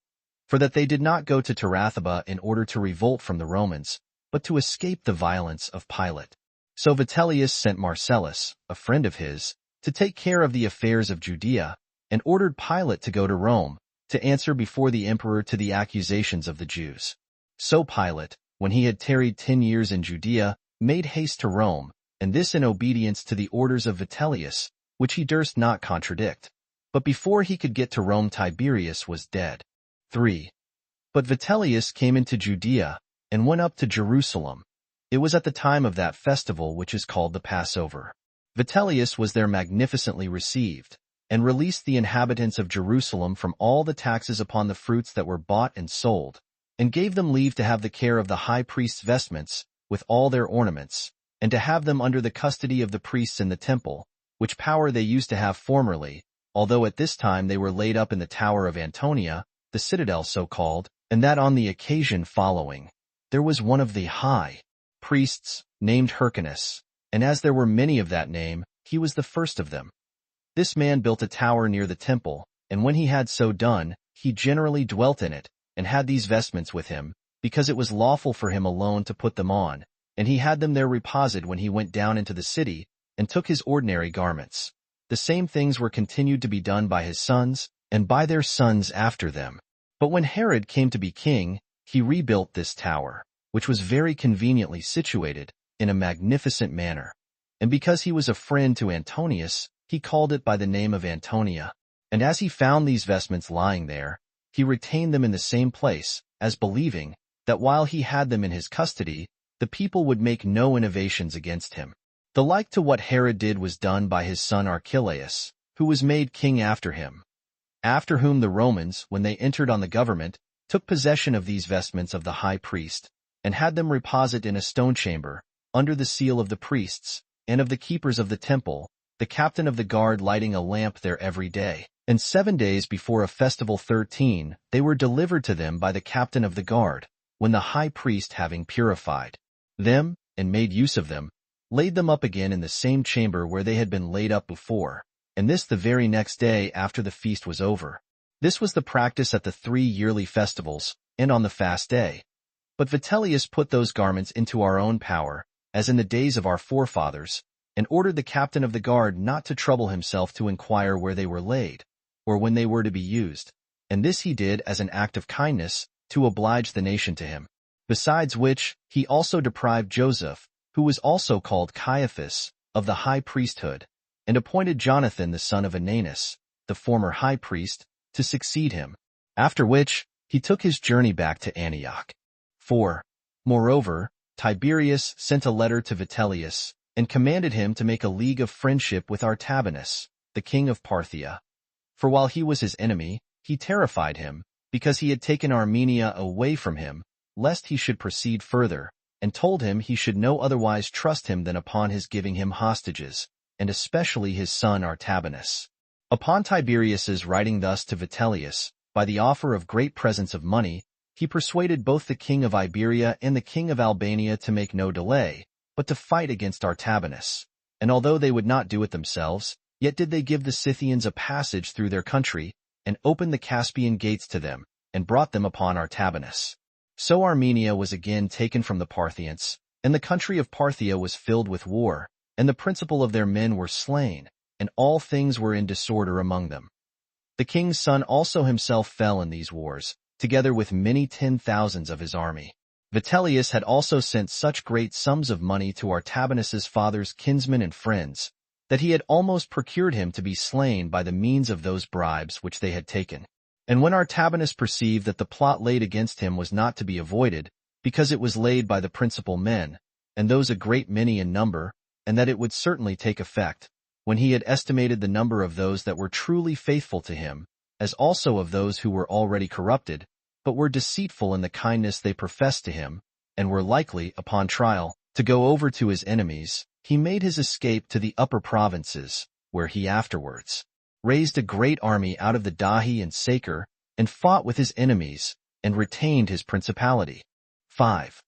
for that they did not go to Tirathaba in order to revolt from the Romans, but to escape the violence of Pilate. So Vitellius sent Marcellus, a friend of his, to take care of the affairs of Judea, and ordered Pilate to go to Rome, to answer before the emperor to the accusations of the Jews. So Pilate, when he had tarried 10 years in Judea, made haste to Rome, and this in obedience to the orders of Vitellius, which he durst not contradict. But before he could get to Rome, Tiberius was dead. 3. But Vitellius came into Judea, and went up to Jerusalem. It was at the time of that festival which is called the Passover. Vitellius was there magnificently received, and released the inhabitants of Jerusalem from all the taxes upon the fruits that were bought and sold, and gave them leave to have the care of the high priest's vestments, with all their ornaments, and to have them under the custody of the priests in the temple, which power they used to have formerly, although at this time they were laid up in the tower of Antonia, the citadel so called, and that on the occasion following, there was one of the high priests, named Hyrcanus, and as there were many of that name, he was the first of them. This man built a tower near the temple, and when he had so done, he generally dwelt in it, and had these vestments with him, because it was lawful for him alone to put them on, and he had them there reposed when he went down into the city, and took his ordinary garments. The same things were continued to be done by his sons, and by their sons after them. But when Herod came to be king, he rebuilt this tower, which was very conveniently situated, in a magnificent manner. And because he was a friend to Antonius, he called it by the name of Antonia. And as he found these vestments lying there, he retained them in the same place, as believing that while he had them in his custody, the people would make no innovations against him. The like to what Herod did was done by his son Archelaus, who was made king after him. After whom the Romans, when they entered on the government, took possession of these vestments of the high priest, and had them reposed in a stone chamber, under the seal of the priests, and of the keepers of the temple, the captain of the guard lighting a lamp there every day. And 7 days before a festival 13, they were delivered to them by the captain of the guard, when the high priest, having purified them, and made use of them, laid them up again in the same chamber where they had been laid up before, and this the very next day after the feast was over. This was the practice at the 3 yearly festivals, and on the fast day. But Vitellius put those garments into our own power, as in the days of our forefathers, and ordered the captain of the guard not to trouble himself to inquire where they were laid, or when they were to be used, and this he did as an act of kindness, to oblige the nation to him. Besides which, he also deprived Joseph, who was also called Caiaphas, of the high priesthood, and appointed Jonathan the son of Ananus, the former high priest, to succeed him. After which, he took his journey back to Antioch. 4. Moreover, Tiberius sent a letter to Vitellius, and commanded him to make a league of friendship with Artabanus, the king of Parthia. For while he was his enemy, he terrified him, because he had taken Armenia away from him, lest he should proceed further, and told him he should no otherwise trust him than upon his giving him hostages, and especially his son Artabanus. Upon Tiberius's writing thus to Vitellius, by the offer of great presents of money, he persuaded both the king of Iberia and the king of Albania to make no delay, but to fight against Artabanus. And although they would not do it themselves, yet did they give the Scythians a passage through their country, and opened the Caspian gates to them, and brought them upon Artabanus. So Armenia was again taken from the Parthians, and the country of Parthia was filled with war, and the principal of their men were slain, and all things were in disorder among them. The king's son also himself fell in these wars, together with many 10,000s of his army. Vitellius had also sent such great sums of money to Artabanus's father's kinsmen and friends, that he had almost procured him to be slain by the means of those bribes which they had taken. And when Artabanus perceived that the plot laid against him was not to be avoided, because it was laid by the principal men, and those a great many in number, and that it would certainly take effect, when he had estimated the number of those that were truly faithful to him, as also of those who were already corrupted, but were deceitful in the kindness they professed to him, and were likely, upon trial, to go over to his enemies, he made his escape to the upper provinces, where he afterwards raised a great army out of the Dahi and Saker, and fought with his enemies, and retained his principality. 5.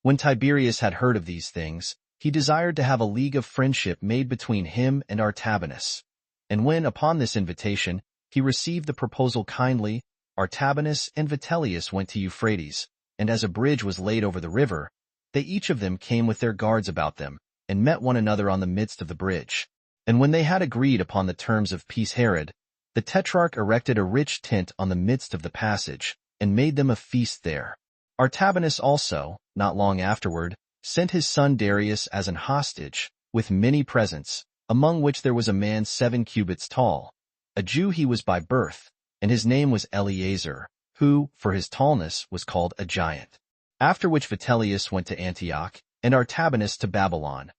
When Tiberius had heard of these things, he desired to have a league of friendship made between him and Artabanus. And when, upon this invitation, he received the proposal kindly, Artabanus and Vitellius went to Euphrates, and as a bridge was laid over the river, they each of them came with their guards about them, and met one another on the midst of the bridge. And when they had agreed upon the terms of peace, Herod, the tetrarch, erected a rich tent on the midst of the passage, and made them a feast there. Artabanus also, not long afterward, sent his son Darius as an hostage, with many presents, among which there was a man 7 cubits tall. A Jew he was by birth, and his name was Eleazar, who, for his tallness, was called a giant. After which Vitellius went to Antioch, and Artabanus to Babylon.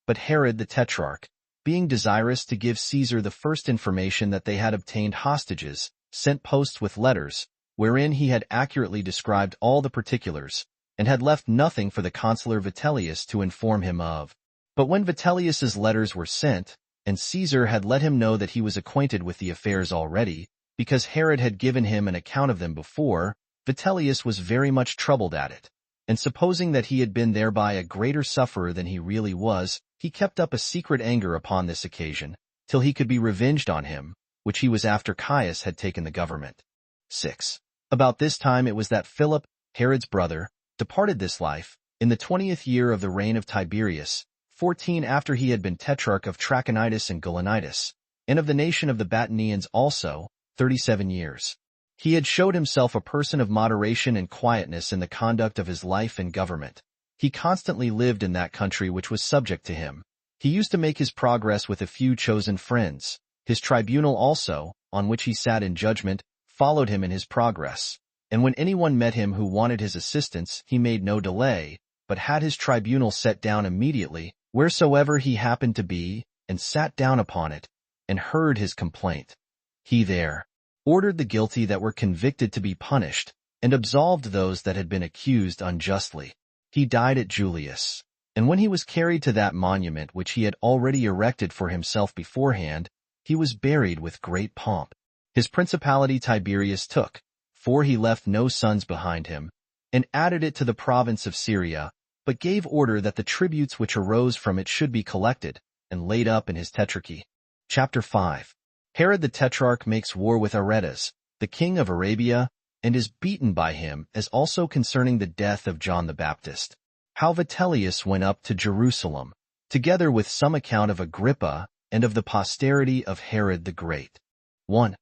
But Herod the tetrarch, being desirous to give Caesar the first information that they had obtained hostages, sent posts with letters, wherein he had accurately described all the particulars, and had left nothing for the consular Vitellius to inform him of. But when Vitellius's letters were sent, and Caesar had let him know that he was acquainted with the affairs already, because Herod had given him an account of them before, Vitellius was very much troubled at it, and supposing that he had been thereby a greater sufferer than he really was, he kept up a secret anger upon this occasion, till he could be revenged on him, which he was after Caius had taken the government. 6. About this time it was that Philip, Herod's brother, departed this life, in the 20th year of the reign of Tiberius, 14 after he had been tetrarch of Trachonitis and Gaulonitis, and of the nation of the Batanians also, 37 years. He had showed himself a person of moderation and quietness in the conduct of his life and government. He constantly lived in that country which was subject to him. He used to make his progress with a few chosen friends. His tribunal also, on which he sat in judgment, followed him in his progress. And when anyone met him who wanted his assistance, he made no delay, but had his tribunal set down immediately, wheresoever he happened to be, and sat down upon it, and heard his complaint. He there ordered the guilty that were convicted to be punished, and absolved those that had been accused unjustly. He died at Julius, and when he was carried to that monument which he had already erected for himself beforehand, he was buried with great pomp. His principality Tiberius took, for he left no sons behind him, and added it to the province of Syria, but gave order that the tributes which arose from it should be collected, and laid up in his tetrarchy. Chapter 5. Herod the tetrarch makes war with Aretas, the king of Arabia, and is beaten by him, as also concerning the death of John the Baptist. How Vitellius went up to Jerusalem, together with some account of Agrippa, and of the posterity of Herod the Great. 1.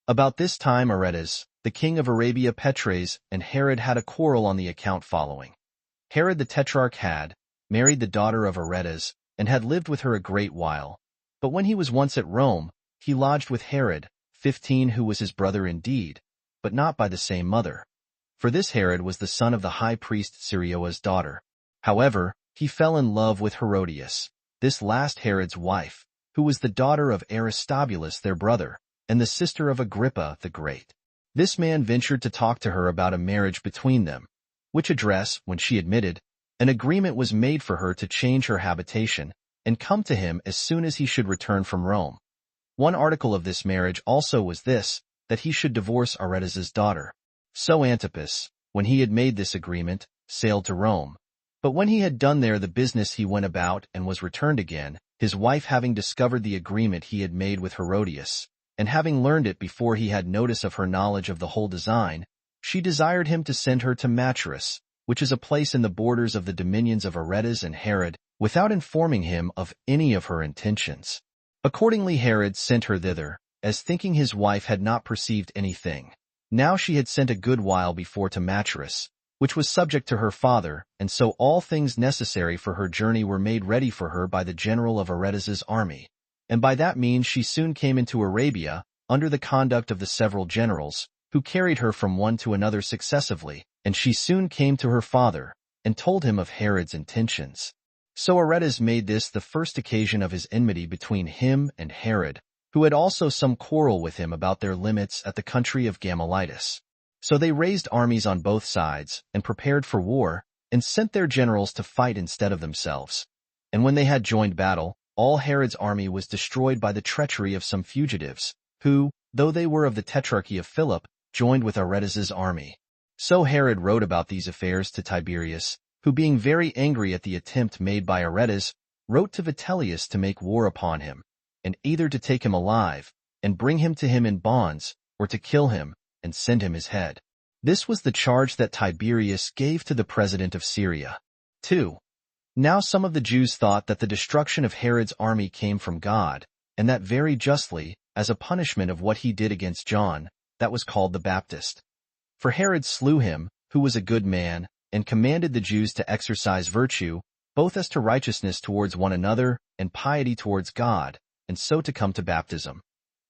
About this time Aretas, the king of Arabia Petres and Herod had a quarrel on the account following. Herod the Tetrarch had married the daughter of Aretas and had lived with her a great while. But when he was once at Rome, he lodged with Herod, 15, who was his brother indeed, but not by the same mother. For this Herod was the son of the high priest Sirioa's daughter. However, he fell in love with Herodias, this last Herod's wife, who was the daughter of Aristobulus their brother, and the sister of Agrippa the Great. This man ventured to talk to her about a marriage between them, which address, when she admitted, an agreement was made for her to change her habitation and come to him as soon as he should return from Rome. One article of this marriage also was this, that he should divorce Aretas's daughter. So Antipas, when he had made this agreement, sailed to Rome. But when he had done there the business he went about and was returned again, his wife having discovered the agreement he had made with Herodias, and having learned it before he had notice of her knowledge of the whole design, she desired him to send her to Machaerus, which is a place in the borders of the dominions of Aretas and Herod, without informing him of any of her intentions. Accordingly Herod sent her thither, as thinking his wife had not perceived anything. Now she had sent a good while before to Machaerus, which was subject to her father, and so all things necessary for her journey were made ready for her by the general of Aretas's army. And by that means she soon came into Arabia, under the conduct of the several generals, who carried her from one to another successively, and she soon came to her father, and told him of Herod's intentions. So Aretas made this the first occasion of his enmity between him and Herod, who had also some quarrel with him about their limits at the country of Gamalitis. So they raised armies on both sides, and prepared for war, and sent their generals to fight instead of themselves. And when they had joined battle, all Herod's army was destroyed by the treachery of some fugitives, who, though they were of the tetrarchy of Philip, joined with Aretas's army. So Herod wrote about these affairs to Tiberius, who being very angry at the attempt made by Aretas, wrote to Vitellius to make war upon him, and either to take him alive, and bring him to him in bonds, or to kill him, and send him his head. This was the charge that Tiberius gave to the president of Syria. 2. Now some of the Jews thought that the destruction of Herod's army came from God, and that very justly, as a punishment of what he did against John, that was called the Baptist. For Herod slew him, who was a good man, and commanded the Jews to exercise virtue, both as to righteousness towards one another, and piety towards God, and so to come to baptism.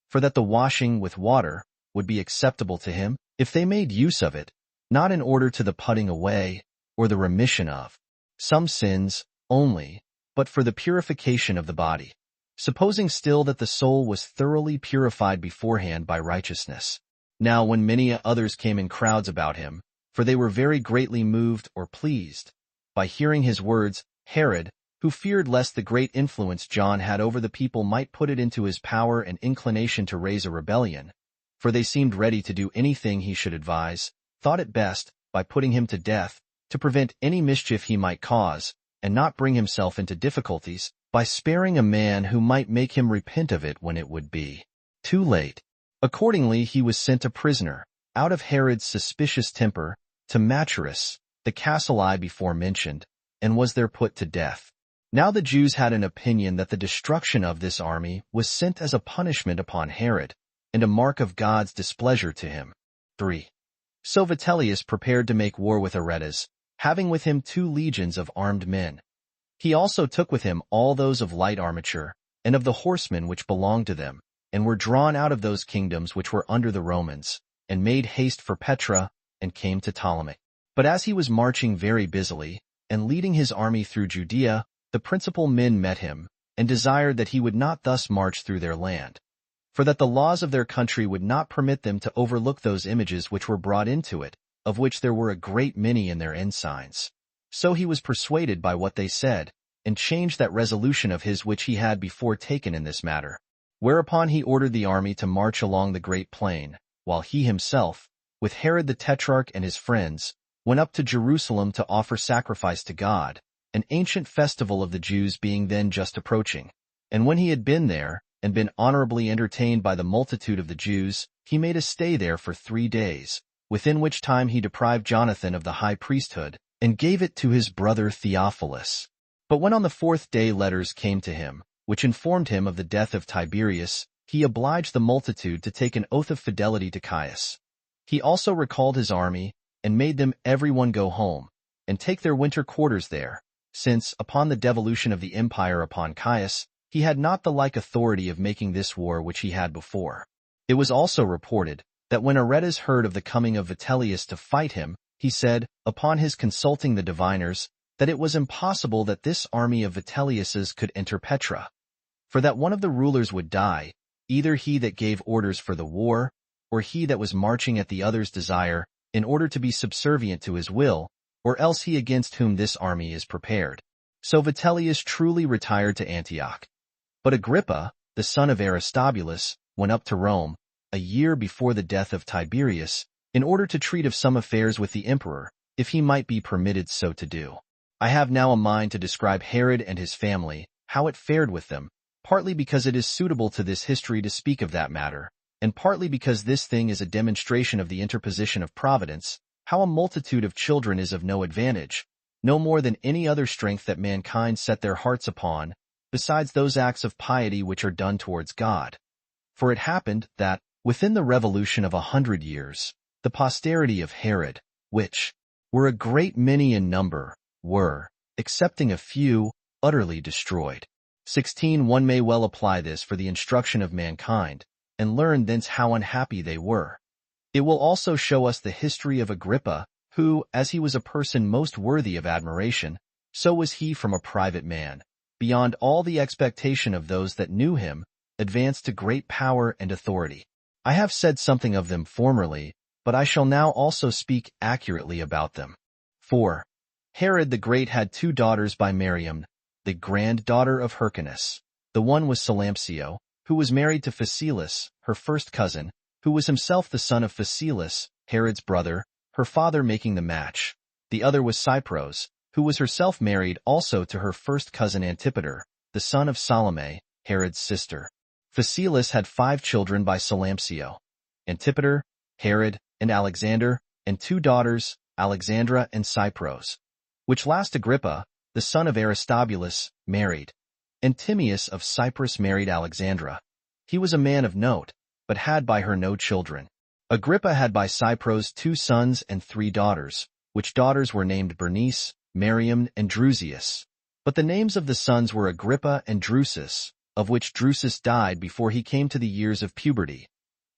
For that the washing with water would be acceptable to him, if they made use of it, not in order to the putting away, or the remission of some sins only, but for the purification of the body, supposing still that the soul was thoroughly purified beforehand by righteousness. Now when many others came in crowds about him, for they were very greatly moved or pleased, by hearing his words, Herod, who feared lest the great influence John had over the people might put it into his power and inclination to raise a rebellion, for they seemed ready to do anything he should advise, thought it best, by putting him to death, to prevent any mischief he might cause, and not bring himself into difficulties, by sparing a man who might make him repent of it when it would be too late. Accordingly he was sent a prisoner, out of Herod's suspicious temper, to Machaerus, the castle I before mentioned, and was there put to death. Now the Jews had an opinion that the destruction of this army was sent as a punishment upon Herod, and a mark of God's displeasure to him. 3. So Vitellius prepared to make war with Aretas, having with him 2 legions of armed men. He also took with him all those of light armature, and of the horsemen which belonged to them, and were drawn out of those kingdoms which were under the Romans, and made haste for Petra, and came to Ptolemy. But as he was marching very busily, and leading his army through Judea, the principal men met him, and desired that he would not thus march through their land, for that the laws of their country would not permit them to overlook those images which were brought into it, of which there were a great many in their ensigns. So he was persuaded by what they said, and changed that resolution of his which he had before taken in this matter. Whereupon he ordered the army to march along the great plain, while he himself, with Herod the Tetrarch and his friends, went up to Jerusalem to offer sacrifice to God, an ancient festival of the Jews being then just approaching. And when he had been there, and been honorably entertained by the multitude of the Jews, he made a stay there for 3 days, within which time he deprived Jonathan of the high priesthood, and gave it to his brother Theophilus. But when on the 4th day letters came to him, which informed him of the death of Tiberius, he obliged the multitude to take an oath of fidelity to Caius. He also recalled his army and made them everyone go home and take their winter quarters there, since, upon the devolution of the empire upon Caius, he had not the like authority of making this war which he had before. It was also reported that when Aretas heard of the coming of Vitellius to fight him, he said, upon his consulting the diviners, that it was impossible that this army of Vitellius's could enter Petra, for that one of the rulers would die, either he that gave orders for the war, or he that was marching at the other's desire, in order to be subservient to his will, or else he against whom this army is prepared. So Vitellius truly retired to Antioch. But Agrippa, the son of Aristobulus, went up to Rome, a year before the death of Tiberius, in order to treat of some affairs with the emperor, if he might be permitted so to do. I have now a mind to describe Herod and his family, how it fared with them, partly because it is suitable to this history to speak of that matter, and partly because this thing is a demonstration of the interposition of providence, how a multitude of children is of no advantage, no more than any other strength that mankind set their hearts upon, besides those acts of piety which are done towards God. For it happened that, within the revolution of 100 years, the posterity of Herod, which were a great many in number, were, excepting a few, utterly destroyed. 16 One may well apply this for the instruction of mankind, and learn thence how unhappy they were. It will also show us the history of Agrippa, who, as he was a person most worthy of admiration, so was he from a private man, beyond all the expectation of those that knew him, advanced to great power and authority. I have said something of them formerly, but I shall now also speak accurately about them. 4. Herod the Great had 2 daughters by Miriam, the granddaughter of Hyrcanus. The one was Salampsio, who was married to Phasaelus, her first cousin, who was himself the son of Phasaelus, Herod's brother, her father making the match. The other was Cypros, who was herself married also to her first cousin Antipater, the son of Salome, Herod's sister. Phasaelus had 5 children by Salampsio: Antipater, Herod, and Alexander, and 2 daughters, Alexandra and Cypros, which last Agrippa, the son of Aristobulus, married. And Timaeus of Cyprus married Alexandra. He was a man of note, but had by her no children. Agrippa had by Cypros 2 sons and 3 daughters, which daughters were named Bernice, Miriam, and Drusius. But the names of the sons were Agrippa and Drusus, of which Drusus died before he came to the years of puberty.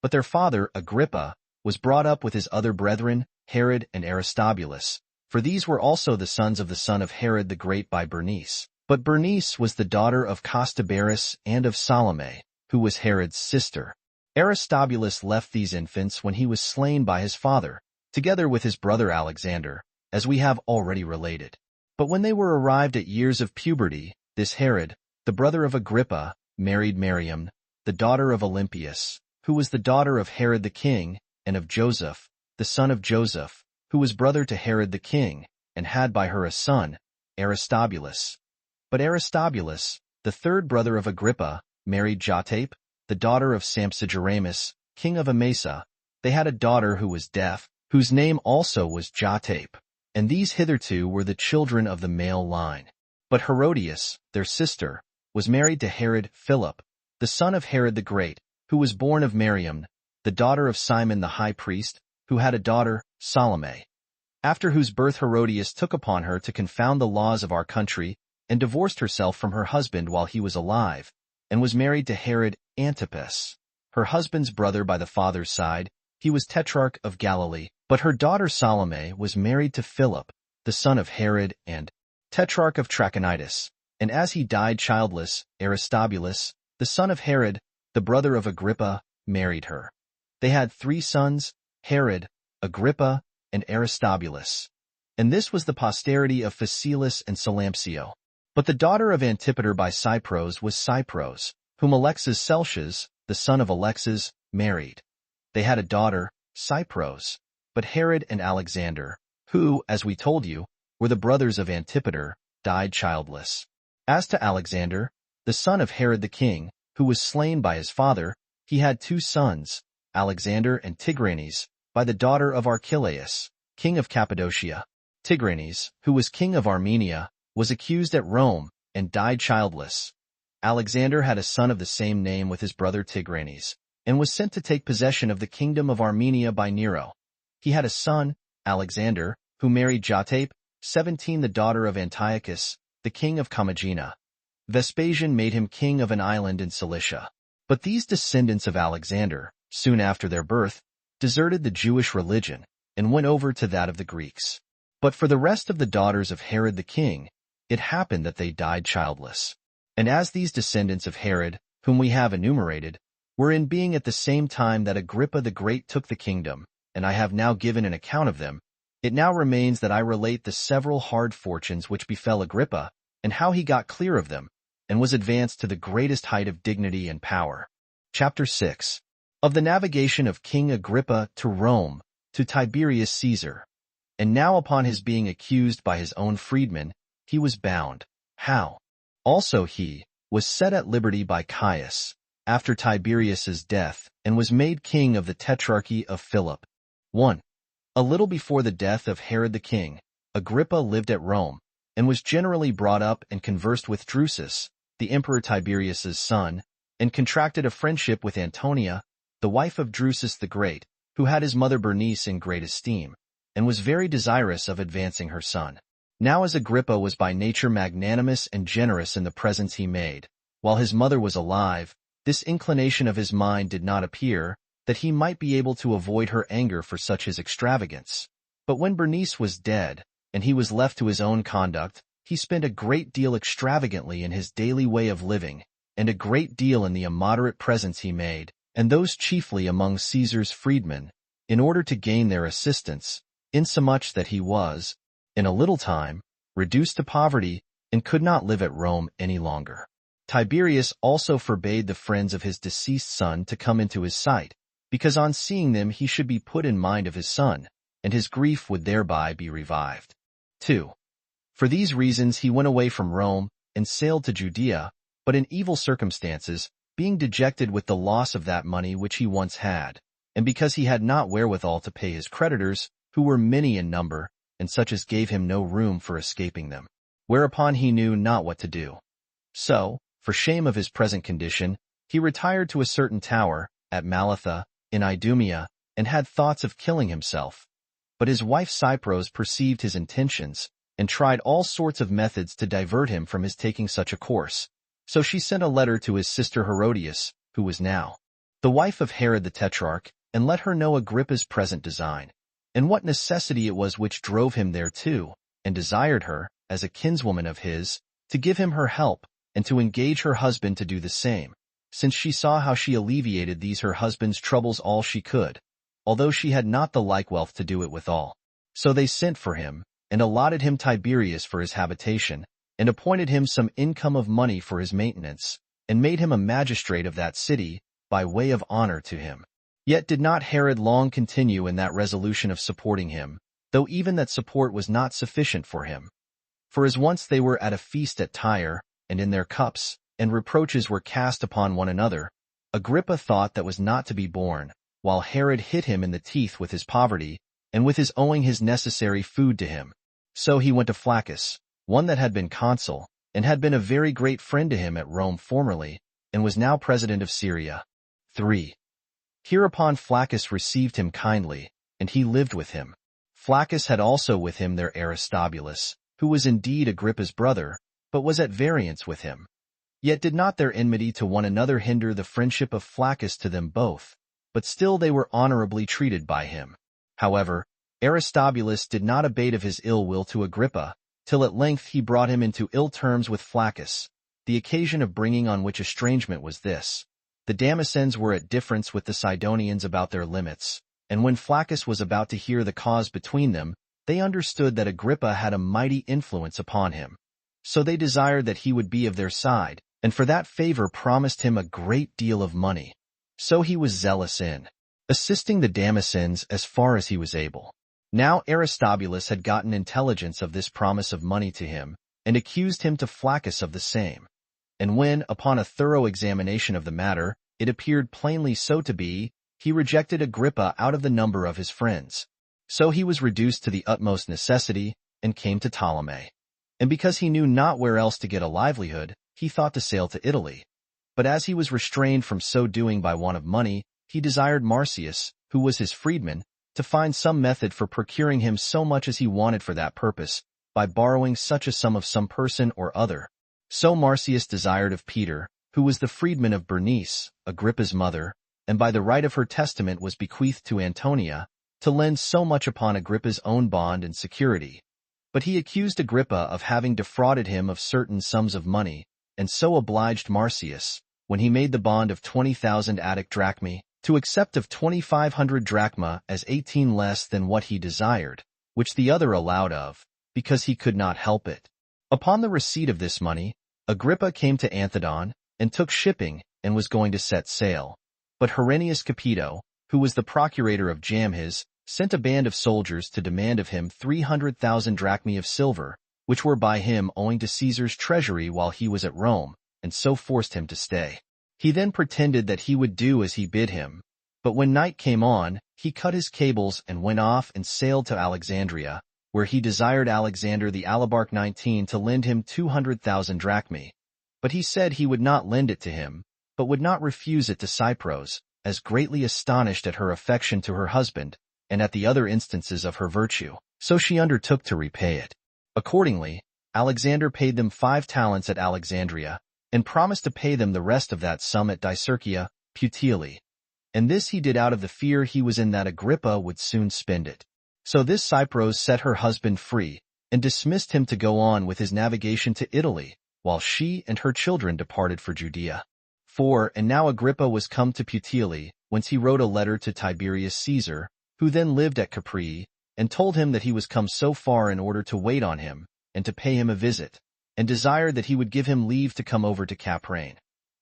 But their father, Agrippa, was brought up with his other brethren, Herod and Aristobulus, for these were also the sons of the son of Herod the Great by Bernice. But Bernice was the daughter of Costobarus and of Salome, who was Herod's sister. Aristobulus left these infants when he was slain by his father, together with his brother Alexander, as we have already related. But when they were arrived at years of puberty, this Herod, the brother of Agrippa, married Miriam, the daughter of Olympias, who was the daughter of Herod the king, and of Joseph, the son of Joseph, who was brother to Herod the king, and had by her a son, Aristobulus. But Aristobulus, the third brother of Agrippa, married Jotape, the daughter of Sampsigeramus, king of Amasa. They had a daughter who was deaf, whose name also was Jotape, and these hitherto were the children of the male line. But Herodias, their sister, was married to Herod Philip, the son of Herod the Great, who was born of Miriam, the daughter of Simon the high priest, who had a daughter, Salome. After whose birth Herodias took upon her to confound the laws of our country, and divorced herself from her husband while he was alive, and was married to Herod Antipas, her husband's brother by the father's side. He was tetrarch of Galilee. But her daughter Salome was married to Philip, the son of Herod and tetrarch of Trachonitis, and as he died childless, Aristobulus, the son of Herod, the brother of Agrippa, married her. They had 3 sons, Herod, Agrippa, and Aristobulus. And this was the posterity of Phasaelus and Salampsio. But the daughter of Antipater by Cypros was Cypros, whom Alexas Celsius, the son of Alexas, married. They had a daughter, Cypros. But Herod and Alexander, who, as we told you, were the brothers of Antipater, died childless. As to Alexander, the son of Herod the king, who was slain by his father, he had 2 sons, Alexander and Tigranes, by the daughter of Archelaus, king of Cappadocia. Tigranes, who was king of Armenia, was accused at Rome, and died childless. Alexander had a son of the same name with his brother Tigranes, and was sent to take possession of the kingdom of Armenia by Nero. He had a son, Alexander, who married Jotape, 17, the daughter of Antiochus, the king of Commagena. Vespasian made him king of an island in Cilicia. But these descendants of Alexander, soon after their birth, deserted the Jewish religion and went over to that of the Greeks. But for the rest of the daughters of Herod the king, it happened that they died childless. And as these descendants of Herod, whom we have enumerated, were in being at the same time that Agrippa the Great took the kingdom, and I have now given an account of them, it now remains that I relate the several hard fortunes which befell Agrippa, and how he got clear of them, and was advanced to the greatest height of dignity and power. Chapter 6. Of the navigation of King Agrippa to Rome, to Tiberius Caesar. And now upon his being accused by his own freedmen, he was bound. How? Also he was set at liberty by Caius, after Tiberius's death, and was made king of the tetrarchy of Philip. 1. A little before the death of Herod the king, Agrippa lived at Rome, and was generally brought up and conversed with Drusus, the emperor Tiberius's son, and contracted a friendship with Antonia, the wife of Drusus the Great, who had his mother Bernice in great esteem, and was very desirous of advancing her son. Now as Agrippa was by nature magnanimous and generous in the presents he made, while his mother was alive, this inclination of his mind did not appear, that he might be able to avoid her anger for such his extravagance. But when Bernice was dead, and he was left to his own conduct, he spent a great deal extravagantly in his daily way of living, and a great deal in the immoderate presents he made, and those chiefly among Caesar's freedmen, in order to gain their assistance, insomuch that he was, in a little time, reduced to poverty, and could not live at Rome any longer. Tiberius also forbade the friends of his deceased son to come into his sight, because on seeing them he should be put in mind of his son, and his grief would thereby be revived. 2. For these reasons he went away from Rome, and sailed to Judea, but in evil circumstances, being dejected with the loss of that money which he once had, and because he had not wherewithal to pay his creditors, who were many in number, and such as gave him no room for escaping them. Whereupon he knew not what to do. So, for shame of his present condition, he retired to a certain tower, at Malatha, in Idumea, and had thoughts of killing himself. But his wife Cypros perceived his intentions, and tried all sorts of methods to divert him from his taking such a course. So she sent a letter to his sister Herodias, who was now the wife of Herod the Tetrarch, and let her know Agrippa's present design, and what necessity it was which drove him thereto, and desired her, as a kinswoman of his, to give him her help, and to engage her husband to do the same, since she saw how she alleviated these her husband's troubles all she could, although she had not the like wealth to do it withal. So they sent for him, and allotted him Tiberias for his habitation, and appointed him some income of money for his maintenance, and made him a magistrate of that city, by way of honor to him. Yet did not Herod long continue in that resolution of supporting him, though even that support was not sufficient for him. For as once they were at a feast at Tyre, and in their cups, and reproaches were cast upon one another, Agrippa thought that was not to be borne, while Herod hit him in the teeth with his poverty, and with his owing his necessary food to him. So he went to Flaccus, one that had been consul, and had been a very great friend to him at Rome formerly, and was now president of Syria. 3. Hereupon Flaccus received him kindly, and he lived with him. Flaccus had also with him their Aristobulus, who was indeed Agrippa's brother, but was at variance with him. Yet did not their enmity to one another hinder the friendship of Flaccus to them both, but still they were honorably treated by him. However, Aristobulus did not abate of his ill will to Agrippa, till at length he brought him into ill terms with Flaccus. The occasion of bringing on which estrangement was this. The Damascens were at difference with the Sidonians about their limits, and when Flaccus was about to hear the cause between them, they understood that Agrippa had a mighty influence upon him. So they desired that he would be of their side, and for that favor promised him a great deal of money. So he was zealous in assisting the Damascens as far as he was able. Now Aristobulus had gotten intelligence of this promise of money to him, and accused him to Flaccus of the same. And when, upon a thorough examination of the matter, it appeared plainly so to be, he rejected Agrippa out of the number of his friends. So he was reduced to the utmost necessity, and came to Ptolemy. And because he knew not where else to get a livelihood, he thought to sail to Italy. But as he was restrained from so doing by want of money, he desired Marcius, who was his freedman, to find some method for procuring him so much as he wanted for that purpose, by borrowing such a sum of some person or other. So Marcius desired of Peter, who was the freedman of Bernice, Agrippa's mother, and by the right of her testament was bequeathed to Antonia, to lend so much upon Agrippa's own bond and security. But he accused Agrippa of having defrauded him of certain sums of money, and so obliged Marcius, when he made the bond of 20,000 Attic drachmae, to accept of 2,500 drachma as 18 less than what he desired, which the other allowed of, because he could not help it. Upon the receipt of this money, Agrippa came to Anthedon, and took shipping, and was going to set sail. But Herennius Capito, who was the procurator of Jamhis, sent a band of soldiers to demand of him 300,000 drachmae of silver, which were by him owing to Caesar's treasury while he was at Rome, and so forced him to stay. He then pretended that he would do as he bid him, but when night came on, he cut his cables and went off and sailed to Alexandria, where he desired Alexander the Alabarch 19 to lend him 200,000 drachmae. But he said he would not lend it to him, but would not refuse it to Cypros, as greatly astonished at her affection to her husband, and at the other instances of her virtue. So she undertook to repay it. Accordingly, Alexander paid them 5 talents at Alexandria, and promised to pay them the rest of that sum at Dicercia, Puteoli. And this he did out of the fear he was in that Agrippa would soon spend it. So this Cypros set her husband free, and dismissed him to go on with his navigation to Italy, while she and her children departed for Judea. 4. And now Agrippa was come to Puteoli, whence he wrote a letter to Tiberius Caesar, who then lived at Capri, and told him that he was come so far in order to wait on him, and to pay him a visit, and desired that he would give him leave to come over to Caprane.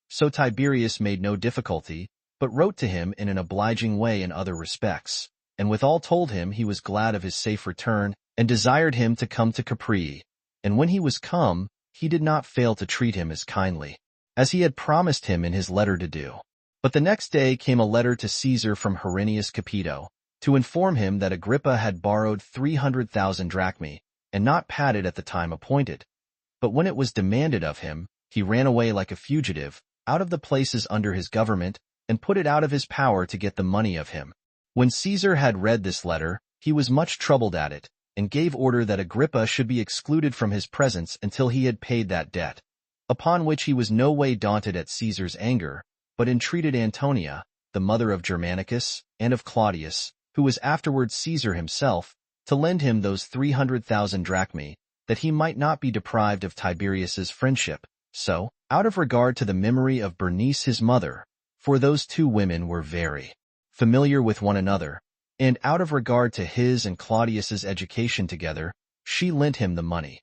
So Tiberius made no difficulty, but wrote to him in an obliging way in other respects, and withal told him he was glad of his safe return, and desired him to come to Capri. And when he was come, he did not fail to treat him as kindly, as he had promised him in his letter to do. But the next day came a letter to Caesar from Herennius Capito, to inform him that Agrippa had borrowed 300,000 drachmae, and not paid at the time appointed. But when it was demanded of him, he ran away like a fugitive, out of the places under his government, and put it out of his power to get the money of him. When Caesar had read this letter, he was much troubled at it, and gave order that Agrippa should be excluded from his presence until he had paid that debt. Upon which he was no way daunted at Caesar's anger, but entreated Antonia, the mother of Germanicus, and of Claudius, who was afterwards Caesar himself, to lend him those 300,000 drachmae, that he might not be deprived of Tiberius's friendship. So, out of regard to the memory of Bernice his mother, for those 2 women were very familiar with one another, and out of regard to his and Claudius's education together, she lent him the money.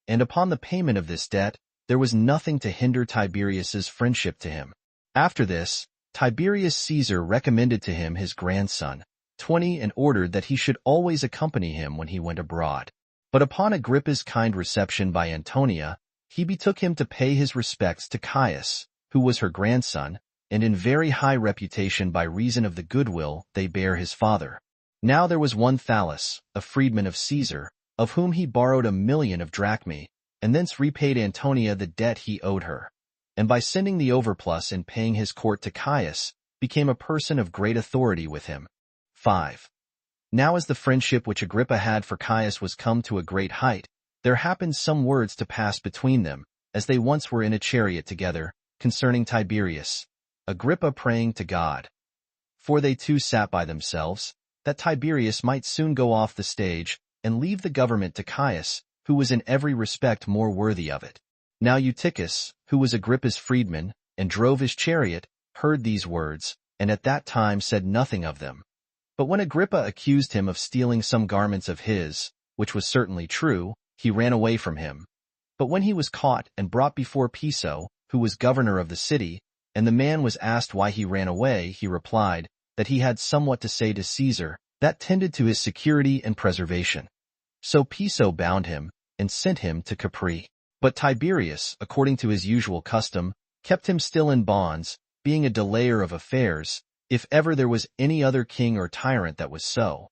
And upon the payment of this debt, there was nothing to hinder Tiberius's friendship to him. After this, Tiberius Caesar recommended to him his grandson, 20, and ordered that he should always accompany him when he went abroad. But upon Agrippa's kind reception by Antonia, he betook him to pay his respects to Caius, who was her grandson, and in very high reputation by reason of the goodwill they bare his father. Now there was one Thallus, a freedman of Caesar, of whom he borrowed 1,000,000 of drachmae, and thence repaid Antonia the debt he owed her, and by sending the overplus and paying his court to Caius, became a person of great authority with him. 5. Now as the friendship which Agrippa had for Caius was come to a great height, there happened some words to pass between them, as they once were in a chariot together, concerning Tiberius, Agrippa praying to God. For they 2 sat by themselves, that Tiberius might soon go off the stage, and leave the government to Caius, who was in every respect more worthy of it. Now Eutychus, who was Agrippa's freedman, and drove his chariot, heard these words, and at that time said nothing of them. But when Agrippa accused him of stealing some garments of his, which was certainly true, he ran away from him. But when he was caught and brought before Piso, who was governor of the city, and the man was asked why he ran away, he replied, that he had somewhat to say to Caesar, that tended to his security and preservation. So Piso bound him, and sent him to Capri. But Tiberius, according to his usual custom, kept him still in bonds, being a delayer of affairs, if ever there was any other king or tyrant that was so.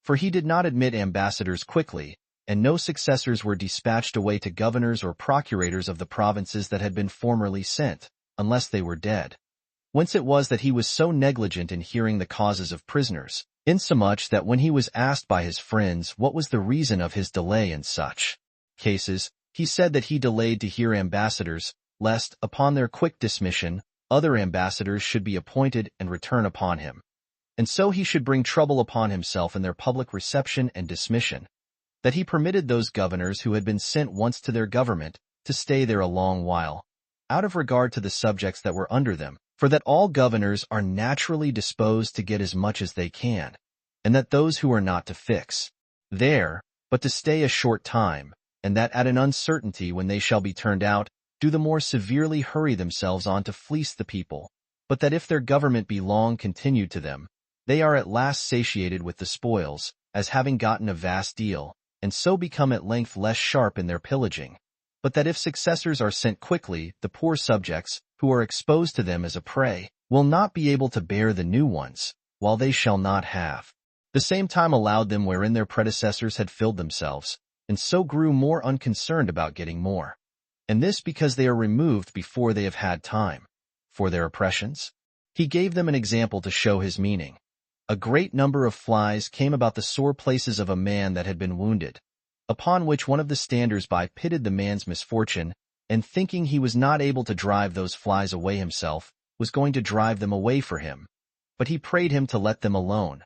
For he did not admit ambassadors quickly, and no successors were dispatched away to governors or procurators of the provinces that had been formerly sent, unless they were dead. whence it was that he was so negligent in hearing the causes of prisoners, insomuch that when he was asked by his friends what was the reason of his delay in such cases, he said that he delayed to hear ambassadors, lest, upon their quick dismission, other ambassadors should be appointed and return upon him, and so he should bring trouble upon himself in their public reception and dismission, that he permitted those governors who had been sent once to their government to stay there a long while, out of regard to the subjects that were under them, for that all governors are naturally disposed to get as much as they can, and that those who are not to fix there, but to stay a short time, and that at an uncertainty when they shall be turned out, do the more severely hurry themselves on to fleece the people, but that if their government be long continued to them, they are at last satiated with the spoils, as having gotten a vast deal, and so become at length less sharp in their pillaging, but that if successors are sent quickly, the poor subjects, who are exposed to them as a prey, will not be able to bear the new ones, while they shall not have the same time allowed them wherein their predecessors had filled themselves, and so grew more unconcerned about getting more. And this because they are removed before they have had time for their oppressions. He gave them an example to show his meaning. A great number of flies came about the sore places of a man that had been wounded, upon which one of the standers-by pitied the man's misfortune, and thinking he was not able to drive those flies away himself, was going to drive them away for him, but he prayed him to let them alone.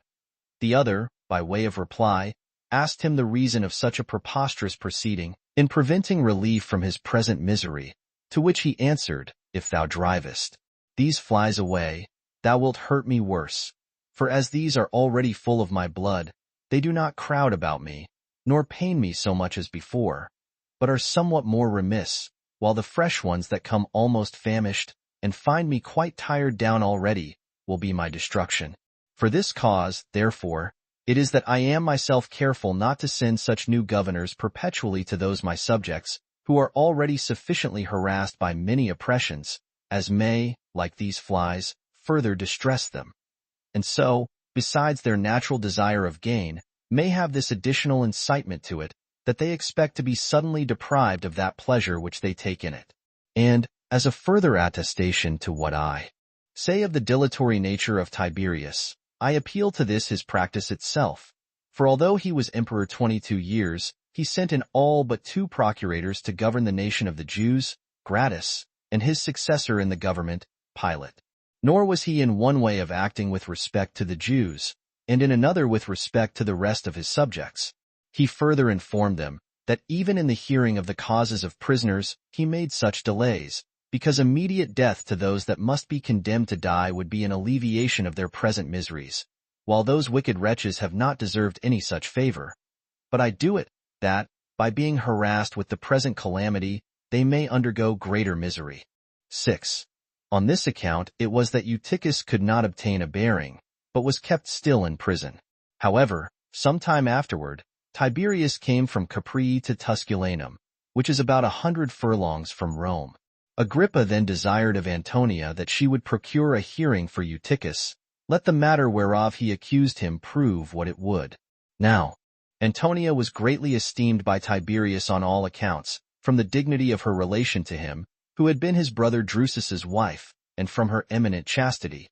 The other, by way of reply, asked him the reason of such a preposterous proceeding in preventing relief from his present misery, to which he answered, If thou drivest these flies away, thou wilt hurt me worse, for as these are already full of my blood, they do not crowd about me, nor pain me so much as before, but are somewhat more remiss, while the fresh ones that come almost famished, and find me quite tired down already, will be my destruction. For this cause, therefore, it is that I am myself careful not to send such new governors perpetually to those my subjects, who are already sufficiently harassed by many oppressions, as may, like these flies, further distress them. And so, besides their natural desire of gain, may have this additional incitement to it, that they expect to be suddenly deprived of that pleasure which they take in it. And, as a further attestation to what I say of the dilatory nature of Tiberius, I appeal to this his practice itself, for although he was emperor 22 years, he sent in all but 2 procurators to govern the nation of the Jews, Gratus, and his successor in the government, Pilate. Nor was he in one way of acting with respect to the Jews, and in another with respect to the rest of his subjects. He further informed them that even in the hearing of the causes of prisoners he made such delays, because immediate death to those that must be condemned to die would be an alleviation of their present miseries, while those wicked wretches have not deserved any such favor. But I do it, that, by being harassed with the present calamity, they may undergo greater misery. 6. On this account it was that Eutychus could not obtain a bearing, but was kept still in prison. However, some time afterward, Tiberius came from Capri to Tusculanum, which is about 100 furlongs from Rome. Agrippa then desired of Antonia that she would procure a hearing for Eutychus, let the matter whereof he accused him prove what it would. Now, Antonia was greatly esteemed by Tiberius on all accounts, from the dignity of her relation to him, who had been his brother Drusus's wife, and from her eminent chastity.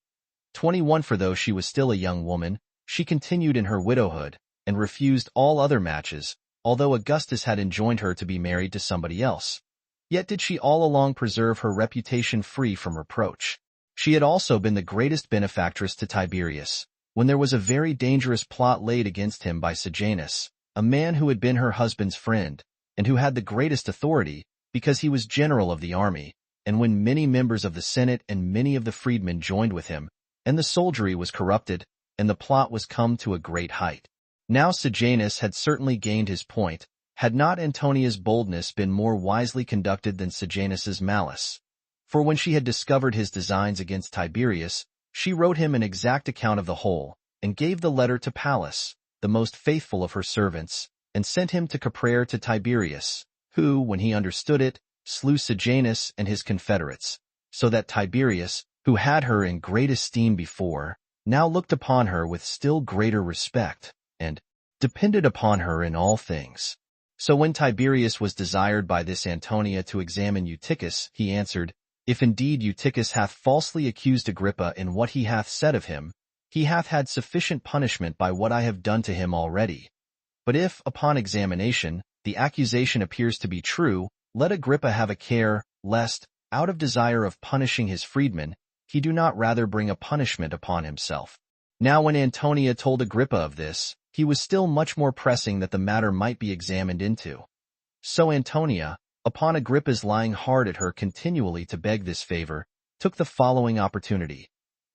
21 For though she was still a young woman, she continued in her widowhood, and refused all other matches, although Augustus had enjoined her to be married to somebody else. Yet did she all along preserve her reputation free from reproach. She had also been the greatest benefactress to Tiberius, when there was a very dangerous plot laid against him by Sejanus, a man who had been her husband's friend, and who had the greatest authority, because he was general of the army, and when many members of the Senate and many of the freedmen joined with him, and the soldiery was corrupted, and the plot was come to a great height. Now Sejanus had certainly gained his point, had not Antonia's boldness been more wisely conducted than Sejanus's malice. For when she had discovered his designs against Tiberius, she wrote him an exact account of the whole, and gave the letter to Pallas, the most faithful of her servants, and sent him to Caprare to Tiberius, who, when he understood it, slew Sejanus and his confederates, so that Tiberius, who had her in great esteem before, now looked upon her with still greater respect, and depended upon her in all things. So when Tiberius was desired by this Antonia to examine Eutychus, he answered, If indeed Eutychus hath falsely accused Agrippa in what he hath said of him, he hath had sufficient punishment by what I have done to him already. But if, upon examination, the accusation appears to be true, let Agrippa have a care, lest, out of desire of punishing his freedmen, he do not rather bring a punishment upon himself. Now when Antonia told Agrippa of this, he was still much more pressing that the matter might be examined into. So Antonia, upon Agrippa's lying hard at her continually to beg this favor, took the following opportunity.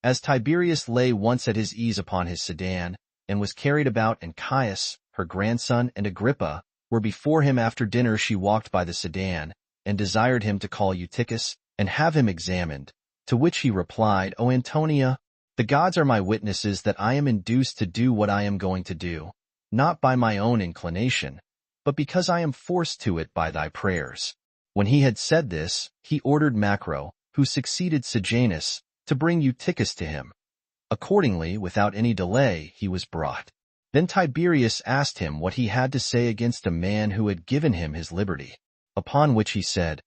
As Tiberius lay once at his ease upon his sedan, and was carried about, and Caius, her grandson, and Agrippa were before him after dinner, she walked by the sedan, and desired him to call Eutychus, and have him examined. To which he replied, O Antonia, the gods are my witnesses that I am induced to do what I am going to do, not by my own inclination, but because I am forced to it by thy prayers. When he had said this, he ordered Macro, who succeeded Sejanus, to bring Eutychus to him. Accordingly, without any delay, he was brought. Then Tiberius asked him what he had to say against a man who had given him his liberty. Upon which he said,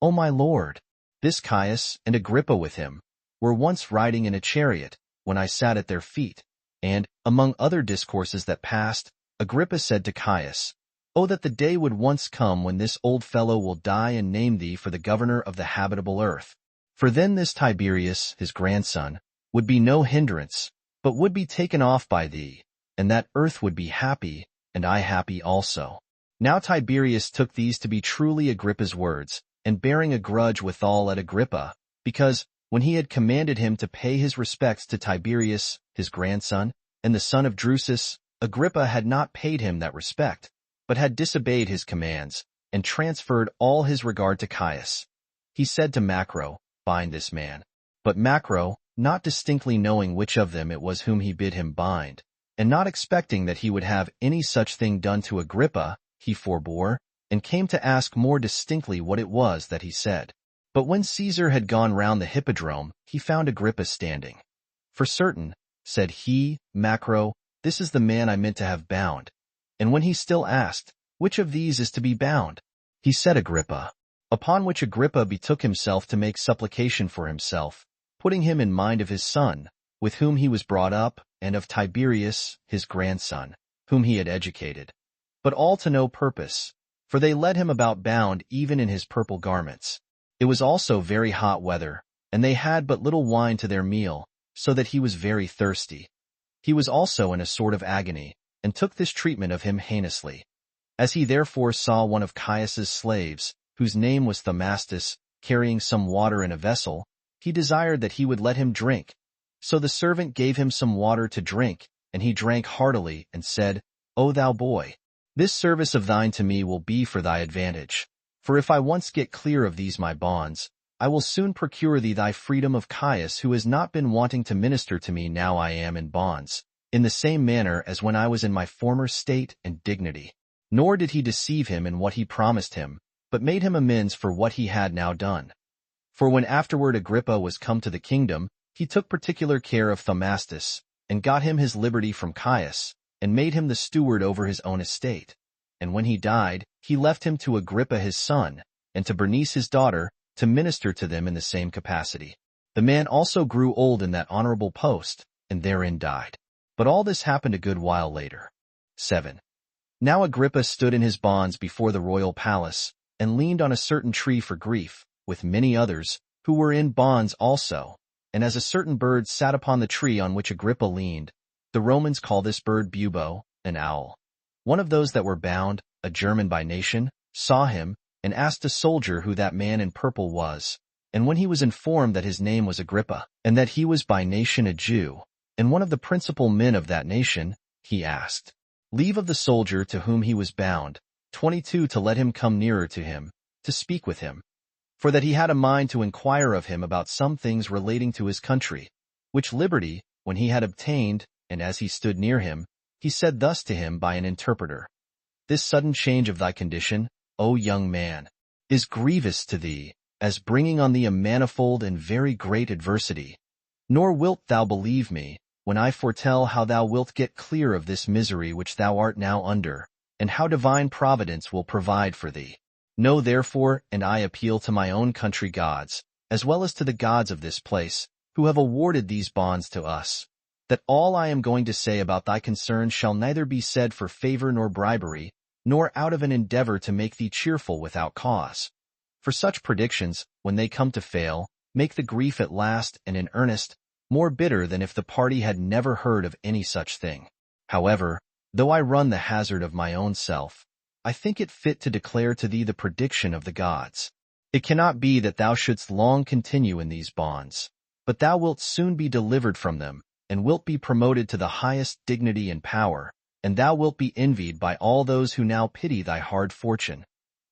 O my lord, this Caius, and Agrippa with him, were once riding in a chariot, when I sat at their feet. And, among other discourses that passed, Agrippa said to Caius, O that the day would once come when this old fellow will die and name thee for the governor of the habitable earth. For then this Tiberius, his grandson, would be no hindrance, but would be taken off by thee, and that earth would be happy, and I happy also. Now Tiberius took these to be truly Agrippa's words, and bearing a grudge withal at Agrippa, because, when he had commanded him to pay his respects to Tiberius, his grandson, and the son of Drusus, Agrippa had not paid him that respect, but had disobeyed his commands, and transferred all his regard to Caius. He said to Macro, Bind this man. But Macro, not distinctly knowing which of them it was whom he bid him bind, and not expecting that he would have any such thing done to Agrippa, he forbore, and came to ask more distinctly what it was that he said. But when Caesar had gone round the hippodrome, he found Agrippa standing. For certain, said he, Macro, this is the man I meant to have bound. And when he still asked, Which of these is to be bound? He said Agrippa. Upon which Agrippa betook himself to make supplication for himself, putting him in mind of his son, with whom he was brought up, and of Tiberius, his grandson, whom he had educated. But all to no purpose, for they led him about bound even in his purple garments. It was also very hot weather, and they had but little wine to their meal, so that he was very thirsty. He was also in a sort of agony, and took this treatment of him heinously. As he therefore saw one of Caius's slaves, whose name was Thaumastus, carrying some water in a vessel, he desired that he would let him drink. So the servant gave him some water to drink, and he drank heartily, and said, O thou boy, this service of thine to me will be for thy advantage. For if I once get clear of these my bonds, I will soon procure thee thy freedom of Caius, who has not been wanting to minister to me now I am in bonds, in the same manner as when I was in my former state and dignity. Nor did he deceive him in what he promised him, but made him amends for what he had now done. For when afterward Agrippa was come to the kingdom, he took particular care of Thaumastus, and got him his liberty from Caius, and made him the steward over his own estate. And when he died, he left him to Agrippa his son, and to Bernice his daughter, to minister to them in the same capacity. The man also grew old in that honorable post, and therein died. But all this happened a good while later. 7. Now Agrippa stood in his bonds before the royal palace, and leaned on a certain tree for grief, with many others, who were in bonds also. And as a certain bird sat upon the tree on which Agrippa leaned, the Romans call this bird bubo, an owl. One of those that were bound, a German by nation, saw him, and asked a soldier who that man in purple was. And when he was informed that his name was Agrippa, and that he was by nation a Jew, and one of the principal men of that nation, he asked leave of the soldier to whom he was bound, 22, to let him come nearer to him, to speak with him. For that he had a mind to inquire of him about some things relating to his country, which liberty, when he had obtained, and as he stood near him, he said thus to him by an interpreter, This sudden change of thy condition, O young man, is grievous to thee, as bringing on thee a manifold and very great adversity. Nor wilt thou believe me, when I foretell how thou wilt get clear of this misery which thou art now under, and how divine providence will provide for thee. Know therefore, and I appeal to my own country gods, as well as to the gods of this place, who have awarded these bonds to us, that all I am going to say about thy concerns shall neither be said for favor nor bribery, nor out of an endeavor to make thee cheerful without cause. For such predictions, when they come to fail, make the grief at last and in earnest more bitter than if the party had never heard of any such thing. However, though I run the hazard of my own self, I think it fit to declare to thee the prediction of the gods. It cannot be that thou shouldst long continue in these bonds, but thou wilt soon be delivered from them, and wilt be promoted to the highest dignity and power, and thou wilt be envied by all those who now pity thy hard fortune.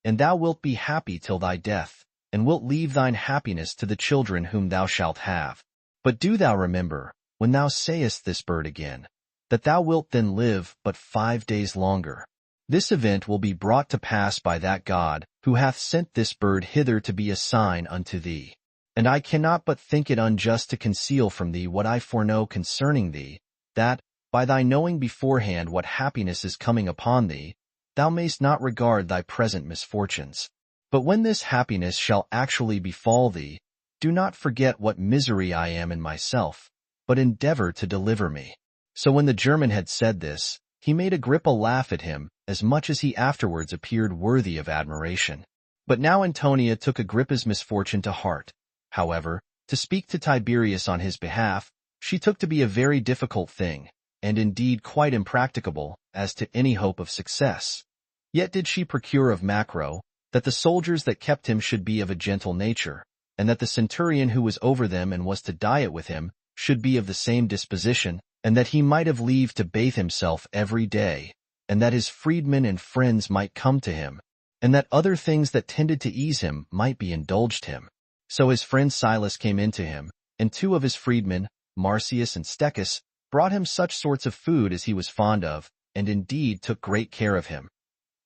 And thou wilt be happy till thy death, and wilt leave thine happiness to the children whom thou shalt have. But do thou remember, when thou sayest this bird again, that thou wilt then live but 5 days longer. This event will be brought to pass by that God, who hath sent this bird hither to be a sign unto thee. And I cannot but think it unjust to conceal from thee what I foreknow concerning thee, that, by thy knowing beforehand what happiness is coming upon thee, thou mayst not regard thy present misfortunes. But when this happiness shall actually befall thee, do not forget what misery I am in myself, but endeavor to deliver me. So when the German had said this, he made Agrippa laugh at him, as much as he afterwards appeared worthy of admiration. But now Antonia took Agrippa's misfortune to heart. However, to speak to Tiberius on his behalf, she took to be a very difficult thing, and indeed quite impracticable, as to any hope of success. Yet did she procure of Macro, that the soldiers that kept him should be of a gentle nature, and that the centurion who was over them and was to diet with him should be of the same disposition, and that he might have leave to bathe himself every day, and that his freedmen and friends might come to him, and that other things that tended to ease him might be indulged him. So his friend Silas came in to him, and 2 of his freedmen, Marcius and Stechus, brought him such sorts of food as he was fond of, and indeed took great care of him.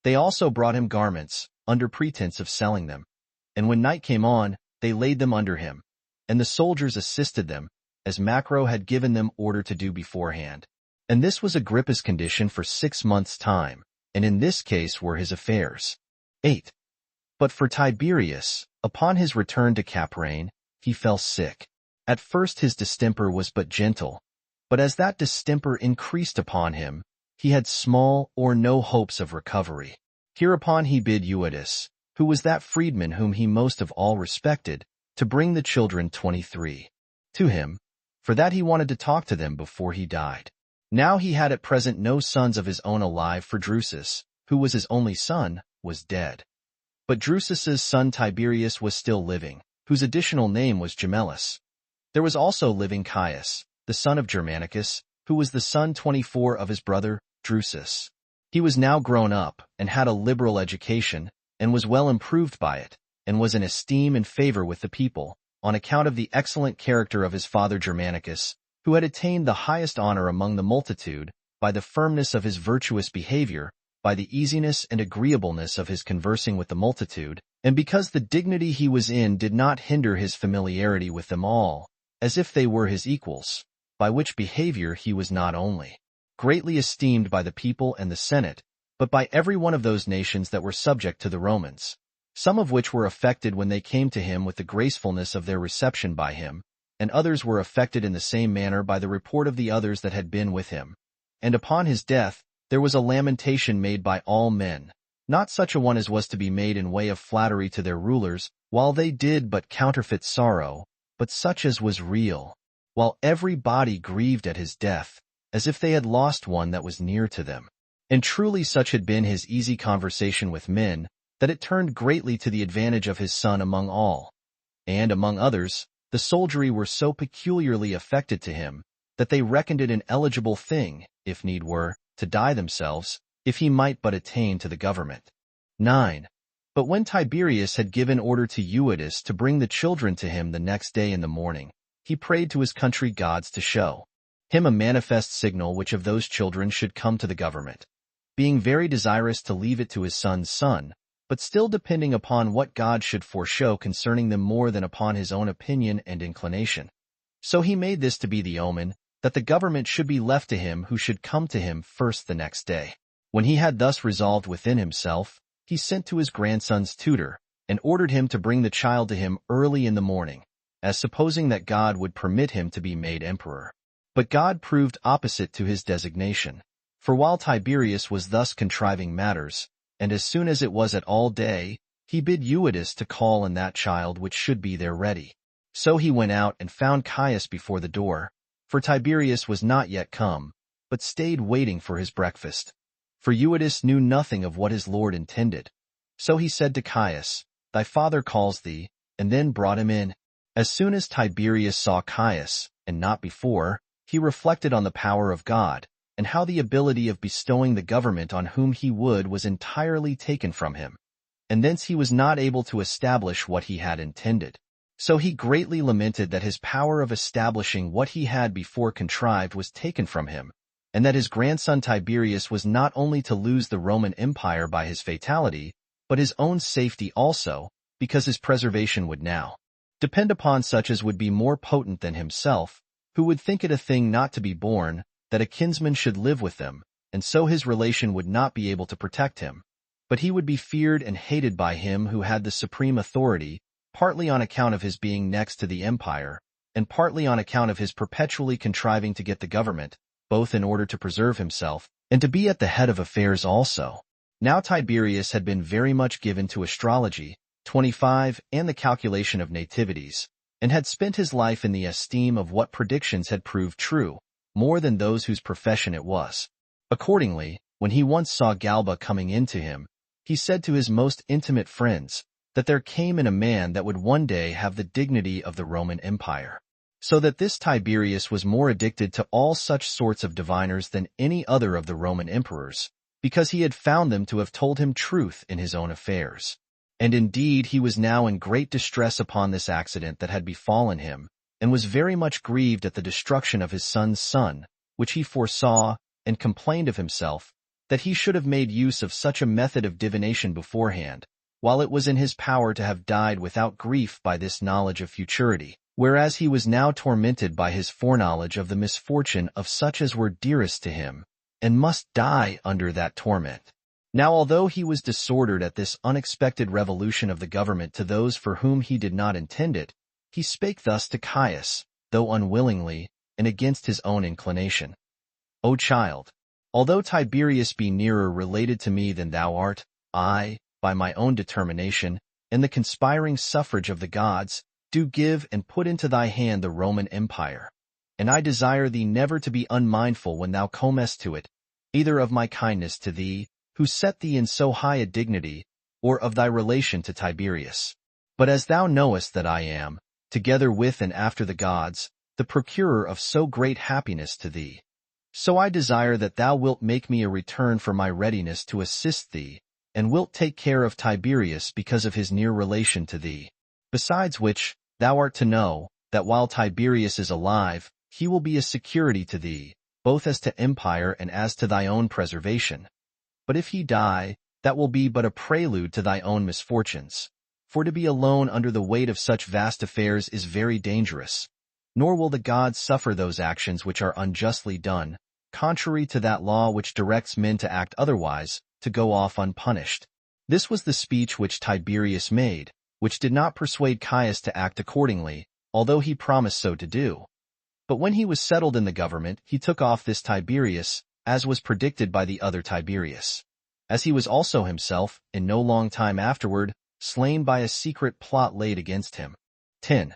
They also brought him garments, under pretense of selling them. And when night came on, they laid them under him, and the soldiers assisted them, as Macro had given them order to do beforehand. And this was Agrippa's condition for 6 months' time, and in this case were his affairs. 8. But for Tiberius, upon his return to Caprane, he fell sick. At first his distemper was but gentle, but as that distemper increased upon him, he had small or no hopes of recovery. Hereupon he bid Euodus, who was that freedman whom he most of all respected, to bring the children 23 to him, for that he wanted to talk to them before he died. Now he had at present no sons of his own alive, for Drusus, who was his only son, was dead. But Drusus's son Tiberius was still living, whose additional name was Gemellus. There was also living Caius, the son of Germanicus, who was the son 24 of his brother, Drusus. He was now grown up, and had a liberal education, and was well improved by it, and was in esteem and favor with the people, on account of the excellent character of his father Germanicus, who had attained the highest honor among the multitude, by the firmness of his virtuous behavior, by the easiness and agreeableness of his conversing with the multitude, and because the dignity he was in did not hinder his familiarity with them all, as if they were his equals, by which behavior he was not only greatly esteemed by the people and the Senate, but by every one of those nations that were subject to the Romans, some of which were affected when they came to him with the gracefulness of their reception by him, and others were affected in the same manner by the report of the others that had been with him. And upon his death there was a lamentation made by all men, not such a one as was to be made in way of flattery to their rulers, while they did but counterfeit sorrow, but such as was real, while every body grieved at his death, as if they had lost one that was near to them. And truly such had been his easy conversation with men, that it turned greatly to the advantage of his son among all. And among others, the soldiery were so peculiarly affected to him, that they reckoned it an eligible thing, if need were, to die themselves, if he might but attain to the government. 9. But when Tiberius had given order to Euodus to bring the children to him the next day in the morning, he prayed to his country gods to show him a manifest signal which of those children should come to the government, being very desirous to leave it to his son's son, but still depending upon what God should foreshow concerning them more than upon his own opinion and inclination. So he made this to be the omen, that the government should be left to him who should come to him first the next day. When he had thus resolved within himself, he sent to his grandson's tutor, and ordered him to bring the child to him early in the morning, as supposing that God would permit him to be made emperor. But God proved opposite to his designation. For while Tiberius was thus contriving matters, and as soon as it was at all day, he bid Euodius to call in that child which should be there ready. So he went out and found Caius before the door, for Tiberius was not yet come, but stayed waiting for his breakfast. For Euodius knew nothing of what his lord intended. So he said to Caius, "Thy father calls thee," and then brought him in. As soon as Tiberius saw Caius, and not before, he reflected on the power of God, and how the ability of bestowing the government on whom he would was entirely taken from him, and thence he was not able to establish what he had intended. So he greatly lamented that his power of establishing what he had before contrived was taken from him, and that his grandson Tiberius was not only to lose the Roman Empire by his fatality, but his own safety also, because his preservation would now depend upon such as would be more potent than himself, who would think it a thing not to be borne, that a kinsman should live with them, and so his relation would not be able to protect him. But he would be feared and hated by him who had the supreme authority, partly on account of his being next to the empire, and partly on account of his perpetually contriving to get the government, both in order to preserve himself, and to be at the head of affairs also. Now Tiberius had been very much given to astrology, 25, and the calculation of nativities, and had spent his life in the esteem of what predictions had proved true, more than those whose profession it was. Accordingly, when he once saw Galba coming in to him, he said to his most intimate friends, that there came in a man that would one day have the dignity of the Roman Empire. So that this Tiberius was more addicted to all such sorts of diviners than any other of the Roman emperors, because he had found them to have told him truth in his own affairs. And indeed he was now in great distress upon this accident that had befallen him, and was very much grieved at the destruction of his son's son, which he foresaw, and complained of himself, that he should have made use of such a method of divination beforehand, while it was in his power to have died without grief by this knowledge of futurity, whereas he was now tormented by his foreknowledge of the misfortune of such as were dearest to him, and must die under that torment. Now although he was disordered at this unexpected revolution of the government to those for whom he did not intend it, he spake thus to Caius, though unwillingly, and against his own inclination. O child, although Tiberius be nearer related to me than thou art, I, by my own determination, and the conspiring suffrage of the gods, do give and put into thy hand the Roman Empire. And I desire thee never to be unmindful when thou comest to it, either of my kindness to thee, who set thee in so high a dignity, or of thy relation to Tiberius. But as thou knowest that I am, together with and after the gods, the procurer of so great happiness to thee, so I desire that thou wilt make me a return for my readiness to assist thee, and wilt take care of Tiberius because of his near relation to thee. Besides which, thou art to know, that while Tiberius is alive, he will be a security to thee, both as to empire and as to thy own preservation. But if he die, that will be but a prelude to thy own misfortunes. For to be alone under the weight of such vast affairs is very dangerous, nor will the gods suffer those actions which are unjustly done, contrary to that law which directs men to act otherwise, to go off unpunished. This was the speech which Tiberius made, which did not persuade Caius to act accordingly, although he promised so to do. But when he was settled in the government, he took off this Tiberius, as was predicted by the other Tiberius, as he was also himself, in no long time afterward, slain by a secret plot laid against him. 10.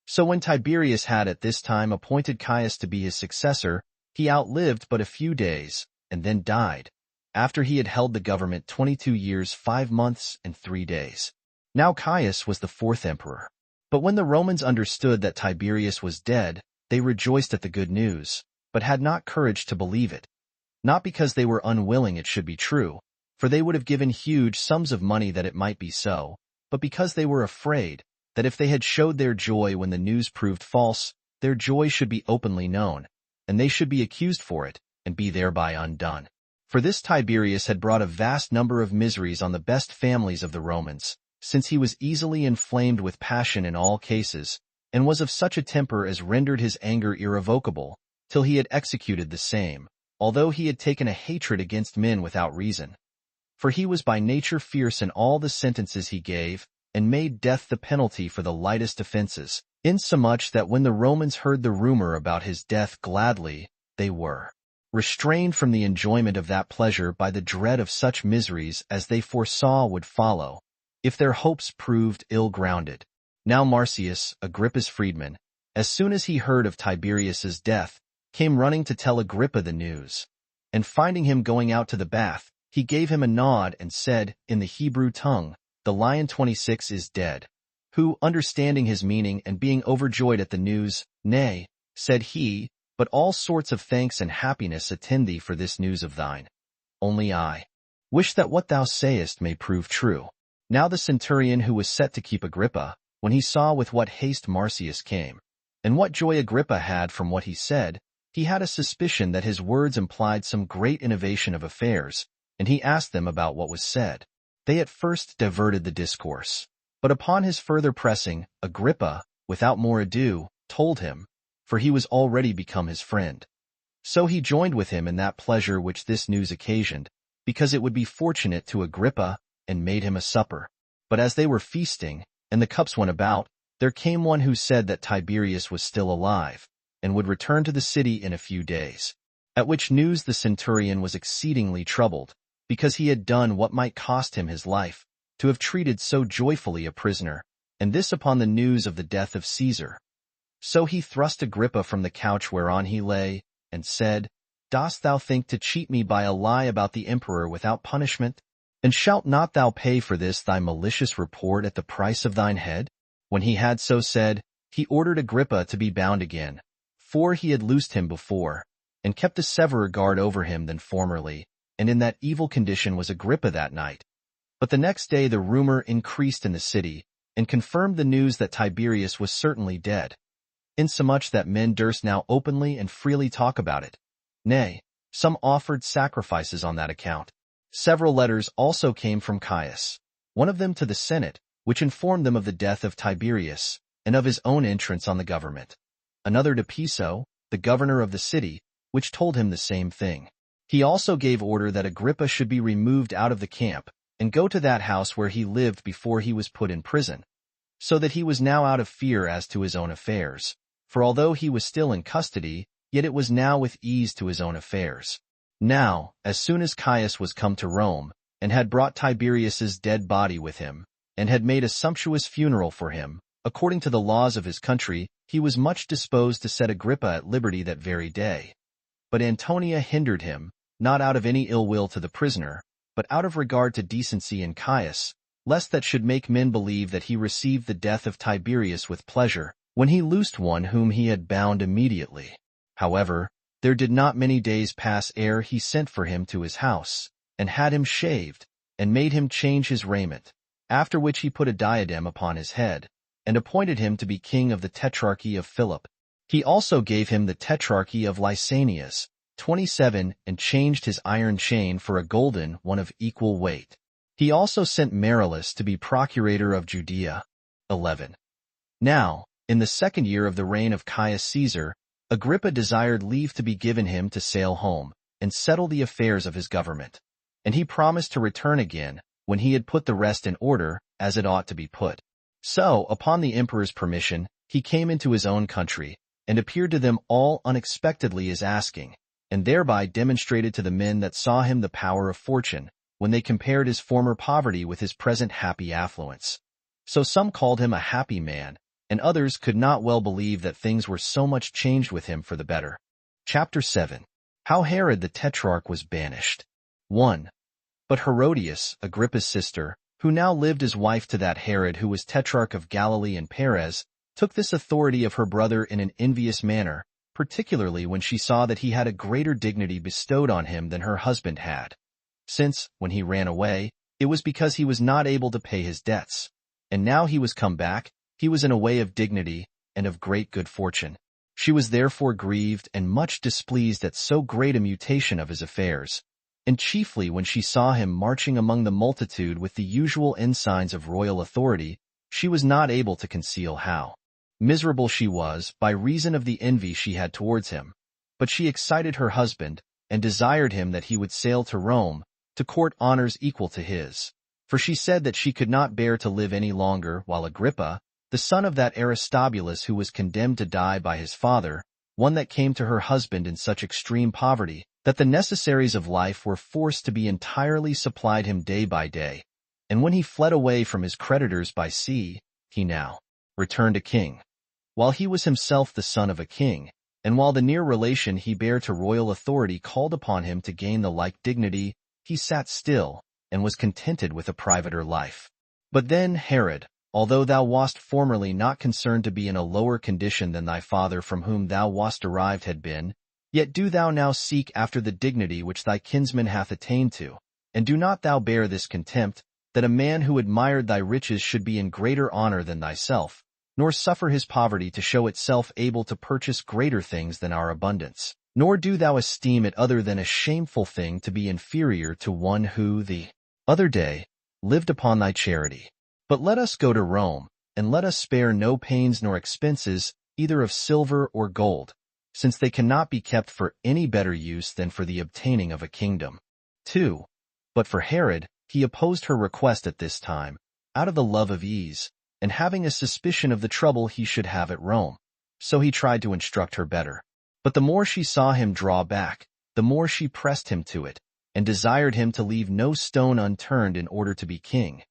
So when Tiberius had at this time appointed Caius to be his successor, he outlived but a few days, and then died, after he had held the government 22 years 5 months and 3 days. Now Caius was the 4th emperor. But when the Romans understood that Tiberius was dead, they rejoiced at the good news, but had not courage to believe it. Not because they were unwilling it should be true, for they would have given huge sums of money that it might be so, but because they were afraid, that if they had showed their joy when the news proved false, their joy should be openly known, and they should be accused for it, and be thereby undone. For this Tiberius had brought a vast number of miseries on the best families of the Romans, since he was easily inflamed with passion in all cases, and was of such a temper as rendered his anger irrevocable, till he had executed the same, although he had taken a hatred against men without reason. For he was by nature fierce in all the sentences he gave, and made death the penalty for the lightest offenses, insomuch that when the Romans heard the rumor about his death gladly, they were restrained from the enjoyment of that pleasure by the dread of such miseries as they foresaw would follow, if their hopes proved ill-grounded. Now Marcius, Agrippa's freedman, as soon as he heard of Tiberius's death, came running to tell Agrippa the news. And finding him going out to the bath, he gave him a nod and said, in the Hebrew tongue, "The lion 26 is dead." Who, understanding his meaning and being overjoyed at the news, "Nay," said he, "but all sorts of thanks and happiness attend thee for this news of thine. Only I wish that what thou sayest may prove true." Now the centurion who was set to keep Agrippa, when he saw with what haste Marcius came, and what joy Agrippa had from what he said, he had a suspicion that his words implied some great innovation of affairs, and he asked them about what was said. They at first diverted the discourse, but upon his further pressing, Agrippa, without more ado, told him, for he was already become his friend. So he joined with him in that pleasure which this news occasioned, because it would be fortunate to Agrippa, and made him a supper. But as they were feasting, and the cups went about, there came one who said that Tiberius was still alive, and would return to the city in a few days. At which news the centurion was exceedingly troubled, because he had done what might cost him his life, to have treated so joyfully a prisoner, and this upon the news of the death of Caesar. So he thrust Agrippa from the couch whereon he lay, and said, "Dost thou think to cheat me by a lie about the emperor without punishment? And shalt not thou pay for this thy malicious report at the price of thine head?" When he had so said, he ordered Agrippa to be bound again, for he had loosed him before, and kept a severer guard over him than formerly, and in that evil condition was Agrippa that night. But the next day the rumor increased in the city, and confirmed the news that Tiberius was certainly dead, insomuch that men durst now openly and freely talk about it. Nay, some offered sacrifices on that account. Several letters also came from Caius, one of them to the Senate, which informed them of the death of Tiberius, and of his own entrance on the government. Another to Piso, the governor of the city, which told him the same thing. He also gave order that Agrippa should be removed out of the camp, and go to that house where he lived before he was put in prison, so that he was now out of fear as to his own affairs. For although he was still in custody, yet it was now with ease to his own affairs. Now, as soon as Caius was come to Rome, and had brought Tiberius's dead body with him, and had made a sumptuous funeral for him, according to the laws of his country, he was much disposed to set Agrippa at liberty that very day. But Antonia hindered him, not out of any ill will to the prisoner, but out of regard to decency in Caius, lest that should make men believe that he received the death of Tiberius with pleasure, when he loosed one whom he had bound immediately. However, there did not many days pass ere he sent for him to his house, and had him shaved, and made him change his raiment, after which he put a diadem upon his head, and appointed him to be king of the tetrarchy of Philip. He also gave him the tetrarchy of Lysanias, 27, and changed his iron chain for a golden one of equal weight. He also sent Marullus to be procurator of Judea. 11. Now, in the 2nd year of the reign of Caius Caesar, Agrippa desired leave to be given him to sail home, and settle the affairs of his government. And he promised to return again, when he had put the rest in order, as it ought to be put. So, upon the emperor's permission, he came into his own country, and appeared to them all unexpectedly as asking, and thereby demonstrated to the men that saw him the power of fortune, when they compared his former poverty with his present happy affluence. So some called him a happy man, and others could not well believe that things were so much changed with him for the better. Chapter 7. How Herod the Tetrarch was banished. 1. But Herodias, Agrippa's sister, who now lived as wife to that Herod who was Tetrarch of Galilee and Perez, took this authority of her brother in an envious manner, particularly when she saw that he had a greater dignity bestowed on him than her husband had. Since, when he ran away, it was because he was not able to pay his debts, and now he was come back, he was in a way of dignity, and of great good fortune. She was therefore grieved and much displeased at so great a mutation of his affairs, and chiefly when she saw him marching among the multitude with the usual ensigns of royal authority, she was not able to conceal how miserable she was by reason of the envy she had towards him. But she excited her husband, and desired him that he would sail to Rome, to court honors equal to his. for she said that she could not bear to live any longer, while Agrippa, the son of that Aristobulus who was condemned to die by his father, one that came to her husband in such extreme poverty, that the necessaries of life were forced to be entirely supplied him day by day, and when he fled away from his creditors by sea, he now returned a king. While he was himself the son of a king, and while the near relation he bare to royal authority called upon him to gain the like dignity, he sat still, and was contented with a privater life. But then, Herod, although thou wast formerly not concerned to be in a lower condition than thy father from whom thou wast derived had been, yet do thou now seek after the dignity which thy kinsman hath attained to, and do not thou bear this contempt, that a man who admired thy riches should be in greater honor than thyself, nor suffer his poverty to show itself able to purchase greater things than our abundance. Nor do thou esteem it other than a shameful thing to be inferior to one who the other day lived upon thy charity. But let us go to Rome, and let us spare no pains nor expenses, either of silver or gold, since they cannot be kept for any better use than for the obtaining of a kingdom. 2. But for Herod, he opposed her request at this time, out of the love of ease, and having a suspicion of the trouble he should have at Rome. So he tried to instruct her better. But the more she saw him draw back, the more she pressed him to it, and desired him to leave no stone unturned in order to be king.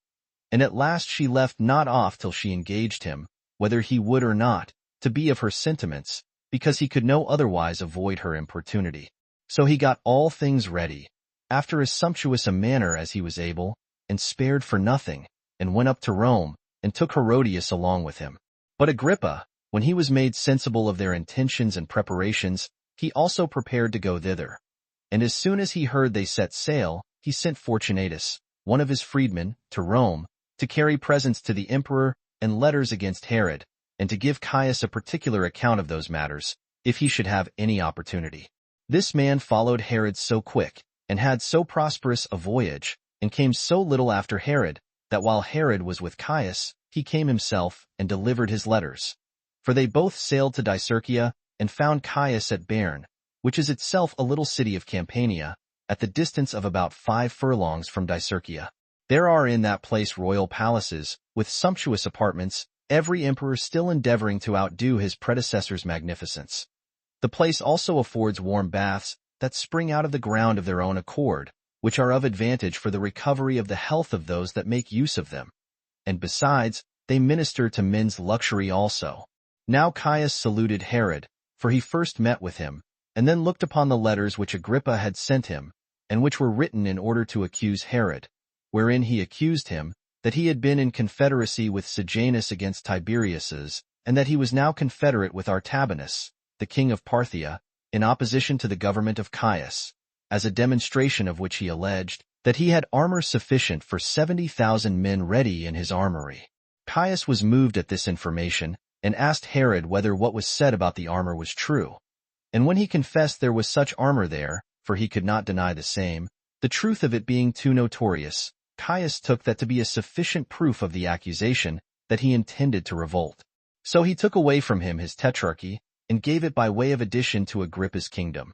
And at last she left not off till she engaged him, whether he would or not, to be of her sentiments, because he could no otherwise avoid her importunity. So he got all things ready, after as sumptuous a manner as he was able, and spared for nothing, and went up to Rome, and took Herodias along with him. But Agrippa, when he was made sensible of their intentions and preparations, he also prepared to go thither. And as soon as he heard they set sail, he sent Fortunatus, one of his freedmen, to Rome, to carry presents to the emperor and letters against Herod, and to give Caius a particular account of those matters, if he should have any opportunity. This man followed Herod so quick, and had so prosperous a voyage, and came so little after Herod, that while Herod was with Caius, he came himself and delivered his letters. For they both sailed to Dicerchia, and found Caius at Berne, which is itself a little city of Campania, at the distance of about 5 furlongs from Dicerchia. There are in that place royal palaces, with sumptuous apartments, every emperor still endeavoring to outdo his predecessor's magnificence. The place also affords warm baths, that spring out of the ground of their own accord, which are of advantage for the recovery of the health of those that make use of them. And besides, they minister to men's luxury also. Now Caius saluted Herod, for he first met with him, and then looked upon the letters which Agrippa had sent him, and which were written in order to accuse Herod, wherein he accused him, that he had been in confederacy with Sejanus against Tiberius's, and that he was now confederate with Artabanus, the king of Parthia, in opposition to the government of Caius, as a demonstration of which he alleged that he had armor sufficient for 70,000 men ready in his armory. Caius was moved at this information, and asked Herod whether what was said about the armor was true. And when he confessed there was such armor there, for he could not deny the same, the truth of it being too notorious, Caius took that to be a sufficient proof of the accusation that he intended to revolt. So he took away from him his tetrarchy, and gave it by way of addition to Agrippa's kingdom.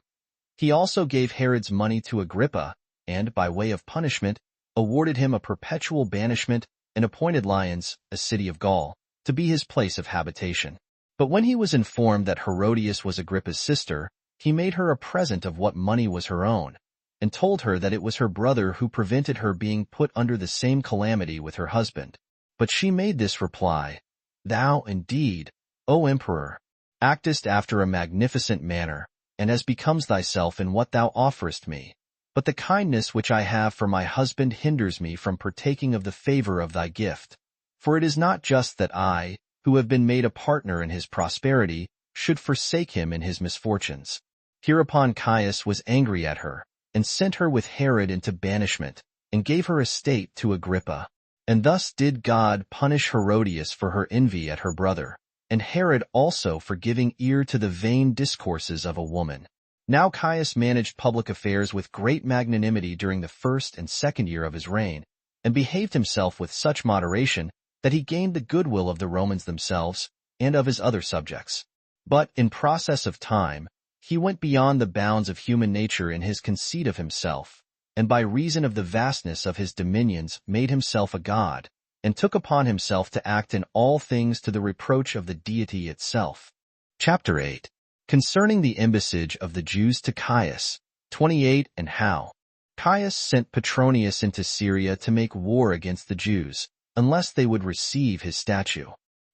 He also gave Herod's money to Agrippa, and, by way of punishment, awarded him a perpetual banishment and appointed Lyons, a city of Gaul, to be his place of habitation. But when he was informed that Herodias was Agrippa's sister, he made her a present of what money was her own, and told her that it was her brother who prevented her being put under the same calamity with her husband. But she made this reply, "Thou, indeed, O emperor, actest after a magnificent manner, and as becomes thyself in what thou offerest me. But the kindness which I have for my husband hinders me from partaking of the favor of thy gift. For it is not just that I, who have been made a partner in his prosperity, should forsake him in his misfortunes." Hereupon Caius was angry at her, and sent her with Herod into banishment, and gave her estate to Agrippa. And thus did God punish Herodias for her envy at her brother, and Herod also for giving ear to the vain discourses of a woman. Now Caius managed public affairs with great magnanimity during the 1st and 2nd year of his reign, and behaved himself with such moderation that he gained the goodwill of the Romans themselves and of his other subjects. But in process of time, he went beyond the bounds of human nature in his conceit of himself, and by reason of the vastness of his dominions made himself a god, and took upon himself to act in all things to the reproach of the deity itself. Chapter 8. Concerning the embassage of the Jews to Caius. 28. And how Caius sent Petronius into Syria to make war against the Jews, unless they would receive his statue.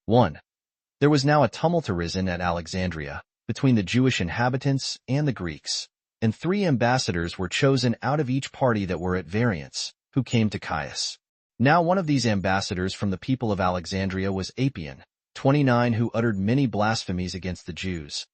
1. There was now a tumult arisen at Alexandria, between the Jewish inhabitants and the Greeks, and 3 ambassadors were chosen out of each party that were at variance, who came to Caius. Now one of these ambassadors from the people of Alexandria was Apion, 29, who uttered many blasphemies against the Jews.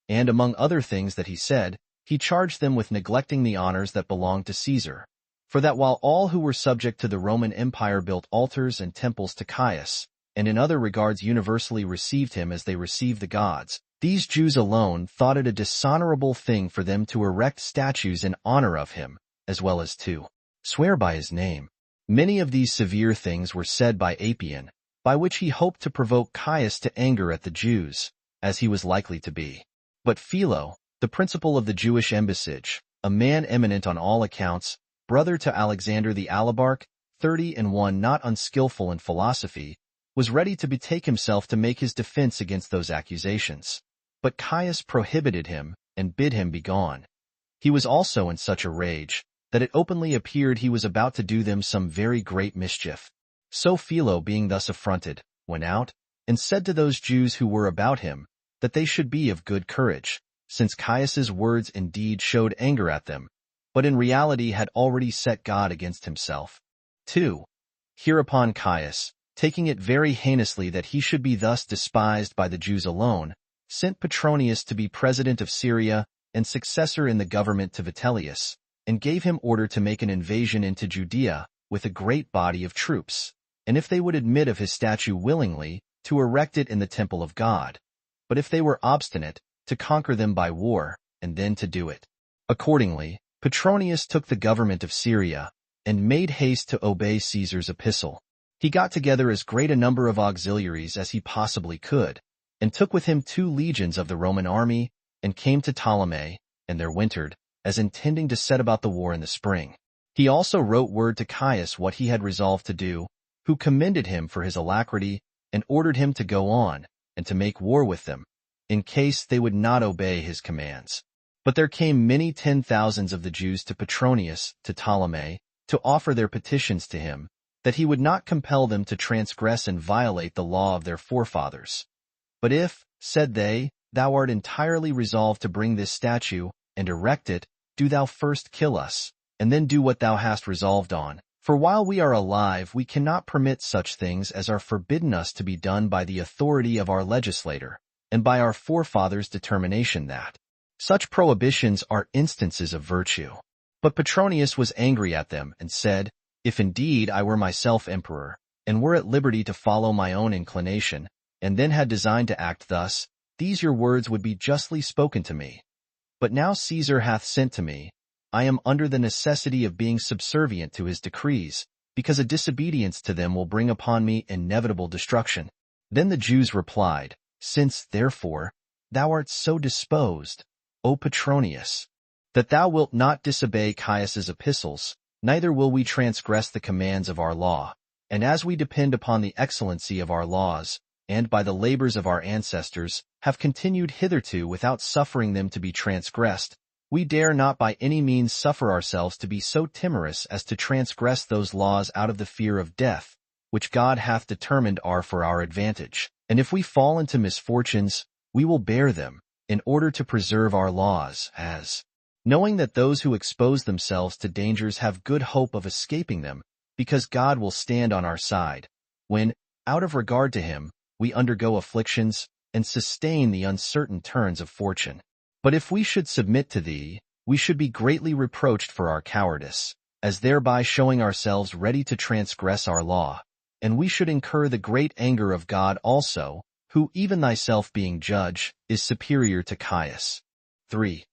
And among other things that he said, he charged them with neglecting the honors that belonged to Caesar, for that while all who were subject to the Roman Empire built altars and temples to Caius, and in other regards universally received him as they received the gods, these Jews alone thought it a dishonorable thing for them to erect statues in honor of him, as well as to swear by his name. Many of these severe things were said by Apion, by which he hoped to provoke Caius to anger at the Jews, as he was likely to be. But Philo, the principal of the Jewish embassage, a man eminent on all accounts, brother to Alexander the Alabarch, 30 and 1, not unskillful in philosophy, was ready to betake himself to make his defense against those accusations. But Caius prohibited him, and bid him begone. He was also in such a rage, that it openly appeared he was about to do them some very great mischief. So Philo, being thus affronted, went out, and said to those Jews who were about him, that they should be of good courage, since Caius's words indeed showed anger at them, but in reality had already set God against himself. 2. Hereupon Caius, taking it very heinously that he should be thus despised by the Jews alone, sent Petronius to be president of Syria and successor in the government to Vitellius, and gave him order to make an invasion into Judea with a great body of troops, and if they would admit of his statue willingly, to erect it in the temple of God, but if they were obstinate, to conquer them by war, and then to do it. Accordingly, Petronius took the government of Syria, and made haste to obey Caesar's epistle. He got together as great a number of auxiliaries as he possibly could, and took with him 2 legions of the Roman army, and came to Ptolemy, and there wintered, as intending to set about the war in the spring. He also wrote word to Caius what he had resolved to do, who commended him for his alacrity, and ordered him to go on, and to make war with them, in case they would not obey his commands. But there came many 10,000s of the Jews to Petronius, to Ptolemy, to offer their petitions to him, that he would not compel them to transgress and violate the law of their forefathers. But if, said they, thou art entirely resolved to bring this statue, and erect it, do thou first kill us, and then do what thou hast resolved on. For while we are alive, we cannot permit such things as are forbidden us to be done by the authority of our legislator, and by our forefathers' determination that such prohibitions are instances of virtue. But Petronius was angry at them, and said, If indeed I were myself emperor, and were at liberty to follow my own inclination, and then had designed to act thus, these your words would be justly spoken to me. But now Caesar hath sent to me, I am under the necessity of being subservient to his decrees, because a disobedience to them will bring upon me inevitable destruction. Then the Jews replied, Since, therefore, thou art so disposed, O Petronius, that thou wilt not disobey Caius's epistles, neither will we transgress the commands of our law, and as we depend upon the excellency of our laws, and by the labors of our ancestors, have continued hitherto without suffering them to be transgressed, we dare not by any means suffer ourselves to be so timorous as to transgress those laws out of the fear of death, which God hath determined are for our advantage. And if we fall into misfortunes, we will bear them, in order to preserve our laws, as knowing that those who expose themselves to dangers have good hope of escaping them, because God will stand on our side, when, out of regard to him, we undergo afflictions, and sustain the uncertain turns of fortune. But if we should submit to thee, we should be greatly reproached for our cowardice, as thereby showing ourselves ready to transgress our law, and we should incur the great anger of God also, who, even thyself being judge, is superior to Caius. 3.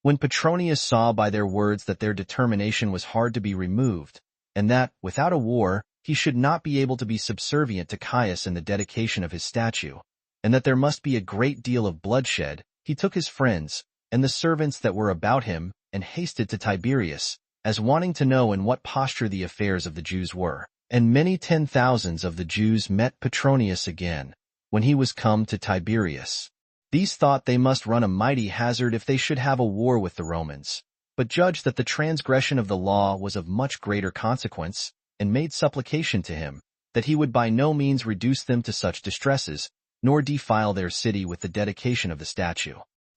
When Petronius saw by their words that their determination was hard to be removed, and that, without a war, he should not be able to be subservient to Caius in the dedication of his statue, and that there must be a great deal of bloodshed, he took his friends, and the servants that were about him, and hasted to Tiberias, as wanting to know in what posture the affairs of the Jews were. And many 10,000s of the Jews met Petronius again, when he was come to Tiberias. These thought they must run a mighty hazard if they should have a war with the Romans, but judged that the transgression of the law was of much greater consequence, and made supplication to him, that he would by no means reduce them to such distresses, nor defile their city with the dedication of the statue.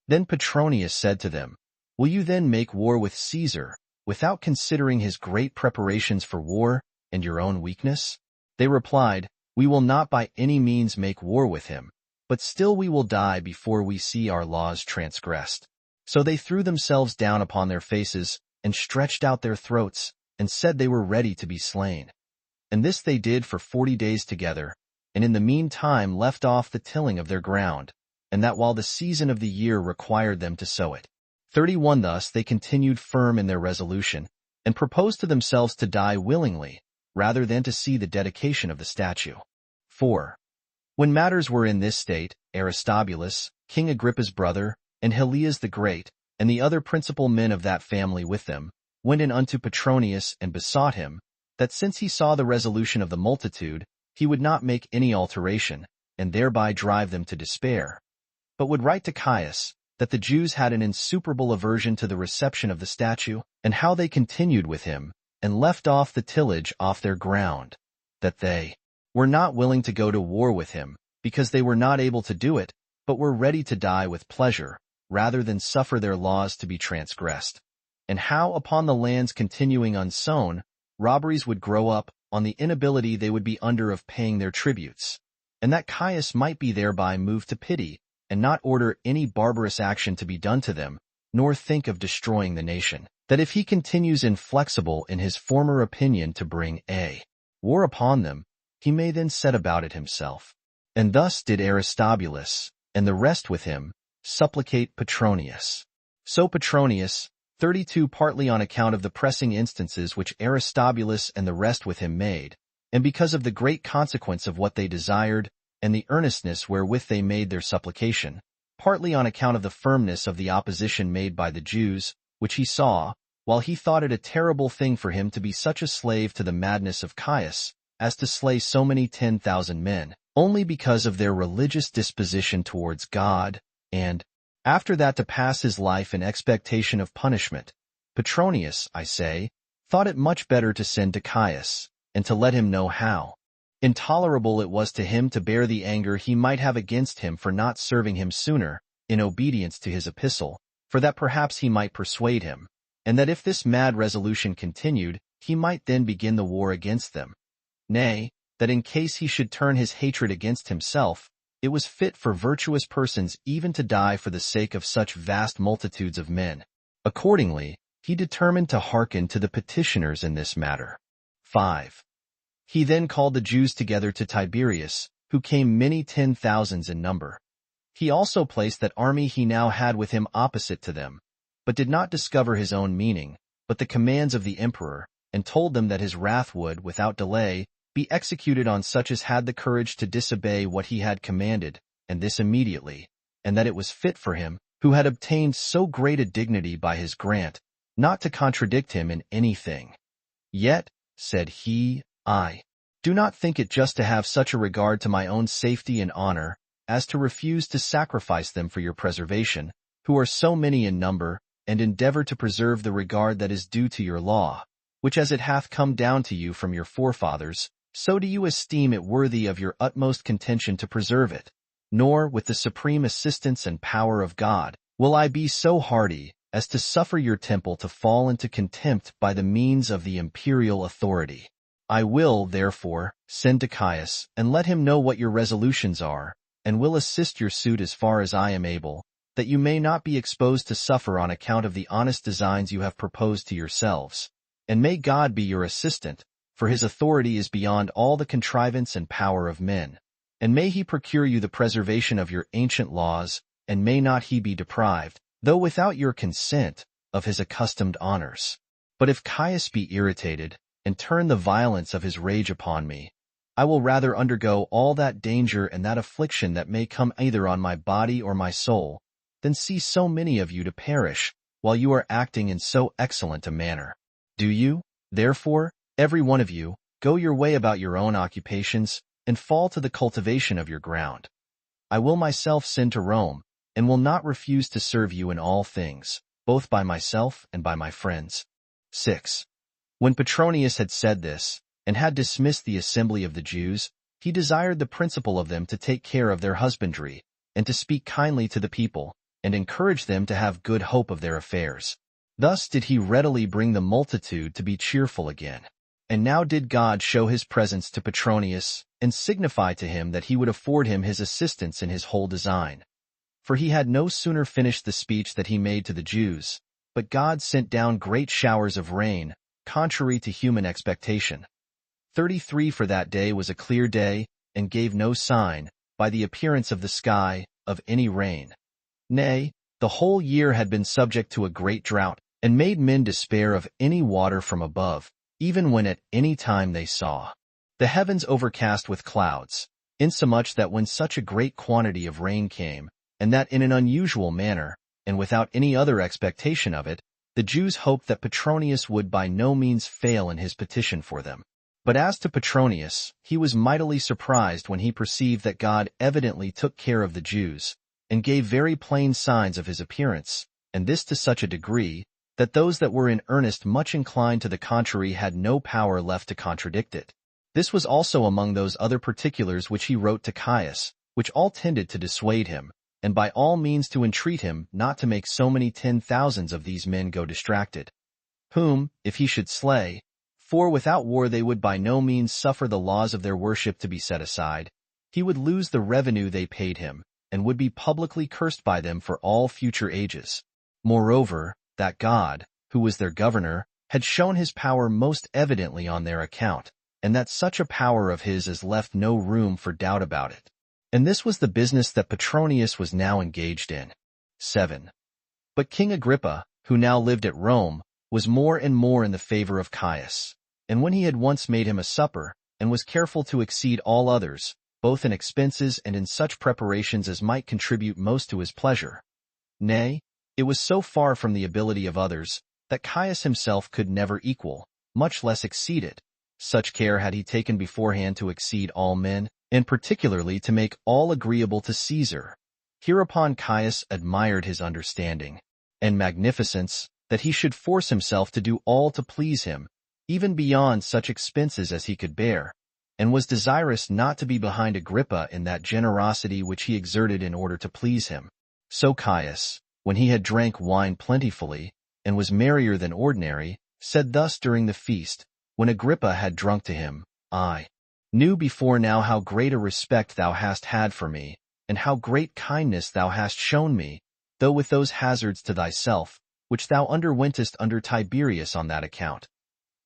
Then Petronius said to them, Will you then make war with Caesar, without considering his great preparations for war, and your own weakness? They replied, We will not by any means make war with him, but still we will die before we see our laws transgressed. So they threw themselves down upon their faces, and stretched out their throats, and said they were ready to be slain. And this they did for 40 days together, and in the meantime left off the tilling of their ground, and that while the season of the year required them to sow it. 31 Thus they continued firm in their resolution, and proposed to themselves to die willingly, rather than to see the dedication of the statue. 4. When matters were in this state, Aristobulus, King Agrippa's brother, and Helias the Great, and the other principal men of that family with them, went in unto Petronius and besought him, that since he saw the resolution of the multitude, he would not make any alteration, and thereby drive them to despair, but would write to Caius, that the Jews had an insuperable aversion to the reception of the statue, and how they continued with him, and left off the tillage off their ground, that they were not willing to go to war with him, because they were not able to do it, but were ready to die with pleasure, rather than suffer their laws to be transgressed. And how upon the lands continuing unsown, robberies would grow up, on the inability they would be under of paying their tributes, and that Caius might be thereby moved to pity, and not order any barbarous action to be done to them, nor think of destroying the nation, that if he continues inflexible in his former opinion to bring a war upon them, he may then set about it himself. And thus did Aristobulus, and the rest with him, supplicate Petronius. So Petronius, 32 partly on account of the pressing instances which Aristobulus and the rest with him made, and because of the great consequence of what they desired, and the earnestness wherewith they made their supplication, partly on account of the firmness of the opposition made by the Jews, which he saw, while he thought it a terrible thing for him to be such a slave to the madness of Caius, as to slay so many 10,000 men, only because of their religious disposition towards God, and, after that to pass his life in expectation of punishment. Petronius, I say, thought it much better to send to Caius, and to let him know how intolerable it was to him to bear the anger he might have against him for not serving him sooner, in obedience to his epistle, for that perhaps he might persuade him, and that if this mad resolution continued, he might then begin the war against them. Nay, that in case he should turn his hatred against himself, it was fit for virtuous persons even to die for the sake of such vast multitudes of men. Accordingly, he determined to hearken to the petitioners in this matter. 5. He then called the Jews together to Tiberias, who came many 10,000s in number. He also placed that army he now had with him opposite to them, but did not discover his own meaning, but the commands of the emperor, and told them that his wrath would, without delay, be executed on such as had the courage to disobey what he had commanded, and this immediately, and that it was fit for him, who had obtained so great a dignity by his grant, not to contradict him in anything. Yet, said he, I do not think it just to have such a regard to my own safety and honor, as to refuse to sacrifice them for your preservation, who are so many in number, and endeavor to preserve the regard that is due to your law, which as it hath come down to you from your forefathers, so do you esteem it worthy of your utmost contention to preserve it. Nor, with the supreme assistance and power of God, will I be so hardy as to suffer your temple to fall into contempt by the means of the imperial authority. I will, therefore, send to Caius, and let him know what your resolutions are, and will assist your suit as far as I am able, that you may not be exposed to suffer on account of the honest designs you have proposed to yourselves. And may God be your assistant, for his authority is beyond all the contrivance and power of men. And may he procure you the preservation of your ancient laws, and may not he be deprived, though without your consent, of his accustomed honors. But if Caius be irritated, and turn the violence of his rage upon me, I will rather undergo all that danger and that affliction that may come either on my body or my soul, than see so many of you to perish, while you are acting in so excellent a manner. Do you, therefore, every one of you, go your way about your own occupations, and fall to the cultivation of your ground? I will myself send to Rome, and will not refuse to serve you in all things, both by myself and by my friends. 6. When Petronius had said this, and had dismissed the assembly of the Jews, he desired the principal of them to take care of their husbandry, and to speak kindly to the people, and encourage them to have good hope of their affairs. Thus did he readily bring the multitude to be cheerful again. And now did God show his presence to Petronius, and signify to him that he would afford him his assistance in his whole design. For he had no sooner finished the speech that he made to the Jews, but God sent down great showers of rain, contrary to human expectation. 33 For that day was a clear day, and gave no sign, by the appearance of the sky, of any rain. Nay, the whole year had been subject to a great drought, and made men despair of any water from above, even when at any time they saw the heavens overcast with clouds, insomuch that when such a great quantity of rain came, and that in an unusual manner, and without any other expectation of it, the Jews hoped that Petronius would by no means fail in his petition for them. But as to Petronius, he was mightily surprised when he perceived that God evidently took care of the Jews, and gave very plain signs of his appearance, and this to such a degree, that those that were in earnest much inclined to the contrary had no power left to contradict it. This was also among those other particulars which he wrote to Caius, which all tended to dissuade him, and by all means to entreat him not to make so many 10,000s of these men go distracted, whom, if he should slay, for without war they would by no means suffer the laws of their worship to be set aside, he would lose the revenue they paid him, and would be publicly cursed by them for all future ages. Moreover, that God, who was their governor, had shown his power most evidently on their account, and that such a power of his as left no room for doubt about it. And this was the business that Petronius was now engaged in. 7. But King Agrippa, who now lived at Rome, was more and more in the favor of Caius, and when he had once made him a supper, and was careful to exceed all others, both in expenses and in such preparations as might contribute most to his pleasure. Nay, it was so far from the ability of others, that Caius himself could never equal, much less exceed it. Such care had he taken beforehand to exceed all men, and particularly to make all agreeable to Caesar. Hereupon Caius admired his understanding and magnificence, that he should force himself to do all to please him, even beyond such expenses as he could bear, and was desirous not to be behind Agrippa in that generosity which he exerted in order to please him. So Caius, when he had drank wine plentifully, and was merrier than ordinary, said thus during the feast, when Agrippa had drunk to him, I knew before now how great a respect thou hast had for me, and how great kindness thou hast shown me, though with those hazards to thyself, which thou underwentest under Tiberius on that account.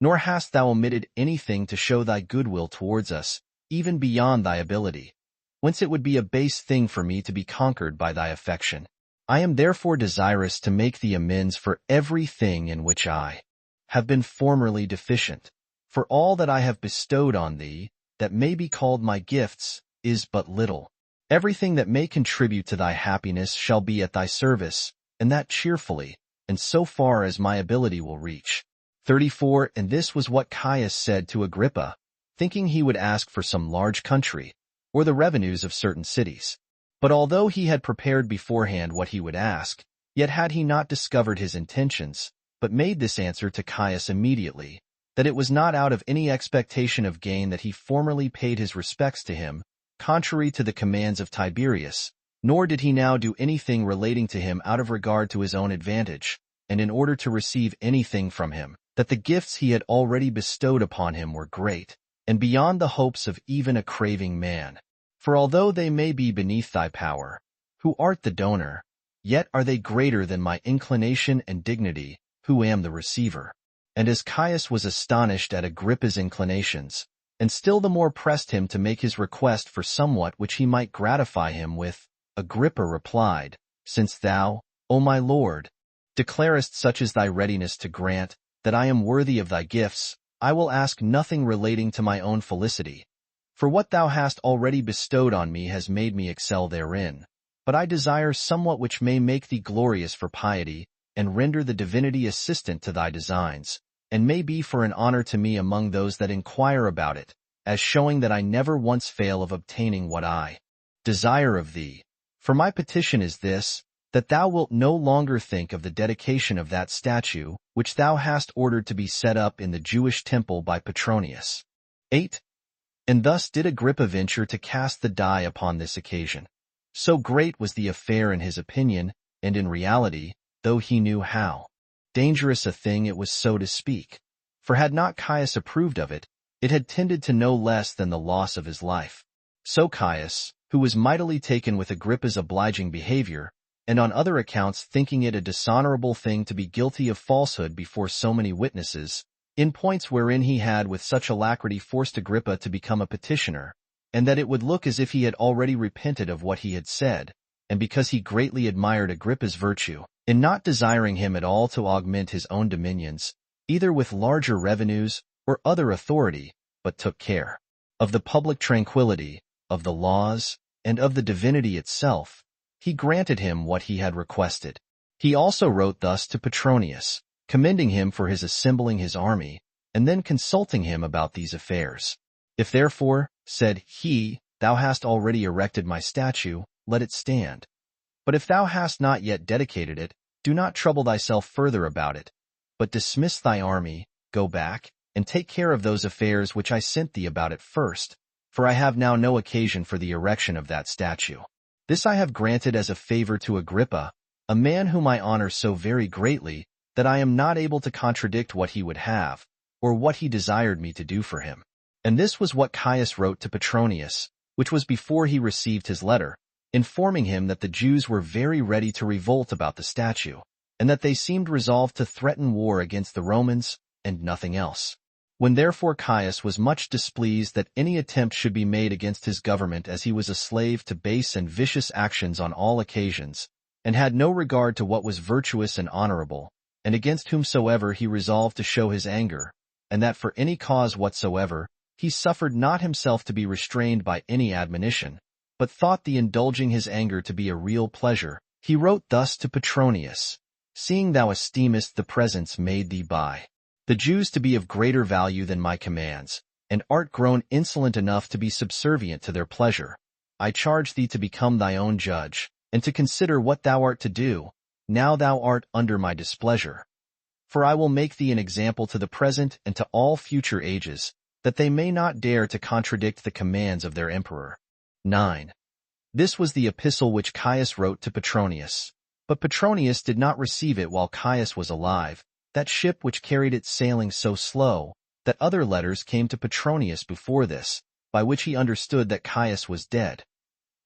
Nor hast thou omitted anything to show thy goodwill towards us, even beyond thy ability, whence it would be a base thing for me to be conquered by thy affection. I am therefore desirous to make thee amends for everything in which I have been formerly deficient, for all that I have bestowed on thee, that may be called my gifts, is but little. Everything that may contribute to thy happiness shall be at thy service, and that cheerfully, and so far as my ability will reach. 34 And this was what Caius said to Agrippa, thinking he would ask for some large country, or the revenues of certain cities. But although he had prepared beforehand what he would ask, yet had he not discovered his intentions, but made this answer to Caius immediately, that it was not out of any expectation of gain that he formerly paid his respects to him, contrary to the commands of Tiberius, nor did he now do anything relating to him out of regard to his own advantage, and in order to receive anything from him, that the gifts he had already bestowed upon him were great, and beyond the hopes of even a craving man. For although they may be beneath thy power, who art the donor, yet are they greater than my inclination and dignity, who am the receiver. And as Caius was astonished at Agrippa's inclinations, and still the more pressed him to make his request for somewhat which he might gratify him with, Agrippa replied, Since thou, O my lord, declarest such as thy readiness to grant, that I am worthy of thy gifts, I will ask nothing relating to my own felicity. For what thou hast already bestowed on me has made me excel therein. But I desire somewhat which may make thee glorious for piety, and render the divinity assistant to thy designs, and may be for an honor to me among those that inquire about it, as showing that I never once fail of obtaining what I desire of thee. For my petition is this, that thou wilt no longer think of the dedication of that statue, which thou hast ordered to be set up in the Jewish temple by Petronius. 8. And thus did Agrippa venture to cast the die upon this occasion. So great was the affair in his opinion, and in reality, though he knew how dangerous a thing it was so to speak. For had not Caius approved of it, it had tended to no less than the loss of his life. So Caius, who was mightily taken with Agrippa's obliging behavior, and on other accounts thinking it a dishonorable thing to be guilty of falsehood before so many witnesses, in points wherein he had with such alacrity forced Agrippa to become a petitioner, and that it would look as if he had already repented of what he had said, and because he greatly admired Agrippa's virtue, in not desiring him at all to augment his own dominions, either with larger revenues or other authority, but took care of the public tranquility, of the laws, and of the divinity itself, he granted him what he had requested. He also wrote thus to Petronius, commending him for his assembling his army, and then consulting him about these affairs. If therefore, said he, thou hast already erected my statue, let it stand. But if thou hast not yet dedicated it, do not trouble thyself further about it, but dismiss thy army, go back, and take care of those affairs which I sent thee about at first, for I have now no occasion for the erection of that statue. This I have granted as a favor to Agrippa, a man whom I honor so very greatly, that I am not able to contradict what he would have, or what he desired me to do for him. And this was what Caius wrote to Petronius, which was before he received his letter, informing him that the Jews were very ready to revolt about the statue, and that they seemed resolved to threaten war against the Romans, and nothing else. When therefore Caius was much displeased that any attempt should be made against his government, as he was a slave to base and vicious actions on all occasions, and had no regard to what was virtuous and honorable, and against whomsoever he resolved to show his anger, and that for any cause whatsoever, he suffered not himself to be restrained by any admonition, but thought the indulging his anger to be a real pleasure, he wrote thus to Petronius, seeing thou esteemest the presents made thee by the Jews to be of greater value than my commands, and art grown insolent enough to be subservient to their pleasure, I charge thee to become thy own judge, and to consider what thou art to do, now thou art under my displeasure. For I will make thee an example to the present and to all future ages, that they may not dare to contradict the commands of their emperor. 9. This was the epistle which Caius wrote to Petronius. But Petronius did not receive it while Caius was alive, that ship which carried it sailing so slow, that other letters came to Petronius before this, by which he understood that Caius was dead.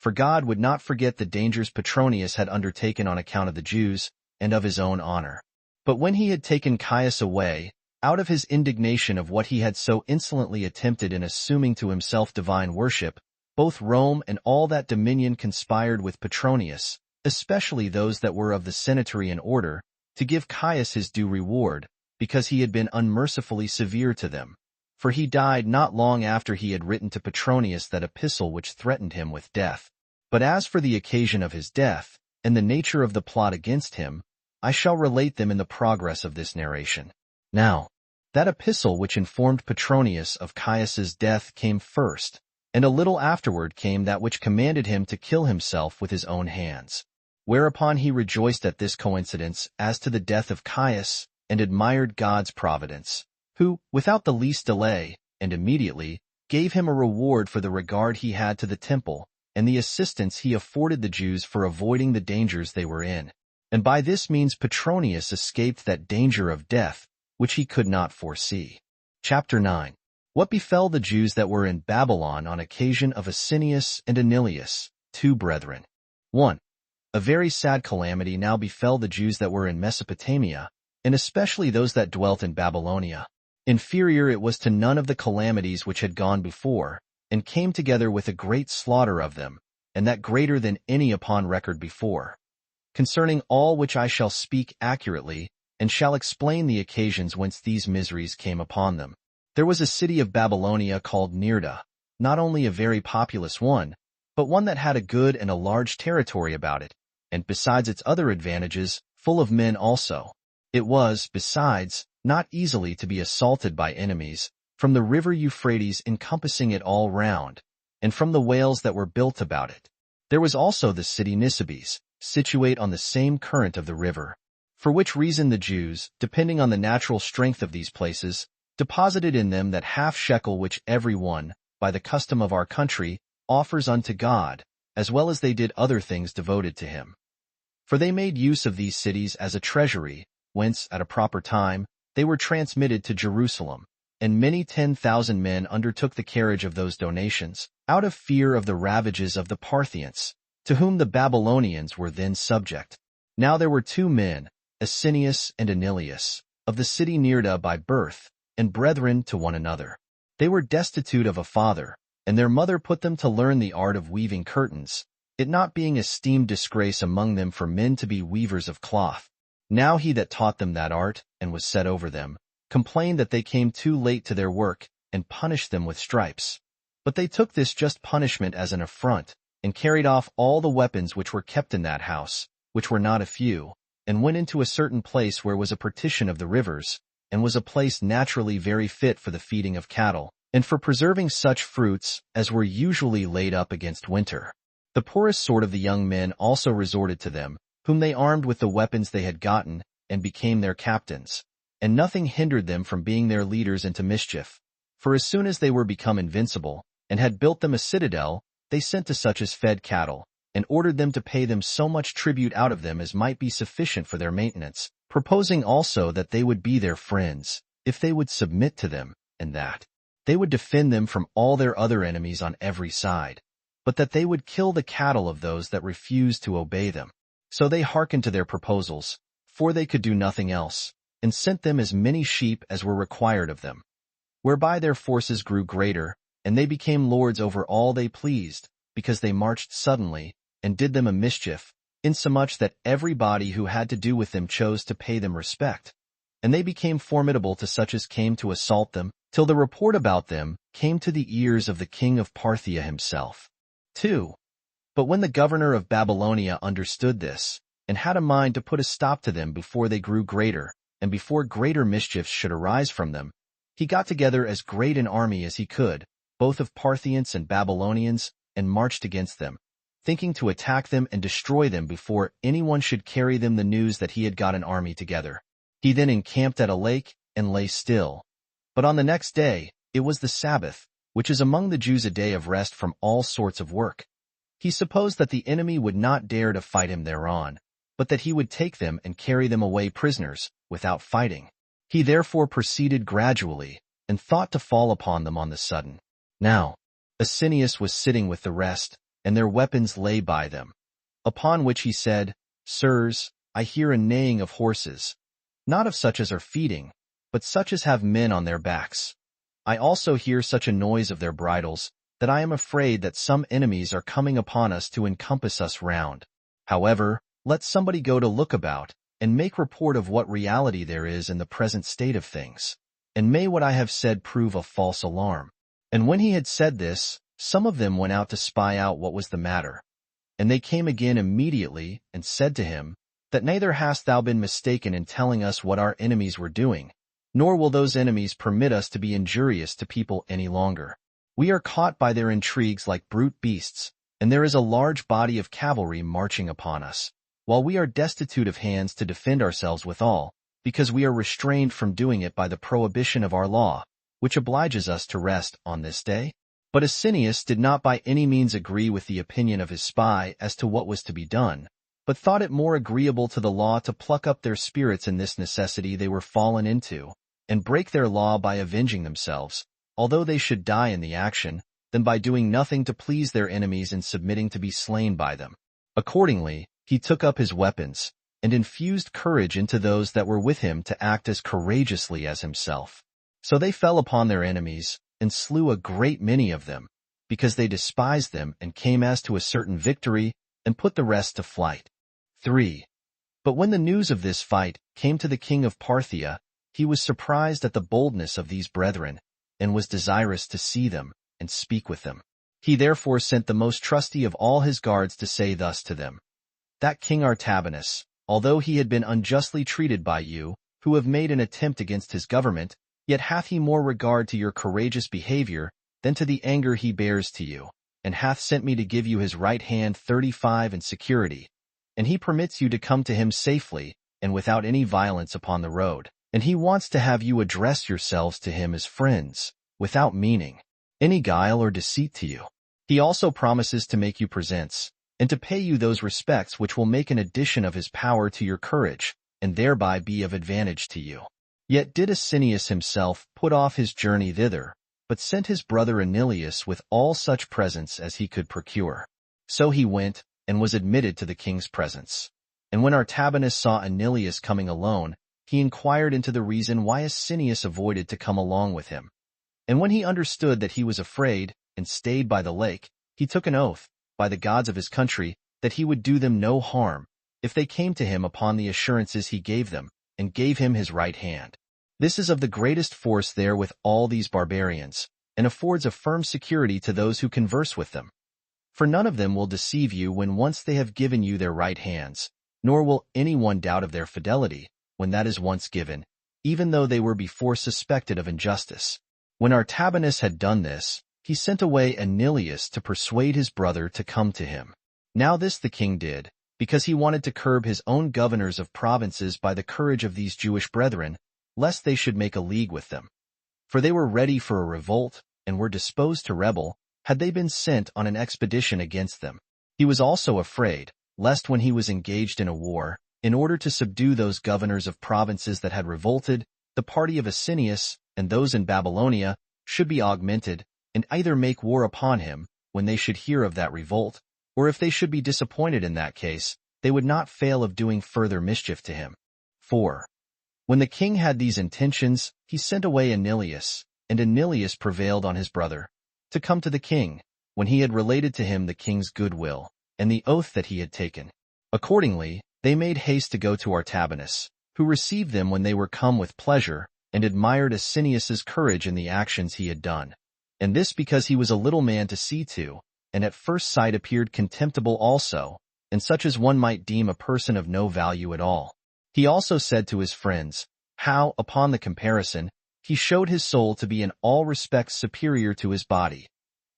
For God would not forget the dangers Petronius had undertaken on account of the Jews, and of his own honor. But when he had taken Caius away, out of his indignation of what he had so insolently attempted in assuming to himself divine worship, both Rome and all that dominion conspired with Petronius, especially those that were of the senatorian order, to give Caius his due reward, because he had been unmercifully severe to them. For he died not long after he had written to Petronius that epistle which threatened him with death. But as for the occasion of his death, and the nature of the plot against him, I shall relate them in the progress of this narration. Now, that epistle which informed Petronius of Caius's death came first, and a little afterward came that which commanded him to kill himself with his own hands. Whereupon he rejoiced at this coincidence as to the death of Caius, and admired God's providence, who, without the least delay, and immediately, gave him a reward for the regard he had to the temple, and the assistance he afforded the Jews for avoiding the dangers they were in. And by this means Petronius escaped that danger of death, which he could not foresee. Chapter 9. What befell the Jews that were in Babylon on occasion of Asinius and Anilius, two brethren. 1. A very sad calamity now befell the Jews that were in Mesopotamia, and especially those that dwelt in Babylonia. Inferior it was to none of the calamities which had gone before, and came together with a great slaughter of them, and that greater than any upon record before. Concerning all which I shall speak accurately, and shall explain the occasions whence these miseries came upon them. There was a city of Babylonia called Neerda, not only a very populous one, but one that had a good and a large territory about it, and besides its other advantages, full of men also. It was, besides, not easily to be assaulted by enemies, from the river Euphrates encompassing it all round, and from the wales that were built about it. There was also the city Nisibis, situate on the same current of the river, for which reason the Jews, depending on the natural strength of these places, deposited in them that half shekel which every one, by the custom of our country, offers unto God, as well as they did other things devoted to him. For they made use of these cities as a treasury, whence, at a proper time, they were transmitted to Jerusalem, and many 10,000 men undertook the carriage of those donations, out of fear of the ravages of the Parthians, to whom the Babylonians were then subject. Now there were 2 men, Asinius and Anilius, of the city Neerda by birth, and brethren to one another. They were destitute of a father, and their mother put them to learn the art of weaving curtains, it not being esteemed disgrace among them for men to be weavers of cloth. Now he that taught them that art, and was set over them, complained that they came too late to their work, and punished them with stripes. But they took this just punishment as an affront, and carried off all the weapons which were kept in that house, which were not a few, and went into a certain place where was a partition of the rivers, and was a place naturally very fit for the feeding of cattle, and for preserving such fruits as were usually laid up against winter. The poorest sort of the young men also resorted to them, whom they armed with the weapons they had gotten, and became their captains. And nothing hindered them from being their leaders into mischief. For as soon as they were become invincible, and had built them a citadel, they sent to such as fed cattle, and ordered them to pay them so much tribute out of them as might be sufficient for their maintenance, proposing also that they would be their friends, if they would submit to them, and that they would defend them from all their other enemies on every side, but that they would kill the cattle of those that refused to obey them. So they hearkened to their proposals, for they could do nothing else, and sent them as many sheep as were required of them, whereby their forces grew greater, and they became lords over all they pleased, because they marched suddenly, and did them a mischief, insomuch that everybody who had to do with them chose to pay them respect. And they became formidable to such as came to assault them, till the report about them came to the ears of the king of Parthia himself. 2. But when the governor of Babylonia understood this, and had a mind to put a stop to them before they grew greater, and before greater mischiefs should arise from them, he got together as great an army as he could, both of Parthians and Babylonians, and marched against them, thinking to attack them and destroy them before anyone should carry them the news that he had got an army together. He then encamped at a lake, and lay still. But on the next day, it was the Sabbath, which is among the Jews a day of rest from all sorts of work. He supposed that the enemy would not dare to fight him thereon, but that he would take them and carry them away prisoners, without fighting. He therefore proceeded gradually, and thought to fall upon them on the sudden. Now, Asinius was sitting with the rest, and their weapons lay by them. Upon which he said, Sirs, I hear a neighing of horses, not of such as are feeding, but such as have men on their backs. I also hear such a noise of their bridles, that I am afraid that some enemies are coming upon us to encompass us round. However, let somebody go to look about, and make report of what reality there is in the present state of things, and may what I have said prove a false alarm. And when he had said this, some of them went out to spy out what was the matter. And they came again immediately, and said to him, that neither hast thou been mistaken in telling us what our enemies were doing, nor will those enemies permit us to be injurious to people any longer. We are caught by their intrigues like brute beasts, and there is a large body of cavalry marching upon us, while we are destitute of hands to defend ourselves withal, because we are restrained from doing it by the prohibition of our law, which obliges us to rest on this day. But Asinius did not by any means agree with the opinion of his spy as to what was to be done, but thought it more agreeable to the law to pluck up their spirits in this necessity they were fallen into, and break their law by avenging themselves, although they should die in the action, than by doing nothing to please their enemies and submitting to be slain by them. Accordingly, he took up his weapons, and infused courage into those that were with him to act as courageously as himself. So they fell upon their enemies, and slew a great many of them, because they despised them and came as to a certain victory, and put the rest to flight. 3. But when the news of this fight came to the king of Parthia, he was surprised at the boldness of these brethren, and was desirous to see them, and speak with them. He therefore sent the most trusty of all his guards to say thus to them, That King Artabanus, although he had been unjustly treated by you, who have made an attempt against his government, yet hath he more regard to your courageous behavior than to the anger he bears to you, and hath sent me to give you his right hand 35 in security. And he permits you to come to him safely and without any violence upon the road. And he wants to have you address yourselves to him as friends, without meaning any guile or deceit to you. He also promises to make you presents, and to pay you those respects which will make an addition of his power to your courage, and thereby be of advantage to you. Yet did Asinius himself put off his journey thither, but sent his brother Anilius with all such presents as he could procure. So he went, and was admitted to the king's presence. And when Artabanus saw Anilius coming alone, he inquired into the reason why Asinius avoided to come along with him. And when he understood that he was afraid, and stayed by the lake, he took an oath, by the gods of his country, that he would do them no harm, if they came to him upon the assurances he gave them, and gave him his right hand. This is of the greatest force there with all these barbarians, and affords a firm security to those who converse with them. For none of them will deceive you when once they have given you their right hands, nor will any one doubt of their fidelity, when that is once given, even though they were before suspected of injustice. When Artabanus had done this, he sent away Anilius to persuade his brother to come to him. Now this the king did, because he wanted to curb his own governors of provinces by the courage of these Jewish brethren, lest they should make a league with them. For they were ready for a revolt, and were disposed to rebel, had they been sent on an expedition against them. He was also afraid, lest when he was engaged in a war, in order to subdue those governors of provinces that had revolted, the party of Asinius, and those in Babylonia, should be augmented, and either make war upon him, when they should hear of that revolt, or if they should be disappointed in that case, they would not fail of doing further mischief to him. 4. When the king had these intentions, he sent away Anilius, and Anilius prevailed on his brother, to come to the king, when he had related to him the king's goodwill, and the oath that he had taken. Accordingly, they made haste to go to Artabanus, who received them when they were come with pleasure, and admired Asinius's courage in the actions he had done. And this because he was a little man to see to, and at first sight appeared contemptible also, and such as one might deem a person of no value at all. He also said to his friends, how, upon the comparison, he showed his soul to be in all respects superior to his body.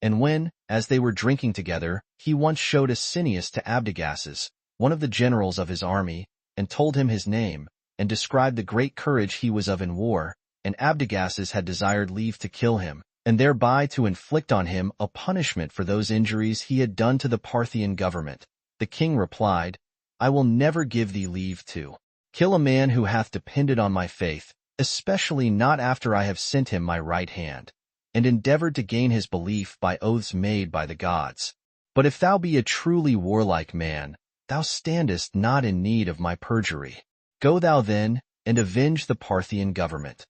And when, as they were drinking together, he once showed Asinius to Abdigases, one of the generals of his army, and told him his name, and described the great courage he was of in war, and Abdigases had desired leave to kill him, and thereby to inflict on him a punishment for those injuries he had done to the Parthian government. The king replied, I will never give thee leave to kill a man who hath depended on my faith, especially not after I have sent him my right hand, and endeavored to gain his belief by oaths made by the gods. But if thou be a truly warlike man, thou standest not in need of my perjury. Go thou then, and avenge the Parthian government.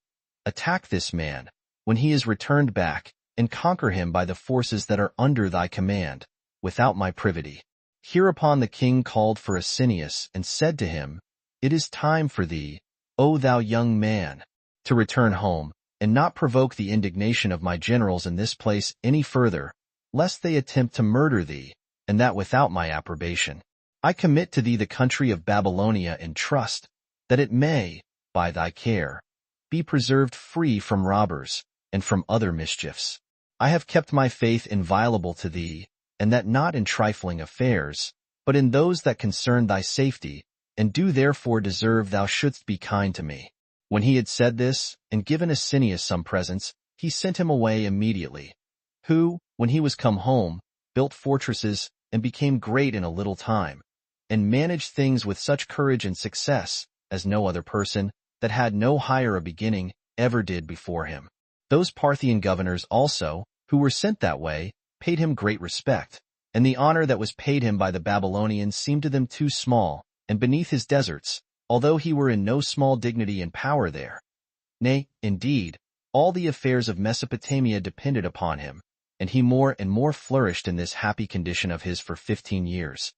Attack this man, when he is returned back, and conquer him by the forces that are under thy command, without my privity. Hereupon the king called for Asinius, and said to him, It is time for thee, O thou young man, to return home, and not provoke the indignation of my generals in this place any further, lest they attempt to murder thee, and that without my approbation. I commit to thee the country of Babylonia in trust, that it may, by thy care, be preserved free from robbers, and from other mischiefs. I have kept my faith inviolable to thee, and that not in trifling affairs, but in those that concern thy safety, and do therefore deserve thou shouldst be kind to me. When he had said this, and given Asinius some presents, he sent him away immediately, who, when he was come home, built fortresses, and became great in a little time, and managed things with such courage and success, as no other person, that had no higher a beginning, ever did before him. Those Parthian governors also, who were sent that way, paid him great respect, and the honor that was paid him by the Babylonians seemed to them too small, and beneath his deserts, although he were in no small dignity and power there. Nay, indeed, all the affairs of Mesopotamia depended upon him, and he more and more flourished in this happy condition of his for 15 years.